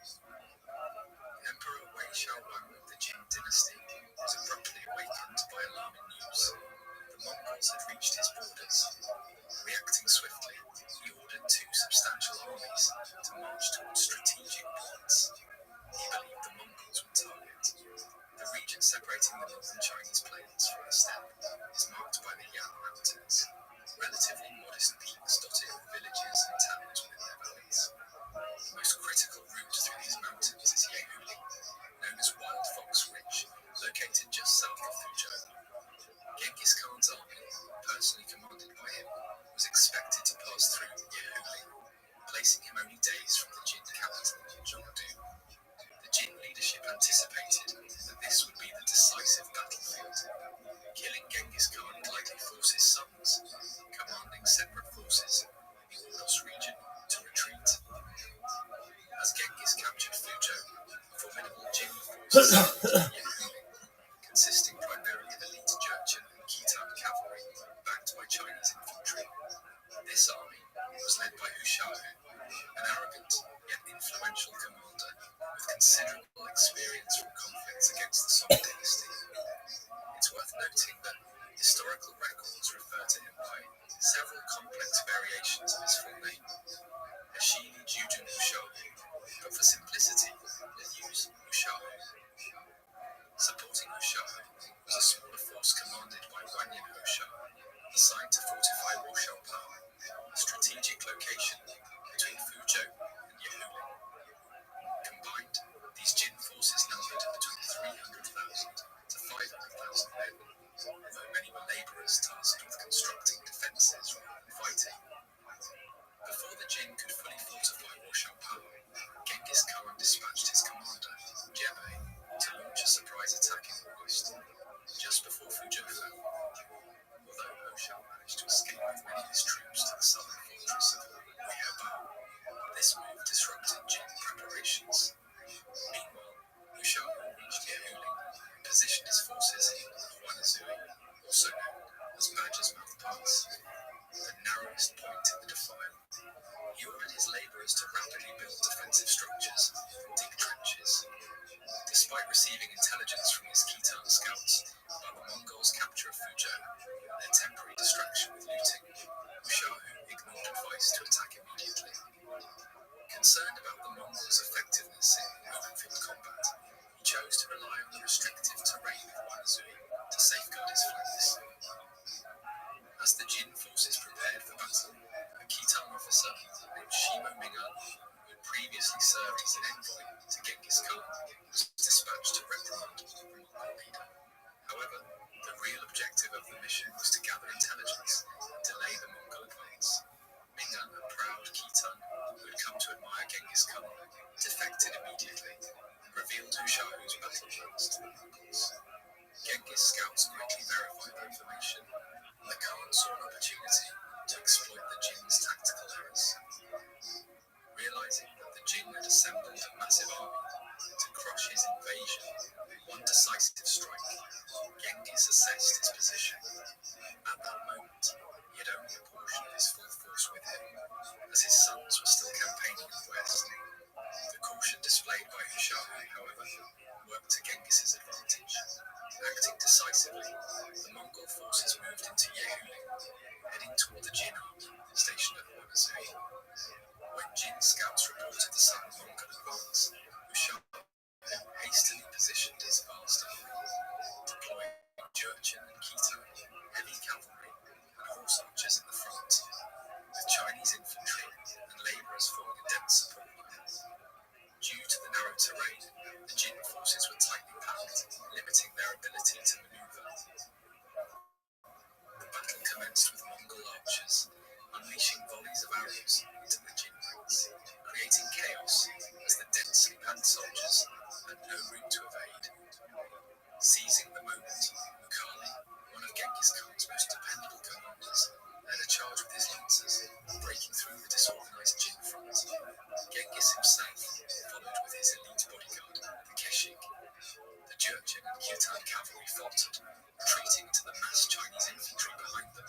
Emperor Wei Xiaowang of the Jin dynasty was abruptly awakened by alarming news. The Mongols had reached his borders. Reacting swiftly, he ordered two substantial armies to march towards strategic points he believed the Mongols would target. The region separating the northern Chinese plains from the steppe is marked by the Yan Mountains, relatively modest peaks dotted with villages and towns within their valleys. The most critical route through these mountains is Yehuli, known as Wild Fox Ridge, located just south of Fuzhou. Genghis Khan's army, personally commanded by him, was expected to pass through Yehuli, placing him only days from the Jin capital, Zhongdu. The Jin leadership anticipated that this would be the decisive battlefield. Killing Genghis Khan would likely force his sons, commanding separate forces in the Ordos region, to retreat. As Genghis captured Fuzhou, a formidable Jin force consisting primarily of elite Jurchen and Khitan cavalry, backed by Chinese infantry. This army was led by Hu Shaohu, an arrogant yet influential commander with considerable experience from conflicts against the Song dynasty. It's worth noting that historical records refer to him by assigned to fortify Warsaw Power, a strategic location between Fuzhou and Yehuli. Combined, these Jin forces numbered between 300,000 to 500,000 men, although many were laborers tasked with constructing defences rather than fighting. Before the Jin could fully fortify Warsaw Power, Genghis Khan dispatched his commander, Rabbi, to launch a surprise attack in August, just before Fuzhou fell. Although Hoshao managed to escape with many of his troops to the southern fortress of Weihebao, this move disrupted Jin preparations. Meanwhile, Hoshao reached Yehuli and positioned his forces in Huanazui, also known as Badger's Mouth Pass, the narrowest point in the defile. He ordered his labourers to rapidly build defensive structures and dig trenches. Despite receiving intelligence from his Khitan scouts about the Mongols' capture of Fuzhou and their temporary distraction with looting, Hoshao ignored advice to attack immediately. Concerned about the Mongols' effectiveness in open-field combat, he chose to rely on the restrictive terrain of Huanazui to safeguard his flanks. As the Jin forces prepared for battle, a Khitan officer named Shimo Mingan, who had previously served as an envoy to Genghis Khan, was dispatched to reprimand the Mongol leader. However, the real objective of the mission was to gather intelligence and delay the Mongol advance. Mingan, a proud Khitan who had come to admire Genghis Khan, defected immediately and revealed Hushao's battle plans to the Mongols. Genghis scouts quickly verified the information, and the Khan saw an opportunity to exploit the Jin's tactical errors. Realizing that the Jin had assembled a massive army to crush his invasion in one decisive strike, Genghis assessed his position. At that moment, he had only a portion of his full force with him, as his sons were still campaigning in the west. The caution displayed by Hoshao, however, worked to Genghis's advantage. Acting decisively, the Mongol forces moved into Yehuli, heading toward the Jin army stationed at Huanazui. When Jin scouts reported the sudden Mongol advance, Hoshao hastily positioned his vast army, deploying Jurchen and Khitan, heavy cavalry, and horse archers in the front, with Chinese infantry and labourers forming a dense support line. Due to the narrow terrain, the Jin forces were tightly packed, limiting their ability to manoeuvre. The battle commenced with Mongol archers unleashing volleys of arrows into the Jin ranks, creating chaos as the densely packed soldiers had no route to evade. Seizing the moment, Mukhali, one of Genghis Khan's most dependable commanders, led a charge with his lancers, breaking through the disorganized Jin front. Genghis himself followed with his elite bodyguard, the Keshik. The Jurchen and Khitan cavalry faltered, retreating to the massed Chinese infantry behind them.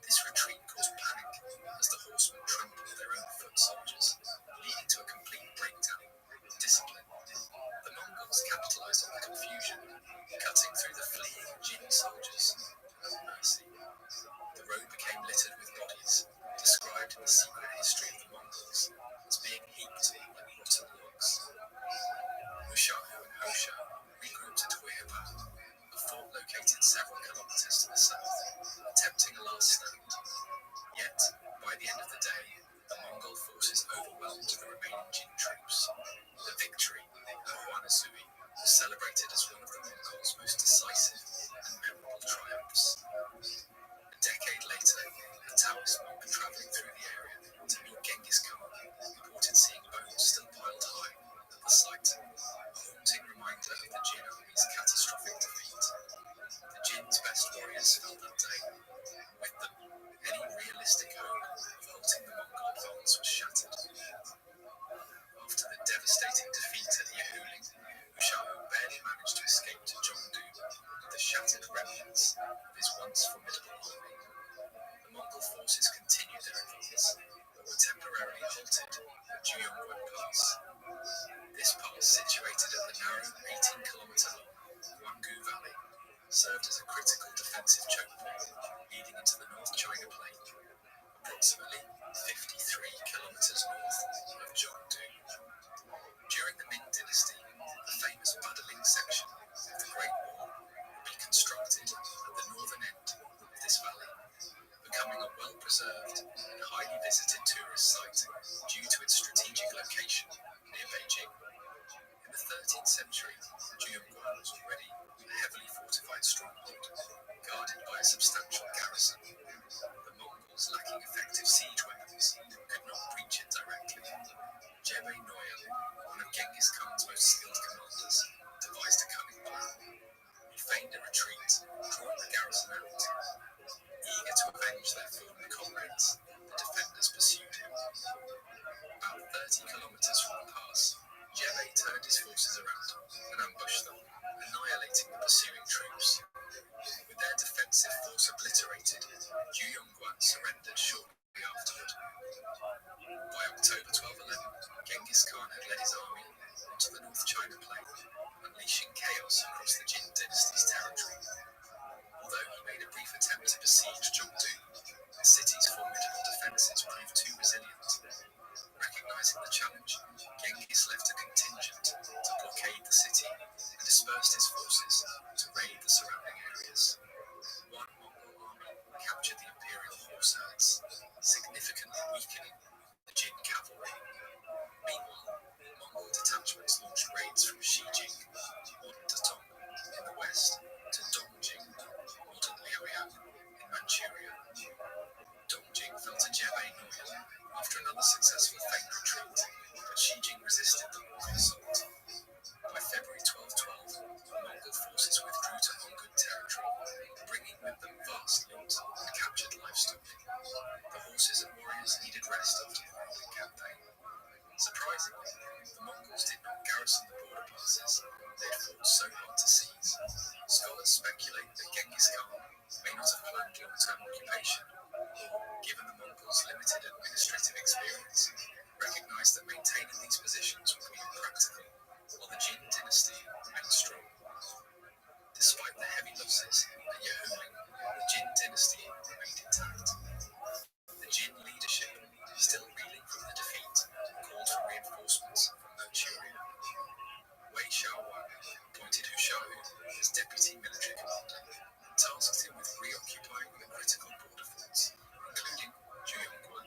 This retreat caused panic as the horsemen trampled their own foot soldiers, leading to a complete breakdown in discipline. The Mongols capitalized on the confusion, cutting through the fleeing Jin soldiers without mercy. The road became littered with bodies, described in the secret history of the Mongols as being heaped like rotten logs. Mushahu and Hoshao regrouped at Weihebao, a fort located several kilometers to the south, attempting a last stand. Yet, by the end of the day, the Mongol forces overwhelmed the remaining Jin troops. The victory at Huanazui was celebrated as one of the Mongols' most decisive and memorable triumphs. A decade later, a Taoist monk travelling through the area to meet Genghis Khan reported seeing bones still piled high at the site, a haunting reminder of the Jin army's catastrophic defeat. The Jin's best warriors fell that day. With them, any realistic hope of halting the Mongol advance was shattered. After the devastating defeat at Yehuli, Hoshao barely managed to escape to Zhongdu with the becoming a well-preserved and highly visited tourist site due to its strategic location near Beijing. In the 13th century, Juyongguan was already a heavily fortified stronghold, guarded by a substantial garrison. The Mongols, lacking effective siege weapons, could not breach it directly. Jebe Noyan, one of Genghis Khan's most skilled commanders, devised a cunning plan. He feigned a retreat, drawing the garrison out. Eager to avenge their fallen comrades, the defenders pursued him. About 30 kilometers from the pass, Jebe turned his forces around and ambushed them, annihilating the pursuing troops. With their defensive force obliterated, Juyongguan surrendered shortly afterward. By October 1211, Genghis Khan had led his army onto the North China Plain, unleashing chaos across the Jin dynasty's territory. Although he made a brief attempt to besiege Chengdu, the city's formidable defenses proved too resilient. Recognizing the challenge, Genghis left a contingent to blockade the city and dispersed his forces to raid the surrounding areas. One Mongol army captured the imperial horse herds, significantly weakening the Jin cavalry. Meanwhile, Mongol detachments launched raids from Xijing, modern Datong, in the west, to Dongjing, modern Liaoyang, in Manchuria. Dongjing fell to Jebe Noyan after another successful feint retreat, but Xijing resisted the Mongol assault. By February 1212, the Mongol forces withdrew to Mongol territory, bringing with them vast loot and captured livestock. The horses and warriors needed rest after the grueling campaign. Surprisingly, the Mongols did not garrison the border passes they had fought so hard to seize. Scholars speculate that Genghis Khan may not have planned long-term occupation, or, given the Mongols' limited administrative experience, recognized that maintaining these positions would be impractical, while the Jin dynasty remained strong. Despite the heavy losses at Yehuling, the Jin dynasty remained intact. The Jin leadership, still reeling from the defeat, called for reinforcements from Manchuria. Wei Xiaowang appointed Hu Shaohu as deputy military commander and tasked him with reoccupying the critical border forts, including Juyongguan.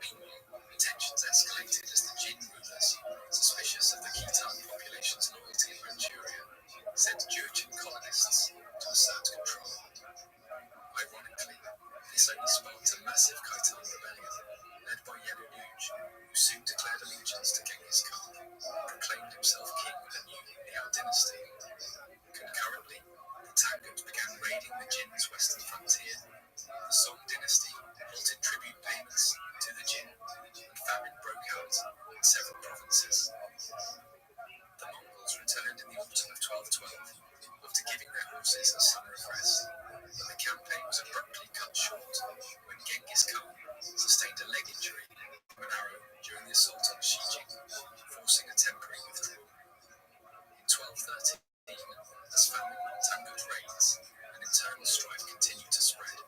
Meanwhile, tensions escalated as the Jin rulers, suspicious of the Khitan population's loyalty in Manchuria, sent Jurchen colonists to assert control. Ironically, this only sparked a massive Khitan rebellion, led by Yelu Luge, who soon declared allegiance to Genghis Khan and proclaimed himself king of the new Liao dynasty. Concurrently, the Tangut began raiding the Jin's western frontier. The Song dynasty halted tribute payments to the Jin, and famine broke out in several provinces. The Mongols returned in the autumn of 1212, after giving their horses a summer of rest, but the campaign was abruptly cut short when Genghis Khan sustained a leg injury from an arrow during the assault on Xijing, forcing a temporary withdrawal. In 1213, as famine on Tangut raids, an internal strife continued to spread.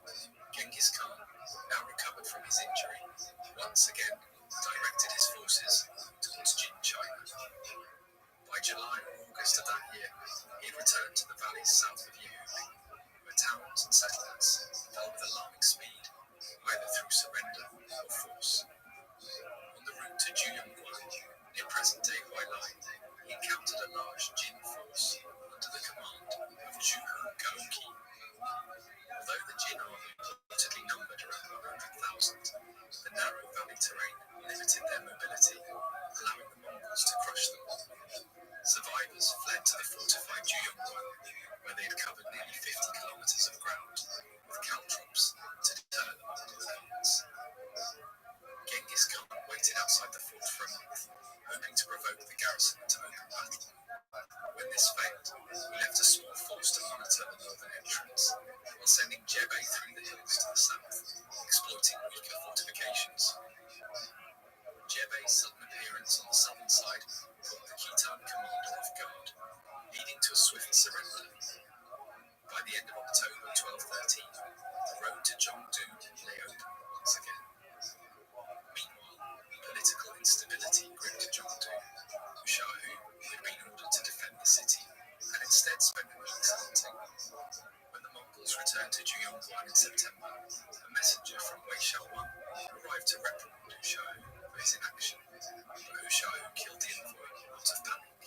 strove to reprimand Hushahu for his inaction, but Hushahu killed the envoy out of panic.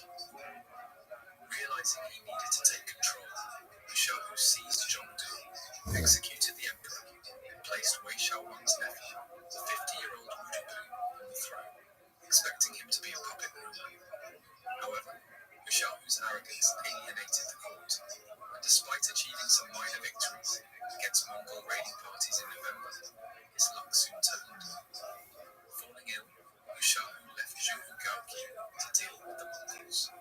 Realizing he needed to take control, Hushahu seized Zhongdu, executed the emperor, and placed Wei Shaowan's nephew, the 50-year-old Wu Dubu, on the throne, expecting him to be a puppet ruler. However, Hushahu's arrogance alienated the court, and despite achieving some minor victories against Mongol raiding parties in November, his luck soon turned. Falling ill, Hushahu left Zhuhu Gaoqi to deal with the Mongols.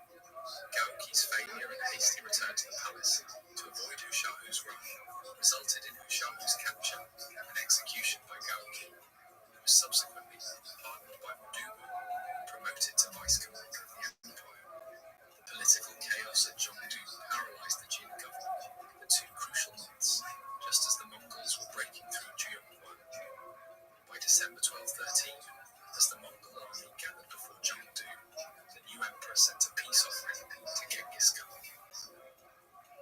Gaoqi's failure and hasty return to the palace to avoid Hushahu's wrath resulted in Hushahu's capture and execution by Gaoqi, who was subsequently pardoned by Mudubu and promoted to vice commander of the empire. Political chaos at Zhongdu paralyzed the Jin government for 2 crucial months, just as the Mongols were breaking through Juyongguan. By December 1213, as the Mongol army gathered before Zhongdu, the new emperor sent a peace offering to Genghis Khan.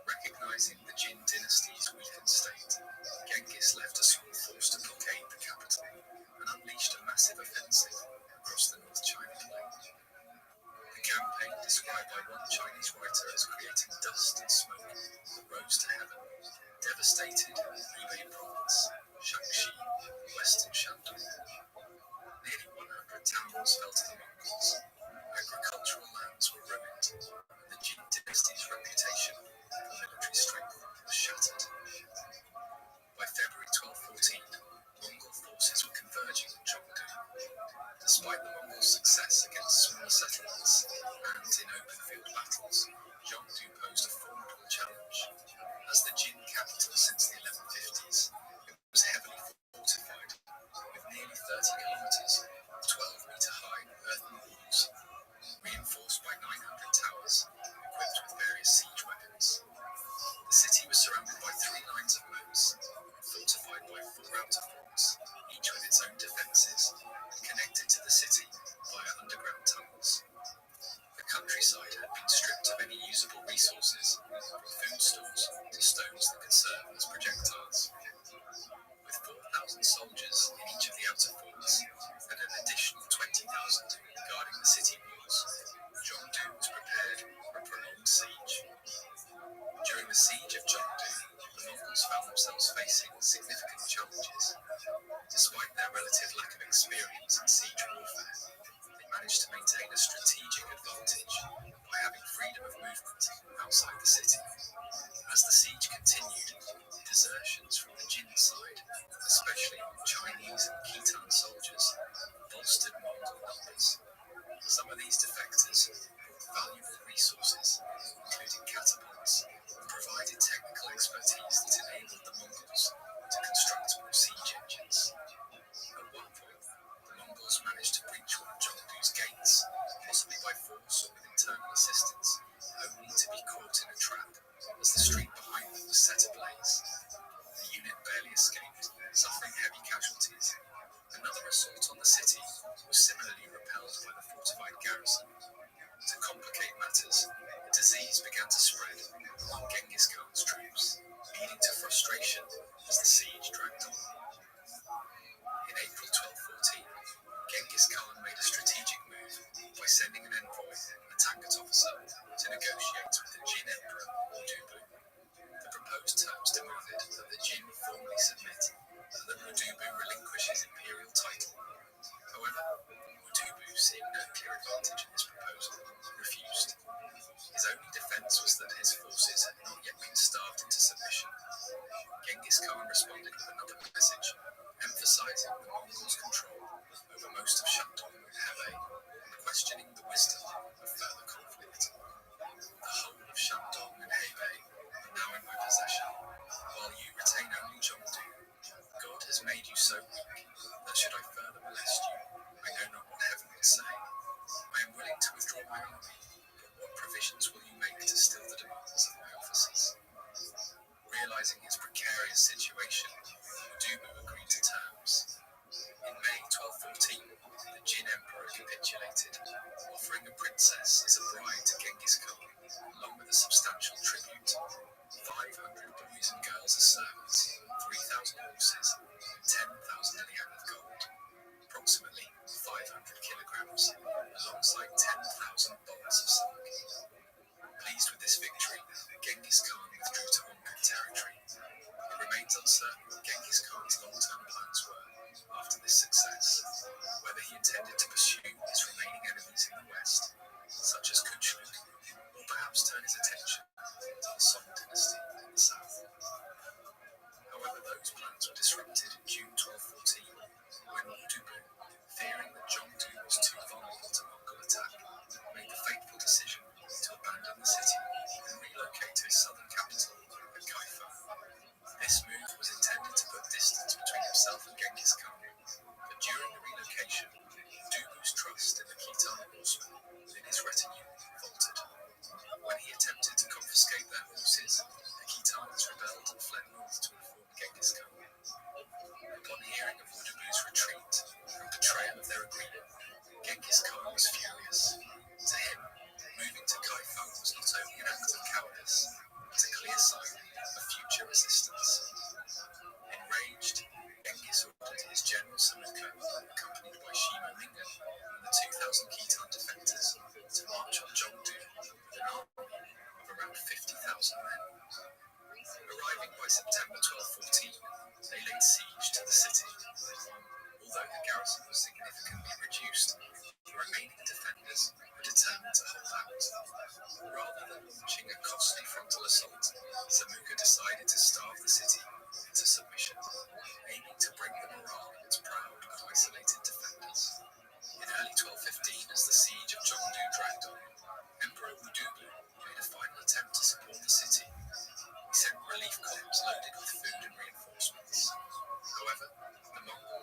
Recognizing the Jin dynasty's weakened state, Genghis left a small force to blockade the capital and unleashed a massive offensive across the North China Plain. The campaign, described by one Chinese writer as creating dust and smoke that rose to heaven, devastated Hebei province, Shaanxi, western Shandong. Nearly 100 towns fell to the Mongols, agricultural lands were ruined, and the Jin dynasty's reputation for military strength was shattered. By February 1214, Mongol forces were converging on Zhongdu. Despite the Mongols' success against small settlements and in open field battles, Zhongdu posed a formidable challenge. As the Jin capital since the 1150s, it was heavily fortified, with nearly 30 kilometers of 12-meter-high earthen walls, reinforced by 900 towers, equipped with various siege weapons. The city was surrounded by 3 lines of moats, fortified by 4 outer forts, each with its own defences, and connected to the city via underground tunnels. The countryside had been stripped of any usable resources, from food stores to stones that could serve as projectiles. With 4,000 soldiers in each of the outer forts and an additional 20,000 guarding the city walls, Zhongdu was prepared for a prolonged siege. During the siege of Zhongdu, the Mongols found themselves facing significant challenges. Despite their relative lack of experience in siege warfare, they managed to maintain a strategic advantage by having freedom of movement outside the city. As the siege continued, desertions from the Jin side, especially Chinese and Khitan soldiers, bolstered Mongol numbers. Some of these defectors brought valuable resources, including catapults, and provided technical expertise that enabled the Mongols to construct more siege engines. At one point, the Mongols managed to breach one of Zhongdu's gates, possibly by force or with internal assistance, only to be caught in a trap as the street behind them was set ablaze. The unit barely escaped, suffering heavy casualties. Another assault on the city was similarly repelled by the fortified garrison. To complicate matters, a disease began to spread among Genghis Khan's troops, leading to frustration as the siege dragged on. In April 1214, Genghis Khan made a strategic move by sending an envoy, a Tangut officer, to negotiate with the Jin emperor, Mudubu. The proposed terms demanded that the Jin formally submit and that Mudubu relinquish his imperial title. However, Mudubu, seeing no clear advantage in this proposal, refused. His only defence was that his forces had not yet been starved into submission. Genghis Khan responded with another message, emphasising the Mongols' control over most of Shandong and Hebei, and questioning the wisdom of further conflict. The whole of Shandong and Hebei are now in my possession, while you retain only Zhongdu. God has made you so weak that should I further molest you, I know not what heaven would say. I am willing to withdraw my army, but what provisions will you make to still the demands of my officers? Realizing his precarious situation, Mudubu agreed to terms. In May 1214, the Jin emperor capitulated, offering a princess as a bride to Genghis Khan, along with a substantial tribute, 500 boys and girls as servants, 3,000 horses, and 10,000 liang of gold.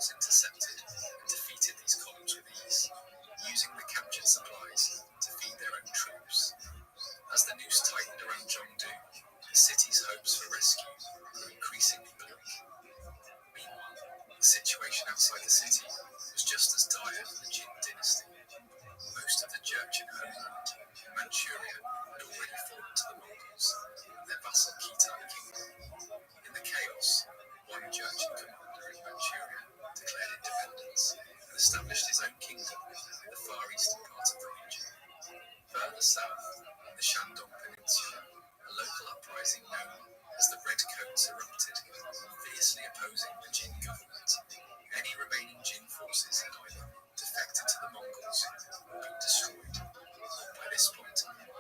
Mongols intercepted and defeated these columns with ease, using the captured supplies to feed their own troops. As the noose tightened around Zhongdu, the city's hopes for rescue grew increasingly bleak. Meanwhile, the situation outside the city was just as dire for the Jin dynasty. Most of the Jurchen homeland in Manchuria had already fallen to the Mongols and their vassal Khitan kingdom. In the chaos, one Jurchen commander in Manchuria declared independence and established his own kingdom in the far eastern part of the region. Further south, in the Shandong Peninsula, a local uprising known as the Red Coats erupted, fiercely opposing the Jin government. Any remaining Jin forces had either defected to the Mongols or been destroyed. By this point,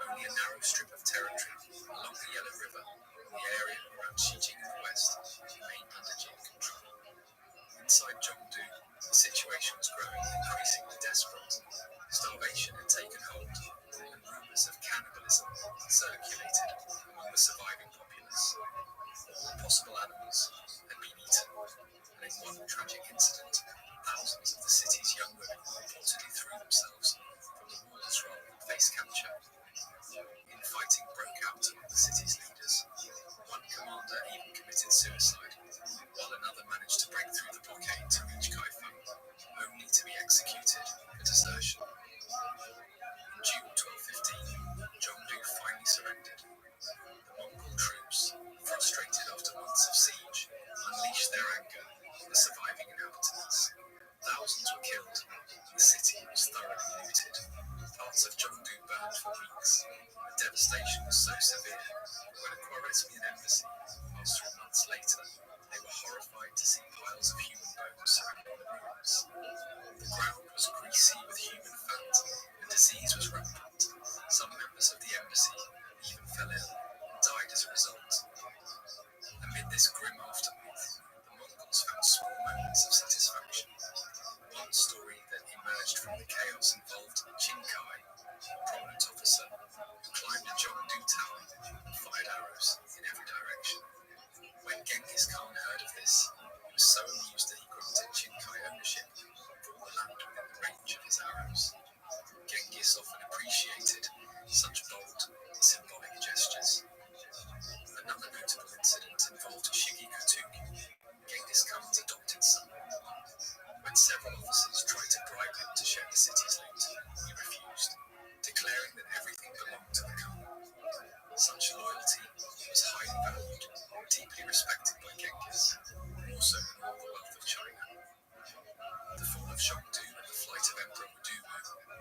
only a narrow strip of territory along the Yellow River and the area around Xijing in the west remained under Jin control. Inside Zhongdu, the situation was growing increasingly desperate. Starvation had taken hold, and rumours of cannibalism circulated among the surviving populace. All possible animals had been eaten, and in one tragic incident, thousands of the city's young women reportedly threw themselves from the walls rather than face capture. Infighting broke out among the city's leaders. One commander even committed suicide, while another managed to break through the blockade to reach Kaifeng, only to be executed for desertion. In June 1215, Zhongdu finally surrendered. The Mongol troops, frustrated after months of siege, unleashed their anger on the surviving inhabitants. Thousands were killed, and the city was thoroughly looted. Parts of Zhongdu burned for weeks. The devastation was so severe that when a Khwarezmian embassy passed through months later, they were horrified to see piles of human bones surrounding the ruins. The ground was greasy with human fat, and disease was rampant. Some members of the embassy even fell ill and died as a result. Amid this grim aftermath, the Mongols found small moments of satisfaction. One story that emerged from the chaos involved Qin Kai, a prominent officer who climbed a Zhongdu tower and fired arrows in every direction. When Genghis Khan heard of this, he was so amused that he granted Qin Kai ownership of all the land within the range of his arrows. Genghis often appreciated such bold, symbolic gestures. Another notable incident involved Shigi Kutuk, Genghis Khan's adopted son. When several officers tried to bribe him to share the city's loot, he refused, declaring that everything belonged to the Khan. Such loyalty was highly valued and deeply respected by Genghis, more so than all the wealth of China. The fall of Zhongdu and the flight of Emperor Wuduwu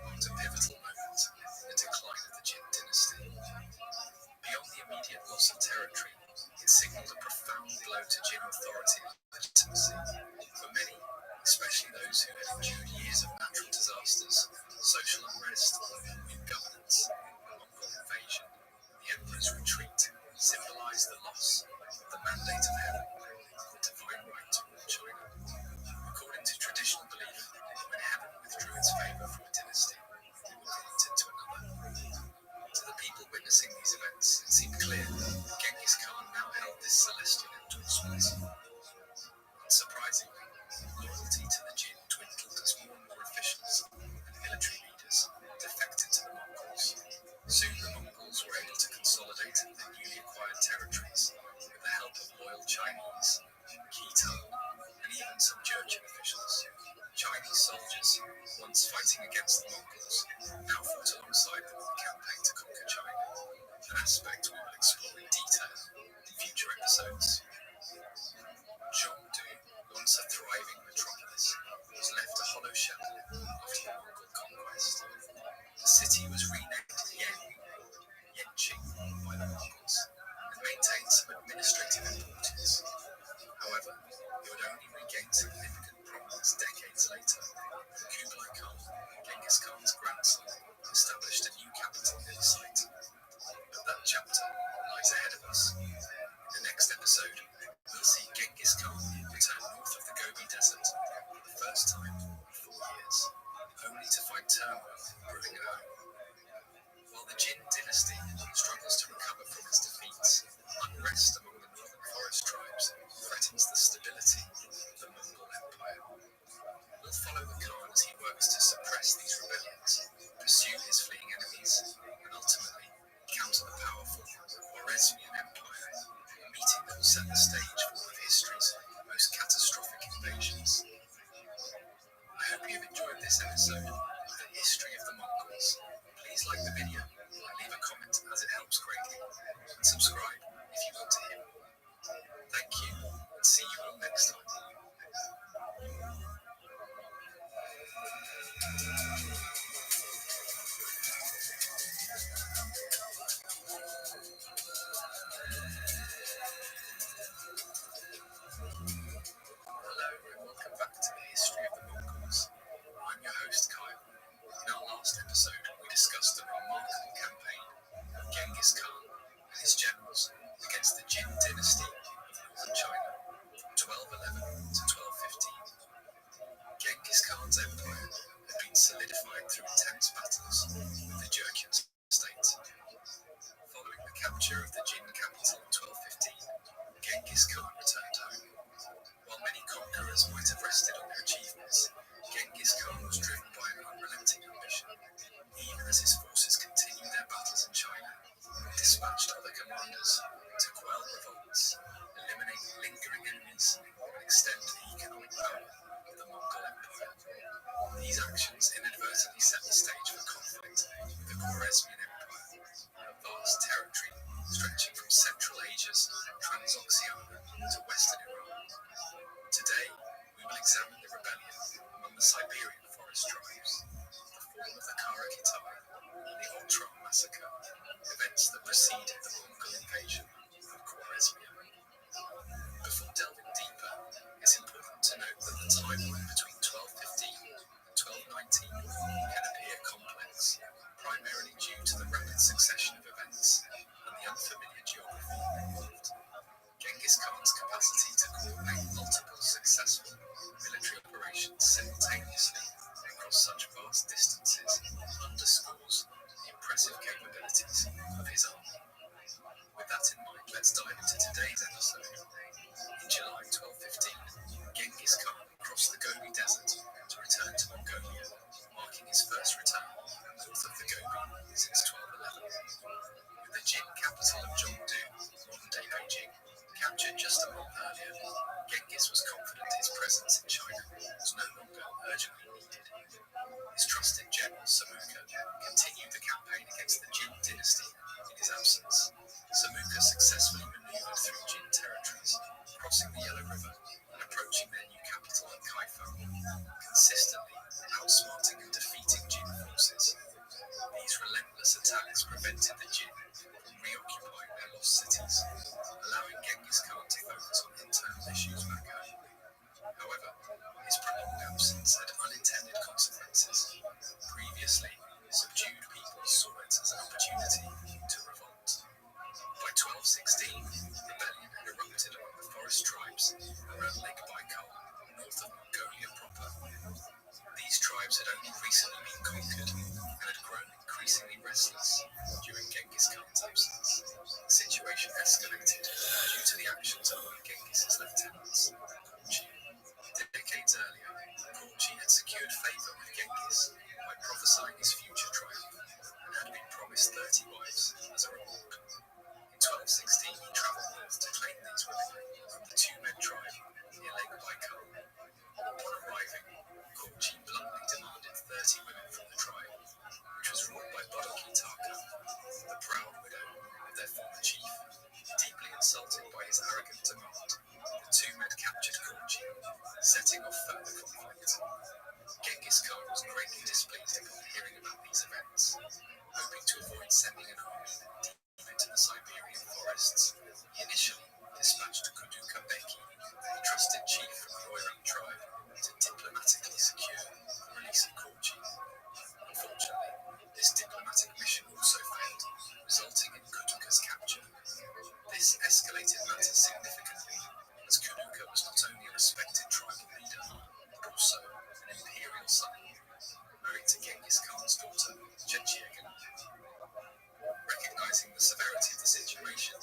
marked a pivotal moment in the decline of the Jin dynasty. Beyond the immediate loss of territory, it signaled a profound blow to Jin authority and legitimacy. For many, especially those who had endured years of natural disasters, social unrest, weak governance, Mongol invasion, and the emperor's retreat symbolized the loss of the mandate of heaven, the divine right to rule China. According to traditional belief, when heaven withdrew its favor from a dynasty, it would grant it to another. To the people witnessing these events, it seemed clear that Genghis Khan now held this celestial endorsement. Unsurprisingly, loyalty to the Jin dwindled as more and more officials and military leaders defected to the Mongols. Soon the Mongols were able to consolidate their newly acquired territories with the help of loyal Chinese, Khitan, and even some Jurchen officials. Chinese soldiers, once fighting against the Mongols, now fought alongside them in the campaign to conquer China, an aspect we will explore in detail in future episodes. Zhongdu, once a thriving metropolis, was left a hollow shell after the Mongol conquest. The city was renamed Yanqing by the Mongols and maintained some administrative importance. However, it would only regain significant prominence decades later when Kublai Khan, Genghis Khan's grandson, established a new capital near the site. But that chapter lies ahead of us. In the next episode, we'll see Genghis Khan return north of the Gobi Desert for the first time in 4 years, only to find turmoil brewing at home. While the Jin dynasty struggles to recover from its defeats, unrest among the northern forest tribes threatens the stability of the Mongol Empire. this episode of the history of the Mongols, please like the video and leave a comment as it helps greatly, and subscribe if you want to hear more. Thank you, and see you all next time. Hello and welcome back to the history of the Mongols. I'm your host Kyle. In our last episode, we discussed the remarkable campaign of Genghis Khan and his generals against the Jin dynasty of northern China from 1211 to 1215. Genghis Khan's empire had been solidified through intense battles with the Jurchen state. Following the capture of the Jin capital in 1215, Genghis Khan returned home. While many conquerors might have rested on their achievements, Genghis Khan was driven by an unrelenting ambition. Even as his forces continued their battles in China, he dispatched other commanders to quell revolts, eliminate lingering enemies, and extend the economic power of the Mongol Empire. These actions inadvertently set the stage for conflict with the Khwarezmian Empire, a vast territory stretching from Central Asia's Transoxiana to Western Iran. Today, we will examine the rebellion among the Siberian forest tribes, the fall of the Kara-Kitai, and the Otran massacre, events that preceded the Mongol invasion of Khwarezmia. Before delving deeper, it's important to note that the timeline between 1215 and 1219 can appear complex, primarily due to the rapid succession of events and the unfamiliar geography involved. Genghis Khan's capacity to coordinate multiple successful military operations simultaneously across such vast distances underscores the impressive capabilities of his army. With that in mind, let's dive into today's episode. In July 1215, Genghis Khan crossed the Gobi Desert to return to Mongolia, marking his first return north of the Gobi since 1211. With the Jin capital of Zhongdu, modern-day Beijing, captured just a month earlier, Genghis was confident his presence in China was no longer urgently needed. His trusted general Samuka continued the campaign against the Jin dynasty in his absence. Samuka successfully maneuvered through Jin territories, crossing the Yellow River and approaching their new capital at Kaifa, consistently outsmarting and defeating Jin forces. These relentless attacks prevented the Jin from reoccupying their lost cities, allowing Genghis Khan to focus on internal issues back home. However, his prolonged absence had unintended consequences. Previously, subdued people saw it as an opportunity to revolt. By 1216, rebellion had erupted among the forest tribes around Lake Baikal, north of Mongolia proper. These tribes had only recently been conquered and had grown increasingly restless during Genghis Khan's absence. The situation escalated due to the actions of one of Genghis's lieutenants, Korchi. Decades earlier, Korchi had secured favour with Genghis by prophesying his future triumph and had been promised 30 wives as a reward. In 1216, he travelled north to claim these women from the Tumen tribe near Lake Baikal. Upon arriving, Korchi bluntly demanded 30 women from the tribe, which was ruled by Bodoki Taka, the proud widow of their former chief. Deeply insulted by his arrogant demand, the two men captured Korchi, setting off further conflict. Genghis Khan was greatly displeased upon hearing about these events. Hoping to avoid sending an army deep into the Siberian forests, he initially dispatched Kuduka Beki, a trusted chief from the Oiram tribe, to diplomatically secure the release of Korchi. Unfortunately, this diplomatic mission also failed, resulting in Kuduka's capture. This escalated matters significantly, as Kuduka was not only a respected tribal leader, but also an imperial son, married to Genghis Khan's daughter, Chechiagan. Recognizing the severity of the situation,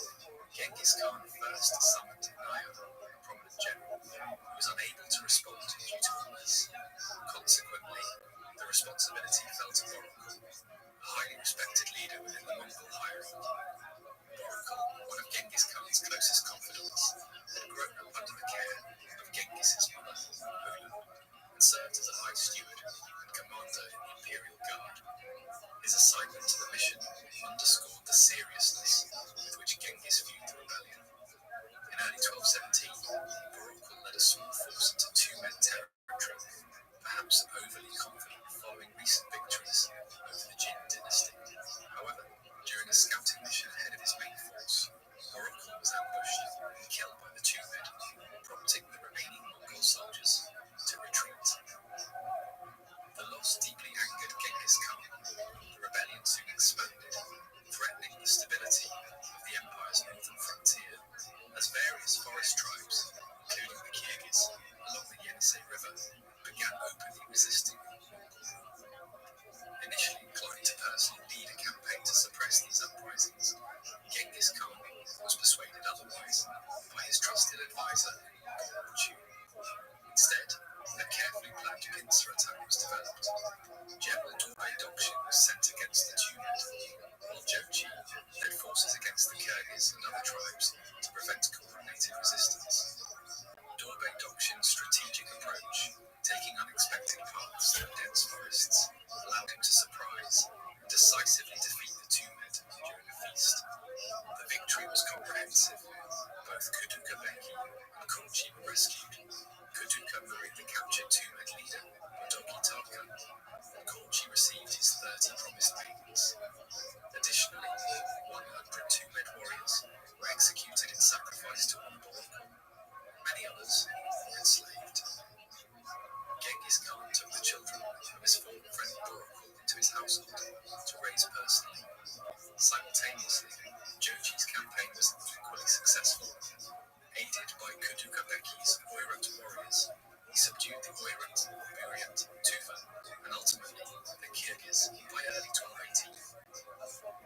Genghis Khan first summoned Naya, a prominent general, who was unable to respond 1217, Baroque led a small force into Tumed territory, perhaps overly confident following recent victories over the Jin dynasty. However, during a scouting mission ahead of his main force, Baroque was ambushed and killed by the Tumed, prompting the remaining Mongol soldiers to retreat. The loss deeply angered Genghis Khan. The rebellion soon expanded, threatening the stability of the empire's northern frontier, as various forest tribes, including the Kyrgyz along the Yenisei River, began openly resisting. Initially inclined to personally lead a campaign to suppress these uprisings, Genghis Khan was persuaded otherwise by his trusted advisor, Jochi. Instead, a carefully planned pincer attack was developed. General Dorbe Dokchin was sent against the Tumed, while Jochi led forces against the Kyrgyz and other tribes to prevent coordinated resistance. Dorbe Dokchin's strategic approach, taking unexpected paths through dense forests, allowed him to surprise and decisively defeat the Tumed during a feast. The victory was comprehensive. Both Kutuka Beki and Kunchi were rescued. Kutuka married the captured Tumed leader, Bodoki Tarka, and Kunchi received his 30 promised maidens. Additionally, 100 Tumed warriors were executed in sacrifice to Baroque. Many others were enslaved. Genghis Khan took the children of his former friend Baroque into his household to raise personally. Simultaneously, Jochi's campaign was equally successful. Aided by Kutuka Beki's Oirat warriors, he subdued the Oirat, Buryat, Tuva, and ultimately the Kyrgyz by early 1218.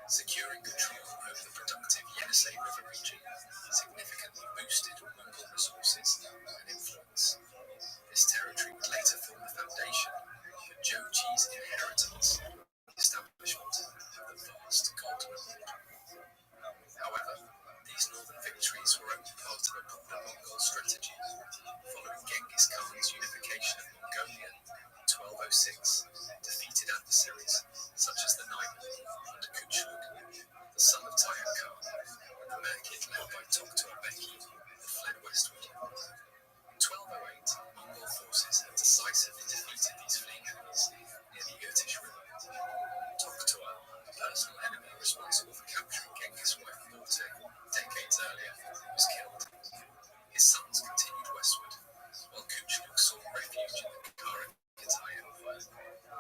Securing control over the productive Yenisei River region significantly boosted Mongol resources and influence. This territory would later form the foundation for Jochi's inheritance and the establishment of the vast Golden Horde. However, these northern victories were only part of a broader Mongol strategy. Following Genghis Khan's unification of Mongolia in 1206, defeated adversaries such as the Naiman under Kuchlug, the son of Tayan Khan, and the Merkid led by Toktor Beki, fled westward. In 1208, Mongol forces had decisively defeated these fleeing enemies near the Irtysh River. Toktor, a personal enemy responsible for capturing Genghis' wife Borte decades earlier, was killed. His sons continued westward, while Kuchlug sought refuge in the Kara-Kitai Empire,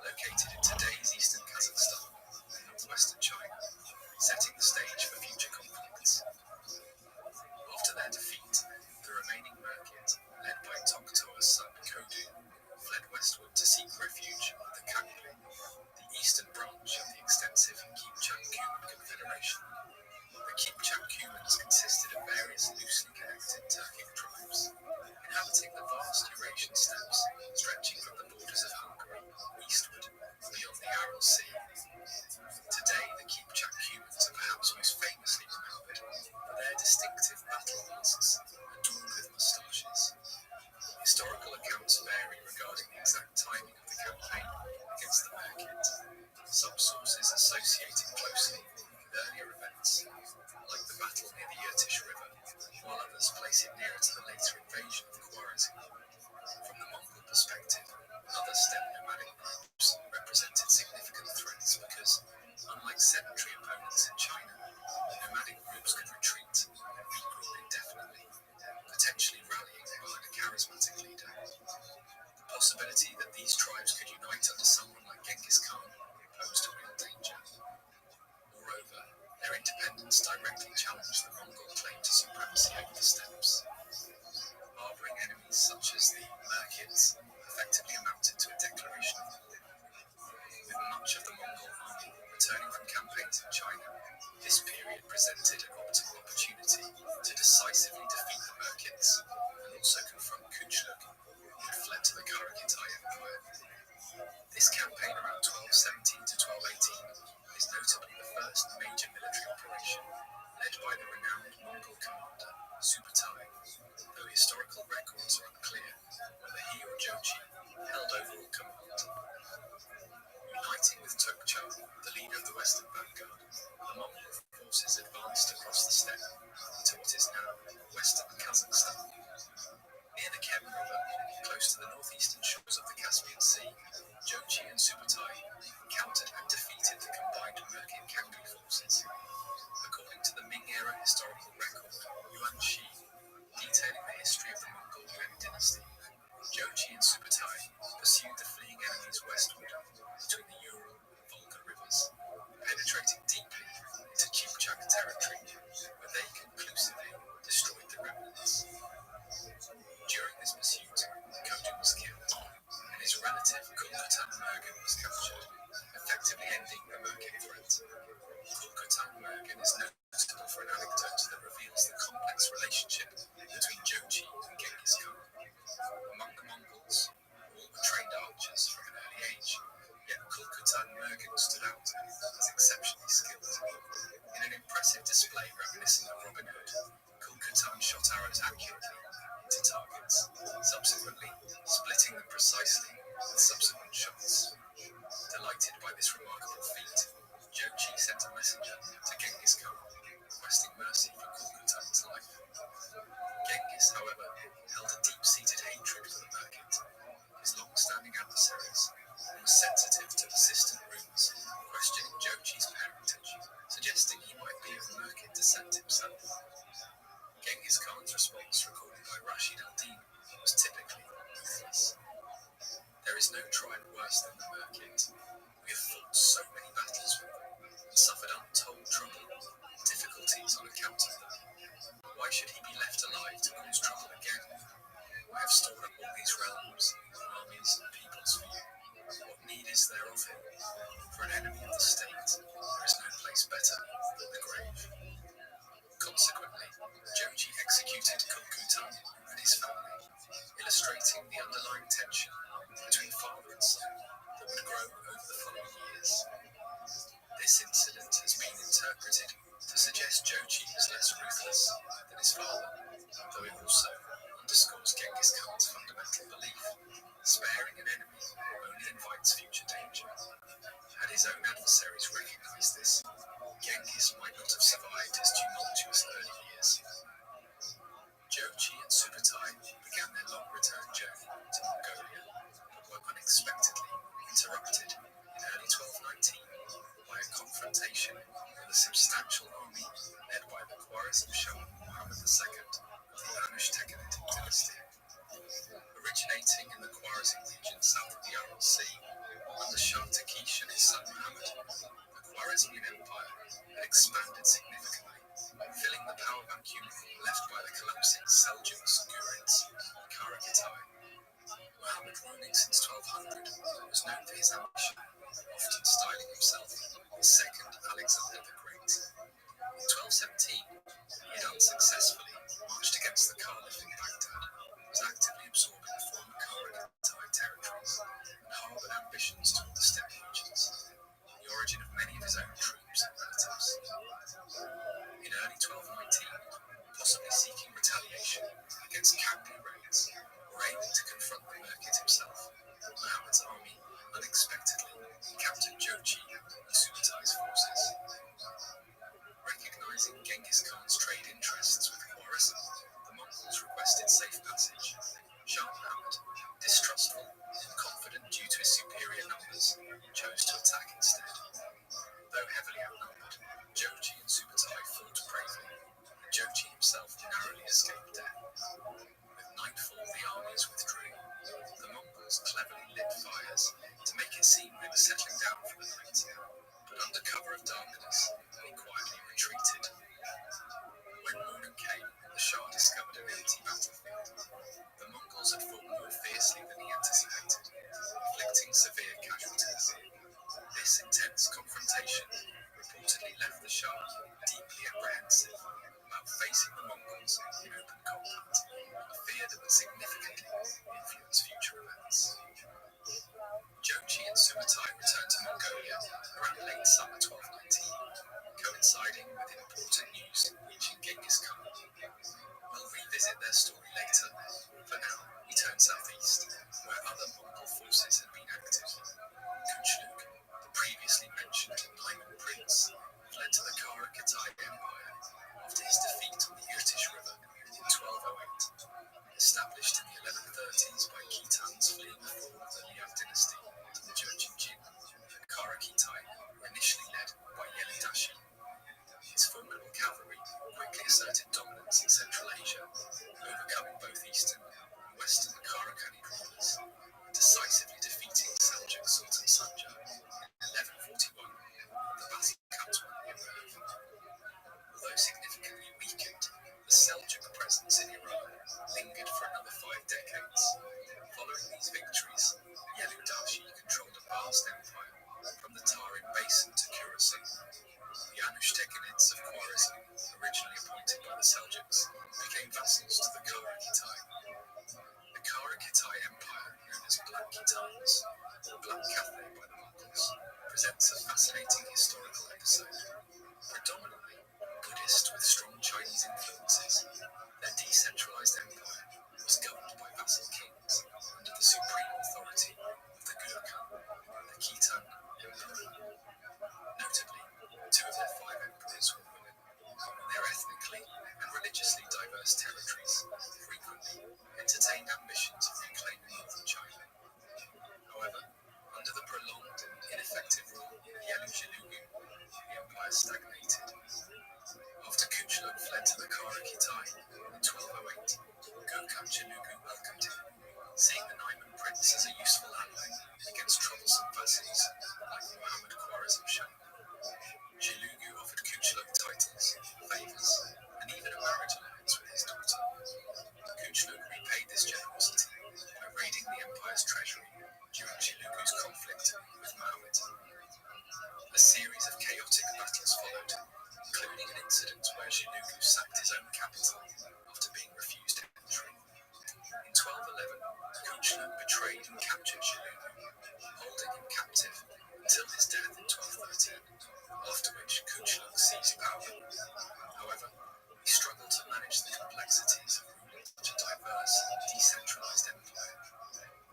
located in today's eastern Kazakhstan and northwestern China, setting the stage for future conflicts. After their defeat, the remaining Merkid, led by Toktor's son Kodu, fled westward to seek refuge in the Kangli, the eastern branch of the extensive Kipchak-Kuman Confederation. The Kipchak-Kumans consisted of various loosely connected Turkic tribes, inhabiting the vast Eurasian steppes stretching from the borders of Hungary eastward beyond the Aral Sea. Today, the Kipchak-Kumans are perhaps most famously remembered for their distinctive battle masks adorned with moustaches. Historical accounts vary regarding the exact timing of the campaign against the Merkid. Some sources associate it closely with earlier events, like the battle near the Irtysh River, while others place it nearer to the later invasion of Khwarezm. From the Mongol perspective, other steppe nomadic groups represented significant threats because, unlike sedentary opponents in China, nomadic groups could retreat and regroup indefinitely, potentially rallying behind a charismatic leader. The possibility that these tribes could unite under someone like Genghis Khan posed a real danger. Moreover, their independence directly challenged the Mongol claim to supremacy over the steppes. Harboring enemies such as the Merkids effectively amounted to a declaration of war. With much of the Mongol army returning from campaigns in China, this period presented an optimal opportunity to decisively defeat the Merkids and also confront Kuchlug, who had fled to the Kara-Kitai Empire. This campaign around 1217 to 1218 is notably the first major military operation led by the renowned Mongol commander Subutai, though historical records are unclear whether he or Jochi held overall command. Uniting with Tokchar, the leader of the Western Vanguard, the Mongol forces advanced across the steppe into what is now Western Kazakhstan. eastern shores of the Caspian Sea, Jochi and Subutai encountered and defeated the combined Merkin-Kangu forces. According to the Ming-era historical record, Yuan Shi, detailing the history of the Mongol Yuan dynasty, Jochi and Subutai pursued the fleeing enemies westward between the Ural and Volga rivers, penetrating deeply into Chibchak territory, where they conclusively destroyed the remnants. During this pursuit, Kojun was killed, and his relative Kulkutan Mergen was captured, effectively ending the Merkin threat. Kulkutan Mergen is notable for an anecdote that reveals the complex relationship between Jochi and Genghis Khan. Among the Mongols, all were trained archers from an early age, yet Kulkutan Mergen stood out as exceptionally skilled. In an impressive display reminiscent of Robin Hood, Kulkutan shot arrows accurately into targets, subsequently splitting them precisely with subsequent shots. Delighted by this remarkable feat, Jochi sent a messenger to Genghis Khan, requesting mercy for Kulkutan's life. Genghis, however, held a deep-seated hatred for the Merkit, his long-standing adversaries, and was sensitive to persistent rumours questioning Jochi's parentage, suggesting he might be of Merkit descent himself. Genghis Khan's response, recorded by Rashid al-Din, was typically ruthless. There is no tribe worse than the Merkit. We have fought so many battles with them, and suffered untold trouble and difficulties on account of them. Why should he be left alive to cause trouble again? I have stored up all these realms, armies, and peoples for you. What need is there of him? For an enemy of the state, there is no place better than the grave. Consequently, Jochi executed Kulkutan and his family, illustrating the underlying tension between father and son that would grow over the following years. This incident has been interpreted to suggest Jochi was less ruthless than his father, though it also underscores Genghis Khan's fundamental belief that sparing an enemy only invites future danger. Had his own adversaries recognized this, Genghis might not have survived his tumultuous early years. Jochi and Subutai began their long return journey to Mongolia, but were unexpectedly interrupted in early 1219 by a confrontation with a substantial army led by the Khwarezm Shah Muhammad II of the Anush-Tekinid dynasty. Originating in the Khwarezm region south of the Aral Sea, under Shah Takish and his son Muhammad, the Khwarezmian Empire had expanded significantly, filling the power vacuum left by the collapsing Seljuks, Gurids, and Karagitai. Muhammad, ruling since 1200, was known for his ambition, often styling himself the second Alexander the Great. In 1217, he had unsuccessfully marched against the Caliph in Baghdad, was actively absorbing the former Karagitai territories, and harboured ambitions toward the steppe regions, the origin of many of his own troops and relatives. In early 1219, possibly seeking retaliation against Kangu raids, or aiming to confront the Merkit himself, Muhammad's army unexpectedly encountered Jochi and Subutai's forces. Recognizing Genghis Khan's trade interests with Khwarezm, the Mongols requested safe passage. Shah Muhammad, distrustful and confident due to his superior numbers, chose to attack instead. Though heavily outnumbered, Jochi and Subutai fought bravely, and Jochi himself narrowly escaped death. With nightfall, the armies withdrew. The Mongols cleverly lit fires to make it seem they were settling down for the night, but under cover of darkness, they quietly retreated. When morning came, the Shah discovered an empty battlefield. The Mongols had fought more fiercely than he anticipated, inflicting severe casualties. This intense confrontation reportedly left the Shah deeply apprehensive about facing the Mongols in open combat, a fear that would significantly influence future events. Jochi and Subutai returned to Mongolia around late summer 1219, coinciding with important news reaching Genghis Khan. We'll revisit their story later. For now, we turn southeast, where other Mongol forces had been active. Kuchluk, the previously mentioned Diamond Prince, fled to the Karagitai Empire after his defeat on the Irtysh River in 1208. Established in the 1130s by Khitans fleeing the fall of the Liang dynasty to the Jurchen Jin, Kara Khitai were initially led by Yelidashi. His formidable cavalry quickly asserted dominance in Central Asia, overcoming both eastern and western Karakhani rulers, decisively defeating Seljuk Sultan Sanjar in 1141 at the Battle of Katwan in Merv. Although significantly weakened, the Seljuk presence in Iran lingered for another 5 decades. Following these victories, Yelidashi controlled a vast empire from the Tarim Basin to Khorasan. The Anushteginids of Khwarazm, originally appointed by the Seljuks, became vassals to the Kara Khitai. The Kara Khitai Empire, known as Black Khitans, or Black Cathay by the Mongols, presents a fascinating historical episode. Predominantly Buddhist with strong Chinese influences, their decentralized empire was governed by vassal kings under the supreme authority of the Gurkhan, the Khitan Emperor. Notably, 2 of their 5 emperors were women. Their ethnically and religiously diverse territories frequently entertained ambitions of reclaiming northern China. However, under the prolonged and ineffective rule of Yelu Jilugu, the empire stagnated. After Kuchlug fled to the Kara Khitai in 1208, Gurkhan Jilugu welcomed him, seeing the Naiman prince as a useful ally against troublesome vassals like Muhammad Khwarazm Shah. Jilugu offered Kuchlug titles, favours, and even a marriage alliance with his daughter. Kuchlug repaid this generosity by raiding the empire's treasury during Jilugu's conflict with Muhammad. A series of chaotic battles followed, including an incident where Jilugu sacked his own capital after being refused entry. In 1211, Kuchlug betrayed and captured Jilugu, holding him captive until his death in 1213, after which Kuchlug seized power. However, he struggled to manage the complexities of ruling such a diverse, decentralized empire.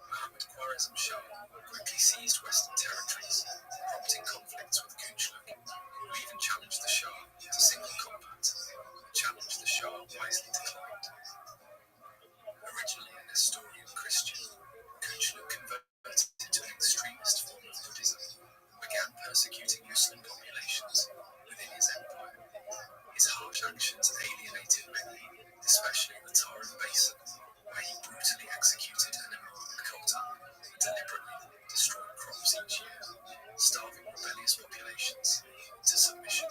Muhammad Khwarazm Shah quickly seized Western territories, prompting conflicts with Kuchlug, who even challenged the Shah to single combat, a challenge the Shah wisely declined. Originally a Nestorian Christian, Kuchlug converted to an extremist form of Buddhism and began persecuting Muslim populations within his empire. His harsh actions alienated many, especially in the Tarim Basin, where he brutally executed an Imam Kota and deliberately destroyed crops each year, starving rebellious populations into submission.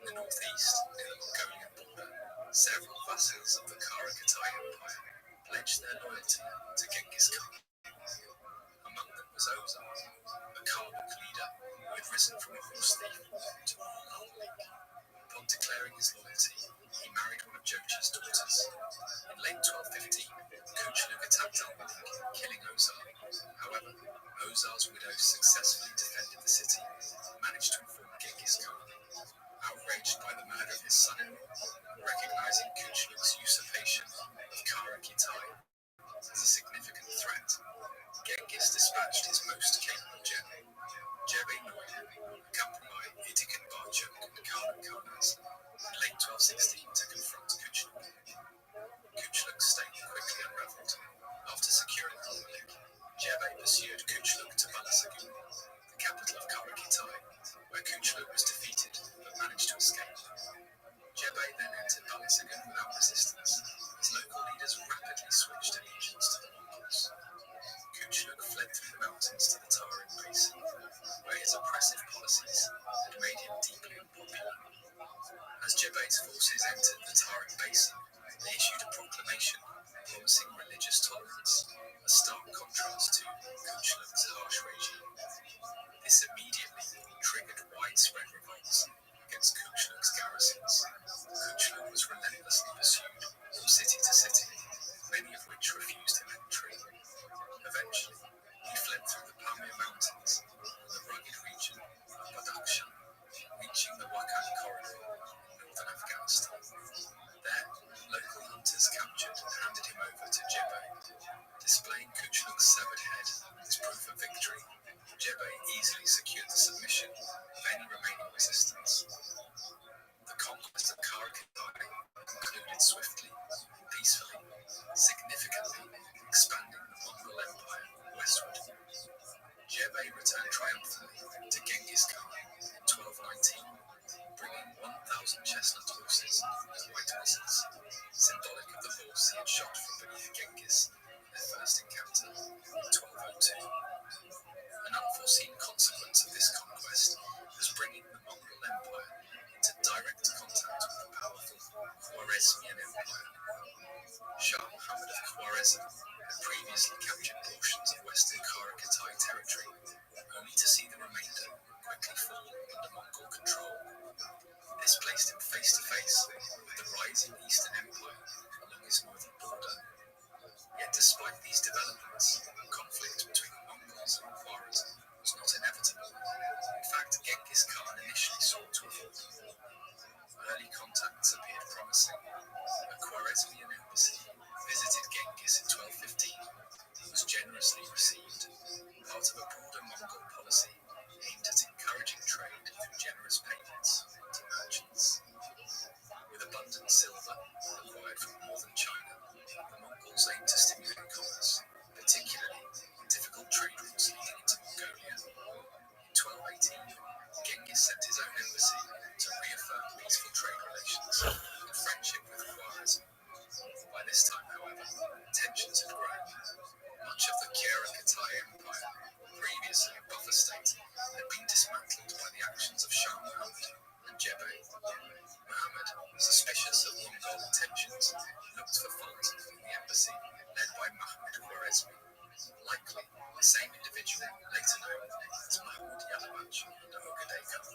In the northeast, near the Mongolian border, several vassals of the Kara Khitai Empire pledged their loyalty to Genghis Khan. Among them was Ozar, a Kalmuk leader who had risen from a horse thief to rule Al-Malik. Upon declaring his loyalty, he married one of Jochi's daughters. In late 1215, Kuchlug attacked Al-Malik, killing Ozar. However, Ozar's widow successfully defended the city and managed to inform Genghis Khan. Outraged by the murder of his son-in-law, recognizing Kuchlug's usurpation of Kara Khitai as a significant threat, Genghis dispatched his most capable general, Jebe Noy, accompanied by Itikin Barchuk and Khan Karnaz, in late 1216 to confront Kuchlug. Kuchlug's state quickly unraveled. After securing Al-Malik, Jebe pursued Kuchlug to Balasagun, the capital of Kara Khitai, where Kuchlug was defeated but managed to escape. Jebe then entered Balasagun without resistance, as local leaders rapidly switched allegiance to the Mongols. Kuchlug fled through the mountains to the Tarim Basin, where his oppressive policies had made him deeply unpopular. As Jebe's forces entered the Tarim Basin, they issued a proclamation promising religious tolerance, a stark contrast to Kuchlug's harsh regime. This immediately triggered widespread revolts against Kuchlug's garrisons. Kuchlug was relentlessly pursued from city to city, many of which refused him entry. Eventually, he fled through the Pamir Mountains and the rugged region of Badakhshan, reaching the Wakhan corridor in northern Afghanistan. There, local hunters captured and handed him over to Jebe. Displaying Kuchlug's severed head as proof of victory, Jebe easily secured the submission of any remaining resistance. The conquest of Kara Khitai concluded swiftly, peacefully, significantly, and expanding the Mongol Empire westward. Jebei returned triumphantly to Genghis Khan in 1219, bringing 1,000 chestnut horses and white horses, symbolic of the horse he had shot from beneath Genghis in their first encounter in 1202. An unforeseen consequence of this conquest was bringing the Mongol Empire into direct contact with the powerful Khwarezmian Empire. Shah Muhammad of Khwarezm had previously captured portions of western Karakai territory, only to see the remainder quickly fall under Mongol control. This placed him face to face with the rising Eastern Empire along his northern border. Yet despite these developments, conflict between the Mongols and Khwarezm was not inevitable. In fact, Genghis Khan initially sought to avoid them. Early contacts appeared promising. A Khwarezmian embassy visited Genghis in 1215 and was generously received, part of a broader Mongol policy aimed at encouraging trade through generous payments to merchants. With abundant silver acquired from northern China, the Mongols aimed to stimulate commerce, particularly in difficult trade routes leading into Mongolia. In 1218, Genghis sent his own embassy to reaffirm peaceful trade relations and friendship with Khwarezm. By this time, however, tensions had grown. Much of the Karakai Empire, previously a buffer state, had been dismantled by the actions of Shah Muhammad and Jebei. Muhammad, suspicious of Mongol intentions, looked for fault in the embassy led by Mahmud Khwarezmi, likely the same individual later known as Mahmud Yalabach and Ogedei Khan.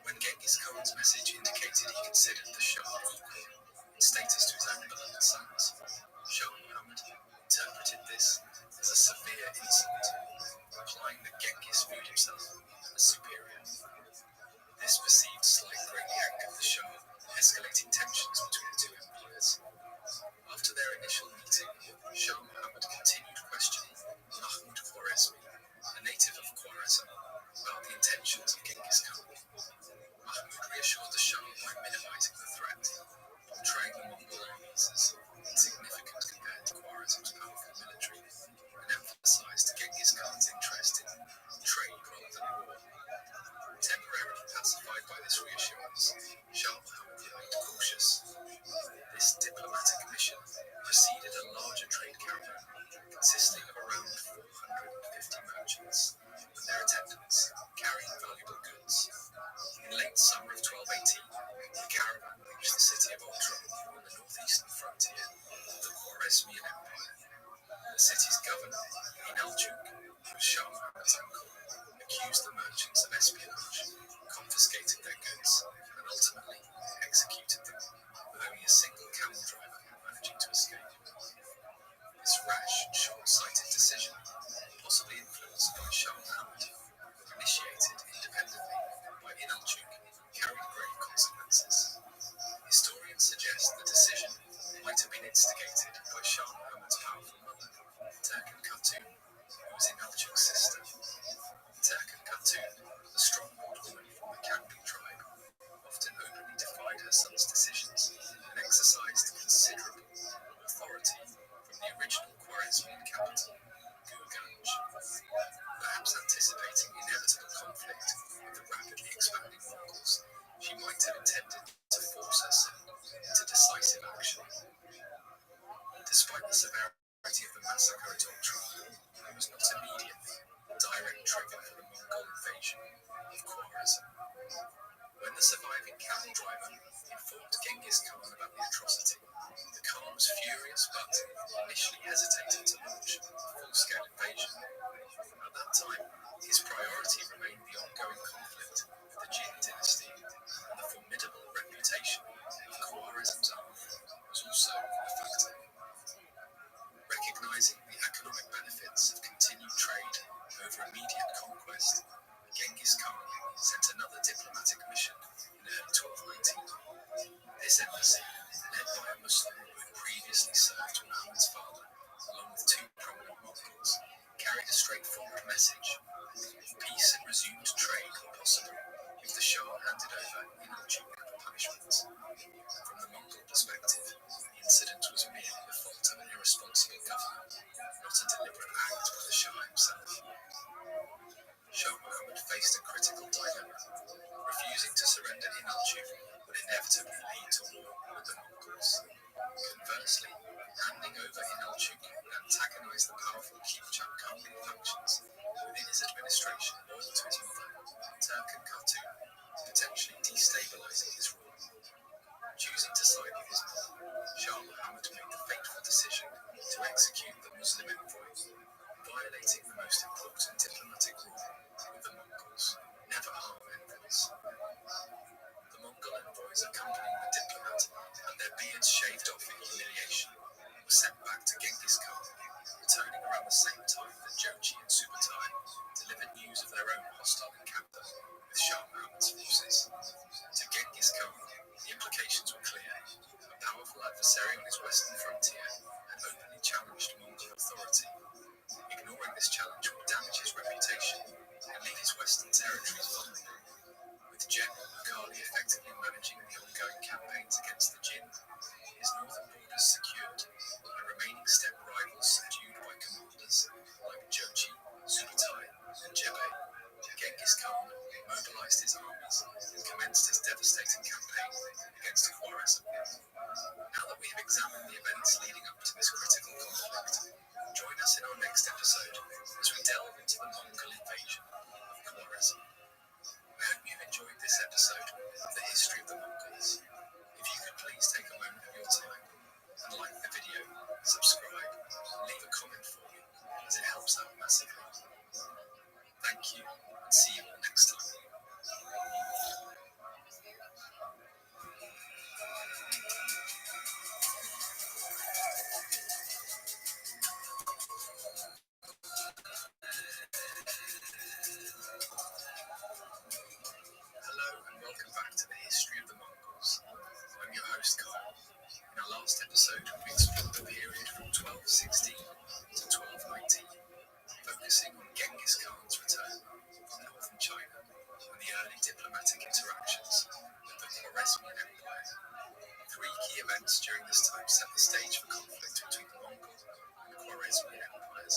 When Genghis Khan's message indicated he considered the Shah equal in status to his own beloved sons, Shah Muhammad interpreted this as a severe insult, implying that Genghis viewed himself as superior. This perceived slight greatly angered the Shah, escalating tensions between the two empires. After their initial meeting, Shah Muhammad continued questioning Mahmud Khwarezmi, a native of Khwarezm, about the intentions of Genghis Khan. Mahmud reassured the Shah by minimizing the threat, portraying the Mongol armies as insignificant compared to Khwarezm's powerful military, and emphasized Genghis Khan's interest in trade rather than war. Temporarily pacified by this reassurance, Shah Muhammad remained cautious. This diplomatic mission preceded a larger trade caravan consisting of around 450 merchants, with their attendants carrying valuable goods. In late summer of 1218, the caravan reached the city of Otran on the northeastern frontier of the Khwarezmian Empire. The city's governor, Inaljuk, who was Shah Muhammad's uncle, accused the merchants of espionage, confiscated their goods, and ultimately executed them, with only a single camel driver managing to escape. This rash and short-sighted decision, possibly influenced by Shah Muhammad, initiated independently by Inaljuk, carried grave consequences. Historians suggest the decision might have been instigated by Shah Muhammad's powerful mother, Turkan Khatun, who was Inalchuk's sister. Turkan Khatun, a strong-willed woman from the Kanbi tribe, often openly defied her son's decisions and exercised considerable authority from the original Khwarezmian capital, Guganj. Perhaps anticipating inevitable conflict with the rapidly expanding Mongols, she might have intended to force her son into decisive action. Despite the severity of the massacre at Otran, it was not immediate, direct trigger for the Mongol invasion of Khwarezm. When the surviving camel driver informed Genghis Khan about the atrocity, the Khan was furious but initially hesitated to launch a full-scale invasion. At that time, his priority remained the ongoing conflict with the Jin dynasty, and the formidable reputation of Khwarezm's army was also a factor. Recognizing the economic benefits of continued trade over immediate conquest, Genghis Khan sent another diplomatic mission in early 1219. This embassy, led by a Muslim who had previously served Muhammad's father, along with two prominent Mongols, carried a straightforward message. Peace and resumed trade were possible if the Shah handed over Inaljuk and punishment. From the Mongol perspective, the incident was merely the fault of an irresponsible governor, not a deliberate act by the Shah himself. Shah Muhammad faced a critical dilemma. Refusing to surrender Inalchuk would inevitably lead to war with the Mongols. Conversely, handing over Inalchuk would antagonize the powerful Kipchak Khalid factions within his administration loyal to his mother, Turkan Khatun, potentially destabilizing his rule. Choosing to side with his mother, Shah Muhammad made the fateful decision to execute the Muslim envoy, violating the most important diplomatic rule with the Mongols: never harm envoys. The Mongol envoys accompanying the diplomat had their beards shaved off in humiliation and were sent back to Genghis Khan, returning around the same time that Jochi and Subutai delivered news of their own hostile encounter with Shah Muhammad's forces. To Genghis Khan, the implications were clear. A powerful adversary on his western frontier had openly challenged Mongol authority. Ignoring this challenge would damage his reputation and leave his western territories vulnerable. With General Makali effectively managing the ongoing campaigns against the Jin, his northern borders secured, and remaining steppe rivals subdued by commanders like Jochi, Subutai, and Jebe, Genghis Khan mobilized his armies and commenced his devastating campaign against Khwarezm. Now that we have examined the events leading up to this critical conflict, join us in our next episode as we delve into the Mongol invasion of Khwarezm. I hope you've enjoyed this episode of the history of the Mongols. If you could please take a moment of your time and like the video, subscribe, and leave a comment for me, as it helps out massively. Thank you, and see you all next time. Hello and welcome back to the history of the Mongols. I'm your host Carl. In our last episode, we explored the period from 1216 to 1219, focusing on Genghis Khan's return from northern China and the early diplomatic interactions with the Khwarezmian Empire. Three key events during this time set the stage for conflict between the Mongol and Khwarezmian empires.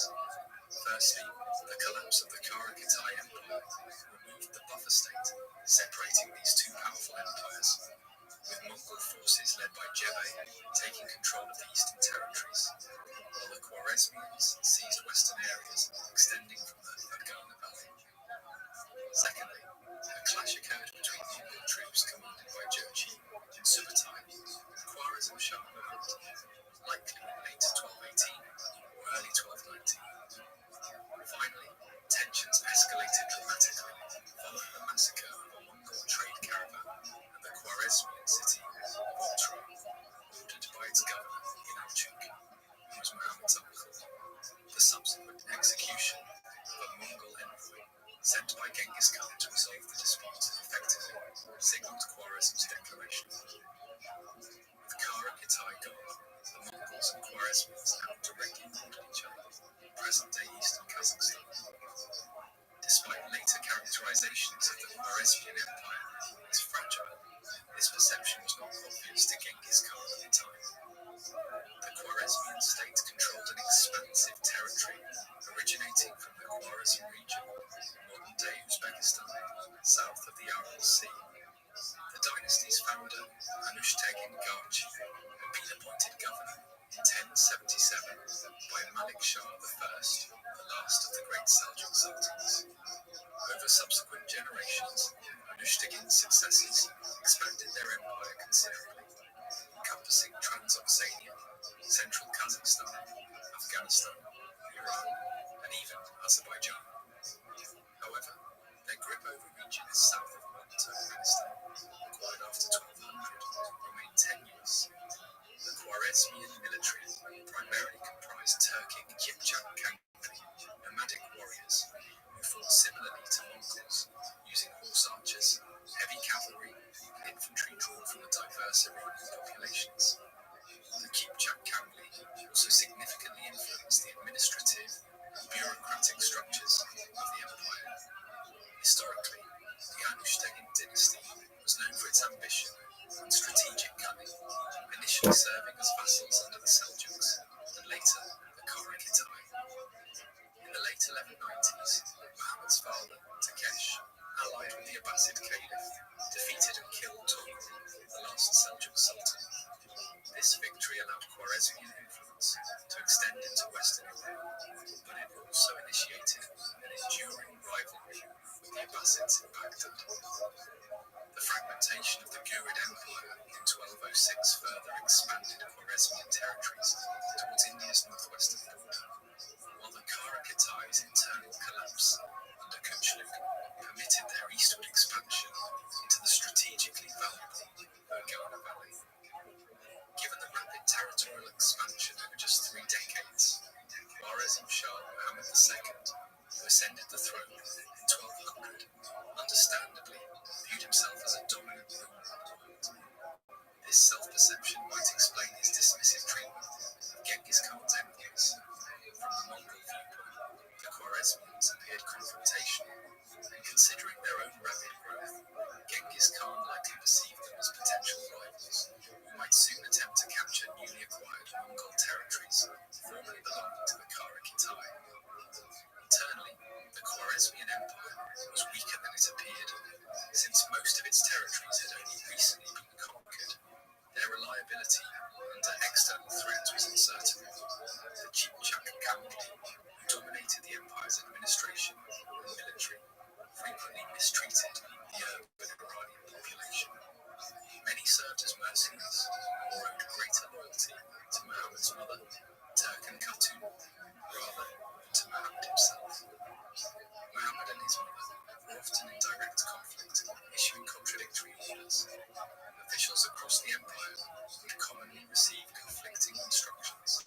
Firstly, the collapse of the Kara-Khitai Empire removed the buffer state separating these two powerful empires, with Mongol forces led by Jebe taking control of the eastern territories, while the Khwarezmians seized western areas extending from the Fergana Valley. Secondly, a clash occurred between Mongol troops commanded by Jochi and Subutai and Khwarezm Shah Muhammad, likely in late 1218 or early 1219. Finally, tensions escalated dramatically following the massacre of a Mongol trade caravan at the Khwarezmian city of Otrar, ordered by its governor Inalchuk, who was Muhammad's uncle. The subsequent execution of a Mongol envoy sent by Genghis Khan to resolve the dispute effectively signaled Khwarezm's declaration. With Kara-Khitai gone, the Mongols and Khwarezmians now directly bordered each other in present-day eastern Kazakhstan. Despite later characterizations of the Khwarezmian Empire as fragile, this perception was not obvious to Genghis Khan at the time. The Khwarezmian state controlled an expansive territory originating from the Khwarezm region, modern-day Uzbekistan, south of the Aral Sea. The dynasty's founder, Anushtagin Garchi, had been appointed governor in 1077 by Malik Shah I, the last of the great Seljuk sultans. Over subsequent generations, Anushtagin's successors expanded their empire considerably, encompassing Transoxania, central Kazakhstan, Afghanistan, Iran, and even Azerbaijan. However, their grip over regions south of modern Turkmenistan, acquired after 1200, remained tenuous. The Khwarezmian military primarily comprised Turkic Kipchak Kangli, nomadic warriors, who fought similarly to Mongols, using horse archers, heavy cavalry, and infantry drawn from a diverse Iranian populations. The Kipchak Kangli also significantly influenced the administrative and bureaucratic structures of the empire. Historically, the Anushtagan dynasty was known for its ambition and strategic cunning, initially serving as vassals under the Seljuks and later the Karakitai. In the late 1190s, Muhammad's father, Takesh, allied with the Abbasid Caliph, defeated and killed Turgut, the last Seljuk Sultan. This victory allowed Khwarezmian influence to extend into Western Europe, but it also initiated an enduring rivalry with the Abbasids in Baghdad. The fragmentation of the Ghurid Empire in 1206 further expanded Khwarezmian territories towards India's northwestern border, while the Karakatai's internal collapse under Kuchluk permitted their eastward expansion into the strategically valuable Fergana Valley. Given the rapid territorial expansion over just 3 decades, Khwarezm Shah Muhammad II, who ascended the throne in 1200, understandably viewed himself as a dominant ruler of the world. This self-perception might explain his dismissive treatment of Genghis Khan's empires. From the Mongol viewpoint, the Khwarezmians appeared confrontational, and considering their own rapid growth, Genghis Khan likely perceived them as potential rivals, who might soon attempt to capture newly acquired Mongol territories formerly belonging to the Karakitai. Internally, the Khwarezmian Empire was weaker than it appeared, since most of its territories had only recently been conquered. Their reliability under external threat was uncertain. The Chipchak Khaldi, who dominated the empire's administration and military, frequently mistreated the urban Iranian population. Many served as mercenaries or owed greater loyalty to Muhammad's mother, Turkan Khatun, rather than to Muhammad himself. Muhammad and his mother were often in direct conflict, issuing contradictory orders. Officials across the empire would commonly receive conflicting instructions,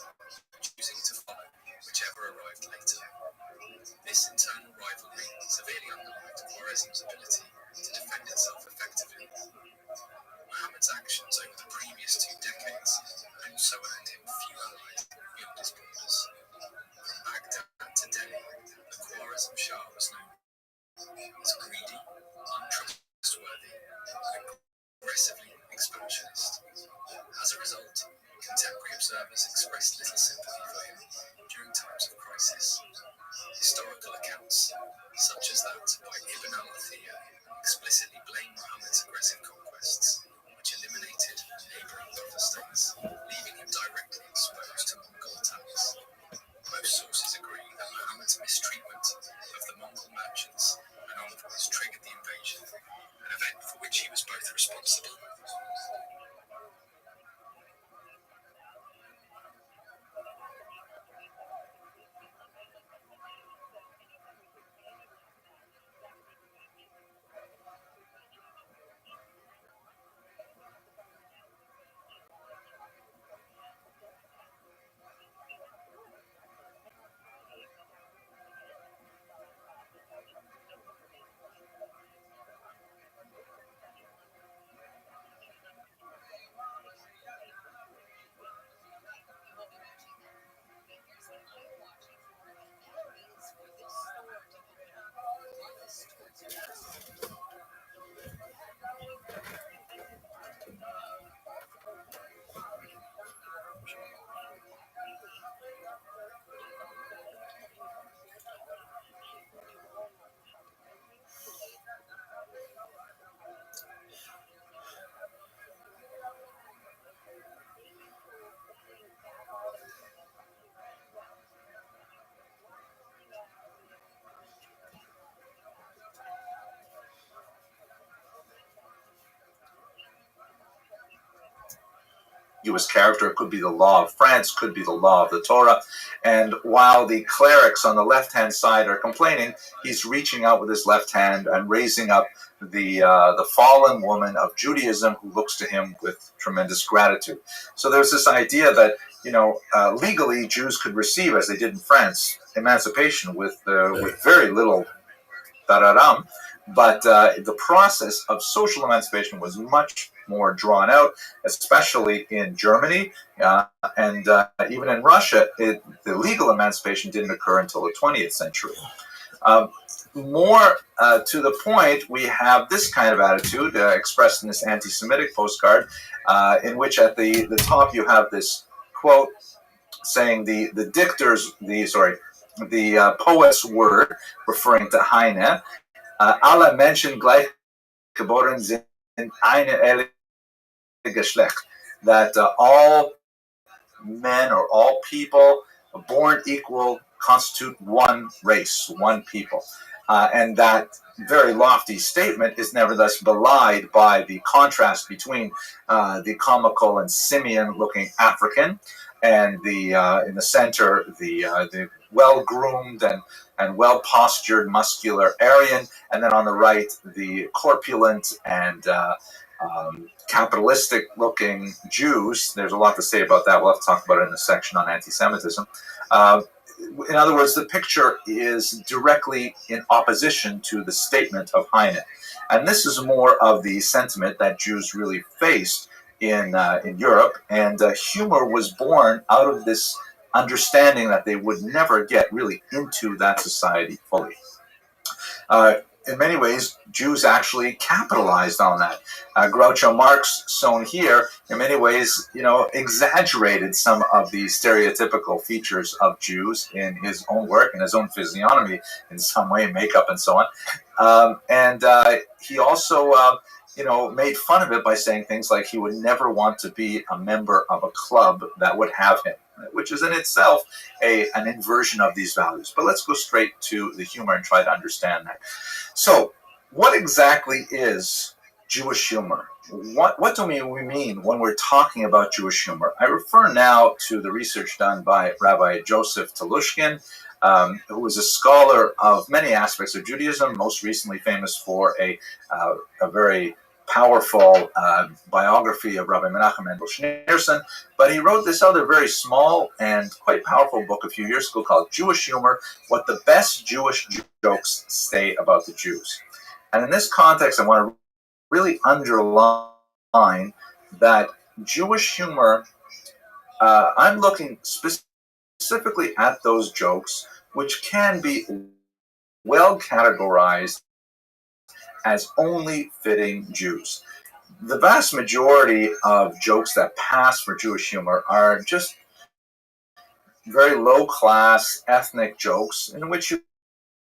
choosing to follow whichever arrived later. This internal rivalry severely undermined Khwarezm's ability to defend itself effectively. Muhammad's actions over the previous 2 decades had also earned him few allies beyond his borders. From Baghdad to Delhi, the Khwarezm Shah was known as greedy, untrustworthy, and aggressively expansionist. As a result, contemporary observers expressed little sympathy for him during times of crisis. Historical accounts, such as that by Ibn al-Athir, explicitly blame Muhammad's aggressive conquests, which eliminated neighbouring brother states, leaving him directly exposed to Mongol attacks. Most sources agree that Muhammad's mistreatment of the Mongol merchants and envoys triggered the invasion, an event for which he was both responsible. ambiguous character. It could be the law of France, could be the law of the Torah. And while the clerics on the left-hand side are complaining, he's reaching out with his left hand and raising up the fallen woman of Judaism who looks to him with tremendous gratitude. So there's this idea that, legally Jews could receive, as they did in France, emancipation with very little dararam, but the process of social emancipation was much more drawn out, especially in Germany, and even in Russia, the legal emancipation didn't occur until the 20th century. More to the point, we have this kind of attitude expressed in this anti-Semitic postcard, in which at the top you have this quote saying the poet's word, referring to Heine, alle Menschen gleich geboren sind in eine Geschlecht, that all men or all people born equal constitute one race, one people. And that very lofty statement is nevertheless belied by the contrast between the comical and simian-looking African, and the in the center the well-groomed and well-postured muscular Aryan, and then on the right the corpulent and capitalistic-looking Jews. There's a lot to say about that. We'll have to talk about it in the section on anti-Semitism. In other words, the picture is directly in opposition to the statement of Heine. And this is more of the sentiment that Jews really faced in Europe. And humor was born out of this understanding that they would never get really into that society fully. In many ways, Jews actually capitalized on that. Groucho Marx, shown here, in many ways, exaggerated some of the stereotypical features of Jews in his own work, in his own physiognomy, in some way, makeup and so on. And he also, made fun of it by saying things like he would never want to be a member of a club that would have him, which is in itself an inversion of these values. But let's go straight to the humor and try to understand that. So, what exactly is Jewish humor? What do we mean when we're talking about Jewish humor? I refer now to the research done by Rabbi Joseph Telushkin, who is a scholar of many aspects of Judaism, most recently famous for a very powerful biography of Rabbi Menachem Mendel Schneerson, but he wrote this other very small and quite powerful book a few years ago called Jewish Humor, What the Best Jewish Jokes Say About the Jews. And in this context, I want to really underline that Jewish humor, I'm looking specifically at those jokes which can be well categorized as only fitting Jews. The vast majority of jokes that pass for Jewish humor are just very low-class ethnic jokes in which you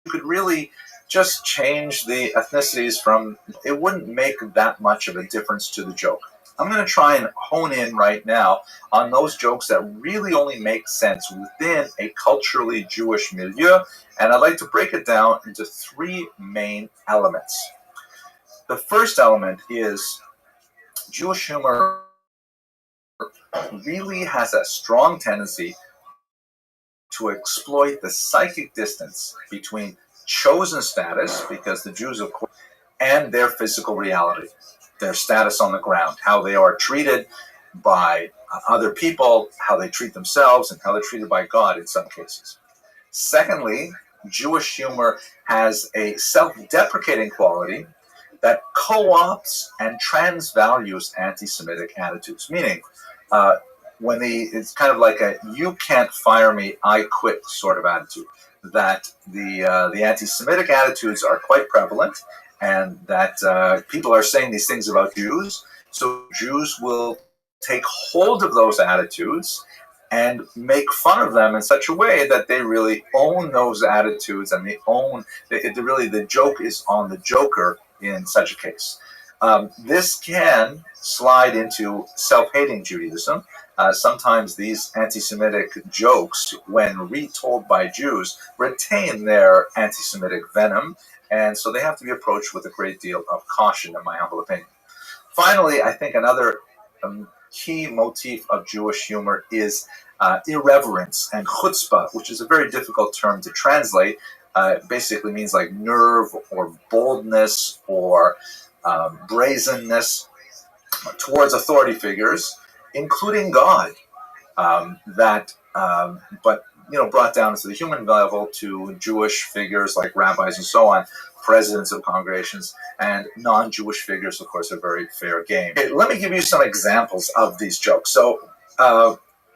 could really just change the ethnicities from, it wouldn't make that much of a difference to the joke. I'm going to try and hone in right now on those jokes that really only make sense within a culturally Jewish milieu, and I'd like to break it down into three main elements. The first element is Jewish humor really has a strong tendency to exploit the psychic distance between chosen status, because the Jews, of course, and their physical reality, their status on the ground, how they are treated by other people, how they treat themselves, and how they're treated by God in some cases. Secondly, Jewish humor has a self-deprecating quality that co-opts and transvalues anti-Semitic attitudes, meaning it's kind of like a "you can't fire me, I quit" sort of attitude. That the anti-Semitic attitudes are quite prevalent, and that people are saying these things about Jews, so Jews will take hold of those attitudes and make fun of them in such a way that they really own those attitudes, and the joke is on the joker in such a case. This can slide into self-hating Judaism. Sometimes these anti-Semitic jokes, when retold by Jews, retain their anti-Semitic venom, and so they have to be approached with a great deal of caution, in my humble opinion. Finally, I think another key motif of Jewish humor is irreverence and chutzpah, which is a very difficult term to translate. It basically means like nerve or boldness or brazenness towards authority figures, including God, but brought down to the human level to Jewish figures like rabbis and so on, presidents of congregations, and non-Jewish figures, of course, are very fair game. Okay, let me give you some examples of these jokes. So,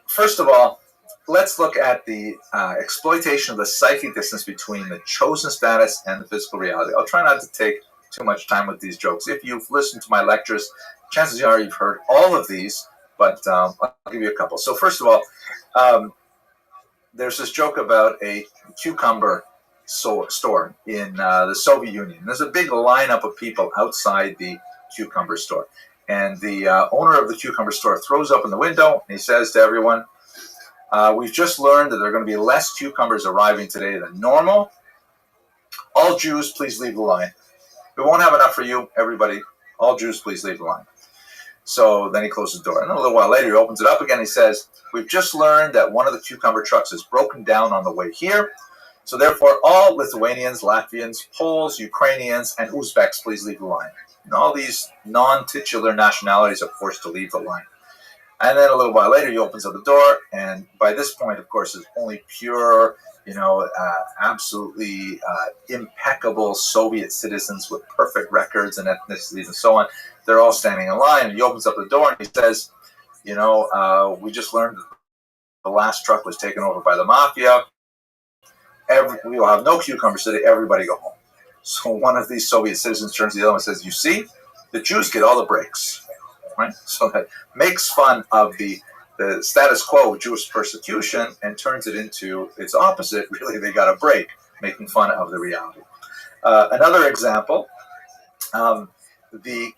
first of all, let's look at the exploitation of the psychic distance between the chosen status and the physical reality. I'll try not to take too much time with these jokes. If you've listened to my lectures, chances are you've heard all of these, but I'll give you a couple. So first of all, there's this joke about a cucumber store in the Soviet Union. There's a big lineup of people outside the cucumber store. And the owner of the cucumber store throws open the window and he says to everyone, we've just learned that there are going to be less cucumbers arriving today than normal. All Jews, please leave the line. We won't have enough for you, everybody. All Jews, please leave the line. So then he closes the door. And then a little while later, he opens it up again. He says, we've just learned that one of the cucumber trucks is broken down on the way here. So therefore, all Lithuanians, Latvians, Poles, Ukrainians, and Uzbeks, please leave the line. And all these non-titular nationalities are forced to leave the line. And then a little while later, he opens up the door. And by this point, of course, it's only pure, absolutely impeccable Soviet citizens with perfect records and ethnicities and so on. They're all standing in line. And he opens up the door and he says, we just learned that the last truck was taken over by the mafia. We will have no cucumbers today. Everybody go home. So one of these Soviet citizens turns to the other and says, you see, the Jews get all the breaks. Right? So that makes fun of the status quo of Jewish persecution and turns it into its opposite. Really, they got a break, making fun of the reality. Another example, the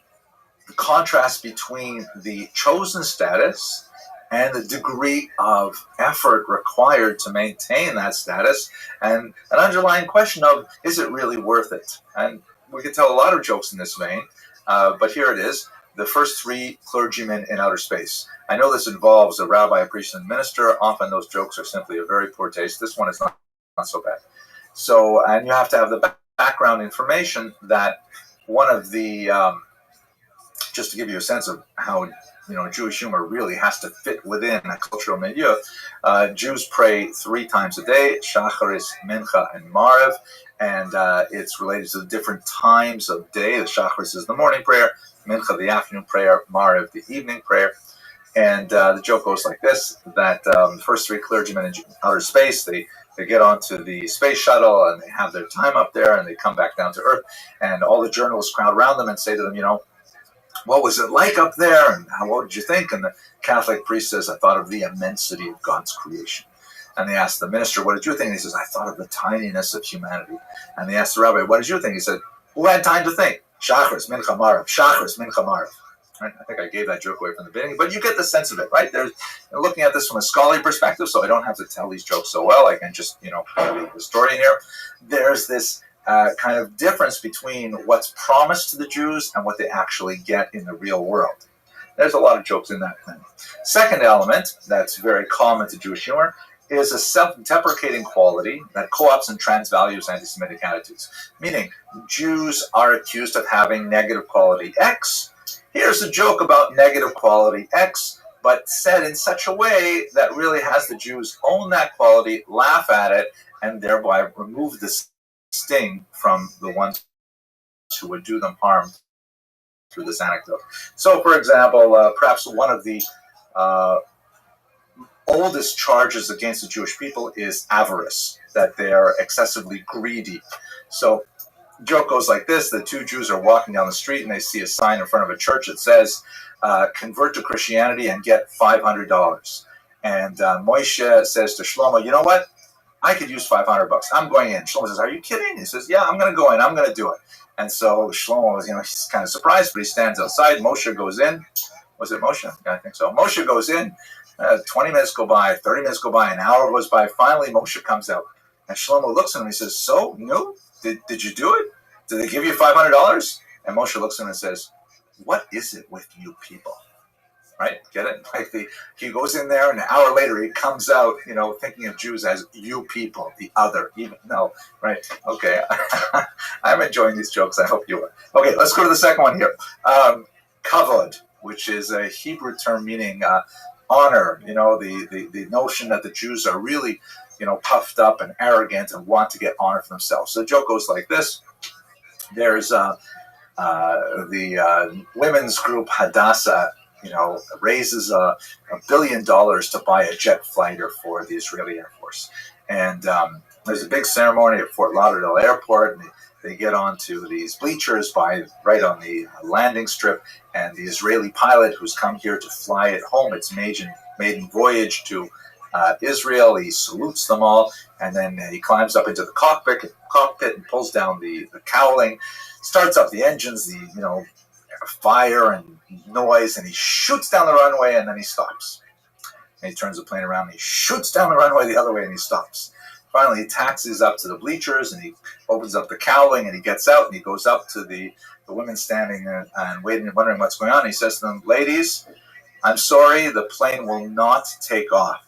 contrast between the chosen status and the degree of effort required to maintain that status, and an underlying question of, is it really worth it? And we could tell a lot of jokes in this vein, but here it is. The first three clergymen in outer space. I know this involves a rabbi, a priest, and a minister. Often those jokes are simply of very poor taste. This one is not so bad. So, and you have to have the background information that one of the, just to give you a sense of how Jewish humor really has to fit within a cultural milieu. Jews pray 3 times a day: Shacharis, Mincha, and Maariv, and it's related to the different times of day. The Shacharis is the morning prayer, Mincha the afternoon prayer, Maariv the evening prayer. And the joke goes like this: that the first 3 clergymen in outer space, they get onto the space shuttle and they have their time up there, and they come back down to Earth, and all the journalists crowd around them and say to them, what was it like up there, and what did you think? And the Catholic priest says, I thought of the immensity of God's creation. And they asked the minister, what did you think? And he says, I thought of the tininess of humanity. And they asked the rabbi, what did you think? He said, who had time to think? Shachris, Mincha, Maariv. Shachris, Mincha, Maariv. Right? I think I gave that joke away from the beginning, but you get the sense of it, right? There's looking at this from a scholarly perspective, so I don't have to tell these jokes so well. I can just, be the historian here. There's this kind of difference between what's promised to the Jews and what they actually get in the real world. There's a lot of jokes in that thing. Second element that's very common to Jewish humor is a self-deprecating quality that co-opts and transvalues anti-Semitic attitudes. Meaning, Jews are accused of having negative quality X. Here's a joke about negative quality X, but said in such a way that really has the Jews own that quality, laugh at it, and thereby remove the sting from the ones who would do them harm through this anecdote. So, for example, perhaps one of the oldest charges against the Jewish people is avarice, that they are excessively greedy. So, joke goes like this: the 2 Jews are walking down the street and they see a sign in front of a church that says, convert to Christianity and get $500. And Moshe says to Shlomo, you know what? I could use $500. I'm going in. Shlomo says, are you kidding? He says, yeah, I'm going to go in. I'm going to do it. And so Shlomo, he's kind of surprised, but he stands outside. Moshe goes in. Was it Moshe? Yeah, I think so. Moshe goes in. 20 minutes go by, 30 minutes go by, an hour goes by. Finally, Moshe comes out. And Shlomo looks at him and he says, so, no? Did you do it? Did they give you $500? And Moshe looks at him and says, what is it with you people? Right? Get it? Like he goes in there, and an hour later he comes out, thinking of Jews as you people, the other. Even no, right? Okay, I'm enjoying these jokes. I hope you are. Okay, let's go to the second one here. Kavod, which is a Hebrew term meaning honor. The notion that the Jews are really, puffed up and arrogant and want to get honor for themselves. So the joke goes like this: there's the women's group Hadassah raises $1 billion to buy a jet fighter for the Israeli Air Force. And there's a big ceremony at Fort Lauderdale Airport, and they get onto these bleachers right on the landing strip, and the Israeli pilot who's come here to fly it home, its maiden voyage to Israel, he salutes them all, and then he climbs up into the cockpit and pulls down the cowling, starts up the engines, fire and noise, and he shoots down the runway, and then he stops. And he turns the plane around, and he shoots down the runway the other way, and he stops. Finally, he taxis up to the bleachers, and he opens up the cowling, and he gets out, and he goes up to the women standing there and waiting and wondering what's going on. He says to them, "Ladies, I'm sorry, the plane will not take off.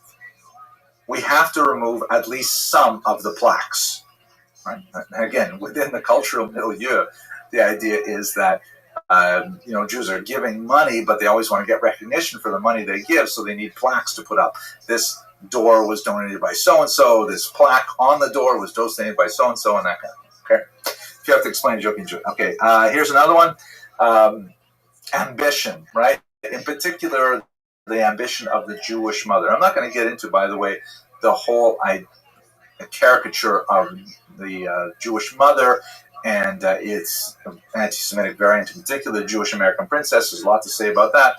We have to remove at least some of the plaques." Right? Again, within the cultural milieu, the idea is that Jews are giving money, but they always want to get recognition for the money they give, so they need plaques to put up. This door was donated by so-and-so, this plaque on the door was donated by so-and-so, and that kind of thing. Okay? If you have to explain joking Jew. Okay, here's another one. Ambition, right? In particular, the ambition of the Jewish mother. I'm not going to get into, by the way, the whole caricature of the Jewish mother and its anti-Semitic variant, in particular, the Jewish American princess. There's a lot to say about that.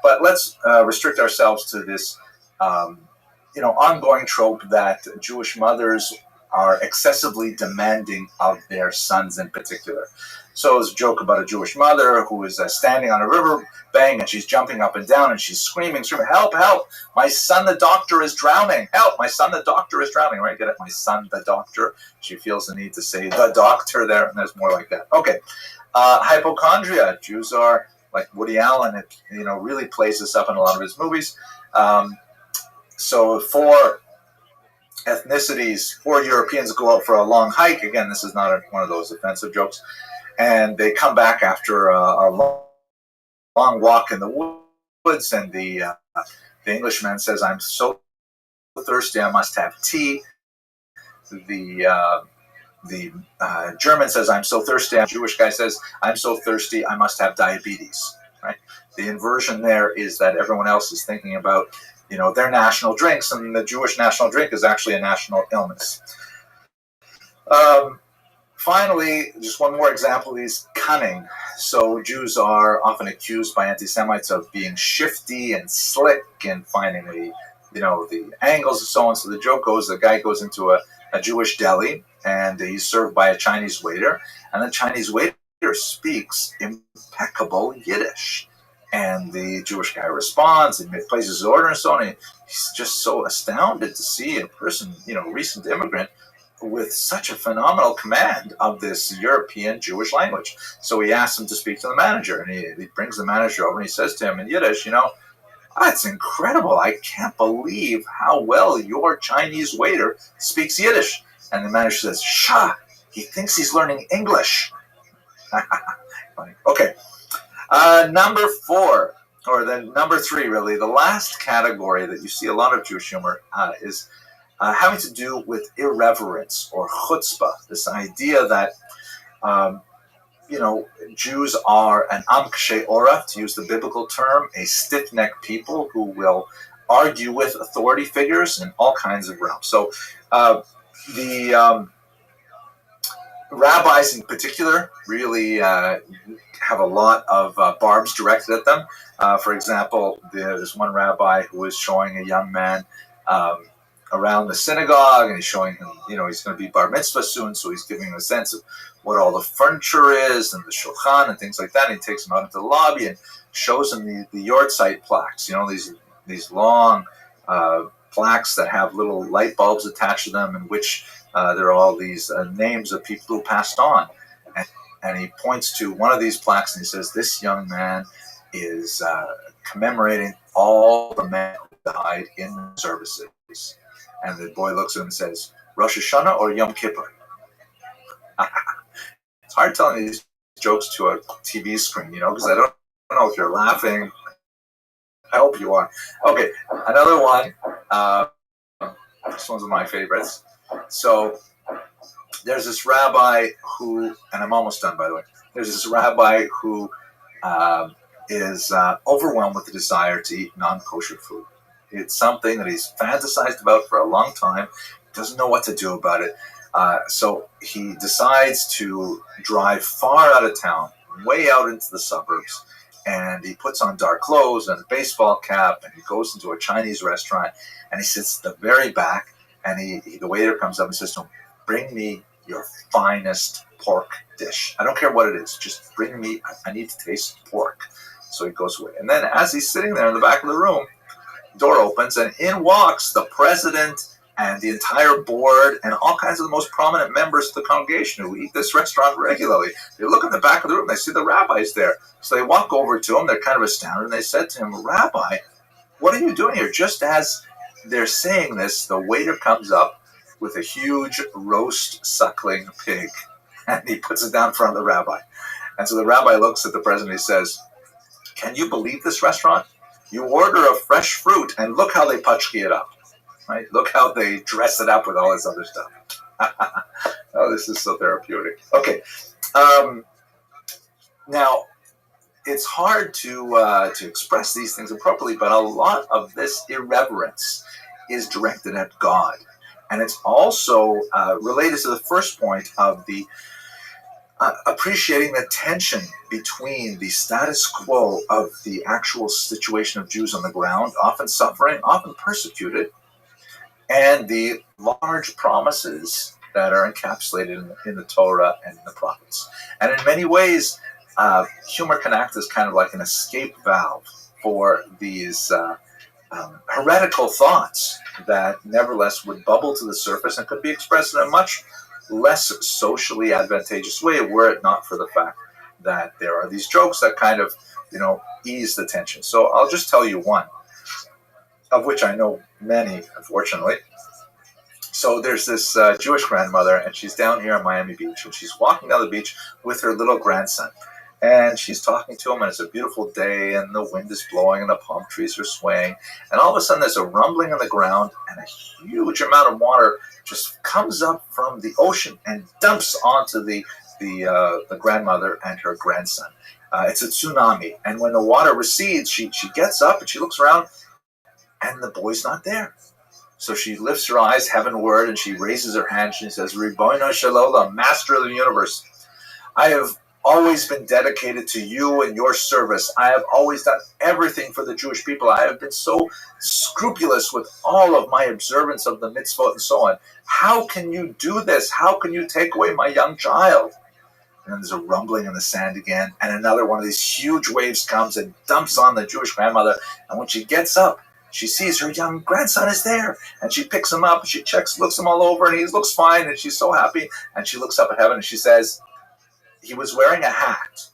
But let's restrict ourselves to this ongoing trope that Jewish mothers are excessively demanding of their sons in particular. So there's a joke about a Jewish mother who is standing on a river bank, and she's jumping up and down, and she's screaming, "Help, help! My son the doctor is drowning! Help! My son the doctor is drowning!" Right? Get it? My son the doctor. She feels the need to say the doctor there, and there's more like that. Okay. Hypochondria. Jews are, like Woody Allen, really plays this up in a lot of his movies. So for ethnicities, 4 Europeans go out for a long hike. Again, this is not one of those offensive jokes. And they come back after a long walk in the woods, and the Englishman says, "I'm so thirsty, I must have tea." The German says, "I'm so thirsty." The Jewish guy says, "I'm so thirsty, I must have diabetes." Right? The inversion there is that everyone else is thinking about their national drinks, and the Jewish national drink is actually a national illness. Finally, just one more example is cunning. So Jews are often accused by anti-Semites of being shifty and slick and finding the angles and so on. So the joke goes, the guy goes into a Jewish deli, and he's served by a Chinese waiter, and the Chinese waiter speaks impeccable Yiddish. And the Jewish guy responds and places his order and so on. And he's just so astounded to see a person, recent immigrant, with such a phenomenal command of this European Jewish language. So he asks him to speak to the manager, and he brings the manager over, and he says to him in Yiddish, "That's incredible. I can't believe how well your Chinese waiter speaks Yiddish." And the manager says, "Shah, he thinks he's learning English." Okay. Number 4, or then number 3, really, the last category that you see a lot of Jewish humor is having to do with irreverence or chutzpah, this idea that, Jews are an am kshei ora, to use the biblical term, a stiff-necked people who will argue with authority figures in all kinds of realms. So the rabbis in particular really have a lot of barbs directed at them. For example, there's one rabbi who is showing a young man around the synagogue, and he's showing him, he's going to be bar mitzvah soon, so he's giving him a sense of what all the furniture is and the shulchan and things like that. And he takes him out into the lobby and shows him the yahrzeit plaques, these long plaques that have little light bulbs attached to them, in which there are all these names of people who passed on. And he points to one of these plaques and he says, "This young man is commemorating all the men who died in the services." And the boy looks at him and says, "Rosh Hashanah or Yom Kippur?" It's hard telling these jokes to a TV screen, because I don't know if you're laughing. I hope you are. Okay, another one. This one's one of my favorites. So there's this rabbi who, and I'm almost done, by the way. There's this rabbi who is overwhelmed with the desire to eat non-kosher food. It's something that he's fantasized about for a long time, doesn't know what to do about it. So he decides to drive far out of town, way out into the suburbs, and he puts on dark clothes and a baseball cap, and he goes into a Chinese restaurant, and he sits at the very back, and the waiter comes up and says to him, "Bring me your finest pork dish. I don't care what it is, just bring me, I need to taste pork." So he goes away. And then as he's sitting there in the back of the room, door opens, and in walks the president and the entire board and all kinds of the most prominent members of the congregation who eat this restaurant regularly. They look in the back of the room, they see the rabbi's there. So they walk over to him, they're kind of astounded, and they said to him, "Rabbi, what are you doing here?" Just as they're saying this, the waiter comes up with a huge roast suckling pig, and he puts it down in front of the rabbi. And so the rabbi looks at the president and he says, "Can you believe this restaurant? You order a fresh fruit, and look how they pachki it up. Right? Look how they dress it up with all this other stuff." Oh, this is so therapeutic. Okay. Now, it's hard to express these things appropriately, but a lot of this irreverence is directed at God. And it's also related to the first point of the appreciating the tension between the status quo of the actual situation of Jews on the ground, often suffering, often persecuted, and the large promises that are encapsulated in the Torah and in the prophets. And in many ways, humor can act as kind of like an escape valve for these heretical thoughts that nevertheless would bubble to the surface and could be expressed in a much less socially advantageous way were it not for the fact that there are these jokes that kind of, ease the tension. So I'll just tell you one, of which I know many, unfortunately. So there's this Jewish grandmother, and she's down here on Miami Beach, and she's walking down the beach with her little grandson. And she's talking to him, and it's a beautiful day, and the wind is blowing, and the palm trees are swaying. And all of a sudden, there's a rumbling in the ground, and a huge amount of water just comes up from the ocean and dumps onto the grandmother and her grandson. It's a tsunami. And when the water recedes, she gets up, and she looks around, and the boy's not there. So she lifts her eyes heavenward, and she raises her hand, and she says, "Ribono Shel Olam, Master of the Universe, I have always been dedicated to you and your service. I have always done everything for the Jewish people. I have been so scrupulous with all of my observance of the mitzvot and so on. How can you do this? How can you take away my young child?" And then there's a rumbling in the sand again, and another one of these huge waves comes and dumps on the Jewish grandmother. And when she gets up, she sees her young grandson is there, and she picks him up, and she looks him all over, and he looks fine, and she's so happy. And she looks up at heaven, and she says, "He was wearing a hat."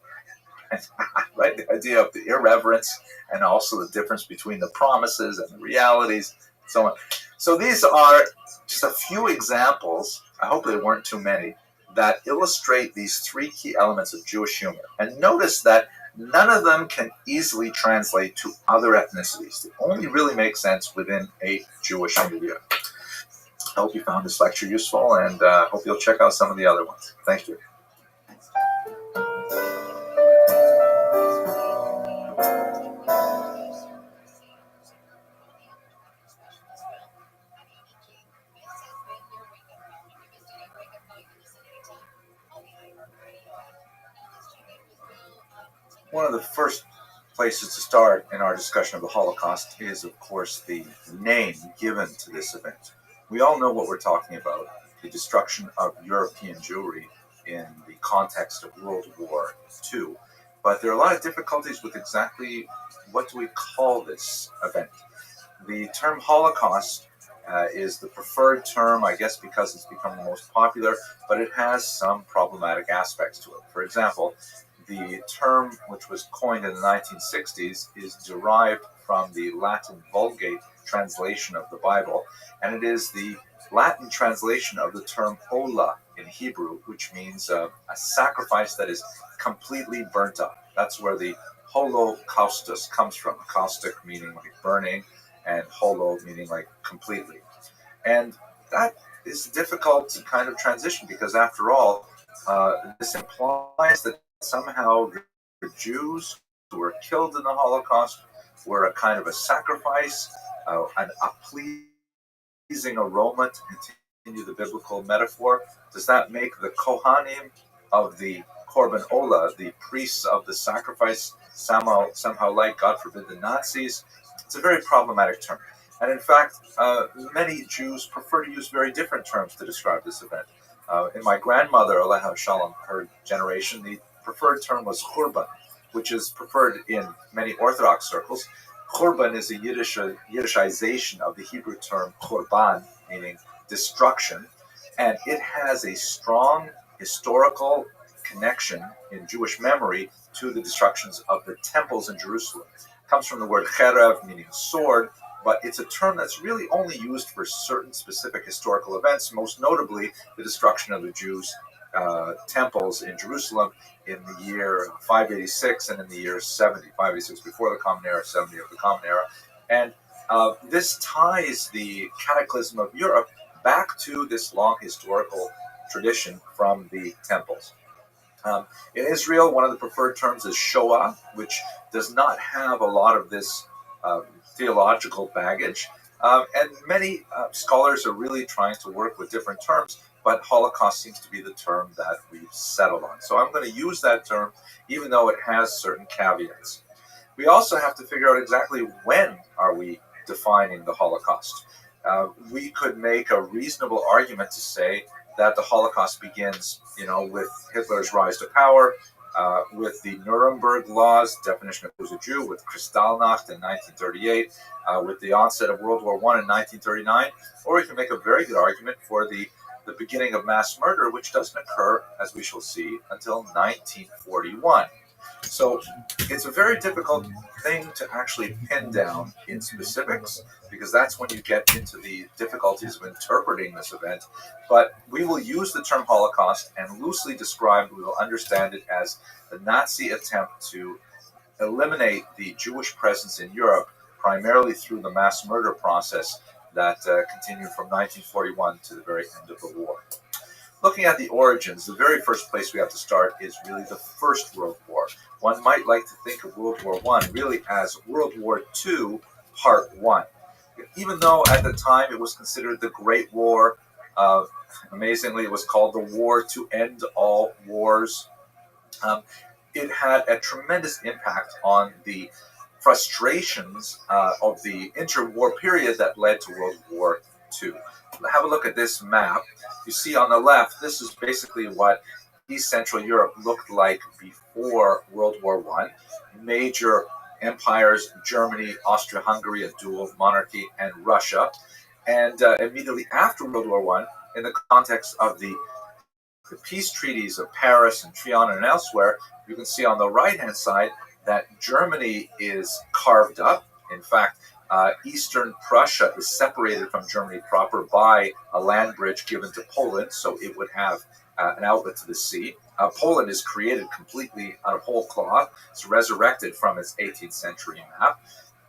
Right? The idea of the irreverence and also the difference between the promises and the realities, and so on. So these are just a few examples, I hope they weren't too many, that illustrate these three key elements of Jewish humor. And notice that none of them can easily translate to other ethnicities. They only really make sense within a Jewish milieu. I hope you found this lecture useful, and hope you'll check out some of the other ones. Thank you. One of the first places to start in our discussion of the Holocaust is, of course, the name given to this event. We all know what we're talking about, the destruction of European Jewry in the context of World War II. But there are a lot of difficulties with exactly what do we call this event. The term Holocaust is the preferred term, I guess, because it's become the most popular, but it has some problematic aspects to it. For example, the term, which was coined in the 1960s, is derived from the Latin Vulgate translation of the Bible, and it is the Latin translation of the term hola in Hebrew, which means a sacrifice that is completely burnt up. That's where the holocaustus comes from, caustic meaning like burning, and holo meaning like completely. And that is difficult to kind of transition, because after all, this implies that somehow the Jews who were killed in the Holocaust were a kind of a sacrifice, a pleasing aroma to continue the biblical metaphor? Does that make the Kohanim of the Korban Olah, the priests of the sacrifice, somehow like, God forbid, the Nazis? It's a very problematic term. And in fact, many Jews prefer to use very different terms to describe this event. In my grandmother, Aleha Shalom, her generation, the preferred term was Churban, which is preferred in many Orthodox circles. Churban is a Yiddishization of the Hebrew term korban, meaning destruction, and it has a strong historical connection in Jewish memory to the destructions of the temples in Jerusalem. It comes from the word cherev, meaning sword, but it's a term that's really only used for certain specific historical events, most notably the destruction of the Jews' temples in Jerusalem in the year 586 and in the year 70, 586 before the Common Era, 70 of the Common Era. And this ties the cataclysm of Europe back to this long historical tradition from the temples. In Israel, one of the preferred terms is Shoah, which does not have a lot of this theological baggage. And many scholars are really trying to work with different terms, but Holocaust seems to be the term that we've settled on. So I'm going to use that term, even though it has certain caveats. We also have to figure out exactly when are we defining the Holocaust. We could make a reasonable argument to say that the Holocaust begins, with Hitler's rise to power, with the Nuremberg laws, definition of who's a Jew, with Kristallnacht in 1938, with the onset of World War I in 1939, or we can make a very good argument for the beginning of mass murder, which doesn't occur, as we shall see, until 1941. So it's a very difficult thing to actually pin down in specifics, because that's when you get into the difficulties of interpreting this event. But we will use the term Holocaust, and loosely described, we will understand it as the Nazi attempt to eliminate the Jewish presence in Europe, primarily through the mass murder process that continued from 1941 to the very end of the war. Looking at the origins, the very first place we have to start is really the First World War. One might like to think of World War I really as World War II, Part 1. Even though at the time it was considered the Great War, amazingly it was called the War to End All Wars, it had a tremendous impact on the frustrations of the interwar period that led to World War II. Have a look at this map. You see on the left, this is basically what East Central Europe looked like before World War I. Major empires, Germany, Austria-Hungary, a dual monarchy, and Russia. And immediately after World War I, in the context of the peace treaties of Paris and Trianon and elsewhere, you can see on the right-hand side that Germany is carved up. In fact, Eastern Prussia is separated from Germany proper by a land bridge given to Poland, so it would have an outlet to the sea. Poland is created completely out of whole cloth. It's resurrected from its 18th century map.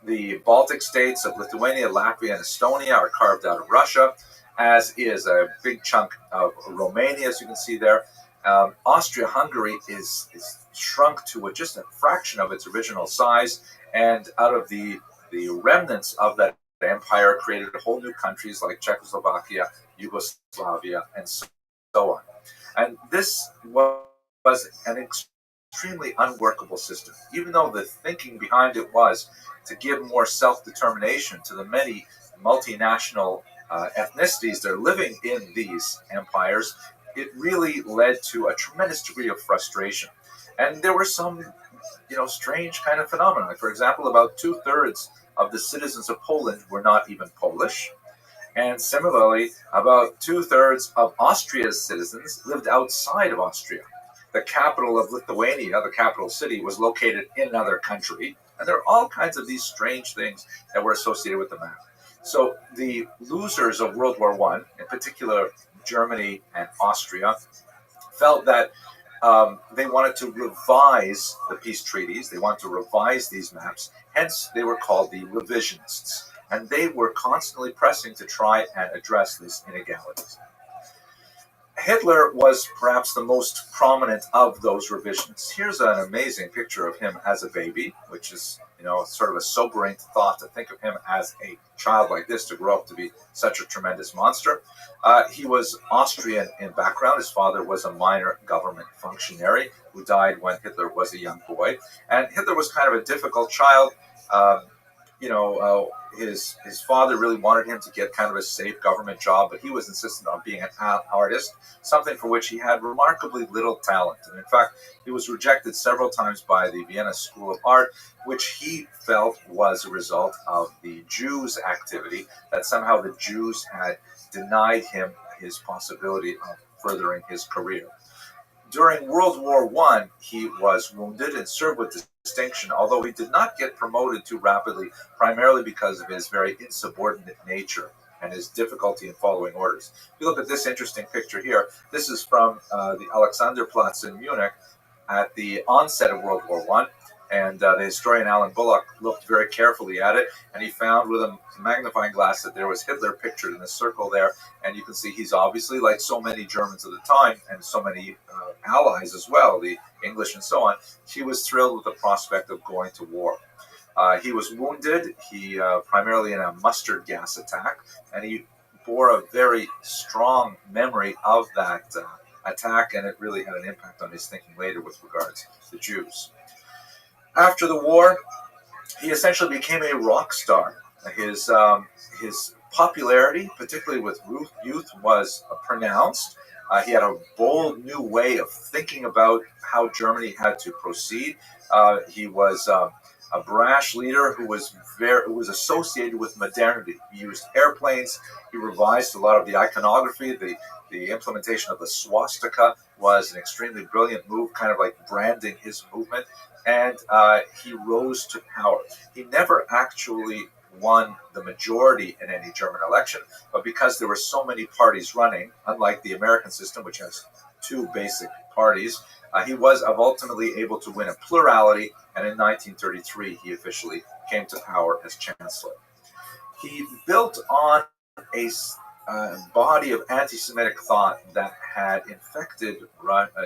The Baltic states of Lithuania, Latvia, and Estonia are carved out of Russia, as is a big chunk of Romania, as you can see there. Austria-Hungary is shrunk to just a fraction of its original size, and out of the remnants of that empire created whole new countries like Czechoslovakia, Yugoslavia, and so on. And this was an extremely unworkable system, even though the thinking behind it was to give more self-determination to the many multinational ethnicities that are living in these empires. It really led to a tremendous degree of frustration. And there were some, strange kind of phenomena. For example, about 2/3 of the citizens of Poland were not even Polish. And similarly, about 2/3 of Austria's citizens lived outside of Austria. The capital of Lithuania, the capital city, was located in another country. And there are all kinds of these strange things that were associated with the map. So the losers of World War I, in particular Germany and Austria, felt that they wanted to revise the peace treaties. They wanted to revise these maps. Hence, they were called the revisionists. And they were constantly pressing to try and address these inegalities. Hitler was perhaps the most prominent of those revisions. Here's an amazing picture of him as a baby, which is, sort of a sobering thought to think of him as a child like this, to grow up to be such a tremendous monster. He was Austrian in background. His father was a minor government functionary who died when Hitler was a young boy. And Hitler was kind of a difficult child. His father really wanted him to get kind of a safe government job, but he was insistent on being an artist, something for which he had remarkably little talent. And in fact, he was rejected several times by the Vienna School of Art, which he felt was a result of the Jews' activity, that somehow the Jews had denied him his possibility of furthering his career. During World War I, he was wounded and served with distinction, although he did not get promoted too rapidly, primarily because of his very insubordinate nature and his difficulty in following orders. If you look at this interesting picture here, this is from the Alexanderplatz in Munich at the onset of World War I. And the historian Alan Bullock looked very carefully at it, and he found with a magnifying glass that there was Hitler pictured in the circle there. And you can see he's obviously, like so many Germans of the time, and so many allies as well, the English and so on, he was thrilled with the prospect of going to war. He was wounded, primarily in a mustard gas attack, and he bore a very strong memory of that attack, and it really had an impact on his thinking later with regards to Jews. After the war, he essentially became a rock star. His popularity, particularly with youth, was pronounced. He had a bold new way of thinking about how Germany had to proceed. He was a brash leader who was associated with modernity. He used airplanes. He revised a lot of the iconography. The implementation of the swastika was an extremely brilliant move, kind of like branding his movement. And he rose to power. He never actually won the majority in any German election, but because there were so many parties running, unlike the American system, which has two basic parties, he was ultimately able to win a plurality, and in 1933 he officially came to power as chancellor. He built on a body of anti-Semitic thought that had infected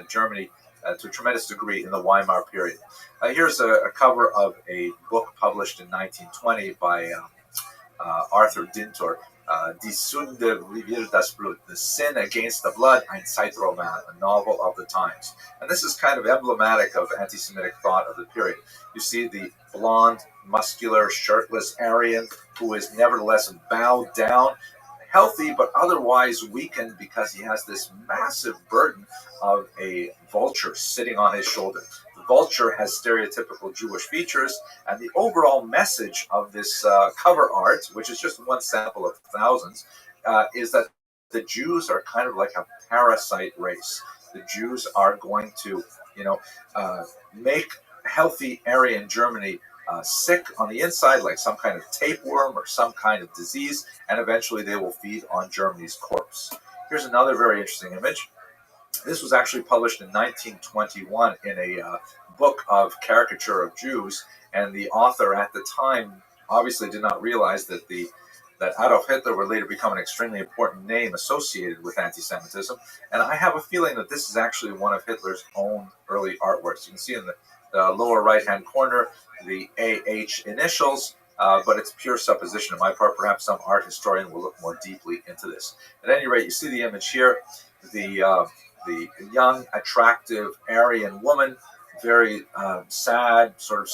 Germany to a tremendous degree in the Weimar period. Here's a cover of a book published in 1920 by Arthur Dintor, Die Sünde wie das Blut, The Sin Against the Blood, ein Zeitroman, a novel of the times. And this is kind of emblematic of anti-Semitic thought of the period. You see the blonde, muscular, shirtless Aryan who is nevertheless bowed down, healthy but otherwise weakened because he has this massive burden of a vulture sitting on his shoulder. The vulture has stereotypical Jewish features, and the overall message of this cover art, which is just one sample of thousands, is that the Jews are kind of like a parasite race. The Jews are going to, make healthy Aryan Germany sick on the inside, like some kind of tapeworm or some kind of disease, and eventually they will feed on Germany's corpse. Here's another very interesting image. This was actually published in 1921 in a book of caricature of Jews, and the author at the time obviously did not realize that Adolf Hitler would later become an extremely important name associated with anti-Semitism. And I have a feeling that this is actually one of Hitler's own early artworks. You can see in the lower right-hand corner the AH initials, but it's pure supposition on my part. Perhaps some art historian will look more deeply into this. At any rate, you see the image here, the young, attractive Aryan woman, very sad, sort of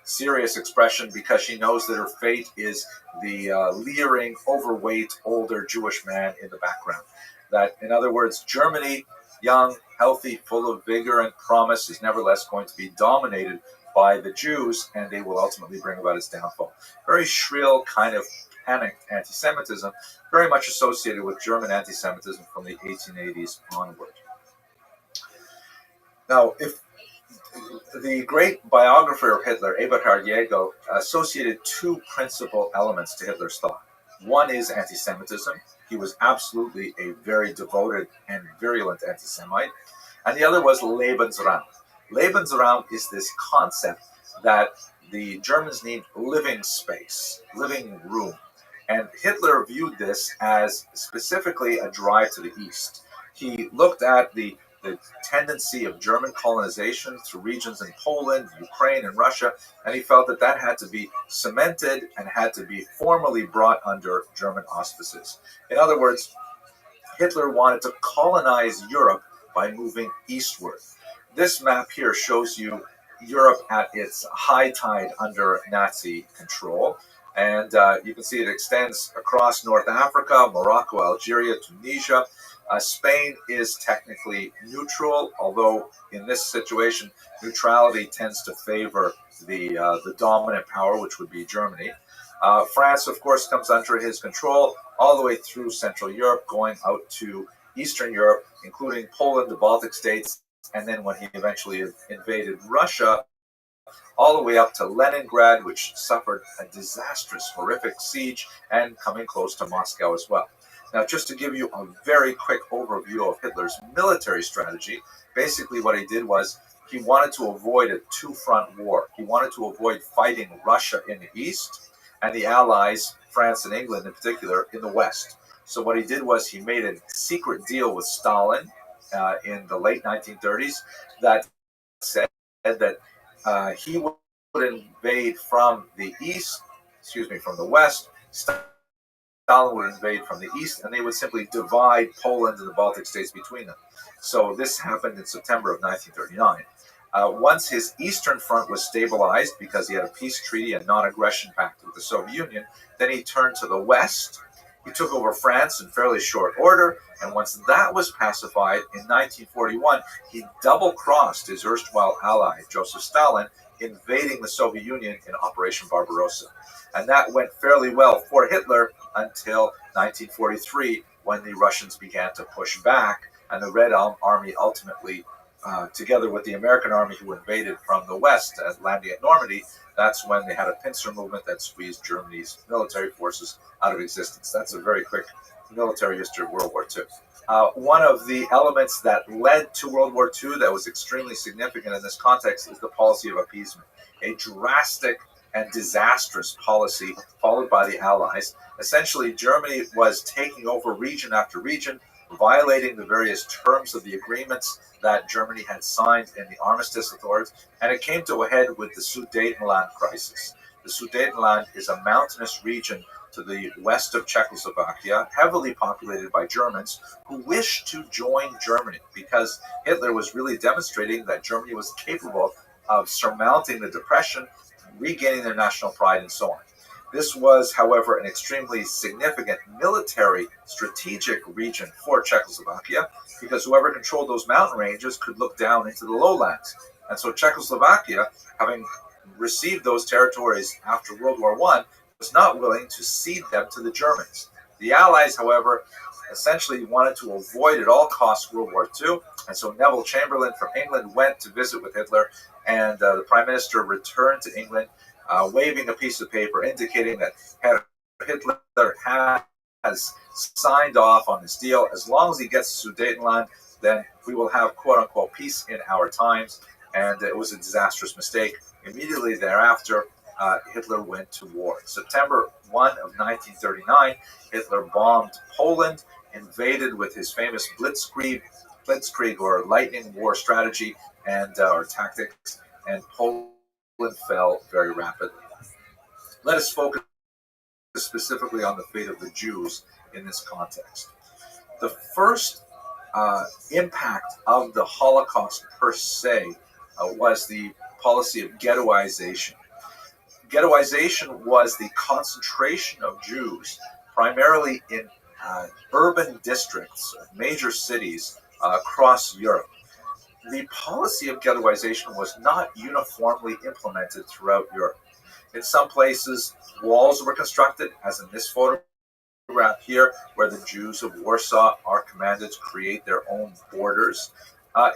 serious expression, because she knows that her fate is the leering, overweight, older Jewish man in the background. That, in other words, Germany, young, healthy, full of vigor and promise, is nevertheless going to be dominated by the Jews, and they will ultimately bring about its downfall. Very shrill, kind of panicked anti-Semitism, very much associated with German anti-Semitism from the 1880s onward. Now, if the great biographer of Hitler, Eberhard Jägel, associated two principal elements to Hitler's thought. One is anti-Semitism. He was absolutely a very devoted and virulent anti-Semite. And the other was Lebensraum. Lebensraum is this concept that the Germans need living space, living room. And Hitler viewed this as specifically a drive to the east. He looked at the tendency of German colonization through regions in Poland, Ukraine, and Russia, and he felt that that had to be cemented and had to be formally brought under German auspices. In other words, Hitler wanted to colonize Europe by moving eastward. This map here shows you Europe at its high tide under Nazi control. And you can see it extends across North Africa, Morocco, Algeria, Tunisia. Spain is technically neutral, although in this situation, neutrality tends to favor the dominant power, which would be Germany. France, of course, comes under his control all the way through Central Europe, going out to Eastern Europe, including Poland, the Baltic states, and then when he eventually invaded Russia, all the way up to Leningrad, which suffered a disastrous, horrific siege, and coming close to Moscow as well. Now, just to give you a very quick overview of Hitler's military strategy, basically what he did was he wanted to avoid a two-front war. He wanted to avoid fighting Russia in the east and the Allies, France and England in particular, in the west. So what he did was he made a secret deal with Stalin in the late 1930s that said that he would invade from the east, from the west. Stalin would invade from the east, and they would simply divide Poland and the Baltic states between them. So this happened in September of 1939. Once his eastern front was stabilized because he had a peace treaty and non-aggression pact with the Soviet Union, then he turned to the west. He took over France in fairly short order, and once that was pacified in 1941, he double-crossed his erstwhile ally, Joseph Stalin, invading the Soviet Union in Operation Barbarossa. And that went fairly well for Hitler until 1943, when the Russians began to push back, and the Red Army ultimately, together with the American army who invaded from the west, landing at Normandy, that's when they had a pincer movement that squeezed Germany's military forces out of existence. That's a very quick military history of World War II. One of the elements that led to World War II that was extremely significant in this context is the policy of appeasement, a drastic and disastrous policy followed by the Allies. Essentially, Germany was taking over region after region, violating the various terms of the agreements that Germany had signed in the Armistice Accords, and it came to a head with the Sudetenland crisis. The Sudetenland is a mountainous region to the west of Czechoslovakia, heavily populated by Germans who wished to join Germany because Hitler was really demonstrating that Germany was capable of surmounting the depression, regaining their national pride, and so on. This was, however, an extremely significant military strategic region for Czechoslovakia because whoever controlled those mountain ranges could look down into the lowlands. And so Czechoslovakia, having received those territories after World War I, was not willing to cede them to the Germans. The Allies, however, essentially wanted to avoid at all costs World War II, and so Neville Chamberlain from England went to visit with Hitler, and the Prime Minister returned to England, waving a piece of paper indicating that Hitler has signed off on this deal. As long as he gets to Sudetenland, then we will have quote-unquote peace in our times, and it was a disastrous mistake. Immediately thereafter, Hitler went to war. September 1 of 1939, Hitler bombed Poland, invaded with his famous blitzkrieg or lightning war strategy and or tactics, and Poland fell very rapidly. Let us focus specifically on the fate of the Jews in this context. The first impact of the Holocaust per se was the policy of ghettoization. Ghettoization was the concentration of Jews primarily in urban districts, major cities across Europe. The policy of ghettoization was not uniformly implemented throughout Europe. In some places, walls were constructed, as in this photograph here, where the Jews of Warsaw are commanded to create their own borders.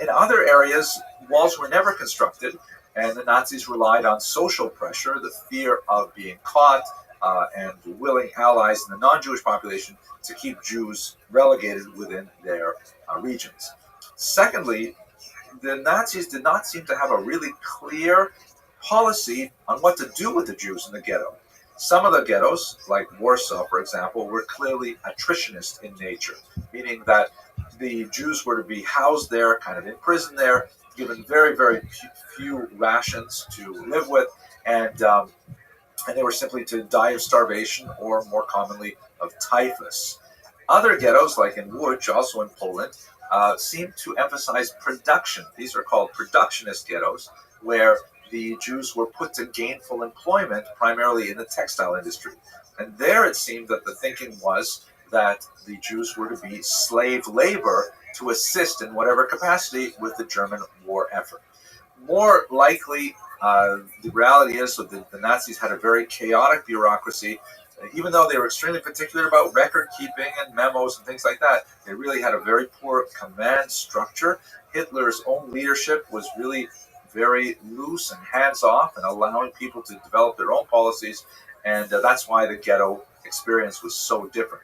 In other areas, walls were never constructed, and the Nazis relied on social pressure, the fear of being caught, and willing allies in the non-Jewish population to keep Jews relegated within their regions. Secondly, the Nazis did not seem to have a really clear policy on what to do with the Jews in the ghetto. Some of the ghettos, like Warsaw, for example, were clearly attritionist in nature, meaning that the Jews were to be housed there, kind of in prison there, given very, very few rations to live with, and they were simply to die of starvation or, more commonly, of typhus. Other ghettos, like in Łódź, also in Poland, seem to emphasize production. These are called productionist ghettos, where the Jews were put to gainful employment, primarily in the textile industry. And there it seemed that the thinking was that the Jews were to be slave labor to assist in whatever capacity with the German war effort. More likely, the reality is that the Nazis had a very chaotic bureaucracy. Even though they were extremely particular about record keeping and memos and things like that, they really had a very poor command structure. Hitler's own leadership was really very loose and hands-off and allowing people to develop their own policies, and that's why the ghetto experience was so different.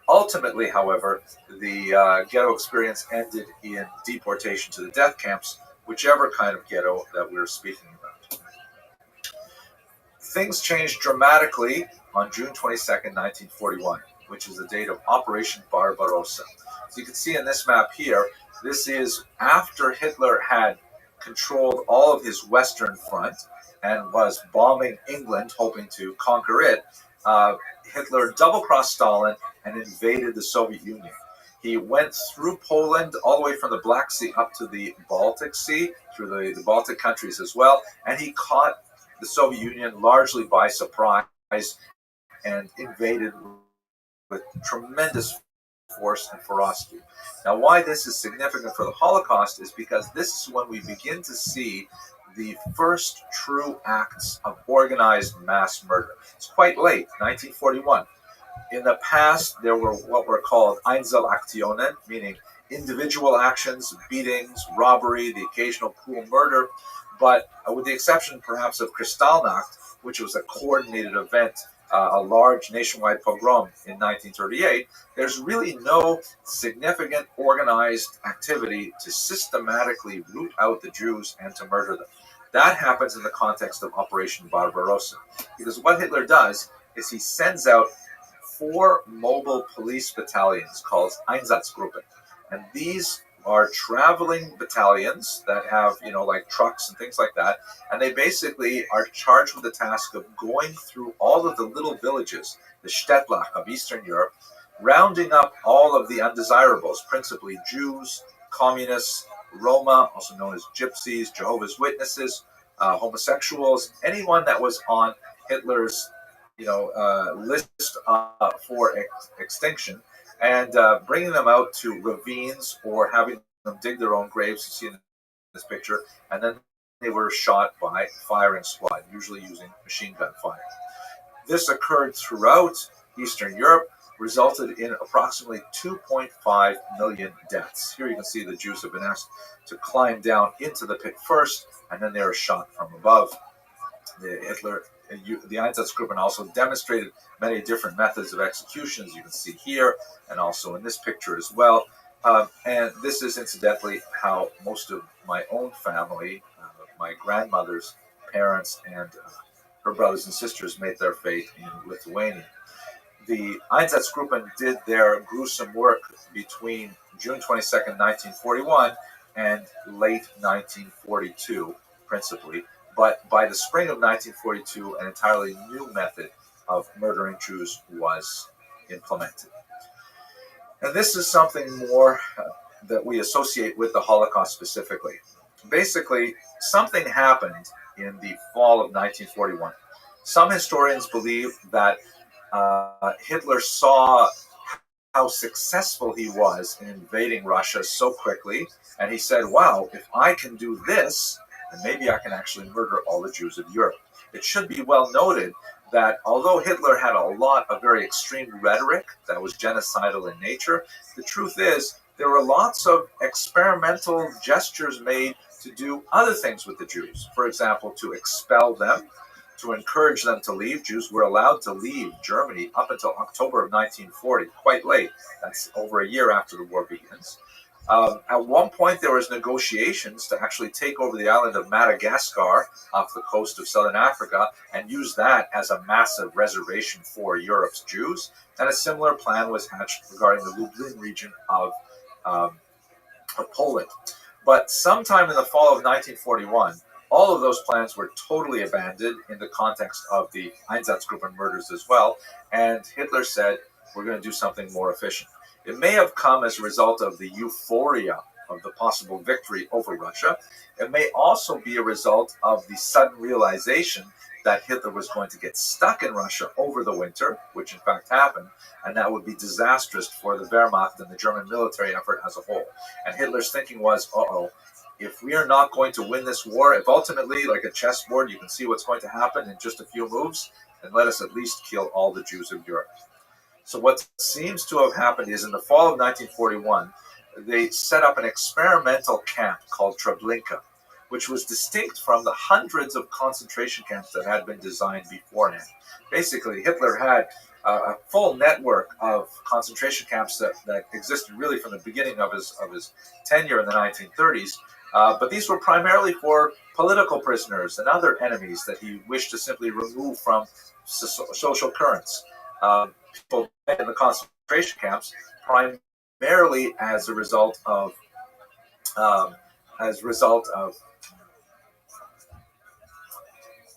Ultimately, however, the ghetto experience ended in deportation to the death camps, whichever kind of ghetto that we're speaking about. Things changed dramatically on June 22nd, 1941, which is the date of Operation Barbarossa. So you can see in this map here, this is after Hitler had controlled all of his Western Front and was bombing England, hoping to conquer it. Hitler double-crossed Stalin and invaded the Soviet Union. He went through Poland, all the way from the Black Sea up to the Baltic Sea, through the Baltic countries as well, and he caught the Soviet Union largely by surprise and invaded with tremendous force and ferocity. Now, why this is significant for the Holocaust is because this is when we begin to see the first true acts of organized mass murder. It's quite late, 1941. In the past, there were what were called Einzelaktionen, meaning individual actions, beatings, robbery, the occasional cruel murder, but with the exception perhaps of Kristallnacht, which was a coordinated event, a large nationwide pogrom in 1938, there's really no significant organized activity to systematically root out the Jews and to murder them. That happens in the context of Operation Barbarossa, because what Hitler does is he sends out 4 mobile police battalions called Einsatzgruppen, and these are traveling battalions that have, like trucks and things like that, and they basically are charged with the task of going through all of the little villages, the Städtlach of Eastern Europe, rounding up all of the undesirables, principally Jews, communists, Roma, also known as gypsies, Jehovah's Witnesses, homosexuals, anyone that was on Hitler's list for extinction, and bringing them out to ravines or having them dig their own graves, you see in this picture, and then they were shot by firing squad, usually using machine gun fire. This occurred throughout Eastern Europe, resulted in approximately 2.5 million deaths. Here you can see the Jews have been asked to climb down into the pit first, and then they are shot from above. The Einsatzgruppen also demonstrated many different methods of executions, you can see here, and also in this picture as well. And this is incidentally how most of my own family, my grandmother's parents and her brothers and sisters, made their fate in Lithuania. The Einsatzgruppen did their gruesome work between June 22nd, 1941 and late 1942, principally. But by the spring of 1942, an entirely new method of murdering Jews was implemented. And this is something more that we associate with the Holocaust specifically. Basically, something happened in the fall of 1941. Some historians believe that Hitler saw how successful he was in invading Russia so quickly, and he said, wow, if I can do this, then maybe I can actually murder all the Jews of Europe. It should be well noted that although Hitler had a lot of very extreme rhetoric that was genocidal in nature, the truth is there were lots of experimental gestures made to do other things with the Jews. For example, to expel them, to encourage them to leave. Jews were allowed to leave Germany up until October of 1940, quite late. That's over a year after the war begins. At one point, there was negotiations to actually take over the island of Madagascar off the coast of southern Africa and use that as a massive reservation for Europe's Jews. And a similar plan was hatched regarding the Lublin region of of Poland. But sometime in the fall of 1941, all of those plans were totally abandoned in the context of the Einsatzgruppen murders as well, and Hitler said, we're going to do something more efficient. It may have come as a result of the euphoria of the possible victory over Russia. It may also be a result of the sudden realization that Hitler was going to get stuck in Russia over the winter, which in fact happened, and that would be disastrous for the Wehrmacht and the German military effort as a whole. And Hitler's thinking was, if we are not going to win this war, if ultimately, like a chessboard, you can see what's going to happen in just a few moves, then let us at least kill all the Jews of Europe. So what seems to have happened is in the fall of 1941, they set up an experimental camp called Treblinka, which was distinct from the hundreds of concentration camps that had been designed beforehand. Basically, Hitler had a full network of concentration camps that existed really from the beginning of his tenure in the 1930s, but these were primarily for political prisoners and other enemies that he wished to simply remove from social currents. People died in the concentration camps primarily as a result of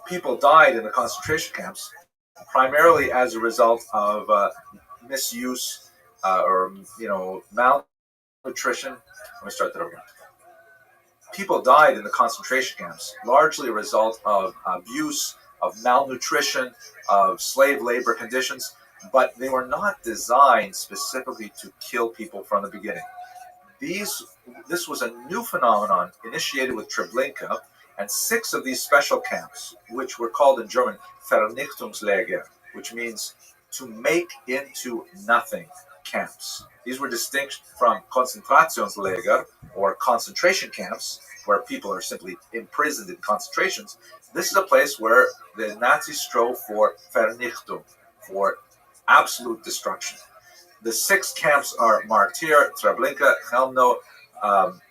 people died in the concentration camps primarily as a result of misuse or malnutrition. Let me start that over again. People died in the concentration camps largely a result of abuse, of malnutrition, of slave labor conditions, but they were not designed specifically to kill people from the beginning. This was a new phenomenon initiated with Treblinka, and 6 of these special camps, which were called in German Vernichtungslager, which means to make into nothing camps. These were distinct from Konzentrationslager, or concentration camps, where people are simply imprisoned in concentrations. This is a place where the Nazis strove for Vernichtung, for absolute destruction. The 6 camps are marked here: Treblinka, Chelmno,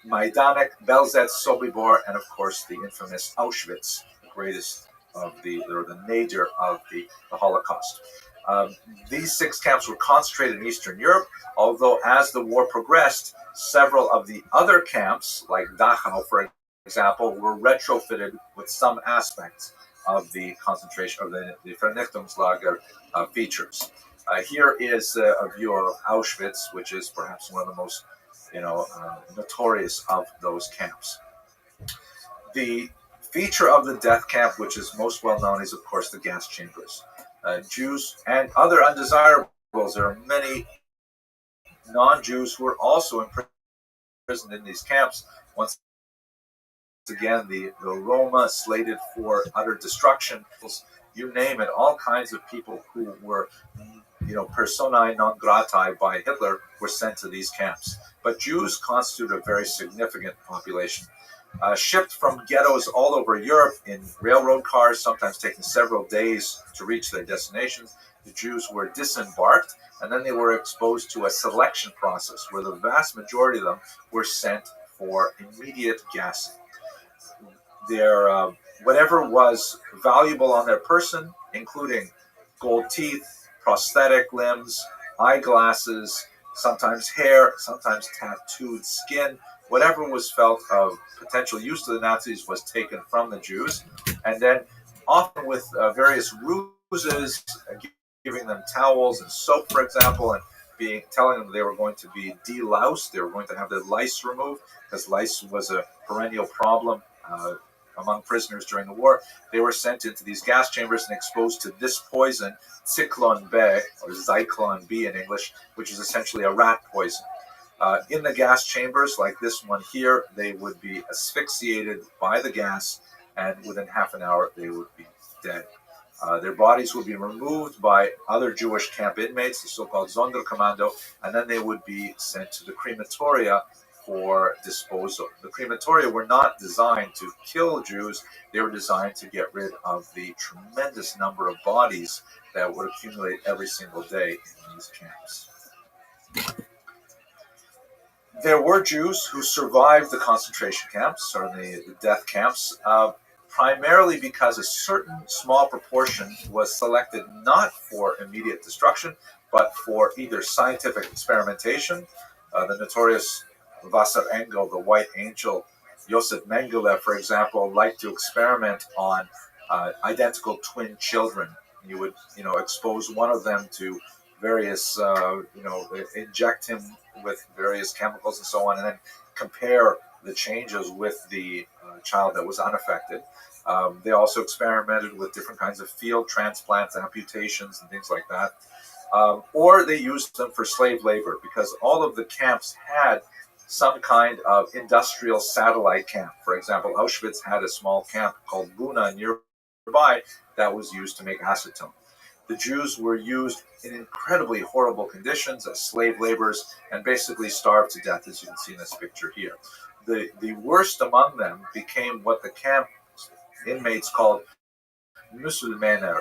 Majdanek, Belzec, Sobibor, and of course the infamous Auschwitz, the greatest of the nadir of the Holocaust. These 6 camps were concentrated in Eastern Europe, although as the war progressed, several of the other camps, like Dachau, for example, were retrofitted with some aspects of the concentration of the Vernichtungslager features. Here is a view of Auschwitz, which is perhaps one of the most notorious of those camps. The feature of the death camp, which is most well known, is of course the gas chambers. Jews and other undesirables. There are many non-Jews who are also imprisoned in these camps. Once again, the Roma slated for utter destruction. You name it, all kinds of people who were personae non gratae by Hitler were sent to these camps. But Jews constitute a very significant population. Shipped from ghettos all over Europe in railroad cars, sometimes taking several days to reach their destinations, the Jews were disembarked, and then they were exposed to a selection process where the vast majority of them were sent for immediate gassing. Their whatever was valuable on their person, including gold teeth, prosthetic limbs, eyeglasses, sometimes hair, sometimes tattooed skin, whatever was felt of potential use to the Nazis was taken from the Jews, and then often with various ruses, giving them towels and soap, for example, and telling them they were going to be deloused, they were going to have their lice removed, because lice was a perennial problem among prisoners during the war. They were sent into these gas chambers and exposed to this poison, Zyklon B, or Zyklon B in English, which is essentially a rat poison. In the gas chambers, like this one here, they would be asphyxiated by the gas, and within half an hour, they would be dead. Their bodies would be removed by other Jewish camp inmates, the so-called Sonderkommando, and then they would be sent to the crematoria for disposal. The crematoria were not designed to kill Jews, they were designed to get rid of the tremendous number of bodies that would accumulate every single day in these camps. There were Jews who survived the concentration camps, or the death camps, primarily because a certain small proportion was selected not for immediate destruction, but for either scientific experimentation, the notorious Wasser Engel, the white angel, Josef Mengele, for example, liked to experiment on identical twin children. You would, expose one of them to various, inject him with various chemicals and so on, and then compare the changes with the child that was unaffected. They also experimented with different kinds of field transplants, amputations, and things like that. Or they used them for slave labor, because all of the camps had some kind of industrial satellite camp. For example, Auschwitz had a small camp called Buna nearby that was used to make acetone. The Jews were used in incredibly horrible conditions as slave laborers and basically starved to death, as you can see in this picture here. The worst among them became what the camp inmates called Musulmaner,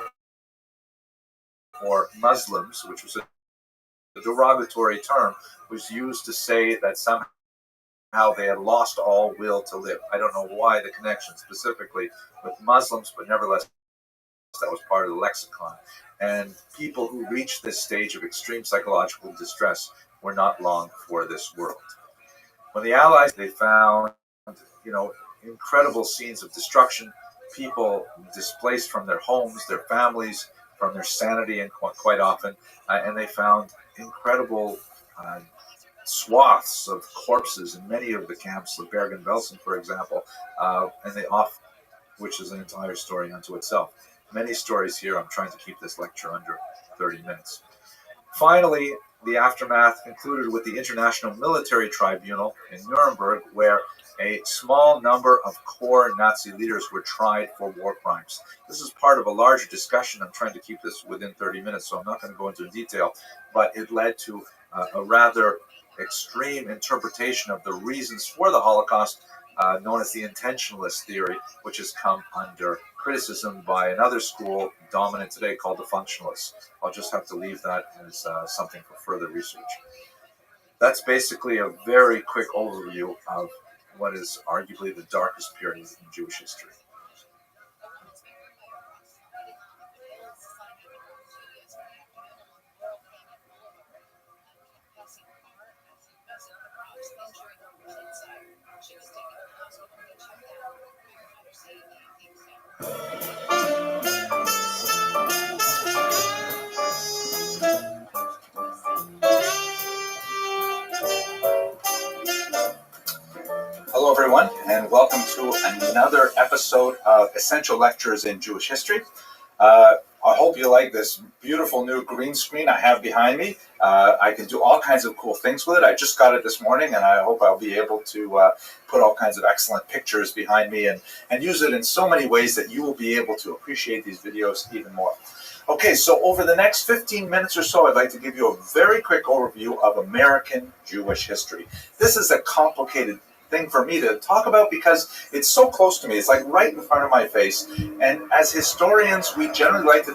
or Muslims, which was a derogatory term, was used to say that somehow they had lost all will to live. I don't know why the connection specifically with Muslims, but nevertheless, that was part of the lexicon. And people who reached this stage of extreme psychological distress were not long for this world. When the Allies, they found, incredible scenes of destruction, people displaced from their homes, their families, from their sanity, and quite often, and they found incredible swaths of corpses in many of the camps, like Bergen-Belsen, for example, and they off, which is an entire story unto itself. Many stories here. I'm trying to keep this lecture under 30 minutes. Finally, the aftermath concluded with the International Military Tribunal in Nuremberg, where a small number of core Nazi leaders were tried for war crimes. This is part of a larger discussion. I'm trying to keep this within 30 minutes, so I'm not going to go into detail, but it led to a rather extreme interpretation of the reasons for the Holocaust, known as the intentionalist theory, which has come under criticism by another school dominant today called the functionalists. I'll just have to leave that as something for further research. That's basically a very quick overview of what is arguably the darkest period in Jewish history. Hello, everyone, and welcome to another episode of Essential Lectures in Jewish History. I hope you like this beautiful new green screen I have behind me. I can do all kinds of cool things with it. I just got it this morning, and I hope I'll be able to put all kinds of excellent pictures behind me and use it in so many ways that you will be able to appreciate these videos even more. Okay, so over the next 15 minutes or so, I'd like to give you a very quick overview of American Jewish history. This is a complicated thing for me to talk about because it's so close to me. It's like right in front of my face. And as historians, we generally like to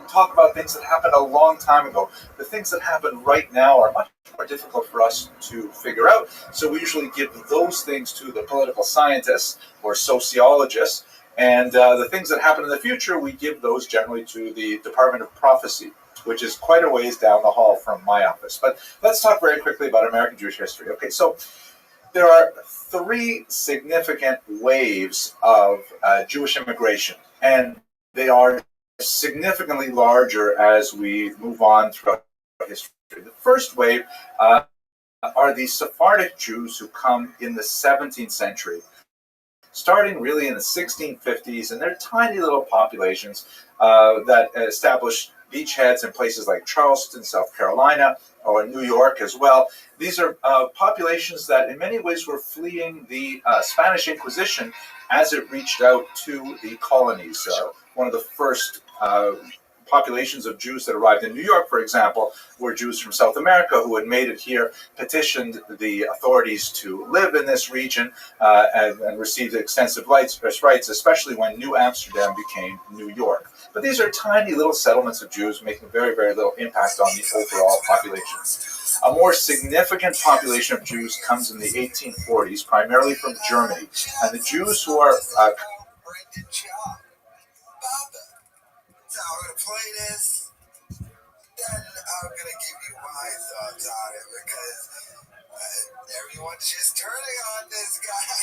talk about things that happened a long time ago. The things that happen right now are much more difficult for us to figure out. So we usually give those things to the political scientists or sociologists. And the things that happen in the future, we give those generally to the Department of Prophecy, which is quite a ways down the hall from my office. But let's talk very quickly about American Jewish history. Okay, so there are three significant waves of Jewish immigration, and they are significantly larger as we move on throughout history. The first wave are the Sephardic Jews who come in the 17th century, starting really in the 1650s, and they're tiny little populations that establish beachheads in places like Charleston, South Carolina, or New York as well. These are populations that in many ways were fleeing the Spanish Inquisition as it reached out to the colonies. One of the first populations of Jews that arrived in New York, for example, were Jews from South America who had made it here, petitioned the authorities to live in this region, and received extensive rights, especially when New Amsterdam became New York. But these are tiny little settlements of Jews making very, very little impact on the overall population. A more significant population of Jews comes in the 1840s, primarily from Germany. And the Jews who are... So I'm going to play this, then I'm going to give you my thoughts on it, because Everyone's just turning on this guy.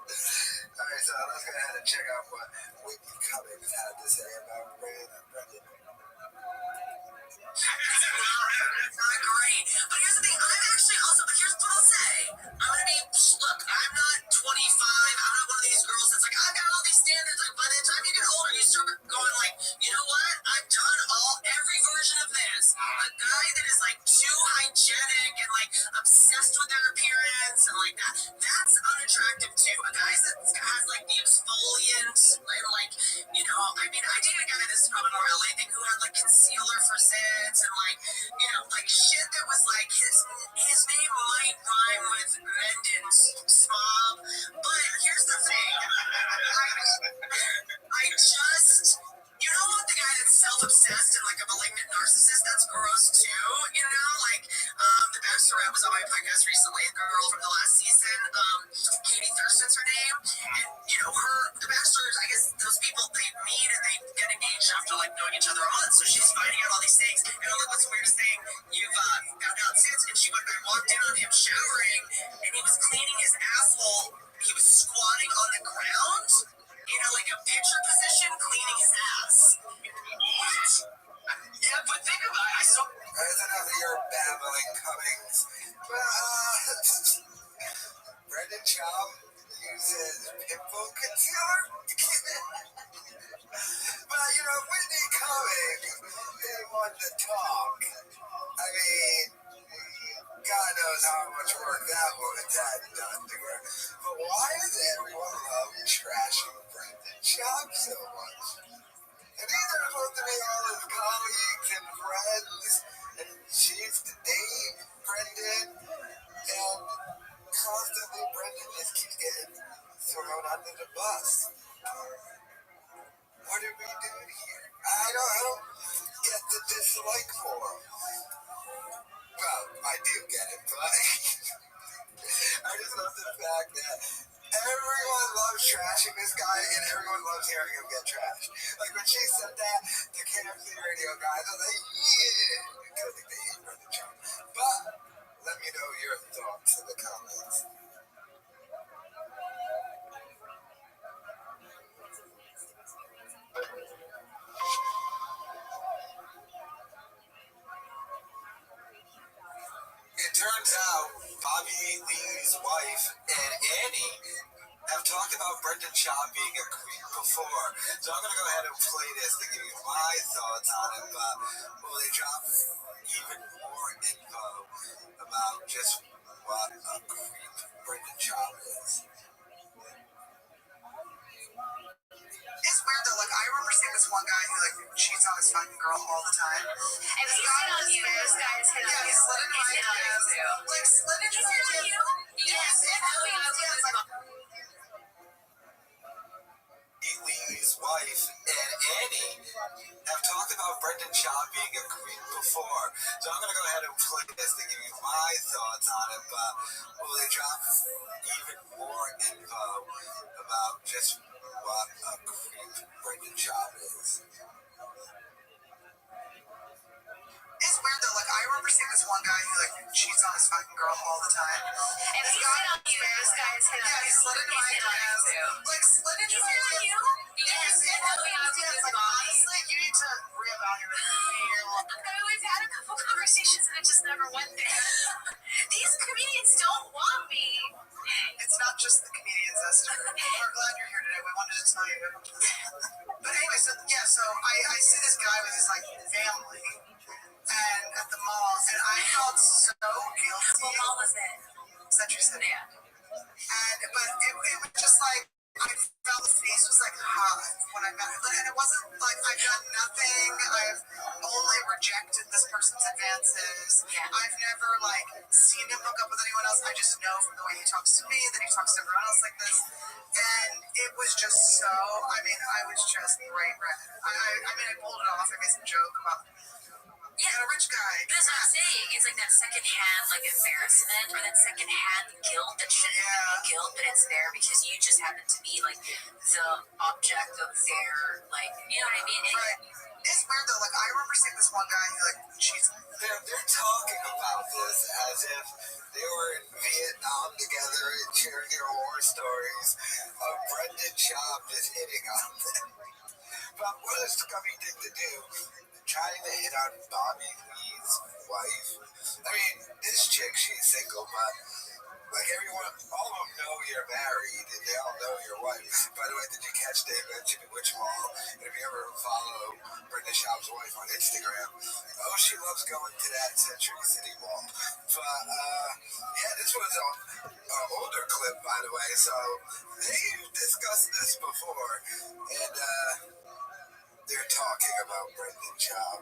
Alright, so let's go ahead and check out what Whitney Cummings had to say about Brendan. It's not great. But here's the thing, I'm actually also, here's what I'll say. I'm gonna be, look, I'm not 25. I'm not one of these girls that's like, I've got all these standards. Like, by the time you get older, you start going like, you know what? I've done every version of this. A guy that is like too hygienic and like obsessed with their appearance and like that, that's unattractive too. A guy that has like the exfoliant and like, you know, I mean, I dated a guy, this is probably more LA thing, who had like concealer for zits and like, you know, like shit that was like his name might rhyme with Mendon's Smob, but here's the thing. I just, you don't want the guy that's self-obsessed and like a malignant narcissist. That's gross too, you know? Like, the Bachelorette was on my podcast recently. The girl from the last season, Katie Thurston's her name, and you know, the Bachelors, I guess those people, they meet and they get engaged after like knowing each other a month. So she's finding out all these things. And I'm like, what's the weirdest thing you've found out since? And she went, I walked in on him showering, and he was cleaning his asshole. He was squatting on the ground in a, like a picture position, cleaning his ass. What? Yeah, but think about it. I saw. There's enough of your babbling, Cummings. Brendan Schaub uses pimple concealer. But you know, Whitney Cummings, they want to talk. I mean, God knows how much work that woman's had done to her. But why does everyone love trashing Brendan Schaub so much? And these are supposed to be all his colleagues and friends, and she's to date Brendan, and constantly Brendan just keeps getting thrown under the bus. What are we doing here? I don't get the dislike for him. Well, I do get it, but I just love the fact that everyone loves trashing this guy and everyone loves hearing him get trashed. Like when she said that, the KFC radio guys are like, yeah, because they hate Brendan Schaub. But let me know your thoughts in the comments. It turns out Bobby Lee's wife and Annie have talked about Brendan Schaub being a creep before. So I'm going to go ahead and play this to give you my thoughts on it. But will they drop even more info about just what a creep Brendan Schaub is? It's weird though, like I remember seeing this one guy who like cheats on his fucking girl all the time. And this guy on you, this guy is hit on you. Yeah, he slid into my DMs. Like slid into my DMs. Yes, and Lee's wife and Annie have talked about Brendan Schaub being a creep before. So I'm going to go ahead and play this to give you my thoughts on it. But will they drop even more info about just what a creep Brendan Schaub is? It's weird though, like I remember seeing this one guy who like cheats on his fucking girl all the time. And this guy on you, this guy is hit on you. Yeah, he slid into my DMs. Like slid into my DMs. Yes, and like honestly, you need to reevaluate your life. We've had a couple conversations and it just never went there. These comedians don't want me. It's not just the comedians, Esther. We're glad you're here today. We wanted to tell you. But anyway, so yeah, so I see this guy with his like family. And at the mall, and I felt so guilty. What mall was it? Century City. Yeah. But it was just like I felt the face was like hot when I met him, and it wasn't like I've done nothing. I've only rejected this person's advances. Yeah. I've never like seen him hook up with anyone else. I just know from the way he talks to me that he talks to everyone else like this, and it was just so. I mean, I was just bright red. I mean, I pulled it off. I made some joke about Yeah, the rich guy. That's what I'm saying. It's like that secondhand, like embarrassment or that secondhand guilt that shouldn't be guilt, but it's there because you just happen to be like the object of their, like, you know what I mean? Right. It's weird though. Like I remember seeing this one guy. Like they're talking about this as if they were in Vietnam together and sharing their war stories. Brendan Schaub just hitting on them. But what a scummy thing to do. Trying to hit on Bobby Lee's wife. I mean, this chick, she's single, but like everyone, all of them know you're married and they all know your wife. By the way, did you catch Dave mention which mall? And if you ever follow Brenda Schaub's wife on Instagram, oh, she loves going to that Century City Mall. But yeah, this was an older clip, by the way, so they've discussed this before, and they're talking about Brendan Schaub.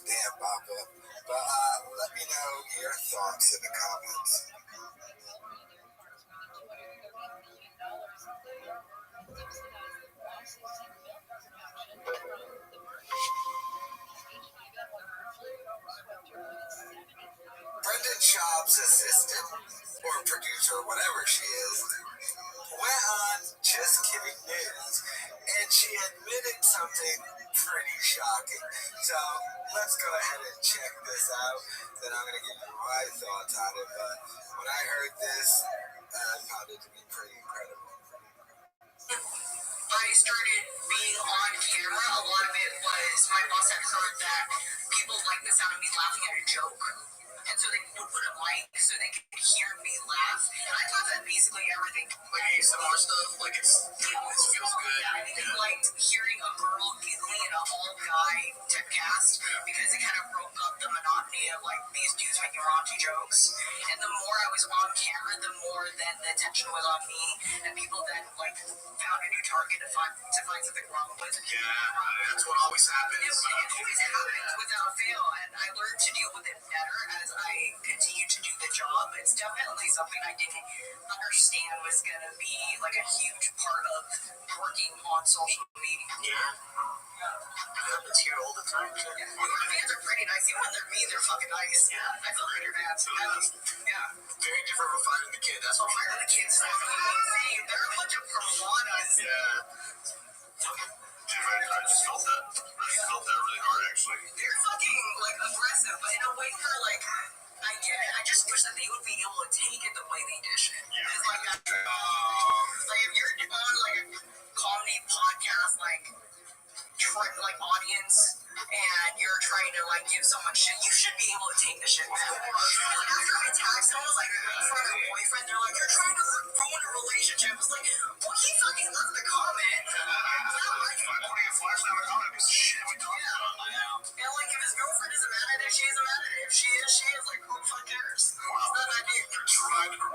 Damn, Papa. But let me know your thoughts in the comments. Brendan Schaub's assistant or producer, whatever she is, went on Just Giving News, and she admitted something pretty shocking. So let's go ahead and check this out. Then I'm going to give you my thoughts on it. But when I heard this, I found it to be pretty incredible. I started being on camera, a lot of it was my boss had heard that people like the sound of me laughing at a joke. And so they would put a mic so they could hear me laugh. And I thought that basically everything, like ASMR stuff, like it feels good. Yeah, I think they liked hearing a girl giggling in a all-guy typecast because it kind of broke up the monotony of like these dudes making raunchy jokes. And the more I was on camera, the more then the attention was on me, and people then like found a new target to find something wrong with. Yeah, that's what always happens. It always happens without fail, and I learned to deal with it better as I continue to do the job. It's definitely something I didn't understand was going to be like a huge part of working on social media. Yeah. It happens here all the time. Yeah. Our fans are pretty nice. Even when they're mean, they're fucking nice. Yeah. I feel like your fans. Yeah. Very different from Fighting the Kid. That's what Fighting the Kid's insane. They're a bunch of piranhas. Yeah. I just felt that. I felt that really hard, actually. They're fucking, like, aggressive, but in a way where, like, I get it. I just wish that they would be able to take it the way they dish it. Yeah. It's like, like, if you're on, like, a comedy podcast, like audience, and you're trying to, like, give someone shit, you should be able to take the shit back. Like, after I attack someone, like, in front of a boyfriend, they're like, you're trying to ruin a relationship. It's like, well, he fucking left the comment. Putting a flashlight on the comment is shit. We talked about it now. And, like, if his girlfriend isn't mad at it, she isn't mad at it. If she is, she is. Like, who the fuck cares? Wow. It's not that deep. You're trying to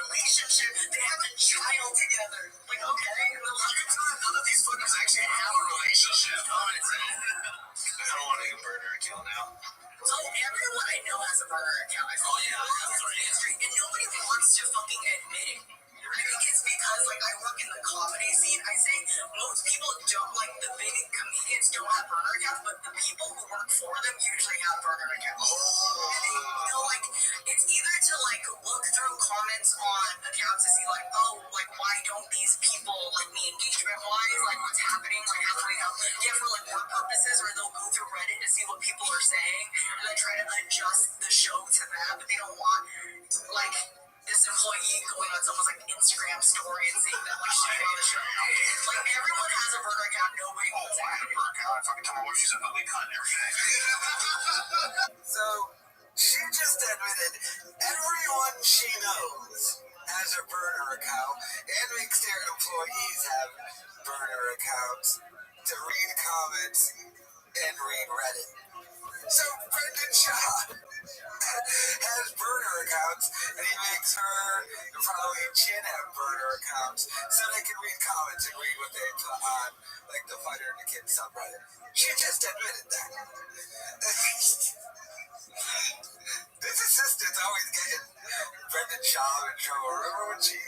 relationship. They have a child together. Like, okay. None of these fuckers actually have a relationship. I don't want to get a burner account now. So everyone I know has a burner account. Oh yeah, that's right. And nobody wants to fucking admit it. I think it's because, like, I work in the comedy scene. I say most people don't, like, the big comedians don't have burner accounts, but the people who work for them usually have burner accounts. Oh. And they, you know, like, it's either to, like, look through comments on accounts to see, like, oh, like, why don't these people like me engagement-wise? Like, what's happening? Like, how can we help? Yeah, for, like, work purposes, or they'll go through Reddit to see what people are saying, and then try to adjust the show to that, but they don't want, like, this employee going on someone's like Instagram story and seeing that like shit on the show. Like everyone has a burner account, nobody wants it. I have a burner account. I fucking tell my wife she's a ugly cunt and everything. So she just admitted everyone she knows has a burner account and makes their employees have burner accounts to read comments and read Reddit. So Brendan Schaub has burner accounts, and he makes her and probably Chin have burner accounts so they can read comments and read what they put on, like the Fighter and the Kid subreddit. She just admitted that. This assistant's always getting Brendan Schaub in trouble. Remember when she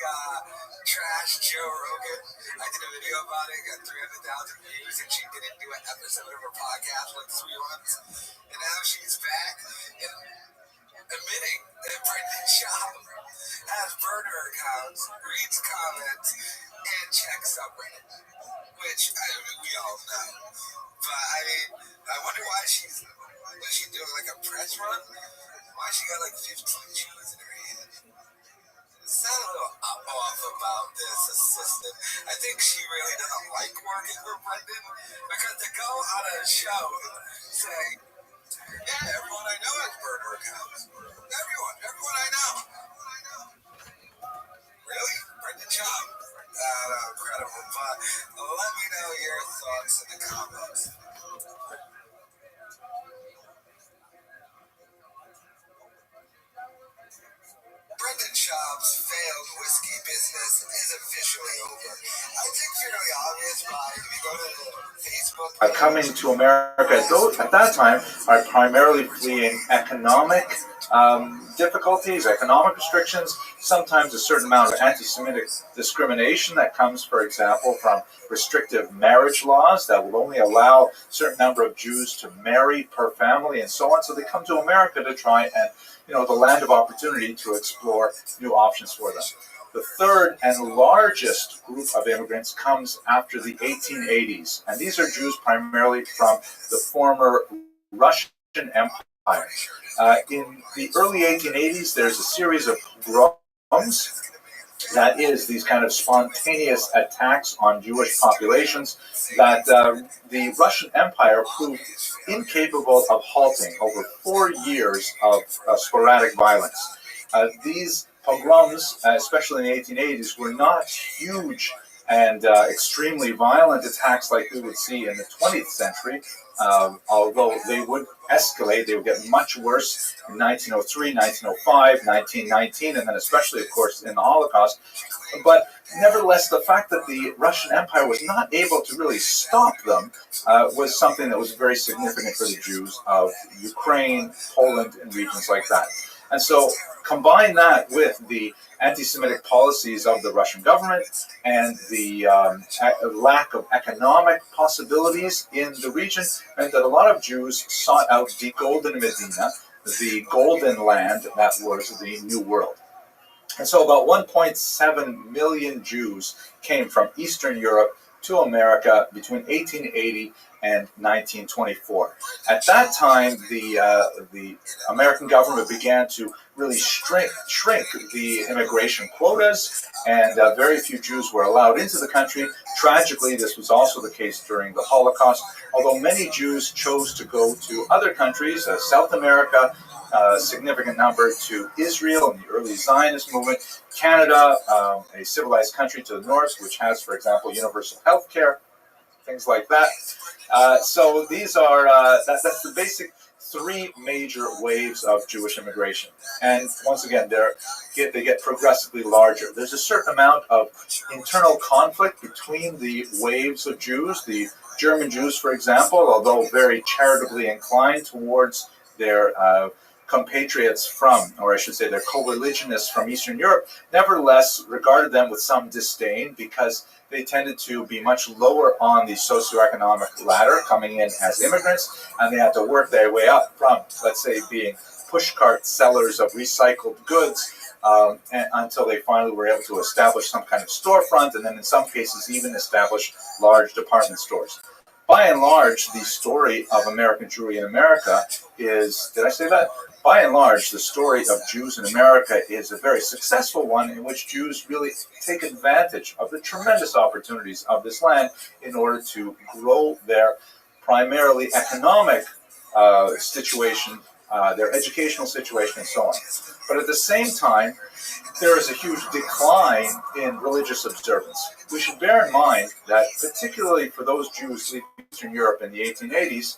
trashed Joe Rogan? I did a video about it, got 300,000 views, and she didn't do an episode of her podcast for like 3 months. And now she's back and admitting that Brendan Schaub has burner accounts, reads comments, and checks subreddit, which we all know. But I wonder why was she doing like a press run? Why she got like 15 Jews in her head? Sound a little off about this assistant. I think she really doesn't like working for Brendan, because to go on a show and say, yeah, everyone I know has burner accounts. Everyone I know. Really? Brendan Schaub? Incredible. But let me know your thoughts in the comments. Brendan Schaub's failed whiskey business is officially over. I think fairly obvious by if you go to Facebook. Coming to America at that time are primarily fleeing economic difficulties, economic restrictions, sometimes a certain amount of anti-Semitic discrimination that comes, for example, from restrictive marriage laws that will only allow a certain number of Jews to marry per family and so on. So they come to America to try and, the land of opportunity to explore new options for them. The third and largest group of immigrants comes after the 1880s, and these are Jews primarily from the former Russian Empire. In the early 1880s, there's a series of pogroms, that is, these kind of spontaneous attacks on Jewish populations that the Russian Empire proved incapable of halting over 4 years of sporadic violence. These pogroms, especially in the 1880s, were not huge and extremely violent attacks like we would see in the 20th century, although they would escalate. They would get much worse in 1903, 1905, 1919, and then especially, of course, in the Holocaust. But nevertheless, the fact that the Russian Empire was not able to really stop them was something that was very significant for the Jews of Ukraine, Poland, and regions like that. And so combine that with the anti-Semitic policies of the Russian government and the lack of economic possibilities in the region, meant that a lot of Jews sought out the Golden Medina, the golden land that was the New World. And so about 1.7 million Jews came from Eastern Europe to America between 1880 and 1924. At that time, the American government began to really shrink the immigration quotas, and very few Jews were allowed into the country. Tragically, this was also the case during the Holocaust, although many Jews chose to go to other countries, South America, a significant number to Israel in the early Zionist movement, Canada, a civilized country to the north, which has, for example, universal health care, things like that. So these are, that's the basic 3 major waves of Jewish immigration. And once again, they get progressively larger. There's a certain amount of internal conflict between the waves of Jews. The German Jews, for example, although very charitably inclined towards their compatriots from, or I should say their co-religionists from Eastern Europe, nevertheless regarded them with some disdain because they tended to be much lower on the socioeconomic ladder, coming in as immigrants, and they had to work their way up from, let's say, being pushcart sellers of recycled goods until they finally were able to establish some kind of storefront, and then in some cases even establish large department stores. By and large, the story of American Jewry in America is, did I say that? By and large, the story of Jews in America is a very successful one in which Jews really take advantage of the tremendous opportunities of this land in order to grow their primarily economic situation, their educational situation, and so on. But at the same time, there is a huge decline in religious observance. We should bear in mind that particularly for those Jews leaving Eastern Europe in the 1880s,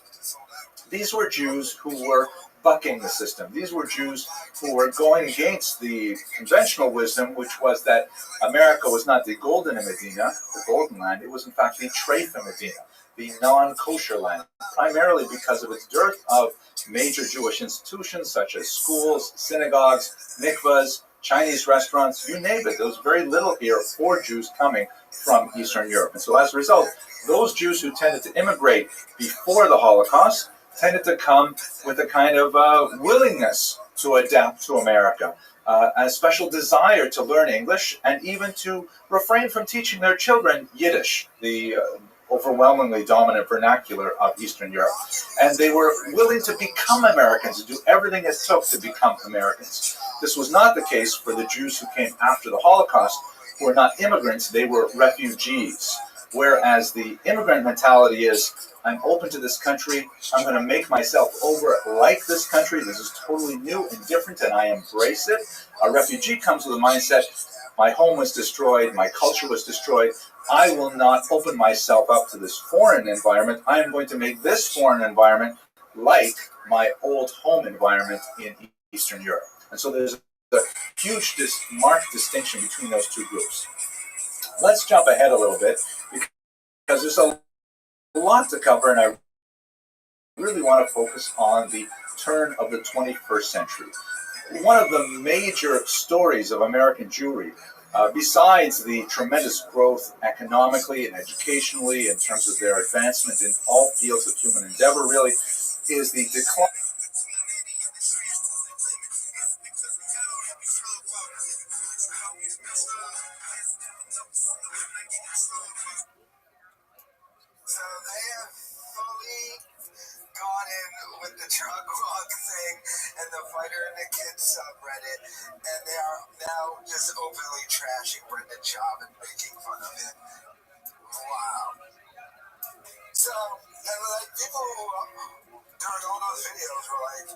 these were Jews who were bucking the system. These were Jews who were going against the conventional wisdom, which was that America was not the golden Medina, the golden land. It was in fact the Treifa Medina, the non-kosher land, primarily because of its dearth of major Jewish institutions such as schools, synagogues, mikvahs, Chinese restaurants, you name it. There was very little here for Jews coming from Eastern Europe. And so as a result, those Jews who tended to immigrate before the Holocaust tended to come with a kind of willingness to adapt to America, a special desire to learn English, and even to refrain from teaching their children Yiddish, the overwhelmingly dominant vernacular of Eastern Europe. And they were willing to become Americans, to do everything it took to become Americans. This was not the case for the Jews who came after the Holocaust, who were not immigrants, they were refugees. Whereas the immigrant mentality is, I'm open to this country, I'm going to make myself over like this country, this is totally new and different, and I embrace it. A refugee comes with a mindset, my home was destroyed, my culture was destroyed, I will not open myself up to this foreign environment, I am going to make this foreign environment like my old home environment in Eastern Europe. And so there's a huge marked distinction between those two groups. Let's jump ahead a little bit, because there's a lot to cover, and I really want to focus on the turn of the 21st century. One of the major stories of American Jewry, besides the tremendous growth economically and educationally in terms of their advancement in all fields of human endeavor, really, is the decline. So they have fully gone in with the drug walk thing and the fighter and the kids subreddit, and they are now just openly trashing Brendan Schaub and making fun of him. Wow. So, and like people during all those videos were like,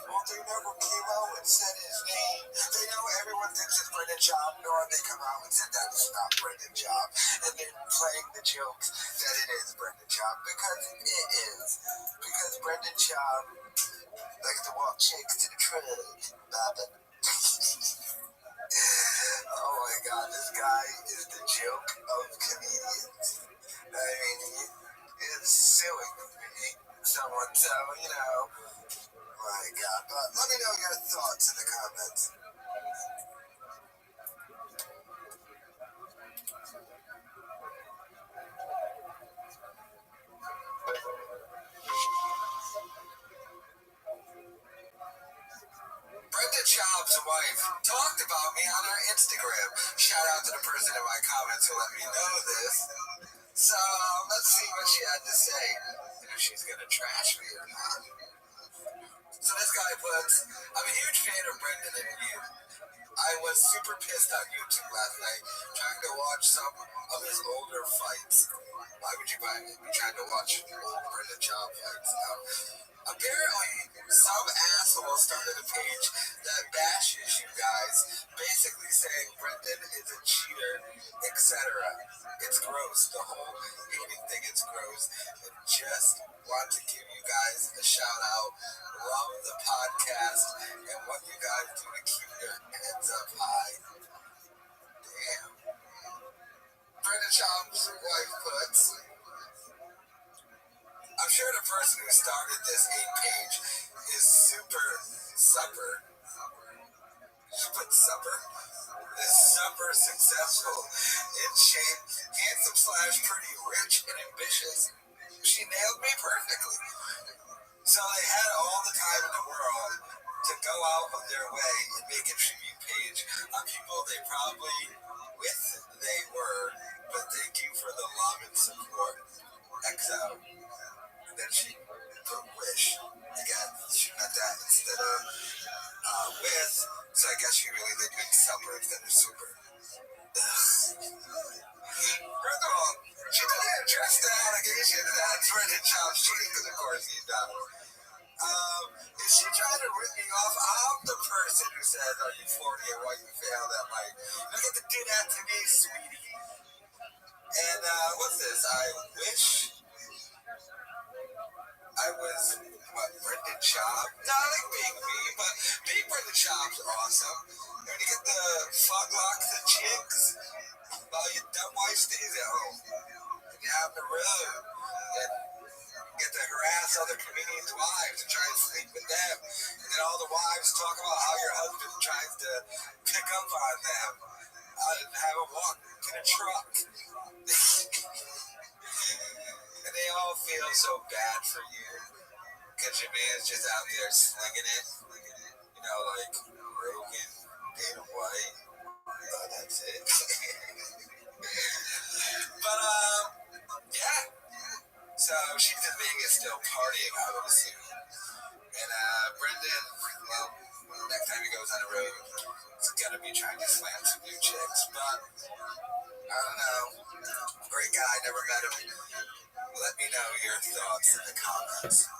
well, they never came out and said his name. They know everyone thinks it's Brendan Schaub, nor they come out and said that it's not Brendan Schaub. And they're playing the joke that it is Brendan Schaub, because it is. Because Brendan Schaub likes to walk chicks to the truck. Oh my god, this guy is the joke of comedians. I mean, it's suing someone, so, you know, my god. But let me know your thoughts in the comments. Brenda Schaub's wife talked about me on her Instagram. Shout out to the person in my comments who let me know this. So let's see what she had to say, and if she's gonna trash me or not. So this guy puts, I'm a huge fan of Brendan and you. I was super pissed on YouTube last night trying to watch some of his older fights. Why would you buy me? We tried to watch old Brendan Schaub fights now. Apparently, some asshole started a page that bashes you guys, basically saying Brendan is a cheater, etc. It's gross. The whole hating thing is gross. And just want to give you guys a shout out. Love the podcast and what you guys do to keep your heads up high. Damn. Brendan Schaub's wife puts, I'm sure the person who started this hate page is super supper. She put supper? Is super successful in shape, handsome / pretty rich and ambitious. She nailed me perfectly. So they had all the time in the world to go out of their way and make a tribute page on people they probably they were, but thank you for the love and support. XO. And then she put wish. Again, she meant that instead of with, so I guess she really did mean supper instead of super. First of all, she didn't address the allegation that Brendan Schaub's cheating, because of course he's not. Is she trying to rip me off? I'm the person who says, are you 40 and why you failed at life? You don't get to do that to me, sweetie. And what's this? I wish I was, Brendan Schaub? No, I like being me, but being Brendan Schaub's awesome. When you get the fog locks and chicks, while your dumb wife stays at home. And you're out on the road, and get to harass other comedians' wives and try and sleep with them. And then all the wives talk about how your husband tries to pick up on them and have them walk in a truck. And they all feel so bad for you because your man's just out there slinging it. You know, like Rogan, Dana White. That's it. But, yeah. So she's in Vegas still partying, I would assume. And Brendan, well, next time he goes on the road, he's gonna be trying to slam some new chicks. But I don't know. Great guy, never met him. Let me know your thoughts in the comments.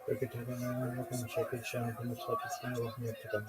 وكتابنا لكم شكل شامل مصادفين وهم يبتدون.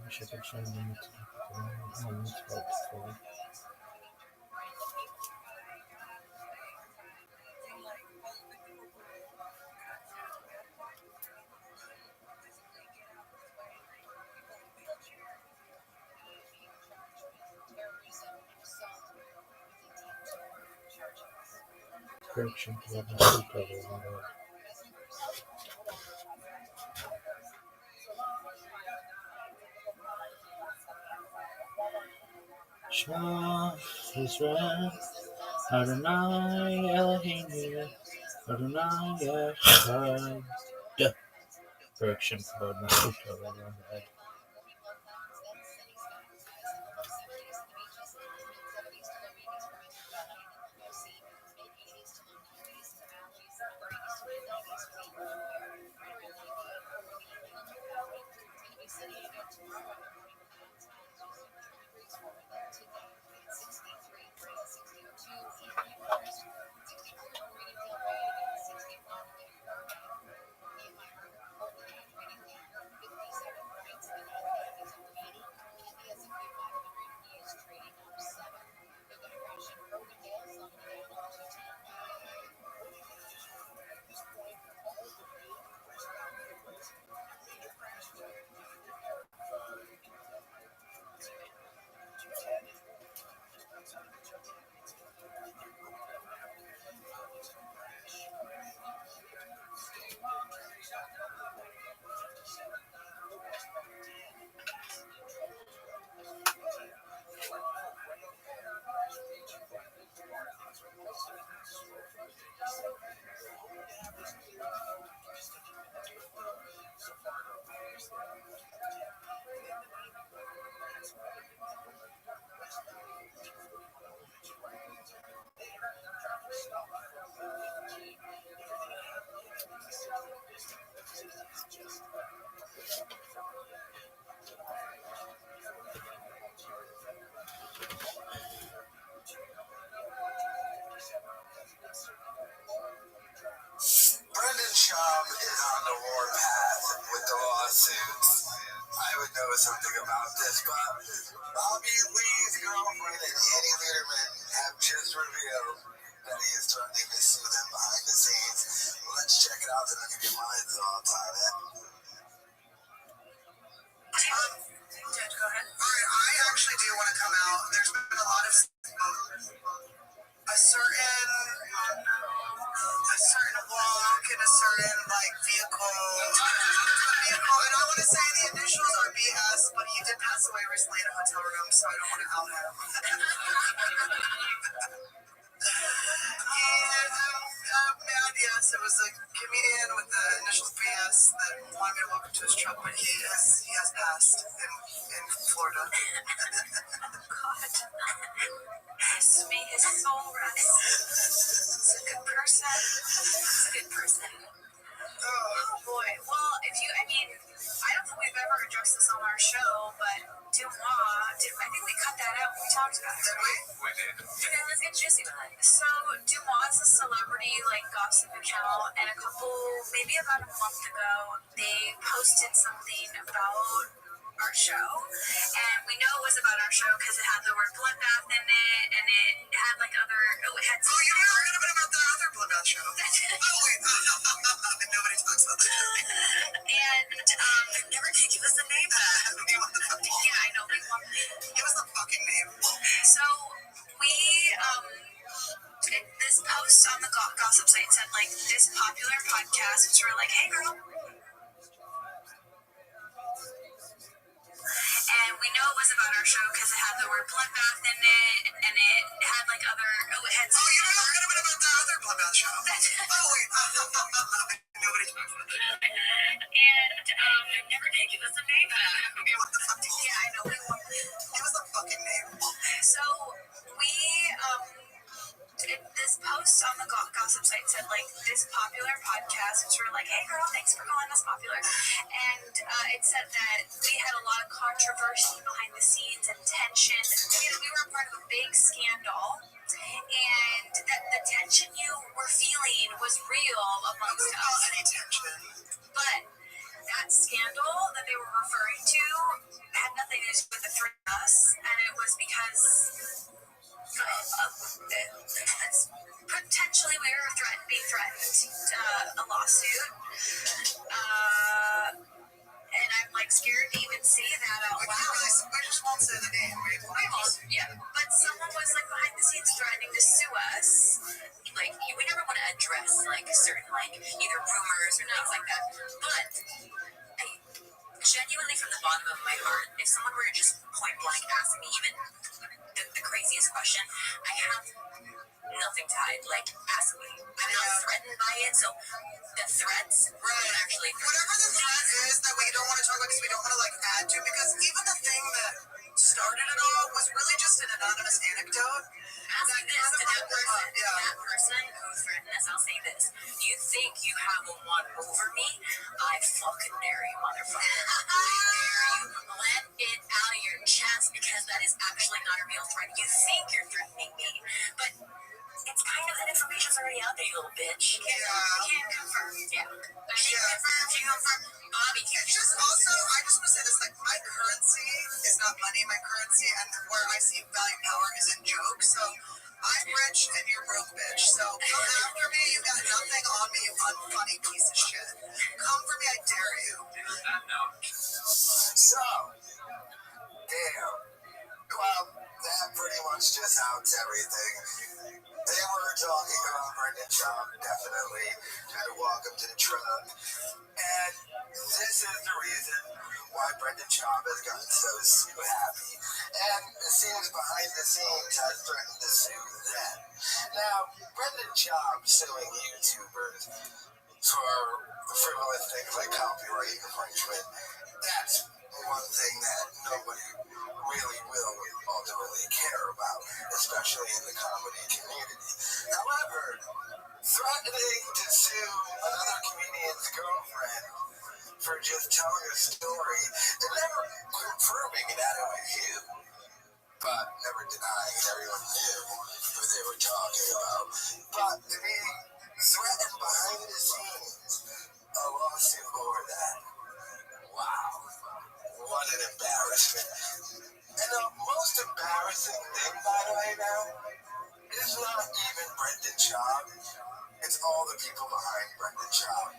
شكل شامل مصادفين. Correction to what I said. Shema Israel, Adonai Eloheinu, Adonai Echad. Correction for my Brendan Schaub is on the warpath with the lawsuits. I would know something about this, but Bobby Lee's girlfriend and Annie Lederman have just revealed that he is threatening to sue them behind the scenes. Let's check it out and I'll give you my thoughts on it. Judge, go ahead. All right, I actually do want to come out. There's been a lot of a certain walk and a certain vehicle, and I want to say the initials are BS, but he did pass away recently in a hotel room, so I don't want to out him. Man, yes, it was a comedian with the initials BS that wanted me to welcome to his truck, but he has passed in Florida. God. May his soul rest. He's a good person. He's a good person. Oh boy. Well, I don't think we've ever addressed this on our show, but Dumois, I think we cut that out when we talked about it, right? We did. Okay, let's get juicy with it. So, Dumois is a celebrity, gossip account, and maybe about a month ago, they posted something about our show, and we know it was about our show because it had the word bloodbath in it, and it had it had some... Oh, you never heard about the other bloodbath show? Oh, wait. Nobody talks about that. And, never did give us a name. Yeah, I know. Give us a fucking name. So, we, this post on the gossip site said, this popular podcast, which were like, hey, girl. And we know it was about our show because it had the word bloodbath in it, and it had other... it had... Oh, you never heard about the other bloodbath show? Oh, wait. Nobody talks about that. And, never did give us a name. Yeah, I know. Give us a fucking name. So, we, this post on the gossip site said, this popular podcast, which were like, hey, girl, thanks for calling us popular. And it said that we had a lot of controversy behind the scenes and tension. We were a part of a big scandal, and that the tension you were feeling was real amongst us. Any tension. But that scandal that they were referring to had nothing to do with the three of us, and it was because potentially we were being threatened, a lawsuit, and I'm scared to even say that out loud. We just won't say the name. We won't. Yeah, but someone was behind the scenes threatening to sue us. We never want to address certain either rumors or things like that. But genuinely, from the bottom of my heart, if someone were to just point blank ask me, even the craziest question. I have nothing to hide. Like, ask me. I'm not threatened by it, so the threats don't actually. Whatever the threat is that we don't want to talk about because we don't want to like add to, because even the thing that started it all was really just an anonymous anecdote. Ask this to that person. That person who threatened us, I'll say this. You think you have a one over me? I fucking dare you, motherfucker. I dare you. Let it out of your chest, because that is actually not a real threat. You think you're threatening me, but it's kind of, that information's already out there, you little bitch. Yeah. Can't confirm. Yeah. She confirmed. Bobby can't. Just also, I just want to say this, like, my currency is not money. My currency and where I see value power is in jokes. So I'm rich and you're broke, bitch. So come after me. You got nothing on me, you unfunny piece of shit. Come for me, I dare you. So, damn. Well, that pretty much just outs everything. They were talking about Brendan Schaub, definitely. Had to walk him to the truck. And this is the reason why Brendan Schaub has gotten so happy. And it seems behind the scenes has threatened to sue them. Now, Brendan Schaub suing YouTubers for frivolous things like copyright infringement, that's one thing that nobody really will ultimately care about, especially in the comedy community. However, threatening to sue another comedian's girlfriend for just telling a story and never confirming that it was you, but never denying everyone knew who they were talking about. But to be threatened behind the scenes, a lawsuit over that. Wow, what an embarrassment. And the most embarrassing thing, by the way, now, is not even Brendan Schaub. It's all the people behind Brendan Schaub.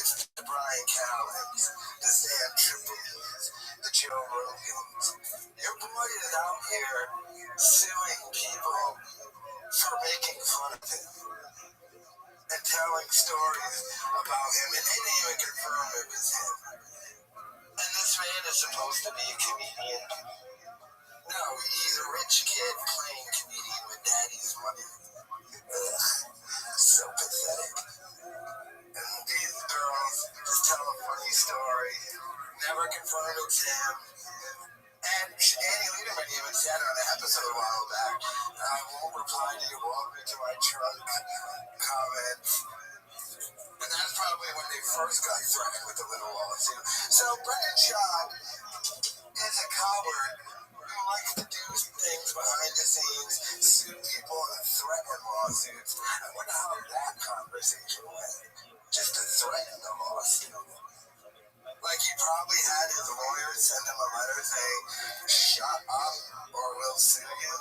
It's the Brian Callens, the Sam Tripoli's, the Joe Rogans. Your boy is out here suing people for making fun of him and telling stories about him, and they didn't even confirm it was him. And this man is supposed to be a comedian. No, he's a rich kid playing comedian with daddy's money. Ugh, so pathetic. And these girls just tell a funny story, never confirm it's him. And Annie Lederman even said on an episode a while back, I won't reply to your welcome to my trunk comments. And that's probably when they first got threatened with the little lawsuit. So Brendan Schaub is a coward who likes to do things behind the scenes, sue people and threaten lawsuits. I wonder how that conversation went. Just to threaten the lawsuit. Like he probably had his lawyer send him a letter saying, shut up or we'll sue you.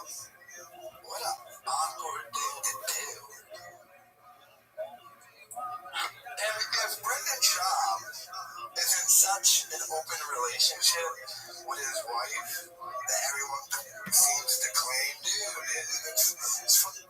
What an awkward thing to do. And if Brendan Schaub is in such an open relationship with his wife that everyone seems to claim, dude, it's funny.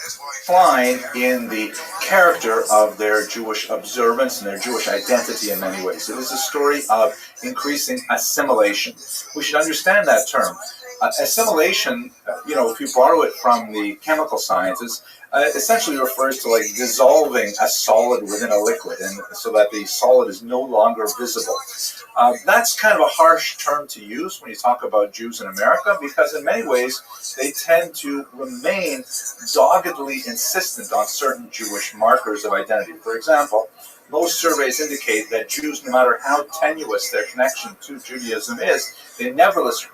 decline in the character of their Jewish observance and their Jewish identity in many ways. It is a story of increasing assimilation. We should understand that term. Assimilation, if you borrow it from the chemical sciences, essentially refers to like dissolving a solid within a liquid, and so that the solid is no longer visible. That's kind of a harsh term to use when you talk about Jews in America, because in many ways they tend to remain doggedly insistent on certain Jewish markers of identity. For example, most surveys indicate that Jews, no matter how tenuous their connection to Judaism is, they nevertheless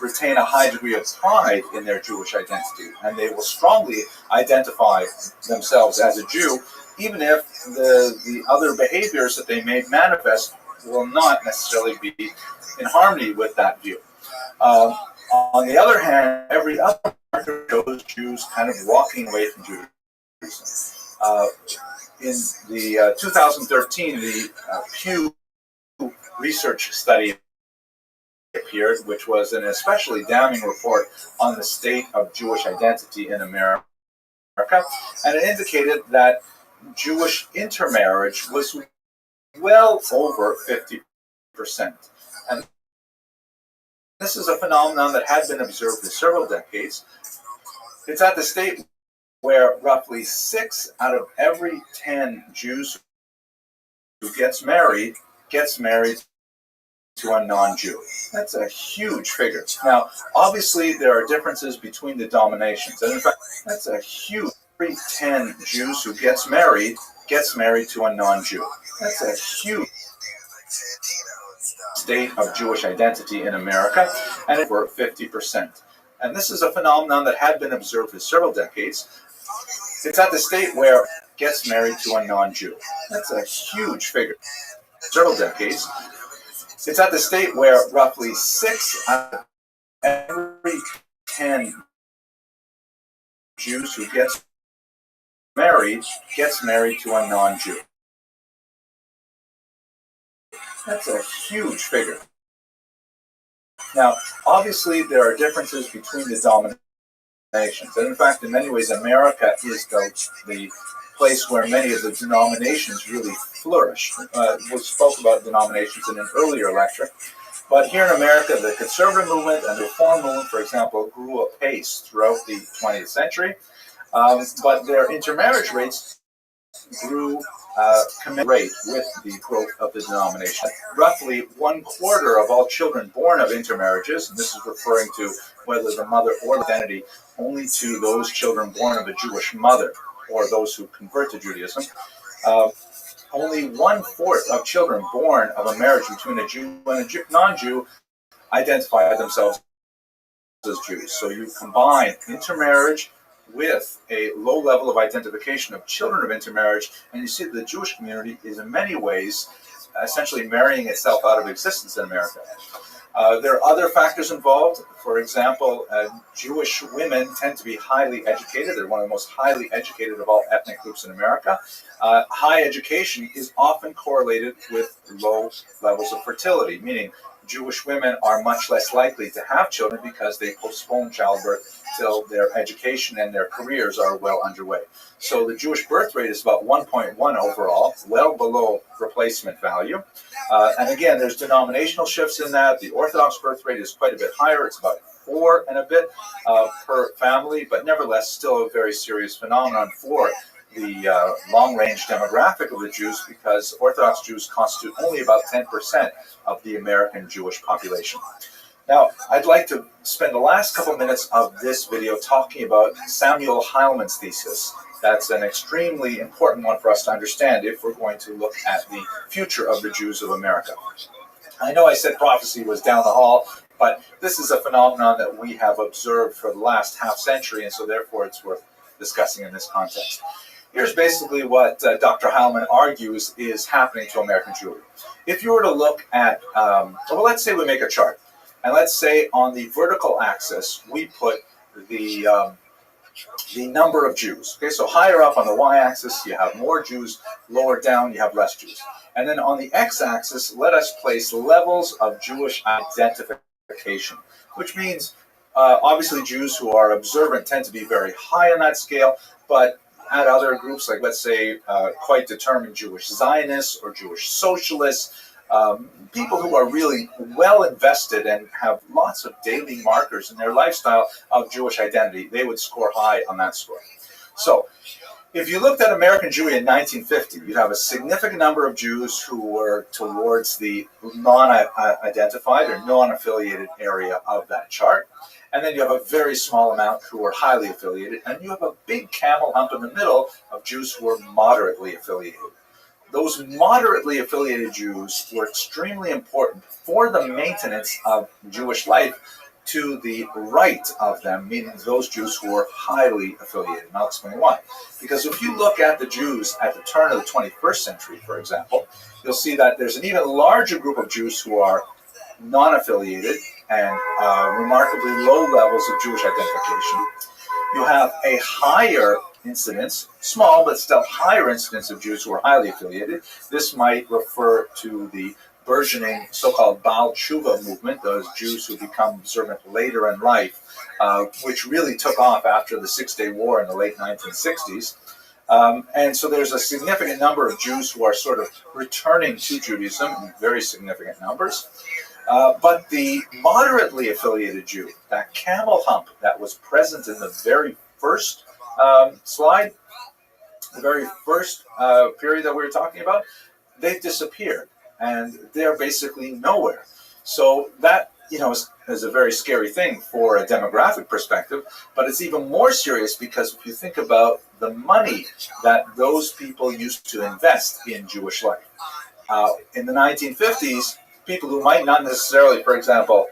retain a high degree of pride in their Jewish identity, and they will strongly identify themselves as a Jew, even if the other behaviors that they may manifest will not necessarily be in harmony with that view. On the other hand, every other marker shows Jews kind of walking away from Judaism. In the 2013, the Pew Research study appeared, which was an especially damning report on the state of Jewish identity in America, and it indicated that Jewish intermarriage was well over 50%. And this is a phenomenon that had been observed for several decades. It's at the state where roughly 6 out of every 10 Jews who gets married to a non-Jew. That's a huge figure. Now, obviously, there are differences between the denominations, and in fact, that's a huge. Every 10 Jews who gets married to a non-Jew. That's a huge state of Jewish identity in America, and over 50%. And this is a phenomenon that had been observed for several decades. It's at the state where gets married to a non-Jew. That's a huge figure. Several decades. It's at the state where roughly 6 out of every 10 Jews who gets married to a non-Jew. That's a huge figure. Now, obviously, there are differences between the denominations, and in fact, in many ways, America is the place where many of the denominations really flourish. We spoke about denominations in an earlier lecture, but here in America, the conservative movement and the reform movement, for example, grew apace throughout the 20th century, but their intermarriage rates grew commensurate with the growth of the denomination. Roughly 1/4 of all children born of intermarriages, and this is referring to whether the mother or the identity, only to those children born of a Jewish mother or those who convert to Judaism. Only 1/4 of children born of a marriage between a Jew and a non-Jew identify themselves as Jews. So you combine intermarriage with a low level of identification of children of intermarriage, and you see that the Jewish community is in many ways essentially marrying itself out of existence in America. There are other factors involved. For example, Jewish women tend to be highly educated. They're one of the most highly educated of all ethnic groups in America. High education is often correlated with low levels of fertility, meaning Jewish women are much less likely to have children because they postpone childbirth till their education and their careers are well underway. So the Jewish birth rate is about 1.1 overall, well below replacement value. And again, there's denominational shifts in that. The Orthodox birth rate is quite a bit higher. It's about 4 and a bit per family, but nevertheless still a very serious phenomenon for the long-range demographic of the Jews, because Orthodox Jews constitute only about 10% of the American Jewish population. Now, I'd like to spend the last couple minutes of this video talking about Samuel Heilman's thesis. That's an extremely important one for us to understand if we're going to look at the future of the Jews of America. I know I said prophecy was down the hall, but this is a phenomenon that we have observed for the last half century, and so therefore it's worth discussing in this context. Here's basically what Dr. Heilman argues is happening to American Jewry. If you were to look at, well, let's say we make a chart, and let's say on the vertical axis we put the number of Jews. Okay, so higher up on the y-axis you have more Jews, lower down you have less Jews. And then on the x-axis, let us place levels of Jewish identification, which means Obviously, Jews who are observant tend to be very high on that scale, but at other groups, like let's say quite determined Jewish Zionists or Jewish socialists, people who are really well invested and have lots of daily markers in their lifestyle of Jewish identity, they would score high on that score. So, if you looked at American Jewry in 1950, you'd have a significant number of Jews who were towards the non-identified or non-affiliated area of that chart. And then you have a very small amount who are highly affiliated. And you have a big camel hump in the middle of Jews who are moderately affiliated. Those moderately affiliated Jews were extremely important for the maintenance of Jewish life to the right of them, meaning those Jews who were highly affiliated. And I'll explain why. Because if you look at the Jews at the turn of the 21st century, for example, you'll see that there's an even larger group of Jews who are non-affiliated and remarkably low levels of Jewish identification. You have a higher incidence, small but still higher incidence of Jews who are highly affiliated. This might refer to the burgeoning so-called Baal Tshuva movement, those Jews who become observant later in life, which really took off after the Six-Day War in the late 1960s. And so there's a significant number of Jews who are sort of returning to Judaism in very significant numbers. But the moderately affiliated Jew, that camel hump that was present in the very first slide, the very first period that we were talking about, they've disappeared. And they're basically nowhere. So that, is a very scary thing for a demographic perspective, but it's even more serious because if you think about the money that those people used to invest in Jewish life. In the 1950s, people who might not necessarily, for example,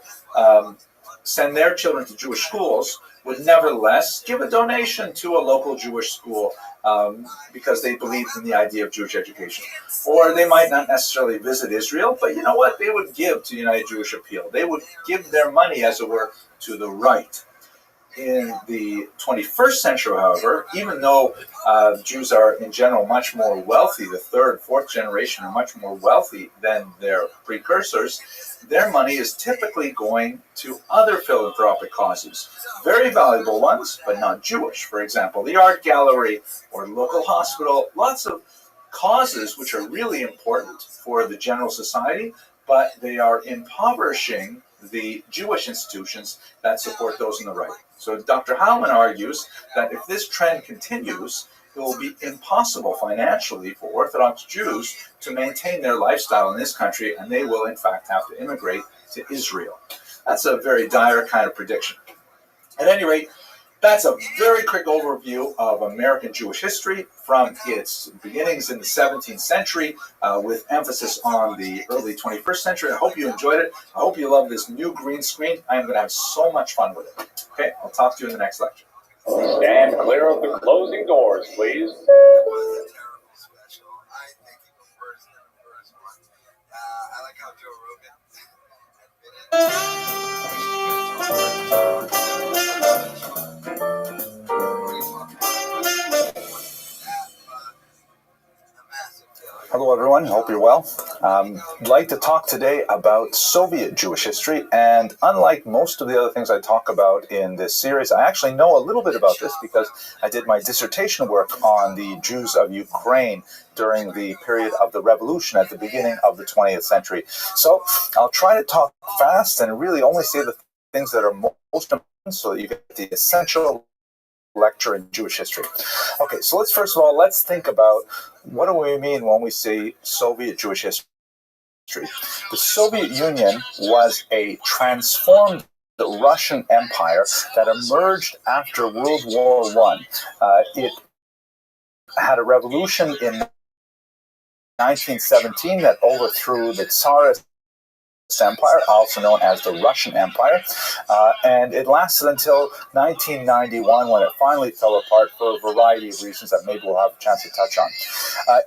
send their children to Jewish schools would nevertheless give a donation to a local Jewish school because they believed in the idea of Jewish education. Or they might not necessarily visit Israel, but you know what? They would give to United Jewish Appeal. They would give their money, as it were, to the right. In the 21st century, however, even though Jews are in general much more wealthy, the third, fourth generation are much more wealthy than their precursors, their money is typically going to other philanthropic causes. Very valuable ones, but not Jewish. For example, the art gallery or local hospital, lots of causes which are really important for the general society, but they are impoverishing the Jewish institutions that support those on the right. So Dr. Heilman argues that if this trend continues, it will be impossible financially for Orthodox Jews to maintain their lifestyle in this country, and they will in fact have to immigrate to Israel. That's a very dire kind of prediction. At any rate, that's a very quick overview of American Jewish history from its beginnings in the 17th century with emphasis on the early 21st century. I hope you enjoyed it. I hope you love this new green screen. I'm going to have so much fun with it. Okay, I'll talk to you in the next lecture. Stand clear of the closing doors, please. I like how Joe Hello, everyone. Hope you're well. I'd like to talk today about Soviet Jewish history. And unlike most of the other things I talk about in this series, I actually know a little bit about this because I did my dissertation work on the Jews of Ukraine during the period of the revolution at the beginning of the 20th century. So I'll try to talk fast and really only say the things that are most important so that you get the essential lecture in Jewish history. Okay, so let's think about what do we mean when we say Soviet Jewish history. The Soviet Union was a transformed Russian empire that emerged after World War I. It had a revolution in 1917 that overthrew the Tsarist Empire, also known as the Russian Empire, and it lasted until 1991 when it finally fell apart for a variety of reasons that maybe we'll have a chance to touch on.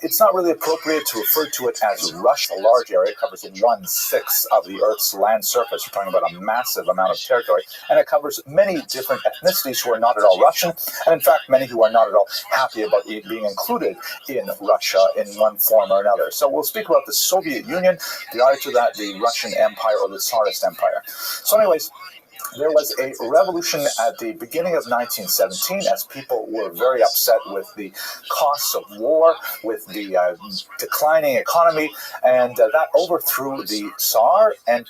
It's not really appropriate to refer to it as Russia. A large area covers 1/6 of the Earth's land surface. We're talking about a massive amount of territory, and it covers many different ethnicities who are not at all Russian, and in fact many who are not at all happy about being included in Russia in one form or another. So we'll speak about the Soviet Union, prior to that the Russian Empire or the Tsarist Empire. So anyways, there was a revolution at the beginning of 1917 as people were very upset with the costs of war, with the declining economy, and that overthrew the Tsar and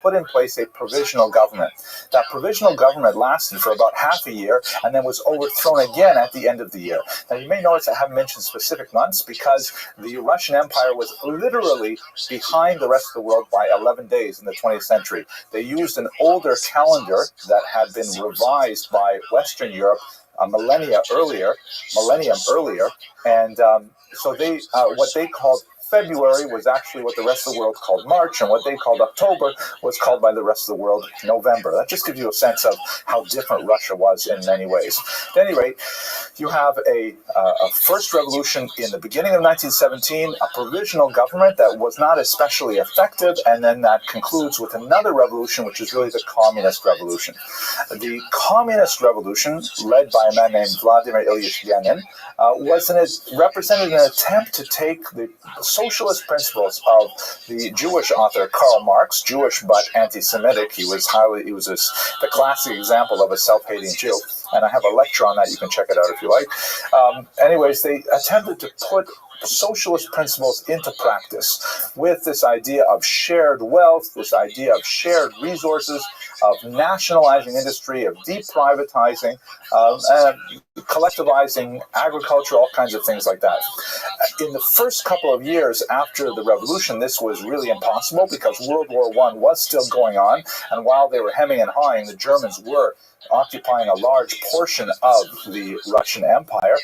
put in place a provisional government. That provisional government lasted for about half a year and then was overthrown again at the end of the year. Now, you may notice I haven't mentioned specific months because the Russian Empire was literally behind the rest of the world by 11 days in the 20th century. They used an older calendar that had been revised by Western Europe a millennium earlier, and so they what they called February was actually what the rest of the world called March, and what they called October was called by the rest of the world November. That just gives you a sense of how different Russia was in many ways. At any rate, you have a first revolution in the beginning of 1917, a provisional government that was not especially effective, and then that concludes with another revolution, which is really the Communist Revolution. The Communist Revolution, led by a man named Vladimir Ilyich Lenin, represented an attempt to take the socialist principles of the Jewish author Karl Marx, Jewish but anti-Semitic. He was the classic example of a self-hating Jew, and I have a lecture on that. You can check it out if you like. Anyways, they attempted to put socialist principles into practice with this idea of shared wealth, this idea of shared resources, of nationalizing industry, of deprivatizing, collectivizing agriculture, all kinds of things like that. In the first couple of years after the revolution, this was really impossible because World War I was still going on, and while they were hemming and hawing, the Germans were occupying a large portion of the Russian Empire.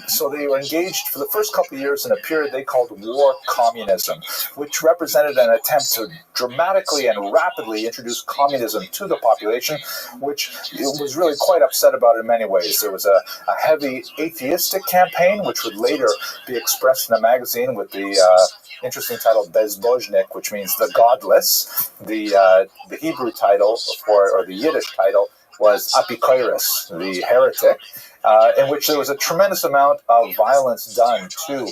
So they were engaged for the first couple of years in a period they called war communism, which represented an attempt to dramatically and rapidly introduce communism to the population, which was really quite upset about in many ways. There was a heavy atheistic campaign, which would later be expressed in a magazine with the interesting title Bezbojnik, which means the godless. The Hebrew title or the Yiddish title was Apikoiris, the heretic, in which there was a tremendous amount of violence done to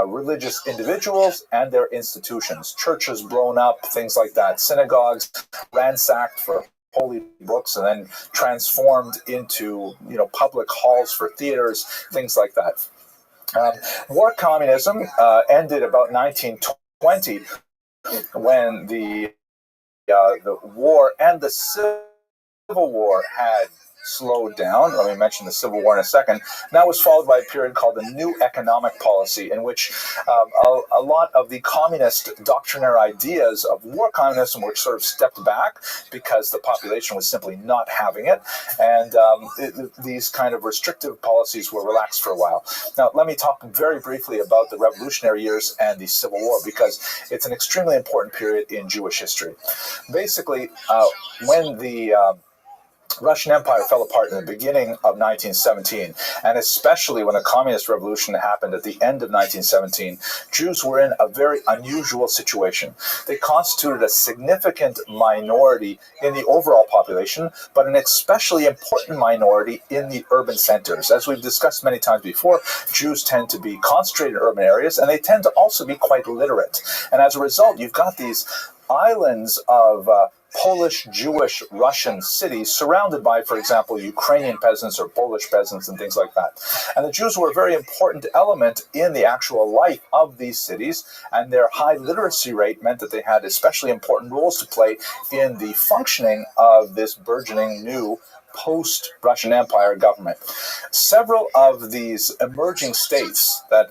religious individuals and their institutions. Churches blown up, things like that. Synagogues ransacked for holy books and then transformed into public halls for theaters, things like that. War communism ended about 1920 when the war and the Civil War had slowed down. Let me mention the Civil War in a second. That was followed by a period called the New Economic Policy, in which a lot of the communist doctrinaire ideas of war communism were sort of stepped back because the population was simply not having it, and these kind of restrictive policies were relaxed for a while. Now, let me talk very briefly about the Revolutionary years and the Civil War, because it's an extremely important period in Jewish history. Basically, when the Russian Empire fell apart in the beginning of 1917, and especially when the Communist Revolution happened at the end of 1917, Jews were in a very unusual situation. They constituted a significant minority in the overall population, but an especially important minority in the urban centers. As we've discussed many times before, Jews tend to be concentrated in urban areas, and they tend to also be quite literate. And as a result, you've got these islands of Polish, Jewish, Russian cities surrounded by, for example, Ukrainian peasants or Polish peasants and things like that. And the Jews were a very important element in the actual life of these cities, and their high literacy rate meant that they had especially important roles to play in the functioning of this burgeoning new post-Russian Empire government. Several of these emerging states that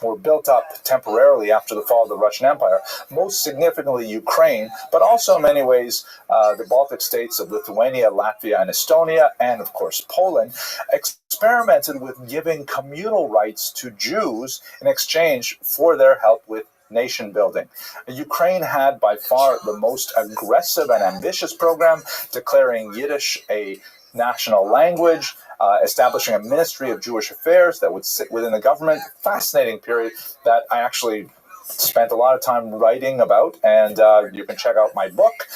were built up temporarily after the fall of the Russian Empire, most significantly Ukraine, but also in many ways the Baltic states of Lithuania, Latvia, and Estonia, and of course Poland, experimented with giving communal rights to Jews in exchange for their help with nation building. Ukraine had by far the most aggressive and ambitious program, declaring Yiddish a national language, establishing a Ministry of Jewish Affairs that would sit within the government. Fascinating period that I actually spent a lot of time writing about, and you can check out my book.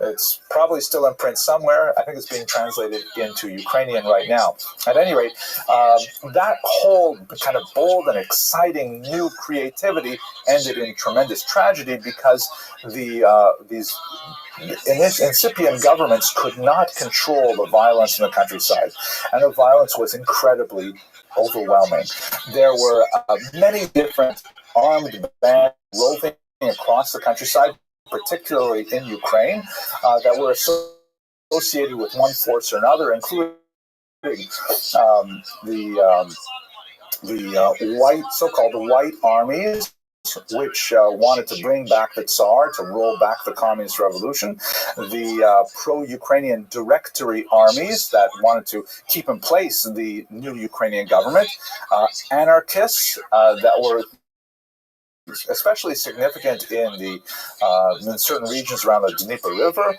It's probably still in print somewhere. I think it's being translated into Ukrainian right now. At any rate, that whole kind of bold and exciting new creativity ended in tremendous tragedy because these incipient governments could not control the violence in the countryside, and the violence was incredibly overwhelming. There were many different armed bands roving across the countryside, particularly in Ukraine, that were associated with one force or another, including the white, so-called white armies, which wanted to bring back the Tsar, to roll back the communist revolution, the pro-Ukrainian Directory armies that wanted to keep in place the new Ukrainian government, anarchists that were especially significant in certain regions around the Dnieper River.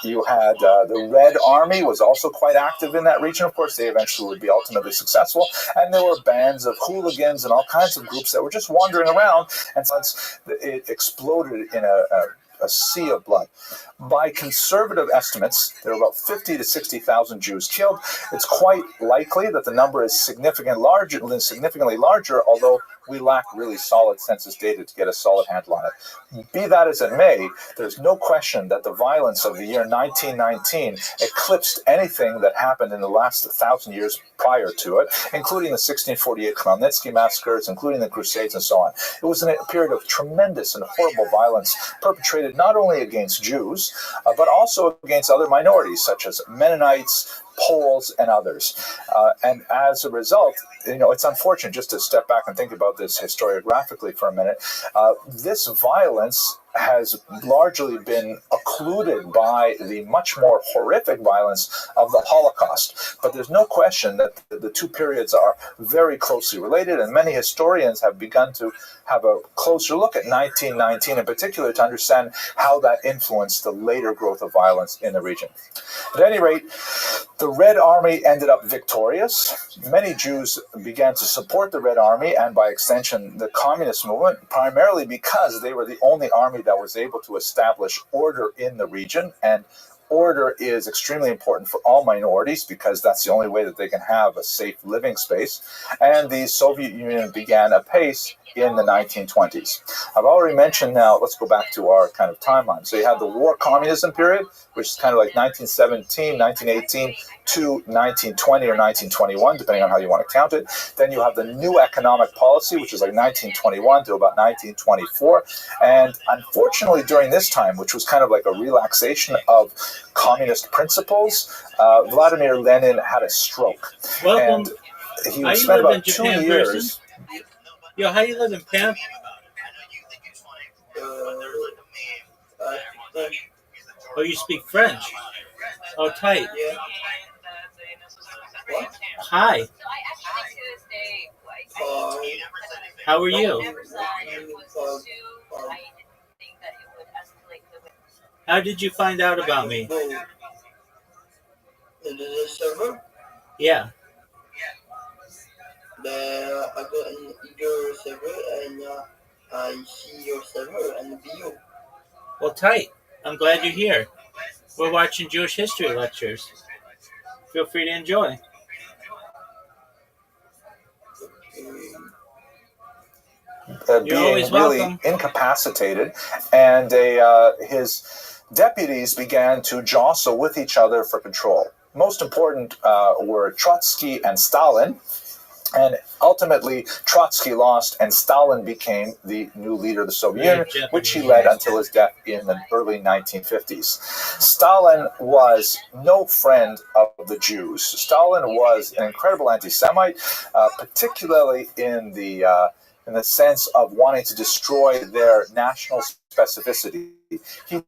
You had the Red Army was also quite active in that region. Of course, they eventually would be ultimately successful. And there were bands of hooligans and all kinds of groups that were just wandering around. And since it exploded in a sea of blood. By conservative estimates, there were about 50 to 60,000 Jews killed. It's quite likely that the number is significantly larger, although we lack really solid census data to get a solid handle on it. Be that as it may, there's no question that the violence of the year 1919 eclipsed anything that happened in the last 1,000 years prior to it, including the 1648 Khmelnytsky massacres, including the Crusades and so on. It was a period of tremendous and horrible violence perpetrated not only against Jews, but also against other minorities such as Mennonites, Poles, and others. And as a result, it's unfortunate, just to step back and think about this historiographically for a minute, this violence has largely been occluded by the much more horrific violence of the Holocaust. But there's no question that the two periods are very closely related, and many historians have begun to have a closer look at 1919 in particular to understand how that influenced the later growth of violence in the region. At any rate, the Red Army ended up victorious. Many Jews began to support the Red Army and, by extension, the communist movement, primarily because they were the only army that was able to establish order in the region. And order is extremely important for all minorities because that's the only way that they can have a safe living space. And the Soviet Union began apace in the 1920s. I've already mentioned now, let's go back to our kind of timeline. So you have the war communism period, which is kind of like 1917, 1918 to 1920 or 1921, depending on how you want to count it. Then you have the new economic policy, which is like 1921 to about 1924. And unfortunately, during this time, which was kind of like a relaxation of communist principles, Vladimir Lenin had a stroke. Welcome. And he spent about 2 years. Person? Yo, how you living, pimp? Oh, you speak French? Oh, tight. Yeah. What? Hi. How are you? How did you find out about me? The server? Yeah. I go in your server and I see your server and view. Well, tight. I'm glad you're here. We're watching Jewish history lectures. Feel free to enjoy. Being really incapacitated, and his deputies began to jostle with each other for control. Most important were Trotsky and Stalin. And ultimately, Trotsky lost, and Stalin became the new leader of the Soviet Union, which he led until his death in the early 1950s. Stalin was no friend of the Jews. Stalin was an incredible anti-Semite, particularly in the sense of wanting to destroy their national specificity. He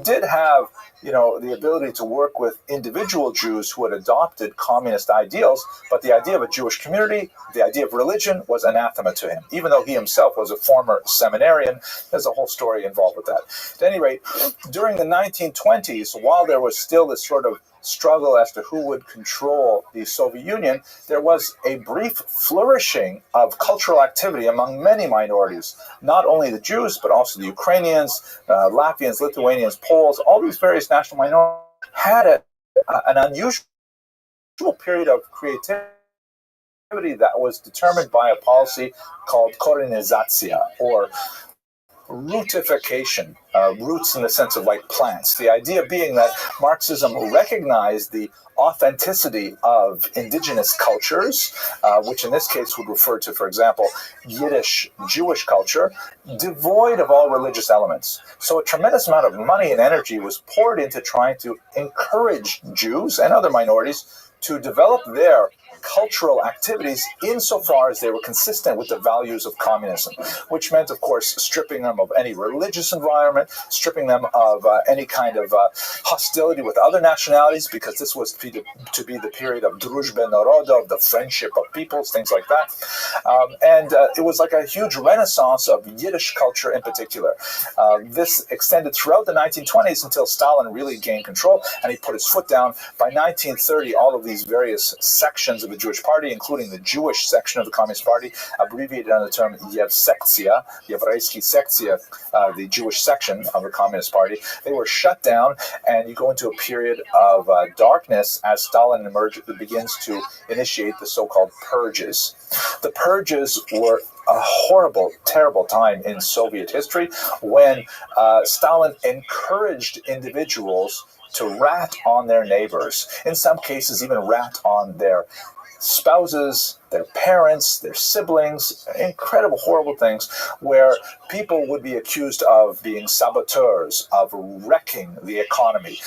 did have, the ability to work with individual Jews who had adopted communist ideals, but the idea of a Jewish community, the idea of religion, was anathema to him. Even though he himself was a former seminarian, there's a whole story involved with that. At any rate, during the 1920s, while there was still this sort of struggle as to who would control the Soviet Union, there was a brief flourishing of cultural activity among many minorities, not only the Jews, but also the Ukrainians, Latvians, Lithuanians, Poles, all these various national minorities had an unusual period of creativity that was determined by a policy called korenizatsiya, or rootification, roots in the sense of like plants. The idea being that Marxism recognized the authenticity of indigenous cultures, which in this case would refer to, for example, Yiddish Jewish culture, devoid of all religious elements. So a tremendous amount of money and energy was poured into trying to encourage Jews and other minorities to develop their cultural activities insofar as they were consistent with the values of communism, which meant, of course, stripping them of any religious environment, stripping them of any kind of hostility with other nationalities, because this was to be the period of druzhbe narodov, of the friendship of peoples, things like that. And it was like a huge renaissance of Yiddish culture in particular. This extended throughout the 1920s until Stalin really gained control and he put his foot down. By 1930, all of these various sections of the Jewish Party, including the Jewish section of the Communist Party, abbreviated under the term Yevsektsiya, Yevreisky Sektsiya, the Jewish section of the Communist Party, they were shut down, and you go into a period of darkness as Stalin begins to initiate the so-called purges. The purges were a horrible, terrible time in Soviet history when Stalin encouraged individuals to rat on their neighbors, in some cases even rat on their spouses, their parents, their siblings, incredible, horrible things where people would be accused of being saboteurs, of wrecking the economy.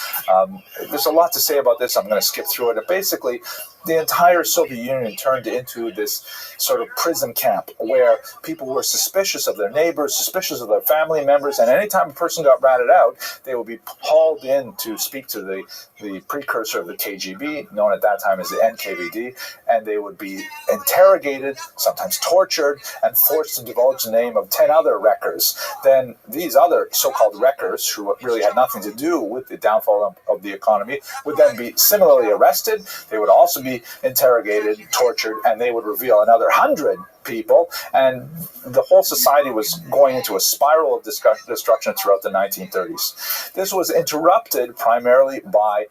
There's a lot to say about this. I'm going to skip through it. But basically, the entire Soviet Union turned into this sort of prison camp where people were suspicious of their neighbors, suspicious of their family members, and anytime a person got ratted out, they would be hauled in to speak to the precursor of the KGB, known at that time as the NKVD, and they would be interrogated, sometimes tortured, and forced to divulge the name of 10 other wreckers. Then these other so-called wreckers, who really had nothing to do with the downfall of the economy, would then be similarly arrested. They would also be interrogated, tortured, and they would reveal another 100 people, and the whole society was going into a spiral of destruction throughout the 1930s. This was interrupted primarily by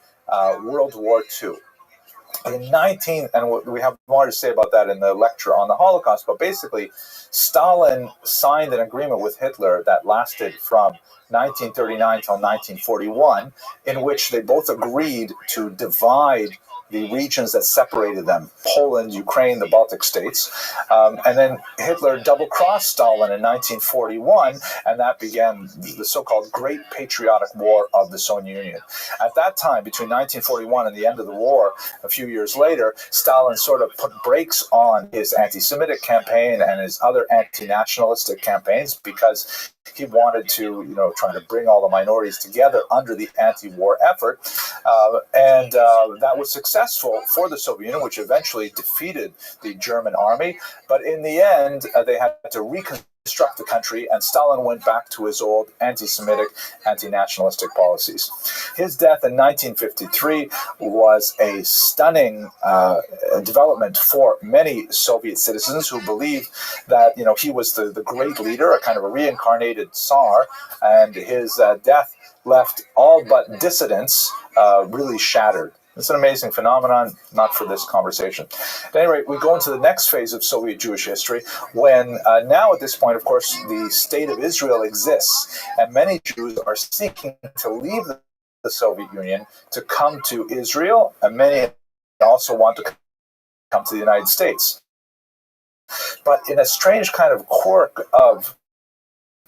World War II. And we have more to say about that in the lecture on the Holocaust, but basically Stalin signed an agreement with Hitler that lasted from 1939 till 1941, in which they both agreed to divide the regions that separated them, Poland, Ukraine, the Baltic states. And then Hitler double-crossed Stalin in 1941, and that began the so-called Great Patriotic War of the Soviet Union. At that time, between 1941 and the end of the war, a few years later, Stalin sort of put brakes on his anti-Semitic campaign and his other anti-nationalistic campaigns because he wanted to, try to bring all the minorities together under the anti-war effort. And that was successful for the Soviet Union, which eventually defeated the German army. But in the end, they had to reconstruct the country, and Stalin went back to his old anti-Semitic, anti-nationalistic policies. His death in 1953 was a stunning development for many Soviet citizens who believed that, he was the great leader, a kind of a reincarnated Tsar, and his death left all but dissidents really shattered. It's an amazing phenomenon, not for this conversation. At any rate, we go into the next phase of Soviet Jewish history when now at this point, of course, the state of Israel exists, and many Jews are seeking to leave the Soviet Union to come to Israel, and many also want to come to the United States. But in a strange kind of quirk of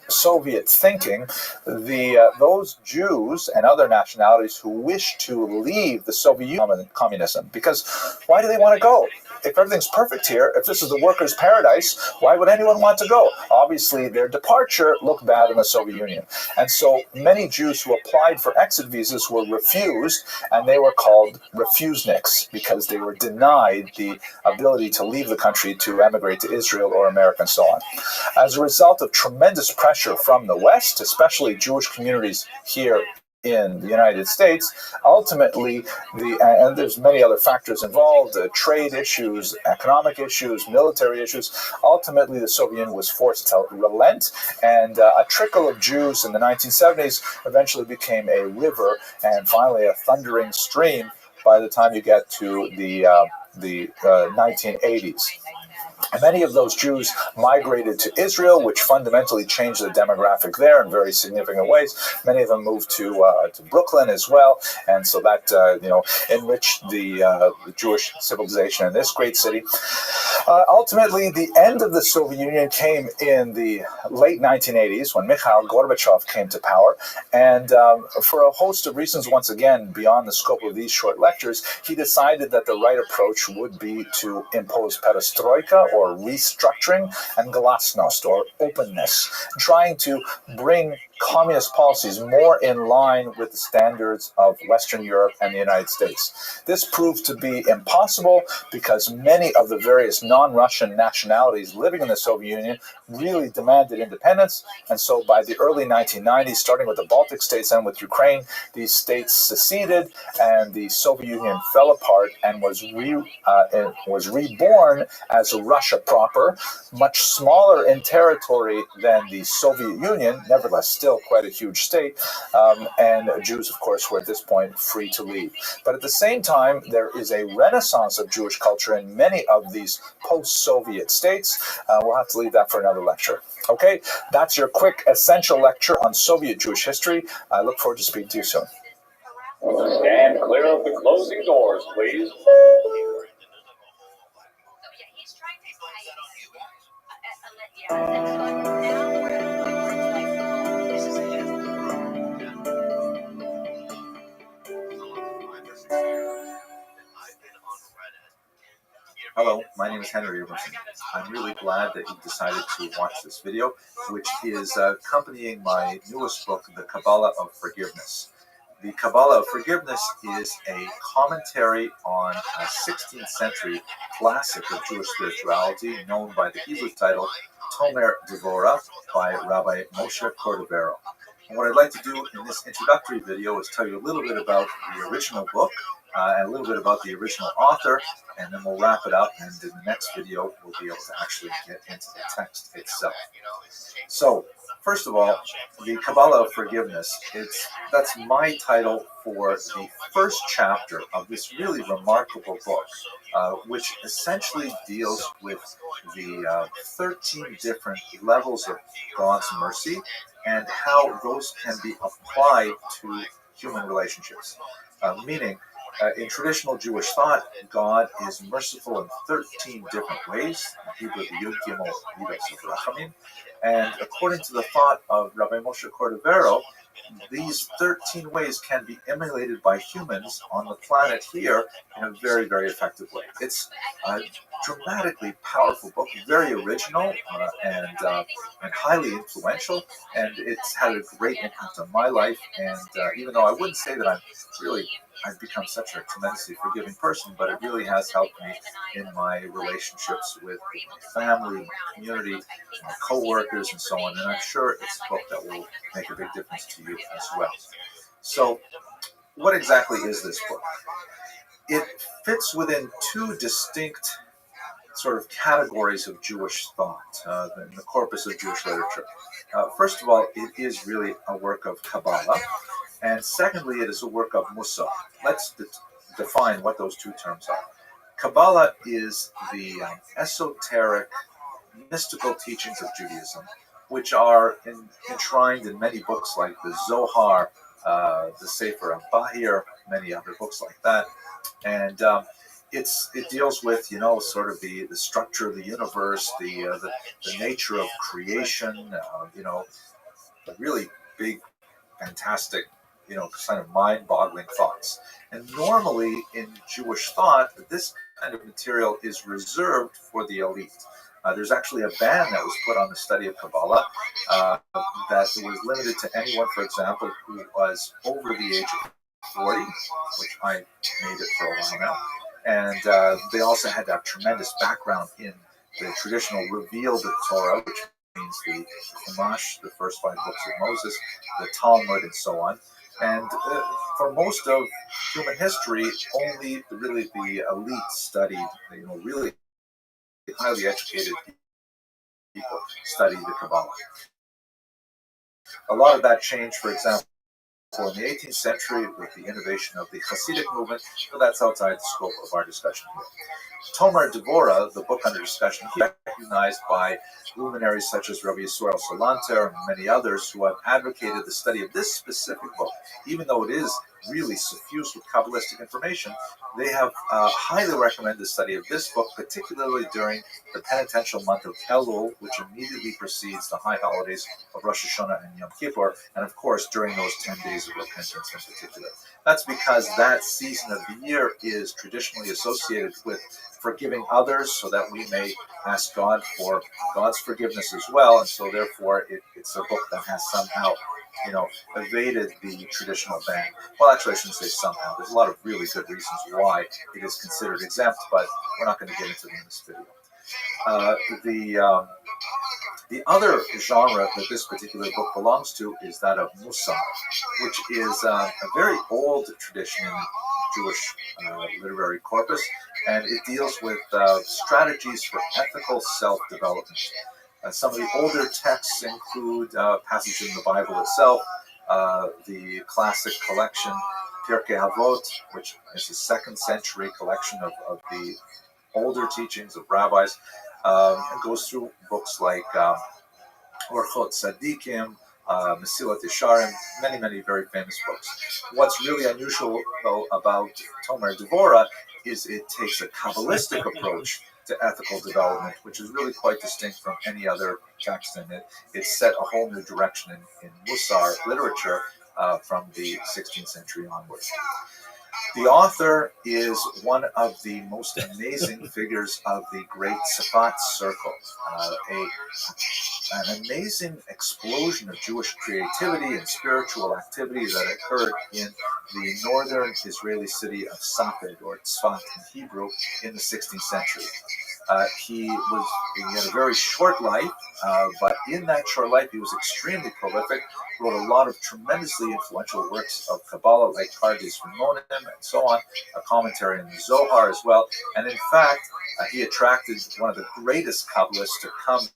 Soviet thinking, those Jews and other nationalities who wish to leave the Soviet Union communism, because why do they want to go? If everything's perfect here, if this is the workers' paradise, why would anyone want to go? Obviously, their departure looked bad in the Soviet Union. And so many Jews who applied for exit visas were refused, and they were called refuseniks because they were denied the ability to leave the country to emigrate to Israel or America and so on. As a result of tremendous pressure from the West, especially Jewish communities here in the United States, ultimately, and there's many other factors involved, trade issues, economic issues, military issues. Ultimately, the Soviet Union was forced to relent, and a trickle of Jews in the 1970s eventually became a river, and finally a thundering stream by the time you get to the 1980s. And many of those Jews migrated to Israel, which fundamentally changed the demographic there in very significant ways. Many of them moved to Brooklyn as well, and so that enriched the Jewish civilization in this great city. Ultimately, the end of the Soviet Union came in the late 1980s when Mikhail Gorbachev came to power, and for a host of reasons, once again, beyond the scope of these short lectures, he decided that the right approach would be to impose perestroika, or restructuring, and glasnost, or openness, trying to bring communist policies more in line with the standards of Western Europe and the United States. This proved to be impossible because many of the various non-Russian nationalities living in the Soviet Union really demanded independence, and so by the early 1990s, starting with the Baltic states and with Ukraine, these states seceded, and the Soviet Union fell apart and was reborn as Russia proper, much smaller in territory than the Soviet Union, nevertheless still quite a huge state, and Jews, of course, were at this point free to leave. But at the same time, there is a renaissance of Jewish culture in many of these post-Soviet states. We'll have to leave that for another lecture. Okay, that's your quick essential lecture on Soviet Jewish history. I look forward to speaking to you soon. Stand clear of the closing doors, please. Hello, my name is Henry Emerson. I'm really glad that you decided to watch this video, which is accompanying my newest book, The Kabbalah of Forgiveness. The Kabbalah of Forgiveness is a commentary on a 16th century classic of Jewish spirituality known by the Hebrew title Tomer Devorah by Rabbi Moshe Cordovero. And what I'd like to do in this introductory video is tell you a little bit about the original book and a little bit about the original author, and then we'll wrap it up, and in the next video we'll be able to actually get into the text itself. So, first of all, the Kabbalah of Forgiveness, that's my title for the first chapter of this really remarkable book, which essentially deals with the 13 different levels of God's mercy and how those can be applied to human relationships. Meaning, in traditional Jewish thought, God is merciful in 13 different ways. In Hebrew, the Yud Gimel Midos of Rachamim. And according to the thought of Rabbi Moshe Cordovero, these 13 ways can be emulated by humans on the planet here in a very, very effective way. It's a dramatically powerful book, very original and highly influential, and it's had a great impact on my life. And even though I wouldn't say that I've become such a tremendously forgiving person, but it really has helped me in my relationships with my family, my community, my co-workers, and so on. And I'm sure it's a book that will make a big difference to you as well. So, what exactly is this book? It fits within two distinct sort of categories of Jewish thought, in the corpus of Jewish literature. First of all, it is really a work of Kabbalah, and secondly, it is a work of Mussar. Let's define what those two terms are. Kabbalah is the esoteric, mystical teachings of Judaism, which are enshrined in many books like the Zohar, the Sefer Bahir, many other books like that, and it deals with sort of the structure of the universe, the nature of creation, really big, fantastic, kind of mind-boggling thoughts. And normally in Jewish thought, this kind of material is reserved for the elite. There's actually a ban that was put on the study of Kabbalah that was limited to anyone, for example, who was over the age of 40, which I made it for a while now. And they also had to have tremendous background in the traditional revealed Torah, which means the Chumash, the first 5 books of Moses, the Talmud, and so on. And for most of human history, only really the elite studied, really highly educated people studied the Kabbalah. A lot of that changed, for example, in the 18th century with the innovation of the Hasidic movement, but that's outside the scope of our discussion here. Tomer Devorah, the book under discussion here, recognized by luminaries such as Rabbi Yisrael Salanter and many others who have advocated the study of this specific book. Even though it is really suffused with Kabbalistic information, they have highly recommended the study of this book, particularly during the penitential month of Elul, which immediately precedes the high holidays of Rosh Hashanah and Yom Kippur, and of course during those 10 days of repentance in particular. That's because that season of the year is traditionally associated with forgiving others so that we may ask God for God's forgiveness as well, and so therefore it's a book that has somehow evaded the traditional ban. Well, actually I shouldn't say somehow. There's a lot of really good reasons why it is considered exempt, but we're not going to get into them in this video. The other genre that this particular book belongs to is that of Musar, which is a very old tradition in Jewish literary corpus, and it deals with strategies for ethical self-development. Some of the older texts include passages in the Bible itself, the classic collection Pirkei Avot, which is a 2nd century collection of the older teachings of rabbis. It goes through books like ROTHSCHILD, Mesilat Yesharim, many very famous books. What's really unusual, though, about Tomer Devorah is it takes a Kabbalistic approach to ethical development, which is really quite distinct from any other text, and it set a whole new direction in Musar literature from the 16th century onwards. The author is one of the most amazing figures of the Great Sefat Circle, an amazing explosion of Jewish creativity and spiritual activity that occurred in the northern Israeli city of Safed, or Tzfat in Hebrew, in the 16th century. He had a very short life, but in that short life he was extremely prolific, wrote a lot of tremendously influential works of Kabbalah like Pardes Rimonim and so on, a commentary on the Zohar as well, and in fact he attracted one of the greatest Kabbalists to come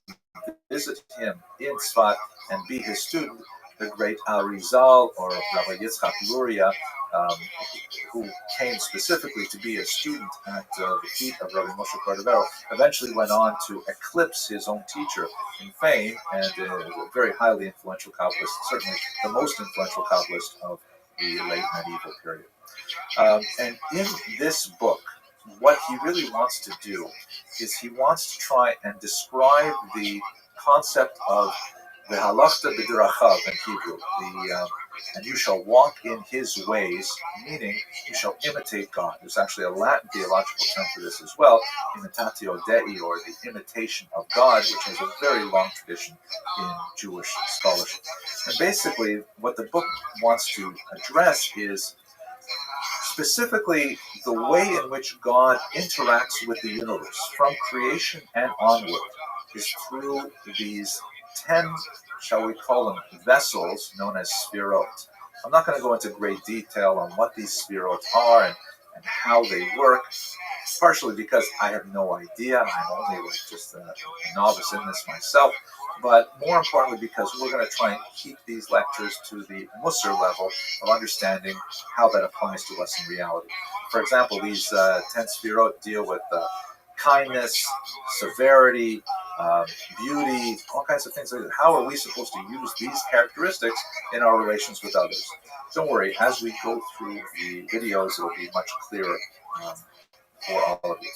visit him in Tzfat and be his student, the great Arizal, or Rabbi Yitzchak Luria, who came specifically to be a student at the feet of Rabbi Moshe Cordovero, eventually went on to eclipse his own teacher in fame, and a very highly influential Kabbalist, certainly the most influential Kabbalist of the late medieval period. And in this book, what he really wants to do is he wants to try and describe the concept of the halachta b'derachav in Hebrew, and you shall walk in his ways, meaning you shall imitate God. There's actually a Latin theological term for this as well, imitatio Dei, or the imitation of God, which has a very long tradition in Jewish scholarship. And basically, what the book wants to address is specifically the way in which God interacts with the universe from creation and onward is through these 10, shall we call them, vessels known as sphirot. I'm not going to go into great detail on what these sphirot are and how they work, partially because I have no idea. I'm only just a novice in this myself, but more importantly because we're going to try and keep these lectures to the Musar level of understanding how that applies to us in reality. For example, these 10 sphirot deal with kindness, severity, beauty, all kinds of things like that. How are we supposed to use these characteristics in our relations with others? Don't worry, as we go through the videos, it'll be much clearer for all of you.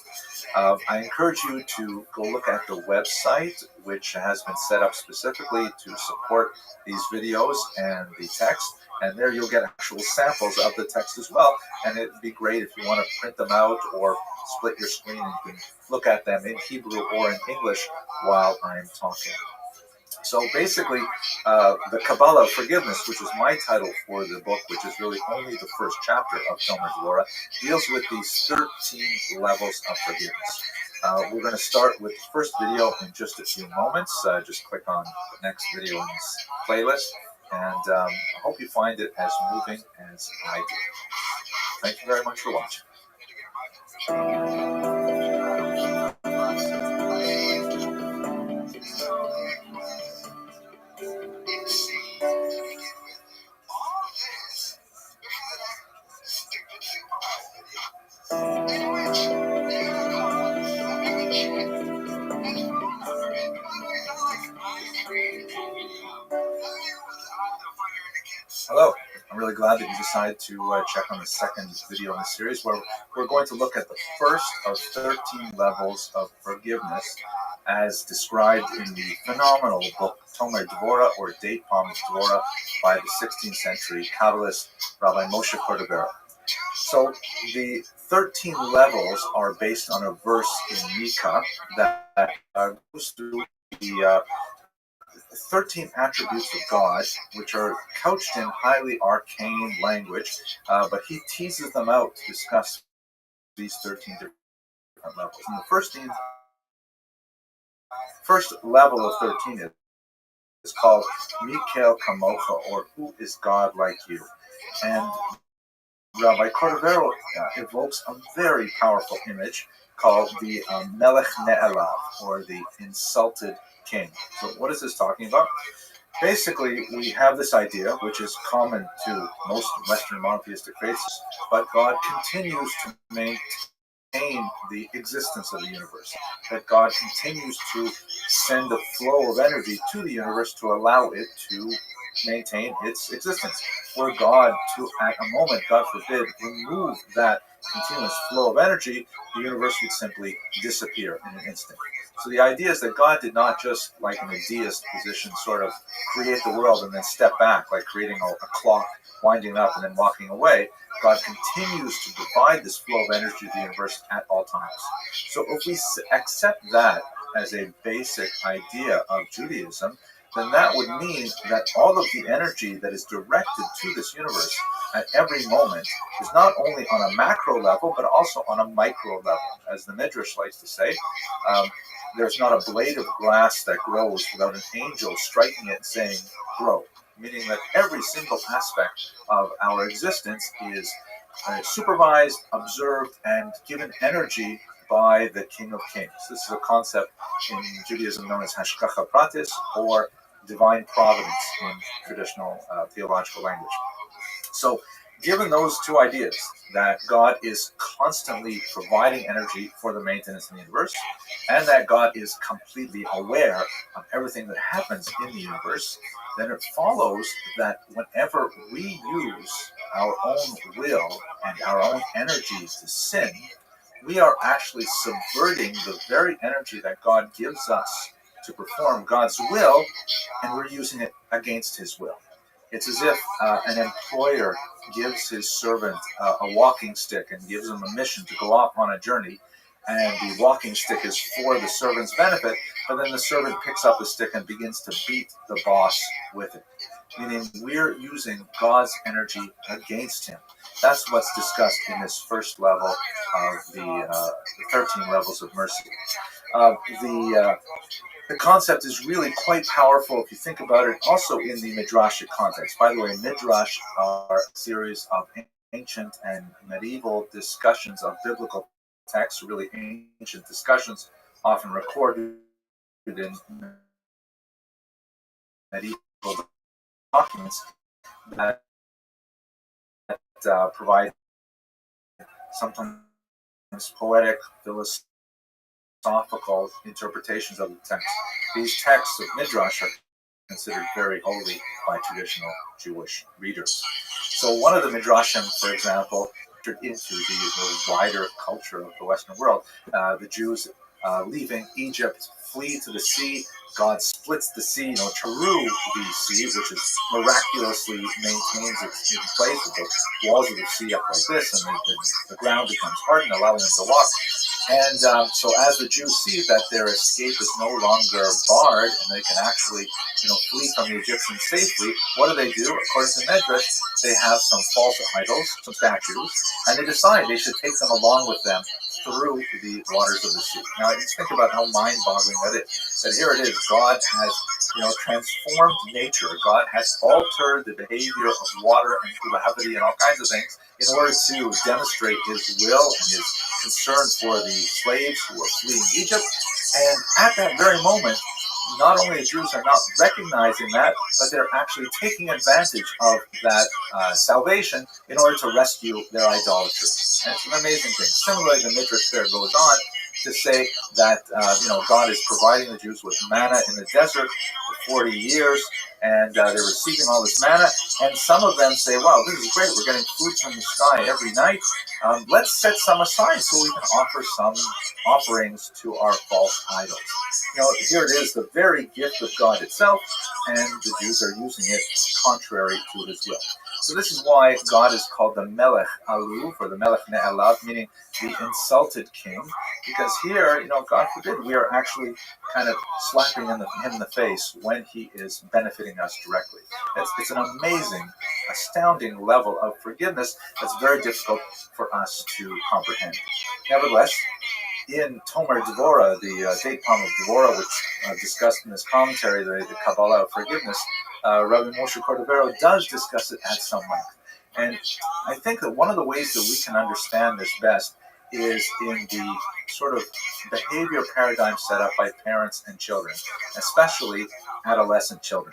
I encourage you to go look at the website, which has been set up specifically to support these videos and the text. And there you'll get actual samples of the text as well. And it'd be great if you want to print them out or split your screen and you can look at them in Hebrew or in English while I'm talking. So basically, the Kabbalah of Forgiveness, which is my title for the book, which is really only the first chapter of Tomer Devorah, deals with these 13 levels of forgiveness. We're going to start with the first video in just a few moments. Just click on the next video in this playlist. And I hope you find it as moving as I do. Thank you very much for watching. Hello, I'm really glad that you decided to check on the second video in the series where we're going to look at the first of 13 levels of forgiveness as described in the phenomenal book Tomer Dvorah, or Date Palm of Dvorah, by the 16th century Kabbalist Rabbi Moshe Cordovero. So the 13 levels are based on a verse in Micah that goes through the 13 attributes of God, which are couched in highly arcane language, but he teases them out to discuss these 13 different levels. And the first level of 13 is called Mikel Kamocha, or Who is God Like You? And Rabbi Cordovero evokes a very powerful image called the Melech Ne'elav, or the insulted king. So what is this talking about? Basically, we have this idea, which is common to most Western monotheistic faiths, but God continues to maintain the existence of the universe. That God continues to send a flow of energy to the universe to allow it to maintain its existence. Were God to, at a moment, God forbid, remove that continuous flow of energy, the universe would simply disappear in an instant. So the idea is that God did not just, like in a deist position, sort of create the world and then step back, like creating a clock, winding up and then walking away. God continues to provide this flow of energy to the universe at all times. So if we accept that as a basic idea of Judaism, then that would mean that all of the energy that is directed to this universe at every moment is not only on a macro level, but also on a micro level. As the Midrash likes to say, there's not a blade of grass that grows without an angel striking it and saying, grow. Meaning that every single aspect of our existence is supervised, observed, and given energy by the King of Kings. This is a concept in Judaism known as Hashgacha Pratis, or divine providence in traditional theological language. So, given those two ideas, that God is constantly providing energy for the maintenance of the universe, and that God is completely aware of everything that happens in the universe, then it follows that whenever we use our own will and our own energy to sin, we are actually subverting the very energy that God gives us to perform God's will, and we're using it against his will. It's as if an employer gives his servant a walking stick and gives him a mission to go off on a journey, and the walking stick is for the servant's benefit, but then the servant picks up the stick and begins to beat the boss with it. Meaning we're using God's energy against him. That's what's discussed in this first level of the 13 levels of mercy. The concept is really quite powerful if you think about it, also in the Midrashic context. By the way, Midrash are a series of ancient and medieval discussions of biblical texts, really ancient discussions, often recorded in medieval documents that provide sometimes poetic, philosophical interpretations of the text. These texts of Midrash are considered very holy by traditional Jewish readers. So one of the Midrashim, for example, entered into the wider culture of the Western world. The Jews leaving Egypt, flee to the sea. God splits the sea, through the sea, which is miraculously maintains its place with the walls of the sea up like this, and the ground becomes hardened, allowing them to walk. And so as the Jews see that their escape is no longer barred, and they can actually, flee from the Egyptians safely, what do? According to Midrash, they have some false idols, some statues, and they decide they should take them along with them through the waters of the sea. Now, just think about how mind-boggling that is. That here it is, God has, transformed nature. God has altered the behavior of water and gravity and all kinds of things in order to demonstrate His will and His concern for the slaves who were fleeing Egypt. And at that very moment, not only the Jews are not recognizing that, but they're actually taking advantage of that salvation in order to rescue their idolatry. And it's an amazing thing. Similarly, the Midrash there goes on to say that God is providing the Jews with manna in the desert for 40 years, and they're receiving all this manna. And some of them say, "Wow, this is great. We're getting food from the sky every night. Let's set some aside so we can offer some offerings to our false idols." Here it is, the very gift of God itself, and the Jews are using it contrary to His will. So this is why God is called the Melech Aluv, or the Melech Ne'alav, meaning the insulted king, because here, God forbid, we are actually kind of slapping him in the face when He is benefiting us directly. It's an amazing, astounding level of forgiveness that's very difficult for us to comprehend. Nevertheless, in Tomer Devorah, the date palm of Devorah, which discussed in this commentary, the Kabbalah of forgiveness, Rabbi Moshe Cordovero does discuss it at some length. And I think that one of the ways that we can understand this best is in the sort of behavior paradigm set up by parents and children, especially adolescent children.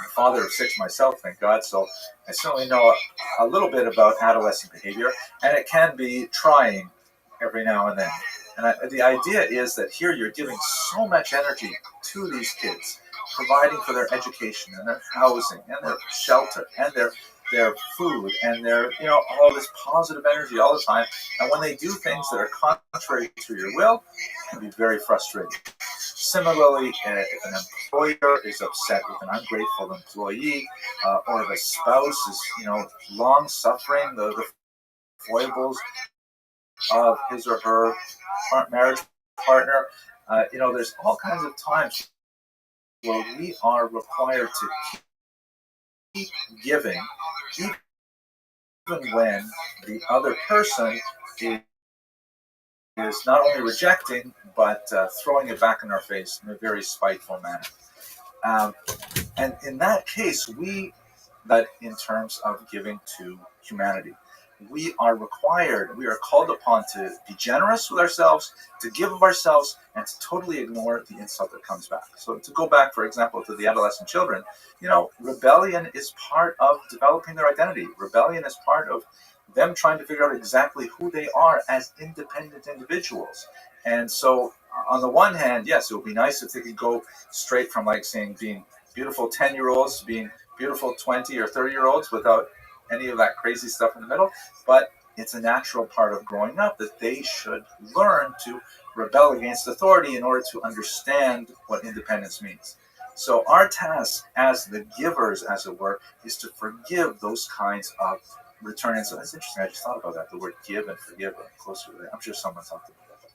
I'm a father of 6 myself, thank God, so I certainly know a little bit about adolescent behavior, and it can be trying every now and then. And the idea is that here you're giving so much energy to these kids, providing for their education and their housing and their shelter and their food and their, all this positive energy all the time. And when they do things that are contrary to your will, it can be very frustrating. Similarly, if an employer is upset with an ungrateful employee, or if a spouse is, long-suffering, the foibles of his or her marriage partner, there's all kinds of times where we are required to keep giving, even when the other person is not only rejecting, but throwing it back in our face in a very spiteful manner. And in that case, that in terms of giving to humanity, we are called upon to be generous with ourselves, to give of ourselves, and to totally ignore the insult that comes back. So to go back, for example, to the adolescent children, rebellion is part of developing their identity. Rebellion is part of them trying to figure out exactly who they are as independent individuals. And so on the one hand, yes, it would be nice if they could go straight from being beautiful 10-year-olds to being beautiful 20 or 30-year-olds without any of that crazy stuff in the middle, but it's a natural part of growing up that they should learn to rebel against authority in order to understand what independence means. So our task as the givers, as it were, is to forgive those kinds of return. So that's interesting. I just thought about that. The word give and forgive are closer to that. I'm sure someone talked about that.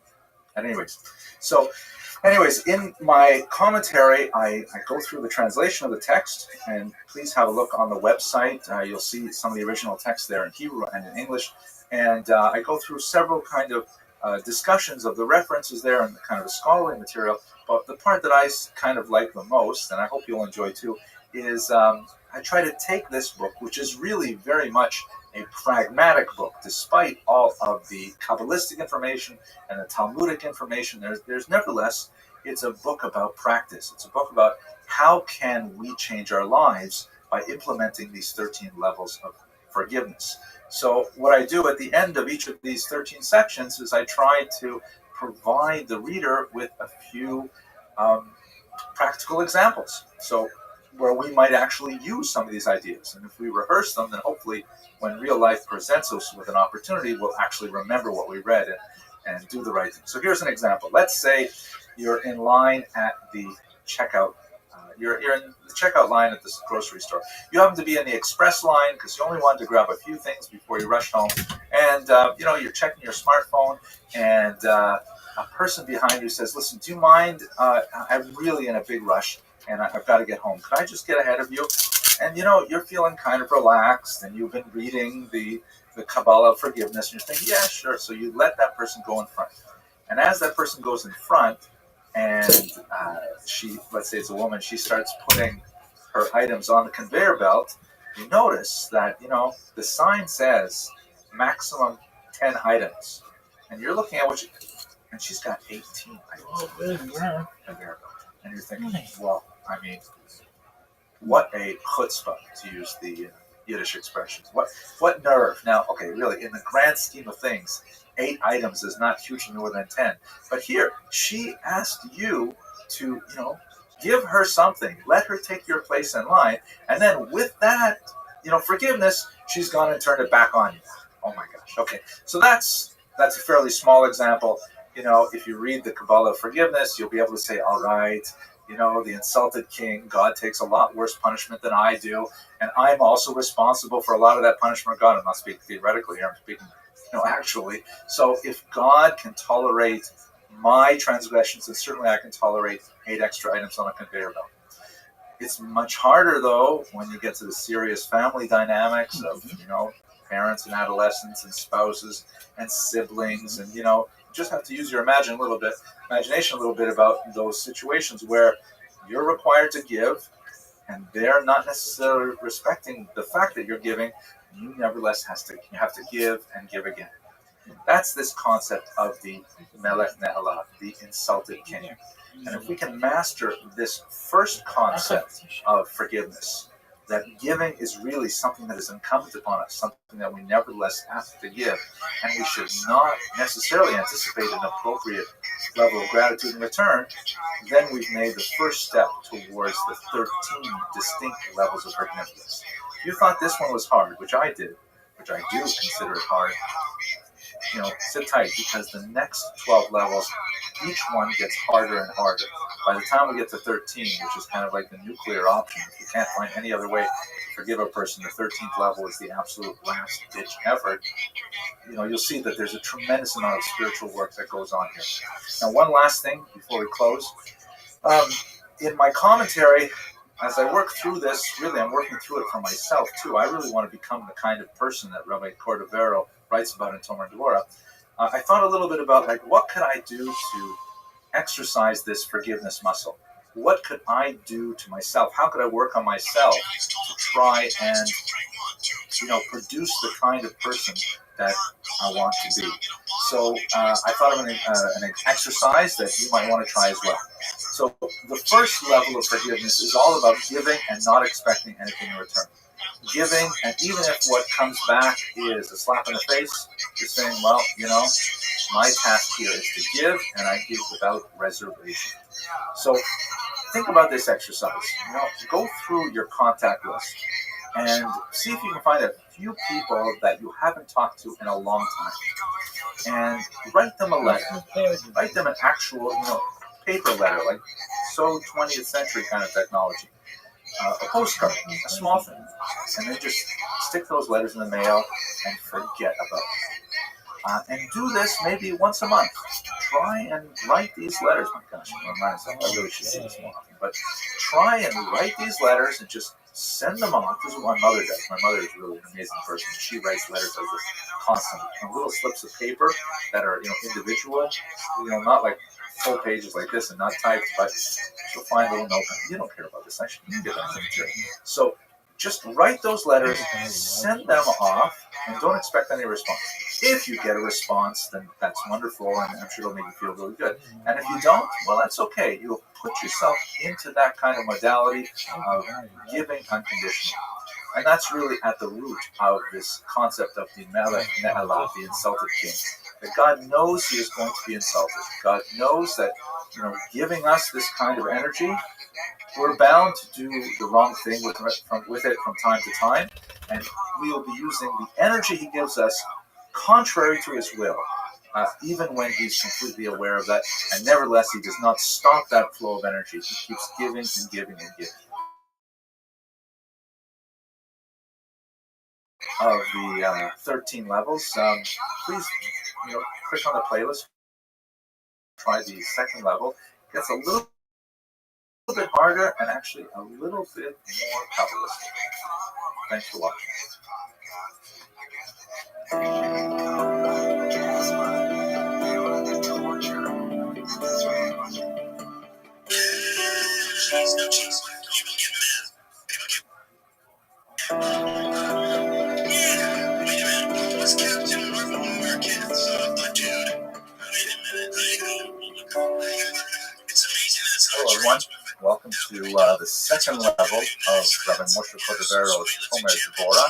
Anyways, in my commentary, I go through the translation of the text, and please have a look on the website. You'll see some of the original text there in Hebrew and in English. And I go through several kind of discussions of the references there and kind of the scholarly material. But the part that I kind of like the most, and I hope you'll enjoy too, is I try to take this book, which is really very much a pragmatic book, despite all of the Kabbalistic information and the Talmudic information. There's nevertheless, it's a book about practice. It's a book about how can we change our lives by implementing these 13 levels of forgiveness. So what I do at the end of each of these 13 sections is I try to provide the reader with a few practical examples. So where we might actually use some of these ideas. And if we rehearse them, then hopefully when real life presents us with an opportunity, we'll actually remember what we read and do the right thing. So here's an example. Let's say you're in line at the checkout. You're in the checkout line at this grocery store. You happen to be in the express line because you only wanted to grab a few things before you rushed home. And, you're checking your smartphone, and a person behind you says, "Listen, do you mind? I'm really in a big rush, and I've got to get home. Could I just get ahead of you?" And you're feeling kind of relaxed, and you've been reading the the Kabbalah of forgiveness, and you're thinking, yeah, sure. So you let that person go in front. And as that person goes in front, and she, let's say it's a woman, she starts putting her items on the conveyor belt, you notice that, the sign says maximum 10 items. And you're looking at what and she's got 18 items on the conveyor belt. And you're thinking, well, I mean, what a chutzpah, to use the Yiddish expressions. What nerve? Now, okay, really, in the grand scheme of things, 8 items is not hugely more than 10. But here, she asked you to, give her something. Let her take your place in line. And then with that, forgiveness, she's gone and turned it back on you. Oh my gosh. Okay. So that's a fairly small example. If you read the Kabbalah of forgiveness, you'll be able to say, all right, the insulted king, God takes a lot worse punishment than I do, and I'm also responsible for a lot of that punishment of God. I'm not speaking theoretically here, I'm speaking, actually. So if God can tolerate my transgressions, then certainly I can tolerate 8 extra items on a conveyor belt. It's much harder, though, when you get to the serious family dynamics of, parents and adolescents and spouses and siblings, and, you just have to use your imagination a little bit about those situations where you're required to give, and they're not necessarily respecting the fact that you're giving. You nevertheless have to give and give again. That's this concept of the Melech Ne'alav, the insulted king. And if we can master this first concept of forgiveness, that giving is really something that is incumbent upon us, something that we nevertheless have to give, and we should not necessarily anticipate an appropriate level of gratitude in return, then we've made the first step towards the 13 distinct levels of forgiveness. If you thought this one was hard, which I did, which I do consider it hard, sit tight, because the next 12 levels, each one gets harder and harder. By the time we get to 13, which is kind of like the nuclear option, if you can't find any other way to forgive a person, the 13th level is the absolute last ditch effort. You'll see that there's a tremendous amount of spiritual work that goes on here. Now, one last thing before we close. In my commentary, as I work through this, really I'm working through it for myself too. I really want to become the kind of person that Rabbi Cordovero writes about in Tomer Devorah. I thought a little bit about, what could I do to exercise this forgiveness muscle? What could I do to myself? How could I work on myself to try and, produce the kind of person that I want to be? So I thought of an exercise that you might want to try as well. So the first level of forgiveness is all about giving and not expecting anything in return. Giving, and even if what comes back is a slap in the face, you're saying, well, my task here is to give, and I give without reservation. So think about this exercise. Go through your contact list and see if you can find a few people that you haven't talked to in a long time, and write them a letter. Write them an actual, paper letter, like so 20th century kind of technology. A postcard, a small thing, and then just stick those letters in the mail and forget about them. And do this maybe once a month. Try and write these letters. My gosh, I'm reminding myself, I really should do this more often. But try and write these letters and just send them off. This is what my mother does. My mother is really an amazing person. She writes letters like this constantly, on little slips of paper that are, individual, not like full pages like this and not typed, but she'll find a little note. You don't care about this. I should get that from you. So just write those letters, send them off, and don't expect any response. If you get a response, then that's wonderful, and I'm sure it'll make you feel really good. And if you don't, well, that's okay. You'll put yourself into that kind of modality of giving unconditionally. And that's really at the root of this concept of the Melech Ne'alav, the insulted king. That God knows he is going to be insulted. God knows that, giving us this kind of energy, we're bound to do the wrong thing with it from time to time, and we will be using the energy he gives us contrary to his will, even when he's completely aware of that, and nevertheless he does not stop that flow of energy. He keeps giving and giving and giving. Of the 13 levels, please click on the playlist. Try the second level. It gets a little bit harder and actually a little bit more Kabbalistic. Thanks for watching. Hello, everyone. Welcome to the second level of Rabbi Moshe Cordevero's Tomer Devorah,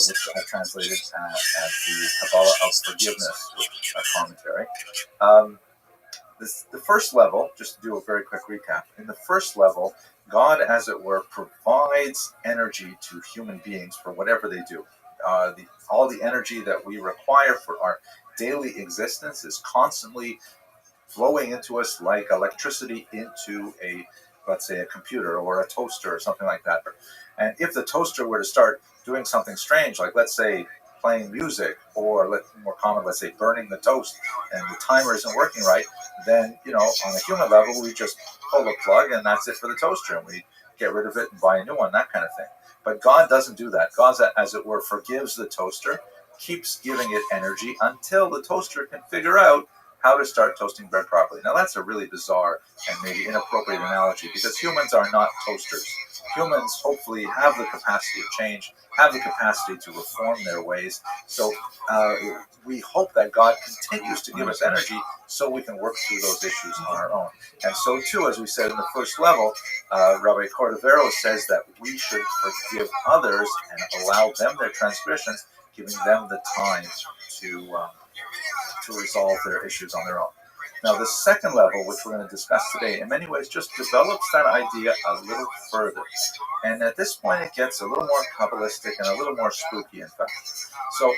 which I translated as the Kabbalah of Forgiveness with a commentary. The first level, just to do a very quick recap, in the first level, God, as it were, provides energy to human beings for whatever they do. All the energy that we require for our daily existence is constantly flowing into us like electricity into let's say, a computer or a toaster or something like that. And if the toaster were to start doing something strange, like let's say playing music, or more common, let's say burning the toast, and the timer isn't working right, then, on a human level, we just pull the plug and that's it for the toaster, and we get rid of it and buy a new one, that kind of thing. But God doesn't do that. God, as it were, forgives the toaster, keeps giving it energy until the toaster can figure out how to start toasting bread properly. Now, that's a really bizarre and maybe inappropriate analogy, because humans are not toasters. Humans hopefully have the capacity of change, have the capacity to reform their ways. So we hope that God continues to give us energy so we can work through those issues on our own. And so too, as we said in the first level, Rabbi Cordovero says that we should forgive others and allow them their transgressions, giving them the time to resolve their issues on their own. Now, the second level, which we're going to discuss today, in many ways just develops that idea a little further. And at this point, it gets a little more Kabbalistic and a little more spooky, in fact. So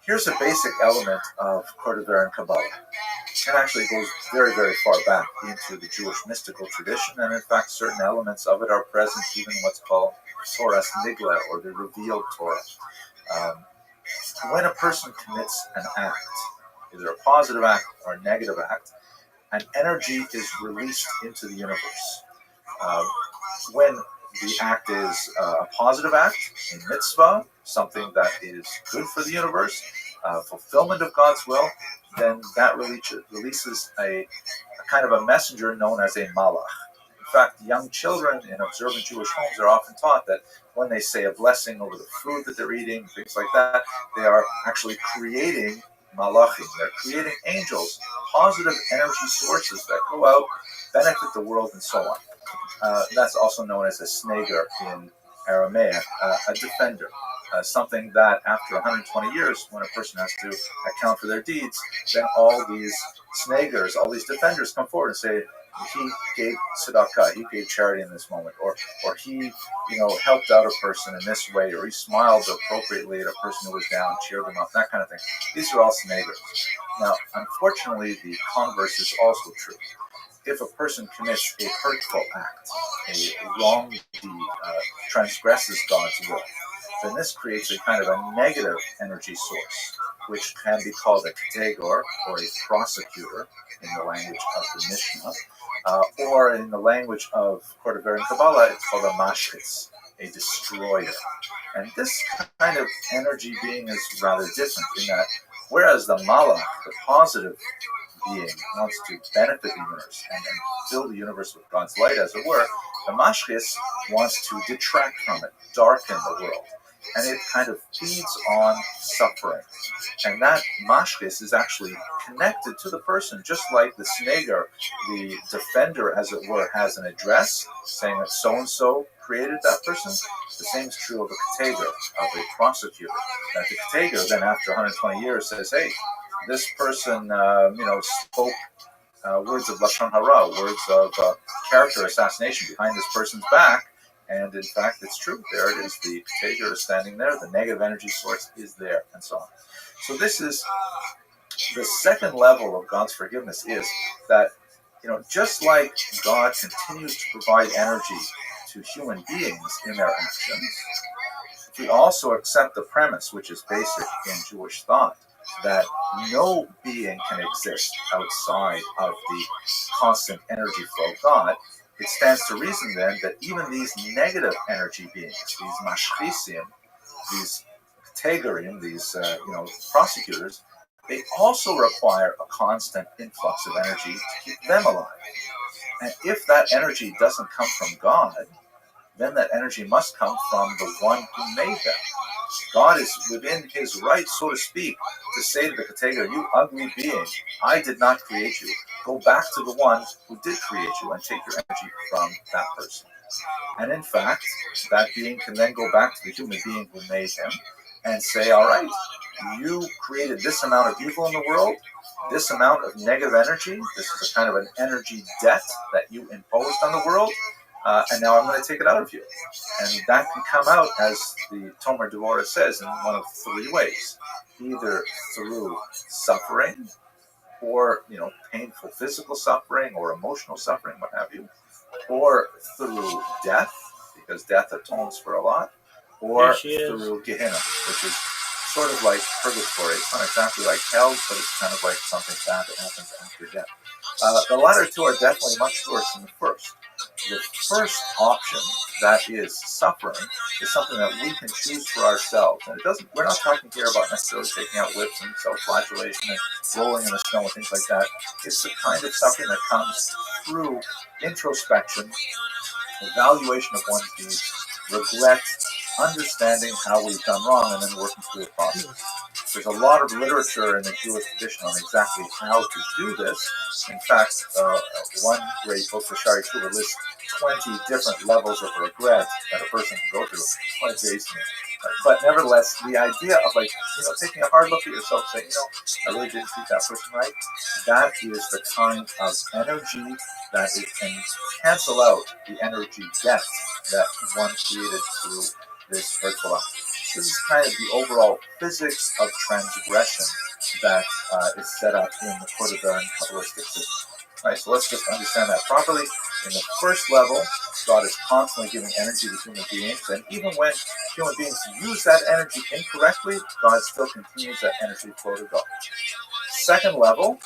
here's a basic element of Cordoveran Kabbalah. It actually goes very, very far back into the Jewish mystical tradition, and in fact, certain elements of it are present even in what's called Torah's Nigla, or the revealed Torah. When a person commits an act, either a positive act or a negative act, an energy is released into the universe. When the act is a positive act, a mitzvah, something that is good for the universe, fulfillment of God's will, then that releases a kind of a messenger known as a malach. In fact, young children in observant Jewish homes are often taught that when they say a blessing over the food that they're eating, things like that, they are actually creating malachim. They're creating angels, positive energy sources that go out, benefit the world, and so on. That's also known as a sneger in Aramaic, a defender. Something that after 120 years, when a person has to account for their deeds, then all these snagers, all these defenders come forward and say, he gave tzedakah, he gave charity in this moment, or he, helped out a person in this way, or he smiled appropriately at a person who was down, cheered them up, that kind of thing. These are all snagers. Now, unfortunately, the converse is also true. If a person commits a hurtful act, a wrong deed, transgresses God's will, then this creates a kind of a negative energy source, which can be called a kategor, or a prosecutor, in the language of the Mishnah, or in the language of Cordoveran Kabbalah, it's called a mashchis, a destroyer. And this kind of energy being is rather different in that, whereas the malach, the positive being, wants to benefit the universe and fill the universe with God's light, as it were, the mashchis wants to detract from it, darken the world. And it kind of feeds on suffering. And that mashchis is actually connected to the person, just like the sneger, the defender, as it were, has an address saying that so-and-so created that person. The same is true of a kategor, of a prosecutor. That the kategor then, after 120 years, says, hey, this person, spoke words of lashon hara, words of character assassination behind this person's back. And in fact, it's true. There it is. The kategor is standing there. The negative energy source is there, and so on. So this is the second level of God's forgiveness, is that, just like God continues to provide energy to human beings in their actions, we also accept the premise, which is basic in Jewish thought, that no being can exist outside of the constant energy flow of God. It stands to reason then that even these negative energy beings, these mashchisim, these category, these prosecutors, they also require a constant influx of energy to keep them alive. And if that energy doesn't come from God, then that energy must come from the one who made them. God is within his right, so to speak, to say to the category, you ugly being, I did not create you. Go back to the one who did create you and take your energy from that person. And in fact, that being can then go back to the human being who made him and say, all right, you created this amount of evil in the world, this amount of negative energy, this is a kind of an energy debt that you imposed on the world, and now I'm going to take it out of you. And that can come out, as the Tomer Devorah says, in one of three ways. Either through suffering, or painful physical suffering, or emotional suffering, what have you, or through death, because death atones for a lot, or through Gehenna, which is sort of like purgatory. It's not exactly like hell, but it's kind of like something bad that happens after death. The latter two are definitely much worse than the first. The first option, that is suffering, is something that we can choose for ourselves. And we're not talking here about necessarily taking out whips and self-flagellation and rolling in the snow and things like that. It's the kind of suffering that comes through introspection, evaluation of one's deeds, regret, understanding how we've done wrong, and then working through the process. There's a lot of literature in the Jewish tradition on exactly how to do this. In fact, one great book, the Shari Tshuva, lists 20 different levels of regret that a person can go through. Quite amazing. But nevertheless, the idea of taking a hard look at yourself, saying, I really didn't treat that person right, that is the kind of energy that it can cancel out the energy debt that one created through this hurtful act. This is kind of the overall physics of transgression that is set up in the Kodever Kabbalistic system. Right, so let's just understand that properly. In the first level, God is constantly giving energy to human beings, and even when human beings use that energy incorrectly, God still continues that energy flow to God. Second level,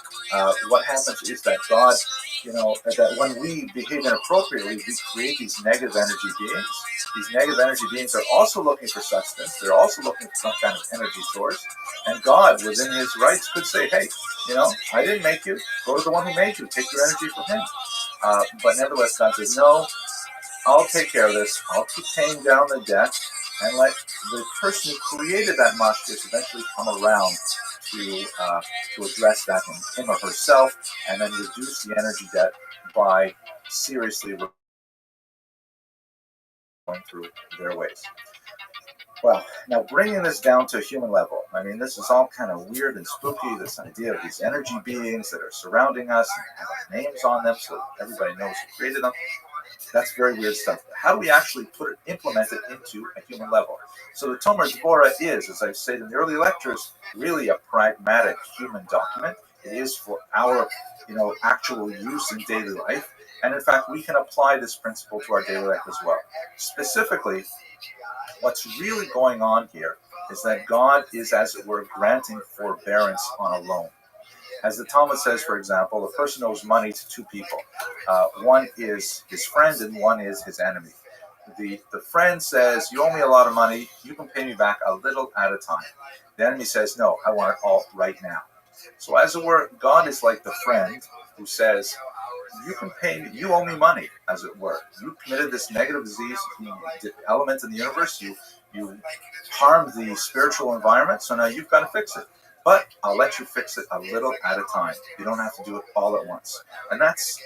what happens is that God, that when we behave inappropriately, we create these negative energy beings. These negative energy beings are also looking for sustenance. They're also looking for some kind of energy source. And God, within his rights, could say, hey, I didn't make you. Go to the one who made you. Take your energy from him. But nevertheless, God says, no, I'll take care of this. I'll keep paying down the debt and let the person who created that mashkish eventually come around to address that in him or herself, and then reduce the energy debt by seriously going through their ways. Well, now bringing this down to a human level, this is all kind of weird and spooky, this idea of these energy beings that are surrounding us and have names on them so that everybody knows who created them. That's very weird stuff. How do we actually implement it into a human level? So the Tomer Devorah is, as I've said in the early lectures, really a pragmatic human document. It is for our, actual use in daily life. And in fact, we can apply this principle to our daily life as well. Specifically, what's really going on here is that God is, as it were, granting forbearance on a loan. As the Talmud says, for example, a person owes money to two people. One is his friend and one is his enemy. The friend says, you owe me a lot of money, you can pay me back a little at a time. The enemy says, no, I want it all right now. So as it were, God is like the friend who says, you can pay me, you owe me money, as it were. You committed this negative disease, element in the universe, you harmed the spiritual environment, so now you've got to fix it. But I'll let you fix it a little at a time. You don't have to do it all at once. And that's,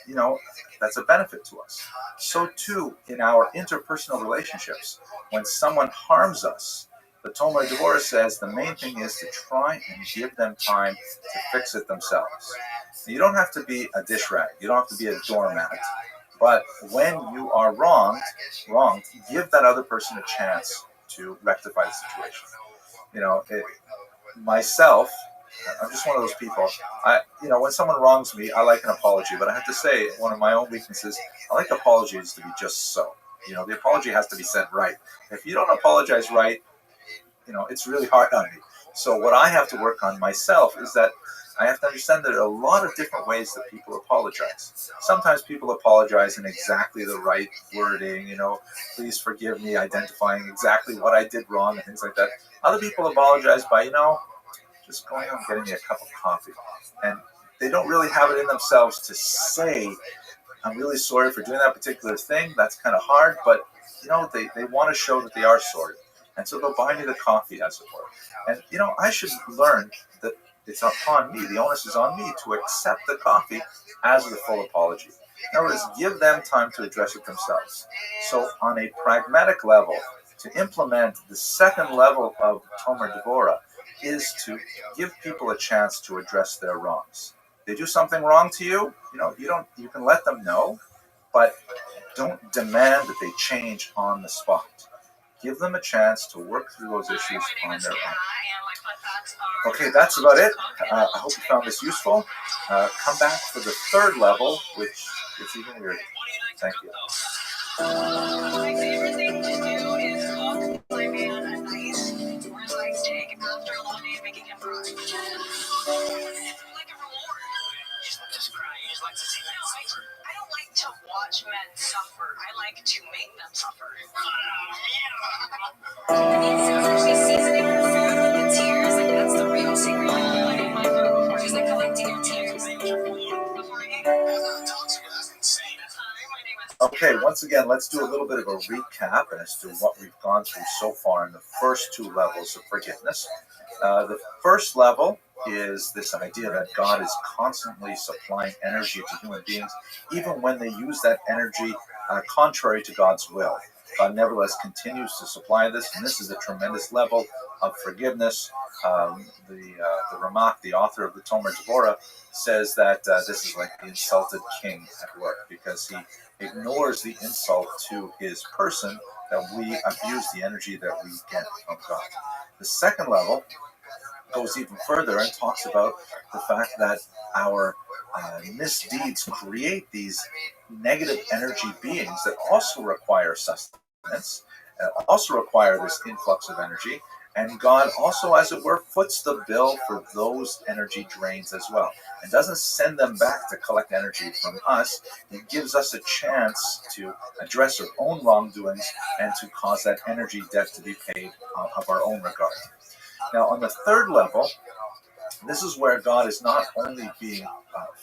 that's a benefit to us. So too, in our interpersonal relationships, when someone harms us, the Tomer Devorah says the main thing is to try and give them time to fix it themselves. You don't have to be a dish rag. You don't have to be a doormat. But when you are wronged, give that other person a chance to rectify the situation. Myself, I'm just one of those people. When someone wrongs me, I like an apology. But I have to say, one of my own weaknesses, I like apologies to be just so. The apology has to be said right. If you don't apologize right, it's really hard on me. So what I have to work on myself is that I have to understand that there are a lot of different ways that people apologize. Sometimes people apologize in exactly the right wording, please forgive me, identifying exactly what I did wrong and things like that. Other people apologize by, just going out and getting me a cup of coffee. And they don't really have it in themselves to say, I'm really sorry for doing that particular thing. That's kind of hard, but they want to show that they are sorry. And so they'll buy me the coffee, as it were. And, I should learn that it's upon me, the onus is on me to accept the coffee as the full apology. In other words, give them time to address it themselves. So on a pragmatic level, to implement the second level of Tomer Devorah is to give people a chance to address their wrongs. They do something wrong to you, you can let them know, but don't demand that they change on the spot. Give them a chance to work through those issues on their own. Okay, that's about it. I hope you found this useful. Come back for the third level, which is even weirder. Thank you. My favorite thing to do is fuck my man at night, or like steak after a long day of making him cry. Like a reward. You just cry. You just like to see men suffer. I don't like to watch men suffer. I like to make them suffer. It's actually seasoning her food with the tears, and that's the real secret. Like in my throat before she's like collecting your tears before I eat. That's insane. Okay, once again, let's do a little bit of a recap as to what we've gone through so far in the first two levels of forgiveness. The first level is this idea that God is constantly supplying energy to human beings, even when they use that energy contrary to God's will. God nevertheless continues to supply this, and this is a tremendous level of forgiveness. The Ramak, the author of the Tomer Devorah, says that this is like the insulted king at work, because he ignores the insult to his person that we abuse the energy that we get from God. The second level goes even further and talks about the fact that our misdeeds create these negative energy beings that also require sustenance, also require this influx of energy, and God also, as it were, foots the bill for those energy drains as well, and doesn't send them back to collect energy from us. He gives us a chance to address our own wrongdoings and to cause that energy debt to be paid of our own regard. Now, on the third level, this is where God is not only being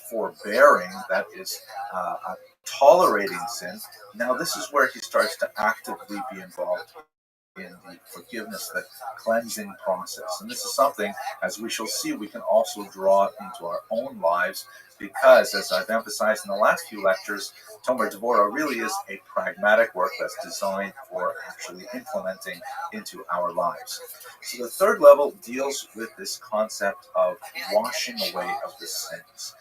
forbearing, that is, tolerating sin. Now, this is where he starts to actively be involved in the forgiveness, the cleansing process. And this is something, as we shall see, we can also draw into our own lives, because, as I've emphasized in the last few lectures, Tomer Devorah really is a pragmatic work that's designed for actually implementing into our lives. So the third level deals with this concept of washing away of the sins.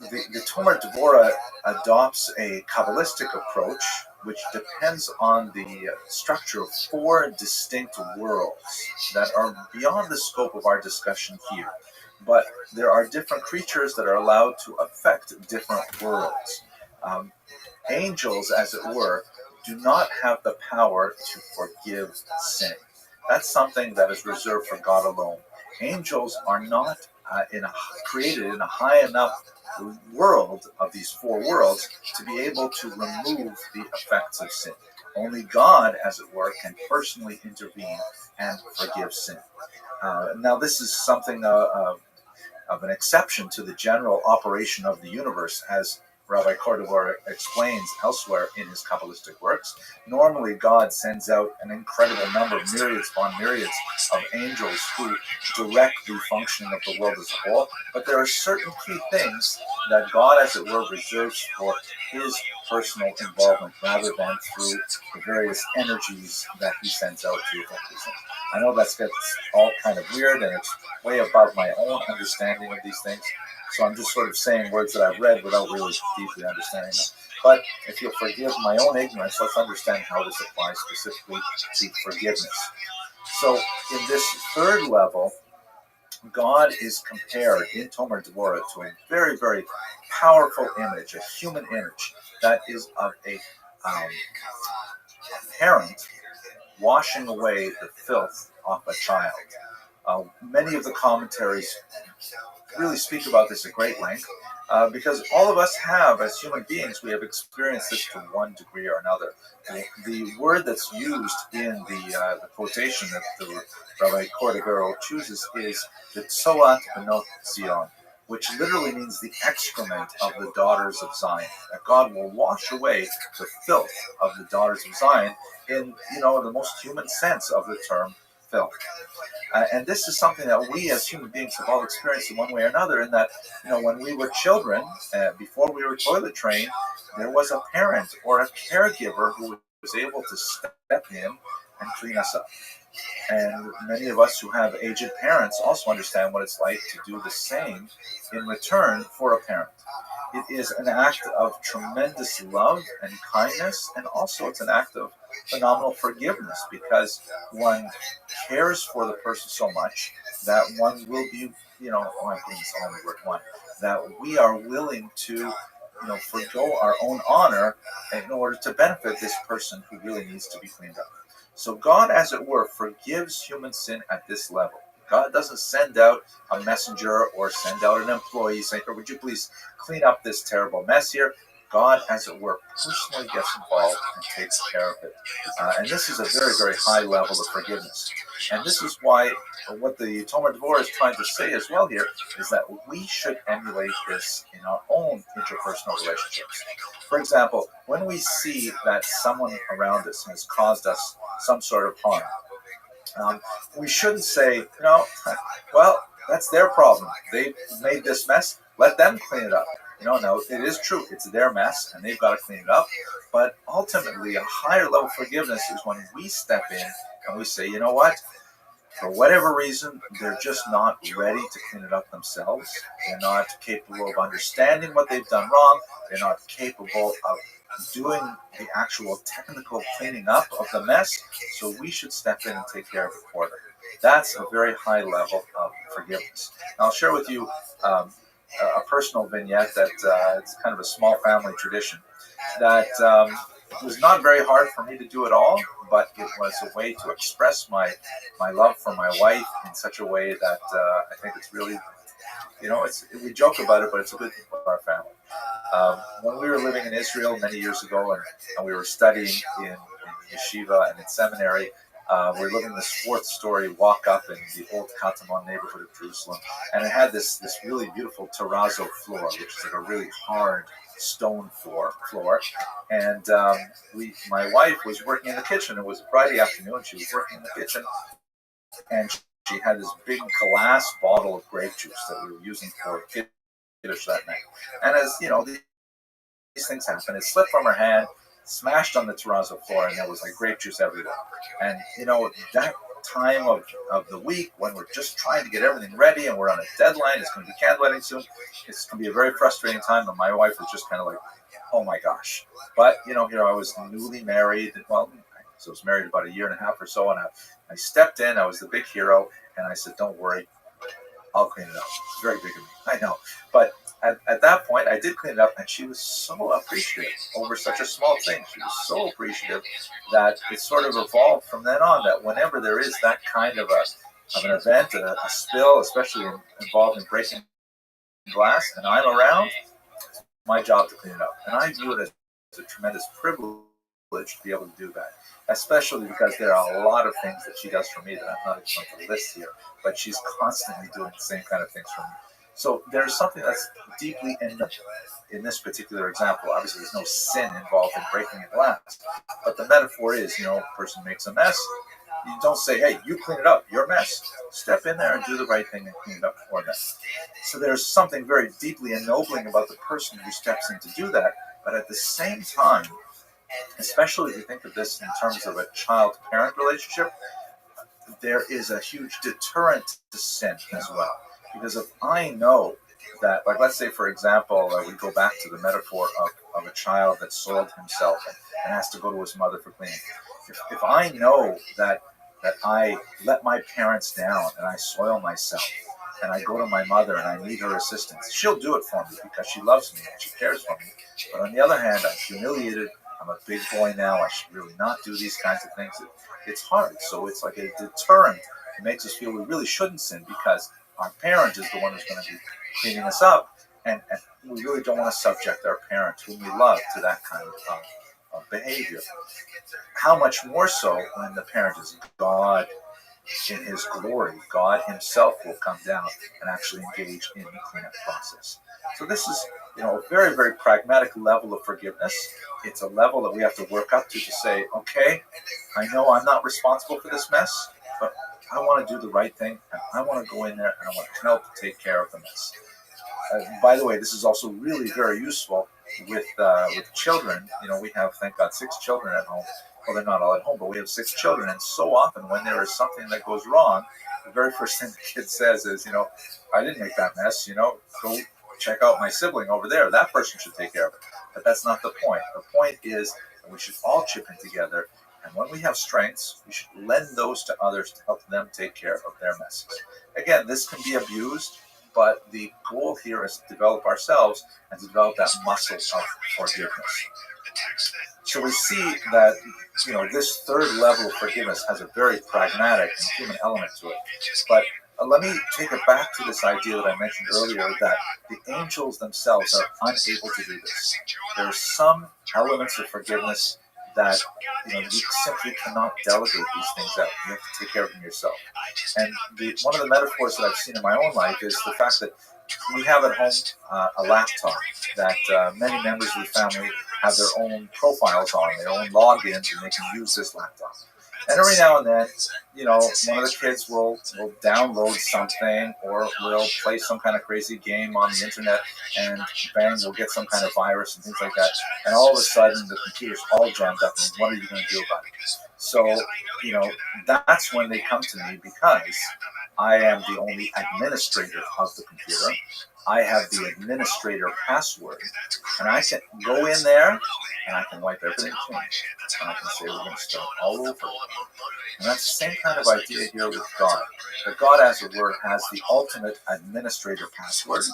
The Tomer Devorah adopts a Kabbalistic approach, which depends on the structure of four distinct worlds that are beyond the scope of our discussion here. But there are different creatures that are allowed to affect different worlds. Angels, as it were, do not have the power to forgive sin. That's something that is reserved for God alone. Angels are not created in a high enough world of these four worlds to be able to remove the effects of sin. Only God, as it were, can personally intervene and forgive sin. Now, this is something of an exception to the general operation of the universe, as Rabbi Cordova explains elsewhere in his Kabbalistic works. Normally, God sends out an incredible number, myriads upon myriads of angels who direct the functioning of the world as a whole. But there are certain key things that God, as it were, reserves for his personal involvement, rather than through the various energies that he sends out to affect these things. I know that gets all kind of weird, and it's way above my own understanding of these things. So I'm just sort of saying words that I've read without really deeply understanding them. But if you'll forgive my own ignorance, let's understand how this applies specifically to forgiveness. So in this third level, God is compared in Tomer Devorah to a very, very powerful image, a human image that is of a parent washing away the filth off a child. Many of the commentaries really speak about this at great length, because all of us have, as human beings, we have experienced this to one degree or another. The word that's used in the quotation that the Rabbi Cordovero chooses is the Tzoat Benot Zion, which literally means the excrement of the daughters of Zion. That God will wash away the filth of the daughters of Zion in, the most human sense of the term filth. And this is something that we as human beings have all experienced in one way or another, in that, when we were children, before we were toilet trained, there was a parent or a caregiver who was able to step in and clean us up. And many of us who have aged parents also understand what it's like to do the same in return for a parent. It is an act of tremendous love and kindness, and also it's an act of phenomenal forgiveness, because one cares for the person so much that one will be, that we are willing to, forego our own honor in order to benefit this person who really needs to be cleaned up. So God, as it were, forgives human sin at this level. God doesn't send out a messenger or send out an employee saying, would you please clean up this terrible mess here? God, as it were, personally gets involved and takes care of it. And this is a very, very high level of forgiveness. And this is why what the Tomer Dvor is trying to say as well here is that we should emulate this in our own interpersonal relationships. For example, when we see that someone around us has caused us some sort of harm, we shouldn't say, well, that's their problem. They made this mess. Let them clean it up. No, it is true. It's their mess, and they've got to clean it up. But ultimately, a higher level of forgiveness is when we step in and we say, you know what? For whatever reason, they're just not ready to clean it up themselves. They're not capable of understanding what they've done wrong. They're not capable of doing the actual technical cleaning up of the mess. So we should step in and take care of it for them. That's a very high level of forgiveness. Now, I'll share with you a personal vignette that it's kind of a small family tradition that it was not very hard for me to do at all, but it was a way to express my love for my wife in such a way that I think it's really, we joke about it, but it's a good thing for our family. When we were living in Israel many years ago, and we were studying in yeshiva and in seminary, we were living this fourth-story walk-up in the old Katamon neighborhood of Jerusalem, and it had this really beautiful terrazzo floor, which is like a really hard stone floor. And my wife was working in the kitchen. It was a Friday afternoon. She was working in the kitchen, and she had this big glass bottle of grape juice that we were using for Kiddush that night. And as these things happen, it slipped from her hand, smashed on the terrazzo floor, and there was like grape juice everywhere. And that time of the week when we're just trying to get everything ready and we're on a deadline, it's going to be candlelighting soon, it's going to be a very frustrating time, and my wife was just kind of like, oh my gosh. But here I was newly married, so I was married about a year and a half or so, and I stepped in, I was the big hero, and I said, don't worry, I'll clean it up. It's very big of me, I know. But at that point, I did clean it up, and she was so appreciative over such a small thing. She was so appreciative that it sort of evolved from then on, that whenever there is that kind of an event, a spill, especially involving breaking glass, and I'm around, it's my job to clean it up. And I view it as a tremendous privilege to be able to do that, especially because there are a lot of things that she does for me that I'm not even going to list here, but she's constantly doing the same kind of things for me. So there's something that's deeply in this particular example. Obviously, there's no sin involved in breaking a glass, but the metaphor is, a person makes a mess. You don't say, hey, you clean it up, your mess. Step in there and do the right thing and clean it up for them. So there's something very deeply ennobling about the person who steps in to do that, but at the same time, especially if you think of this in terms of a child-parent relationship, there is a huge deterrent to sin as well. Because if I know that, like, let's say, for example, we go back to the metaphor of a child that soiled himself and has to go to his mother for cleaning. If I know that I let my parents down and I soil myself and I go to my mother and I need her assistance, she'll do it for me because she loves me and she cares for me. But on the other hand, I'm humiliated. I'm a big boy now. I should really not do these kinds of things. It's hard. So it's like a deterrent It makes us feel we really shouldn't sin because our parent is the one who's going to be cleaning us up, and we really don't want to subject our parent, whom we love, to that kind of behavior. How much more so when the parent is God in his glory. God himself will come down and actually engage in the cleanup process. So this is, a very, very pragmatic level of forgiveness. It's a level that we have to work up to say, okay, I know I'm not responsible for this mess, but I want to do the right thing, and I want to go in there and I want to help take care of the mess. By the way, this is also really very useful with children. We have, thank God, 6 children at home. Well, they're not all at home, but we have 6 children, and so often when there is something that goes wrong, the very first thing the kid says is, I didn't make that mess, go check out my sibling over there. That person should take care of it. But that's not the point. The point is that we should all chip in together, and when we have strengths, we should lend those to others to help them take care of their messes. Again, this can be abused, but the goal here is to develop ourselves and to develop that muscle of forgiveness. So we see that, this third level of forgiveness has a very pragmatic and human element to it. But let me take it back to this idea that I mentioned earlier, that the angels themselves are unable to do this. There are some elements of forgiveness that you simply cannot delegate these things out. You have to take care of them yourself. And one of the metaphors that I've seen in my own life is the fact that we have at home a laptop that many members of the family have their own profiles on, their own logins, and they can use this laptop. And every now and then, one of the kids will download something or will play some kind of crazy game on the internet, and bang, we'll get some kind of virus and things like that. And all of a sudden, the computer's all jammed up, and what are you going to do about it? So, that's when they come to me, because I am the only administrator of the computer. I have the administrator password, and I can go in there and I can wipe everything clean. And I can say we're going to start all over. And that's the same kind of idea here with God. That God, as it were, has the ultimate administrator password.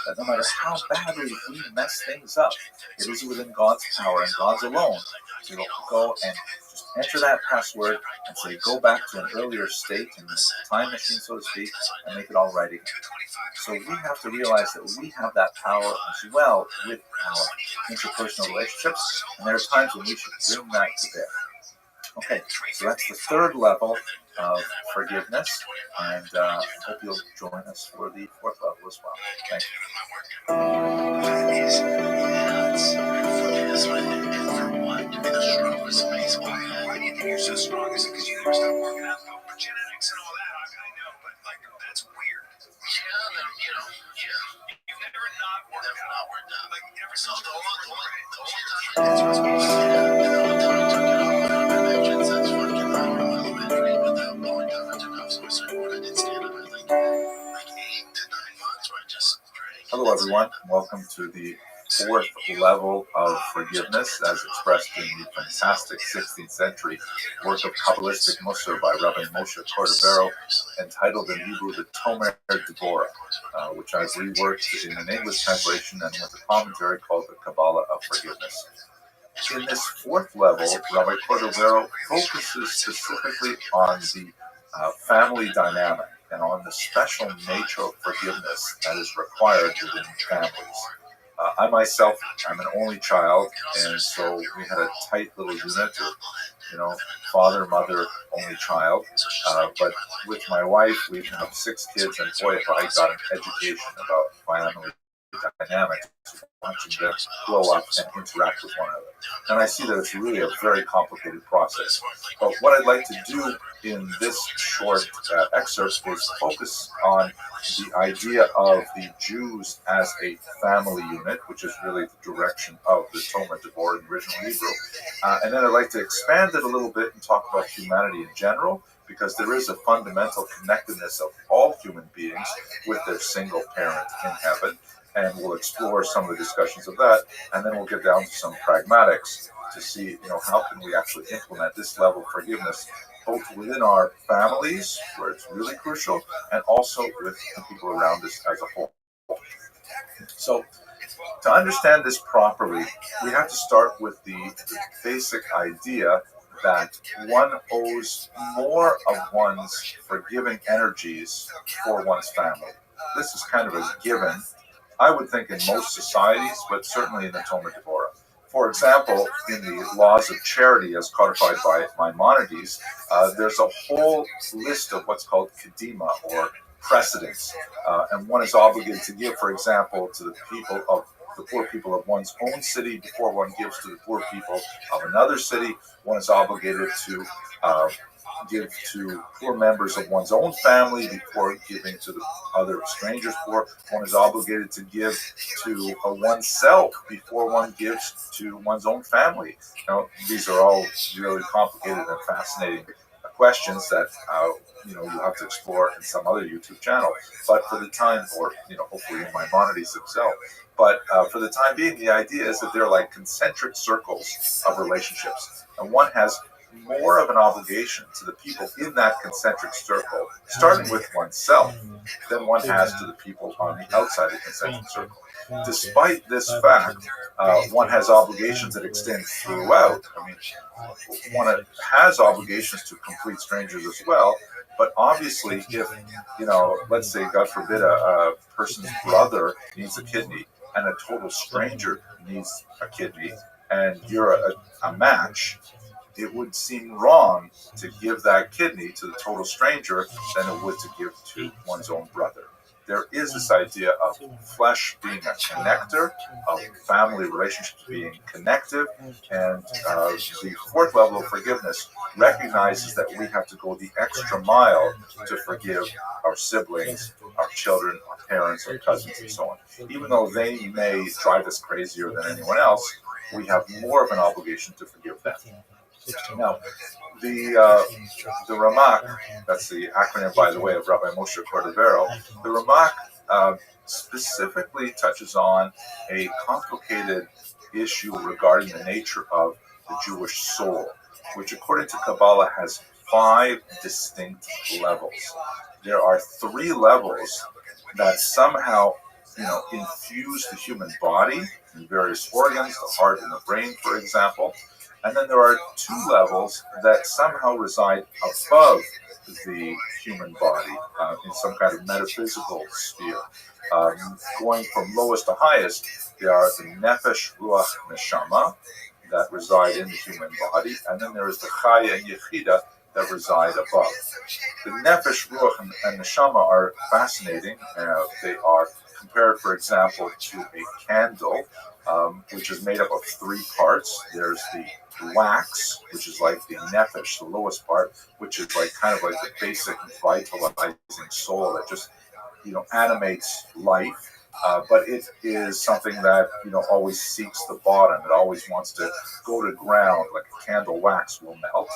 That no matter how badly we mess things up, it is within God's power and God's alone to go and just enter that password and say, go back to an earlier state in the time machine, so to speak, and make it all right again. So we have to realize that we have that power as well with our interpersonal relationships, and there are times when we should bring that to bear. Okay, so that's the third level of forgiveness, and I hope you'll join us for the fourth level as well. Thank you. To be the strongest baseball. Why do you think you're so strong? Is it because you never stopped working out? Genetics and all that, I know, but that's weird. Yeah. You've never not worked out. Like ever since the only time I took it off, I mentioned since fucking elementary, but that blowing up I took off, so I started when I did stand up, I think 8 to 9 months where I just drank. Hello, everyone. Welcome to the fourth level of forgiveness, as expressed in the fantastic 16th century work of Kabbalistic Musar by Rabbi Moshe Cordovero, entitled in Hebrew the Tomer Deborah, which I've reworked in an English translation and with a commentary called the Kabbalah of Forgiveness. In this fourth level, Rabbi Cordovero focuses specifically on the family dynamic and on the special nature of forgiveness that is required within families. I myself, I'm an only child, and so we had a tight little unit of, father, mother, only child. But with my wife, we have 6 kids, and boy, if I got an education about family dynamics, watching them grow up and interact with one another. And I see that it's really a very complicated process. But what I'd like to do in this short excerpt is focus on the idea of the Jews as a family unit, which is really the direction of the Tomer Deborah in original Hebrew. And then I'd like to expand it a little bit and talk about humanity in general, because there is a fundamental connectedness of all human beings with their single parent in heaven. And we'll explore some of the discussions of that, and then we'll get down to some pragmatics to see, how can we actually implement this level of forgiveness, both within our families, where it's really crucial, and also with the people around us as a whole. So, to understand this properly, we have to start with the basic idea that one owes more of one's forgiving energies for one's family. This is kind of a given, I would think, in most societies, but certainly in the Talmud Deborah. For example, in the laws of charity as codified by Maimonides, there's a whole list of what's called kedima, or precedence, and one is obligated to give, for example, to the poor people of one's own city before one gives to the poor people of another city. One is obligated to give to poor members of one's own family before giving to the other strangers poor. One is obligated to give to oneself before one gives to one's own family. Now, these are all really complicated and fascinating questions that you have to explore in some other YouTube channel. But for the time, or hopefully in Maimonides himself. But for the time being, the idea is that they're like concentric circles of relationships, and one has more of an obligation to the people in that concentric circle, starting with oneself, than one has to the people on the outside of the concentric circle. Despite this fact, one has obligations that extend throughout. I mean, one has obligations to complete strangers as well, but obviously if, let's say, God forbid, a person's brother needs a kidney and a total stranger needs a kidney, and you're a match, it would seem wrong to give that kidney to the total stranger than it would to give to one's own brother. There is this idea of flesh being a connector, of family relationships being connective, and the fourth level of forgiveness recognizes that we have to go the extra mile to forgive our siblings, our children, our parents, our cousins, and so on. Even though they may drive us crazier than anyone else, we have more of an obligation to forgive them. Now, the Ramak, that's the acronym, by the way, of Rabbi Moshe Cordovero, the Ramak specifically touches on a complicated issue regarding the nature of the Jewish soul, which according to Kabbalah has 5 distinct levels. There are 3 levels that somehow infuse the human body in various organs, the heart and the brain, for example. And then there are 2 levels that somehow reside above the human body in some kind of metaphysical sphere. Going from lowest to highest, there are the nefesh, ruach, neshama that reside in the human body, and then there is the chaya and yechida that reside above. The nefesh, ruach, and neshama are fascinating. They are compared, for example, to a candle, which is made up of 3 parts. There's the wax, which is like the nefesh, the lowest part, which is like kind of like the basic vitalizing soul that just animates life. But it is something that always seeks the bottom. It always wants to go to ground, like a candle wax will melt.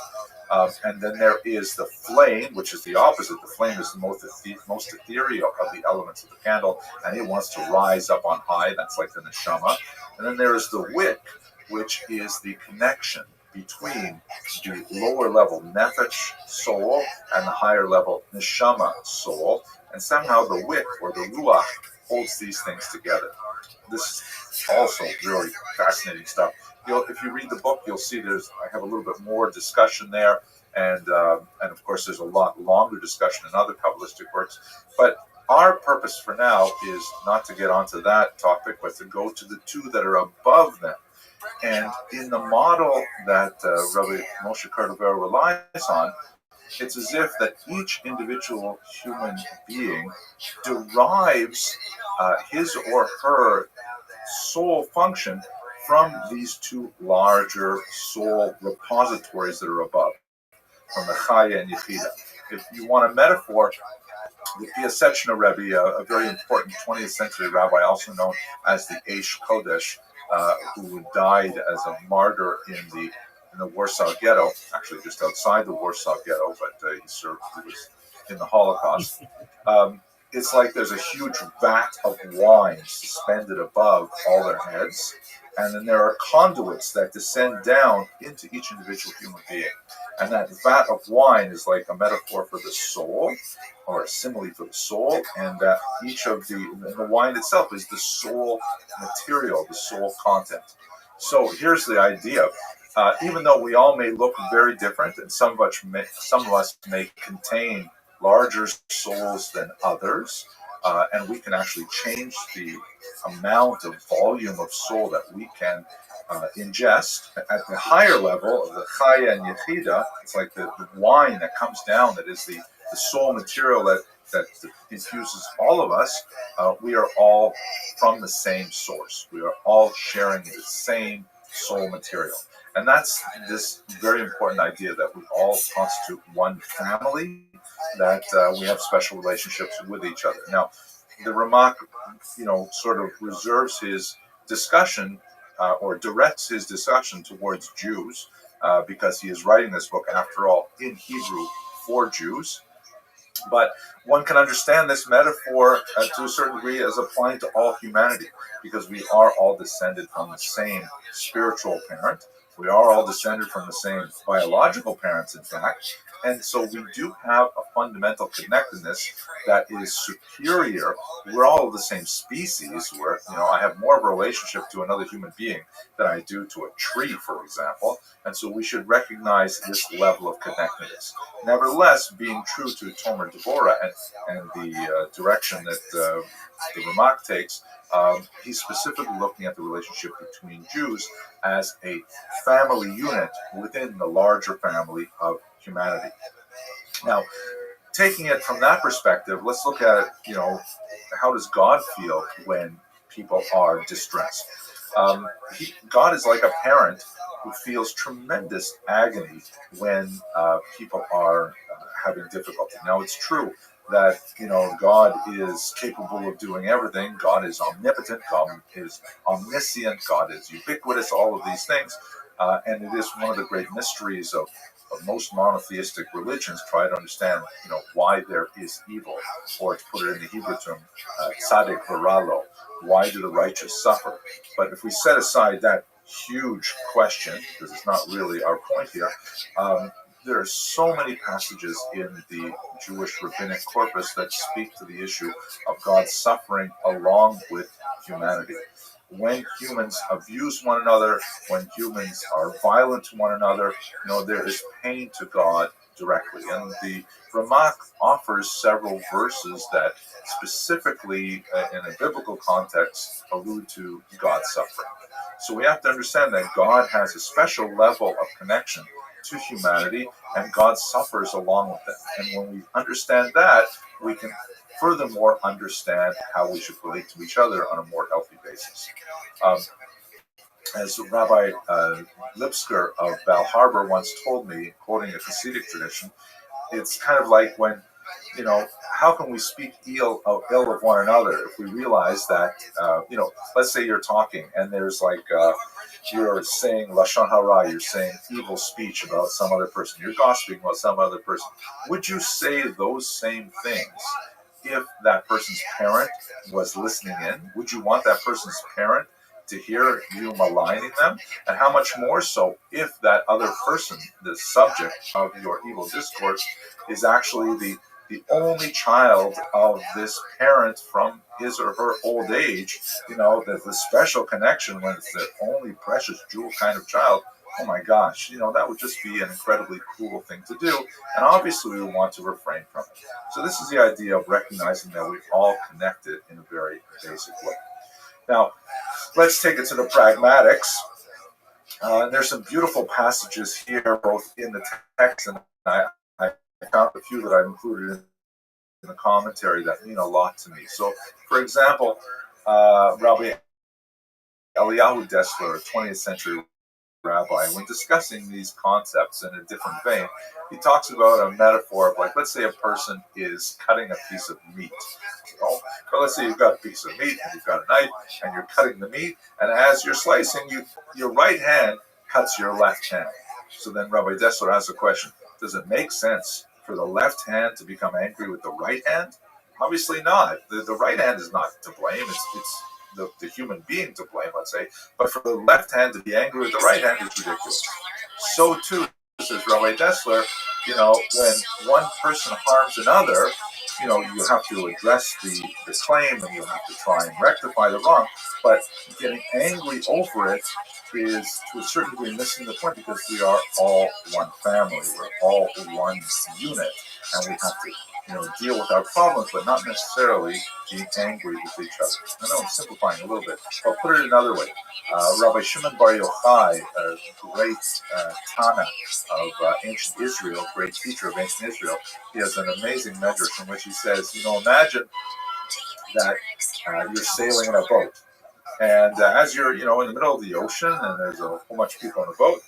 And then there is the flame, which is the opposite. The flame is the most ethereal of the elements of the candle, and it wants to rise up on high. That's like the neshama. And then there is the wick, which is the connection between the lower level nefesh soul and the higher level neshama soul. And somehow the wick, or the ruach, holds these things together. This is also really fascinating stuff. If you read the book, you'll see I have a little bit more discussion there, and of course there's a lot longer discussion in other Kabbalistic works. But our purpose for now is not to get onto that topic, but to go to the 2 that are above them. And in the model that Rabbi Moshe Cordovero relies on, it's as if that each individual human being derives his or her soul function from these 2 larger soul repositories that are above, from the Chaya and Yechida. If you want a metaphor, the Piaseczna Rebbe, a very important 20th century rabbi, also known as the Eish Kodesh, who died as a martyr in the Warsaw Ghetto, actually just outside the Warsaw Ghetto, but he was in the Holocaust. It's like there's a huge vat of wine suspended above all their heads, and then there are conduits that descend down into each individual human being. And that vat of wine is like a metaphor for the soul, or a simile for the soul, and that each of the wine itself is the soul material, the soul content. So here's the idea. even though we all may look very different, and some of us may contain larger souls than others, and we can actually change the amount of volume of soul that we can ingest. At the higher level of the Chaya and Yechida, it's like the wine that comes down that is the soul material that infuses all of us. We are all from the same source. We are all sharing the same soul material. And that's this very important idea that we all constitute one family, that we have special relationships with each other. Now, the Ramak, sort of reserves his discussion or directs his discussion towards Jews because he is writing this book, after all, in Hebrew for Jews. But one can understand this metaphor to a certain degree as applying to all humanity, because we are all descended from the same spiritual parent. We are all descended from the same biological parents, in fact. And so we do have a fundamental connectedness that is superior. We're all of the same species, where I have more of a relationship to another human being than I do to a tree, for example. And so we should recognize this level of connectedness. Nevertheless, being true to Tomer Devorah and the direction that the Ramak takes, he's specifically looking at the relationship between Jews as a family unit within the larger family of humanity. Now, taking it from that perspective, let's look at it, how does God feel when people are distressed? God is like a parent who feels tremendous agony when people are having difficulty. Now, it's true that God is capable of doing everything. God is omnipotent. God is omniscient. God is ubiquitous. All of these things, and it is one of the great mysteries of most monotheistic religions. Try to understand, why there is evil, or to put it in the Hebrew term, tzaddik v'ralo. Why do the righteous suffer? But if we set aside that huge question, because it's not really our point here, there are so many passages in the Jewish rabbinic corpus that speak to the issue of God's suffering along with humanity. When humans abuse one another, when humans are violent to one another, there is pain to God directly. And the Ramak offers several verses that specifically, in a biblical context, allude to God's suffering. So we have to understand that God has a special level of connection to humanity, and God suffers along with them. And when we understand that, we can furthermore understand how we should relate to each other on a more healthy basis. As Rabbi Lipsker of Val Harbor once told me, quoting a Hasidic tradition, it's kind of like when, how can we speak ill of one another if we realize that, let's say you're talking and there's like, you're saying Lashon Hara, you're saying evil speech about some other person, you're gossiping about some other person. Would you say those same things if that person's parent was listening in? Would you want that person's parent to hear you maligning them? And how much more so if that other person, the subject of your evil discourse, is actually the only child of this parent from his or her old age, the special connection when it's the only precious jewel kind of child. Oh my gosh, that would just be an incredibly cruel thing to do. And obviously we want to refrain from it. So this is the idea of recognizing that we're all connected in a very basic way. Now, let's take it to the pragmatics. There's some beautiful passages here, both in the text, and I found a few that I've included in the commentary that mean a lot to me. So, for example, Rabbi Eliyahu Dessler, a 20th century rabbi, when discussing these concepts in a different vein, he talks about a metaphor of, like, let's say a person is cutting a piece of meat. So let's say you've got a piece of meat and you've got a knife and you're cutting the meat, and as you're slicing, your right hand cuts your left hand. So then Rabbi Dessler asks a question: does it make sense for the left hand to become angry with the right hand? Obviously not. The right hand is not to blame. It's the human being to blame, let's say. But for the left hand to be angry with the right hand is ridiculous. So too, says Rabbi Dessler, when one person harms another, you have to address the claim and you have to try and rectify the wrong. But getting angry over it is to a certain degree missing the point, because we are all one family. We're all one unit, and we have to deal with our problems, but not necessarily being angry with each other. I know I'm simplifying a little bit, but put it another way. Rabbi Shimon Bar Yochai, a great Tana of ancient Israel, great teacher of ancient Israel, he has an amazing measure from which he says, imagine that you're sailing in a boat. And as you're, in the middle of the ocean and there's a whole bunch of people on the boat,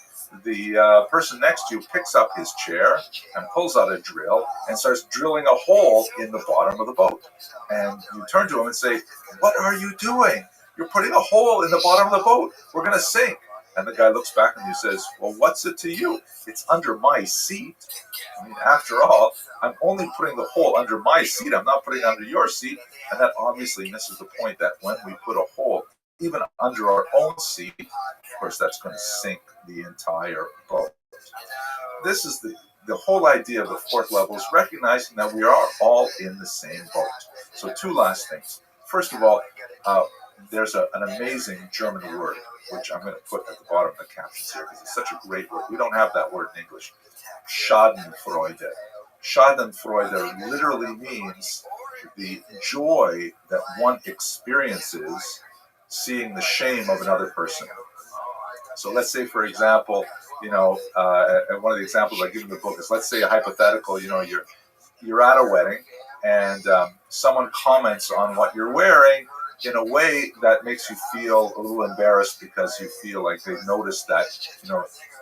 the person next to you picks up his chair and pulls out a drill and starts drilling a hole in the bottom of the boat. And you turn to him and say, "What are you doing? You're putting a hole in the bottom of the boat. We're going to sink." And the guy looks back at you and says, "Well, what's it to you? It's under my seat. I mean, after all, I'm only putting the hole under my seat. I'm not putting it under your seat." And that obviously misses the point that when we put a hole even under our own seat, of course, that's going to sink the entire boat. This is the whole idea of the fourth level, is recognizing that we are all in the same boat. So 2 last things. First of all, there's an amazing German word, which I'm going to put at the bottom of the captions here, because it's such a great word. We don't have that word in English. Schadenfreude. Schadenfreude literally means the joy that one experiences seeing the shame of another person. So let's say, for example, and one of the examples I give in the book is, let's say a hypothetical, you're at a wedding and someone comments on what you're wearing in a way that makes you feel a little embarrassed, because you feel like they've noticed that,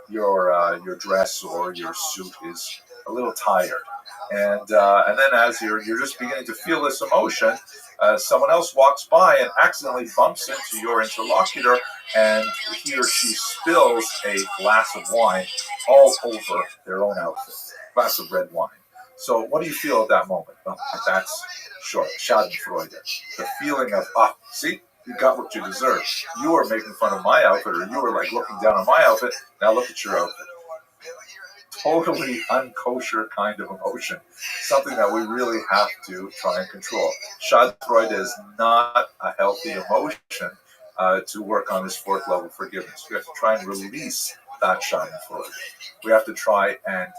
your dress or your suit is a little tired. And then as you're just beginning to feel this emotion, someone else walks by and accidentally bumps into your interlocutor, and he or she spills a glass of wine all over their own outfit, glass of red wine. So what do you feel at that moment? Well, that's Schadenfreude, the feeling of, see, you got what you deserve. You were making fun of my outfit, or you were like looking down on my outfit. Now look at your outfit. Totally unkosher kind of emotion, something that we really have to try and control. Schadenfreude is not a healthy emotion to work on this fourth level forgiveness. We have to try and release that Schadenfreude. We have to try and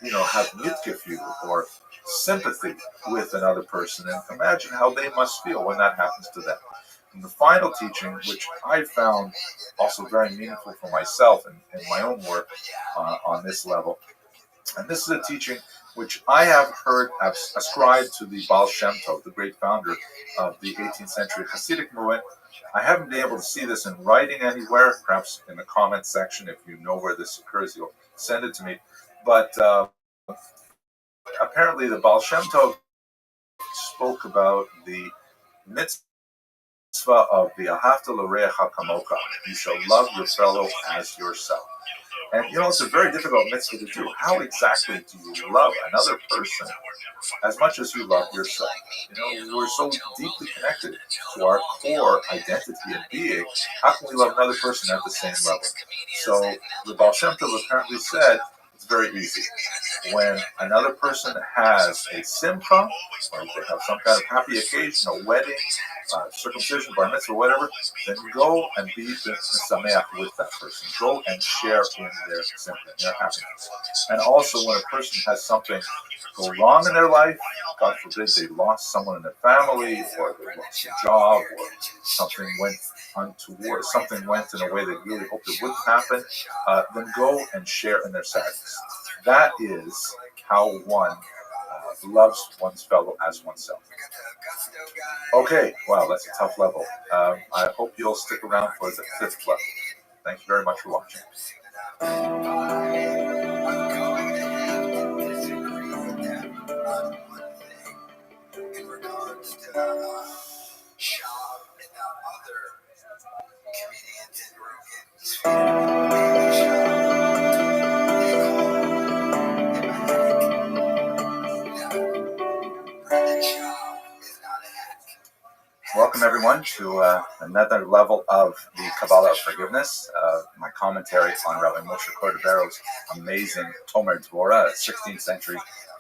have mitgefühl, or sympathy with another person, and imagine how they must feel when that happens to them. And the final teaching, which I found also very meaningful for myself and in my own work on this level, and this is a teaching which I have heard ascribed to the Baal Shem Tov, the great founder of the 18th century Hasidic movement. I haven't been able to see this in writing anywhere. Perhaps in the comments section, if you know where this occurs, you'll send it to me. But apparently the Baal Shem Tov spoke about the mitzvah of the Ahavta l'reacha kamocha. You shall love your fellow as yourself. And it's a very difficult mitzvah to do. How exactly do you love another person as much as you love yourself? We're so deeply connected to our core identity and being. How can we love another person at the same level? So the Baal Shem Tov apparently said it's very easy. When another person has a simcha, or they have some kind of happy occasion, a wedding, circumcision, bar mitzvah, whatever, then go and be sameach with that person. Go and share in their simcha, in their happiness. And also, when a person has something go wrong in their life, God forbid they lost someone in their family, or they lost a job, or something went untoward, something went in a way they really hoped it wouldn't happen, then go and share in their sadness. That is how one loves one's fellow as oneself. Okay, wow, that's a tough level. I hope you'll stick around for the 5th level. Thank you very much for watching. In regards to Shab and the other comedians in Welcome everyone to another level of the Kabbalah of Forgiveness. My commentary on Rabbi Moshe Cordovero's amazing Tomer Dvorah, 16th century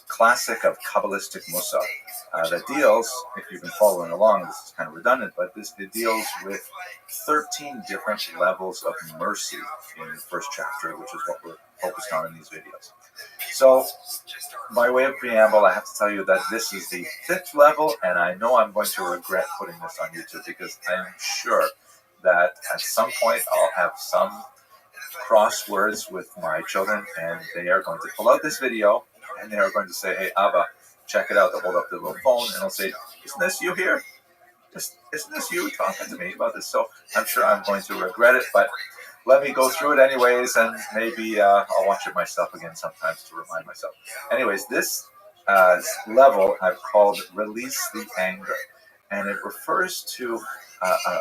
classic of Kabbalistic Mussar that deals, if you've been following along, this is kind of redundant, but it deals with 13 different levels of mercy in the first chapter, which is what we're focused on in these videos. So, by way of preamble, I have to tell you that this is the 5th level, and I know I'm going to regret putting this on YouTube because I'm sure that at some point I'll have some crosswords with my children, and they are going to pull out this video, and they are going to say, "Hey, Abba, check it out." They'll hold up their little phone, and they'll say, "Isn't this you here? Isn't this you talking to me about this?" So I'm sure I'm going to regret it, but let me go through it anyways, and maybe I'll watch it myself again sometimes to remind myself. Anyways, this level I've called Release the Anger, and it refers to a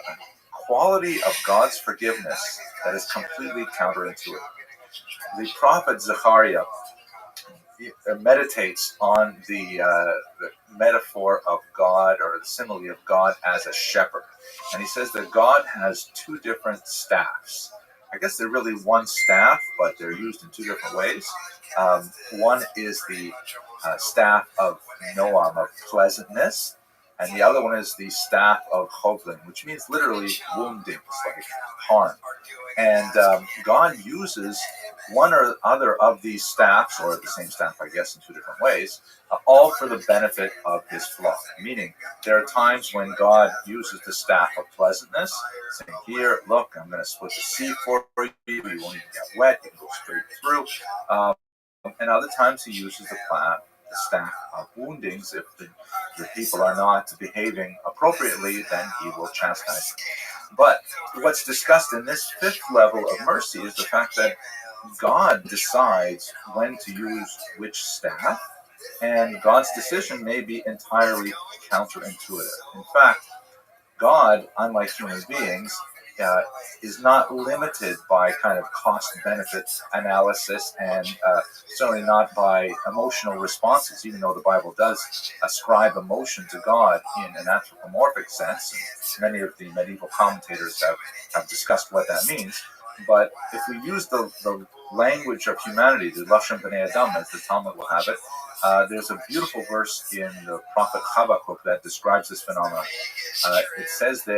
quality of God's forgiveness that is completely counterintuitive. The prophet Zechariah meditates on the metaphor of God, or the simile of God as a shepherd. And he says that God has 2 different staffs. I guess they're really one staff, but they're used in 2 different ways. One is the staff of Noam, of pleasantness, and the other one is the staff of Chovlin, which means literally woundings, like harm. And God uses one or other of these staffs, or the same staff, I guess, in 2 different ways, all for the benefit of his flock. Meaning, there are times when God uses the staff of pleasantness, saying, "Here, look, I'm going to split the sea for you. You won't even get wet. You can go straight through." And other times he uses the staff of woundings. If the people are not behaving appropriately, then he will chastise them. But what's discussed in this 5th level of mercy is the fact that God decides when to use which staff, and God's decision may be entirely counterintuitive. In fact, God, unlike human beings, is not limited by kind of cost-benefit analysis, and certainly not by emotional responses, even though the Bible does ascribe emotion to God in an anthropomorphic sense. And many of the medieval commentators have discussed what that means. But if we use the language of humanity, the Lashon B'nei Adam, as the Talmud will have it, there's a beautiful verse in the prophet Habakkuk that describes this phenomenon. It says there,